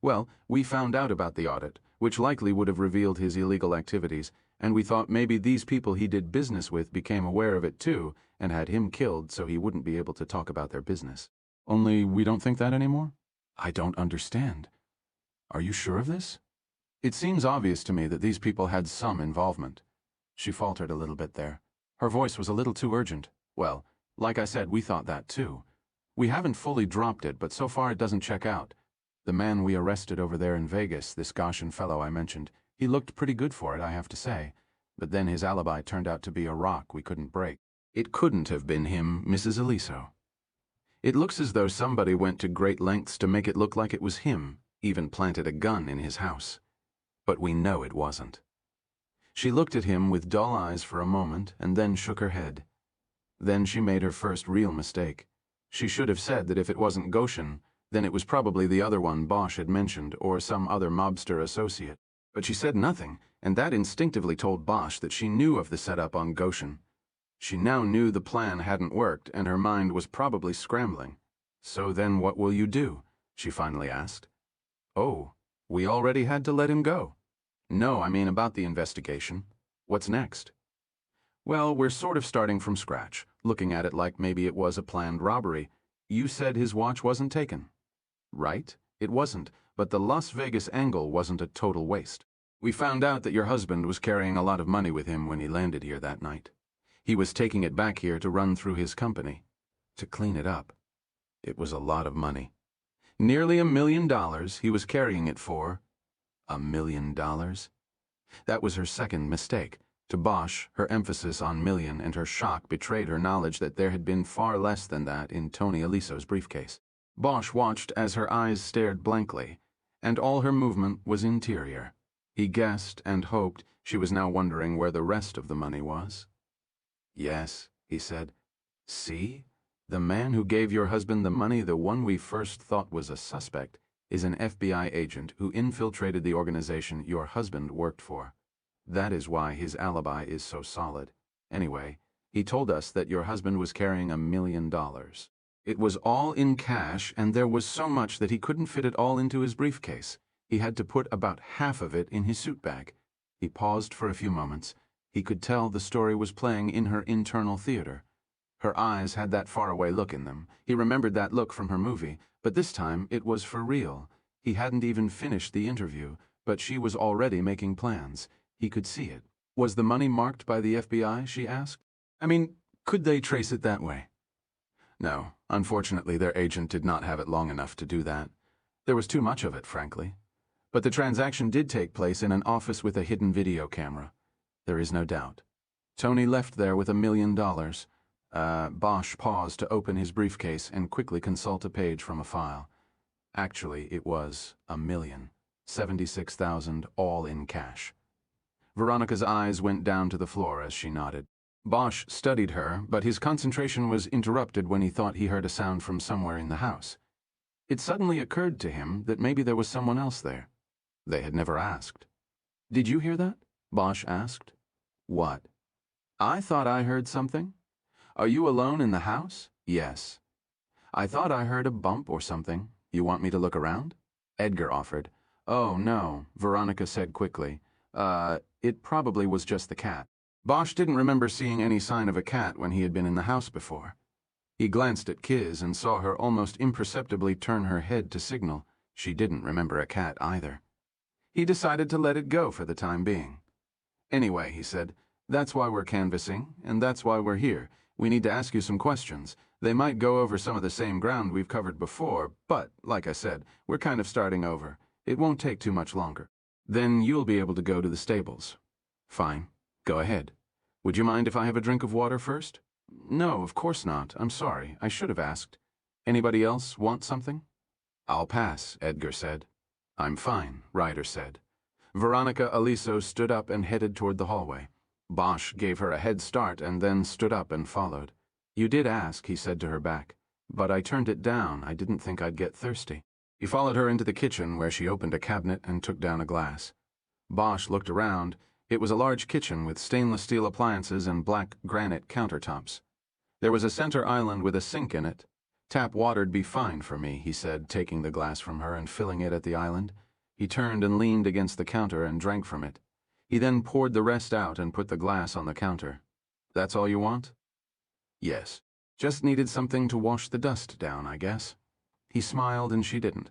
Well, we found out about the audit, which likely would have revealed his illegal activities, and we thought maybe these people he did business with became aware of it too and had him killed so he wouldn't be able to talk about their business. Only we don't think that anymore? I don't understand. Are you sure of this? It seems obvious to me that these people had some involvement. She faltered a little bit there. Her voice was a little too urgent. Well, like I said, we thought that too. We haven't fully dropped it, but so far it doesn't check out. The man we arrested over there in Vegas, this Gaussian fellow I mentioned, he looked pretty good for it, I have to say. But then his alibi turned out to be a rock we couldn't break. It couldn't have been him, Mrs. Aliso. It looks as though somebody went to great lengths to make it look like it was him, even planted a gun in his house. But we know it wasn't. She looked at him with dull eyes for a moment and then shook her head. Then she made her first real mistake. She should have said that if it wasn't Goshen, then it was probably the other one Bosch had mentioned or some other mobster associate. But she said nothing, and that instinctively told Bosch that she knew of the setup on Goshen. She now knew the plan hadn't worked and her mind was probably scrambling. "So then what will you do?" she finally asked. "Oh, we already had to let him go." "No, I mean about the investigation. What's next?" "Well, we're sort of starting from scratch, looking at it like maybe it was a planned robbery. You said his watch wasn't taken." "Right, it wasn't, but the Las Vegas angle wasn't a total waste. We found out that your husband was carrying a lot of money with him when he landed here that night. He was taking it back here to run through his company, to clean it up. It was a lot of money. Nearly $1 million he was carrying it for. $1 million? That was her second mistake. To Bosch, her emphasis on million and her shock betrayed her knowledge that there had been far less than that in Tony Aliso's briefcase. Bosch watched as her eyes stared blankly, and all her movement was interior. He guessed and hoped she was now wondering where the rest of the money was. "Yes," he said. "See? The man who gave your husband the money, the one we first thought was a suspect, is an FBI agent who infiltrated the organization your husband worked for. That is why his alibi is so solid. Anyway, he told us that your husband was carrying $1 million. It was all in cash, and there was so much that he couldn't fit it all into his briefcase. He had to put about half of it in his suit bag." He paused for a few moments. He could tell the story was playing in her internal theater. Her eyes had that faraway look in them. He remembered that look from her movie, but this time it was for real. He hadn't even finished the interview, but she was already making plans. He could see it. "Was the money marked by the FBI?" she asked. "I mean, could they trace it that way?" "No, unfortunately their agent did not have it long enough to do that. There was too much of it, frankly. But the transaction did take place in an office with a hidden video camera. There is no doubt. Tony left there with $1 million. Bosch paused to open his briefcase and quickly consult a page from a file. Actually, it was $1,076,000, all in cash. Veronica's eyes went down to the floor as she nodded. Bosch studied her, but his concentration was interrupted when he thought he heard a sound from somewhere in the house. It suddenly occurred to him that maybe there was someone else there. They had never asked. "Did you hear that?" Bosch asked. "What?" "I thought I heard something." "Are you alone in the house?" "Yes." "I thought I heard a bump or something. You want me to look around?" Edgar offered. "Oh, no," Veronica said quickly. It probably was just the cat." Bosch didn't remember seeing any sign of a cat when he had been in the house before. He glanced at Kiz and saw her almost imperceptibly turn her head to signal. She didn't remember a cat either. He decided to let it go for the time being. "Anyway," he said, "that's why we're canvassing, and that's why we're here. We need to ask you some questions. They might go over some of the same ground we've covered before, but, like I said, we're kind of starting over. It won't take too much longer. Then you'll be able to go to the stables." "Fine. Go ahead. Would you mind if I have a drink of water first?" "No, of course not. I'm sorry. I should have asked. Anybody else want something?" "I'll pass," Edgar said. "I'm fine," Ryder said. Veronica Aliso stood up and headed toward the hallway. Bosch gave her a head start and then stood up and followed. "You did ask," he said to her back, "but I turned it down. I didn't think I'd get thirsty." He followed her into the kitchen, where she opened a cabinet and took down a glass. Bosch looked around. It was a large kitchen with stainless steel appliances and black granite countertops. There was a center island with a sink in it. "Tap water'd be fine for me," he said, taking the glass from her and filling it at the island. He turned and leaned against the counter and drank from it. He then poured the rest out and put the glass on the counter. "That's all you want?" "Yes. Just needed something to wash the dust down, I guess." He smiled and she didn't.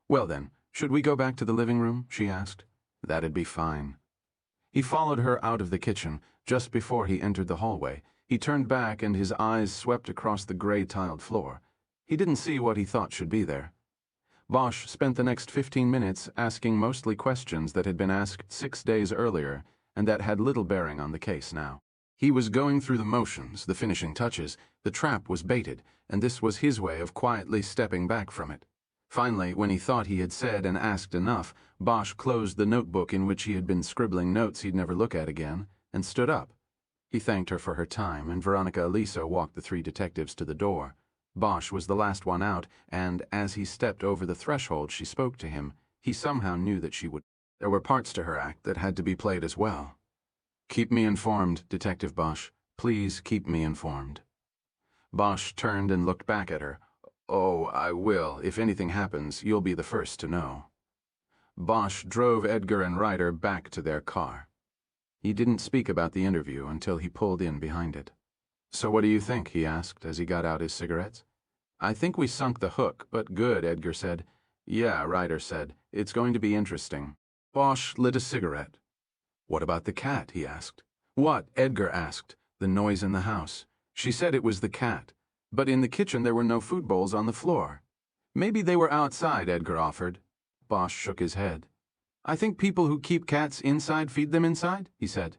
"Well then, should we go back to the living room?" she asked. "That'd be fine." He followed her out of the kitchen. Just before he entered the hallway, he turned back and his eyes swept across the gray-tiled floor. He didn't see what he thought should be there. Bosch spent the next 15 minutes asking mostly questions that had been asked 6 days earlier and that had little bearing on the case now. He was going through the motions, the finishing touches. The trap was baited, and this was his way of quietly stepping back from it. Finally, when he thought he had said and asked enough, Bosch closed the notebook in which he had been scribbling notes he'd never look at again, and stood up. He thanked her for her time, and Veronica Aliso walked the 3 detectives to the door. Bosch was the last one out, and as he stepped over the threshold she spoke to him. He somehow knew that she would. There were parts to her act that had to be played as well. "Keep me informed, Detective Bosch. Please keep me informed." Bosch turned and looked back at her. "Oh, I will. If anything happens, you'll be the first to know." Bosch drove Edgar and Ryder back to their car. He didn't speak about the interview until he pulled in behind it. "So what do you think?" he asked as he got out his cigarettes. "I think we sunk the hook, but good," Edgar said. "Yeah," Ryder said. "It's going to be interesting." Bosch lit a cigarette. "What about the cat?" he asked. "What?" Edgar asked. "The noise in the house. She said it was the cat. But in the kitchen there were no food bowls on the floor." "Maybe they were outside," Edgar offered. Bosch shook his head. "I think people who keep cats inside feed them inside," he said.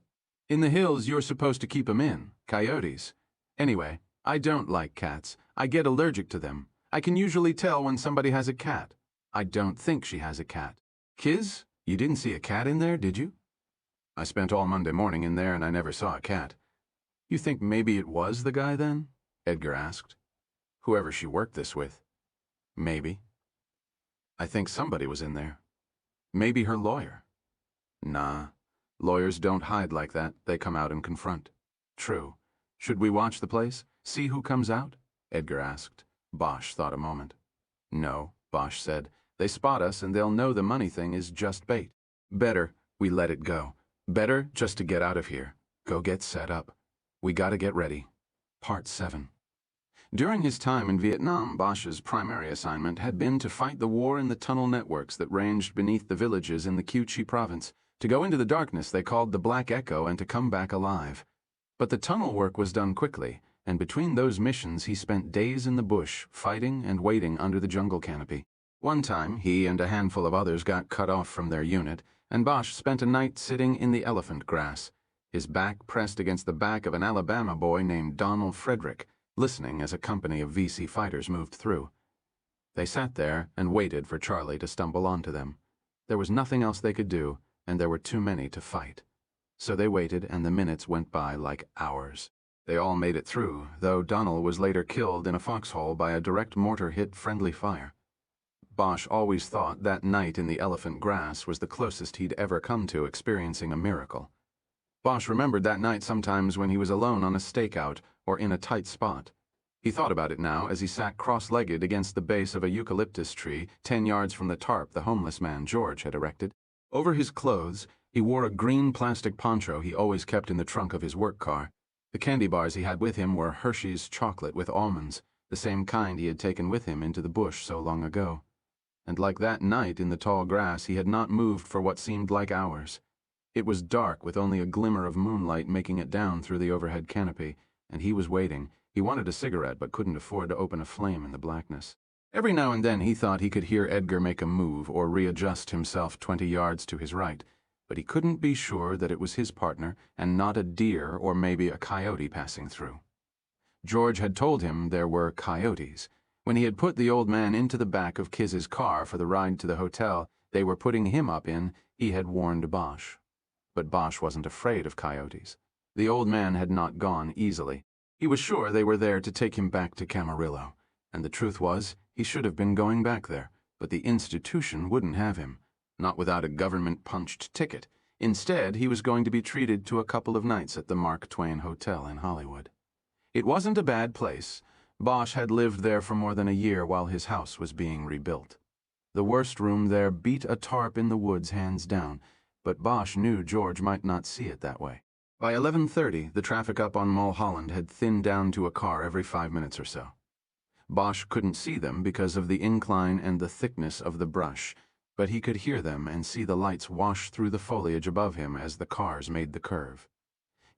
"In the hills you're supposed to keep them in. Coyotes. Anyway, I don't like cats. I get allergic to them. I can usually tell when somebody has a cat. I don't think she has a cat." "Kiz, you didn't see a cat in there, did you?" "I spent all Monday morning in there and I never saw a cat." "You think maybe it was the guy then?" Edgar asked. "Whoever she worked this with." "Maybe." "I think somebody was in there. Maybe her lawyer." "Nah. Lawyers don't hide like that. They come out and confront." "True. Should we watch the place? See who comes out?" Edgar asked. Bosch thought a moment. "No," Bosch said. "They spot us and they'll know the money thing is just bait. Better we let it go. Better just to get out of here. Go get set up. We gotta get ready." Part 7. During his time in Vietnam, Bosch's primary assignment had been to fight the war in the tunnel networks that ranged beneath the villages in the Cu Chi province, to go into the darkness they called the Black Echo and to come back alive. But the tunnel work was done quickly, and between those missions he spent days in the bush, fighting and waiting under the jungle canopy. One time, he and a handful of others got cut off from their unit, and Bosch spent a night sitting in the elephant grass, his back pressed against the back of an Alabama boy named Donald Frederick, listening as a company of VC fighters moved through. They sat there and waited for Charlie to stumble onto them. There was nothing else they could do, and there were too many to fight. So they waited, and the minutes went by like hours. They all made it through, though Donald was later killed in a foxhole by a direct mortar-hit friendly fire. Bosch always thought that night in the elephant grass was the closest he'd ever come to experiencing a miracle. Bosch remembered that night sometimes when he was alone on a stakeout or in a tight spot. He thought about it now as he sat cross-legged against the base of a eucalyptus tree 10 yards from the tarp the homeless man George had erected. Over his clothes, he wore a green plastic poncho he always kept in the trunk of his work car. The candy bars he had with him were Hershey's chocolate with almonds, the same kind he had taken with him into the bush so long ago. And like that night in the tall grass, he had not moved for what seemed like hours. It was dark with only a glimmer of moonlight making it down through the overhead canopy, and he was waiting. He wanted a cigarette but couldn't afford to open a flame in the blackness. Every now and then he thought he could hear Edgar make a move or readjust himself 20 yards to his right, but he couldn't be sure that it was his partner and not a deer or maybe a coyote passing through. George had told him there were coyotes. When he had put the old man into the back of Kiz's car for the ride to the hotel they were putting him up in, he had warned Bosch. But Bosch wasn't afraid of coyotes. The old man had not gone easily. He was sure they were there to take him back to Camarillo, and the truth was, he should have been going back there, but the institution wouldn't have him, not without a government-punched ticket. Instead, he was going to be treated to a couple of nights at the Mark Twain Hotel in Hollywood. It wasn't a bad place. Bosch had lived there for more than a year while his house was being rebuilt. The worst room there beat a tarp in the woods hands down, but Bosch knew George might not see it that way. By 11:30, the traffic up on Mulholland had thinned down to a car every 5 minutes or so. Bosch couldn't see them because of the incline and the thickness of the brush, but he could hear them and see the lights wash through the foliage above him as the cars made the curve.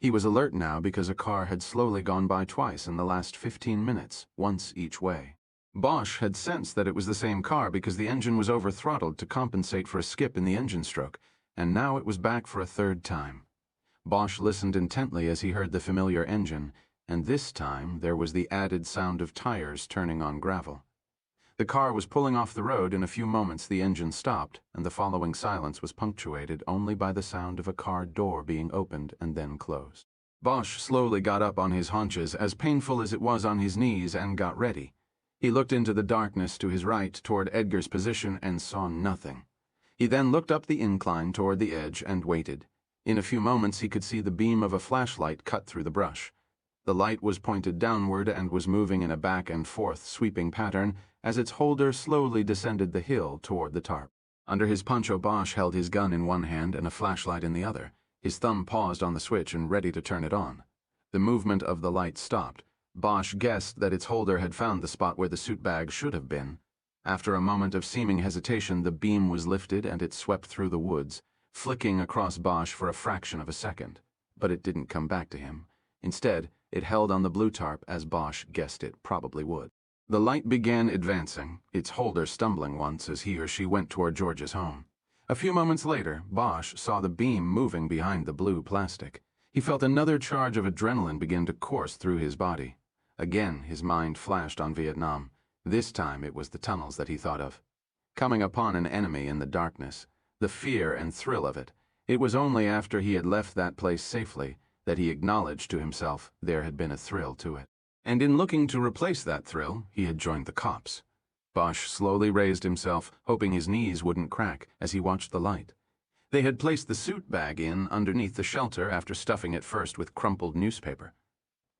He was alert now because a car had slowly gone by twice in the last 15 minutes, once each way. Bosch had sensed that it was the same car because the engine was over-throttled to compensate for a skip in the engine stroke, and now it was back for a third time. Bosch listened intently as he heard the familiar engine, and this time there was the added sound of tires turning on gravel. The car was pulling off the road. In a few moments the engine stopped, and the following silence was punctuated only by the sound of a car door being opened and then closed. Bosch slowly got up on his haunches, as painful as it was on his knees, and got ready. He looked into the darkness to his right toward Edgar's position and saw nothing. He then looked up the incline toward the edge and waited. In a few moments he could see the beam of a flashlight cut through the brush. The light was pointed downward and was moving in a back and forth sweeping pattern as its holder slowly descended the hill toward the tarp. Under his poncho, Bosch held his gun in one hand and a flashlight in the other. His thumb paused on the switch and ready to turn it on. The movement of the light stopped. Bosch guessed that its holder had found the spot where the suit bag should have been. After a moment of seeming hesitation, the beam was lifted and it swept through the woods, flicking across Bosch for a fraction of a second. But it didn't come back to him. Instead, it held on the blue tarp as Bosch guessed it probably would. The light began advancing, its holder stumbling once as he or she went toward George's home. A few moments later, Bosch saw the beam moving behind the blue plastic. He felt another charge of adrenaline begin to course through his body. Again, his mind flashed on Vietnam. This time it was the tunnels that he thought of. Coming upon an enemy in the darkness, the fear and thrill of it. It was only after he had left that place safely that he acknowledged to himself there had been a thrill to it. And in looking to replace that thrill, he had joined the cops. Bosch slowly raised himself, hoping his knees wouldn't crack as he watched the light. They had placed the suit bag in underneath the shelter after stuffing it first with crumpled newspaper.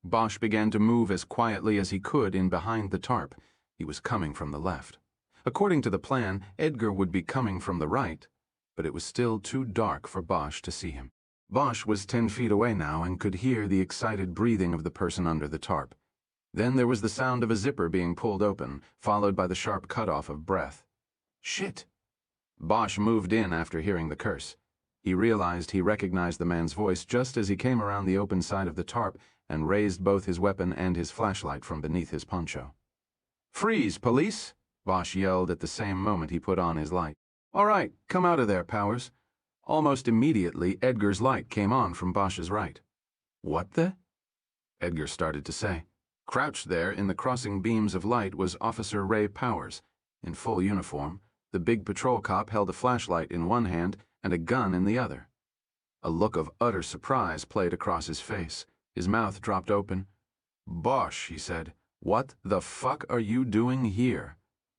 Bosch began to move as quietly as he could in behind the tarp. He was coming from the left. According to the plan, Edgar would be coming from the right, but it was still too dark for Bosch to see him. Bosch was 10 feet away now and could hear the excited breathing of the person under the tarp. Then there was the sound of a zipper being pulled open, followed by the sharp cutoff of breath. Shit! Bosch moved in after hearing the curse. He realized he recognized the man's voice just as he came around the open side of the tarp and raised both his weapon and his flashlight from beneath his poncho. "Freeze, police!" Bosch yelled at the same moment he put on his light. "All right, come out of there, Powers." Almost immediately, Edgar's light came on from Bosch's right. "What the?" Edgar started to say. Crouched there in the crossing beams of light was Officer Ray Powers. In full uniform, the big patrol cop held a flashlight in one hand and a gun in the other. A look of utter surprise played across his face. His mouth dropped open. "Bosch," he said, "what the fuck are you doing here?"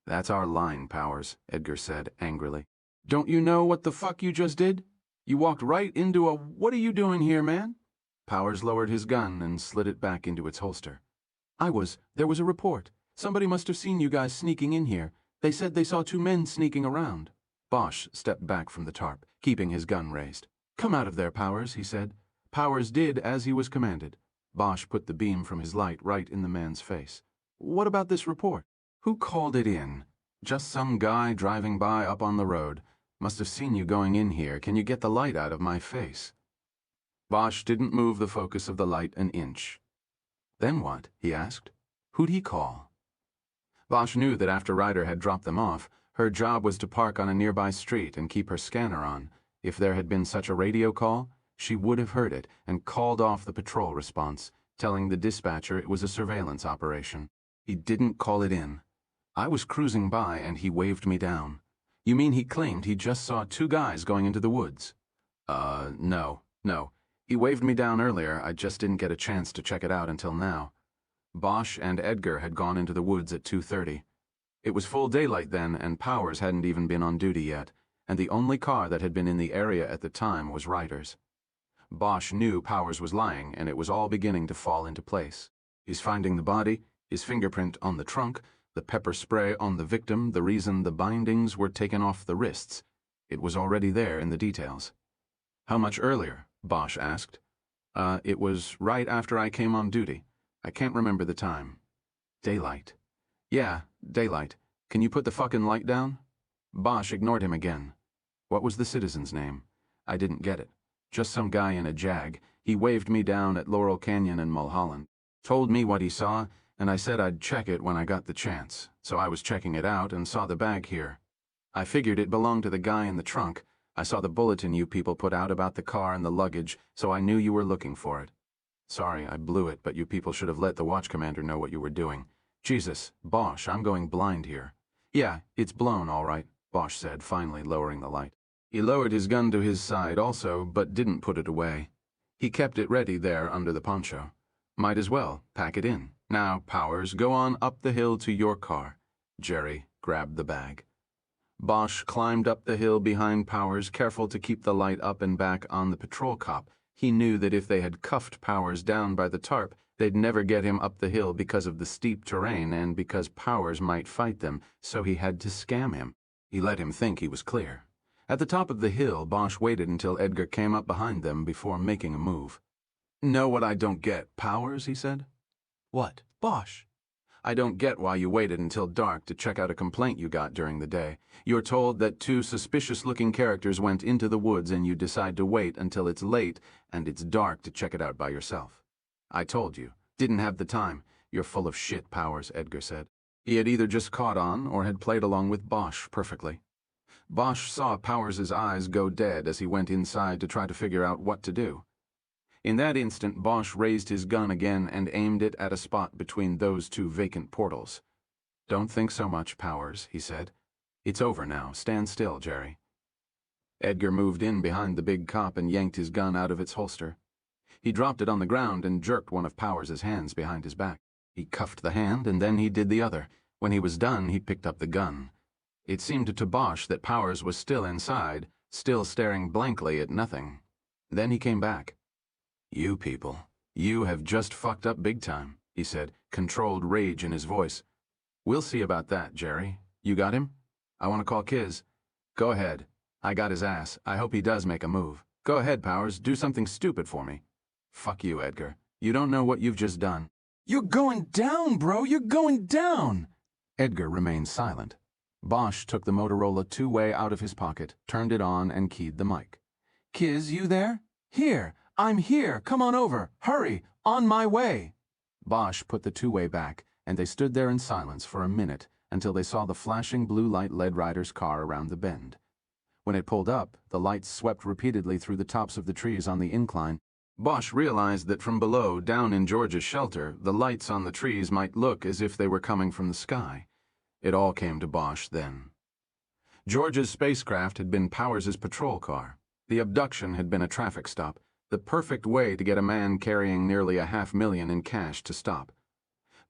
"That's our line, Powers," Edgar said angrily. "Don't you know what the fuck you just did? You walked right into a what are you doing here, man?" Powers lowered his gun and slid it back into its holster. There was a report. Somebody must have seen you guys sneaking in here. They said they saw 2 men sneaking around." Bosch stepped back from the tarp, keeping his gun raised. "Come out of there, Powers," he said. Powers did as he was commanded. Bosch put the beam from his light right in the man's face. "What about this report? Who called it in?" "Just some guy driving by up on the road. Must have seen you going in here. Can you get the light out of my face?" Bosch didn't move the focus of the light an inch. "Then what?" he asked. "Who'd he call?" Bosch knew that after Ryder had dropped them off, her job was to park on a nearby street and keep her scanner on. If there had been such a radio call, she would have heard it and called off the patrol response, telling the dispatcher it was a surveillance operation. He didn't call it in. "I was cruising by and he waved me down." "You mean he claimed he just saw 2 guys going into the woods?" No. He waved me down earlier. I just didn't get a chance to check it out until now." Bosch and Edgar had gone into the woods at 2:30. It was full daylight then, and Powers hadn't even been on duty yet, and the only car that had been in the area at the time was Ryder's. Bosch knew Powers was lying, and it was all beginning to fall into place. His finding the body, his fingerprint on the trunk, the pepper spray on the victim, the reason the bindings were taken off the wrists. It was already there in the details. "How much earlier?" Bosch asked. It was right after I came on duty. I can't remember the time." "Daylight." "Yeah, daylight. Can you put the fucking light down?" Bosch ignored him again. "What was the citizen's name?" "I didn't get it. Just some guy in a Jag. He waved me down at Laurel Canyon and Mulholland. Told me what he saw, and I said I'd check it when I got the chance, so I was checking it out and saw the bag here. I figured it belonged to the guy in the trunk. I saw the bulletin you people put out about the car and the luggage, so I knew you were looking for it. Sorry, I blew it, but you people should have let the watch commander know what you were doing. Jesus, Bosch, I'm going blind here. Yeah, it's blown, all right, Bosch said, finally lowering the light. He lowered his gun to his side also, but didn't put it away. He kept it ready there under the poncho. Might as well, pack it in. Now, Powers, go on up the hill to your car. Jerry grabbed the bag. Bosch climbed up the hill behind Powers, careful to keep the light up and back on the patrol cop. He knew that if they had cuffed Powers down by the tarp, they'd never get him up the hill because of the steep terrain and because Powers might fight them, so he had to scam him. He let him think he was clear. At the top of the hill, Bosch waited until Edgar came up behind them before making a move. Know what I don't get, Powers, he said. What, Bosch? I don't get why you waited until dark to check out a complaint you got during the day. You're told that 2 suspicious-looking characters went into the woods and you decide to wait until it's late and it's dark to check it out by yourself. I told you. Didn't have the time. You're full of shit, Powers, Edgar said. He had either just caught on or had played along with Bosch perfectly. Bosch saw Powers's eyes go dead as he went inside to try to figure out what to do. In that instant, Bosch raised his gun again and aimed it at a spot between those 2 vacant portals. Don't think so much, Powers, he said. It's over now. Stand still, Jerry. Edgar moved in behind the big cop and yanked his gun out of its holster. He dropped it on the ground and jerked one of Powers's hands behind his back. He cuffed the hand and then he did the other. When he was done, he picked up the gun. It seemed to Bosch that Powers was still inside, still staring blankly at nothing. Then he came back. You people, you have just fucked up big time, he said, controlled rage in his voice. We'll see about that, Jerry. You got him? I want to call Kiz. Go ahead. I got his ass. I hope he does make a move. Go ahead, Powers. Do something stupid for me. Fuck you, Edgar. You don't know what you've just done. You're going down, bro. You're going down. Edgar remained silent. Bosch took the Motorola 2-way out of his pocket, turned it on, and keyed the mic. Kiz, you there? Here. I'm here. Come on over. Hurry. On my way. Bosch put the 2-way back, and they stood there in silence for a minute until they saw the flashing blue light led Ryder's car around the bend. When it pulled up, the lights swept repeatedly through the tops of the trees on the incline. Bosch realized that from below, down in George's shelter, the lights on the trees might look as if they were coming from the sky. It all came to Bosch then. George's spacecraft had been Powers's patrol car. The abduction had been a traffic stop, the perfect way to get a man carrying nearly $500,000 in cash to stop.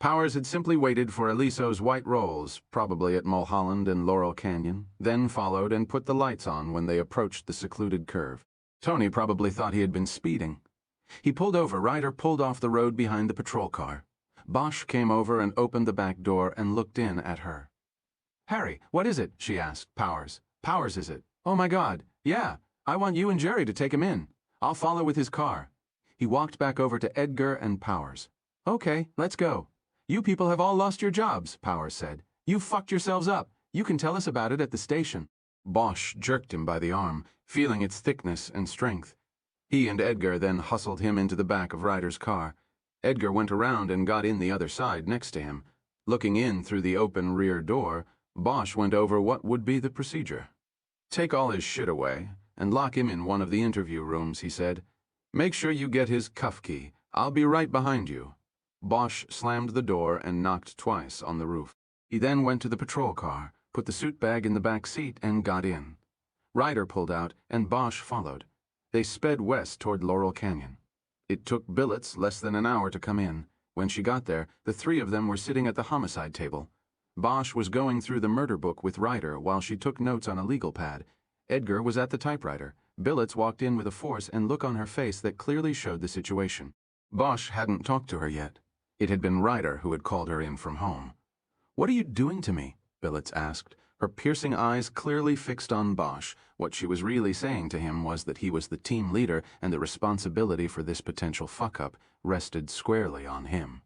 Powers had simply waited for Aliso's white Rolls, probably at Mulholland and Laurel Canyon, then followed and put the lights on when they approached the secluded curve. Tony probably thought he had been speeding. He pulled over. Ryder pulled off the road behind the patrol car. Bosch came over and opened the back door and looked in at her. Harry, what is it? She asked. Powers. Powers, is it? Oh my God. Yeah. I want you and Jerry to take him in. I'll follow with his car. He walked back over to Edgar and Powers. Okay, let's go. You people have all lost your jobs, Powers said. You fucked yourselves up. You can tell us about it at the station. Bosch jerked him by the arm, feeling its thickness and strength. He and Edgar then hustled him into the back of Ryder's car. Edgar went around and got in the other side next to him. Looking in through the open rear door, Bosch went over what would be the procedure. Take all his shit away and lock him in one of the interview rooms, he said. Make sure you get his cuff key. I'll be right behind you. Bosch slammed the door and knocked twice on the roof. He then went to the patrol car, put the suit bag in the back seat, and got in. Ryder pulled out, and Bosch followed. They sped west toward Laurel Canyon. It took Billets less than an hour to come in. When she got there, the 3 of them were sitting at the homicide table. Bosch was going through the murder book with Ryder while she took notes on a legal pad. Edgar was at the typewriter. Billets walked in with a force and look on her face that clearly showed the situation. Bosch hadn't talked to her yet. It had been Ryder who had called her in from home. What are you doing to me? Billets asked, her piercing eyes clearly fixed on Bosch. What she was really saying to him was that he was the team leader and the responsibility for this potential fuck-up rested squarely on him.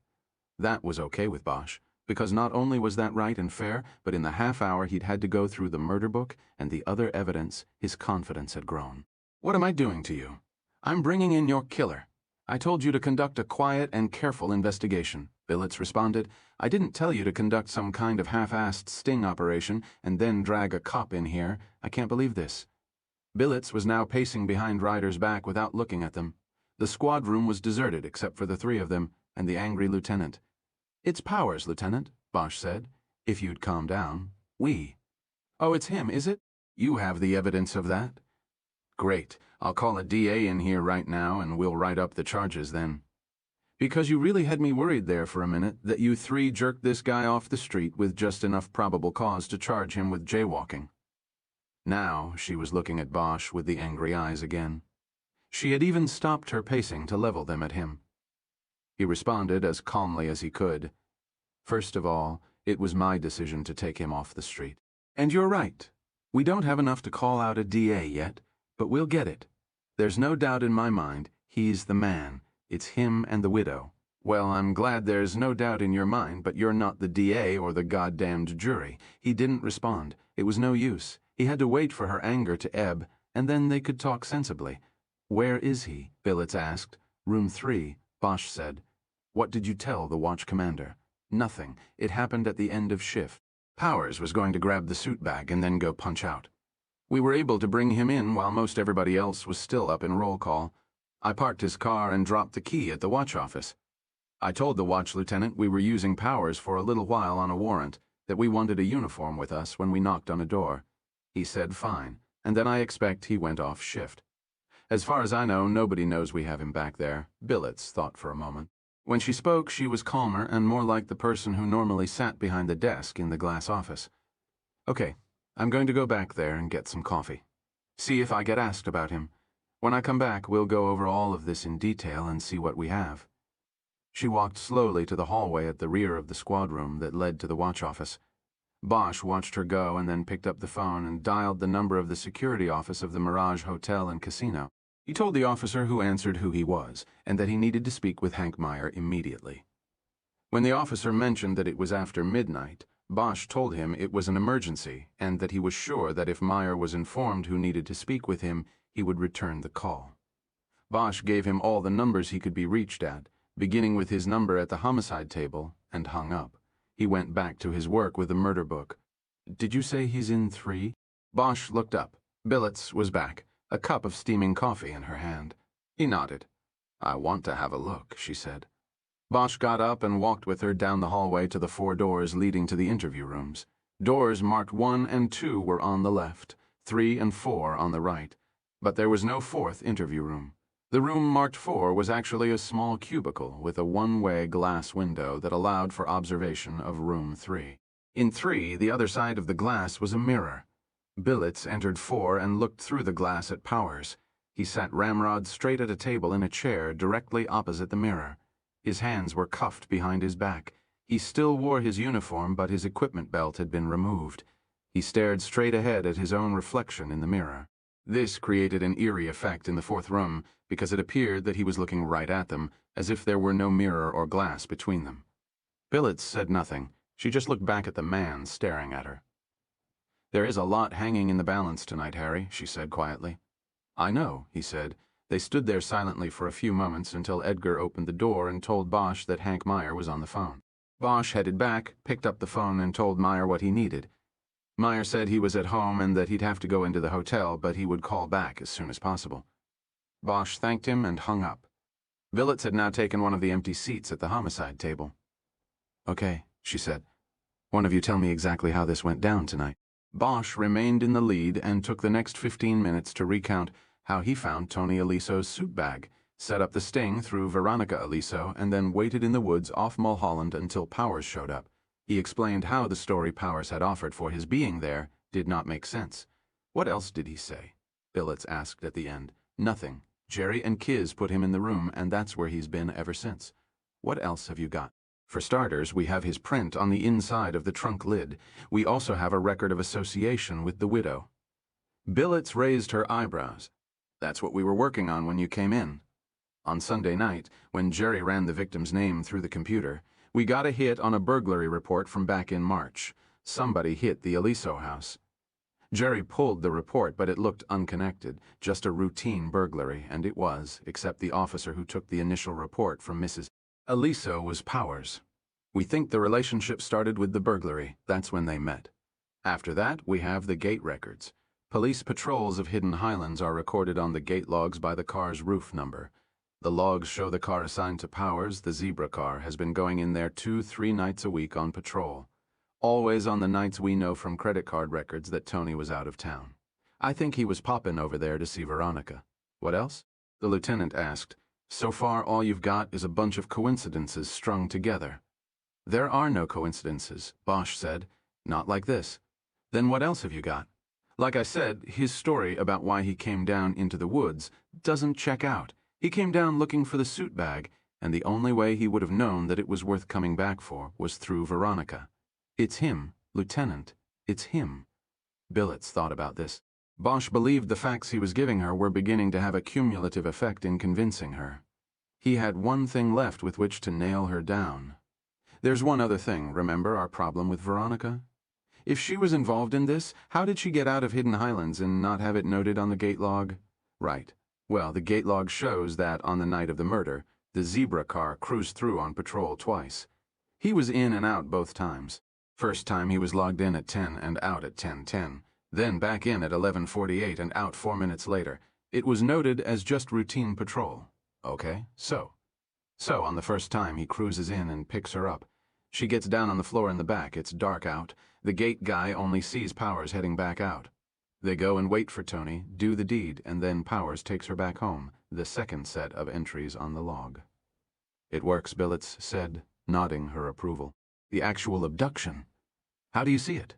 That was okay with Bosch, because not only was that right and fair, but in the half hour he'd had to go through the murder book and the other evidence, his confidence had grown. What am I doing to you? I'm bringing in your killer. I told you to conduct a quiet and careful investigation. Billets responded. I didn't tell you to conduct some kind of half-assed sting operation and then drag a cop in here. I can't believe this. Billets was now pacing behind Ryder's back without looking at them. The squad room was deserted except for the three of them and the angry lieutenant. It's Powers, Lieutenant, Bosch said. If you'd calm down. We. Oh, it's him, is it? You have the evidence of that? Great. I'll call a DA in here right now and we'll write up the charges then. Because you really had me worried there for a minute that you three jerked this guy off the street with just enough probable cause to charge him with jaywalking. Now she was looking at Bosch with the angry eyes again. She had even stopped her pacing to level them at him. He responded as calmly as he could. First of all, it was my decision to take him off the street. And you're right. We don't have enough to call out a DA yet, but we'll get it. There's no doubt in my mind he's the man. It's him and the widow. Well, I'm glad there's no doubt in your mind, but you're not the DA or the goddamned jury. He didn't respond. It was no use. He had to wait for her anger to ebb, and then they could talk sensibly. Where is he? Billets asked. Room 3, Bosch said. What did you tell the watch commander? Nothing. It happened at the end of shift. Powers was going to grab the suit bag and then go punch out. We were able to bring him in while most everybody else was still up in roll call. I parked his car and dropped the key at the watch office. I told the watch lieutenant we were using Powers for a little while on a warrant, that we wanted a uniform with us when we knocked on a door. He said fine, and then I expect he went off shift. As far as I know, nobody knows we have him back there. Billets thought for a moment. When she spoke, she was calmer and more like the person who normally sat behind the desk in the glass office. Okay, I'm going to go back there and get some coffee. See if I get asked about him. When I come back, we'll go over all of this in detail and see what we have. She walked slowly to the hallway at the rear of the squad room that led to the watch office. Bosch watched her go and then picked up the phone and dialed the number of the security office of the Mirage Hotel and Casino. He told the officer who answered who he was, and that he needed to speak with Hank Meyer immediately. When the officer mentioned that it was after midnight, Bosch told him it was an emergency, and that he was sure that if Meyer was informed who needed to speak with him, he would return the call. Bosch gave him all the numbers he could be reached at, beginning with his number at the homicide table, and hung up. He went back to his work with the murder book. Did you say he's in 3? Bosch looked up. Billets was back, a cup of steaming coffee in her hand. He nodded. I want to have a look, she said. Bosch got up and walked with her down the hallway to the 4 doors leading to the interview rooms. Doors marked 1 and 2 were on the left, 3 and 4 on the right. But there was no 4th interview room. The room marked 4 was actually a small cubicle with a one-way glass window that allowed for observation of room 3. In 3, the other side of the glass was a mirror. Billets entered 4 and looked through the glass at Powers. He sat ramrod straight at a table in a chair directly opposite the mirror. His hands were cuffed behind his back. He still wore his uniform, but his equipment belt had been removed. He stared straight ahead at his own reflection in the mirror. This created an eerie effect in the 4th room because it appeared that he was looking right at them, as if there were no mirror or glass between them. Billets said nothing. She just looked back at the man staring at her. There is a lot hanging in the balance tonight, Harry, she said quietly. I know, he said. They stood there silently for a few moments until Edgar opened the door and told Bosch that Hank Meyer was on the phone. Bosch headed back, picked up the phone, and told Meyer what he needed. Meyer said he was at home and that he'd have to go into the hotel, but he would call back as soon as possible. Bosch thanked him and hung up. Billets had now taken one of the empty seats at the homicide table. Okay, she said. One of you tell me exactly how this went down tonight. Bosch remained in the lead and took the next 15 minutes to recount how he found Tony Aliso's suit bag, set up the sting through Veronica Aliso, and then waited in the woods off Mulholland until Powers showed up. He explained how the story Powers had offered for his being there did not make sense. What else did he say? Billets asked at the end. Nothing. Jerry and Kiz put him in the room, and that's where he's been ever since. What else have you got? For starters, we have his print on the inside of the trunk lid. We also have a record of association with the widow. Billets raised her eyebrows. That's what we were working on when you came in. On Sunday night, when Jerry ran the victim's name through the computer, we got a hit on a burglary report from back in March. Somebody hit the Aliso house. Jerry pulled the report, but it looked unconnected, just a routine burglary, and it was, except the officer who took the initial report from Mrs. Aliso was Powers. We think the relationship started with the burglary. That's when they met. After that, we have the gate records. Police patrols of Hidden Highlands are recorded on the gate logs by the car's roof number. The logs show the car assigned to Powers, the zebra car, has been going in there 2-3 nights a week on patrol. Always on the nights we know from credit card records that Tony was out of town. I think he was popping over there to see Veronica. What else? The lieutenant asked. So far, all you've got is a bunch of coincidences strung together. There are no coincidences, Bosch said. Not like this. Then what else have you got? Like I said, his story about why he came down into the woods doesn't check out. He came down looking for the suit bag, and the only way he would have known that it was worth coming back for was through Veronica. It's him, Lieutenant. It's him. Billets thought about this. Bosch believed the facts he was giving her were beginning to have a cumulative effect in convincing her. He had one thing left with which to nail her down. There's one other thing, remember our problem with Veronica? If she was involved in this, how did she get out of Hidden Highlands and not have it noted on the gate log? Right. Well, the gate log shows that on the night of the murder, the zebra car cruised through on patrol twice. He was in and out both times. First time he was logged in at 10 and out at 10:10, then back in at 11:48 and out 4 minutes later. It was noted as just routine patrol. Okay, so on the first time he cruises in and picks her up. She gets down on the floor in the back. It's dark out. The gate guy only sees Powers heading back out. They go and wait for Tony, do the deed, and then Powers takes her back home, the second set of entries on the log. It works, Billets said, nodding her approval. The actual abduction. How do you see it?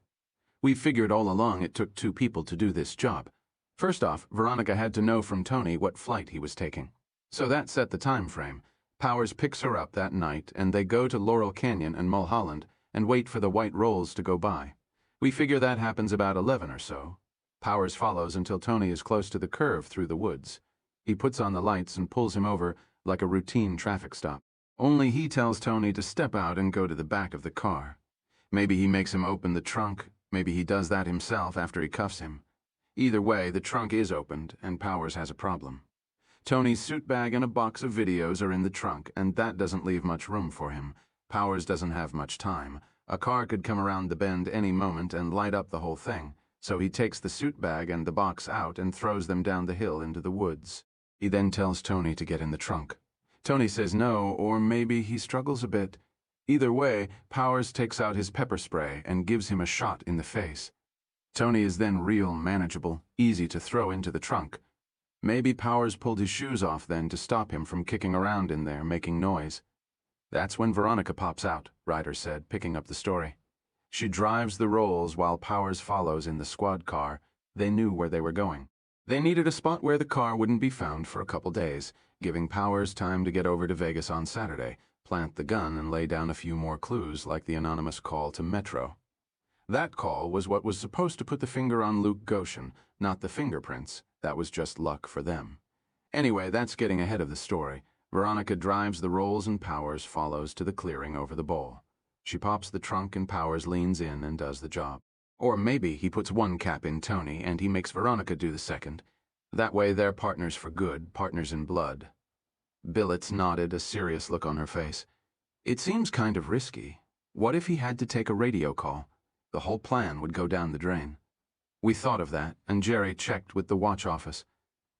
We figured all along it took 2 people to do this job. First off, Veronica had to know from Tony what flight he was taking. So that set the time frame. Powers picks her up that night, and they go to Laurel Canyon and Mulholland and wait for the white Rolls to go by. We figure that happens about 11 or so. Powers follows until Tony is close to the curve through the woods. He puts on the lights and pulls him over like a routine traffic stop. Only he tells Tony to step out and go to the back of the car. Maybe he makes him open the trunk. Maybe he does that himself after he cuffs him. Either way, the trunk is opened, and Powers has a problem. Tony's suit bag and a box of videos are in the trunk, and that doesn't leave much room for him. Powers doesn't have much time. A car could come around the bend any moment and light up the whole thing, so he takes the suit bag and the box out and throws them down the hill into the woods. He then tells Tony to get in the trunk. Tony says no, or maybe he struggles a bit. Either way, Powers takes out his pepper spray and gives him a shot in the face. Tony is then real manageable, easy to throw into the trunk. Maybe Powers pulled his shoes off then to stop him from kicking around in there, making noise. That's when Veronica pops out, Ryder said, picking up the story. She drives the Rolls while Powers follows in the squad car. They knew where they were going. They needed a spot where the car wouldn't be found for a couple days, giving Powers time to get over to Vegas on Saturday, plant the gun, and lay down a few more clues like the anonymous call to Metro. That call was what was supposed to put the finger on Luke Goshen, not the fingerprints. That was just luck for them. Anyway, that's getting ahead of the story. Veronica drives the Rolls and Powers follows to the clearing over the bowl. She pops the trunk and Powers leans in and does the job. Or maybe he puts one cap in Tony and he makes Veronica do the second. That way they're partners for good, partners in blood. Billets nodded, a serious look on her face. It seems kind of risky. What if he had to take a radio call? The whole plan would go down the drain. We thought of that, and Jerry checked with the watch office.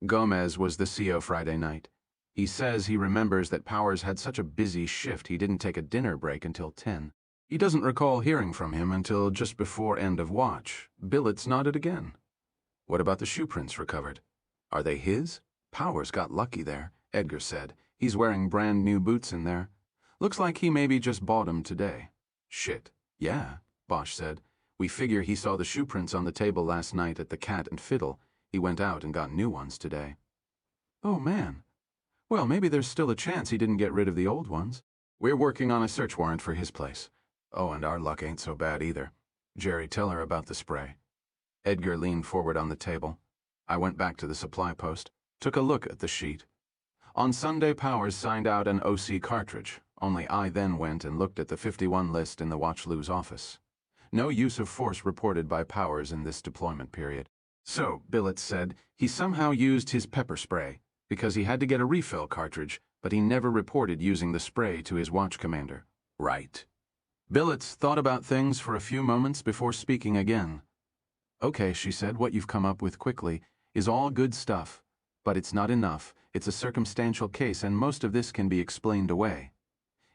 Gomez was the CO Friday night. He says he remembers that Powers had such a busy shift he didn't take a dinner break until 10. He doesn't recall hearing from him until just before end of watch. Billets nodded again. What about the shoe prints recovered? Are they his? Powers got lucky there, Edgar said. He's wearing brand new boots in there. Looks like he maybe just bought 'em today. Shit. Yeah, Bosch said. We figure he saw the shoe prints on the table last night at the Cat and Fiddle. He went out and got new ones today. Oh, man. Well, maybe there's still a chance he didn't get rid of the old ones. We're working on a search warrant for his place. Oh, and our luck ain't so bad either. Jerry, tell her about the spray. Edgar leaned forward on the table. I went back to the supply post, took a look at the sheet. On Sunday, Powers signed out an OC cartridge, only I then went and looked at the 51 list in the Watchloo's office. No use of force reported by Powers in this deployment period. So, Billets said, he somehow used his pepper spray, because he had to get a refill cartridge, but he never reported using the spray to his watch commander. Right. Billets thought about things for a few moments before speaking again. Okay, she said, what you've come up with quickly is all good stuff, but it's not enough. It's a circumstantial case, and most of this can be explained away.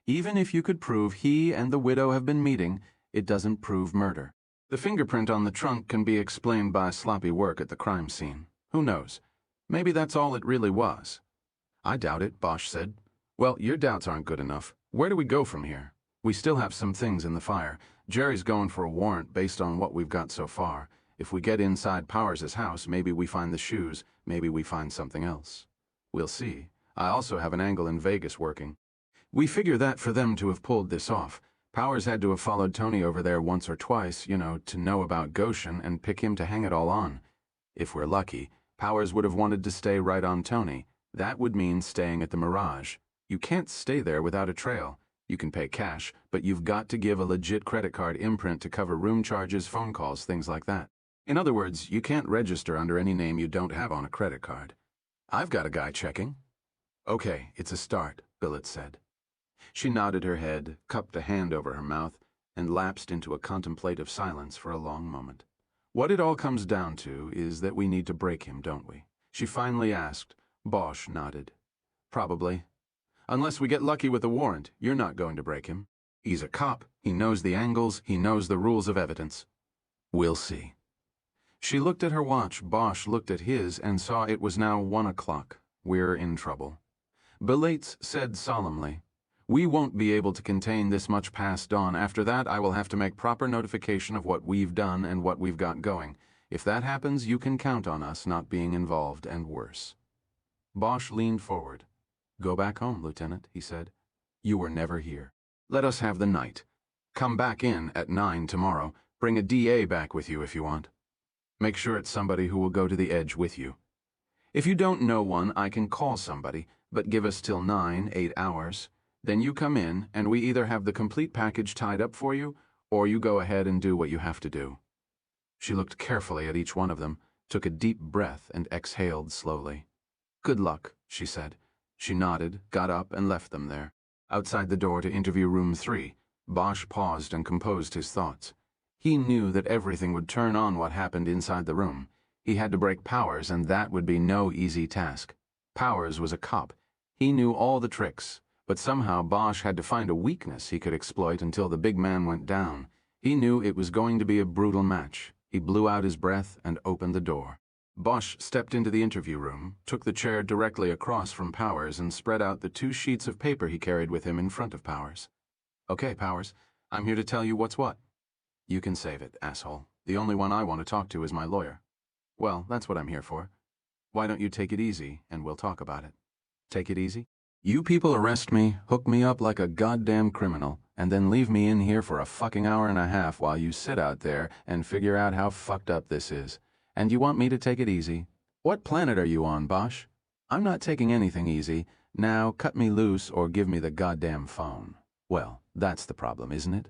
Even if you could prove he and the widow have been meeting, it doesn't prove murder. The fingerprint on the trunk can be explained by sloppy work at the crime scene. Who knows? Maybe that's all it really was. I doubt it, Bosch said. Well, your doubts aren't good enough. Where do we go from here? We still have some things in the fire. Jerry's going for a warrant based on what we've got so far. If we get inside Powers' house, maybe we find the shoes, maybe we find something else. We'll see. I also have an angle in Vegas working. We figure that for them to have pulled this off, Powers had to have followed Tony over there once or twice, to know about Goshen and pick him to hang it all on. If we're lucky, Powers would have wanted to stay right on Tony. That would mean staying at the Mirage. You can't stay there without a trail. You can pay cash, but you've got to give a legit credit card imprint to cover room charges, phone calls, things like that. In other words, you can't register under any name you don't have on a credit card. I've got a guy checking. Okay, it's a start, Billets said. She nodded her head, cupped a hand over her mouth, and lapsed into a contemplative silence for a long moment. What it all comes down to is that we need to break him, don't we? She finally asked. Bosch nodded. Probably. Unless we get lucky with a warrant, you're not going to break him. He's a cop. He knows the angles. He knows the rules of evidence. We'll see. She looked at her watch. Bosch looked at his and saw it was now 1 o'clock. We're in trouble. Billets said solemnly, We won't be able to contain this much past dawn. After that, I will have to make proper notification of what we've done and what we've got going. If that happens, you can count on us not being involved, and worse. Bosch leaned forward. Go back home, Lieutenant, he said. You were never here. Let us have the night. Come back in at 9 tomorrow. Bring a DA back with you if you want. Make sure it's somebody who will go to the edge with you. If you don't know one, I can call somebody, but give us till 9, 8 hours. Then you come in, and we either have the complete package tied up for you, or you go ahead and do what you have to do. She looked carefully at each one of them, took a deep breath, and exhaled slowly. Good luck, she said. She nodded, got up, and left them there. Outside the door to interview room 3, Bosch paused and composed his thoughts. He knew that everything would turn on what happened inside the room. He had to break Powers, and that would be no easy task. Powers was a cop. He knew all the tricks, but somehow Bosch had to find a weakness he could exploit until the big man went down. He knew it was going to be a brutal match. He blew out his breath and opened the door. Bosch stepped into the interview room, took the chair directly across from Powers, and spread out the 2 sheets of paper he carried with him in front of Powers. Okay, Powers, I'm here to tell you what's what. You can save it, asshole. The only one I want to talk to is my lawyer. Well, that's what I'm here for. Why don't you take it easy, and we'll talk about it. Take it easy? You people arrest me, hook me up like a goddamn criminal, and then leave me in here for a fucking hour and a half while you sit out there and figure out how fucked up this is. And you want me to take it easy? What planet are you on, Bosch? I'm not taking anything easy. Now, cut me loose or give me the goddamn phone. Well, that's the problem, isn't it?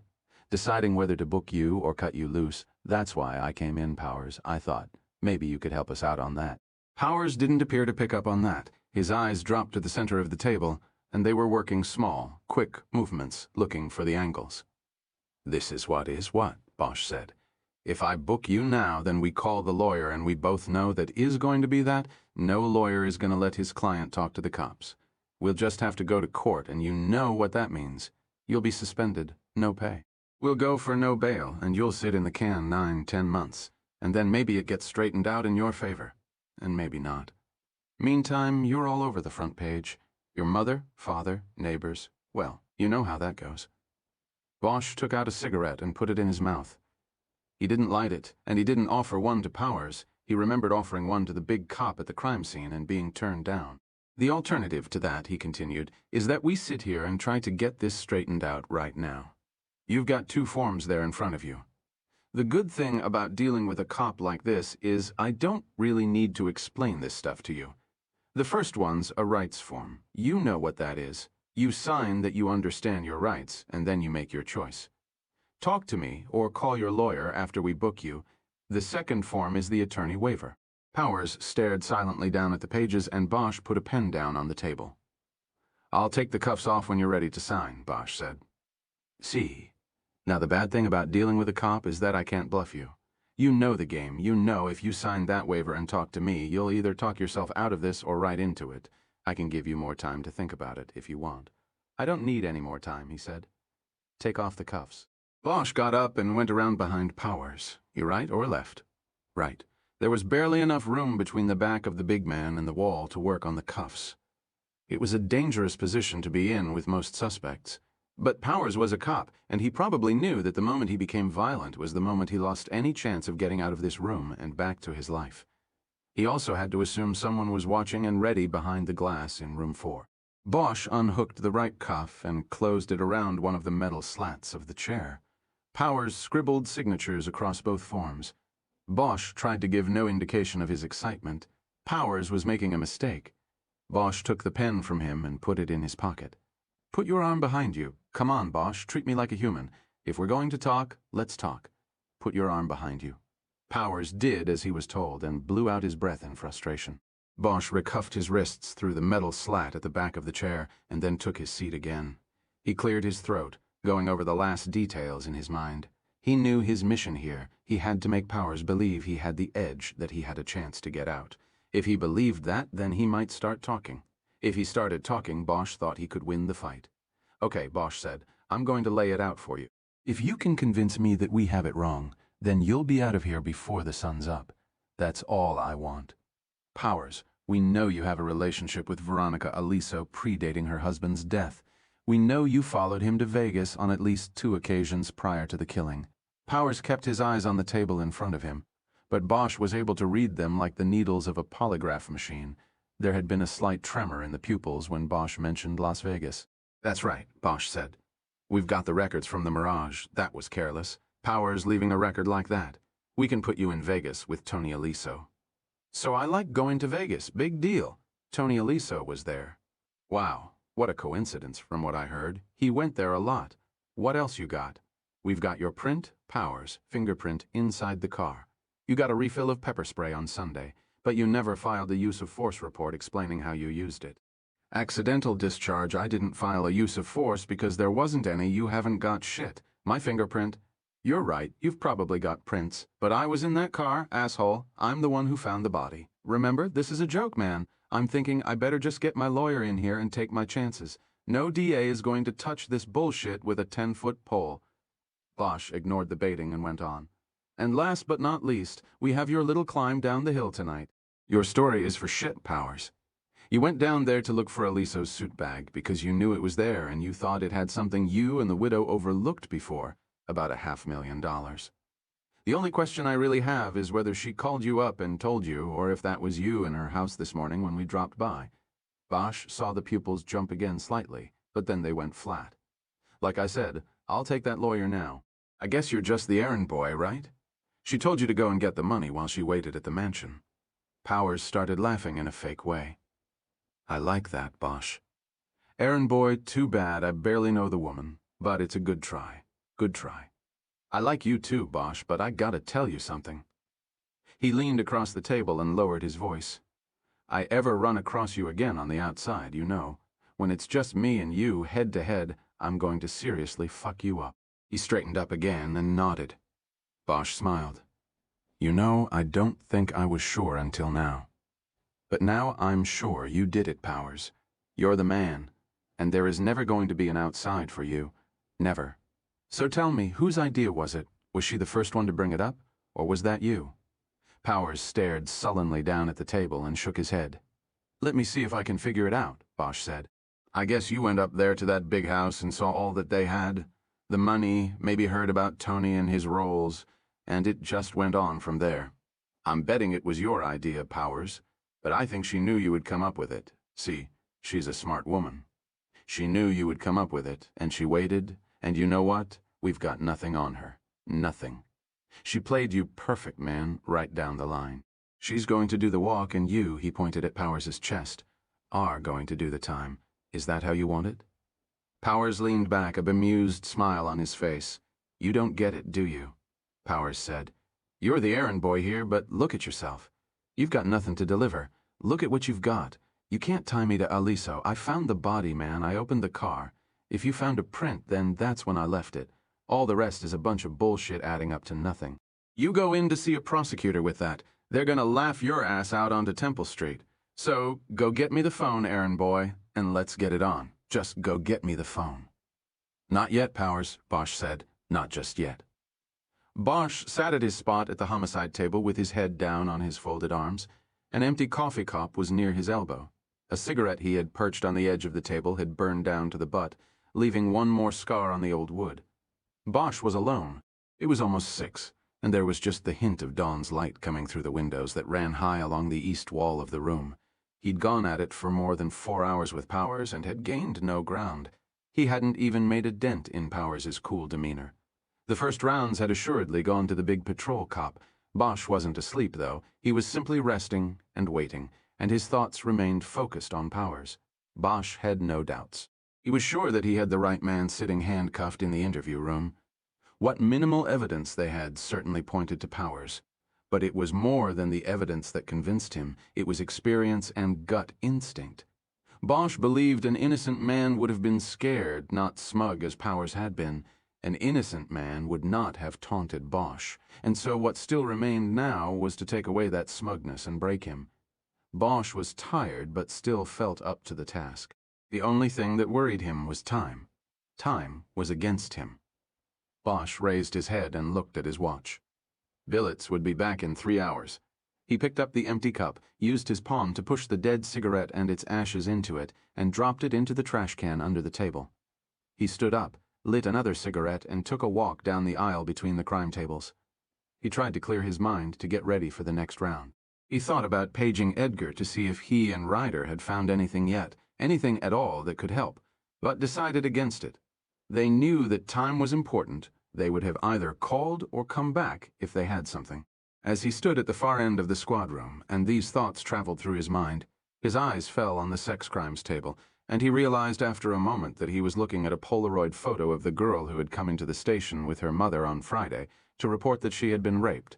Deciding whether to book you or cut you loose, that's why I came in, Powers. I thought, maybe you could help us out on that. Powers didn't appear to pick up on that. His eyes dropped to the center of the table, and they were working small, quick movements, looking for the angles. This is what, Bosch said. If I book you now, then we call the lawyer, and we both know that is going to be that. No lawyer is going to let his client talk to the cops. We'll just have to go to court, and you know what that means. You'll be suspended, no pay. We'll go for no bail, and you'll sit in the can 9, 10 months, and then maybe it gets straightened out in your favor, and maybe not. Meantime, you're all over the front page. Your mother, father, neighbors, well, you know how that goes. Bosch took out a cigarette and put it in his mouth. He didn't light it, and he didn't offer one to Powers. He remembered offering one to the big cop at the crime scene and being turned down. The alternative to that, he continued, is that we sit here and try to get this straightened out right now. You've got 2 forms there in front of you. The good thing about dealing with a cop like this is I don't really need to explain this stuff to you. The first one's a rights form. You know what that is. You sign that you understand your rights, and then you make your choice. Talk to me or call your lawyer after we book you. The second form is the attorney waiver. Powers stared silently down at the pages, and Bosch put a pen down on the table. I'll take the cuffs off when you're ready to sign, Bosch said. See. Now, the bad thing about dealing with a cop is that I can't bluff you. You know the game. You know if you sign that waiver and talk to me, you'll either talk yourself out of this or right into it. I can give you more time to think about it if you want. I don't need any more time, he said. Take off the cuffs. Bosch got up and went around behind Powers. You right or left? Right. There was barely enough room between the back of the big man and the wall to work on the cuffs. It was a dangerous position to be in with most suspects. But Powers was a cop, and he probably knew that the moment he became violent was the moment he lost any chance of getting out of this room and back to his life. He also had to assume someone was watching and ready behind the glass in room 4. Bosch unhooked the right cuff and closed it around one of the metal slats of the chair. Powers scribbled signatures across both forms. Bosch tried to give no indication of his excitement. Powers was making a mistake. Bosch took the pen from him and put it in his pocket. Put your arm behind you. Come on, Bosch, treat me like a human. If we're going to talk, let's talk. Put your arm behind you. Powers did as he was told and blew out his breath in frustration. Bosch recuffed his wrists through the metal slat at the back of the chair and then took his seat again. He cleared his throat, going over the last details in his mind. He knew his mission here. He had to make Powers believe he had the edge, that he had a chance to get out. If he believed that, then he might start talking. If he started talking, Bosch thought he could win the fight. Okay, Bosch said, I'm going to lay it out for you. If you can convince me that we have it wrong, then you'll be out of here before the sun's up. That's all I want. Powers, we know you have a relationship with Veronica Aliso predating her husband's death. We know you followed him to Vegas on at least 2 occasions prior to the killing. Powers kept his eyes on the table in front of him, but Bosch was able to read them like the needles of a polygraph machine. There had been a slight tremor in the pupils when Bosch mentioned Las Vegas. That's right, Bosch said. We've got the records from the Mirage. That was careless. Powers leaving a record like that. We can put you in Vegas with Tony Aliso. So I like going to Vegas. Big deal. Tony Aliso was there. Wow, what a coincidence from what I heard. He went there a lot. What else you got? We've got your print, Powers, fingerprint inside the car. You got a refill of pepper spray on Sunday, but you never filed a use of force report explaining how you used it. Accidental discharge. I didn't file a use of force because there wasn't any. You haven't got shit. My fingerprint. You're right, you've probably got prints, but I was in that car, asshole. I'm the one who found the body. Remember, this is a joke, man. I'm thinking I better just get my lawyer in here and take my chances. No DA is going to touch this bullshit with a 10-foot pole. Bosch ignored the baiting and went on. And last but not least, we have your little climb down the hill tonight. Your story is for shit, Powers. You went down there to look for Aliso's suit bag because you knew it was there and you thought it had something you and the widow overlooked before, about $500,000. The only question I really have is whether she called you up and told you, or if that was you in her house this morning when we dropped by. Bosch saw the pupils jump again slightly, but then they went flat. Like I said, I'll take that lawyer now. I guess you're just the errand boy, right? She told you to go and get the money while she waited at the mansion. Powers started laughing in a fake way. I like that, Bosch. Errand boy, too bad, I barely know the woman, but it's a good try. Good try. I like you too, Bosch, but I gotta tell you something. He leaned across the table and lowered his voice. I ever run across you again on the outside, you know. When it's just me and you, head to head, I'm going to seriously fuck you up. He straightened up again and nodded. Bosch smiled. You know, I don't think I was sure until now. But now I'm sure you did it, Powers. You're the man, and there is never going to be an outside for you. Never. So tell me, whose idea was it? Was she the first one to bring it up, or was that you? Powers stared sullenly down at the table and shook his head. Let me see if I can figure it out, Bosch said. I guess you went up there to that big house and saw all that they had. The money, maybe heard about Tony and his Rolls, and it just went on from there. I'm betting it was your idea, Powers, but I think she knew you would come up with it. See, she's a smart woman. She knew you would come up with it, and she waited, and you know what? We've got nothing on her. Nothing. She played you perfect, man, right down the line. She's going to do the walk, and you, he pointed at Powers' chest, are going to do the time. Is that how you want it? Powers leaned back, a bemused smile on his face. You don't get it, do you? Powers said. You're the errand boy here, but look at yourself. You've got nothing to deliver. Look at what you've got. You can't tie me to Aliso. I found the body, man. I opened the car. If you found a print, then that's when I left it. All the rest is a bunch of bullshit adding up to nothing. You go in to see a prosecutor with that, they're gonna laugh your ass out onto Temple Street. So, go get me the phone, errand boy, and let's get it on. Just go get me the phone. Not yet, Powers, Bosch said. Not just yet. Bosch sat at his spot at the homicide table with his head down on his folded arms. An empty coffee cup was near his elbow. A cigarette he had perched on the edge of the table had burned down to the butt, leaving one more scar on the old wood. Bosch was alone. It was almost 6, and there was just the hint of dawn's light coming through the windows that ran high along the east wall of the room. He'd gone at it for more than 4 hours with Powers and had gained no ground. He hadn't even made a dent in Powers's cool demeanor. The first rounds had assuredly gone to the big patrol cop. Bosch wasn't asleep, though. He was simply resting and waiting, and his thoughts remained focused on Powers. Bosch had no doubts. He was sure that he had the right man sitting handcuffed in the interview room. What minimal evidence they had certainly pointed to Powers. But it was more than the evidence that convinced him. It was experience and gut instinct. Bosch believed an innocent man would have been scared, not smug as Powers had been. An innocent man would not have taunted Bosch, and so what still remained now was to take away that smugness and break him. Bosch was tired but still felt up to the task. The only thing that worried him was time. Time was against him. Bosch raised his head and looked at his watch. Billets would be back in 3 hours. He picked up the empty cup, used his palm to push the dead cigarette and its ashes into it, and dropped it into the trash can under the table. He stood up, lit another cigarette, and took a walk down the aisle between the crime tables. He tried to clear his mind to get ready for the next round. He thought about paging Edgar to see if he and Ryder had found anything yet, anything at all that could help, but decided against it. They knew that time was important. They would have either called or come back if they had something. As he stood at the far end of the squad room, and these thoughts traveled through his mind, his eyes fell on the sex crimes table, and he realized after a moment that he was looking at a Polaroid photo of the girl who had come into the station with her mother on Friday to report that she had been raped.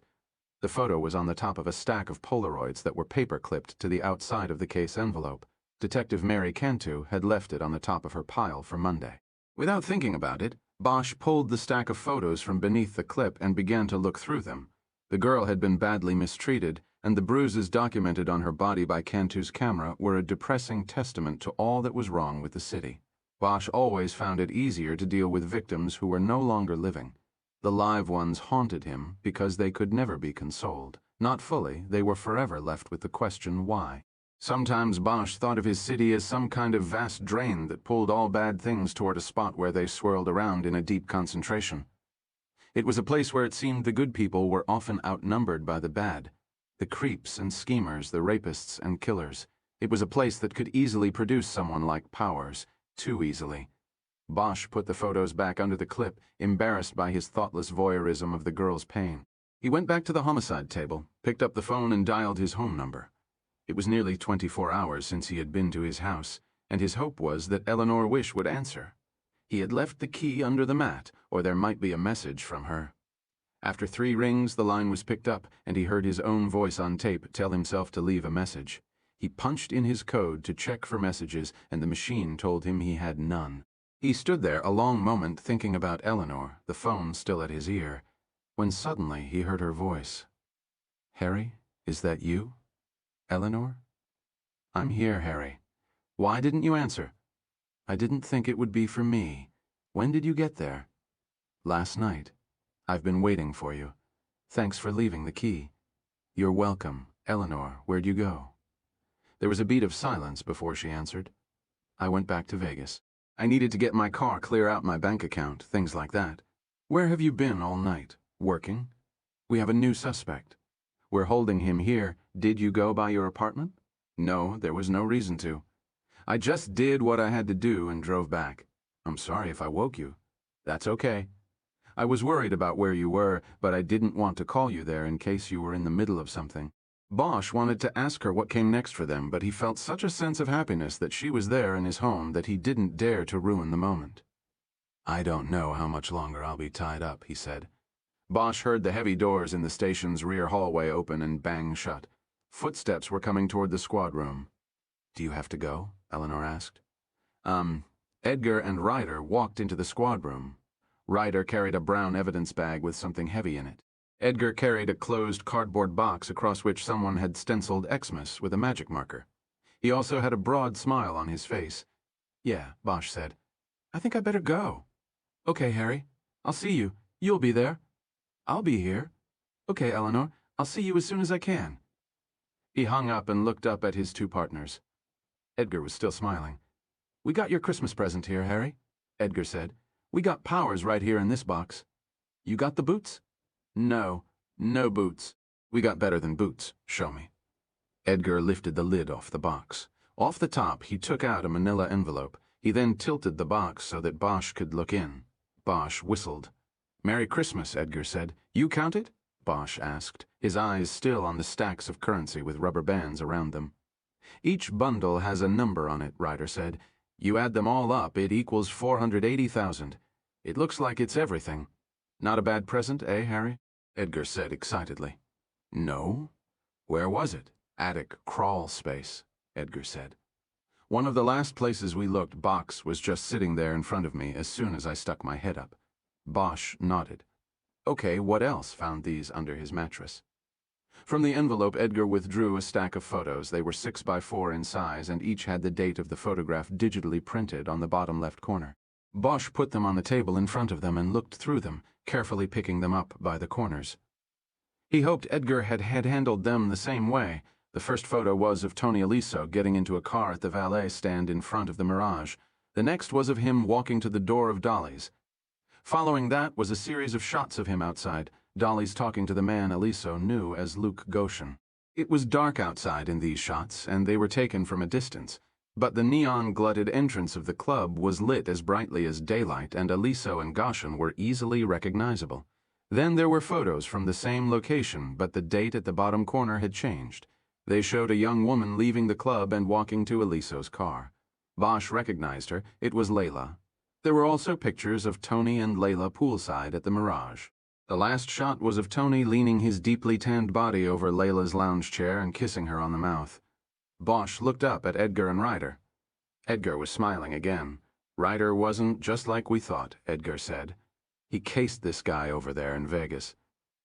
The photo was on the top of a stack of Polaroids that were paper-clipped to the outside of the case envelope. Detective Mary Cantu had left it on the top of her pile for Monday. Without thinking about it, Bosch pulled the stack of photos from beneath the clip and began to look through them. The girl had been badly mistreated, and the bruises documented on her body by Cantu's camera were a depressing testament to all that was wrong with the city. Bosch always found it easier to deal with victims who were no longer living. The live ones haunted him because they could never be consoled. Not fully, they were forever left with the question why. Sometimes Bosch thought of his city as some kind of vast drain that pulled all bad things toward a spot where they swirled around in a deep concentration. It was a place where it seemed the good people were often outnumbered by the bad. The creeps and schemers, the rapists and killers. It was a place that could easily produce someone like Powers, too easily. Bosch put the photos back under the clip, embarrassed by his thoughtless voyeurism of the girl's pain. He went back to the homicide table, picked up the phone and dialed his home number. It was nearly 24 hours since he had been to his house, and his hope was that Eleanor Wish would answer. He had left the key under the mat, or there might be a message from her. After 3 rings, the line was picked up, and he heard his own voice on tape tell himself to leave a message. He punched in his code to check for messages, and the machine told him he had none. He stood there a long moment thinking about Eleanor, the phone still at his ear, when suddenly he heard her voice. "Harry, is that you? Eleanor?" "I'm here, Harry. Why didn't you answer?" "I didn't think it would be for me. When did you get there?" "Last night. I've been waiting for you. Thanks for leaving the key." "You're welcome. Eleanor, where'd you go?" There was a beat of silence before she answered. "I went back to Vegas. I needed to get my car, clear out my bank account, things like that." "Where have you been all night? Working?" "We have a new suspect." "We're holding him here. Did you go by your apartment?" "No, there was no reason to. I just did what I had to do and drove back." "I'm sorry if I woke you." "That's okay. I was worried about where you were, but I didn't want to call you there in case you were in the middle of something." Bosch wanted to ask her what came next for them, but he felt such a sense of happiness that she was there in his home that he didn't dare to ruin the moment. "I don't know how much longer I'll be tied up," he said. Bosch heard the heavy doors in the station's rear hallway open and bang shut. Footsteps were coming toward the squad room. "Do you have to go?" Eleanor asked. Edgar and Ryder walked into the squad room. Ryder carried a brown evidence bag with something heavy in it. Edgar carried a closed cardboard box across which someone had stenciled Xmas with a magic marker. He also had a broad smile on his face. "Yeah," Bosch said. "I think I better go." "Okay, Harry. I'll see you. You'll be there." "I'll be here." "Okay, Eleanor. I'll see you as soon as I can." He hung up and looked up at his two partners. Edgar was still smiling. "We got your Christmas present here, Harry," Edgar said. "We got Powers right here in this box. You got the boots?" "No, no boots." "We got better than boots. Show me." Edgar lifted the lid off the box. Off the top, he took out a manila envelope. He then tilted the box so that Bosch could look in. Bosch whistled. "Merry Christmas," Edgar said. "You count it?" Bosch asked, his eyes still on the stacks of currency with rubber bands around them. "Each bundle has a number on it," Ryder said. "You add them all up, it equals 480,000. It looks like it's everything. Not a bad present, eh, Harry?" Edgar said excitedly. "No. Where was it?" "Attic crawl space," Edgar said. "One of the last places we looked, box was just sitting there in front of me as soon as I stuck my head up." Bosch nodded. "Okay, what else?" Found these under his mattress. From the envelope, Edgar withdrew a stack of photos. They were 6 by 4 in size, and each had the date of the photograph digitally printed on the bottom left corner. Bosch put them on the table in front of them and looked through them, carefully picking them up by the corners. He hoped Edgar had handled them the same way. The first photo was of Tony Aliso getting into a car at the valet stand in front of the Mirage. The next was of him walking to the door of Dolly's. Following that was a series of shots of him outside, Dolly's talking to the man Aliso knew as Luke Goshen. It was dark outside in these shots, and they were taken from a distance. But the neon-glutted entrance of the club was lit as brightly as daylight, and Aliso and Goshen were easily recognizable. Then there were photos from the same location, but the date at the bottom corner had changed. They showed a young woman leaving the club and walking to Aliso's car. Bosch recognized her. It was Layla. There were also pictures of Tony and Layla poolside at the Mirage. The last shot was of Tony leaning his deeply tanned body over Layla's lounge chair and kissing her on the mouth. Bosch looked up at Edgar and Ryder. Edgar was smiling again. "Ryder wasn't just like we thought," Edgar said. "He cased this guy over there in Vegas.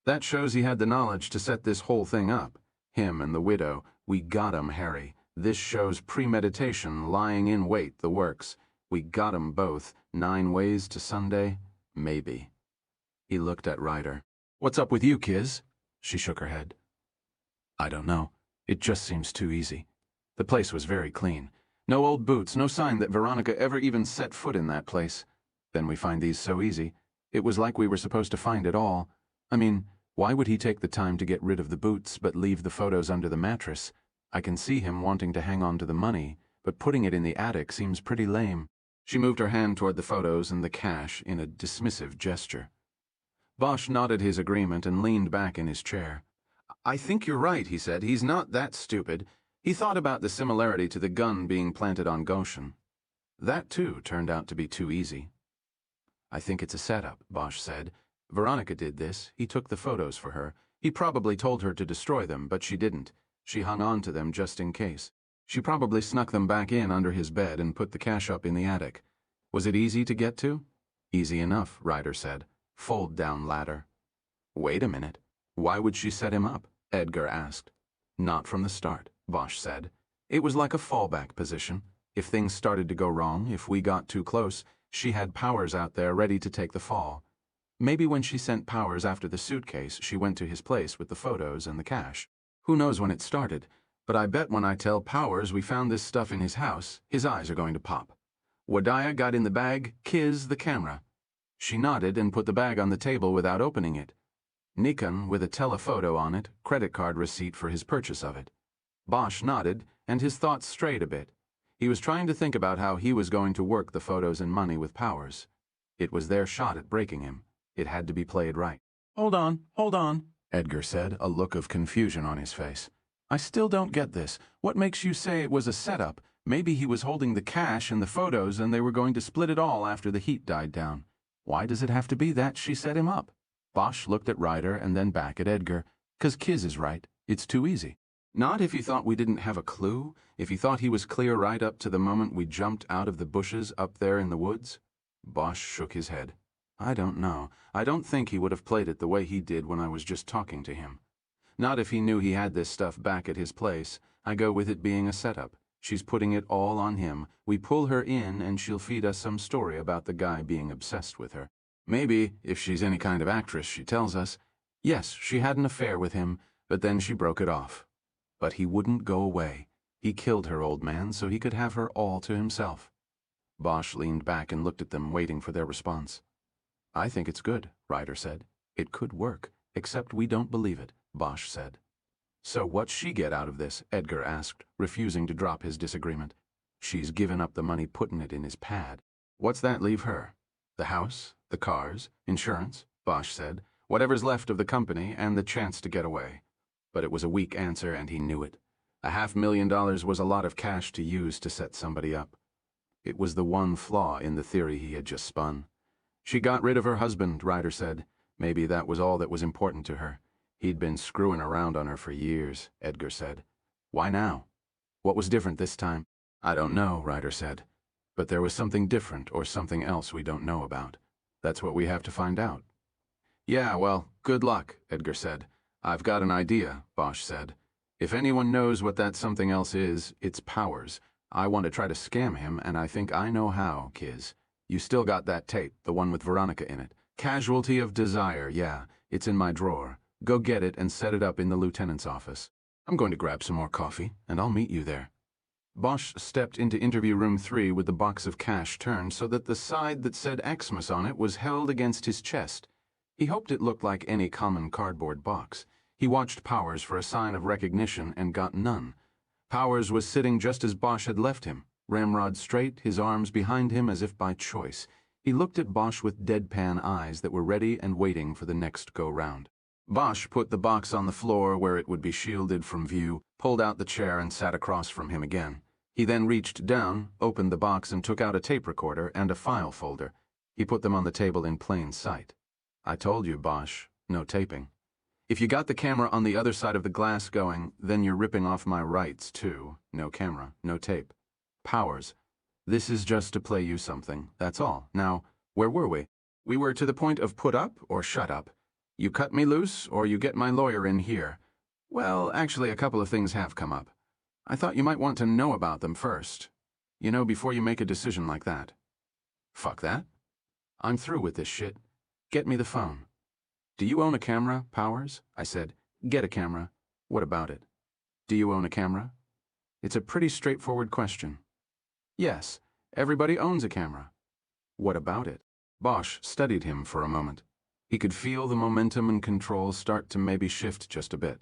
That shows he had the knowledge to set this whole thing up. Him and the widow. We got 'em, Harry. This shows premeditation, lying in wait, the works. We got 'em both. 9 ways to Sunday? Maybe." He looked at Ryder. "What's up with you, Kiz?" She shook her head. "I don't know. It just seems too easy. The place was very clean. No old boots, no sign that Veronica ever even set foot in that place. Then we find these so easy. It was like we were supposed to find it all. I mean, why would he take the time to get rid of the boots but leave the photos under the mattress? I can see him wanting to hang on to the money, but putting it in the attic seems pretty lame." She moved her hand toward the photos and the cash in a dismissive gesture. Bosch nodded his agreement and leaned back in his chair. "I think you're right," he said. "He's not that stupid." He thought about the similarity to the gun being planted on Goshen. That, too, turned out to be too easy. "I think it's a setup," Bosch said. "Veronica did this. He took the photos for her. He probably told her to destroy them, but she didn't. She hung on to them just in case. She probably snuck them back in under his bed and put the cash up in the attic. Was it easy to get to?" "Easy enough," Ryder said. "Fold-down ladder." "Wait a minute. Why would she set him up?" Edgar asked. "Not from the start," Bosch said. "It was like a fallback position. If things started to go wrong, if we got too close, she had Powers out there ready to take the fall. Maybe when she sent Powers after the suitcase, she went to his place with the photos and the cash. Who knows when it started, but I bet when I tell Powers we found this stuff in his house, his eyes are going to pop. Wadaya got in the bag, Kiz the camera. She nodded and put the bag on the table without opening it. Nikon with a telephoto on it, credit card receipt for his purchase of it." Bosch nodded, and his thoughts strayed a bit. He was trying to think about how he was going to work the photos and money with Powers. It was their shot at breaking him. It had to be played right. Hold on, Edgar said, a look of confusion on his face. "I still don't get this. What makes you say it was a setup? Maybe he was holding the cash and the photos and they were going to split it all after the heat died down. Why does it have to be that she set him up?" Bosch looked at Ryder and then back at Edgar. "'Cause Kiz is right. It's too easy. Not if you thought we didn't have a clue, if you thought he was clear right up to the moment we jumped out of the bushes up there in the woods." Bosch shook his head. I don't know. I don't think he would have played it the way he did when I was just talking to him. Not if he knew he had this stuff back at his place. I go with it being a setup. She's putting it all on him. We pull her in and she'll feed us some story about the guy being obsessed with her. Maybe, if she's any kind of actress, she tells us, yes, she had an affair with him, but then she broke it off. But he wouldn't go away. He killed her, old man, so he could have her all to himself. Bosch leaned back and looked at them, waiting for their response. I think it's good, Ryder said. It could work, except we don't believe it, Bosch said. So what's she get out of this? Edgar asked, refusing to drop his disagreement. She's given up the money, putting it in his pad. What's that leave her? The house, the cars, insurance, Bosch said. Whatever's left of the company and the chance to get away. But it was a weak answer and he knew it. $500,000 was a lot of cash to use to set somebody up. It was the one flaw in the theory he had just spun. She got rid of her husband, Ryder said. Maybe that was all that was important to her. He'd been screwing around on her for years, Edgar said. Why now? What was different this time? I don't know, Ryder said. But there was something different or something else we don't know about. That's what we have to find out. Yeah, well, good luck, Edgar said. I've got an idea, Bosch said. If anyone knows what that something else is, it's Powers. I want to try to scam him, and I think I know how, Kiz. You still got that tape, the one with Veronica in it. Casualty of Desire, yeah. It's in my drawer. Go get it and set it up in the lieutenant's office. I'm going to grab some more coffee, and I'll meet you there. Bosch stepped into interview room 3 with the box of cash turned so that the side that said Xmas on it was held against his chest. He hoped it looked like any common cardboard box. He watched Powers for a sign of recognition and got none. Powers was sitting just as Bosch had left him, ramrod straight, his arms behind him as if by choice. He looked at Bosch with deadpan eyes that were ready and waiting for the next go-round. Bosch put the box on the floor where it would be shielded from view, pulled out the chair and sat across from him again. He then reached down, opened the box and took out a tape recorder and a file folder. He put them on the table in plain sight. I told you, Bosch, no taping. If you got the camera on the other side of the glass going, then you're ripping off my rights, too. No camera, no tape. Powers, this is just to play you something, that's all. Now, where were we? We were to the point of put up or shut up. You cut me loose, or you get my lawyer in here. Well, actually, a couple of things have come up. I thought you might want to know about them first. You know, before you make a decision like that. Fuck that. I'm through with this shit. Get me the phone. Do you own a camera, Powers? I said. Get a camera. What about it? Do you own a camera? It's a pretty straightforward question. Yes, everybody owns a camera. What about it? Bosch studied him for a moment. He could feel the momentum and control start to maybe shift just a bit.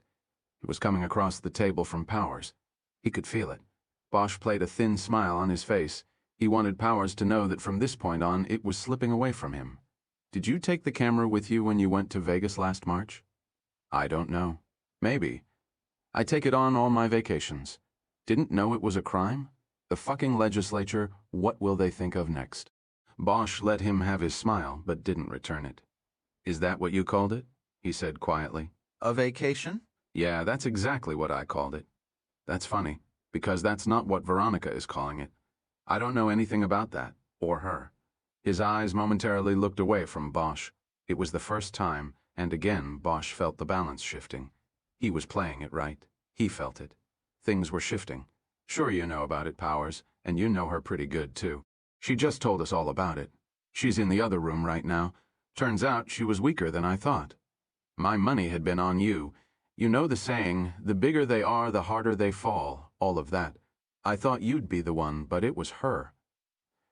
It was coming across the table from Powers. He could feel it. Bosch played a thin smile on his face. He wanted Powers to know that from this point on, it was slipping away from him. Did you take the camera with you when you went to Vegas last March? I don't know. Maybe. I take it on all my vacations. Didn't know it was a crime? The fucking legislature, what will they think of next? Bosch let him have his smile, but didn't return it. Is that what you called it? He said quietly. A vacation? Yeah, that's exactly what I called it. That's funny, because that's not what Veronica is calling it. I don't know anything about that, or her. His eyes momentarily looked away from Bosch. It was the first time, and again Bosch felt the balance shifting. He was playing it right. He felt it. Things were shifting. Sure you know about it, Powers, and you know her pretty good, too. She just told us all about it. She's in the other room right now. Turns out she was weaker than I thought. My money had been on you. You know the saying, the bigger they are, the harder they fall, all of that. I thought you'd be the one, but it was her.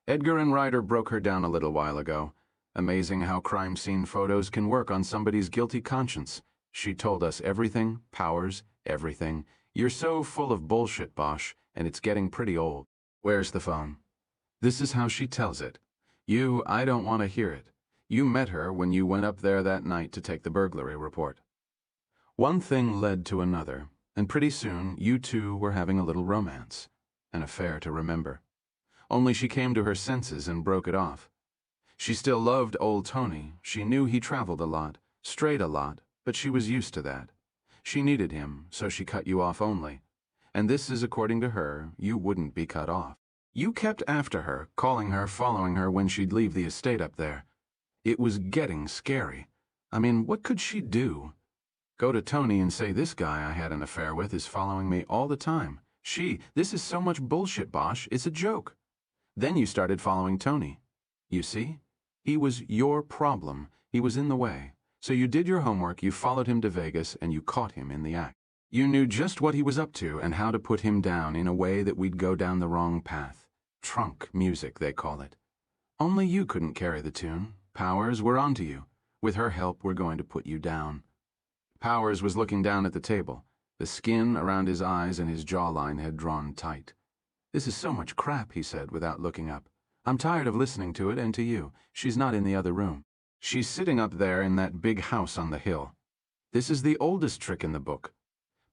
Edgar and Ryder broke her down a little while ago. Amazing how crime scene photos can work on somebody's guilty conscience. She told us everything, Powers, everything. You're so full of bullshit, Bosch, and it's getting pretty old. Where's the phone? This is how she tells it. I don't want to hear it. You met her when you went up there that night to take the burglary report. One thing led to another, and pretty soon you two were having a little romance. An affair to remember. Only she came to her senses and broke it off. She still loved old Tony. She knew he traveled a lot, strayed a lot, but she was used to that. She needed him, so she cut you off only. And this is according to her, you wouldn't be cut off. You kept after her, calling her, following her when she'd leave the estate up there. It was getting scary. I mean, what could she do? Go to Tony and say this guy I had an affair with is following me all the time. This is so much bullshit, Bosch, it's a joke. Then you started following Tony. You see? He was your problem. He was in the way. So you did your homework, you followed him to Vegas, and you caught him in the act. You knew just what he was up to and how to put him down in a way that we'd go down the wrong path. Trunk music, they call it. Only you couldn't carry the tune. Powers, we're onto you. With her help, we're going to put you down. Powers was looking down at the table. The skin around his eyes and his jawline had drawn tight. This is so much crap, he said without looking up. I'm tired of listening to it and to you. She's not in the other room. She's sitting up there in that big house on the hill. This is the oldest trick in the book.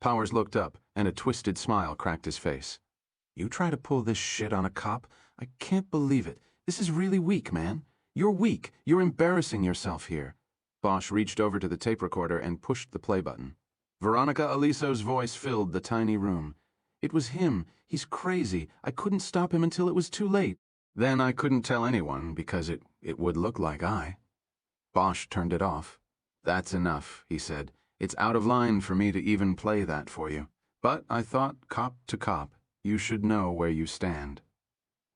Powers looked up, and a twisted smile cracked his face. You try to pull this shit on a cop? I can't believe it. This is really weak, man. You're weak. You're embarrassing yourself here. Bosch reached over to the tape recorder and pushed the play button. Veronica Aliso's voice filled the tiny room. It was him. He's crazy. I couldn't stop him until it was too late. Then I couldn't tell anyone because it would look like I. Bosch turned it off. That's enough, he said. It's out of line for me to even play that for you. But I thought, cop to cop, you should know where you stand.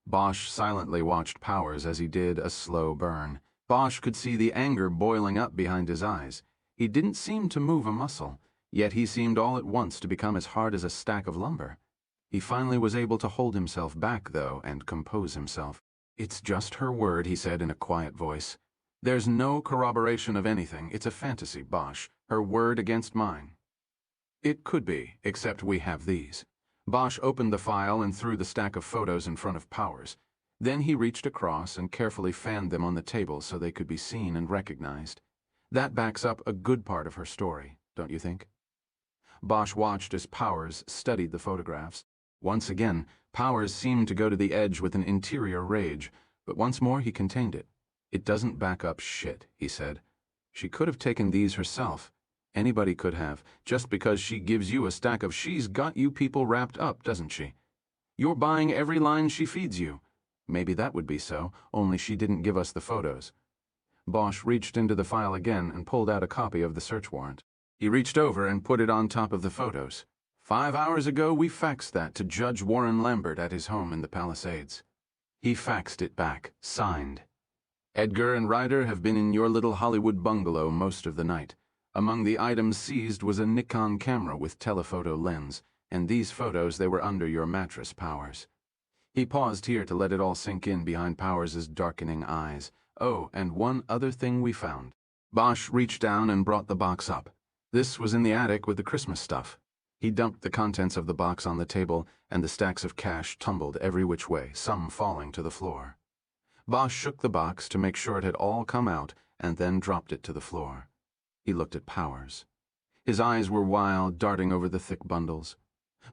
Bosch silently watched Powers as he did a slow burn. Bosch could see the anger boiling up behind his eyes. He didn't seem to move a muscle, yet he seemed all at once to become as hard as a stack of lumber. He finally was able to hold himself back, though, and compose himself. It's just her word, he said in a quiet voice. There's no corroboration of anything. It's a fantasy, Bosch. Her word against mine. It could be, except we have these. Bosch opened the file and threw the stack of photos in front of Powers. Then he reached across and carefully fanned them on the table so they could be seen and recognized. That backs up a good part of her story, don't you think? Bosch watched as Powers studied the photographs. Once again, Powers seemed to go to the edge with an interior rage, but once more he contained it. It doesn't back up shit, he said. She could have taken these herself. Anybody could have, just because she gives you a stack of she's got you people wrapped up, doesn't she? You're buying every line she feeds you. Maybe that would be so, only she didn't give us the photos. Bosch reached into the file again and pulled out a copy of the search warrant. He reached over and put it on top of the photos. 5 hours ago, we faxed that to Judge Warren Lambert at his home in the Palisades. He faxed it back, signed. Edgar and Ryder have been in your little Hollywood bungalow most of the night. Among the items seized was a Nikon camera with telephoto lens, and these photos, they were under your mattress, Powers. He paused here to let it all sink in behind Powers's darkening eyes. Oh, and one other thing we found. Bosch reached down and brought the box up. This was in the attic with the Christmas stuff. He dumped the contents of the box on the table, and the stacks of cash tumbled every which way, some falling to the floor. Bosch shook the box to make sure it had all come out, and then dropped it to the floor. He looked at Powers. His eyes were wild, darting over the thick bundles.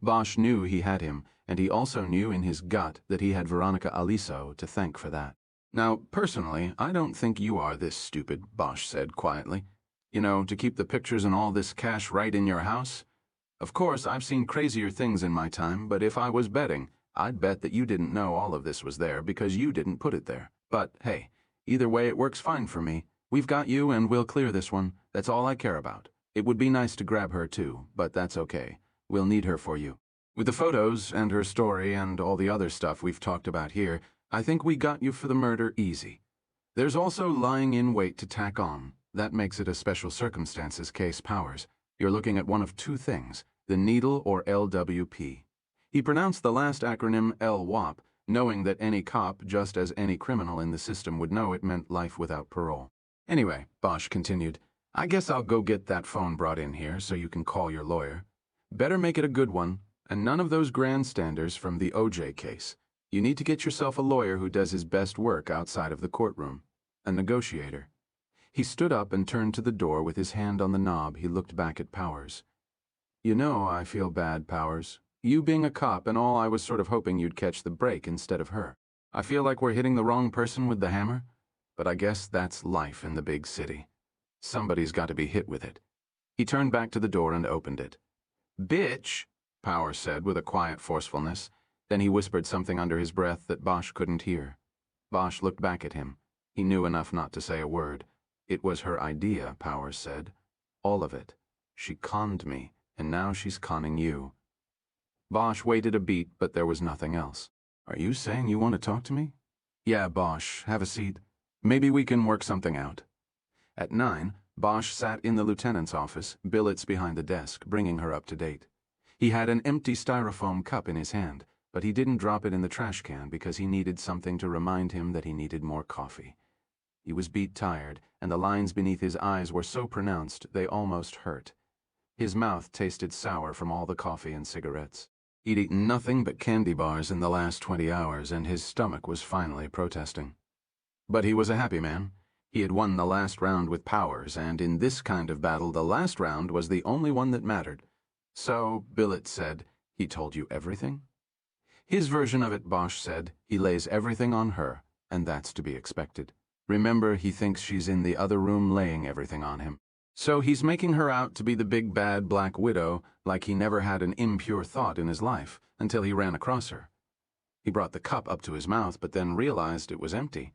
Bosch knew he had him, and he also knew in his gut that he had Veronica Aliso to thank for that. Now, personally, I don't think you are this stupid, Bosch said quietly. You know, to keep the pictures and all this cash right in your house? Of course, I've seen crazier things in my time, but if I was betting, I'd bet that you didn't know all of this was there because you didn't put it there. But, hey, either way it works fine for me. We've got you and we'll clear this one. That's all I care about. It would be nice to grab her too, but that's okay. We'll need her for you. With the photos and her story and all the other stuff we've talked about here, I think we got you for the murder easy. There's also lying in wait to tack on. That makes it a special circumstances case, Powers. You're looking at one of two things, the needle or LWP. He pronounced the last acronym LWAP, knowing that any cop, just as any criminal in the system would know it meant life without parole. Anyway, Bosch continued, I guess I'll go get that phone brought in here so you can call your lawyer. Better make it a good one, and none of those grandstanders from the OJ case. You need to get yourself a lawyer who does his best work outside of the courtroom. A negotiator. He stood up and turned to the door with his hand on the knob. He looked back at Powers. You know, I feel bad, Powers. You being a cop and all, I was sort of hoping you'd catch the break instead of her. I feel like we're hitting the wrong person with the hammer, but I guess that's life in the big city. Somebody's got to be hit with it. He turned back to the door and opened it. Bitch, Powers said with a quiet forcefulness. Then he whispered something under his breath that Bosch couldn't hear. Bosch looked back at him. He knew enough not to say a word. It was her idea, Powers said. All of it. She conned me, and now she's conning you. Bosch waited a beat, but there was nothing else. Are you saying you want to talk to me? Yeah, Bosch, have a seat. Maybe we can work something out. At 9, Bosch sat in the lieutenant's office, billets behind the desk, bringing her up to date. He had an empty styrofoam cup in his hand, but he didn't drop it in the trash can because he needed something to remind him that he needed more coffee. He was beat tired, and the lines beneath his eyes were so pronounced they almost hurt. His mouth tasted sour from all the coffee and cigarettes. He'd eaten nothing but candy bars in the last 20 hours, and his stomach was finally protesting. But he was a happy man. He had won the last round with Powers, and in this kind of battle, the last round was the only one that mattered. So, Billet said, he told you everything? His version of it, Bosch said, he lays everything on her, and that's to be expected. Remember, he thinks she's in the other room laying everything on him. So he's making her out to be the big bad Black Widow, like he never had an impure thought in his life, until he ran across her. He brought the cup up to his mouth, but then realized it was empty.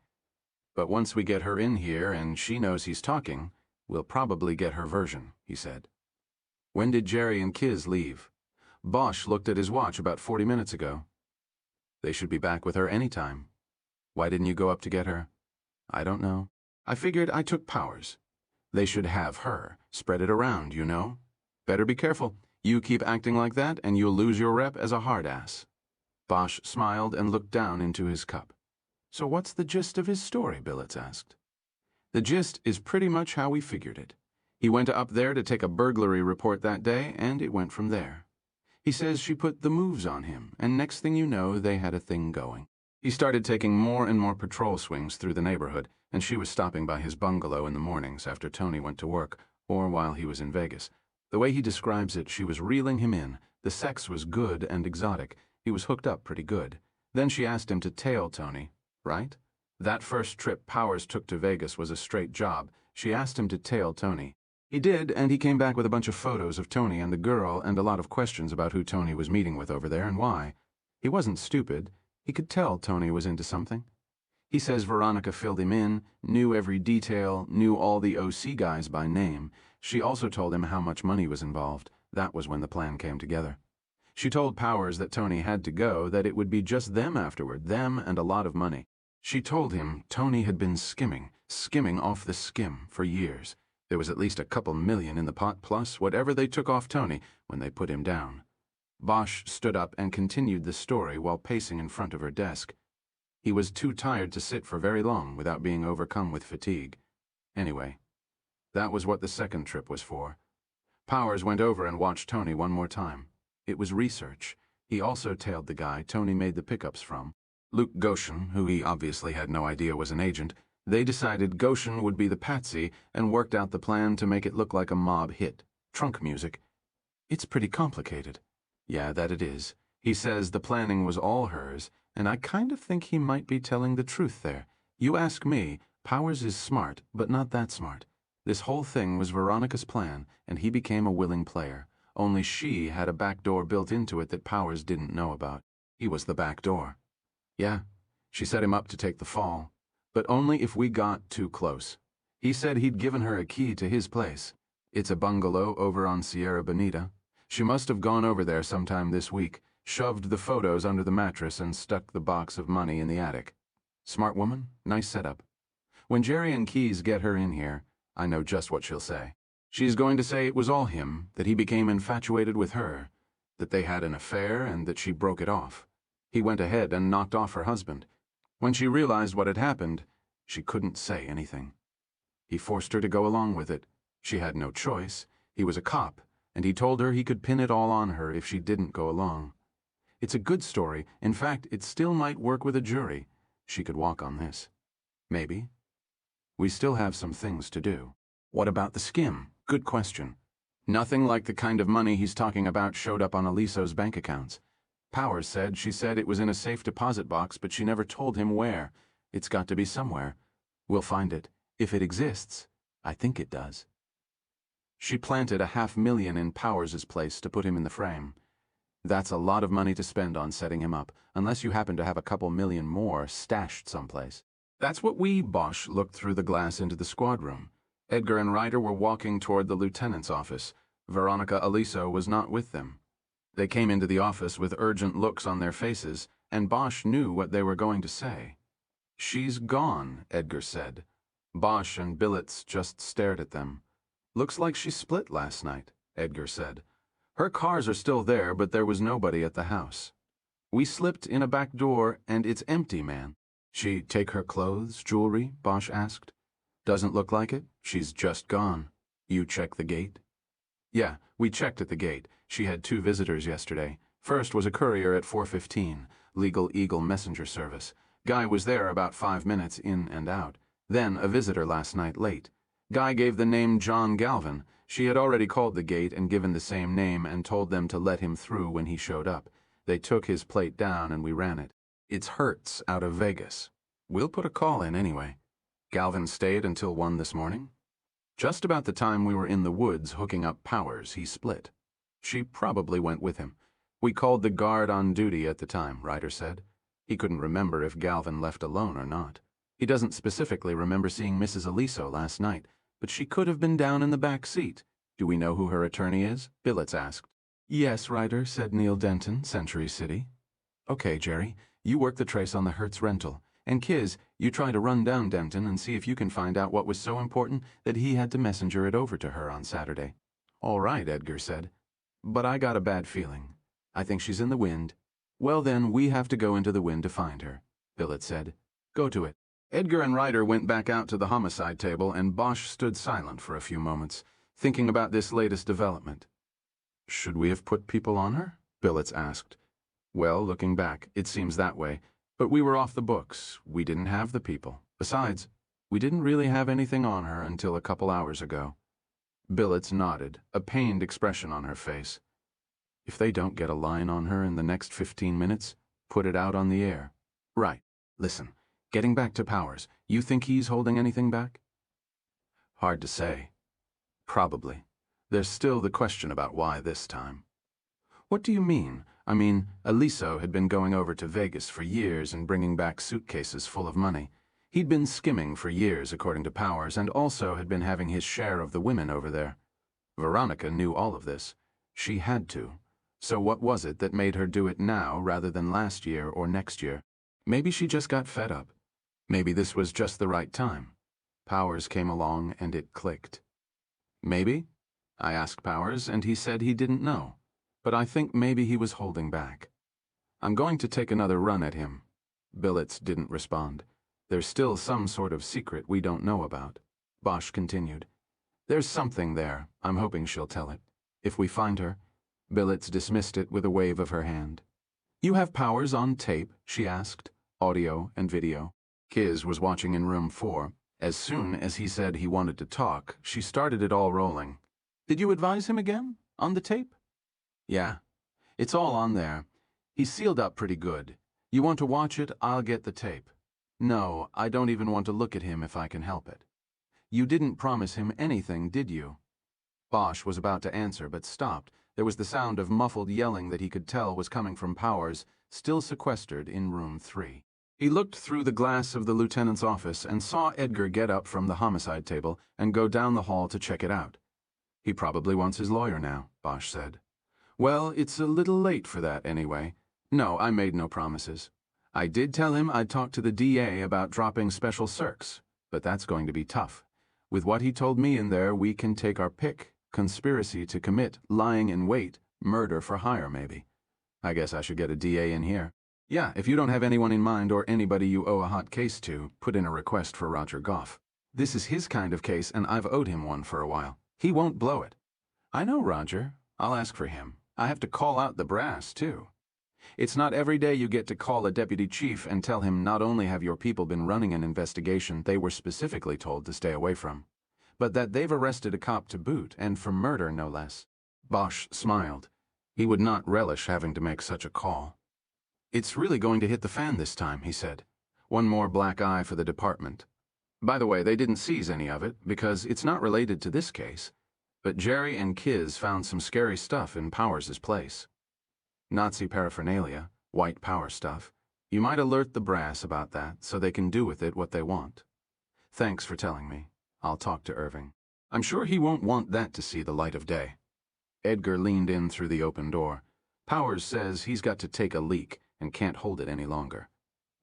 But once we get her in here and she knows he's talking, we'll probably get her version, he said. When did Jerry and Kiz leave? Bosch looked at his watch about 40 minutes ago. They should be back with her any time. Why didn't you go up to get her? I don't know. I figured I took Powers. They should have her. Spread it around, you know. Better be careful. You keep acting like that and you'll lose your rep as a hard ass. Bosch smiled and looked down into his cup. So what's the gist of his story, Billets asked. The gist is pretty much how we figured it. He went up there to take a burglary report that day, and it went from there. He says she put the moves on him, and next thing you know, they had a thing going. He started taking more and more patrol swings through the neighborhood, and she was stopping by his bungalow in the mornings after Tony went to work, or while he was in Vegas. The way he describes it, she was reeling him in. The sex was good and exotic. He was hooked up pretty good. Then she asked him to tail Tony, right? That first trip Powers took to Vegas was a straight job. She asked him to tail Tony. He did, and he came back with a bunch of photos of Tony and the girl and a lot of questions about who Tony was meeting with over there and why. He wasn't stupid. He could tell Tony was into something. He says Veronica filled him in, knew every detail, knew all the OC guys by name. She also told him how much money was involved. That was when the plan came together. She told Powers that Tony had to go, that it would be just them afterward, them and a lot of money. She told him Tony had been skimming off the skim for years. There was at least a couple million in the pot plus whatever they took off Tony when they put him down. Bosch stood up and continued the story while pacing in front of her desk. He was too tired to sit for very long without being overcome with fatigue. Anyway, that was what the second trip was for. Powers went over and watched Tony one more time. It was research. He also tailed the guy Tony made the pickups from. Luke Goshen, who he obviously had no idea was an agent. They decided Goshen would be the patsy and worked out the plan to make it look like a mob hit. Trunk music. It's pretty complicated. Yeah, that it is. He says the planning was all hers, and I kind of think he might be telling the truth there. You ask me, Powers is smart, but not that smart. This whole thing was Veronica's plan, and he became a willing player. Only she had a back door built into it that Powers didn't know about. He was the back door. Yeah, she set him up to take the fall, but only if we got too close. He said he'd given her a key to his place. It's a bungalow over on Sierra Bonita. She must have gone over there sometime this week, shoved the photos under the mattress and stuck the box of money in the attic. Smart woman, nice setup. When Jerry and Keyes get her in here, I know just what she'll say. She's going to say it was all him, that he became infatuated with her, that they had an affair and that she broke it off. He went ahead and knocked off her husband. When she realized what had happened, she couldn't say anything. He forced her to go along with it. She had no choice. He was a cop, and he told her he could pin it all on her if she didn't go along. It's a good story. In fact, it still might work with a jury. She could walk on this. Maybe. We still have some things to do. What about the skim? Good question. Nothing like the kind of money he's talking about showed up on Aliso's bank accounts. Powers said she said it was in a safe deposit box, but she never told him where. It's got to be somewhere. We'll find it. If it exists, I think it does. She planted $500,000 in Powers' place to put him in the frame. That's a lot of money to spend on setting him up, unless you happen to have a couple million more stashed someplace. That's what Bosch looked through the glass into the squad room. Edgar and Ryder were walking toward the lieutenant's office. Veronica Aliso was not with them. They came into the office with urgent looks on their faces, and Bosch knew what they were going to say. "She's gone," Edgar said. Bosch and Billets just stared at them. "Looks like she split last night," Edgar said. "Her cars are still there, but there was nobody at the house. We slipped in a back door, and it's empty, man." "She take her clothes, jewelry?" Bosch asked. "Doesn't look like it. She's just gone. You check the gate?" "Yeah, we checked at the gate. She had 2 visitors yesterday. First was a courier at 4:15, Legal Eagle Messenger Service. Guy was there about 5 minutes in and out. Then a visitor last night late. Guy gave the name John Galvin. She had already called the gate and given the same name and told them to let him through when he showed up. They took his plate down and we ran it. It's Hertz out of Vegas. We'll put a call in anyway. Galvin stayed until 1 this morning. Just about the time we were in the woods hooking up powers, he split. She probably went with him. We called the guard on duty at the time," Ryder said. He couldn't remember if Galvin left alone or not. He doesn't specifically remember seeing Mrs. Aliso last night, but she could have been down in the back seat. "Do we know who her attorney is?" Billets asked. "Yes, Ryder," said Neil Denton, Century City. "Okay, Jerry, you work the trace on the Hertz rental. And Kiz, you try to run down Denton and see if you can find out what was so important that he had to messenger it over to her on Saturday." "All right," Edgar said. "But I got a bad feeling. I think she's in the wind." "Well then, we have to go into the wind to find her," Billet said. "Go to it." Edgar and Ryder went back out to the homicide table, and Bosch stood silent for a few moments, thinking about this latest development. "Should we have put people on her?" Billets asked. "Well, looking back, it seems that way. But we were off the books. We didn't have the people. Besides, we didn't really have anything on her until a couple hours ago." Billets nodded, a pained expression on her face. "If they don't get a line on her in the next 15 minutes, put it out on the air." "Right. Listen, getting back to Powers, you think he's holding anything back?" "Hard to say. Probably. There's still the question about why this time." "What do you mean? I mean, Aliso had been going over to Vegas for years and bringing back suitcases full of money. He'd been skimming for years, according to Powers, and also had been having his share of the women over there. Veronica knew all of this. She had to. So what was it that made her do it now rather than last year or next year? Maybe she just got fed up. Maybe this was just the right time. Powers came along and it clicked. Maybe? I asked Powers, and he said he didn't know. But I think maybe he was holding back. I'm going to take another run at him." Billets didn't respond. "There's still some sort of secret we don't know about." Bosch continued. "There's something there. I'm hoping she'll tell it. If we find her." Billets dismissed it with a wave of her hand. "You have Powers on tape?" she asked. "Audio and video." Kiz was watching in room 4. As soon as he said he wanted to talk, she started it all rolling. "Did you advise him again? On the tape?" "Yeah. It's all on there. He's sealed up pretty good. You want to watch it? I'll get the tape." "No, I don't even want to look at him if I can help it." "You didn't promise him anything, did you?" Bosch was about to answer, but stopped. There was the sound of muffled yelling that he could tell was coming from Powers, still sequestered in room 3. He looked through the glass of the lieutenant's office and saw Edgar get up from the homicide table and go down the hall to check it out. "He probably wants his lawyer now," Bosch said. "Well, it's a little late for that anyway. No, I made no promises. I did tell him I'd talk to the DA about dropping special circs, but that's going to be tough. With what he told me in there, we can take our pick. Conspiracy to commit, lying in wait, murder for hire maybe. I guess I should get a DA in here. Yeah, if you don't have anyone in mind or anybody you owe a hot case to, put in a request for Roger Goff. This is his kind of case and I've owed him one for a while. He won't blow it." "I know, Roger. I'll ask for him. I have to call out the brass, too. It's not every day you get to call a deputy chief and tell him not only have your people been running an investigation they were specifically told to stay away from, but that they've arrested a cop to boot, and for murder no less." Bosch smiled. He would not relish having to make such a call. "It's really going to hit the fan this time," he said. "One more black eye for the department. By the way, they didn't seize any of it, because it's not related to this case. But Jerry and Kiz found some scary stuff in Powers' place. Nazi paraphernalia, white power stuff. You might alert the brass about that so they can do with it what they want. Thanks for telling me. I'll talk to Irving. I'm sure he won't want that to see the light of day. Edgar leaned in through the open door. Powers says he's got to take a leak and can't hold it any longer.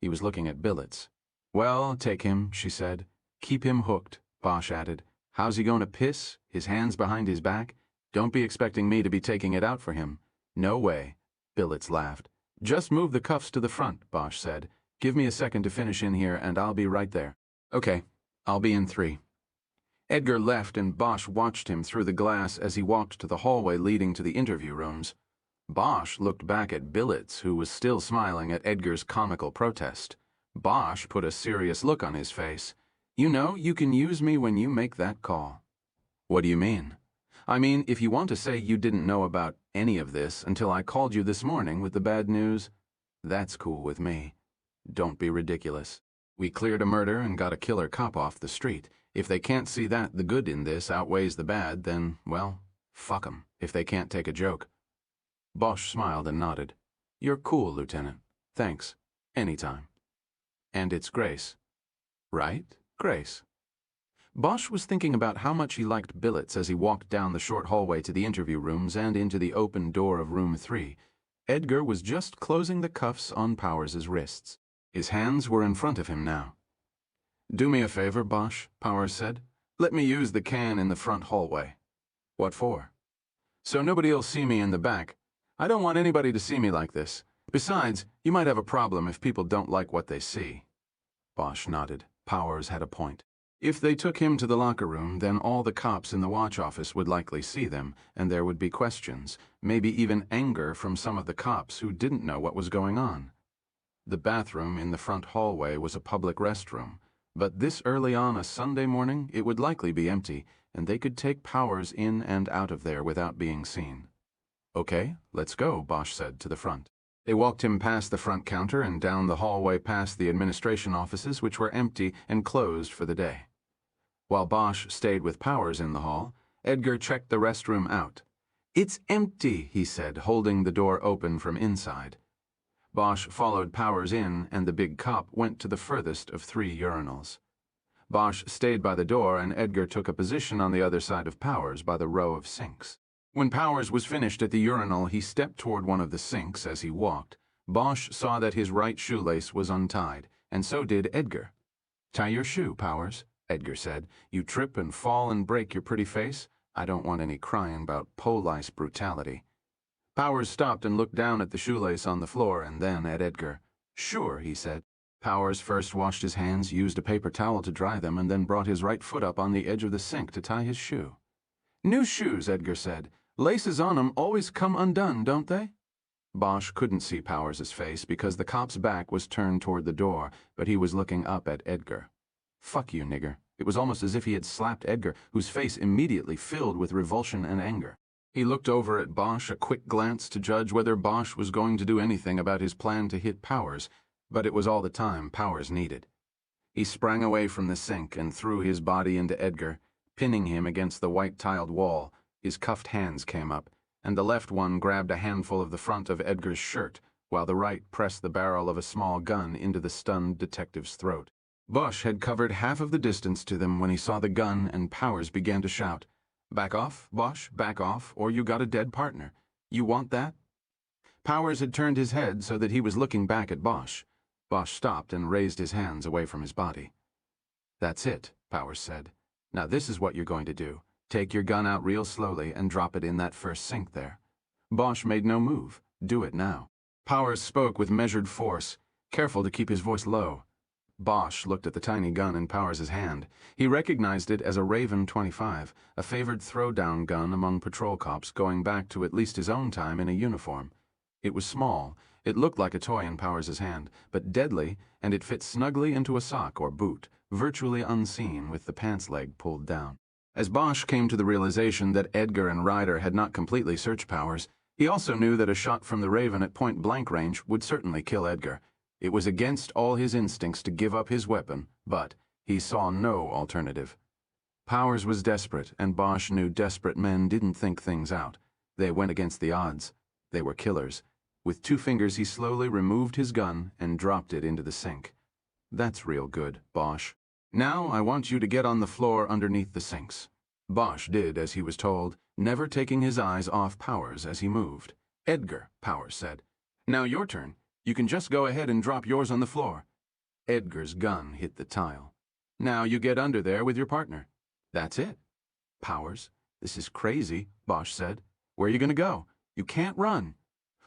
He was looking at billets. Well, take him, she said. Keep him hooked, Bosch added. How's he going to piss? His hands behind his back? Don't be expecting me to be taking it out for him. No way. Billets laughed. Just move the cuffs to the front, Bosch said. Give me a second to finish in here and I'll be right there. Okay, I'll be in 3. Edgar left and Bosch watched him through the glass as he walked to the hallway leading to the interview rooms. Bosch looked back at Billets, who was still smiling at Edgar's comical protest. Bosch put a serious look on his face. You know, you can use me when you make that call. What do you mean? I mean, if you want to say you didn't know about any of this until I called you this morning with the bad news, that's cool with me. Don't be ridiculous. We cleared a murder and got a killer cop off the street. If they can't see that the good in this outweighs the bad, then, well, fuck 'em if they can't take a joke. Bosch smiled and nodded. You're cool, Lieutenant. Thanks. Anytime. And it's Grace. Right, Grace? Bosch was thinking about how much he liked Billets as he walked down the short hallway to the interview rooms and into the open door of room 3. Edgar was just closing the cuffs on Powers's wrists. His hands were in front of him now. Do me a favor, Bosch, Powers said. Let me use the can in the front hallway. What for? So nobody'll see me in the back. I don't want anybody to see me like this. Besides, you might have a problem if people don't like what they see. Bosch nodded. Powers had a point. If they took him to the locker room, then all the cops in the watch office would likely see them, and there would be questions, maybe even anger from some of the cops who didn't know what was going on. The bathroom in the front hallway was a public restroom, but this early on a Sunday morning it would likely be empty, and they could take Powers in and out of there without being seen. Okay, let's go, Bosch said to the front. They walked him past the front counter and down the hallway past the administration offices, which were empty and closed for the day. While Bosch stayed with Powers in the hall, Edgar checked the restroom out. It's empty, he said, holding the door open from inside. Bosch followed Powers in, and the big cop went to the furthest of 3 urinals. Bosch stayed by the door, and Edgar took a position on the other side of Powers by the row of sinks. When Powers was finished at the urinal, he stepped toward one of the sinks as he walked. Bosch saw that his right shoelace was untied, and so did Edgar. Tie your shoe, Powers, Edgar said. You trip and fall and break your pretty face. I don't want any crying about police brutality. Powers stopped and looked down at the shoelace on the floor and then at Edgar. Sure, he said. Powers first washed his hands, used a paper towel to dry them, and then brought his right foot up on the edge of the sink to tie his shoe. New shoes, Edgar said. Laces on 'em always come undone, don't they? Bosch couldn't see Powers's face because the cop's back was turned toward the door, but he was looking up at Edgar. Fuck you, nigger. It was almost as if he had slapped Edgar, whose face immediately filled with revulsion and anger. He looked over at Bosch, a quick glance to judge whether Bosch was going to do anything about his plan to hit Powers, but it was all the time Powers needed. He sprang away from the sink and threw his body into Edgar, pinning him against the white-tiled wall. His cuffed hands came up, and the left one grabbed a handful of the front of Edgar's shirt, while the right pressed the barrel of a small gun into the stunned detective's throat. Bosch had covered half of the distance to them when he saw the gun, and Powers began to shout, Back off, Bosch, back off, or you got a dead partner. You want that? Powers had turned his head so that he was looking back at Bosch. Bosch stopped and raised his hands away from his body. That's it, Powers said. Now this is what you're going to do. Take your gun out real slowly and drop it in that first sink there. Bosch made no move. Do it now. Powers spoke with measured force, careful to keep his voice low. Bosch looked at the tiny gun in Powers's hand. He recognized it as a Raven 25, a favored throwdown gun among patrol cops going back to at least his own time in a uniform. It was small. It looked like a toy in Powers's hand, but deadly, and it fit snugly into a sock or boot, virtually unseen with the pants leg pulled down. As Bosch came to the realization that Edgar and Ryder had not completely searched Powers, he also knew that a shot from the Raven at point-blank range would certainly kill Edgar. It was against all his instincts to give up his weapon, but he saw no alternative. Powers was desperate, and Bosch knew desperate men didn't think things out. They went against the odds. They were killers. With 2 fingers, he slowly removed his gun and dropped it into the sink. That's real good, Bosch. Now I want you to get on the floor underneath the sinks. Bosch did as he was told, never taking his eyes off Powers as he moved. Edgar, Powers said. Now your turn. You can just go ahead and drop yours on the floor. Edgar's gun hit the tile. Now you get under there with your partner. That's it. Powers, this is crazy, Bosch said. Where are you going to go? You can't run.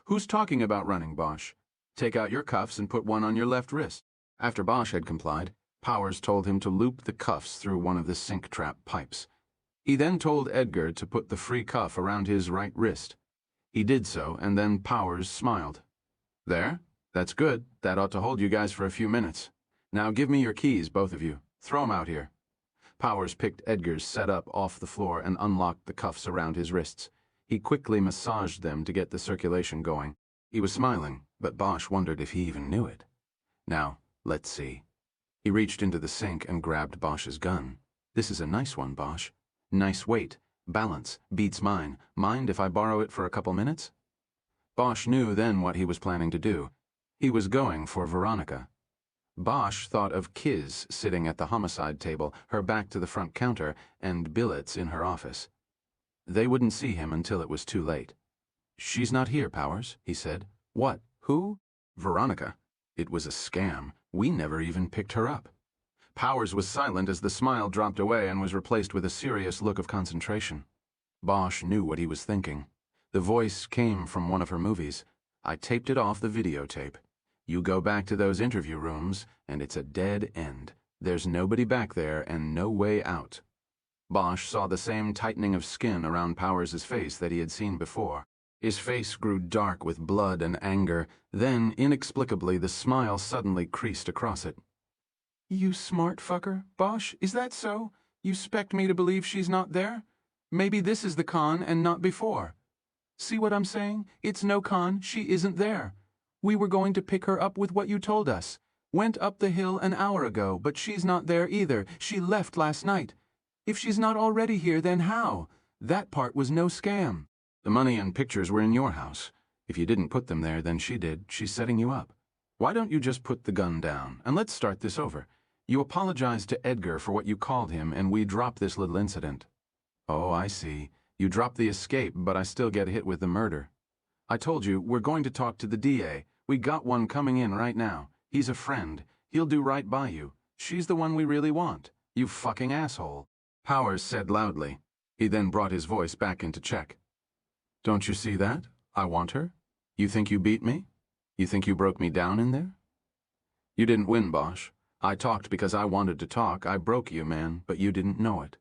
Who's talking about running, Bosch? Take out your cuffs and put one on your left wrist. After Bosch had complied, Powers told him to loop the cuffs through one of the sink trap pipes. He then told Edgar to put the free cuff around his right wrist. He did so, and then Powers smiled. There? That's good. That ought to hold you guys for a few minutes. Now give me your keys, both of you. Throw 'em out here. Powers picked Edgar's setup off the floor and unlocked the cuffs around his wrists. He quickly massaged them to get the circulation going. He was smiling, but Bosch wondered if he even knew it. Now, let's see. He reached into the sink and grabbed Bosch's gun. This is a nice one, Bosch. Nice weight. Balance. Beats mine. Mind if I borrow it for a couple minutes? Bosch knew then what he was planning to do. He was going for Veronica. Bosch thought of Kiz sitting at the homicide table, her back to the front counter, and billets in her office. They wouldn't see him until it was too late. She's not here, Powers, he said. What? Who? Veronica. It was a scam. We never even picked her up. Powers was silent as the smile dropped away and was replaced with a serious look of concentration. Bosch knew what he was thinking. The voice came from one of her movies. I taped it off the videotape. You go back to those interview rooms, and it's a dead end. There's nobody back there and no way out. Bosch saw the same tightening of skin around Powers' face that he had seen before. His face grew dark with blood and anger. Then, inexplicably, the smile suddenly creased across it. You smart fucker, Bosch, is that so? You expect me to believe she's not there? Maybe this is the con and not before. See what I'm saying? It's no con, she isn't there. We were going to pick her up with what you told us. Went up the hill an hour ago, but she's not there either. She left last night. If she's not already here, then how? That part was no scam. The money and pictures were in your house. If you didn't put them there, then she did. She's setting you up. Why don't you just put the gun down, and let's start this over. You apologize to Edgar for what you called him, and we drop this little incident. Oh, I see. You dropped the escape, but I still get hit with the murder. I told you, we're going to talk to the DA. We got one coming in right now. He's a friend. He'll do right by you. She's the one we really want. You fucking asshole. Powers said loudly. He then brought his voice back into check. Don't you see that? I want her. You think you beat me? You think you broke me down in there? You didn't win, Bosch. I talked because I wanted to talk. I broke you, man, but you didn't know it.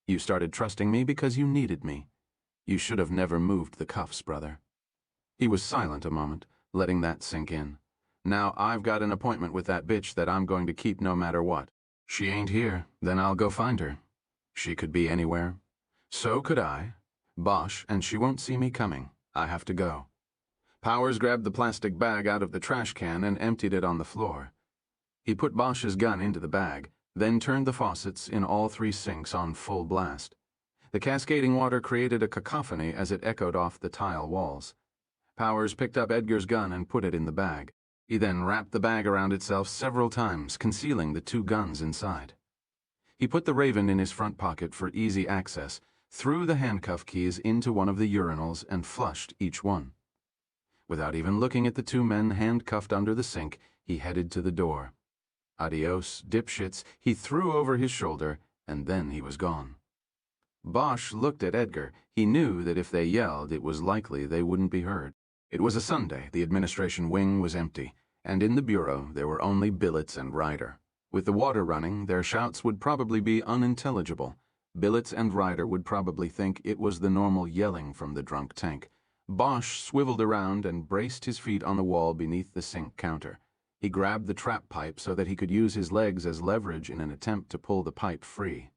You started trusting me because you needed me. You should have never moved the cuffs, brother. He was silent a moment, letting that sink in. Now I've got an appointment with that bitch that I'm going to keep no matter what. She ain't here, then I'll go find her. She could be anywhere. So could I. Bosch, and she won't see me coming. I have to go. Powers grabbed the plastic bag out of the trash can and emptied it on the floor. He put Bosch's gun into the bag, then turned the faucets in all 3 sinks on full blast. The cascading water created a cacophony as it echoed off the tile walls. Powers picked up Edgar's gun and put it in the bag. He then wrapped the bag around itself several times, concealing the 2 guns inside. He put the Raven in his front pocket for easy access, threw the handcuff keys into one of the urinals, and flushed each one. Without even looking at the 2 men handcuffed under the sink, he headed to the door. Adios, dipshits, he threw over his shoulder, and then he was gone. Bosch looked at Edgar. He knew that if they yelled, it was likely they wouldn't be heard. It was a Sunday, the administration wing was empty, and in the bureau there were only Billets and Ryder. With the water running, their shouts would probably be unintelligible. Billets and Ryder would probably think it was the normal yelling from the drunk tank. Bosch swiveled around and braced his feet on the wall beneath the sink counter. He grabbed the trap pipe so that he could use his legs as leverage in an attempt to pull the pipe free.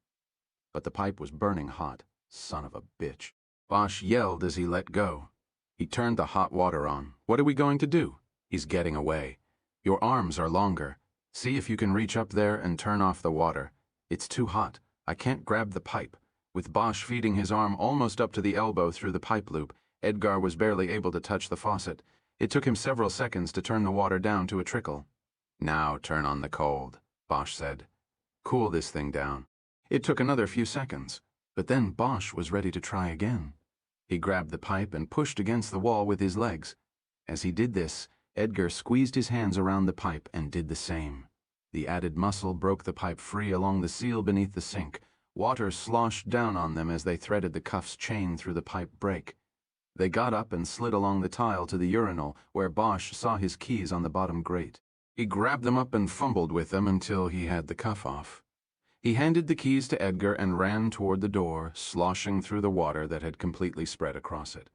But the pipe was burning hot. Son of a bitch. Bosch yelled as he let go. He turned the hot water on. What are we going to do? He's getting away. Your arms are longer. See if you can reach up there and turn off the water. It's too hot. I can't grab the pipe. With Bosch feeding his arm almost up to the elbow through the pipe loop, Edgar was barely able to touch the faucet. It took him several seconds to turn the water down to a trickle. "Now turn on the cold," Bosch said. "Cool this thing down." It took another few seconds, but then Bosch was ready to try again. He grabbed the pipe and pushed against the wall with his legs. As he did this, Edgar squeezed his hands around the pipe and did the same. The added muscle broke the pipe free along the seal beneath the sink. Water sloshed down on them as they threaded the cuff's chain through the pipe break. They got up and slid along the tile to the urinal, where Bosch saw his keys on the bottom grate. He grabbed them up and fumbled with them until he had the cuff off. He handed the keys to Edgar and ran toward the door, sloshing through the water that had completely spread across it.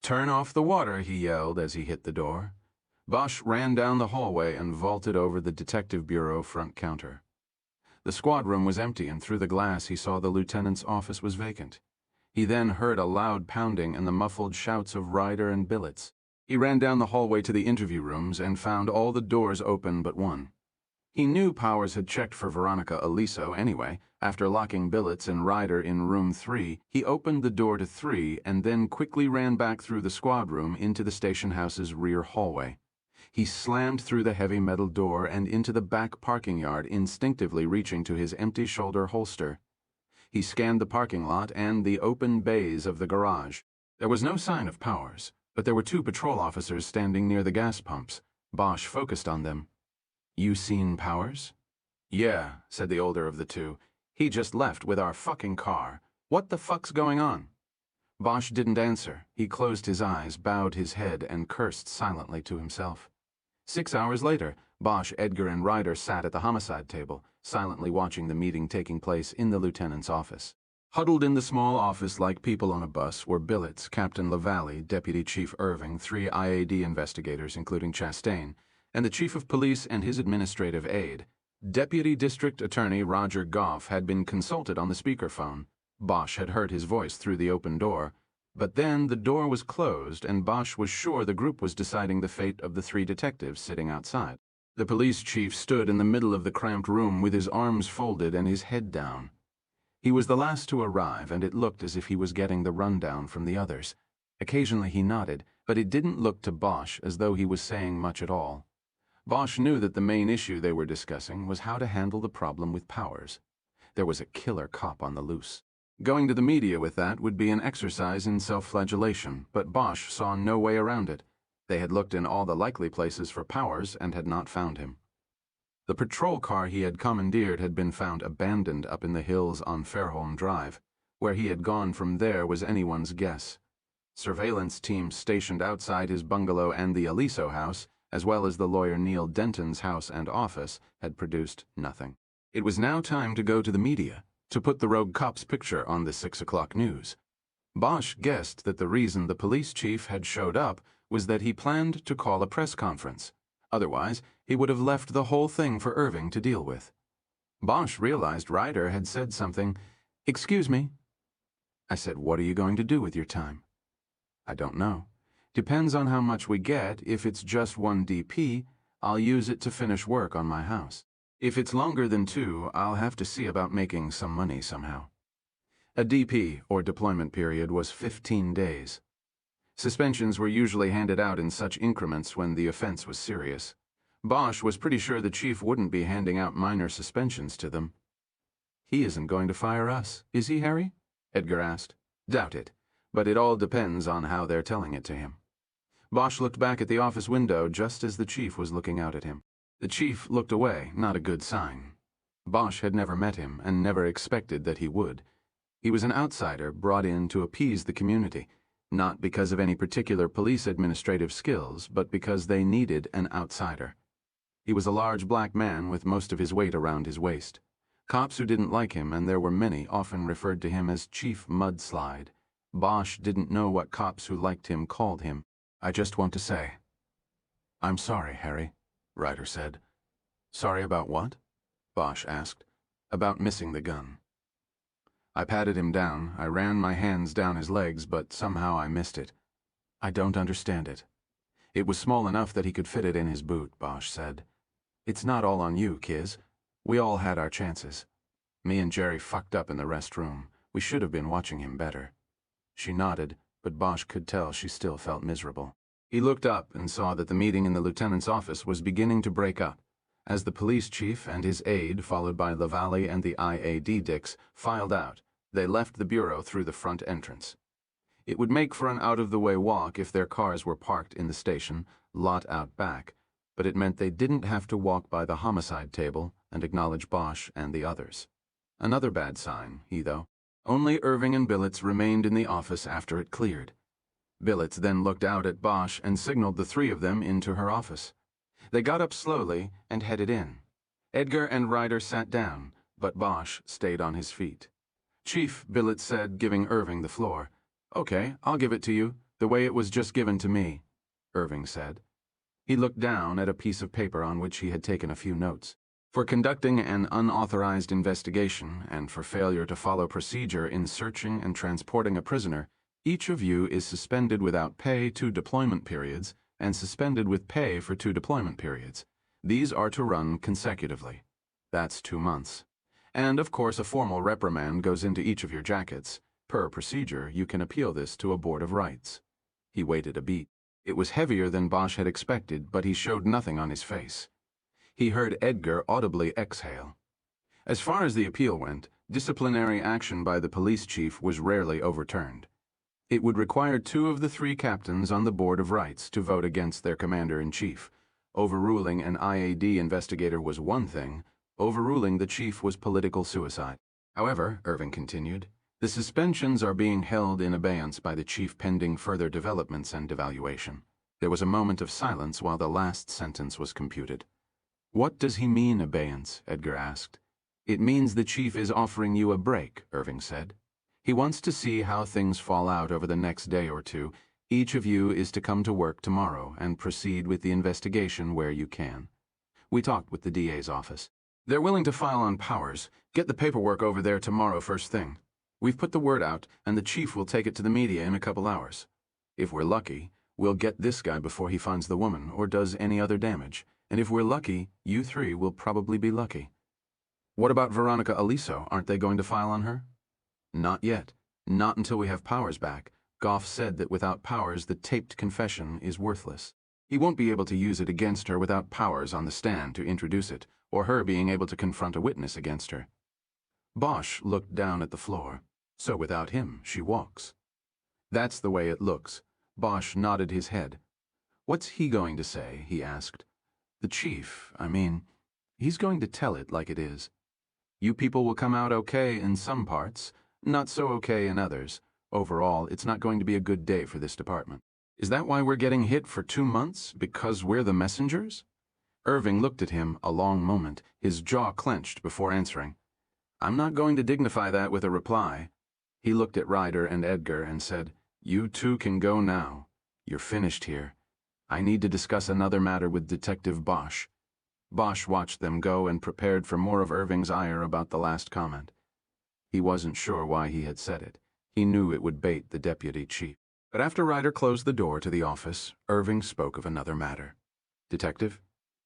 "Turn off the water," he yelled as he hit the door. Bosch ran down the hallway and vaulted over the Detective Bureau front counter. The squad room was empty, and through the glass he saw the lieutenant's office was vacant. He then heard a loud pounding and the muffled shouts of Ryder and Billets. He ran down the hallway to the interview rooms and found all the doors open but one. He knew Powers had checked for Veronica Aliso anyway. After locking Billets and Ryder in room 3, he opened the door to 3 and then quickly ran back through the squad room into the station house's rear hallway. He slammed through the heavy metal door and into the back parking yard, instinctively reaching to his empty shoulder holster. He scanned the parking lot and the open bays of the garage. There was no sign of Powers, but there were 2 patrol officers standing near the gas pumps. Bosch focused on them. "You seen Powers?" "Yeah," said the older of the 2. "He just left with our fucking car. What the fuck's going on?" Bosch didn't answer. He closed his eyes, bowed his head, and cursed silently to himself. 6 hours later, Bosch, Edgar, and Ryder sat at the homicide table, silently watching the meeting taking place in the lieutenant's office. Huddled in the small office like people on a bus were Billets, Captain LaValle, Deputy Chief Irving, 3 IAD investigators, including Chastain, and the Chief of Police and his administrative aide. Deputy District Attorney Roger Goff had been consulted on the speakerphone. Bosch had heard his voice through the open door. But then the door was closed, and Bosch was sure the group was deciding the fate of the 3 detectives sitting outside. The police chief stood in the middle of the cramped room with his arms folded and his head down. He was the last to arrive, and it looked as if he was getting the rundown from the others. Occasionally he nodded, but it didn't look to Bosch as though he was saying much at all. Bosch knew that the main issue they were discussing was how to handle the problem with Powers. There was a killer cop on the loose. Going to the media with that would be an exercise in self-flagellation, but Bosch saw no way around it. They had looked in all the likely places for Powers and had not found him. The patrol car he had commandeered had been found abandoned up in the hills on Mulholland Drive. Where he had gone from there was anyone's guess. Surveillance teams stationed outside his bungalow and the Aliso house, as well as the lawyer Neil Denton's house and office, had produced nothing. It was now time to go to the media, to put the rogue cop's picture on the 6 o'clock news. Bosch guessed that the reason the police chief had showed up was that he planned to call a press conference. Otherwise, he would have left the whole thing for Irving to deal with. Bosch realized Ryder had said something. "Excuse me." I said, "What are you going to do with your time?" "I don't know. Depends on how much we get. If it's just 1 DP, I'll use it to finish work on my house. If it's longer than 2, I'll have to see about making some money somehow." A DP, or deployment period, was 15 days. Suspensions were usually handed out in such increments when the offense was serious. Bosch was pretty sure the chief wouldn't be handing out minor suspensions to them. "He isn't going to fire us, is he, Harry?" Edgar asked. "Doubt it, but it all depends on how they're telling it to him." Bosch looked back at the office window just as the chief was looking out at him. The chief looked away, not a good sign. Bosch had never met him and never expected that he would. He was an outsider brought in to appease the community, not because of any particular police administrative skills, but because they needed an outsider. He was a large black man with most of his weight around his waist. Cops who didn't like him, and there were many, often referred to him as Chief Mudslide. Bosch didn't know what cops who liked him called him. "I just want to say, I'm sorry, Harry," Ryder said. "Sorry about what?" Bosch asked. "About missing the gun." I patted him down. I ran my hands down his legs, but somehow I missed it. "I don't understand it." "It was small enough that he could fit it in his boot," Bosch said. "It's not all on you, Kiz. We all had our chances. Me and Jerry fucked up in the restroom. We should have been watching him better." She nodded, but Bosch could tell she still felt miserable. He looked up and saw that the meeting in the lieutenant's office was beginning to break up. As the police chief and his aide, followed by Lavalley and the IAD Dix, filed out, they left the bureau through the front entrance. It would make for an out-of-the-way walk if their cars were parked in the station, lot out back, but it meant they didn't have to walk by the homicide table and acknowledge Bosch and the others. Another bad sign, though. Only Irving and Billets remained in the office after it cleared. Billets then looked out at Bosch and signaled the three of them into her office. They got up slowly and headed in. Edgar and Ryder sat down, but Bosch stayed on his feet. "Chief," Billets said, giving Irving the floor. "Okay, I'll give it to you, the way it was just given to me," Irving said. He looked down at a piece of paper on which he had taken a few notes. "For conducting an unauthorized investigation and for failure to follow procedure in searching and transporting a prisoner, each of you is suspended without pay 2 deployment periods and suspended with pay for 2 deployment periods. These are to run consecutively. That's 2 months. And, of course, a formal reprimand goes into each of your jackets. Per procedure, you can appeal this to a Board of Rights." He waited a beat. It was heavier than Bosch had expected, but he showed nothing on his face. He heard Edgar audibly exhale. As far as the appeal went, disciplinary action by the police chief was rarely overturned. It would require 2 of the 3 captains on the Board of Rights to vote against their commander-in-chief. Overruling an IAD investigator was one thing. Overruling the chief was political suicide. However, Irving continued, the suspensions are being held in abeyance by the chief pending further developments and evaluation. There was a moment of silence while the last sentence was computed. "What does he mean, abeyance?" Edgar asked. "It means the chief is offering you a break," Irving said. "He wants to see how things fall out over the next day or 2. Each of you is to come to work tomorrow and proceed with the investigation where you can." We talked with the DA's office. "They're willing to file on Powers. Get the paperwork over there tomorrow first thing. We've put the word out, and the chief will take it to the media in a couple hours. If we're lucky, we'll get this guy before he finds the woman or does any other damage. And if we're lucky, you 3 will probably be lucky." "What about Veronica Aliso? Aren't they going to file on her?" "Not yet. Not until we have Powers back. Goff said that without Powers, the taped confession is worthless. He won't be able to use it against her without Powers on the stand to introduce it, or her being able to confront a witness against her." Bosch looked down at the floor. "So without him, she walks." "That's the way it looks." Bosch nodded his head. "What's he going to say?" he asked. "The chief, he's going to tell it like it is. You people will come out okay in some parts, not so okay in others. Overall, it's not going to be a good day for this department." "Is that why we're getting hit for 2 months? Because we're the messengers?" Irving looked at him a long moment, his jaw clenched before answering. "I'm not going to dignify that with a reply." He looked at Ryder and Edgar and said, "You 2 can go now. You're finished here. I need to discuss another matter with Detective Bosch." Bosch watched them go and prepared for more of Irving's ire about the last comment. He wasn't sure why he had said it. He knew it would bait the deputy chief. But after Ryder closed the door to the office, Irving spoke of another matter. "Detective,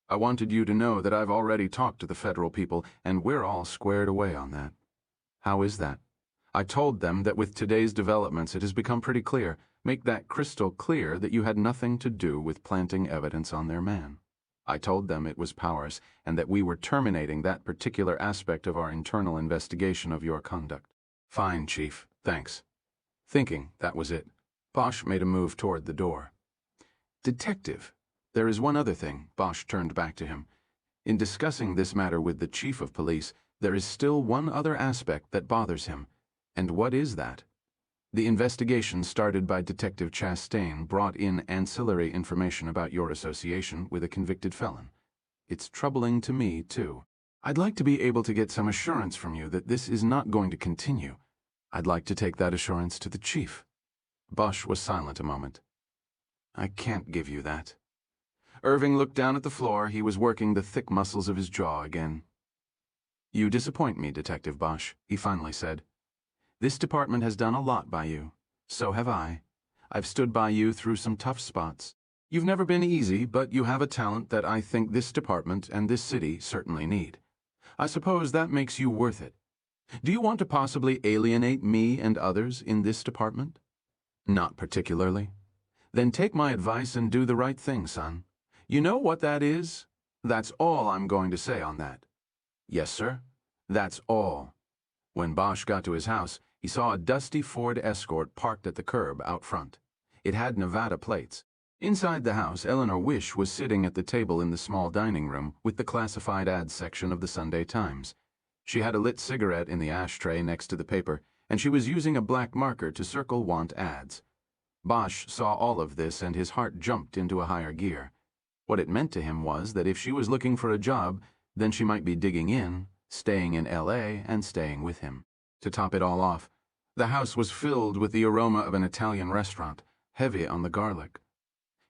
I wanted you to know that I've already talked to the federal people, and we're all squared away on that." "How is that?" "I told them that with today's developments it has become pretty clear. Make that crystal clear that you had nothing to do with planting evidence on their man. I told them it was Powers, and that we were terminating that particular aspect of our internal investigation of your conduct." "Fine, Chief. Thanks." Thinking that was it, Bosch made a move toward the door. "Detective, there is one other thing." Bosch turned back to him. "In discussing this matter with the Chief of Police, there is still one other aspect that bothers him. And what is that?" "The investigation started by Detective Chastain brought in ancillary information about your association with a convicted felon. It's troubling to me, too. I'd like to be able to get some assurance from you that this is not going to continue. I'd like to take that assurance to the chief." Bosch was silent a moment. "I can't give you that." Irving looked down at the floor. He was working the thick muscles of his jaw again. "You disappoint me, Detective Bosch," he finally said. "This department has done a lot by you. So have I. I've stood by you through some tough spots. You've never been easy, but you have a talent that I think this department and this city certainly need. I suppose that makes you worth it. Do you want to possibly alienate me and others in this department?" "Not particularly. Then take my advice and do the right thing, son. You know what that is? That's all I'm going to say on that. Yes, sir. That's all. When Bosch got to his house, he saw a dusty Ford Escort parked at the curb out front. It had Nevada plates. Inside the house, Eleanor Wish was sitting at the table in the small dining room with the classified ads section of the Sunday Times. She had a lit cigarette in the ashtray next to the paper, and she was using a black marker to circle want ads. Bosch saw all of this and his heart jumped into a higher gear. What it meant to him was that if she was looking for a job, then she might be digging in, staying in L.A., and staying with him. To top it all off, the house was filled with the aroma of an Italian restaurant, heavy on the garlic.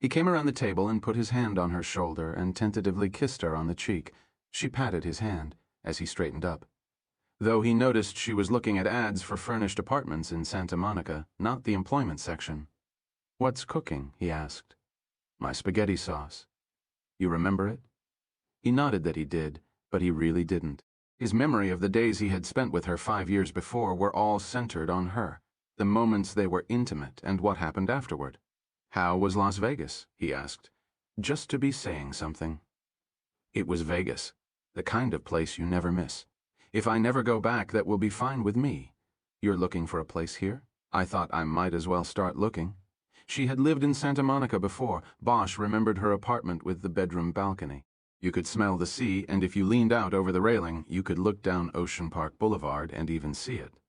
He came around the table and put his hand on her shoulder and tentatively kissed her on the cheek. She patted his hand as he straightened up. Though he noticed she was looking at ads for furnished apartments in Santa Monica, not the employment section. "What's cooking?" he asked. "My spaghetti sauce." "You remember it?" He nodded that he did, but he really didn't. His memory of the days he had spent with her 5 years before were all centered on her, the moments they were intimate and what happened afterward. "How was Las Vegas?" he asked, just to be saying something. "It was Vegas, the kind of place you never miss. If I never go back, that will be fine with me. You're looking for a place here? I thought I might as well start looking." She had lived in Santa Monica before. Bosch remembered her apartment with the bedroom balcony. You could smell the sea, and if you leaned out over the railing, you could look down Ocean Park Boulevard and even see it.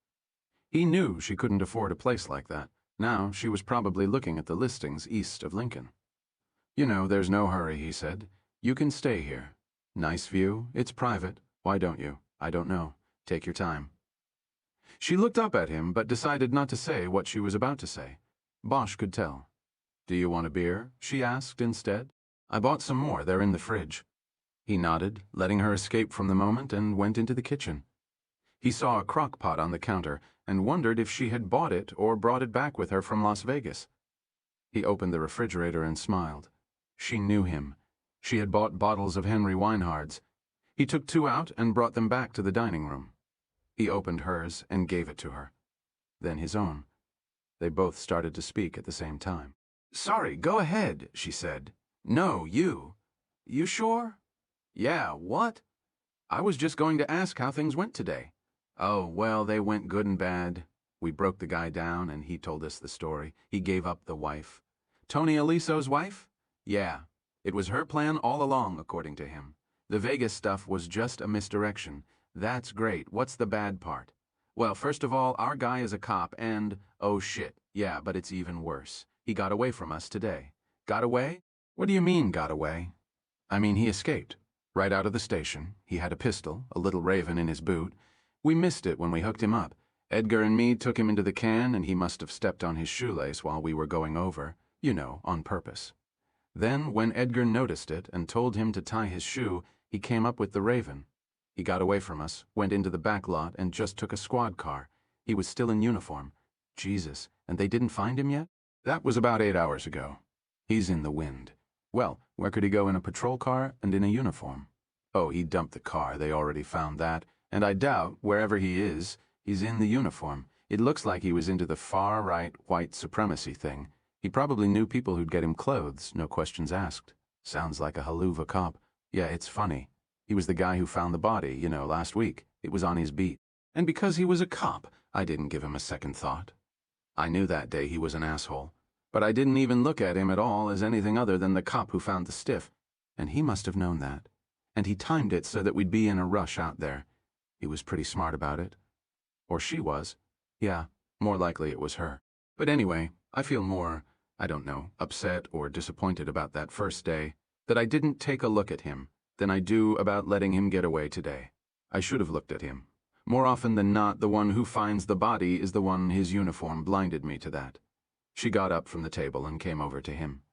He knew she couldn't afford a place like that. Now she was probably looking at the listings east of Lincoln. "You know, there's no hurry," he said. "You can stay here. Nice view. It's private. Why don't you? I don't know. Take your time." She looked up at him, but decided not to say what she was about to say. Bosch could tell. "Do you want a beer?" she asked instead. "I bought some more. They're in the fridge." He nodded, letting her escape from the moment, and went into the kitchen. He saw a crock pot on the counter and wondered if she had bought it or brought it back with her from Las Vegas. He opened the refrigerator and smiled. She knew him. She had bought bottles of Henry Weinhard's. He took 2 out and brought them back to the dining room. He opened hers and gave it to her. Then his own. They both started to speak at the same time. "Sorry, go ahead," she said. "No, you. You sure?" "Yeah, what?" "I was just going to ask how things went today." "Oh, well, they went good and bad. We broke the guy down, and he told us the story. He gave up the wife." "Tony Aliso's wife?" "Yeah. It was her plan all along, according to him. The Vegas stuff was just a misdirection." "That's great. What's the bad part?" "Well, first of all, our guy is a cop and, oh shit, yeah, but it's even worse. He got away from us today." "Got away? What do you mean, got away?" "I mean, he escaped. Right out of the station. He had a pistol, a little Raven in his boot. We missed it when we hooked him up. Edgar and me took him into the can, and he must have stepped on his shoelace while we were going over. You know, on purpose. Then, when Edgar noticed it and told him to tie his shoe, he came up with the Raven. He got away from us, went into the back lot, and just took a squad car. He was still in uniform. Jesus, and they didn't find him yet? That was about 8 hours ago. He's in the wind. Well, where could he go in a patrol car and in a uniform? Oh, he dumped the car, they already found that. And I doubt, wherever he is, he's in the uniform. It looks like he was into the far-right white supremacy thing. He probably knew people who'd get him clothes, no questions asked. Sounds like a haluva cop. Yeah, it's funny. He was the guy who found the body, you know, last week. It was on his beat. And because he was a cop, I didn't give him a second thought. I knew that day he was an asshole. But I didn't even look at him at all as anything other than the cop who found the stiff. And he must have known that. And he timed it so that we'd be in a rush out there. He was pretty smart about it. Or she was. Yeah, more likely it was her. But anyway, I feel more, I don't know, upset or disappointed about that first day, that I didn't take a look at him, than I do about letting him get away today. I should have looked at him. More often than not, the one who finds the body is the one his uniform blinded me to that. She got up from the table and came over to him.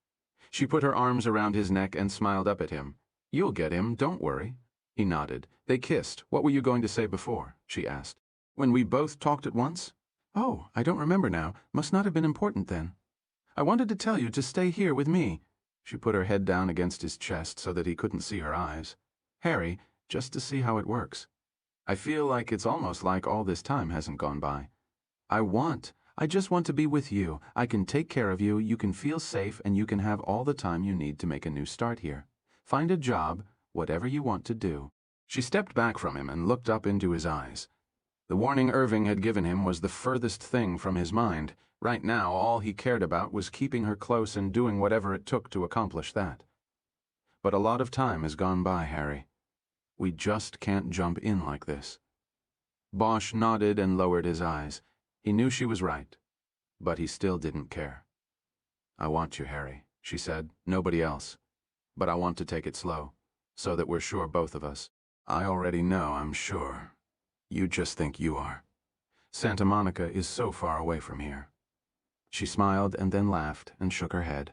She put her arms around his neck and smiled up at him. "You'll get him, don't worry." He nodded. They kissed. "What were you going to say before?" she asked. "When we both talked at once?" "Oh, I don't remember now. Must not have been important then." "I wanted to tell you to stay here with me." She put her head down against his chest so that he couldn't see her eyes. "Harry, just to see how it works. I feel like it's almost like all this time hasn't gone by. I just want to be with you. I can take care of you, you can feel safe, and you can have all the time you need to make a new start here. Find a job, whatever you want to do." She stepped back from him and looked up into his eyes. The warning Irving had given him was the furthest thing from his mind. Right now, all he cared about was keeping her close and doing whatever it took to accomplish that. But a lot of time has gone by, Harry. We just can't jump in like this. Bosch nodded and lowered his eyes. He knew she was right, but he still didn't care. "I want you, Harry," she said. "Nobody else. But I want to take it slow, so that we're sure, both of us. I already know I'm sure. You just think you are. Santa Monica is so far away from here." She smiled and then laughed and shook her head.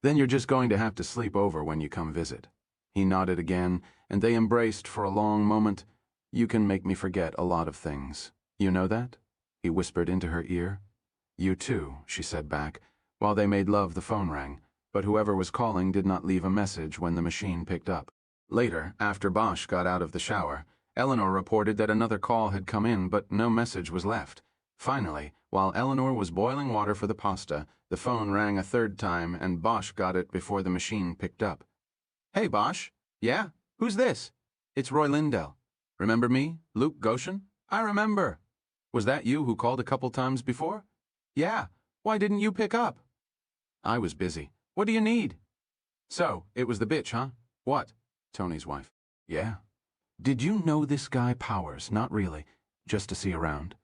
"Then you're just going to have to sleep over when you come visit." He nodded again, and they embraced for a long moment. "You can make me forget a lot of things. You know that?" He whispered into her ear. "You too," she said back. While they made love, the phone rang, but whoever was calling did not leave a message when the machine picked up. Later, after Bosch got out of the shower, Eleanor reported that another call had come in, but no message was left. Finally, while Eleanor was boiling water for the pasta, the phone rang a third time, and Bosch got it before the machine picked up. "Hey, Bosch. Yeah? Who's this?" "It's Roy Lindell. Remember me, Luke Goshen?" "I remember. Was that you who called a couple times before?" "Yeah. Why didn't you pick up?" "I was busy. What do you need?" "So, it was the bitch, huh?" "What?" "Tony's wife." "Yeah." "Did you know this guy Powers?" "Not really. Just to see around."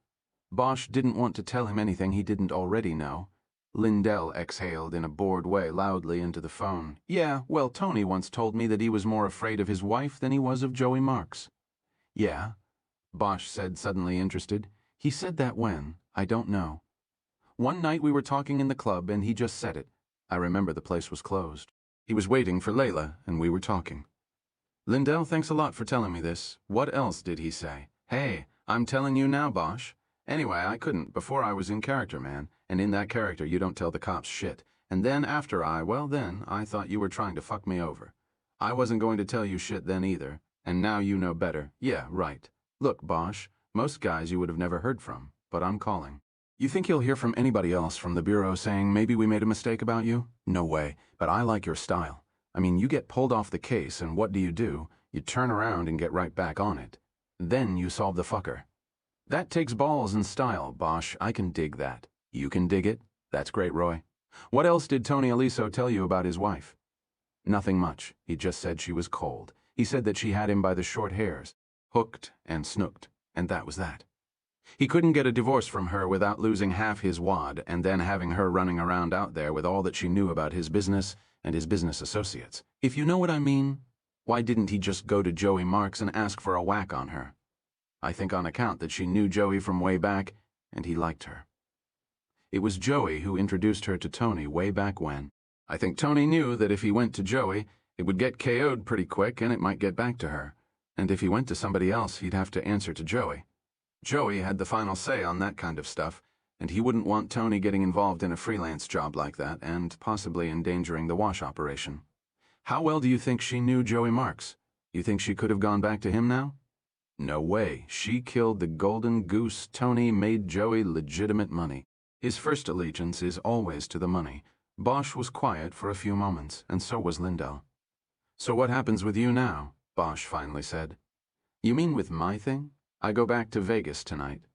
Bosch didn't want to tell him anything he didn't already know. Lindell exhaled in a bored way loudly into the phone. "Yeah, well, Tony once told me that he was more afraid of his wife than he was of Joey Marks." "Yeah?" Bosch said, suddenly interested. "He said that when? I don't know." "One night we were talking in the club and he just said it. I remember the place was closed. He was waiting for Layla and we were talking." "Lindell, thanks a lot for telling me this. What else did he say?" "Hey, I'm telling you now, Bosch. Anyway, I couldn't before I was in character, man, and in that character you don't tell the cops shit. And then after then I thought you were trying to fuck me over. I wasn't going to tell you shit then either, and now you know better. Yeah, right. Look, Bosch, most guys you would have never heard from, but I'm calling. You think you'll hear from anybody else from the Bureau saying maybe we made a mistake about you? No way, but I like your style. I mean, you get pulled off the case, and what do? You turn around and get right back on it. Then you solve the fucker. That takes balls and style, Bosch. I can dig that. You can dig it? That's great, Roy. What else did Tony Aliso tell you about his wife?" "Nothing much. He just said she was cold. He said that she had him by the short hairs, hooked and snooked, and that was that. He couldn't get a divorce from her without losing half his wad and then having her running around out there with all that she knew about his business and his business associates. If you know what I mean, why didn't he just go to Joey Marks and ask for a whack on her? I think on account that she knew Joey from way back, and he liked her. It was Joey who introduced her to Tony way back when. I think Tony knew that if he went to Joey, it would get KO'd pretty quick and it might get back to her. And if he went to somebody else, he'd have to answer to Joey. Joey had the final say on that kind of stuff, and he wouldn't want Tony getting involved in a freelance job like that and possibly endangering the wash operation. How well do you think she knew Joey Marks? You think she could have gone back to him now? No way. She killed the golden goose. Tony made Joey legitimate money. His first allegiance is always to the money. Bosch was quiet for a few moments, and so was Lindell. "So what happens with you now?" Bosch finally said. "You mean with my thing? I go back to Vegas tonight.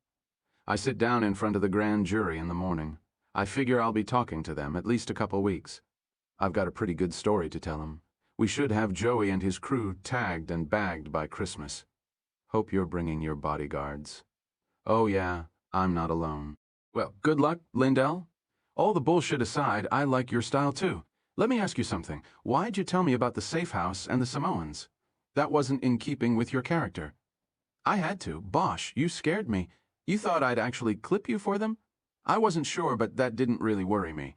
I sit down in front of the grand jury in the morning. I figure I'll be talking to them at least a couple weeks. I've got a pretty good story to tell them. We should have Joey and his crew tagged and bagged by Christmas. Hope you're bringing your bodyguards." "Oh yeah, I'm not alone." "Well, good luck, Lindell. All the bullshit aside, I like your style too. Let me ask you something. Why'd you tell me about the safe house and the Samoans? That wasn't in keeping with your character." "I had to. Bosch, you scared me. You thought I'd actually clip you for them?" "I wasn't sure, but that didn't really worry me.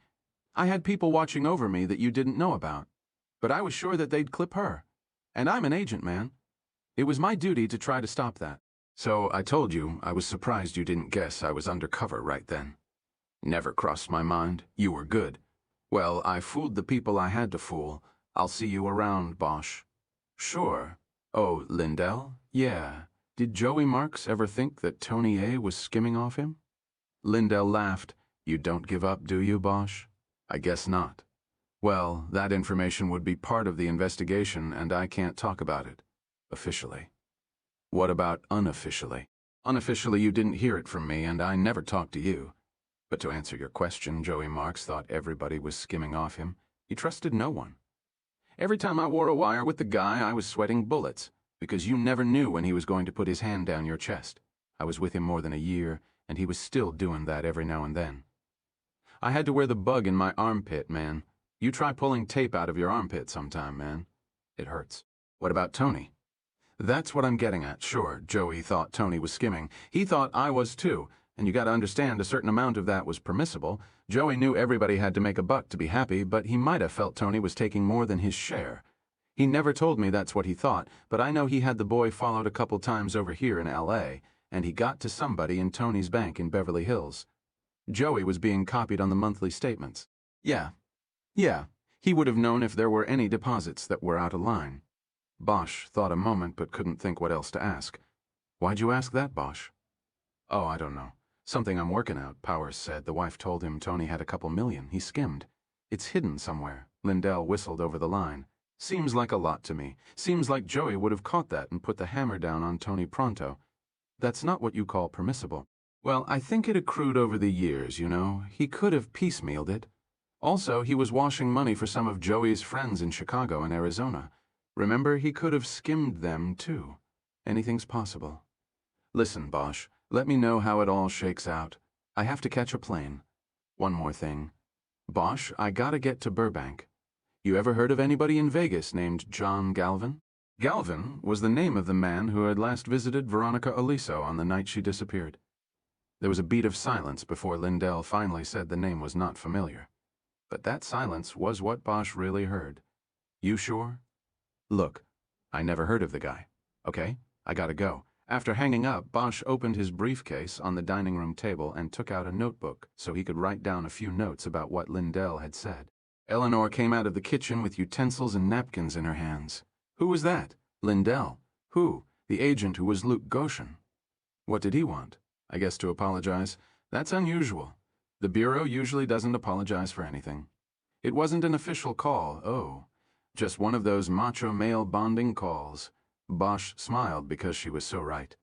I had people watching over me that you didn't know about. But I was sure that they'd clip her. And I'm an agent, man. It was my duty to try to stop that. So I told you I was surprised you didn't guess I was undercover right then. Never crossed my mind. You were good. Well, I fooled the people I had to fool. I'll see you around, Bosch." "Sure. Oh, Lindell? Yeah. Did Joey Marks ever think that Tony A was skimming off him?" Lindell laughed. You don't give up, do you, Bosch? I guess not. Well, that information would be part of the investigation, and I can't talk about it. Officially. What about unofficially? Unofficially, you didn't hear it from me, and I never talked to you. But to answer your question, Joey Marks thought everybody was skimming off him. He trusted no one. Every time I wore a wire with the guy, I was sweating bullets, because you never knew when he was going to put his hand down your chest. I was with him more than a year, and he was still doing that every now and then. I had to wear the bug in my armpit, man. You try pulling tape out of your armpit sometime, man. It hurts. What about Tony? That's what I'm getting at. Sure, Joey thought Tony was skimming. He thought I was too, and you gotta understand a certain amount of that was permissible. Joey knew everybody had to make a buck to be happy, but he might have felt Tony was taking more than his share. He never told me that's what he thought, but I know he had the boy followed a couple times over here in L.A., and he got to somebody in Tony's bank in Beverly Hills. Joey was being copied on the monthly statements. Yeah, he would have known if there were any deposits that were out of line. Bosch thought a moment but couldn't think what else to ask. Why'd you ask that, Bosch? Oh, I don't know. Something I'm working out, Powers said. The wife told him Tony had a couple million. He skimmed. It's hidden somewhere. Lindell whistled over the line. Seems like a lot to me. Seems like Joey would have caught that and put the hammer down on Tony pronto. That's not what you call permissible. Well, I think it accrued over the years, you know. He could have piecemealed it. Also, he was washing money for some of Joey's friends in Chicago and Arizona. Remember, he could have skimmed them, too. Anything's possible. Listen, Bosch, let me know how it all shakes out. I have to catch a plane. One more thing. Bosch, I gotta get to Burbank. You ever heard of anybody in Vegas named John Galvin? Galvin was the name of the man who had last visited Veronica Aliso on the night she disappeared. There was a beat of silence before Lindell finally said the name was not familiar. But that silence was what Bosch really heard. You sure? Look, I never heard of the guy. Okay, I gotta go. After hanging up, Bosch opened his briefcase on the dining room table and took out a notebook so he could write down a few notes about what Lindell had said. Eleanor came out of the kitchen with utensils and napkins in her hands. Who was that? Lindell. Who? The agent who was Luke Goshen. What did he want? I guess to apologize. That's unusual. The Bureau usually doesn't apologize for anything. It wasn't an official call, oh. Just one of those macho male bonding calls. Bosch smiled because she was so right.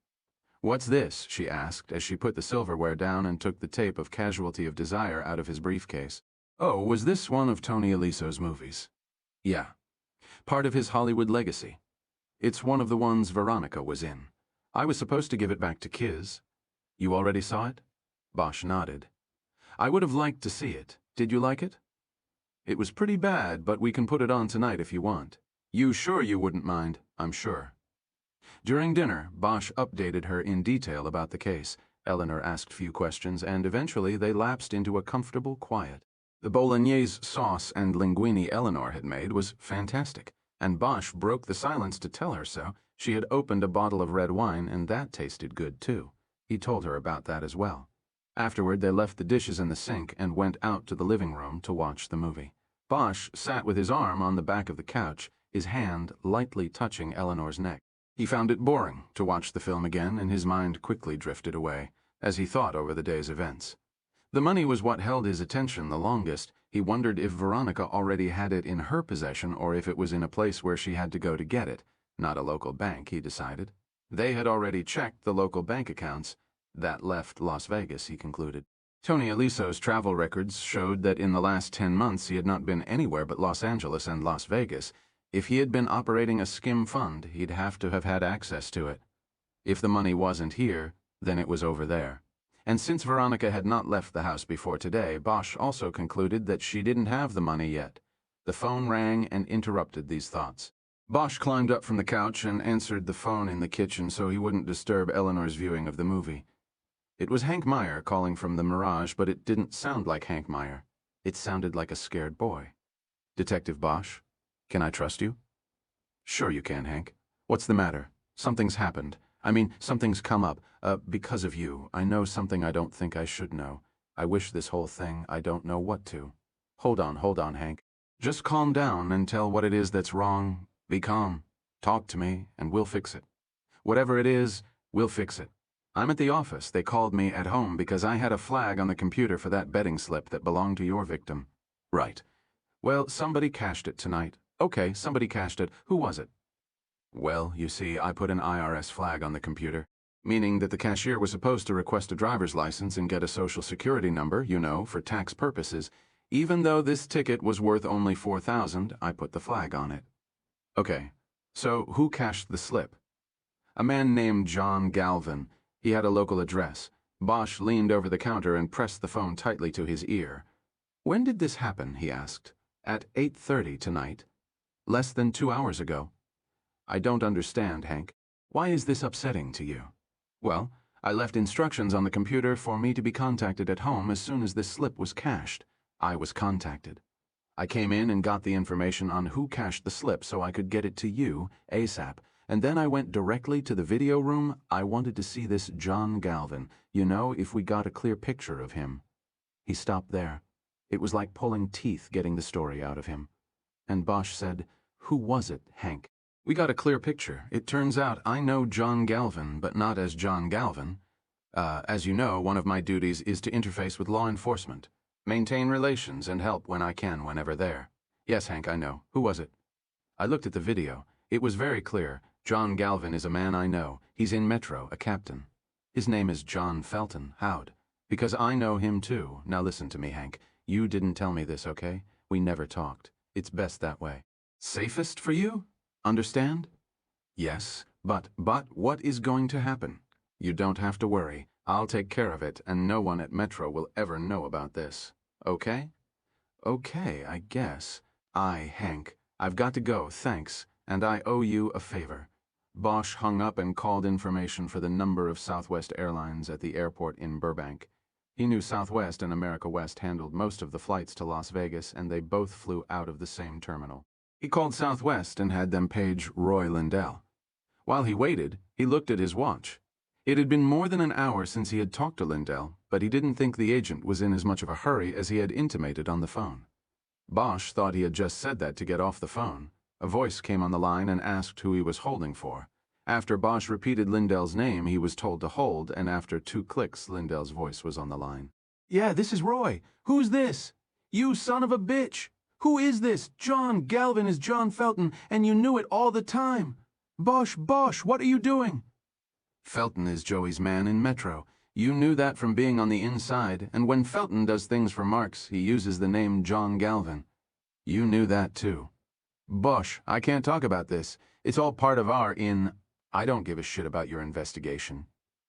What's this? She asked as she put the silverware down and took the tape of Casualty of Desire out of his briefcase. Oh, was this one of Tony Aliso's movies? Yeah. Part of his Hollywood legacy. It's one of the ones Veronica was in. I was supposed to give it back to Kiz. You already saw it? Bosch nodded. I would have liked to see it. Did you like it? It was pretty bad, but we can put it on tonight if you want. You sure you wouldn't mind? I'm sure. During dinner, Bosch updated her in detail about the case. Eleanor asked few questions, and eventually they lapsed into a comfortable quiet. The bolognese sauce and linguine Eleanor had made was fantastic, and Bosch broke the silence to tell her so. She had opened a bottle of red wine, and that tasted good, too. He told her about that as well. Afterward, they left the dishes in the sink and went out to the living room to watch the movie. Bosch sat with his arm on the back of the couch, his hand lightly touching Eleanor's neck. He found it boring to watch the film again, and his mind quickly drifted away, as he thought over the day's events. The money was what held his attention the longest. He wondered if Veronica already had it in her possession or if it was in a place where she had to go to get it. Not a local bank, he decided. They had already checked the local bank accounts. That left Las Vegas, he concluded. Tony Aliso's travel records showed that in the last 10 months he had not been anywhere but Los Angeles and Las Vegas. If he had been operating a skim fund, he'd have to have had access to it. If the money wasn't here, then it was over there. And since Veronica had not left the house before today, Bosch also concluded that she didn't have the money yet. The phone rang and interrupted these thoughts. Bosch climbed up from the couch and answered the phone in the kitchen so he wouldn't disturb Eleanor's viewing of the movie. It was Hank Meyer calling from the Mirage, but it didn't sound like Hank Meyer. It sounded like a scared boy. Detective Bosch, can I trust you? Sure you can, Hank. What's the matter? Something's happened. Something's come up. Because of you. I know something I don't think I should know. I wish this whole thing, I don't know what to. Hold on, Hank. Just calm down and tell what it is that's wrong. Be calm. Talk to me, and we'll fix it. Whatever it is, we'll fix it. I'm at the office. They called me at home because I had a flag on the computer for that betting slip that belonged to your victim. Right. Well, somebody cashed it tonight. Okay, somebody cashed it. Who was it? Well, you see, I put an IRS flag on the computer, meaning that the cashier was supposed to request a driver's license and get a social security number, you know, for tax purposes. Even though this ticket was worth only $4,000, I put the flag on it. Okay, so who cashed the slip? A man named John Galvin. He had a local address. Bosch leaned over the counter and pressed the phone tightly to his ear. When did this happen, he asked. At 8:30 tonight. Less than 2 hours ago. I don't understand, Hank. Why is this upsetting to you? Well, I left instructions on the computer for me to be contacted at home as soon as this slip was cashed. I was contacted. I came in and got the information on who cashed the slip so I could get it to you, ASAP, and then I went directly to the video room. I wanted to see this John Galvin, you know, if we got a clear picture of him. He stopped there. It was like pulling teeth getting the story out of him. And Bosch said, "Who was it, Hank?" We got a clear picture. It turns out I know John Galvin, but not as John Galvin. As you know, one of my duties is to interface with law enforcement, maintain relations, and help when I can whenever there. Yes, Hank, I know. Who was it? I looked at the video. It was very clear. John Galvin is a man I know. He's in Metro, a captain. His name is John Felton. How'd? Because I know him too. Now listen to me, Hank. You didn't tell me this, okay? We never talked. It's best that way. Safest for you? Understand? Yes, but what is going to happen? You don't have to worry. I'll take care of it, and no one at Metro will ever know about this. Okay? Okay, I guess. Hank, I've got to go, thanks, and I owe you a favor. Bosch hung up and called information for the number of Southwest Airlines at the airport in Burbank. He knew Southwest and America West handled most of the flights to Las Vegas, and they both flew out of the same terminal. He called Southwest and had them page Roy Lindell. While he waited, he looked at his watch. It had been more than an hour since he had talked to Lindell, but he didn't think the agent was in as much of a hurry as he had intimated on the phone. Bosch thought he had just said that to get off the phone. A voice came on the line and asked who he was holding for. After Bosch repeated Lindell's name, he was told to hold, and after 2 clicks, Lindell's voice was on the line. "Yeah, this is Roy. Who's this? You son of a bitch! Who is this? John Galvin is John Felton, and you knew it all the time. Bosch, what are you doing?" Felton is Joey's man in Metro. You knew that from being on the inside, and when Felton does things for marks, he uses the name John Galvin. You knew that too. Bosch, I can't talk about this. It's all part of I don't give a shit about your investigation.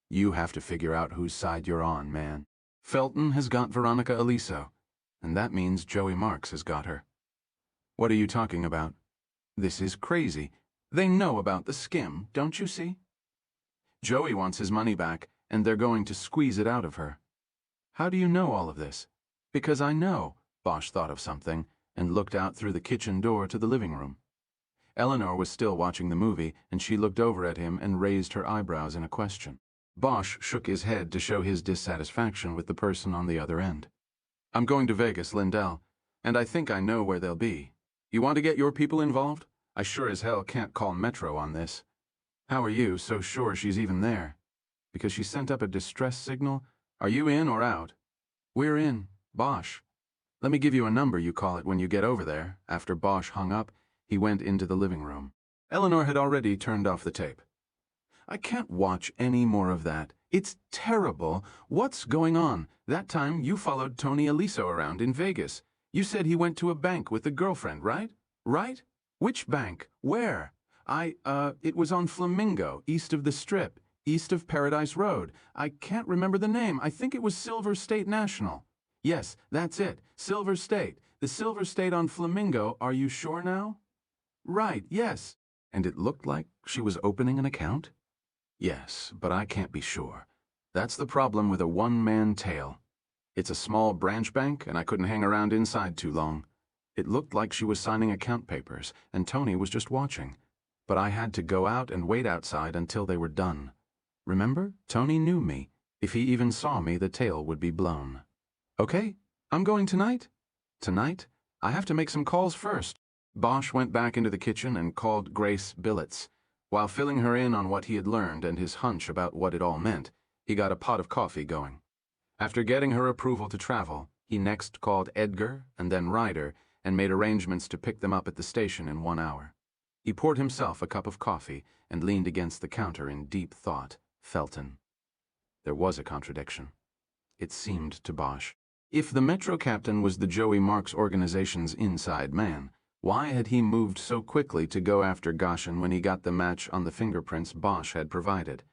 You have to figure out whose side you're on, man. Felton has got Veronica Aliso, and that means Joey Marks has got her. What are you talking about? This is crazy. They know about the skim, don't you see? Joey wants his money back, and they're going to squeeze it out of her. How do you know all of this? Because I know. Bosch thought of something and looked out through the kitchen door to the living room. Eleanor was still watching the movie, and she looked over at him and raised her eyebrows in a question. Bosch shook his head to show his dissatisfaction with the person on the other end. "I'm going to Vegas, Lindell, and I think I know where they'll be. You want to get your people involved? I sure as hell can't call Metro on this. How are you so sure she's even there? Because she sent up a distress signal? Are you in or out?" "We're in. Bosch. Let me give you a number you call it when you get over there." After Bosch hung up, he went into the living room. Eleanor had already turned off the tape. "I can't watch any more of that. It's terrible. What's going on? That time you followed Tony Aliso around in Vegas. You said he went to a bank with a girlfriend, right? Right? Which bank? Where?" It was on Flamingo, east of the Strip, east of Paradise Road. I can't remember the name. I think it was Silver State National." "Yes, that's it. Silver State. The Silver State on Flamingo. Are you sure now?" "Right, yes." "And it looked like she was opening an account?" "Yes, but I can't be sure. That's the problem with a one-man tale. It's a small branch bank, and I couldn't hang around inside too long. It looked like she was signing account papers, and Tony was just watching. But I had to go out and wait outside until they were done. Remember, Tony knew me. If he even saw me, the tale would be blown. Okay, I'm going tonight? Tonight? I have to make some calls first." Bosch went back into the kitchen and called Grace Billets. While filling her in on what he had learned and his hunch about what it all meant, He got a pot of coffee going. After getting her approval to travel, he next called Edgar and then Ryder and made arrangements to pick them up at the station in 1 hour. He poured himself a cup of coffee and leaned against the counter in deep thought. Felton. There was a contradiction. It seemed to Bosch. If the Metro captain was the Joey Marks organization's inside man, why had he moved so quickly to go after Goshen when he got the match on the fingerprints Bosch had provided?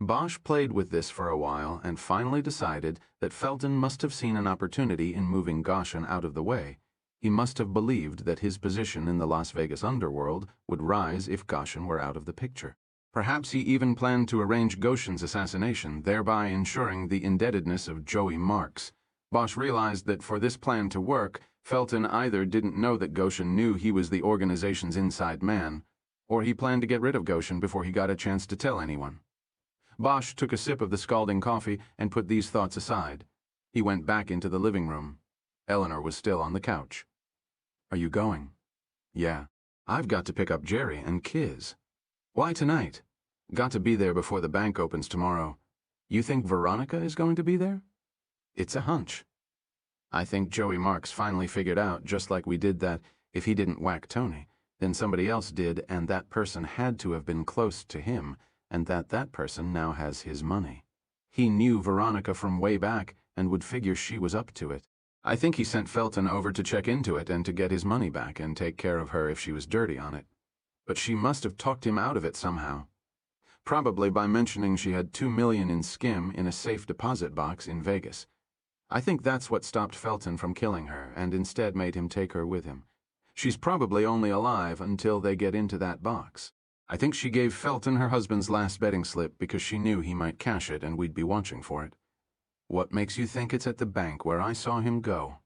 Bosch played with this for a while and finally decided that Felton must have seen an opportunity in moving Goshen out of the way. He must have believed that his position in the Las Vegas underworld would rise if Goshen were out of the picture. Perhaps he even planned to arrange Goshen's assassination, thereby ensuring the indebtedness of Joey Marks. Bosch realized that for this plan to work, Felton either didn't know that Goshen knew he was the organization's inside man, or he planned to get rid of Goshen before he got a chance to tell anyone. Bosch took a sip of the scalding coffee and put these thoughts aside. He went back into the living room. Eleanor was still on the couch. "Are you going?" "Yeah. I've got to pick up Jerry and Kiz." "Why tonight?" "Got to be there before the bank opens tomorrow." "You think Veronica is going to be there?" "It's a hunch. I think Joey Marks finally figured out, just like we did, that if he didn't whack Tony, then somebody else did, and that person had to have been close to him, and that person now has his money. He knew Veronica from way back and would figure she was up to it. I think he sent Felton over to check into it and to get his money back and take care of her if she was dirty on it. But she must have talked him out of it somehow. Probably by mentioning she had $2 million in skim in a safe deposit box in Vegas. I think that's what stopped Felton from killing her and instead made him take her with him. She's probably only alive until they get into that box. I think she gave Felton her husband's last betting slip because she knew he might cash it and we'd be watching for it." "What makes you think it's at the bank where I saw him go?"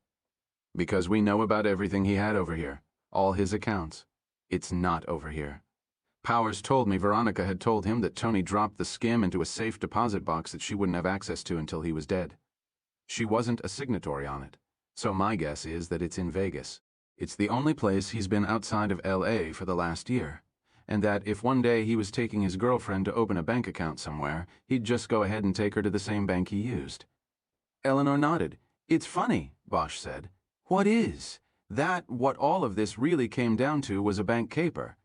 "Because we know about everything he had over here, all his accounts. It's not over here. Powers told me Veronica had told him that Tony dropped the skim into a safe deposit box that she wouldn't have access to until he was dead. She wasn't a signatory on it, so my guess is that it's in Vegas. It's the only place he's been outside of L.A. for the last year, and that if one day he was taking his girlfriend to open a bank account somewhere, he'd just go ahead and take her to the same bank he used." Eleanor nodded. "It's funny," Bosch said. "What is? What all of this really came down to was a bank caper.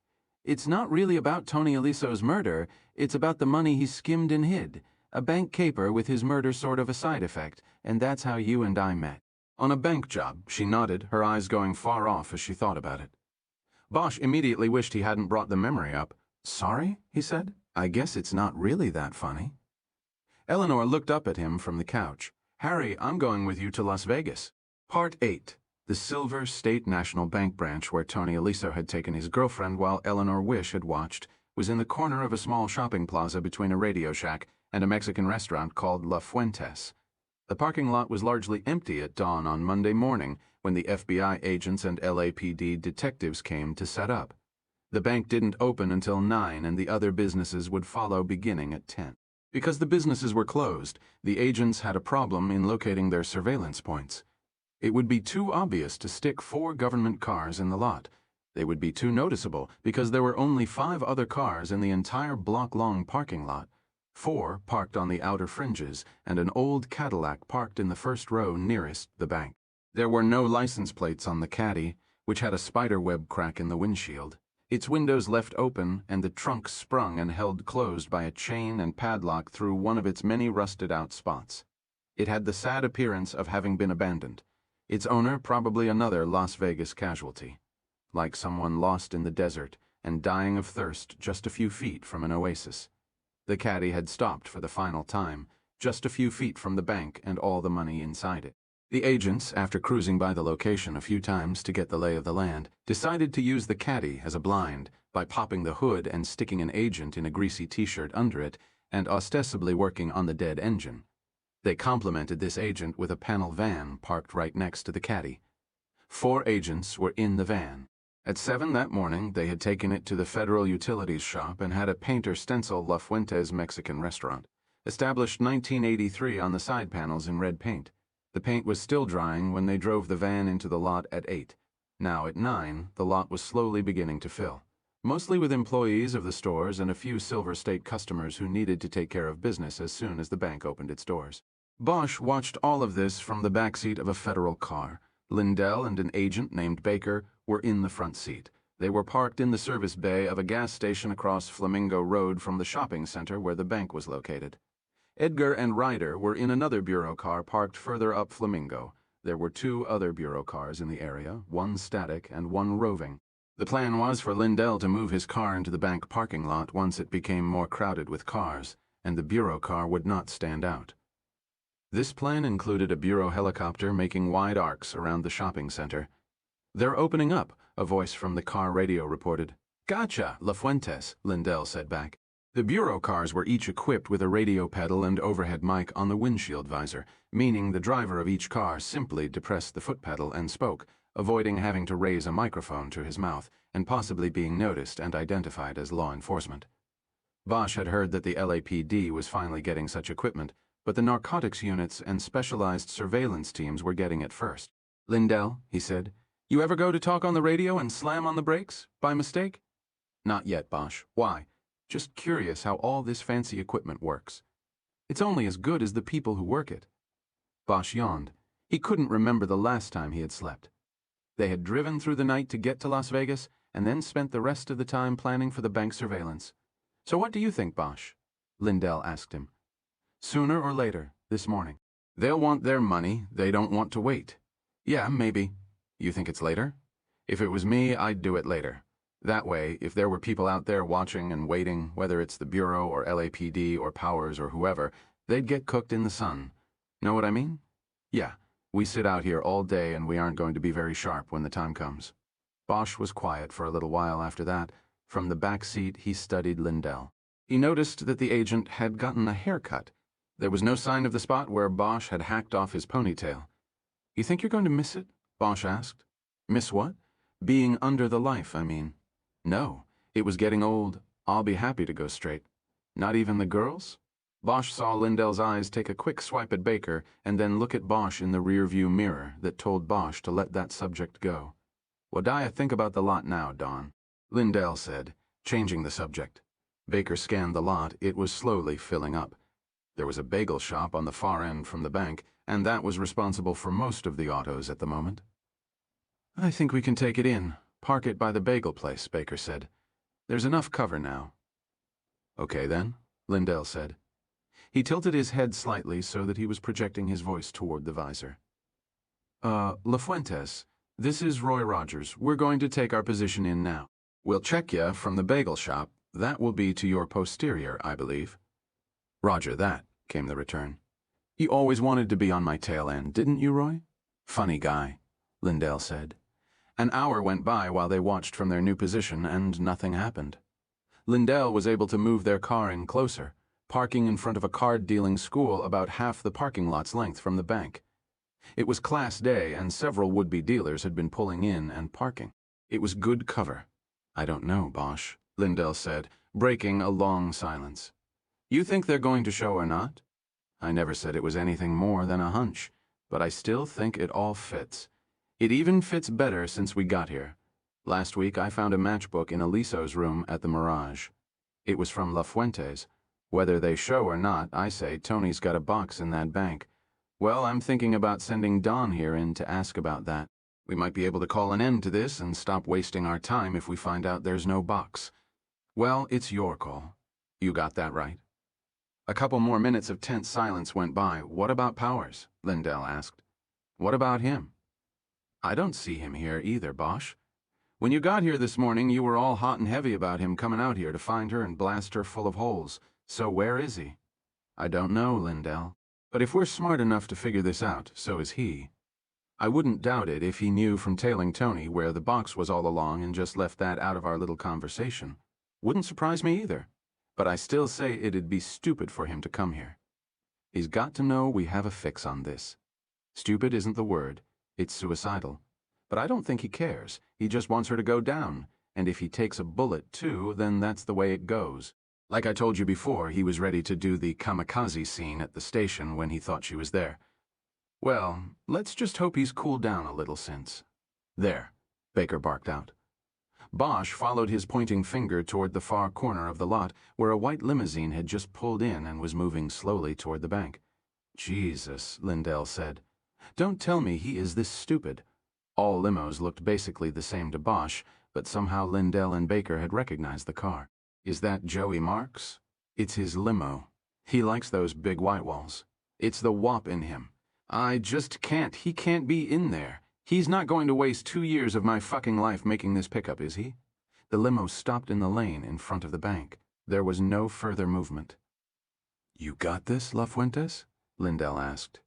It's not really about Tony Aliso's murder, it's about the money he skimmed and hid. A bank caper with his murder sort of a side effect, and that's how you and I met." "On a bank job," she nodded, her eyes going far off as she thought about it. Bosch immediately wished he hadn't brought the memory up. "Sorry?" he said. "I guess it's not really that funny." Eleanor looked up at him from the couch. "Harry, I'm going with you to Las Vegas." Part 8. The Silver State National Bank branch where Tony Aliso had taken his girlfriend while Eleanor Wish had watched was in the corner of a small shopping plaza between a Radio Shack and a Mexican restaurant called La Fuentes. The parking lot was largely empty at dawn on Monday morning when the FBI agents and LAPD detectives came to set up. The bank didn't open until 9 and the other businesses would follow beginning at 10. Because the businesses were closed, the agents had a problem in locating their surveillance points. It would be too obvious to stick 4 government cars in the lot. They would be too noticeable because there were only 5 other cars in the entire block-long parking lot. 4 parked on the outer fringes and an old Cadillac parked in the first row nearest the bank. There were no license plates on the Caddy, which had a spiderweb crack in the windshield. Its windows left open and the trunk sprung and held closed by a chain and padlock through one of its many rusted-out spots. It had the sad appearance of having been abandoned. Its owner probably another Las Vegas casualty, like someone lost in the desert and dying of thirst just a few feet from an oasis. The Caddy had stopped for the final time, just a few feet from the bank and all the money inside it. The agents, after cruising by the location a few times to get the lay of the land, decided to use the Caddy as a blind by popping the hood and sticking an agent in a greasy t-shirt under it and ostensibly working on the dead engine. They complemented this agent with a panel van parked right next to the Caddy. 4 agents were in the van. At 7 that morning, they had taken it to the Federal Utilities shop and had a painter stencil La Fuentes Mexican restaurant, established 1983 on the side panels in red paint. The paint was still drying when they drove the van into the lot at 8. Now at 9, the lot was slowly beginning to fill. mostly with employees of the stores and a few Silver State customers who needed to take care of business as soon as the bank opened its doors. Bosch watched all of this from the backseat of a federal car. Lindell and an agent named Baker were in the front seat. They were parked in the service bay of a gas station across Flamingo Road from the shopping center where the bank was located. Edgar and Ryder were in another bureau car parked further up Flamingo. There were 2 other bureau cars in the area, one static and one roving. The plan was for Lindell to move his car into the bank parking lot once it became more crowded with cars, and the bureau car would not stand out. This plan included a bureau helicopter making wide arcs around the shopping center. "They're opening up," a voice from the car radio reported. "Gotcha, La Fuentes," Lindell said back. The bureau cars were each equipped with a radio pedal and overhead mic on the windshield visor, meaning the driver of each car simply depressed the foot pedal and spoke, avoiding having to raise a microphone to his mouth and possibly being noticed and identified as law enforcement. Bosch had heard that the LAPD was finally getting such equipment, but the narcotics units and specialized surveillance teams were getting it first. "Lindell," he said, "you ever go to talk on the radio and slam on the brakes, by mistake?" "Not yet, Bosch. Why?" "Just curious how all this fancy equipment works." "It's only as good as the people who work it." Bosch yawned. He couldn't remember the last time he had slept. They had driven through the night to get to Las Vegas and then spent the rest of the time planning for the bank surveillance. "So what do you think, Bosch?" Lindell asked him. "Sooner or later, this morning. They'll want their money. They don't want to wait." "Yeah, maybe." "You think it's later?" "If it was me, I'd do it later. That way, if there were people out there watching and waiting, whether it's the Bureau or LAPD or Powers or whoever, they'd get cooked in the sun. Know what I mean? Yeah, we sit out here all day and we aren't going to be very sharp when the time comes." Bosch was quiet for a little while after that. From the back seat, he studied Lindell. He noticed that the agent had gotten a haircut. There was no sign of the spot where Bosch had hacked off his ponytail. "You think you're going to miss it?" Bosch asked. "Miss what?" "Being under the life, I mean." "No, it was getting old. I'll be happy to go straight." "Not even the girls?" Bosch saw Lindell's eyes take a quick swipe at Baker and then look at Bosch in the rearview mirror that told Bosch to let that subject go. "What do I think about the lot now, Don?" Lindell said, changing the subject. Baker scanned the lot. It was slowly filling up. There was a bagel shop on the far end from the bank, and that was responsible for most of the autos at the moment. "I think we can take it in. Park it by the bagel place," Baker said. "There's enough cover now." "Okay then," Lindell said. He tilted his head slightly so that he was projecting his voice toward the visor. La Fuentes, this is Roy Rogers. We're going to take our position in now. We'll check ya from the bagel shop. That will be to your posterior, I believe." "Roger that," came the return. "You always wanted to be on my tail end, didn't you, Roy?" "Funny guy," Lindell said. An hour went by while they watched from their new position, and nothing happened. Lindell was able to move their car in closer, parking in front of a card-dealing school about half the parking lot's length from the bank. It was Class Day, and several would-be dealers had been pulling in and parking. It was good cover. "I don't know, Bosch," Lindell said, breaking a long silence. "You think they're going to show or not?" "I never said it was anything more than a hunch, but I still think it all fits. It even fits better since we got here. Last week I found a matchbook in Aliso's room at the Mirage. It was from La Fuentes. Whether they show or not, I say Tony's got a box in that bank. Well, I'm thinking about sending Don here in to ask about that. We might be able to call an end to this and stop wasting our time if we find out there's no box. Well, it's your call. You got that right?" A couple more minutes of tense silence went by. "What about Powers?" Lindell asked. "What about him?" "I don't see him here either, Bosch. When you got here this morning, you were all hot and heavy about him coming out here to find her and blast her full of holes. So where is he?" "I don't know, Lindell. But if we're smart enough to figure this out, so is he. I wouldn't doubt it if he knew from tailing Tony where the box was all along and just left that out of our little conversation. Wouldn't surprise me either. But I still say it'd be stupid for him to come here. He's got to know we have a fix on this. Stupid isn't the word. It's suicidal. But I don't think he cares. He just wants her to go down. And if he takes a bullet, too, then that's the way it goes. Like I told you before, he was ready to do the kamikaze scene at the station when he thought she was there. Well, let's just hope he's cooled down a little since." "There," Baker barked out. Bosch followed his pointing finger toward the far corner of the lot where a white limousine had just pulled in and was moving slowly toward the bank. Jesus, Lindell said. Don't tell me he is this stupid. All limos looked basically the same to Bosch, but somehow Lindell and Baker had recognized the car. Is that Joey Marks? It's his limo. He likes those big white walls. It's the wop in him. I just can't. He can't be in there. He's not going to waste 2 years of my fucking life making this pickup, is he? The limo stopped in the lane in front of the bank. There was no further movement. You got this, LaFuentes? Lindell asked.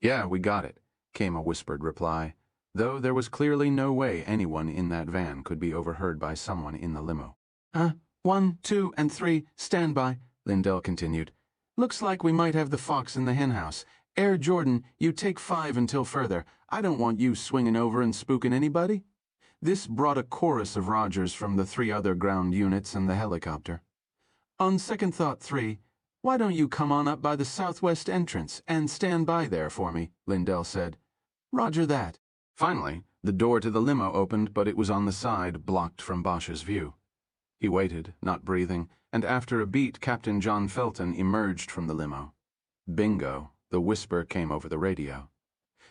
Yeah, we got it, came a whispered reply, though there was clearly no way anyone in that van could be overheard by someone in the limo. 1, 2, and 3, stand by, Lindell continued. Looks like we might have the fox in the henhouse. Air Jordan, you take 5 until further. I don't want you swinging over and spooking anybody. This brought a chorus of Rogers from the 3 other ground units and the helicopter. On second thought 3, why don't you come on up by the southwest entrance and stand by there for me, Lindell said. Roger that. Finally, the door to the limo opened, but it was on the side, blocked from Bosch's view. He waited, not breathing, and after a beat, Captain John Felton emerged from the limo. Bingo, the whisper came over the radio.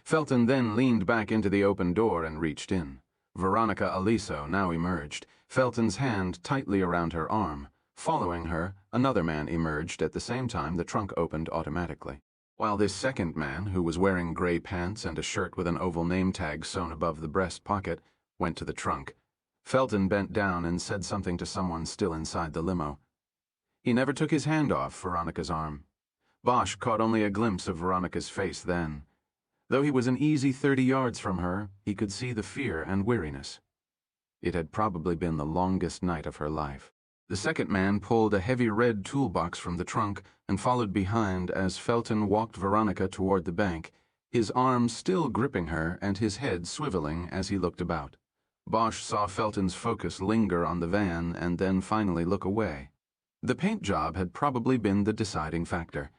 Felton then leaned back into the open door and reached in. Veronica Aliso now emerged, Felton's hand tightly around her arm. Following her, another man emerged at the same time the trunk opened automatically. While this second man, who was wearing gray pants and a shirt with an oval name tag sewn above the breast pocket, went to the trunk, Felton bent down and said something to someone still inside the limo. He never took his hand off Veronica's arm. Bosch caught only a glimpse of Veronica's face then. Though he was an easy 30 yards from her, he could see the fear and weariness. It had probably been the longest night of her life. The second man pulled a heavy red toolbox from the trunk and followed behind as Felton walked Veronica toward the bank, his arms still gripping her and his head swiveling as he looked about. Bosch saw Felton's focus linger on the van and then finally look away. The paint job had probably been the deciding factor.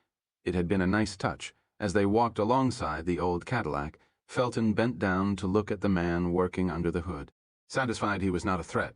It had been a nice touch. As they walked alongside the old Cadillac, Felton bent down to look at the man working under the hood. Satisfied he was not a threat,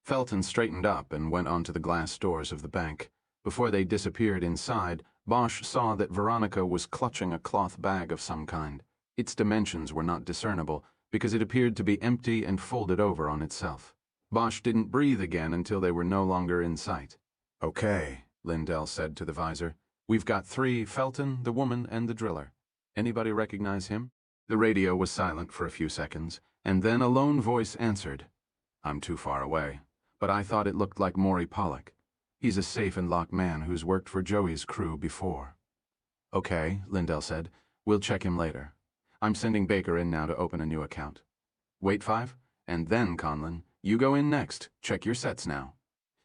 Felton straightened up and went onto the glass doors of the bank. Before they disappeared inside, Bosch saw that Veronica was clutching a cloth bag of some kind. Its dimensions were not discernible, because it appeared to be empty and folded over on itself. Bosch didn't breathe again until they were no longer in sight. Okay, Lindell said to the visor. We've got 3, Felton, the woman, and the driller. Anybody recognize him? The radio was silent for a few seconds, and then a lone voice answered. I'm too far away, but I thought it looked like Maury Pollock. He's a safe and lock man who's worked for Joey's crew before. Okay, Lindell said. We'll check him later. I'm sending Baker in now to open a new account. Wait 5, and then, Conlon, you go in next. Check your sets now.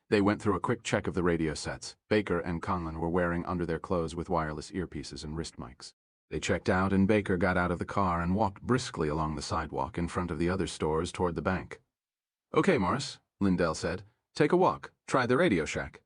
They went through a quick check of the radio sets. Baker and Conlon were wearing under their clothes with wireless earpieces and wrist mics. They checked out, and Baker got out of the car and walked briskly along the sidewalk in front of the other stores toward the bank. Okay, Morris, Lindell said. Take a walk. Try the Radio Shack.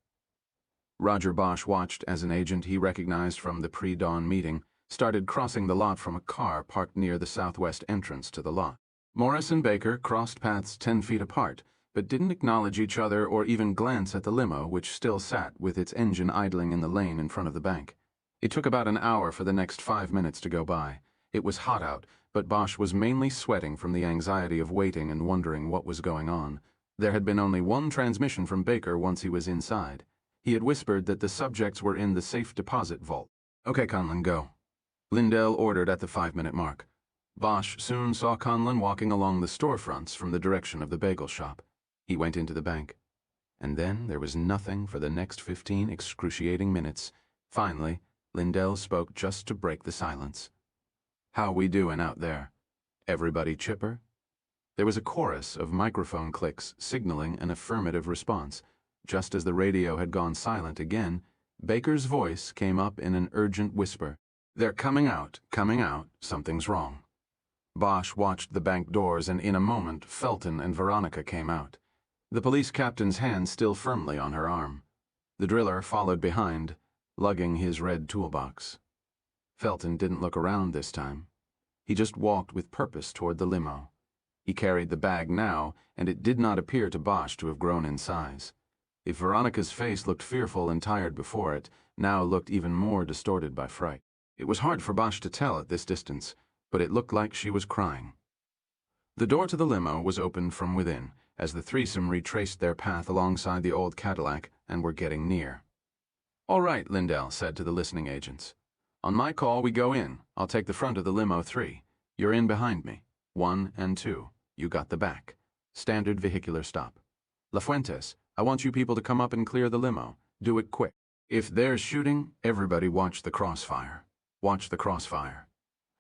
Roger Bosch watched as an agent he recognized from the pre-dawn meeting started crossing the lot from a car parked near the southwest entrance to the lot. Morris and Baker crossed paths 10 feet apart, but didn't acknowledge each other or even glance at the limo, which still sat with its engine idling in the lane in front of the bank. It took about an hour for the next 5 minutes to go by. It was hot out, but Bosch was mainly sweating from the anxiety of waiting and wondering what was going on. There had been only one transmission from Baker once he was inside. He had whispered that the subjects were in the safe deposit vault. Okay, Conlon, go. Lindell ordered at the 5-minute mark. Bosch soon saw Conlon walking along the storefronts from the direction of the bagel shop. He went into the bank. And then there was nothing for the next 15 excruciating minutes. Finally, Lindell spoke just to break the silence. How we doing out there? Everybody chipper? There was a chorus of microphone clicks signaling an affirmative response. Just as the radio had gone silent again, Baker's voice came up in an urgent whisper. They're coming out, something's wrong. Bosch watched the bank doors, and in a moment Felton and Veronica came out. The police captain's hand still firmly on her arm. The driller followed behind, lugging his red toolbox. Felton didn't look around this time. He just walked with purpose toward the limo. He carried the bag now, and it did not appear to Bosch to have grown in size. If Veronica's face looked fearful and tired before it, now looked even more distorted by fright. It was hard for Bosch to tell at this distance, but it looked like she was crying. The door to the limo was opened from within, as the threesome retraced their path alongside the old Cadillac and were getting near. "All right," Lindell said to the listening agents. "On my call, we go in. I'll take the front of the limo 3. You're in behind me. 1 and 2. You got the back. Standard vehicular stop. Lafuentes, I want you people to come up and clear the limo. Do it quick. If there's shooting, everybody watch the crossfire. Watch the crossfire."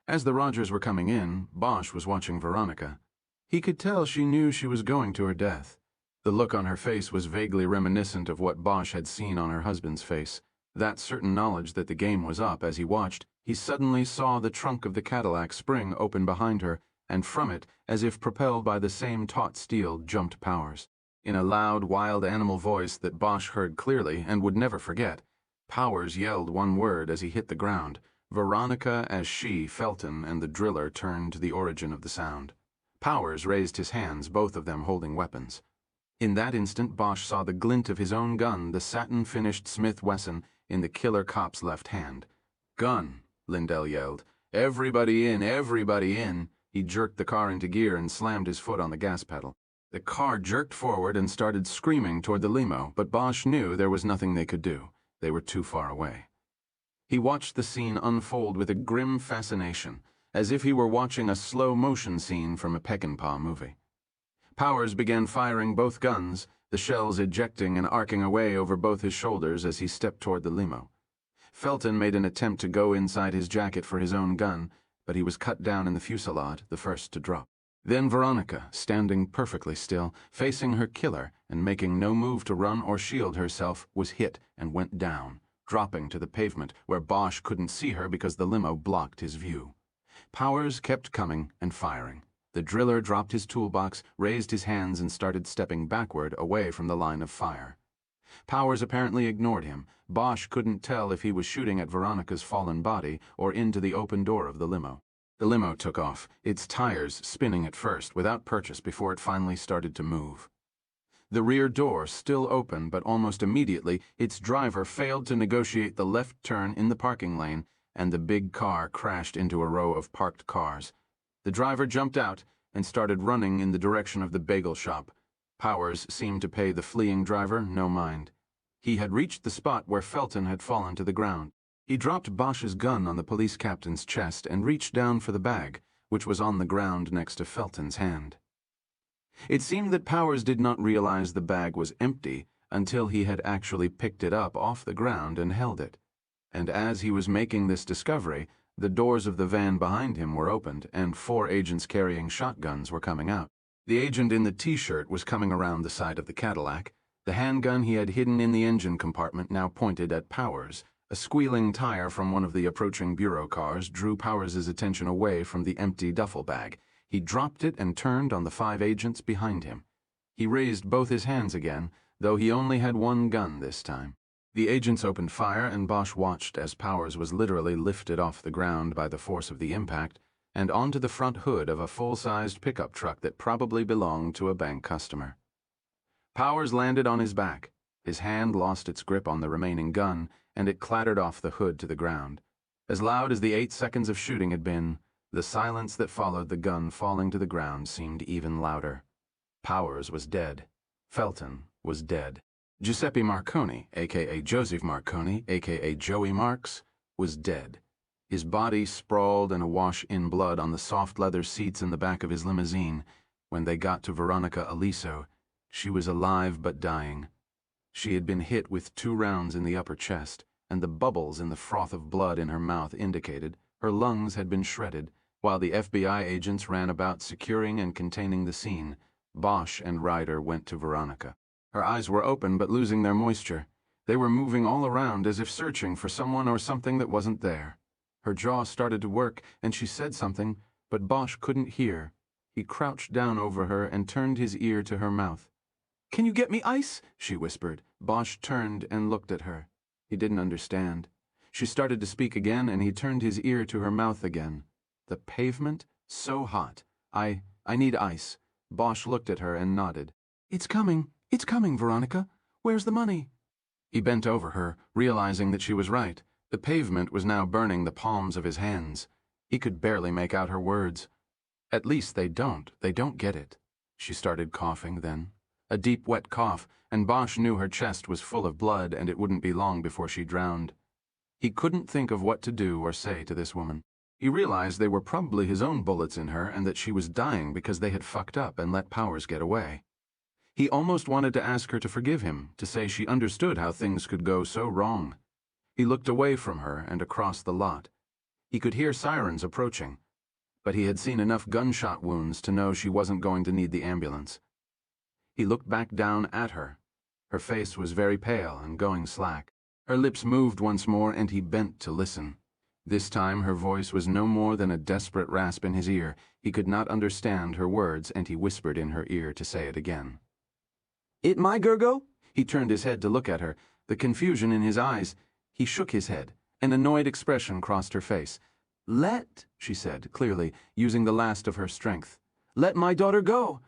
As the Rogers were coming in, Bosch was watching Veronica. He could tell she knew she was going to her death. The look on her face was vaguely reminiscent of what Bosch had seen on her husband's face. That certain knowledge that the game was up. As he watched, he suddenly saw the trunk of the Cadillac spring open behind her, and from it, as if propelled by the same taut steel, jumped Powers. In a loud, wild animal voice that Bosch heard clearly and would never forget, Powers yelled one word as he hit the ground. Veronica, as she, Felton, and the driller turned to the origin of the sound. Powers raised his hands, both of them holding weapons. In that instant, Bosch saw the glint of his own gun, the satin-finished Smith Wesson, in the killer cop's left hand. "Gun," Lindell yelled. "Everybody in, everybody in." He jerked the car into gear and slammed his foot on the gas pedal. The car jerked forward and started screaming toward the limo, but Bosch knew there was nothing they could do. They were too far away. He watched the scene unfold with a grim fascination, as if he were watching a slow-motion scene from a Peckinpah movie. Powers began firing both guns, the shells ejecting and arcing away over both his shoulders as he stepped toward the limo. Felton made an attempt to go inside his jacket for his own gun, but he was cut down in the fusillade, the first to drop. Then Veronica, standing perfectly still, facing her killer and making no move to run or shield herself, was hit and went down, dropping to the pavement where Bosch couldn't see her because the limo blocked his view. Powers kept coming and firing. The driller dropped his toolbox, raised his hands, and started stepping backward away from the line of fire. Powers apparently ignored him. Bosch couldn't tell if he was shooting at Veronica's fallen body or into the open door of the limo. The limo took off, its tires spinning at first without purchase before it finally started to move. The rear door still open, but almost immediately its driver failed to negotiate the left turn in the parking lane, and the big car crashed into a row of parked cars. The driver jumped out and started running in the direction of the bagel shop. Powers seemed to pay the fleeing driver no mind. He had reached the spot where Felton had fallen to the ground. He dropped Bosch's gun on the police captain's chest and reached down for the bag, which was on the ground next to Felton's hand. It seemed that Powers did not realize the bag was empty until he had actually picked it up off the ground and held it. And as he was making this discovery, the doors of the van behind him were opened, and 4 agents carrying shotguns were coming out. The agent in the T-shirt was coming around the side of the Cadillac. The handgun he had hidden in the engine compartment now pointed at Powers. A squealing tire from one of the approaching bureau cars drew Powers' attention away from the empty duffel bag. He dropped it and turned on the 5 agents behind him. He raised both his hands again, though he only had one gun this time. The agents opened fire, and Bosch watched as Powers was literally lifted off the ground by the force of the impact and onto the front hood of a full-sized pickup truck that probably belonged to a bank customer. Powers landed on his back. His hand lost its grip on the remaining gun, and it clattered off the hood to the ground. As loud as the 8 seconds of shooting had been, the silence that followed the gun falling to the ground seemed even louder. Powers was dead. Felton was dead. Giuseppe Marconi, a.k.a. Joseph Marconi, a.k.a. Joey Marks, was dead. His body sprawled and awash in blood on the soft leather seats in the back of his limousine. When they got to Veronica Aliso, she was alive but dying. She had been hit with 2 rounds in the upper chest, and the bubbles in the froth of blood in her mouth indicated her lungs had been shredded. While the FBI agents ran about securing and containing the scene, Bosch and Ryder went to Veronica. Her eyes were open but losing their moisture. They were moving all around as if searching for someone or something that wasn't there. Her jaw started to work, and she said something, but Bosch couldn't hear. He crouched down over her and turned his ear to her mouth. "Can you get me ice?" she whispered. Bosch turned and looked at her. He didn't understand. She started to speak again, and he turned his ear to her mouth again. "The pavement? So hot. I I need ice." Bosch looked at her and nodded. It's coming, Veronica. Where's the money?" He bent over her, realizing that she was right. The pavement was now burning the palms of his hands. He could barely make out her words. "At least they don't get it." She started coughing then. A deep, wet cough, and Bosch knew her chest was full of blood and it wouldn't be long before she drowned. He couldn't think of what to do or say to this woman. He realized they were probably his own bullets in her and that she was dying because they had fucked up and let Powers get away. He almost wanted to ask her to forgive him, to say she understood how things could go so wrong. He looked away from her and across the lot. He could hear sirens approaching, but he had seen enough gunshot wounds to know she wasn't going to need the ambulance. He looked back down at her. Her face was very pale and going slack. Her lips moved once more and he bent to listen. This time her voice was no more than a desperate rasp in his ear. He could not understand her words and he whispered in her ear to say it again. "It my Gergo?" He turned his head to look at her, the confusion in his eyes. He shook his head. An annoyed expression crossed her face. "Let," she said, clearly, using the last of her strength. "Let my daughter go."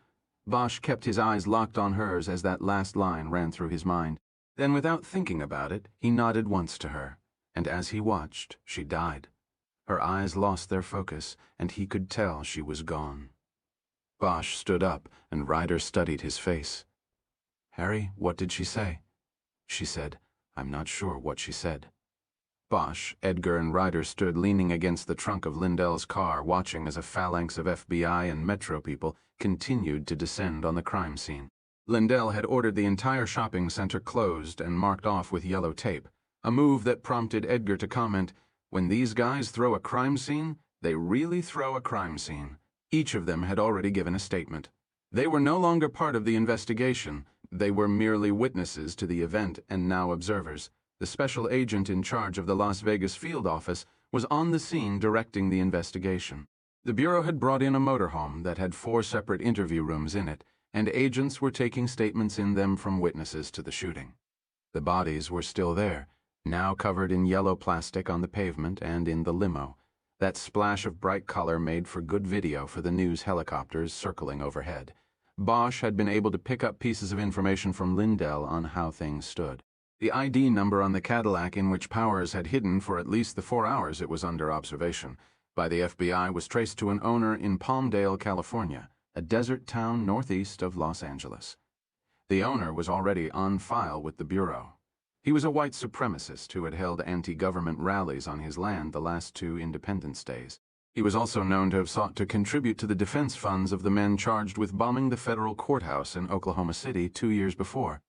Bosch kept his eyes locked on hers as that last line ran through his mind. Then, without thinking about it, he nodded once to her, and as he watched, she died. Her eyes lost their focus, and he could tell she was gone. Bosch stood up, and Ryder studied his face. "Harry, what did she say?" She said, "I'm not sure what she said." Bosch, Edgar, and Ryder stood leaning against the trunk of Lindell's car, watching as a phalanx of FBI and Metro people continued to descend on the crime scene. Lindell had ordered the entire shopping center closed and marked off with yellow tape, a move that prompted Edgar to comment, "When these guys throw a crime scene, they really throw a crime scene." Each of them had already given a statement. They were no longer part of the investigation. They were merely witnesses to the event and now observers. The special agent in charge of the Las Vegas field office was on the scene directing the investigation. The Bureau had brought in a motorhome that had 4 separate interview rooms in it, and agents were taking statements in them from witnesses to the shooting. The bodies were still there, now covered in yellow plastic on the pavement and in the limo. That splash of bright color made for good video for the news helicopters circling overhead. Bosch had been able to pick up pieces of information from Lindell on how things stood. The ID number on the Cadillac in which Powers had hidden for at least the 4 hours it was under observation by the FBI was traced to an owner in Palmdale, California, a desert town northeast of Los Angeles. The owner was already on file with the Bureau. He was a white supremacist who had held anti-government rallies on his land the last 2 Independence Days. He was also known to have sought to contribute to the defense funds of the men charged with bombing the federal courthouse in Oklahoma City 2 years before.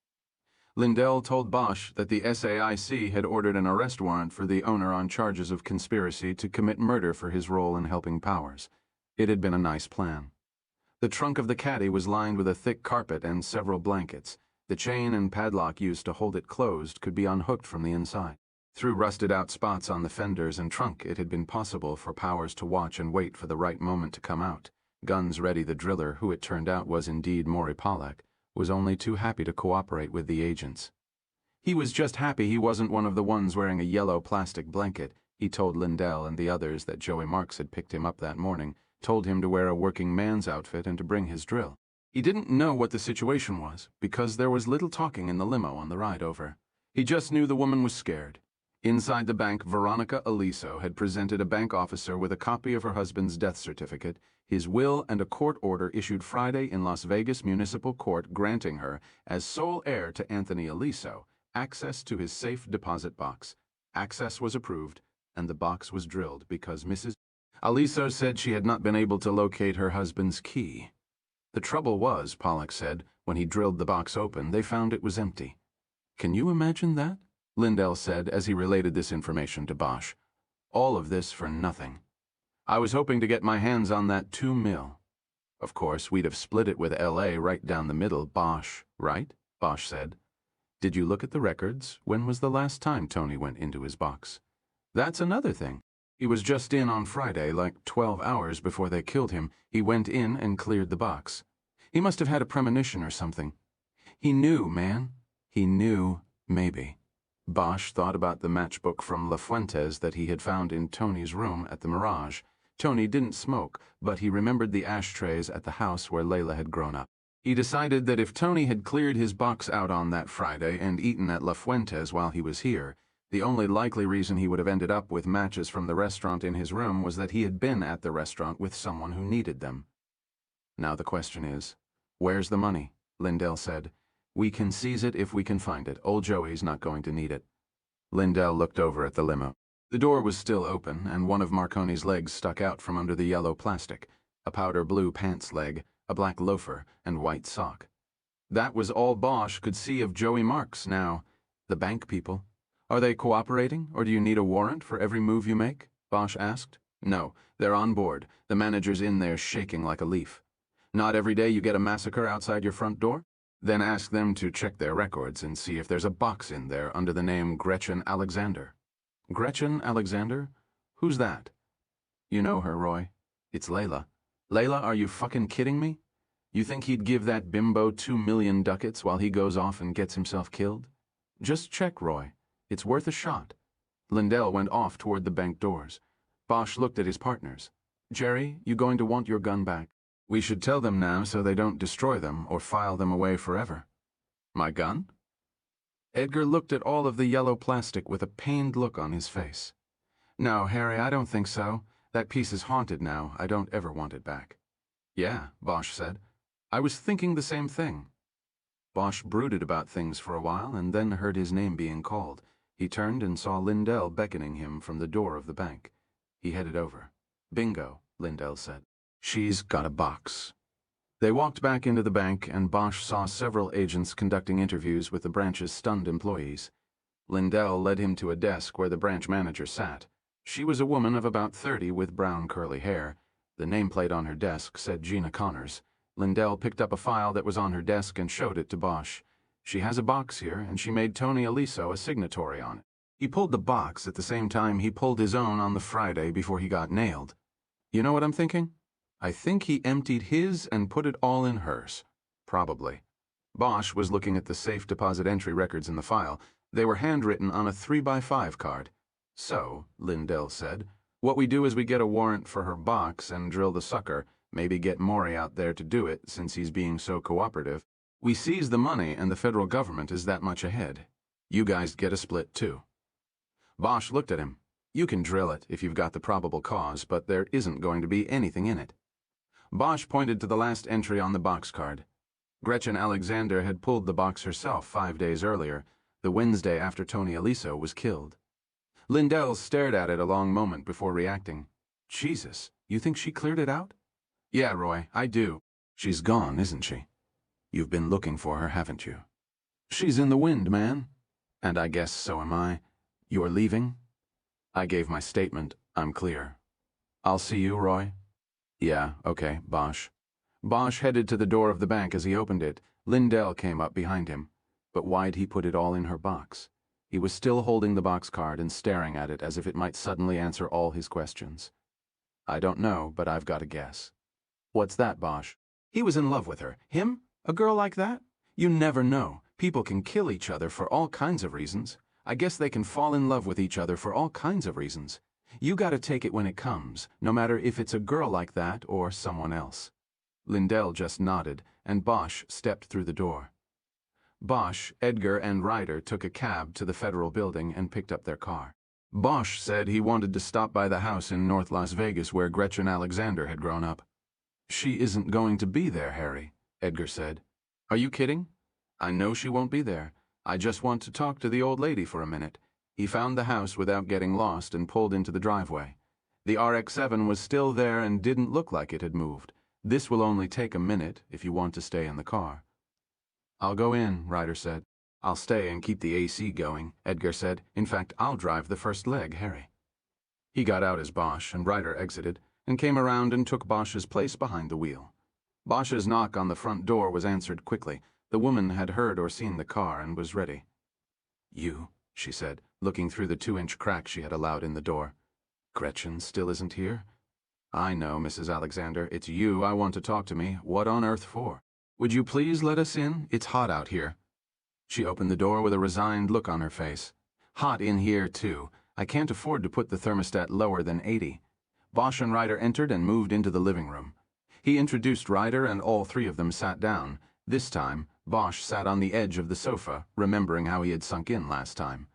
Lindell told Bosch that the SAIC had ordered an arrest warrant for the owner on charges of conspiracy to commit murder for his role in helping Powers. It had been a nice plan. The trunk of the caddy was lined with a thick carpet and several blankets. The chain and padlock used to hold it closed could be unhooked from the inside. Through rusted-out spots on the fenders and trunk, it had been possible for Powers to watch and wait for the right moment to come out. Guns Ready the driller, who it turned out was indeed Maury Pollack, was only too happy to cooperate with the agents. He was just happy he wasn't one of the ones wearing a yellow plastic blanket. He told Lindell and the others that Joey Marks had picked him up that morning, told him to wear a working man's outfit and to bring his drill. He didn't know what the situation was, because there was little talking in the limo on the ride over. He just knew the woman was scared. Inside the bank, Veronica Aliso had presented a bank officer with a copy of her husband's death certificate, his will, and a court order issued Friday in Las Vegas Municipal Court granting her, as sole heir to Anthony Aliso, access to his safe deposit box. Access was approved, and the box was drilled because Mrs. Aliso said she had not been able to locate her husband's key. The trouble was, Pollack said, when he drilled the box open, they found it was empty. "Can you imagine that?" Lindell said as he related this information to Bosch. "All of this for nothing. I was hoping to get my hands on that $2 million. Of course, we'd have split it with LA right down the middle, Bosch, right?" Bosch said. "Did you look at the records? When was the last time Tony went into his box?" "That's another thing. He was just in on Friday, like 12 hours before they killed him. He went in and cleared the box. He must have had a premonition or something. He knew, man. He knew, maybe." Bosch thought about the matchbook from La Fuentes that he had found in Tony's room at the Mirage. Tony didn't smoke, but he remembered the ashtrays at the house where Layla had grown up. He decided that if Tony had cleared his box out on that Friday and eaten at La Fuentes while he was here, the only likely reason he would have ended up with matches from the restaurant in his room was that he had been at the restaurant with someone who needed them. Now the question is, where's the money? Lindell said. We can seize it if we can find it. Old Joey's not going to need it. Lindell looked over at the limo. The door was still open, and one of Marconi's legs stuck out from under the yellow plastic, a powder blue pants leg, a black loafer, and white sock. That was all Bosch could see of Joey Marks now. The bank people. Are they cooperating, or do you need a warrant for every move you make? Bosch asked. No, they're on board. The manager's in there shaking like a leaf. Not every day you get a massacre outside your front door? Then ask them to check their records and see if there's a box in there under the name Gretchen Alexander. Gretchen Alexander? Who's that? You know her, Roy. It's Layla. Layla, are you fucking kidding me? You think he'd give that bimbo 2 million ducats while he goes off and gets himself killed? Just check, Roy. It's worth a shot. Lindell went off toward the bank doors. Bosch looked at his partners. Jerry, you going to want your gun back? We should tell them now so they don't destroy them or file them away forever. My gun? Edgar looked at all of the yellow plastic with a pained look on his face. No, Harry, I don't think so. That piece is haunted now. I don't ever want it back. Yeah, Bosch said. I was thinking the same thing. Bosch brooded about things for a while and then heard his name being called. He turned and saw Lindell beckoning him from the door of the bank. He headed over. Bingo, Lindell said. She's got a box. They walked back into the bank, and Bosch saw several agents conducting interviews with the branch's stunned employees. Lindell led him to a desk where the branch manager sat. She was a woman of about 30 with brown curly hair. The nameplate on her desk said Gina Connors. Lindell picked up a file that was on her desk and showed it to Bosch. She has a box here, and she made Tony Aliso a signatory on it. He pulled the box at the same time he pulled his own on the Friday before he got nailed. You know what I'm thinking? I think he emptied his and put it all in hers. Probably. Bosch was looking at the safe deposit entry records in the file. They were handwritten on a 3x5 card. So, Lindell said, what we do is we get a warrant for her box and drill the sucker, maybe get Maury out there to do it since he's being so cooperative. We seize the money and the federal government is that much ahead. You guys get a split too. Bosch looked at him. You can drill it if you've got the probable cause, but there isn't going to be anything in it. Bosch pointed to the last entry on the box card. Gretchen Alexander had pulled the box herself 5 days earlier, the Wednesday after Tony Aliso was killed. Lindell stared at it a long moment before reacting. Jesus, you think she cleared it out? Yeah, Roy, I do. She's gone, isn't she? You've been looking for her, haven't you? She's in the wind, man. And I guess so am I. You're leaving? I gave my statement. I'm clear. I'll see you, Roy. Yeah, okay, Bosch. Bosch headed to the door of the bank as he opened it. Lindell came up behind him. But why'd he put it all in her box? He was still holding the box card and staring at it as if it might suddenly answer all his questions. I don't know, but I've got a guess. What's that, Bosch? He was in love with her. Him? A girl like that? You never know. People can kill each other for all kinds of reasons. I guess they can fall in love with each other for all kinds of reasons. You gotta take it when it comes, no matter if it's a girl like that or someone else. Lindell just nodded, and Bosch stepped through the door. Bosch, Edgar, and Ryder took a cab to the federal building and picked up their car. Bosch said he wanted to stop by the house in North Las Vegas where Gretchen Alexander had grown up. She isn't going to be there, Harry, Edgar said. Are you kidding? I know she won't be there. I just want to talk to the old lady for a minute. He found the house without getting lost and pulled into the driveway. The RX-7 was still there and didn't look like it had moved. This will only take a minute if you want to stay in the car. I'll go in, Ryder said. I'll stay and keep the AC going, Edgar said. In fact, I'll drive the first leg, Harry. He got out as Bosch, and Ryder exited, and came around and took Bosch's place behind the wheel. Bosch's knock on the front door was answered quickly. The woman had heard or seen the car and was ready. You, she said, looking through the 2-inch crack she had allowed in the door. Gretchen still isn't here? I know, Mrs. Alexander. It's you I want to talk to me. What on earth for? Would you please let us in? It's hot out here. She opened the door with a resigned look on her face. Hot in here, too. I can't afford to put the thermostat lower than 80. Bosch and Ryder entered and moved into the living room. He introduced Ryder and all three of them sat down. This time, Bosch sat on the edge of the sofa, remembering how he had sunk in last time.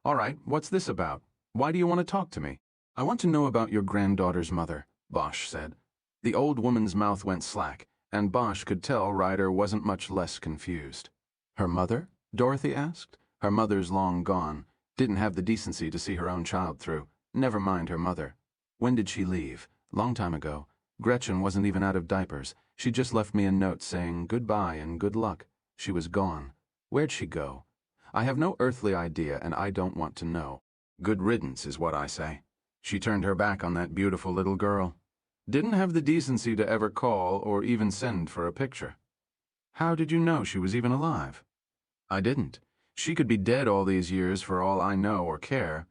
"All right, what's this about? Why do you want to talk to me?" "I want to know about your granddaughter's mother," Bosch said. The old woman's mouth went slack, and Bosch could tell Ryder wasn't much less confused. "Her mother?" Dorothy asked. "Her mother's long gone. Didn't have the decency to see her own child through. Never mind her mother. When did she leave?" "Long time ago. Gretchen wasn't even out of diapers. She just left me a note saying goodbye and good luck. She was gone. Where'd she go? I have no earthly idea, and I don't want to know. Good riddance is what I say. She turned her back on that beautiful little girl. Didn't have the decency to ever call or even send for a picture." "How did you know she was even alive?" "I didn't. She could be dead all these years for all I know or care.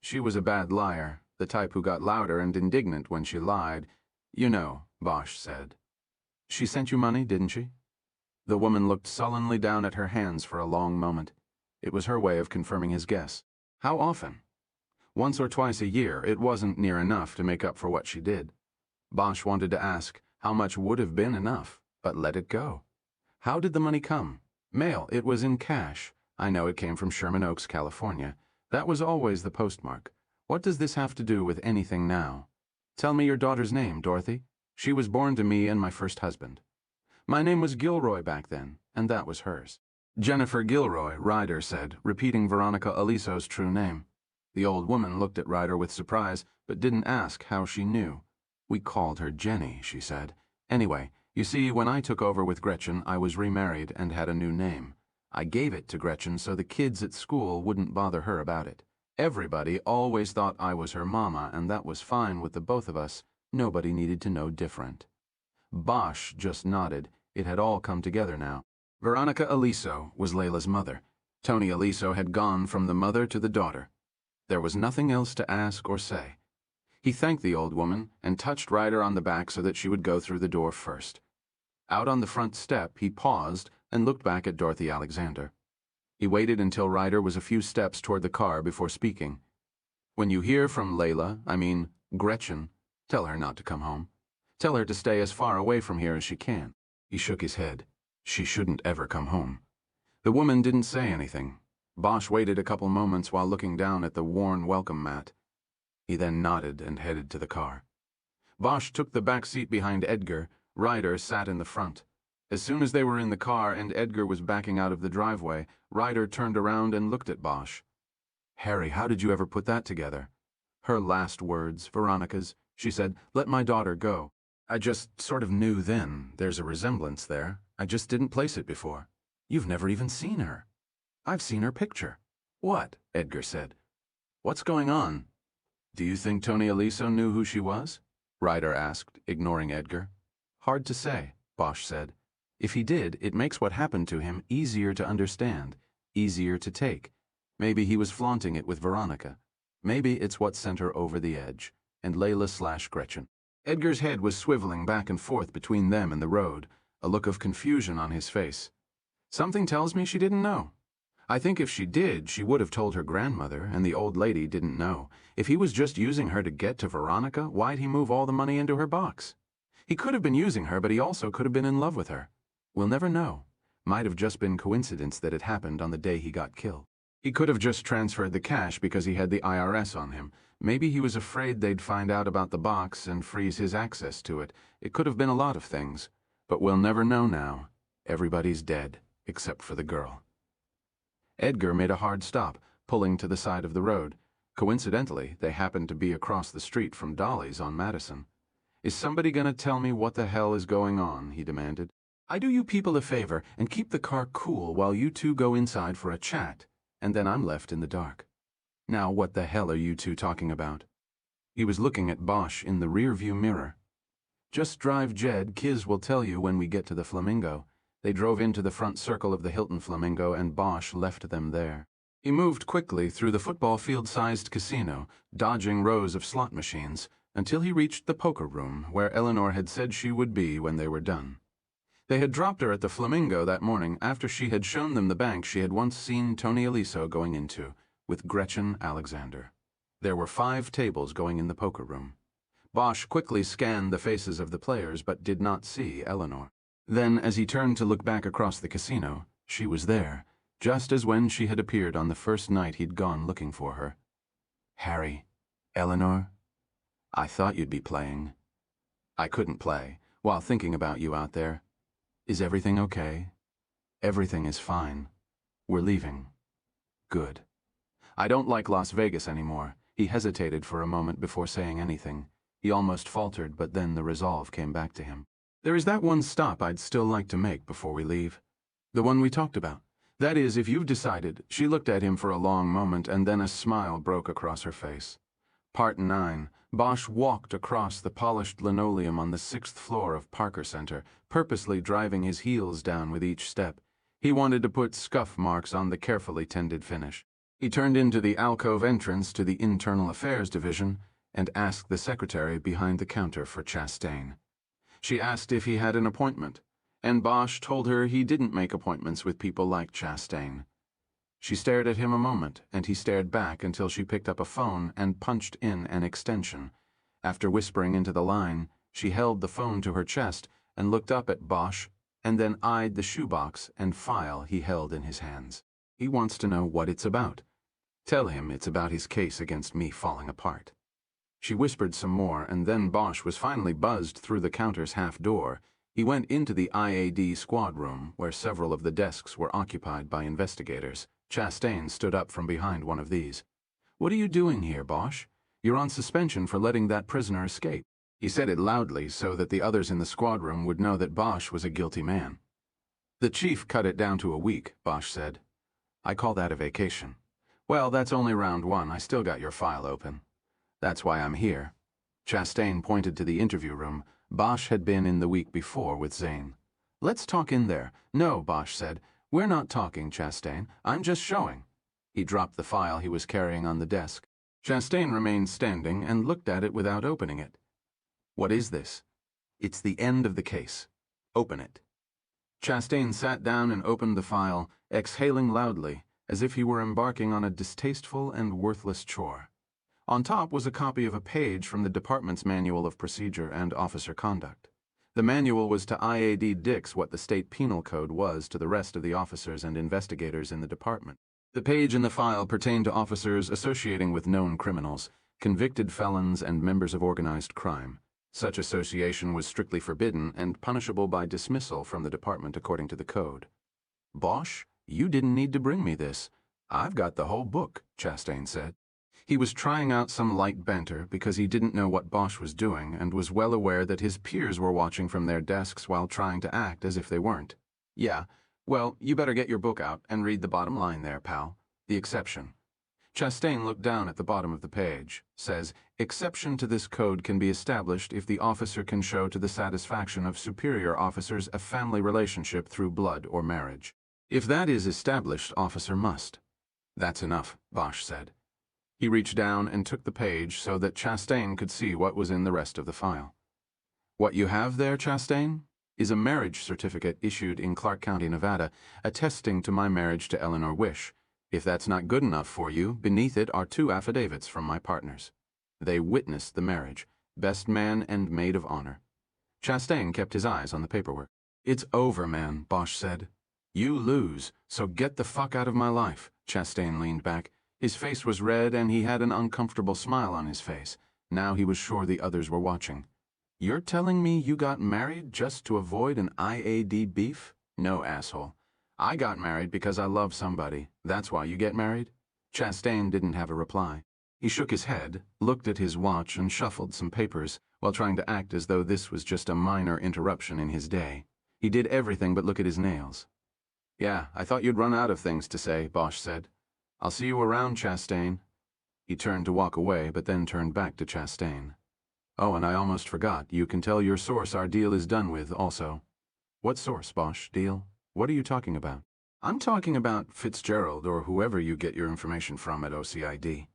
She was a bad liar, the type who got louder and indignant when she lied. You know," Bosch said. "She sent you money, didn't she?" The woman looked sullenly down at her hands for a long moment. It was her way of confirming his guess. "How often?" "Once or twice a year. It wasn't near enough to make up for what she did." Bosch wanted to ask how much would have been enough, but let it go. "How did the money come?" "Mail. It was in cash. I know it came from Sherman Oaks, California. That was always the postmark. What does this have to do with anything now?" "Tell me your daughter's name, Dorothy. She was born to me and my first husband." "My name was Gilroy back then, and that was hers." "Jennifer Gilroy," Ryder said, repeating Veronica Aliso's true name. The old woman looked at Ryder with surprise, but didn't ask how she knew. "We called her Jenny," she said. "Anyway, you see, when I took over with Gretchen, I was remarried and had a new name. I gave it to Gretchen so the kids at school wouldn't bother her about it. Everybody always thought I was her mama, and that was fine with the both of us. Nobody needed to know different." Bosch just nodded. It had all come together now. Veronica Aliso was Layla's mother. Tony Aliso had gone from the mother to the daughter. There was nothing else to ask or say. He thanked the old woman and touched Ryder on the back so that she would go through the door first. Out on the front step, he paused and looked back at Dorothy Alexander. He waited until Ryder was a few steps toward the car before speaking. "When you hear from Gretchen, tell her not to come home. Tell her to stay as far away from here as she can." He shook his head. "She shouldn't ever come home." The woman didn't say anything. Bosch waited a couple moments while looking down at the worn welcome mat. He then nodded and headed to the car. Bosch took the back seat behind Edgar. Ryder sat in the front. As soon as they were in the car and Edgar was backing out of the driveway, Ryder turned around and looked at Bosch. "Harry, how did you ever put that together?" Her last words, Veronica's. She said, "Let my daughter go. I just sort of knew then. There's a resemblance there. I just didn't place it before." "You've never even seen her." "I've seen her picture." "What?" Edgar said. "What's going on?" "Do you think Tony Aliso knew who she was?" Ryder asked, ignoring Edgar. "Hard to say," Bosch said. "If he did, it makes what happened to him easier to understand, easier to take. Maybe he was flaunting it with Veronica. Maybe it's what sent her over the edge, and Layla/Gretchen. Edgar's head was swiveling back and forth between them and the road, a look of confusion on his face. "Something tells me she didn't know. I think if she did, she would have told her grandmother, and the old lady didn't know. If he was just using her to get to Veronica, why'd he move all the money into her box? He could have been using her, but he also could have been in love with her. We'll never know. Might have just been coincidence that it happened on the day he got killed. He could have just transferred the cash because he had the IRS on him. Maybe he was afraid they'd find out about the box and freeze his access to it. It could have been a lot of things. But we'll never know now. Everybody's dead, except for the girl." Edgar made a hard stop, pulling to the side of the road. Coincidentally, they happened to be across the street from Dolly's on Madison. "Is somebody gonna tell me what the hell is going on?" he demanded. "I do you people a favor and keep the car cool while you two go inside for a chat, and then I'm left in the dark. Now what the hell are you two talking about?" He was looking at Bosch in the rearview mirror. "Just drive Jed. Kiz will tell you when we get to the Flamingo." They drove into the front circle of the Hilton Flamingo, and Bosch left them there. He moved quickly through the football field-sized casino, dodging rows of slot machines, until he reached the poker room, where Eleanor had said she would be when they were done. They had dropped her at the Flamingo that morning after she had shown them the bank she had once seen Tony Aliso going into, with Gretchen Alexander. There were 5 tables going in the poker room. Bosch quickly scanned the faces of the players but did not see Eleanor. Then, as he turned to look back across the casino, she was there, just as when she had appeared on the first night he'd gone looking for her. "Harry, Eleanor, I thought you'd be playing. I couldn't play, while thinking about you out there. Is everything okay?" "Everything is fine. We're leaving." "Good. I don't like Las Vegas anymore." He hesitated for a moment before saying anything. He almost faltered, but then the resolve came back to him. "There is that one stop I'd still like to make before we leave. The one we talked about. That is, if you've decided." She looked at him for a long moment, and then a smile broke across her face. Part 9. Bosch walked across the polished linoleum on the 6th floor of Parker Center, purposely driving his heels down with each step. He wanted to put scuff marks on the carefully tended finish. He turned into the alcove entrance to the Internal Affairs Division and asked the secretary behind the counter for Chastain. She asked if he had an appointment, and Bosch told her he didn't make appointments with people like Chastain. She stared at him a moment, and he stared back until she picked up a phone and punched in an extension. After whispering into the line, she held the phone to her chest and looked up at Bosch, and then eyed the shoebox and file he held in his hands. "He wants to know what it's about. Tell him it's about his case against me falling apart." She whispered some more, and then Bosch was finally buzzed through the counter's half door. He went into the IAD squad room, where several of the desks were occupied by investigators. Chastain stood up from behind one of these. "What are you doing here, Bosch? You're on suspension for letting that prisoner escape." He said it loudly so that the others in the squad room would know that Bosch was a guilty man. "The chief cut it down to a week," Bosch said. "I call that a vacation." "Well, that's only round one. I still got your file open. That's why I'm here." Chastain pointed to the interview room. Bosch had been in the week before with Zane. "Let's talk in there." "No," Bosch said. "We're not talking, Chastain. I'm just showing." He dropped the file he was carrying on the desk. Chastain remained standing and looked at it without opening it. "What is this?" "It's the end of the case. Open it." Chastain sat down and opened the file, exhaling loudly, as if he were embarking on a distasteful and worthless chore. On top was a copy of a page from the department's Manual of Procedure and Officer Conduct. The manual was to IAD Dix what the state penal code was to the rest of the officers and investigators in the department. The page in the file pertained to officers associating with known criminals, convicted felons, and members of organized crime. Such association was strictly forbidden and punishable by dismissal from the department according to the code. "Bosch, you didn't need to bring me this. I've got the whole book," Chastain said. He was trying out some light banter because he didn't know what Bosch was doing and was well aware that his peers were watching from their desks while trying to act as if they weren't. "Yeah, well, you better get your book out and read the bottom line there, pal. The exception." Chastain looked down at the bottom of the page. Says, "Exception to this code can be established if the officer can show to the satisfaction of superior officers a family relationship through blood or marriage. If that is established, officer must." "That's enough," Bosch said. He reached down and took the page so that Chastain could see what was in the rest of the file. "What you have there, Chastain, is a marriage certificate issued in Clark County, Nevada, attesting to my marriage to Eleanor Wish. If that's not good enough for you, beneath it are 2 affidavits from my partners. They witnessed the marriage, best man and maid of honor." Chastain kept his eyes on the paperwork. "It's over, man," Bosch said. "You lose, so get the fuck out of my life." Chastain leaned back. His face was red and he had an uncomfortable smile on his face. Now he was sure the others were watching. "You're telling me you got married just to avoid an IAD beef? No, asshole. I got married because I love somebody. That's why you get married?" Chastain didn't have a reply. He shook his head, looked at his watch, and shuffled some papers, while trying to act as though this was just a minor interruption in his day. He did everything but look at his nails. "Yeah, I thought you'd run out of things to say," Bosch said. "I'll see you around, Chastain." He turned to walk away, but then turned back to Chastain. "Oh, and I almost forgot. You can tell your source our deal is done with, also." "What source, Bosch? Deal? What are you talking about?" "I'm talking about Fitzgerald or whoever you get your information from at OCID."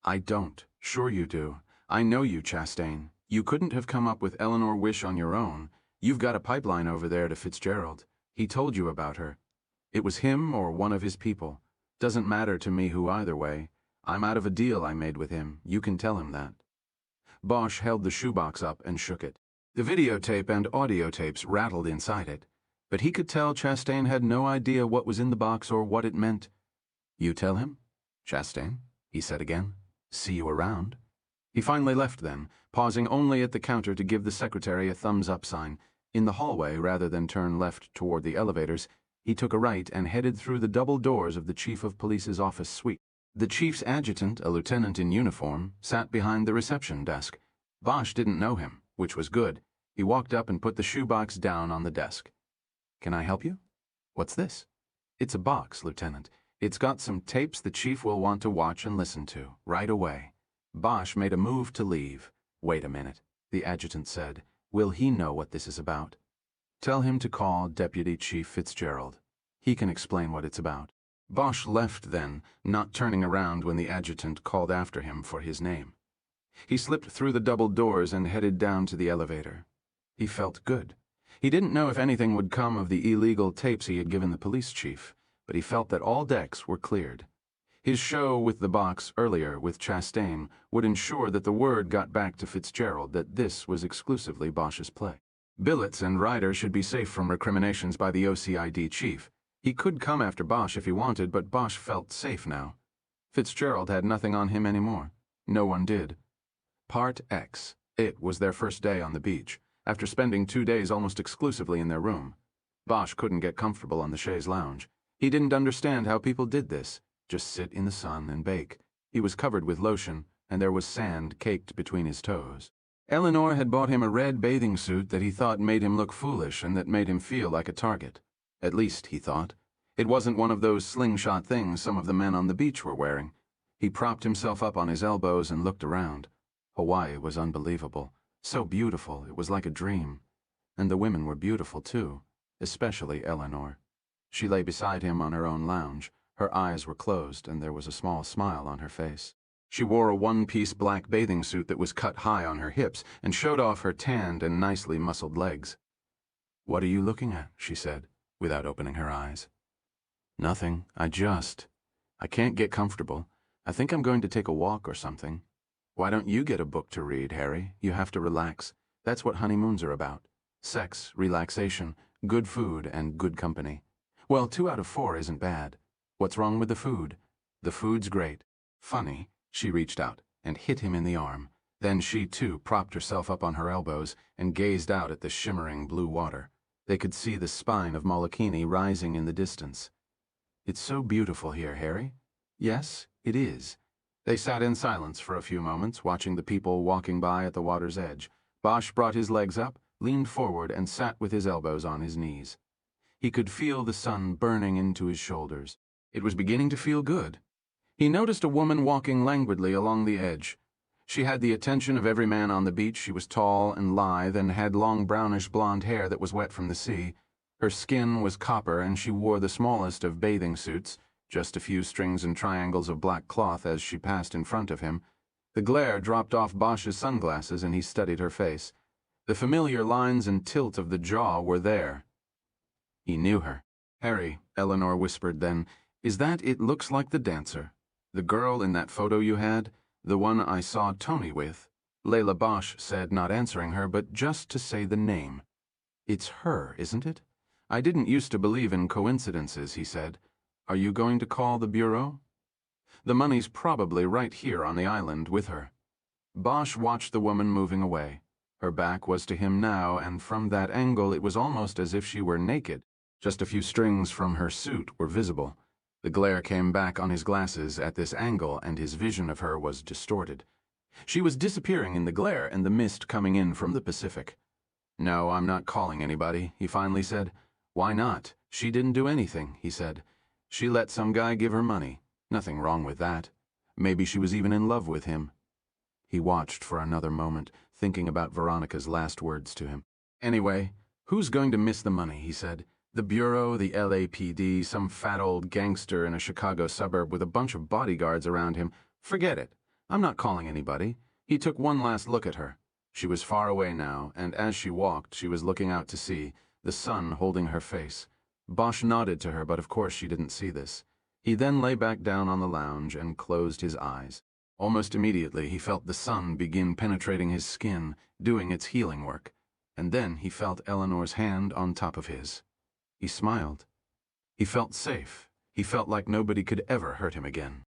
"I don't. Sure you do. I know you, Chastain. You couldn't have come up with Eleanor Wish on your own. You've got a pipeline over there to Fitzgerald. He told you about her. It was him or one of his people. Doesn't matter to me who either way. I'm out of a deal I made with him. You can tell him that." Bosch held the shoebox up and shook it. The videotape and audio tapes rattled inside it, but he could tell Chastain had no idea what was in the box or what it meant. "You tell him, Chastain," he said again. "See you around." He finally left then, pausing only at the counter to give the secretary a thumbs-up sign. In the hallway, rather than turn left toward the elevators, he took a right and headed through the double doors of the chief of police's office suite. The chief's adjutant, a lieutenant in uniform, sat behind the reception desk. Bosch didn't know him, which was good. He walked up and put the shoebox down on the desk. "Can I help you?" "What's this?" "It's a box, Lieutenant. It's got some tapes the chief will want to watch and listen to, right away." Bosch made a move to leave. "Wait a minute," the adjutant said. "Will he know what this is about?" "Tell him to call Deputy Chief Fitzgerald. He can explain what it's about." Bosch left then, not turning around when the adjutant called after him for his name. He slipped through the double doors and headed down to the elevator. He felt good. He didn't know if anything would come of the illegal tapes he had given the police chief, but he felt that all decks were cleared. His show with the box earlier with Chastain would ensure that the word got back to Fitzgerald that this was exclusively Bosch's play. Billets and Ryder should be safe from recriminations by the OCID chief. He could come after Bosch if he wanted, but Bosch felt safe now. Fitzgerald had nothing on him anymore. No one did. Part X. It was their first day on the beach, after spending 2 days almost exclusively in their room. Bosch couldn't get comfortable on the chaise lounge. He didn't understand how people did this, just sit in the sun and bake. He was covered with lotion, and there was sand caked between his toes. Eleanor had bought him a red bathing suit that he thought made him look foolish and that made him feel like a target. At least, he thought. It wasn't one of those slingshot things some of the men on the beach were wearing. He propped himself up on his elbows and looked around. Hawaii was unbelievable. So beautiful, it was like a dream. And the women were beautiful, too, especially Eleanor. She lay beside him on her own lounge. Her eyes were closed, and there was a small smile on her face. She wore a one-piece black bathing suit that was cut high on her hips and showed off her tanned and nicely muscled legs. "What are you looking at?" she said, without opening her eyes. "Nothing. I can't get comfortable. I think I'm going to take a walk or something." "Why don't you get a book to read, Harry? You have to relax. That's what honeymoons are about. Sex, relaxation, good food, and good company. Well, 2 out of 4 isn't bad. What's wrong with the food?" "The food's great." "Funny." She reached out and hit him in the arm. Then she, too, propped herself up on her elbows and gazed out at the shimmering blue water. They could see the spine of Molokini rising in the distance. "It's so beautiful here, Harry." "Yes, it is." They sat in silence for a few moments, watching the people walking by at the water's edge. Bosch brought his legs up, leaned forward, and sat with his elbows on his knees. He could feel the sun burning into his shoulders. It was beginning to feel good. He noticed a woman walking languidly along the edge. She had the attention of every man on the beach. She was tall and lithe and had long brownish blonde hair that was wet from the sea. Her skin was copper, and she wore the smallest of bathing suits, just a few strings and triangles of black cloth as she passed in front of him. The glare dropped off Bosch's sunglasses, and he studied her face. The familiar lines and tilt of the jaw were there. He knew her. "Harry," Eleanor whispered then, "is that it looks like the dancer? The girl in that photo you had? The one I saw Tony with?" Layla Bosch said, not answering her, but just to say the name. "It's her, isn't it? I didn't used to believe in coincidences," he said. "Are you going to call the bureau?" "The money's probably right here on the island with her." Bosch watched the woman moving away. Her back was to him now, and from that angle it was almost as if she were naked. Just a few strings from her suit were visible. The glare came back on his glasses at this angle, and his vision of her was distorted. She was disappearing in the glare and the mist coming in from the Pacific. "No, I'm not calling anybody," he finally said. "Why not? She didn't do anything," he said. "She let some guy give her money. Nothing wrong with that. Maybe she was even in love with him." He watched for another moment, thinking about Veronica's last words to him. "Anyway, who's going to miss the money?" he said. "The Bureau, the LAPD, some fat old gangster in a Chicago suburb with a bunch of bodyguards around him. Forget it. I'm not calling anybody." He took one last look at her. She was far away now, and as she walked, she was looking out to sea, the sun holding her face. Bosch nodded to her, but of course she didn't see this. He then lay back down on the lounge and closed his eyes. Almost immediately, he felt the sun begin penetrating his skin, doing its healing work. And then he felt Eleanor's hand on top of his. He smiled. He felt safe. He felt like nobody could ever hurt him again.